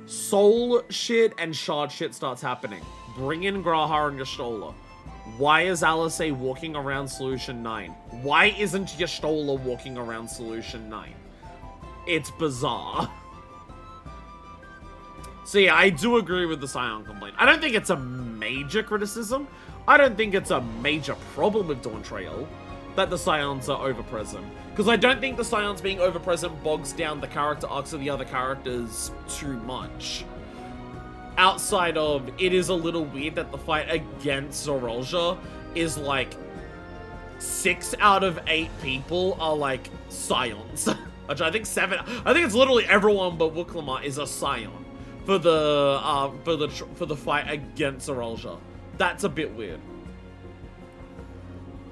Soul shit and shard shit starts happening. Bring in Grahar and Y'shtola. Why is Alice walking around Solution 9? Why isn't Y'shtola walking around Solution 9? It's bizarre. So yeah, I do agree with the Scion complaint. I don't think it's a major criticism. I don't think it's a major problem with Dawntrail that the Scions are overpresent. Because I don't think the Scions being overpresent bogs down the character arcs of the other characters too much. Outside of, it is a little weird that the fight against Zorolja is 6 out of 8 people are Scions. Which I think 7, I think it's literally everyone but Wuklamar is a Scion for the fight against Zorolja. That's a bit weird.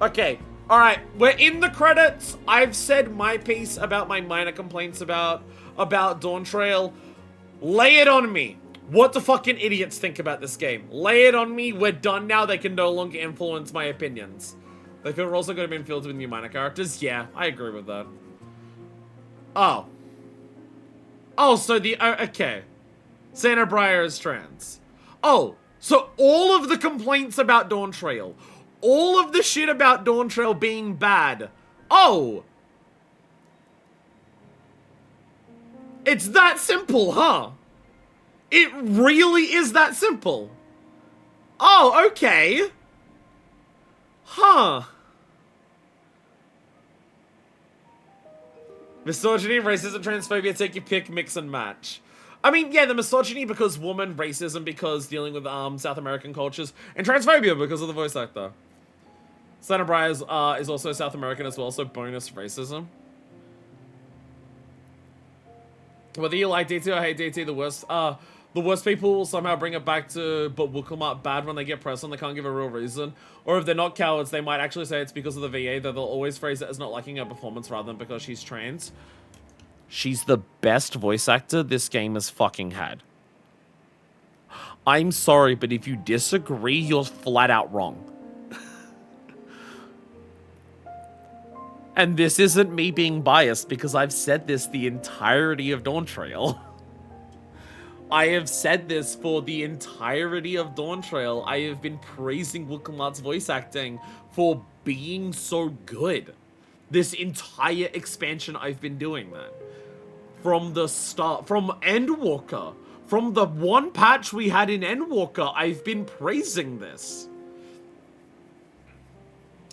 Okay, alright, we're in the credits. I've said my piece about my minor complaints about Dawntrail. Lay it on me. What do fucking idiots think about this game? Lay it on me. We're done now. They can no longer influence my opinions. They feel we're also going to be filled with new minor characters. Yeah, I agree with that. Oh. Oh, so okay. Santa Briar is trans. Oh, so all of the complaints about Dawntrail, all of the shit about Dawntrail being bad. Oh. It's that simple, huh? It really is that simple. Oh, okay. Huh. Misogyny, racism, transphobia, take your pick, mix and match. I mean, yeah, the misogyny because woman, racism because dealing with South American cultures, and transphobia because of the voice actor. Santa Bryce is also South American as well, so bonus racism. Whether you like DT or hate DT, the worst people will somehow bring it back to, but will come out bad when they get pressed and they can't give a real reason. Or if they're not cowards, they might actually say it's because of the VA, though they'll always phrase it as not liking her performance rather than because she's trans. She's the best voice actor this game has fucking had. I'm sorry, but if you disagree, you're flat out wrong. And this isn't me being biased because I've said this the entirety of Dawntrail. I have said this for the entirety of Dawntrail. I have been praising Wilkemart's voice acting for being so good. This entire expansion I've been doing that. From the start, from Endwalker, from the one patch we had in Endwalker, I've been praising this.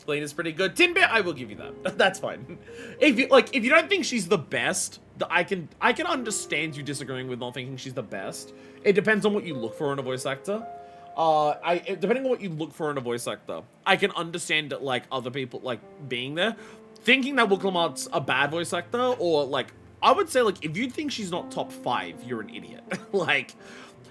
Sphene is pretty good. Tinbit, I will give you that. That's fine. If you don't think she's the best, I can understand you disagreeing with not thinking she's the best. It depends on what you look for in a voice actor. Depending on what you look for in a voice actor, I can understand that, like, other people, like, being there. Thinking that Wilkemart's a bad voice actor, or, like, I would say, like, if you think she's not top 5, you're an idiot. Like,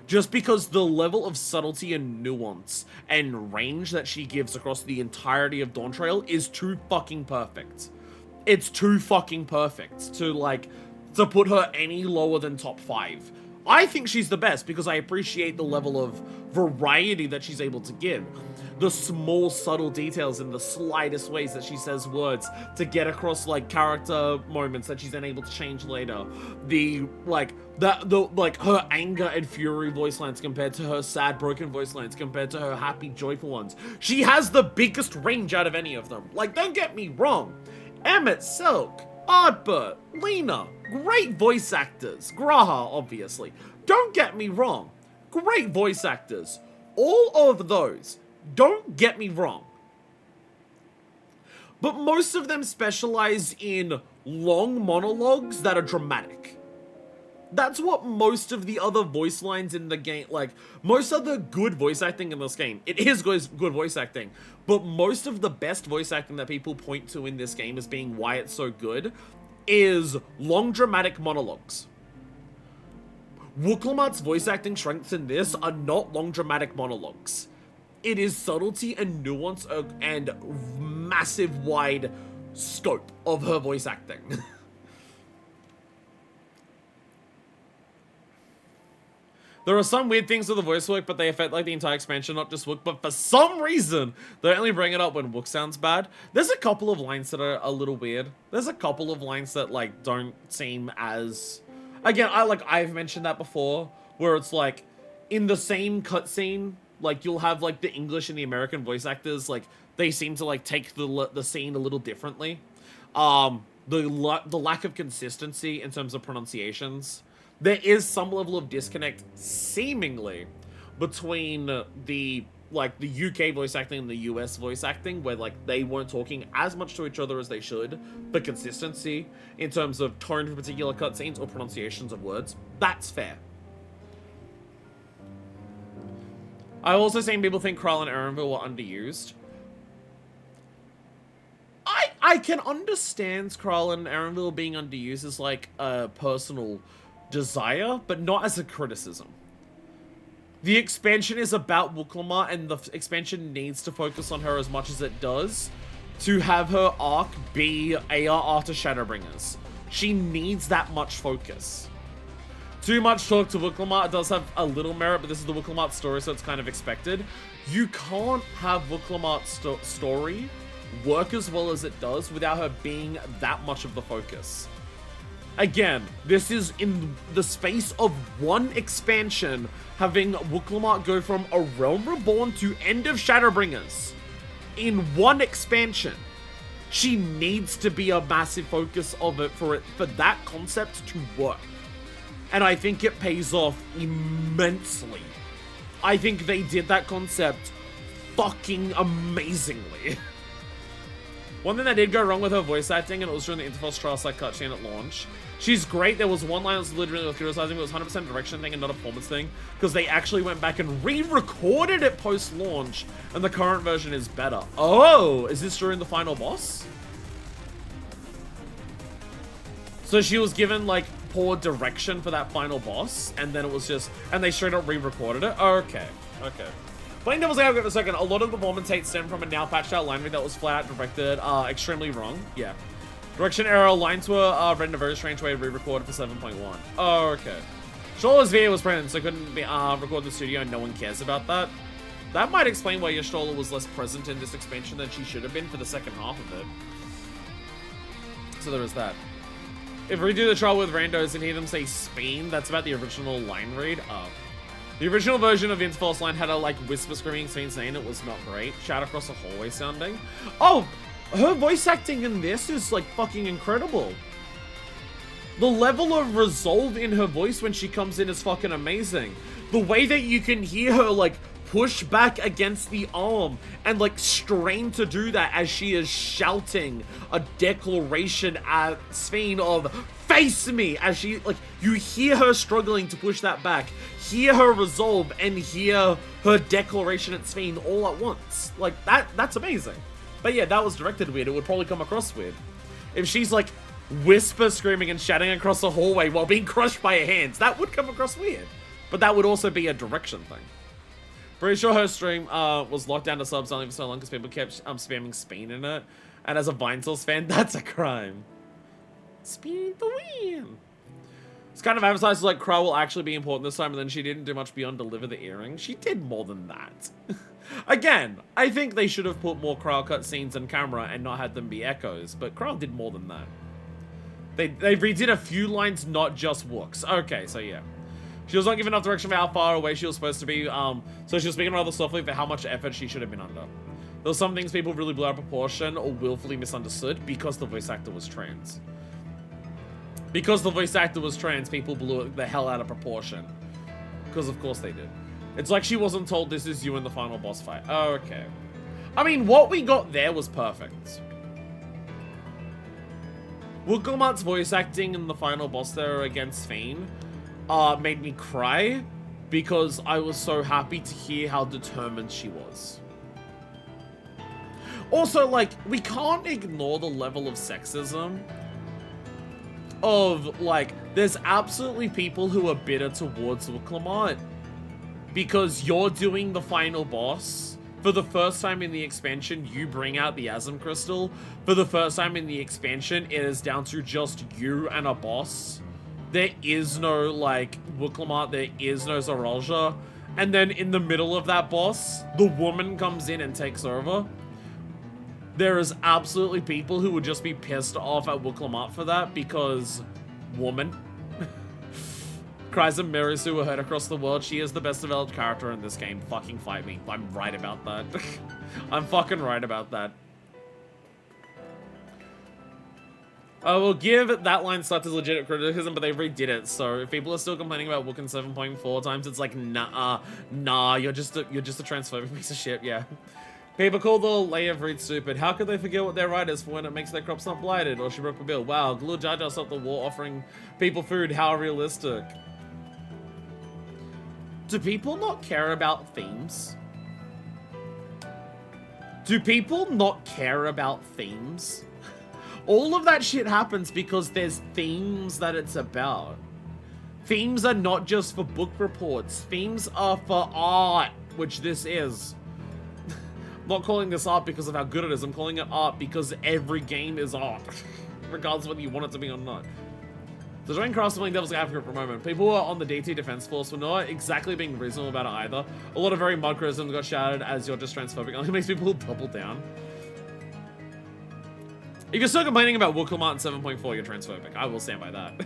just because the level of subtlety and nuance and range that she gives across the entirety of Dawntrail is too fucking perfect. It's too fucking perfect to put her any lower than top 5. I think she's the best because I appreciate the level of variety that she's able to give. The small, subtle details in the slightest ways that she says words to get across, like, character moments that she's then able to change later. Her anger and fury voice lines compared to her sad, broken voice lines compared to her happy, joyful ones. She has the biggest range out of any of them. Like, don't get me wrong. Emmett, Silk, Ardbert, Lena, great voice actors. Graha, obviously. Don't get me wrong. Great voice actors. All of those. Don't get me wrong. But most of them specialize in long monologues that are dramatic. That's what most of the other voice lines in the game, like, most of the good voice acting in this game, it is good voice acting, but most of the best voice acting that people point to in this game as being why it's so good is long dramatic monologues. Wilkemart's voice acting strengths in this are not long dramatic monologues. It is subtlety and nuance and massive wide scope of her voice acting. There are some weird things with the voice work, but they affect, like, the entire expansion, not just Wook. But for some reason, they only bring it up when Wook sounds bad. There's a couple of lines that are a little weird. There's a couple of lines that, like, don't seem as... Again, I've mentioned that before, where it's, like, in the same cutscene, like, you'll have, like, the English and the American voice actors, like, they seem to, like, take the scene a little differently. The lack of consistency in terms of pronunciations. There is some level of disconnect, seemingly, between the UK voice acting and the US voice acting, where, like, they weren't talking as much to each other as they should, for consistency, in terms of tone for particular cutscenes or pronunciations of words. That's fair. I've also seen people think Kral and Erenville were underused. I can understand Kral and Erenville being underused as, like, a personal desire, but not as a criticism. The expansion is about Wilkemart, and the expansion needs to focus on her as much as it does to have her arc be AR after Shadowbringers. She needs that much focus. Too much talk to Wilkemart does have a little merit, but this is the Wilkemart story, so it's kind of expected. You can't have Wilkemart's story work as well as it does without her being that much of the focus. Again, this is in the space of one expansion, having Wilkemart go from A Realm Reborn to End of Shadowbringers. In one expansion. She needs to be a massive focus of it for that concept to work. And I think it pays off immensely. I think they did that concept fucking amazingly. One thing that did go wrong with her voice acting, and it was during the Interforce trial like cutscene at launch. She's great. There was one line that was literally worth criticizing, but it was 100% direction thing and not a performance thing, because they actually went back and re-recorded it post-launch, and the current version is better. Oh, is this during the final boss? So she was given, like, poor direction for that final boss, and then it was just, and they straight up re-recorded it? Okay, okay. Playing Devil's Advocate for a second, a lot of the performance hate stemmed from a now patched out line read that was flat out directed extremely wrong. Yeah. Direction error, lines were read in a very strange way, re-recorded for 7.1. Oh, okay. Strolla's video was present, so couldn't be recorded in the studio, and no one cares about that. That might explain why Strolla was less present in this expansion than she should have been for the second half of it. So there was that. If we redo the trial with randos and hear them say Sphene, that's about the original line read. Oh. The original version of Interforce line had a, like, whisper screaming Sphene saying it was not great. Shout across the hallway sounding. Oh! Her voice acting in this is, like, fucking incredible. The level of resolve in her voice when she comes in is fucking amazing. The way that you can hear her, like, push back against the arm and, like, strain to do that as she is shouting a declaration at Sphene of face me, as she, like, you hear her struggling to push that back, hear her resolve, and hear her declaration at Sphene all at once. Like, that's amazing. But yeah, that was directed weird. It would probably come across weird. If she's, like, whisper screaming and shouting across the hallway while being crushed by her hands, that would come across weird. But that would also be a direction thing. Pretty sure her stream was locked down to subs only for so long because people kept spamming Sphene in it. And as a Vinesource fan, that's a crime. Sphene the win. It's kind of emphasized like Crow will actually be important this time, and then she didn't do much beyond deliver the earring. She did more than that. Again, I think they should have put more Crow cutscenes on camera and not had them be echoes, but Crow did more than that. They redid a few lines, not just Wooks. Okay, so yeah. She was not given enough direction for how far away she was supposed to be, so she was speaking rather softly for how much effort she should have been under. There were some things people really blew out of proportion or willfully misunderstood because the voice actor was trans. Because the voice actor was trans, people blew the hell out of proportion. Because of course they did. It's like she wasn't told this is you in the final boss fight. Oh, okay. I mean, what we got there was perfect. Wilcomart's voice acting in the final boss there against Sphene made me cry because I was so happy to hear how determined she was. Also, like, we can't ignore the level of sexism of, like, there's absolutely people who are bitter towards Wilclamart because you're doing the final boss. For the first time in the expansion, you bring out the Asm Crystal. For the first time in the expansion, it is down to just you and a boss. There is no, like, Wilclamart, there is no Zoralja. And then in the middle of that boss, the woman comes in and takes over. There is absolutely people who would just be pissed off at Wilclamart for that because woman. Cries of Mirisu were heard across the world. She is the best developed character in this game. Fucking fight me. I'm right about that. I'm fucking right about that. I will give that line stuff as legitimate criticism, but they redid it. So if people are still complaining about Wook in 7.4 times, it's like, nah, you're just a transphobic piece of shit. Yeah. People call the layer of read stupid. How could they forget what their right is for when it makes their crops not blighted? Or she broke the bill. Wow, Glue Jar Jar stopped the war offering people food. How realistic. Do people not care about themes? Do people not care about themes? All of that shit happens because there's themes that it's about. Themes are not just for book reports. Themes are for art, which this is. I'm not calling this art because of how good it is. I'm calling it art because every game is art. Regardless of whether you want it to be or not. So joining Cross playing Devil's Advocate for a moment. People who are on the DT Defense Force were not exactly being reasonable about it either. A lot of very mud criticisms got shouted as you're just transphobic. It only makes people double down. If you're still complaining about Wilclamart in 7.4, you're transphobic. I will stand by that.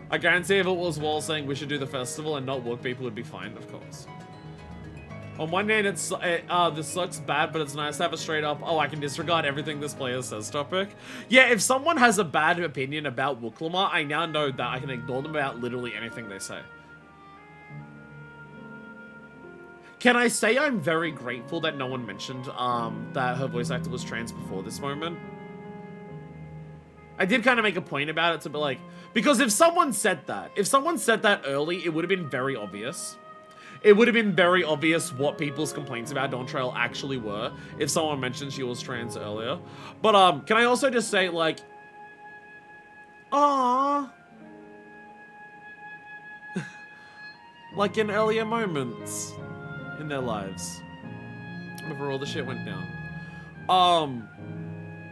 I guarantee if it was Wall saying we should do the festival and not Wook, people would be fine, of course. On one hand, this sucks bad, but it's nice to have a straight up, oh, I can disregard everything this player says topic. Yeah, if someone has a bad opinion about Wilclamart, I now know that I can ignore them about literally anything they say. Can I say I'm very grateful that no one mentioned that her voice actor was trans before this moment? I did kind of make a point about it to be like, because if someone said that early, it would have been very obvious. It would have been very obvious what people's complaints about Dawntrail actually were if someone mentioned she was trans earlier. But, can I also just say, like, aww. Like in earlier moments in their lives. Before all the shit went down.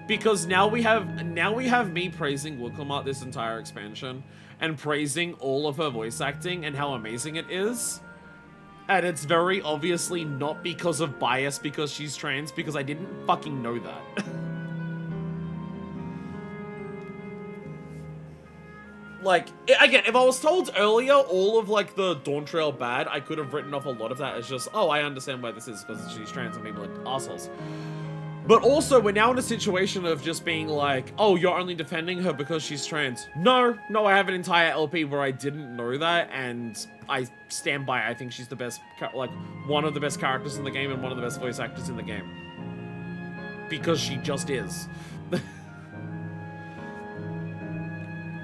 Because now we have me praising Wilkemart this entire expansion and praising all of her voice acting and how amazing it is. And it's very obviously not because of bias because she's trans, because I didn't fucking know that. Like, again, if I was told earlier all of, like, the Dawntrail bad, I could have written off a lot of that as just, oh, I understand why this is because she's trans and people are assholes. But also, we're now in a situation of just being like, oh, you're only defending her because she's trans. No, I have an entire LP where I didn't know that, and I stand by. I think she's the best, like, one of the best characters in the game and one of the best voice actors in the game. Because she just is.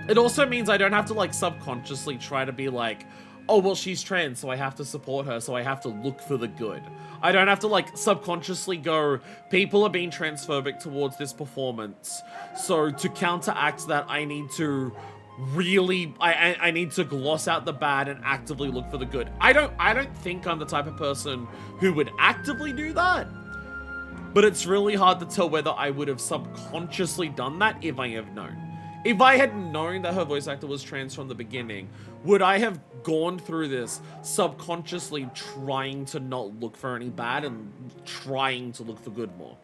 It also means I don't have to, like, subconsciously try to be like, oh, well, she's trans, so I have to support her, so I have to look for the good. I don't have to, like, subconsciously go, people are being transphobic towards this performance, so to counteract that, I need to really, I need to gloss out the bad and actively look for the good. I don't think I'm the type of person who would actively do that, but it's really hard to tell whether I would have subconsciously done that if I have known. If I had known that her voice actor was trans from the beginning, would I have gone through this subconsciously trying to not look for any bad and trying to look for good more?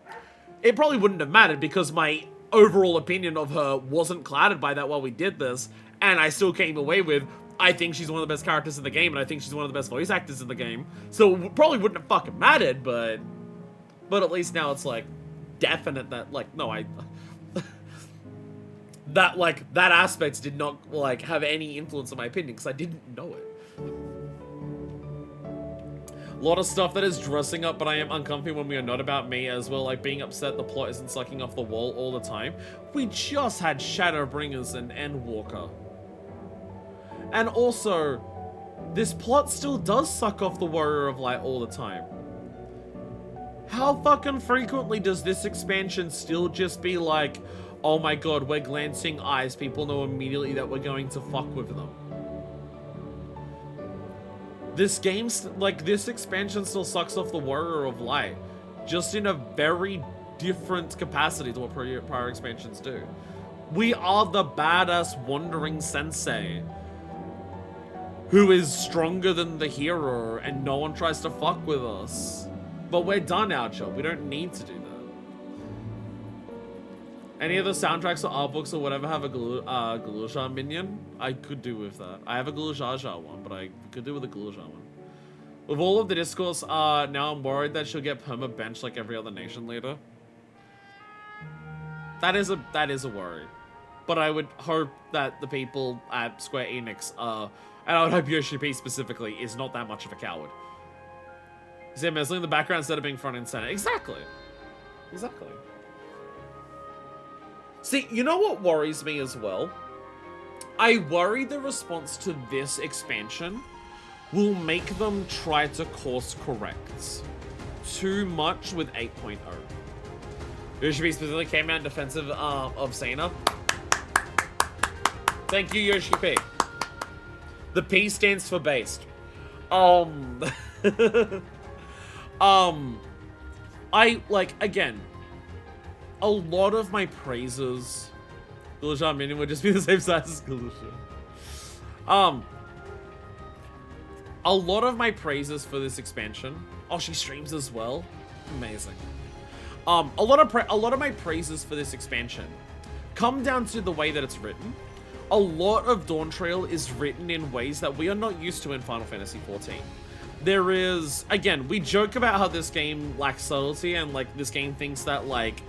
It probably wouldn't have mattered because my overall opinion of her wasn't clouded by that while we did this, and I still came away with, I think she's one of the best characters in the game, and I think she's one of the best voice actors in the game. So it probably wouldn't have fucking mattered, but at least now it's like definite that, like, no, that, like, that aspect did not, like, have any influence on my opinion, because I didn't know it. A lot of stuff that is dressing up, but I am uncomfy when we are not about me as well, like being upset the plot isn't sucking off the wall all the time. We just had Shadowbringers and Endwalker. And also, this plot still does suck off the Warrior of Light all the time. How fucking frequently does this expansion still just be like, oh my god, we're glancing eyes, people know immediately that we're going to fuck with them. This game's, like, this expansion still sucks off the Warrior of Light, just in a very different capacity to what prior expansions do. We are the badass wandering sensei, who is stronger than the hero, and no one tries to fuck with us. But we're done our job, we don't need to do that. Any of the soundtracks or art books or whatever have a Gluja minion? I could do with that. I have a Glujaja one, but I could do with a Gluja one. With all of the discourse, now I'm worried that she'll get perma-benched like every other nation leader. That is a worry. But I would hope that the people at Square Enix, and I would hope Yoshi P specifically, is not that much of a coward. Is it mostly in the background instead of being front and center? Exactly. Exactly. See, you know what worries me as well? I worry the response to this expansion will make them try to course correct too much with 8.0. Yoshi P specifically came out in defensive of Sena. Thank you, Yoshi P. The P stands for based. I, like, again, a lot of my praises, Gluja Minion would just be the same size as Gluja. A lot of my praises for this expansion. Oh, she streams as well. Amazing. A lot of my praises for this expansion come down to the way that it's written. A lot of Dawntrail is written in ways that we are not used to in Final Fantasy XIV. There is, again, we joke about how this game lacks subtlety and, like, this game thinks that, like,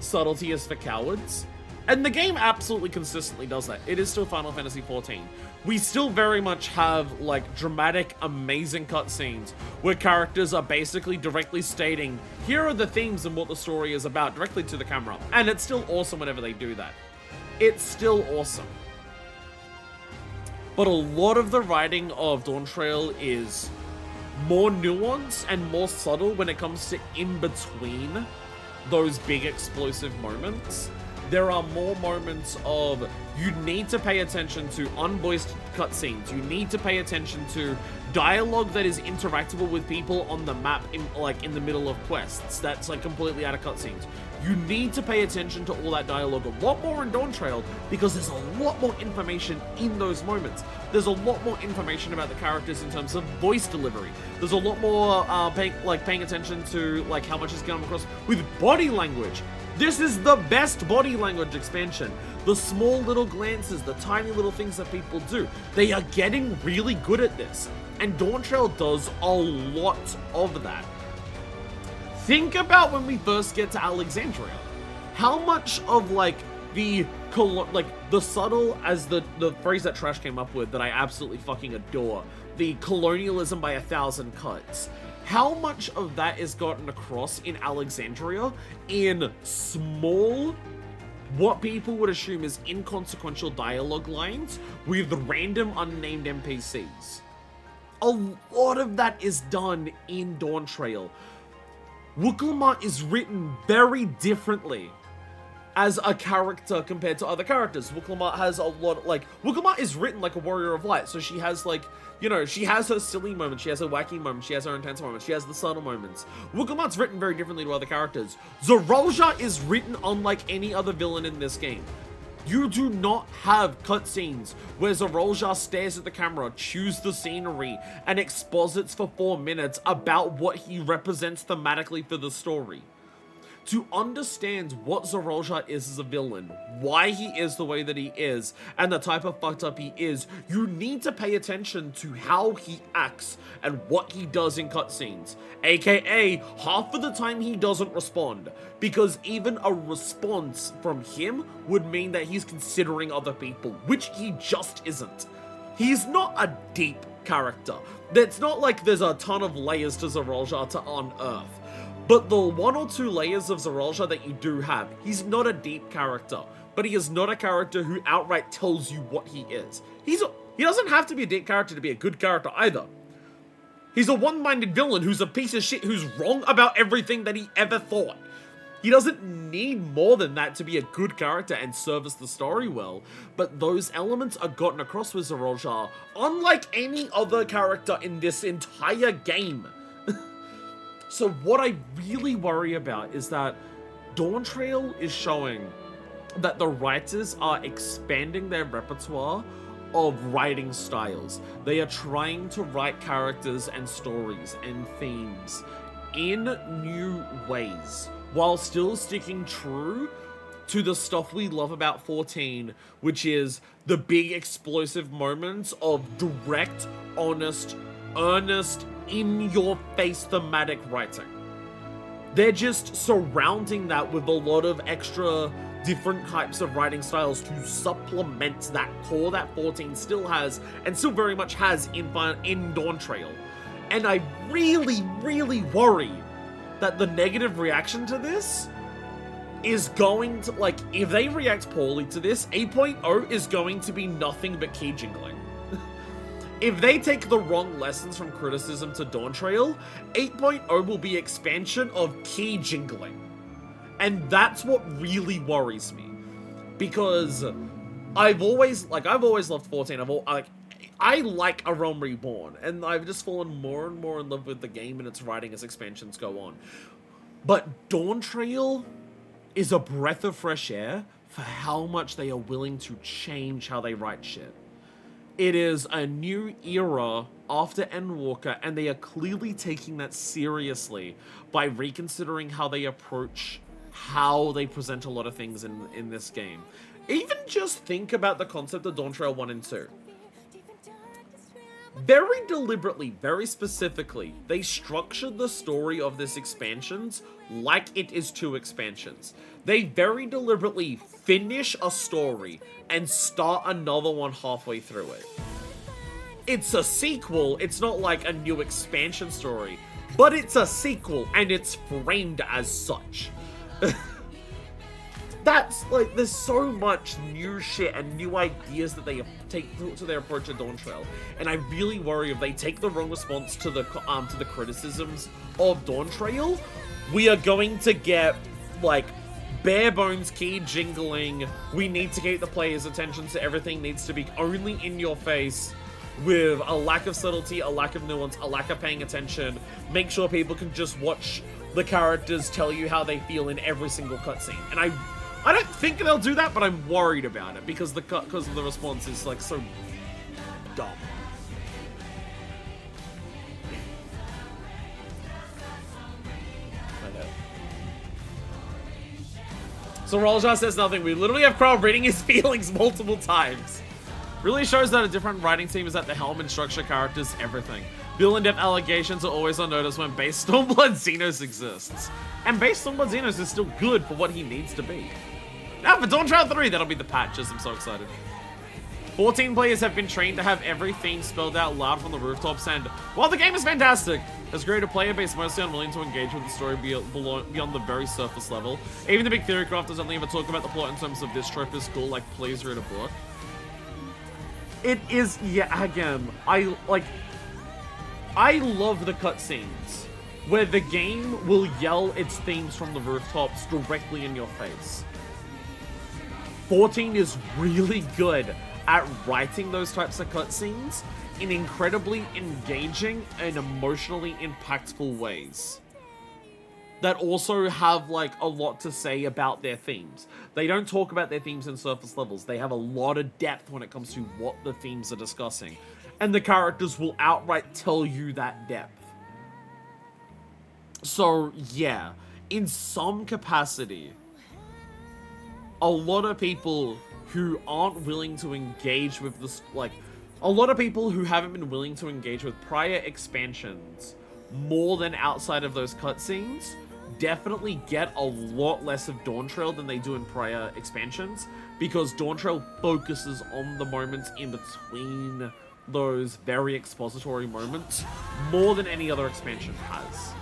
subtlety is for cowards. And the game absolutely consistently does that. It is still Final Fantasy XIV. We still very much have, like, dramatic, amazing cutscenes where characters are basically directly stating, here are the themes and what the story is about, directly to the camera. And it's still awesome whenever they do that. It's still awesome. But a lot of the writing of Dawntrail is more nuanced and more subtle when it comes to in between those big explosive moments. There are more moments of you need to pay attention to unvoiced cutscenes. You need to pay attention to dialogue that is interactable with people on the map in the middle of quests. That's like completely out of cutscenes. You need to pay attention to all that dialogue a lot more in Dawntrail because there's a lot more information in those moments. There's a lot more information about the characters in terms of voice delivery. There's a lot more paying attention to like how much is going across with body language. This is the best body language expansion. The small little glances, the tiny little things that people do. They are getting really good at this. And Dawntrail does a lot of that. Think about when we first get to Alexandria. How much of like the subtle, as the phrase that Trash came up with that I absolutely fucking adore, the colonialism by 1,000 cuts. How much of that is gotten across in Alexandria in small, what people would assume is inconsequential dialogue lines with random unnamed NPCs? A lot of that is done in Dawntrail. Wooklama is written very differently as a character compared to other characters. Wooklama has a lot, Wooklama is written like a warrior of light, so she has she has her silly moments, she has her wacky moments, she has her intense moments, she has the subtle moments. Wooklama's written very differently to other characters. Zorolja is written unlike any other villain in this game. You do not have cutscenes where Zorolja stares at the camera, chews the scenery, and exposits for 4 minutes about what he represents thematically for the story. To understand what Zorolja is as a villain, why he is the way that he is, and the type of fucked up he is, you need to pay attention to how he acts and what he does in cutscenes. AKA, half of the time he doesn't respond, because even a response from him would mean that he's considering other people, which he just isn't. He's not a deep character. It's not like there's a ton of layers to Zorolja to unearth. But the 1 or 2 layers of Zorolja that you do have, he's not a deep character, but he is not a character who outright tells you what he is. He doesn't have to be a deep character to be a good character either. He's a one-minded villain who's a piece of shit who's wrong about everything that he ever thought. He doesn't need more than that to be a good character and service the story well, but those elements are gotten across with Zorolja, unlike any other character in this entire game. So what I really worry about is that Dawntrail is showing that the writers are expanding their repertoire of writing styles. They are trying to write characters and stories and themes in new ways, while still sticking true to the stuff we love about 14, which is the big explosive moments of direct, honest, earnest, in-your-face thematic writing. They're just surrounding that with a lot of extra different types of writing styles to supplement that core that 14 still has, and still very much has in Dawntrail. And I really, really worry that the negative reaction to this is going to, if they react poorly to this, 8.0 is going to be nothing but key jingling. If they take the wrong lessons from criticism to Dawntrail, 8.0 will be expansion of key jingling. And that's what really worries me. Because I've always loved 14. I like A Realm Reborn, and I've just fallen more and more in love with the game and its writing as expansions go on. But Dawntrail is a breath of fresh air for how much they are willing to change how they write shit. It is a new era after Endwalker, and they are clearly taking that seriously by reconsidering how they approach how they present a lot of things in this game. Even just think about the concept of Dawntrail 1 and 2. very deliberately, very specifically, they structured the story of this expansions like it is 2 expansions. They very deliberately finish a story and start another one halfway through it. It's a sequel, it's not like a new expansion story, but it's a sequel and it's framed as such. That's, like, there's so much new shit and new ideas that they take to their approach to Dawntrail, and I really worry if they take the wrong response to the criticisms of Dawntrail, we are going to get, like, bare bones key jingling, we need to keep the player's attention, so everything needs to be only in your face, with a lack of subtlety, a lack of nuance, a lack of paying attention, make sure people can just watch the characters tell you how they feel in every single cutscene, and I don't think they'll do that, but I'm worried about it because the response is like so dumb. So Rolja says nothing. We literally have Crow reading his feelings multiple times. Really shows that a different writing team is at the helm and structure characters everything. Bill and Dev allegations are always on notice when Base Stormblood Xenos exists. And Base Stormblood Xenos is still good for what he needs to be. Now for Dawntrail 3, that'll be the patches. I'm so excited. 14 players have been trained to have every theme spelled out loud from the rooftops, and while the game is fantastic, has created a player base mostly unwilling to engage with the story beyond the very surface level. Even the big theory crafters only ever talk about the plot in terms of this trope is cool, like please read a book. It is, yeah, again, I love the cutscenes where the game will yell its themes from the rooftops directly in your face. 14 is really good at writing those types of cutscenes in incredibly engaging and emotionally impactful ways that also have, like, a lot to say about their themes. They don't talk about their themes in surface levels. They have a lot of depth when it comes to what the themes are discussing. And the characters will outright tell you that depth. So, yeah, in some capacity, a lot of people who aren't willing to engage with this, like, a lot of people who haven't been willing to engage with prior expansions more than outside of those cutscenes definitely get a lot less of Dawntrail than they do in prior expansions, because Dawntrail focuses on the moments in between those very expository moments more than any other expansion has.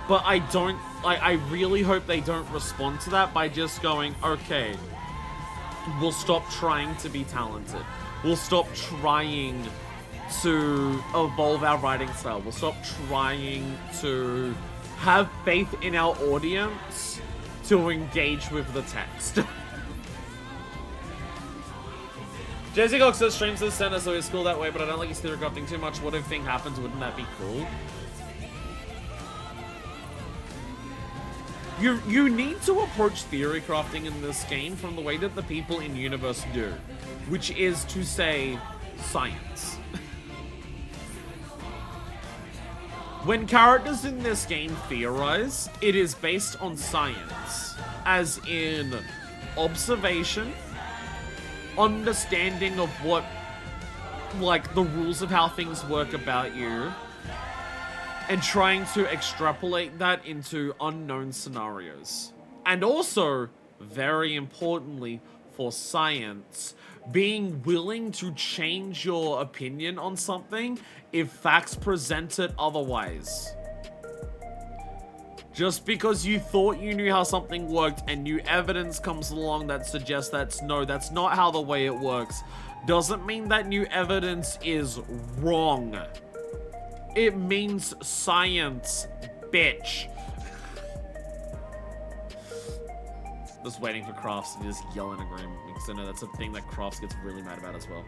But I really hope they don't respond to that by just going, okay, we'll stop trying to be talented. We'll stop trying to evolve our writing style. We'll stop trying to have faith in our audience to engage with the text. Jesse Cox says streams to the center, so he's cool that way, but I don't like his theory crafting too much. What if thing happens? Wouldn't that be cool? You need to approach theory crafting in this game from the way that the people in universe do, which is to say, science. When characters in this game theorize, it is based on science, as in observation, understanding of what, like, the rules of how things work about you, and trying to extrapolate that into unknown scenarios. And also, very importantly, for science, being willing to change your opinion on something if facts present it otherwise. Just because you thought you knew how something worked and new evidence comes along that suggests that's not how the way it works, doesn't mean that new evidence is wrong. It means science, bitch. Just waiting for Crafts to just yell in agreement, because I know that's a thing that Crafts gets really mad about as well.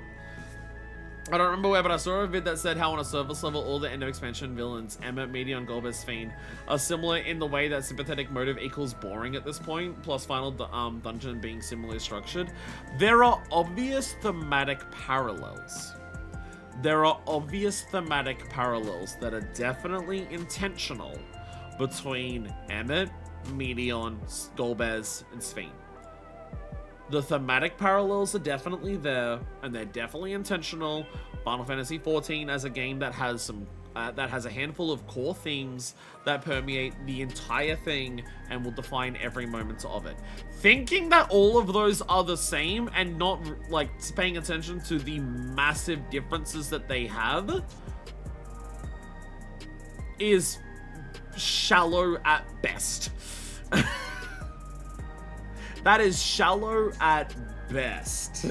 I don't remember where, but I saw a vid that said how on a surface level all the end of expansion villains, Emmet, Medion, Golbez, Sphene, are similar in the way that sympathetic motive equals boring at this point, plus final dungeon being similarly structured. There are obvious thematic parallels. There are obvious thematic parallels that are definitely intentional between Emmet, Medion, Golbez, and Sphene. The thematic parallels are definitely there, and they're definitely intentional. Final Fantasy XIV as a game that has some that has a handful of core themes that permeate the entire thing and will define every moment of it. Thinking that all of those are the same and not like paying attention to the massive differences that they have is shallow at best. That is shallow at best.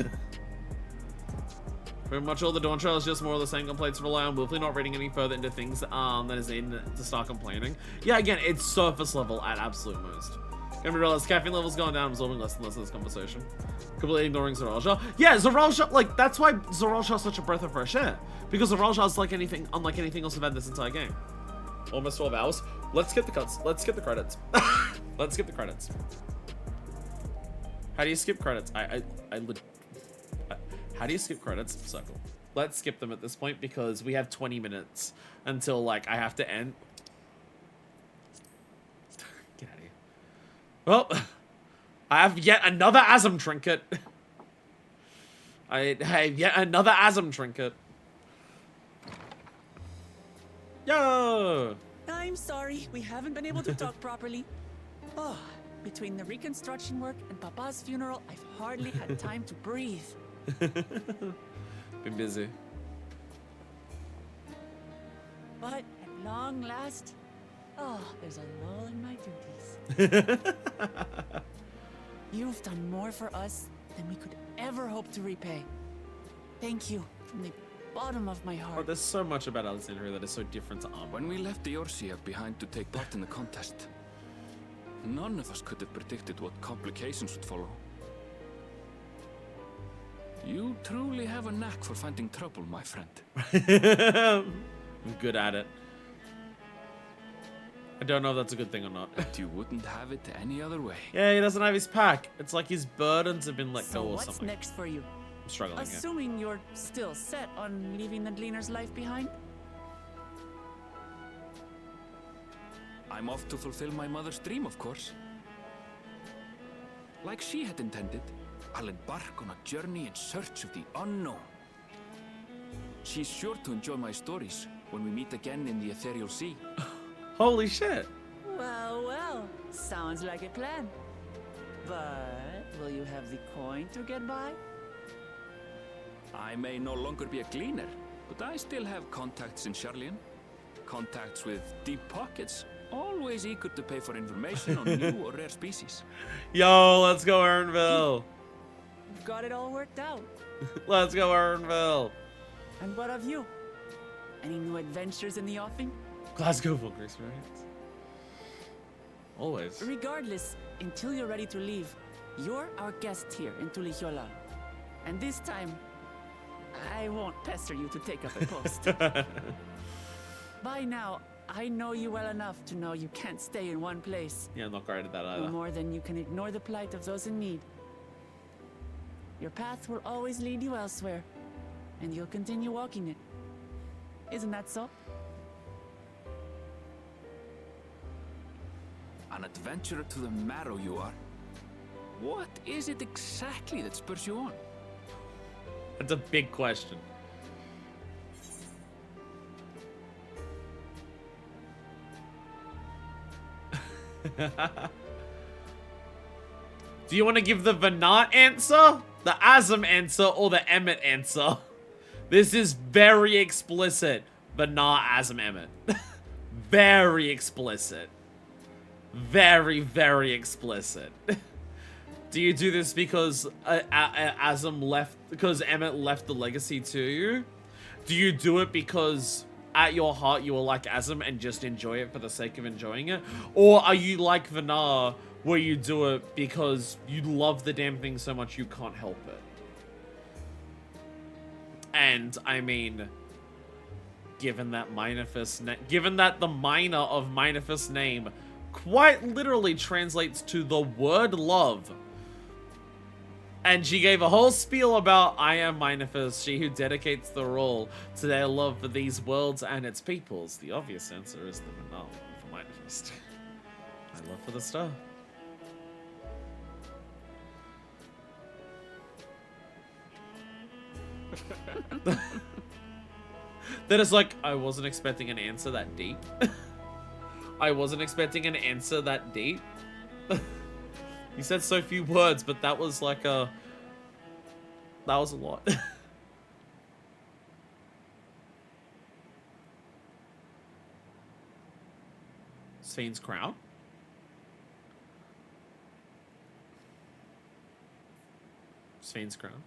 Pretty much all the Dawntrail is just more of the same complaints rely on willfully not reading any further into things that is in to start complaining. Yeah, again, it's surface level at absolute most. Gonna be realized caffeine levels going down, absorbing less and less of this conversation. Completely ignoring Zoralja. Yeah, Zoralja, like, that's why Zoralja is such a breath of fresh air. Because Zoralja is like anything, unlike anything else we've had this entire game. Almost 12 hours. Let's skip the cuts. Let's skip the credits. Let's skip the credits. How do you skip credits? How do you skip credits? Circle. Let's skip them at this point because we have 20 minutes until, like, I have to end. Get out of here. Well, I have yet another Asm trinket. I have yet another Asm trinket. Yo! I'm sorry, we haven't been able to talk properly. Oh, between the reconstruction work and Papa's funeral, I've hardly had time to breathe. Been busy. But at long last, oh, there's a lull in my duties. You've done more for us than we could ever hope to repay. Thank you from the bottom of my heart. Oh, there's so much about Alexandria that is so different to Arm. When we left the Eorzea behind to take part in the contest, none of us could have predicted what complications would follow. You truly have a knack for finding trouble, my friend. I'm good at it. I don't know if that's a good thing or not. But you wouldn't have it any other way. Yeah, he doesn't have his pack. It's like his burdens have been let go or what's something. Next for you? I'm struggling here. Assuming you're still set on leaving the Gleaner's life behind? I'm off to fulfill my mother's dream, of course. Like she had intended, I'll embark on a journey in search of the unknown. She's sure to enjoy my stories when we meet again in the ethereal sea. Holy shit. Well, well, sounds like a plan. But will you have the coin to get by? I may no longer be a gleaner, but I still have contacts in Sharlayan. Contacts with deep pockets, always eager to pay for information on new or rare species. Yo, let's go Earnville. You've got it all worked out. Let's go Earnville. And what of you? Any new adventures in the offing? Glasgow book experience. Always. Regardless, until you're ready to leave, you're our guest here in Tulihiola. And this time, I won't pester you to take up a post. By now, I know you well enough to know you can't stay in one place. Yeah, I'm not great at that either. No more than you can ignore the plight of those in need. Your path will always lead you elsewhere, and you'll continue walking it. Isn't that so? An adventurer to the marrow you are. What is it exactly that spurs you on? That's a big question. Do you want to give the Venat answer, the Asm answer, or the Emmett answer? This is very explicit. Venat, Asm, Emmett. Very explicit. Very, very explicit. Do you do this because Asm left, because Emmett left the legacy to you? Do you do it because at your heart you are like Asm and just enjoy it for the sake of enjoying it? Or are you like Venar, where you do it because you love the damn thing so much you can't help it? And I mean, given that the minor of Minifest's name quite literally translates to the word love. And she gave a whole spiel about I am Minifest, she who dedicates the role to their love for these worlds and its peoples. The obvious answer is the Venal for Minifest. My love for the star. Then it's like, I wasn't expecting an answer that deep. I wasn't expecting an answer that deep. You said so few words, but that was like a... That was a lot. Sphene's crown? Sphene's crown.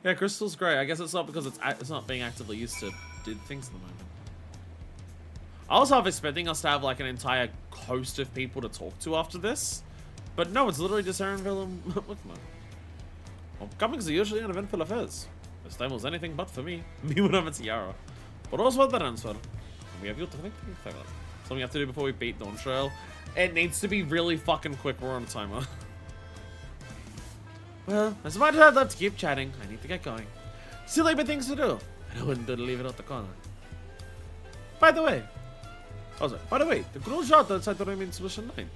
Yeah, crystal's great. I guess it's not because it's not being actively used to do things at the moment. I was half expecting us to have like an entire host of people to talk to after this, but no, it's literally just Aaronville and Wickman. Well, comings are usually uneventful affairs. This time was anything but for me. Me when I'm a tiara. But also what that answer. We have you to think. Something we have to do before we beat Dawntrail. It needs to be really fucking quick. We're on a timer. Well, as much as I'd love to keep chatting, I need to get going. Still have things to do. And I wouldn't do to leave it out the corner. By the way, the girl shot outside the room in Solution 9.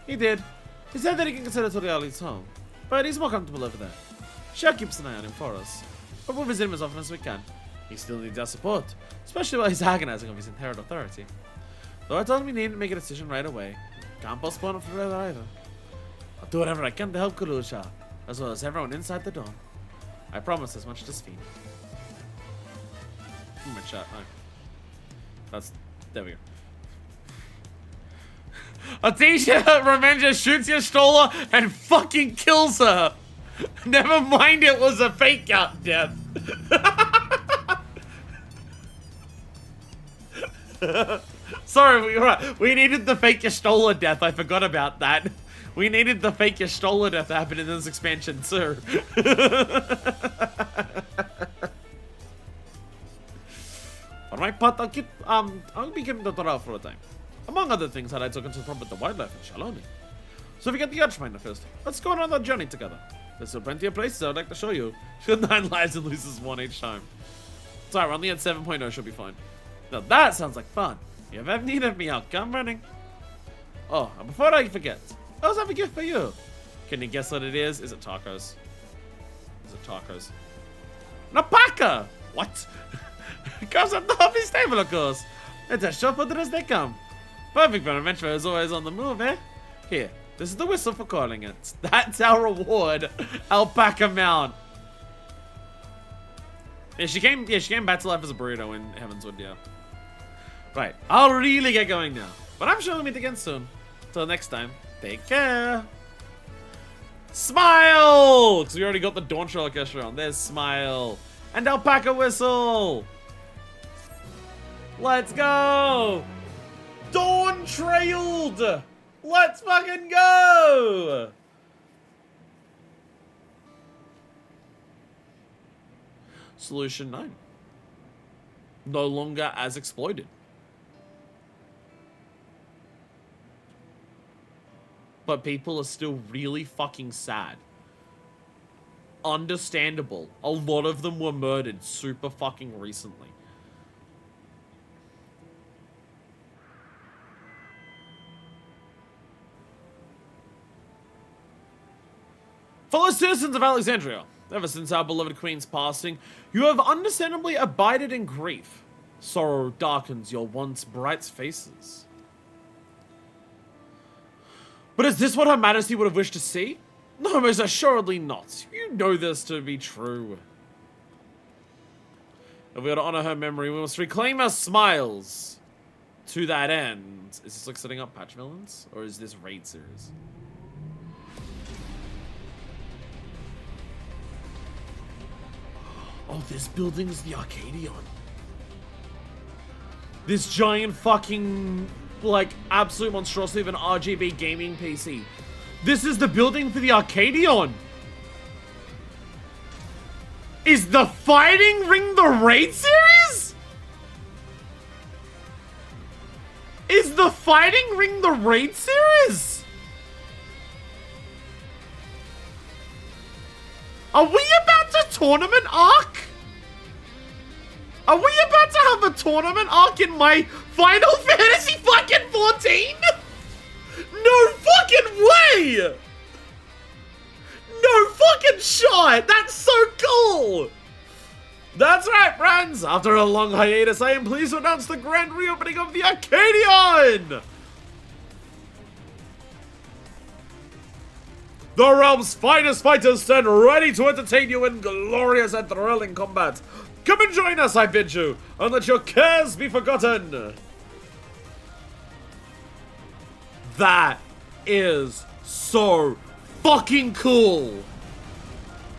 He did. He said that he can consider Toriali's home, but he's more comfortable over there. Shell keeps an eye on him for us, but we'll visit him as often as we can. He still needs our support, especially while he's agonizing over his inherent authority. Though I told him he needn't make a decision right away. Can't postpone it forever either. I'll do whatever I can to help Kulusha, as well as everyone inside the Dawn. I promise as much to Sphene. My chat, no. That's... There we go. Atisha Remenger shoots your Stola and fucking kills her! Never mind it was a fake out death. Sorry, we needed the fake Yastola death. I forgot about that. We needed the fake Yastola death to happen in this expansion too. For my part, I'll be getting the Torah for a time. Among other things, I'd like to confront the wildlife in Shaloni. So if we get the Archfinder first, let's go on that journey together. There's still plenty of places I'd like to show you. She had 9 lives and loses 1 each time. Sorry, we're only at 7.0, she'll be fine. Now that sounds like fun. If you ever need of me, I'll come running. Oh, and before I forget, I also have a gift for you. Can you guess what it is? Is it tacos? Is it tacos? Napaka! What? Comes at the office table, of course. It's a shop order as they come. Perfect for an adventurer who's always on the move, eh? Here, this is the whistle for calling it. That's our reward. Alpaca mount. Yeah, she came back to life as a burrito in Heavenswood, yeah. Right, I'll really get going now. But I'm sure we'll meet again soon. Till next time, take care. Smile! Because we already got the Dawntrail orchestra on. There's Smile. And Alpaca Whistle. Let's go! Dawntrailed! Let's fucking go! Solution 9. No longer as exploited. But people are still really fucking sad. Understandable. A lot of them were murdered super fucking recently. Fellow citizens of Alexandria, ever since our beloved queen's passing, you have understandably abided in grief. Sorrow darkens your once bright faces. But is this what Her Majesty would have wished to see? No, most assuredly not. You know this to be true. If we are to honor her memory, we must reclaim our smiles. To that end, is this like setting up patch villains? Or is this raid series? Oh, this building's the Arcadion. This giant fucking, like, absolute monstrosity of an RGB gaming PC. This is the building for the Arcadion. Is the Fighting Ring the raid series? Is the Fighting Ring the raid series? Are we about to tournament arc? Are we about to have a tournament arc in my Final Fantasy fucking 14? No fucking way! No fucking shot! That's so cool! That's right, friends! After a long hiatus, I am pleased to announce the grand reopening of the Arcadion! The realm's finest fighters stand ready to entertain you in glorious and thrilling combat. Come and join us, I bid you, and let your cares be forgotten. That is so fucking cool.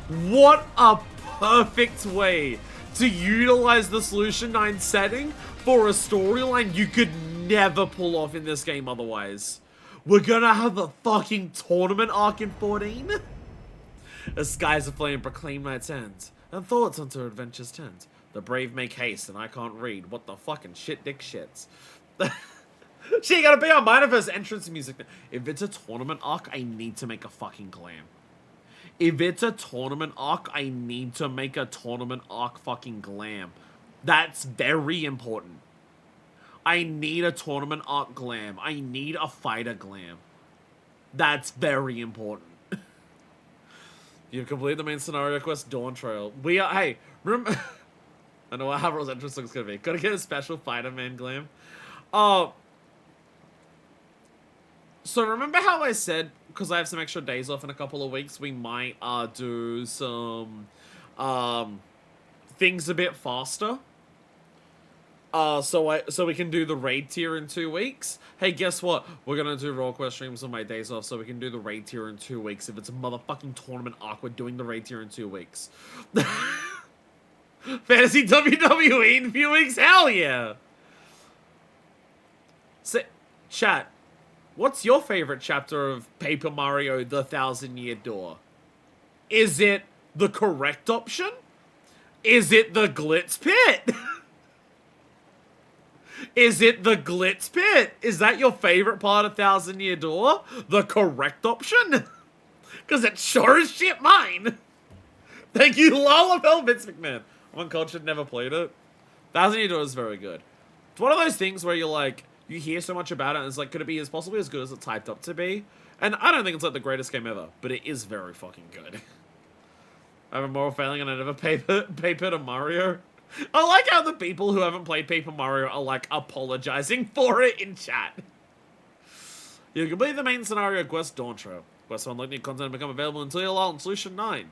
What a perfect way to utilize the Solution 9 setting for a storyline you could never pull off in this game otherwise. We're gonna have a fucking tournament arc in 14? As skies aflame proclaim night's end, and thoughts unto adventure's tent. The brave make haste, and I can't read. What the fucking shit dick shits. She gotta be on Manifest entrance music. If it's a tournament arc, I need to make a fucking glam. If it's a tournament arc, I need to make a tournament arc fucking glam. That's very important. I need a tournament arc glam. I need a fighter glam. That's very important. You've completed the main scenario quest, Dawntrail. We are, hey, remember, I know what Haverill's entrance looks gonna be. Gotta get a special fighter man glam. So remember how I said, because I have some extra days off in a couple of weeks, we might do some things a bit faster. So we can do the raid tier in 2 weeks. Hey, guess what? We're gonna do Raw Quest streams on my days off, so we can do the raid tier in 2 weeks. If it's a motherfucking tournament arc, we're doing the raid tier in 2 weeks. Fantasy WWE in a few weeks? Hell yeah! So, chat, what's your favorite chapter of Paper Mario: The 1,000-Year Door? Is it the correct option? Is it the Glitz Pit? Is it the Glitz Pit? Is that your favorite part of 1,000-Year Door? The correct option? Because it's sure as shit mine. Thank you, Lullabelle Vince McMahon. I'm uncultured, never played it. 1,000-Year Door is very good. It's one of those things where you're like, you hear so much about it, and it's like, could it be as possibly as good as it's hyped up to be? And I don't think it's like the greatest game ever, but it is very fucking good. I have a moral failing and I never paper to Mario. I like how the people who haven't played Paper Mario are like apologizing for it in chat. You complete the main scenario quest Dawntrail. Quest 1 like new content become available until you're on Solution 9.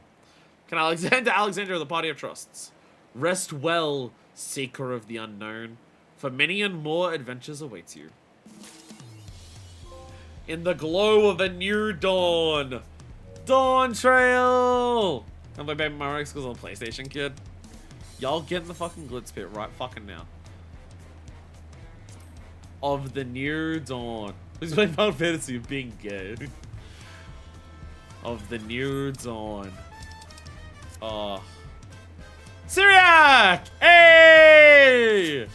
Can Alexandria the party of trusts. Rest well, seeker of the unknown, for many and more adventures await you. In the glow of a new dawn. Dawntrail! I'm like Baby Mario because I'm a PlayStation kid. Y'all get in the fucking Glitz Pit right fucking now. Of the new dawn. Who's playing Final Fantasy of being gay? Of the new dawn. Oh. Syriac! Hey!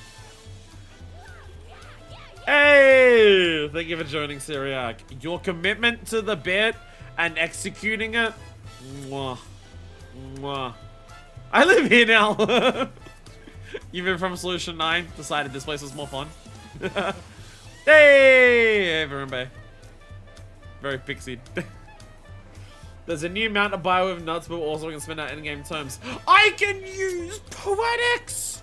Hey! Thank you for joining, Syriac. Your commitment to the bit and executing it. Mwah. Mwah. I live here now. You've been from Solution 9, decided this place was more fun. Hey, everyone, bay. Very pixied. There's a new mount to buy with nuts, but also we can spend out in-game terms. I can use poetics!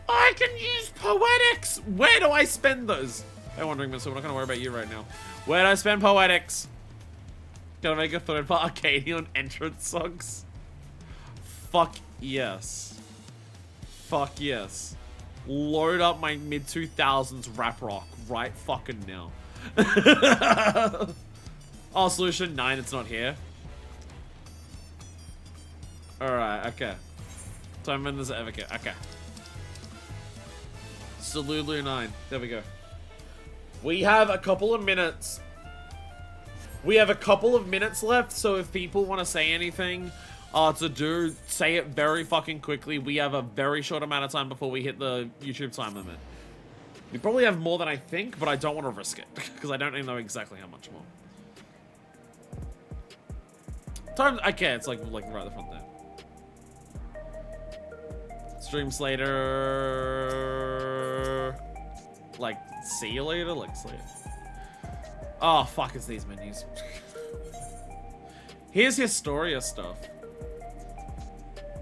I can use poetics! Where do I spend those? Hey, wondering, so we're not gonna worry about you right now. Where do I spend poetics? Gotta make a third-part Arcadion entrance songs. Fuck yes. Fuck yes. Load up my mid-2000s rap rock right fucking now. Oh, Solution 9, it's not here. Alright, okay. Time when there's an advocate. Okay. Salulu 9. There we go. We have a couple of minutes. We have a couple of minutes left, so if people want to say anything, say it very fucking quickly. We have a very short amount of time before we hit the YouTube time limit. We probably have more than I think, but I don't want to risk it, because I don't even know exactly how much more. Time, okay, it's like right at the front there. Streams later. Like, see you later? Like, see you. Oh, fuck, it's these menus. Here's Historia stuff.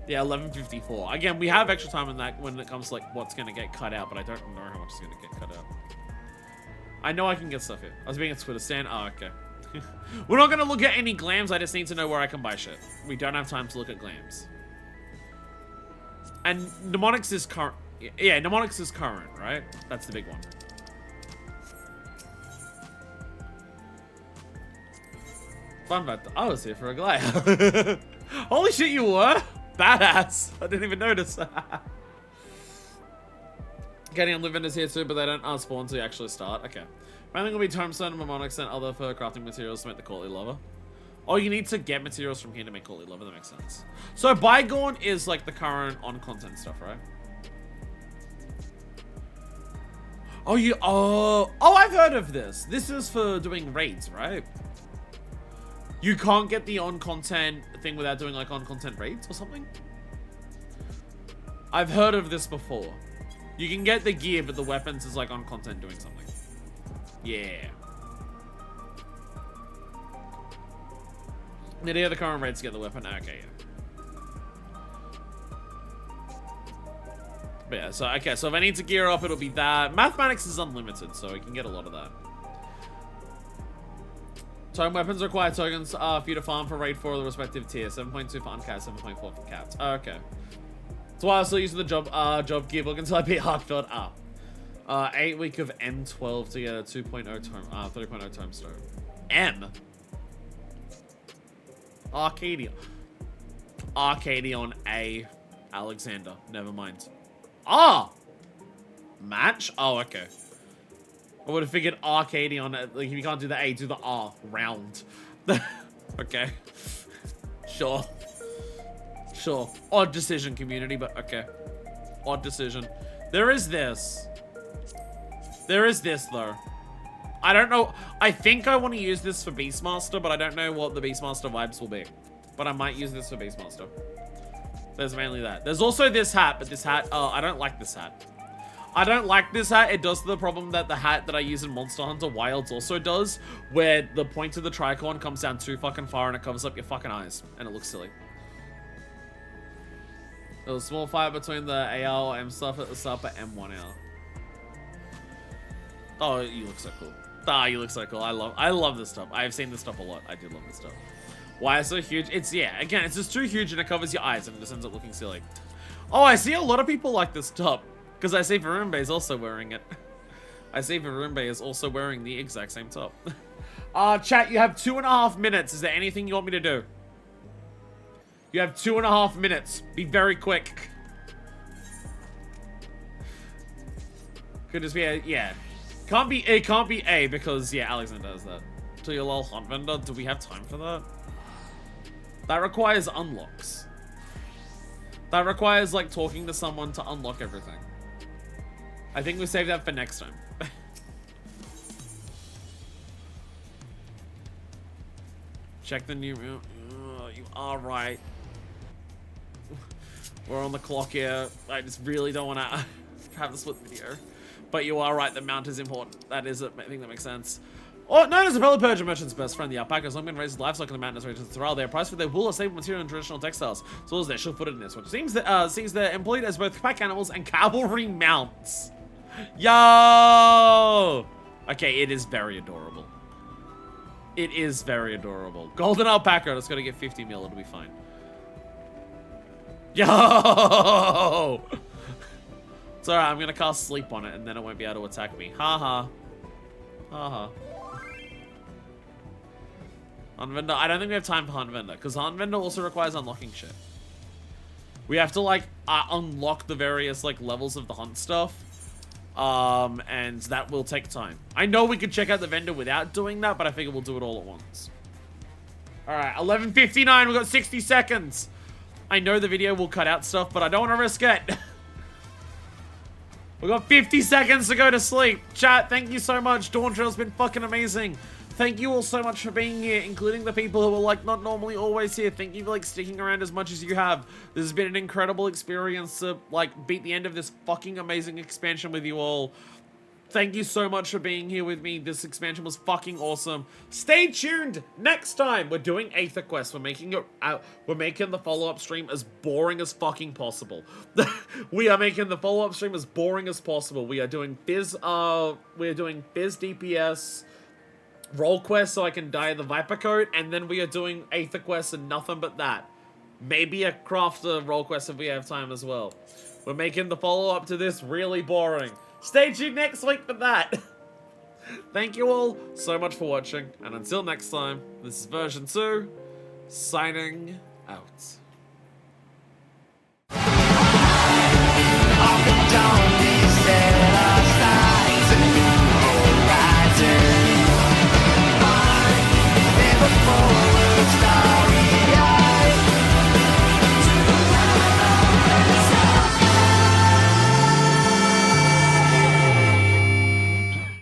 Yeah, 11:54. Again, we have extra time in that when it comes to like what's gonna get cut out, but I don't know how much is gonna get cut out. I know I can get stuff here. I was being a Twitter stand. Oh, okay. We're not gonna look at any glams. I just need to know where I can buy shit. We don't have time to look at glams. And mnemonics is current. Yeah, mnemonics is current, right? That's the big one. Fun fact, I was here for a glide. Holy shit, you were? Badass. I didn't even notice. Getting on living is here too, but they don't spawn until you actually start. Okay. My thing will be tombstone and mnemonics and other for crafting materials to make the courtly lover. Oh, you need to get materials from here to make courtly lover. That makes sense. So Bygone is like the current on content stuff, right? Oh, I've heard of this. This is for doing raids, right? You can't get the on-content thing without doing like on-content raids or something? I've heard of this before. You can get the gear, but the weapons is like on-content doing something. Yeah. Any other current raids get the weapon? Okay, yeah. But yeah, so, okay, so if I need to gear up, it'll be that. Mathematics is unlimited, so we can get a lot of that. Token weapons require tokens for you to farm for raid 4 of the respective tier. 7.2 for uncapped, 7.4 for capped. Oh, okay. That's why I was still using the job gear book until I beat Heartfelt. 8 week of M12 to get a 2.0 tome, 3.0 tombstone. M. Arcadion A. Alexander. Never mind. Ah! Match? Oh, okay. I would have figured Arcadion, like if you can't do the A, do the R. Round. Okay. Sure. Sure. Odd decision, community, but okay. Odd decision. There is this. There is this, though. I don't know. I think I want to use this for Beastmaster, but I don't know what the Beastmaster vibes will be. But I might use this for Beastmaster. There's mainly that. There's also this hat, but this hat, I don't like this hat. I don't like this hat. It does the problem that the hat that I use in Monster Hunter Wilds also does, where the point of the tricorn comes down too fucking far and it covers up your fucking eyes, and it looks silly. There was a small fight between the AL M stuff at the start, but M1L. Oh, you look so cool. Ah, you look so cool. I love this stuff. I've seen this stuff a lot. I do love this stuff. Why it's so huge? It's, yeah, again, it's just too huge and it covers your eyes and it just ends up looking silly. Oh, I see a lot of people like this top. Because I see Varumbe is also wearing it. I see Varumbe is also wearing the exact same top. Chat, you have 2.5 minutes. Is there anything you want me to do? You have 2.5 minutes. Be very quick. Could just be a, yeah. It can't be A because, yeah, Alexander does that. To your lol hunt vendor, do we have time for that? That requires unlocks. That requires, like, talking to someone to unlock everything. I think we save that for next time. Check the new... you are right. We're on the clock here. I just really don't want to have the split video. But you are right, the mount is important. That is a thing that makes sense. Oh, known as the Pelly Persian merchant's best friend, the alpacas long been raised livestock in the mountainous regions of Thrall. They are prized for their wool, a staple material in traditional textiles, as well as their sure-footedness, which seems that sees they're employed as both pack animals and cavalry mounts. Yo! Okay, it is very adorable. It is very adorable. Golden alpaca, it's gonna get 50 mil, it'll be fine. Yo! It's alright, I'm gonna cast sleep on it and then it won't be able to attack me. Haha. Haha. Hunt vendor. I don't think we have time for hunt vendor because hunt vendor also requires unlocking shit. We have to like unlock the various like levels of the hunt stuff, and that will take time. I know we could check out the vendor without doing that, but I figure we'll do it all at once. All right, 11:59. We've got 60 seconds. I know the video will cut out stuff, but I don't want to risk it. We've got 50 seconds to go to sleep. Chat, thank you so much. Dawntrail's been fucking amazing. Thank you all so much for being here, including the people who are, like, not normally always here. Thank you for, like, sticking around as much as you have. This has been an incredible experience to, like, beat the end of this fucking amazing expansion with you all. Thank you so much for being here with me. This expansion was fucking awesome. Stay tuned. Next time, we're doing Aether Quest. We're making it out. We're making the follow-up stream as boring as fucking possible. We are making the follow-up stream as boring as possible. We are doing Fizz. We're doing Fizz DPS roll quest so I can dye the Viper coat, and then we are doing Aether Quest and nothing but that. Maybe a crafter roll quest if we have time as well. We're making the follow-up to this really boring. Stay tuned next week for that. Thank you all so much for watching, and until next time, this is version 2, signing out.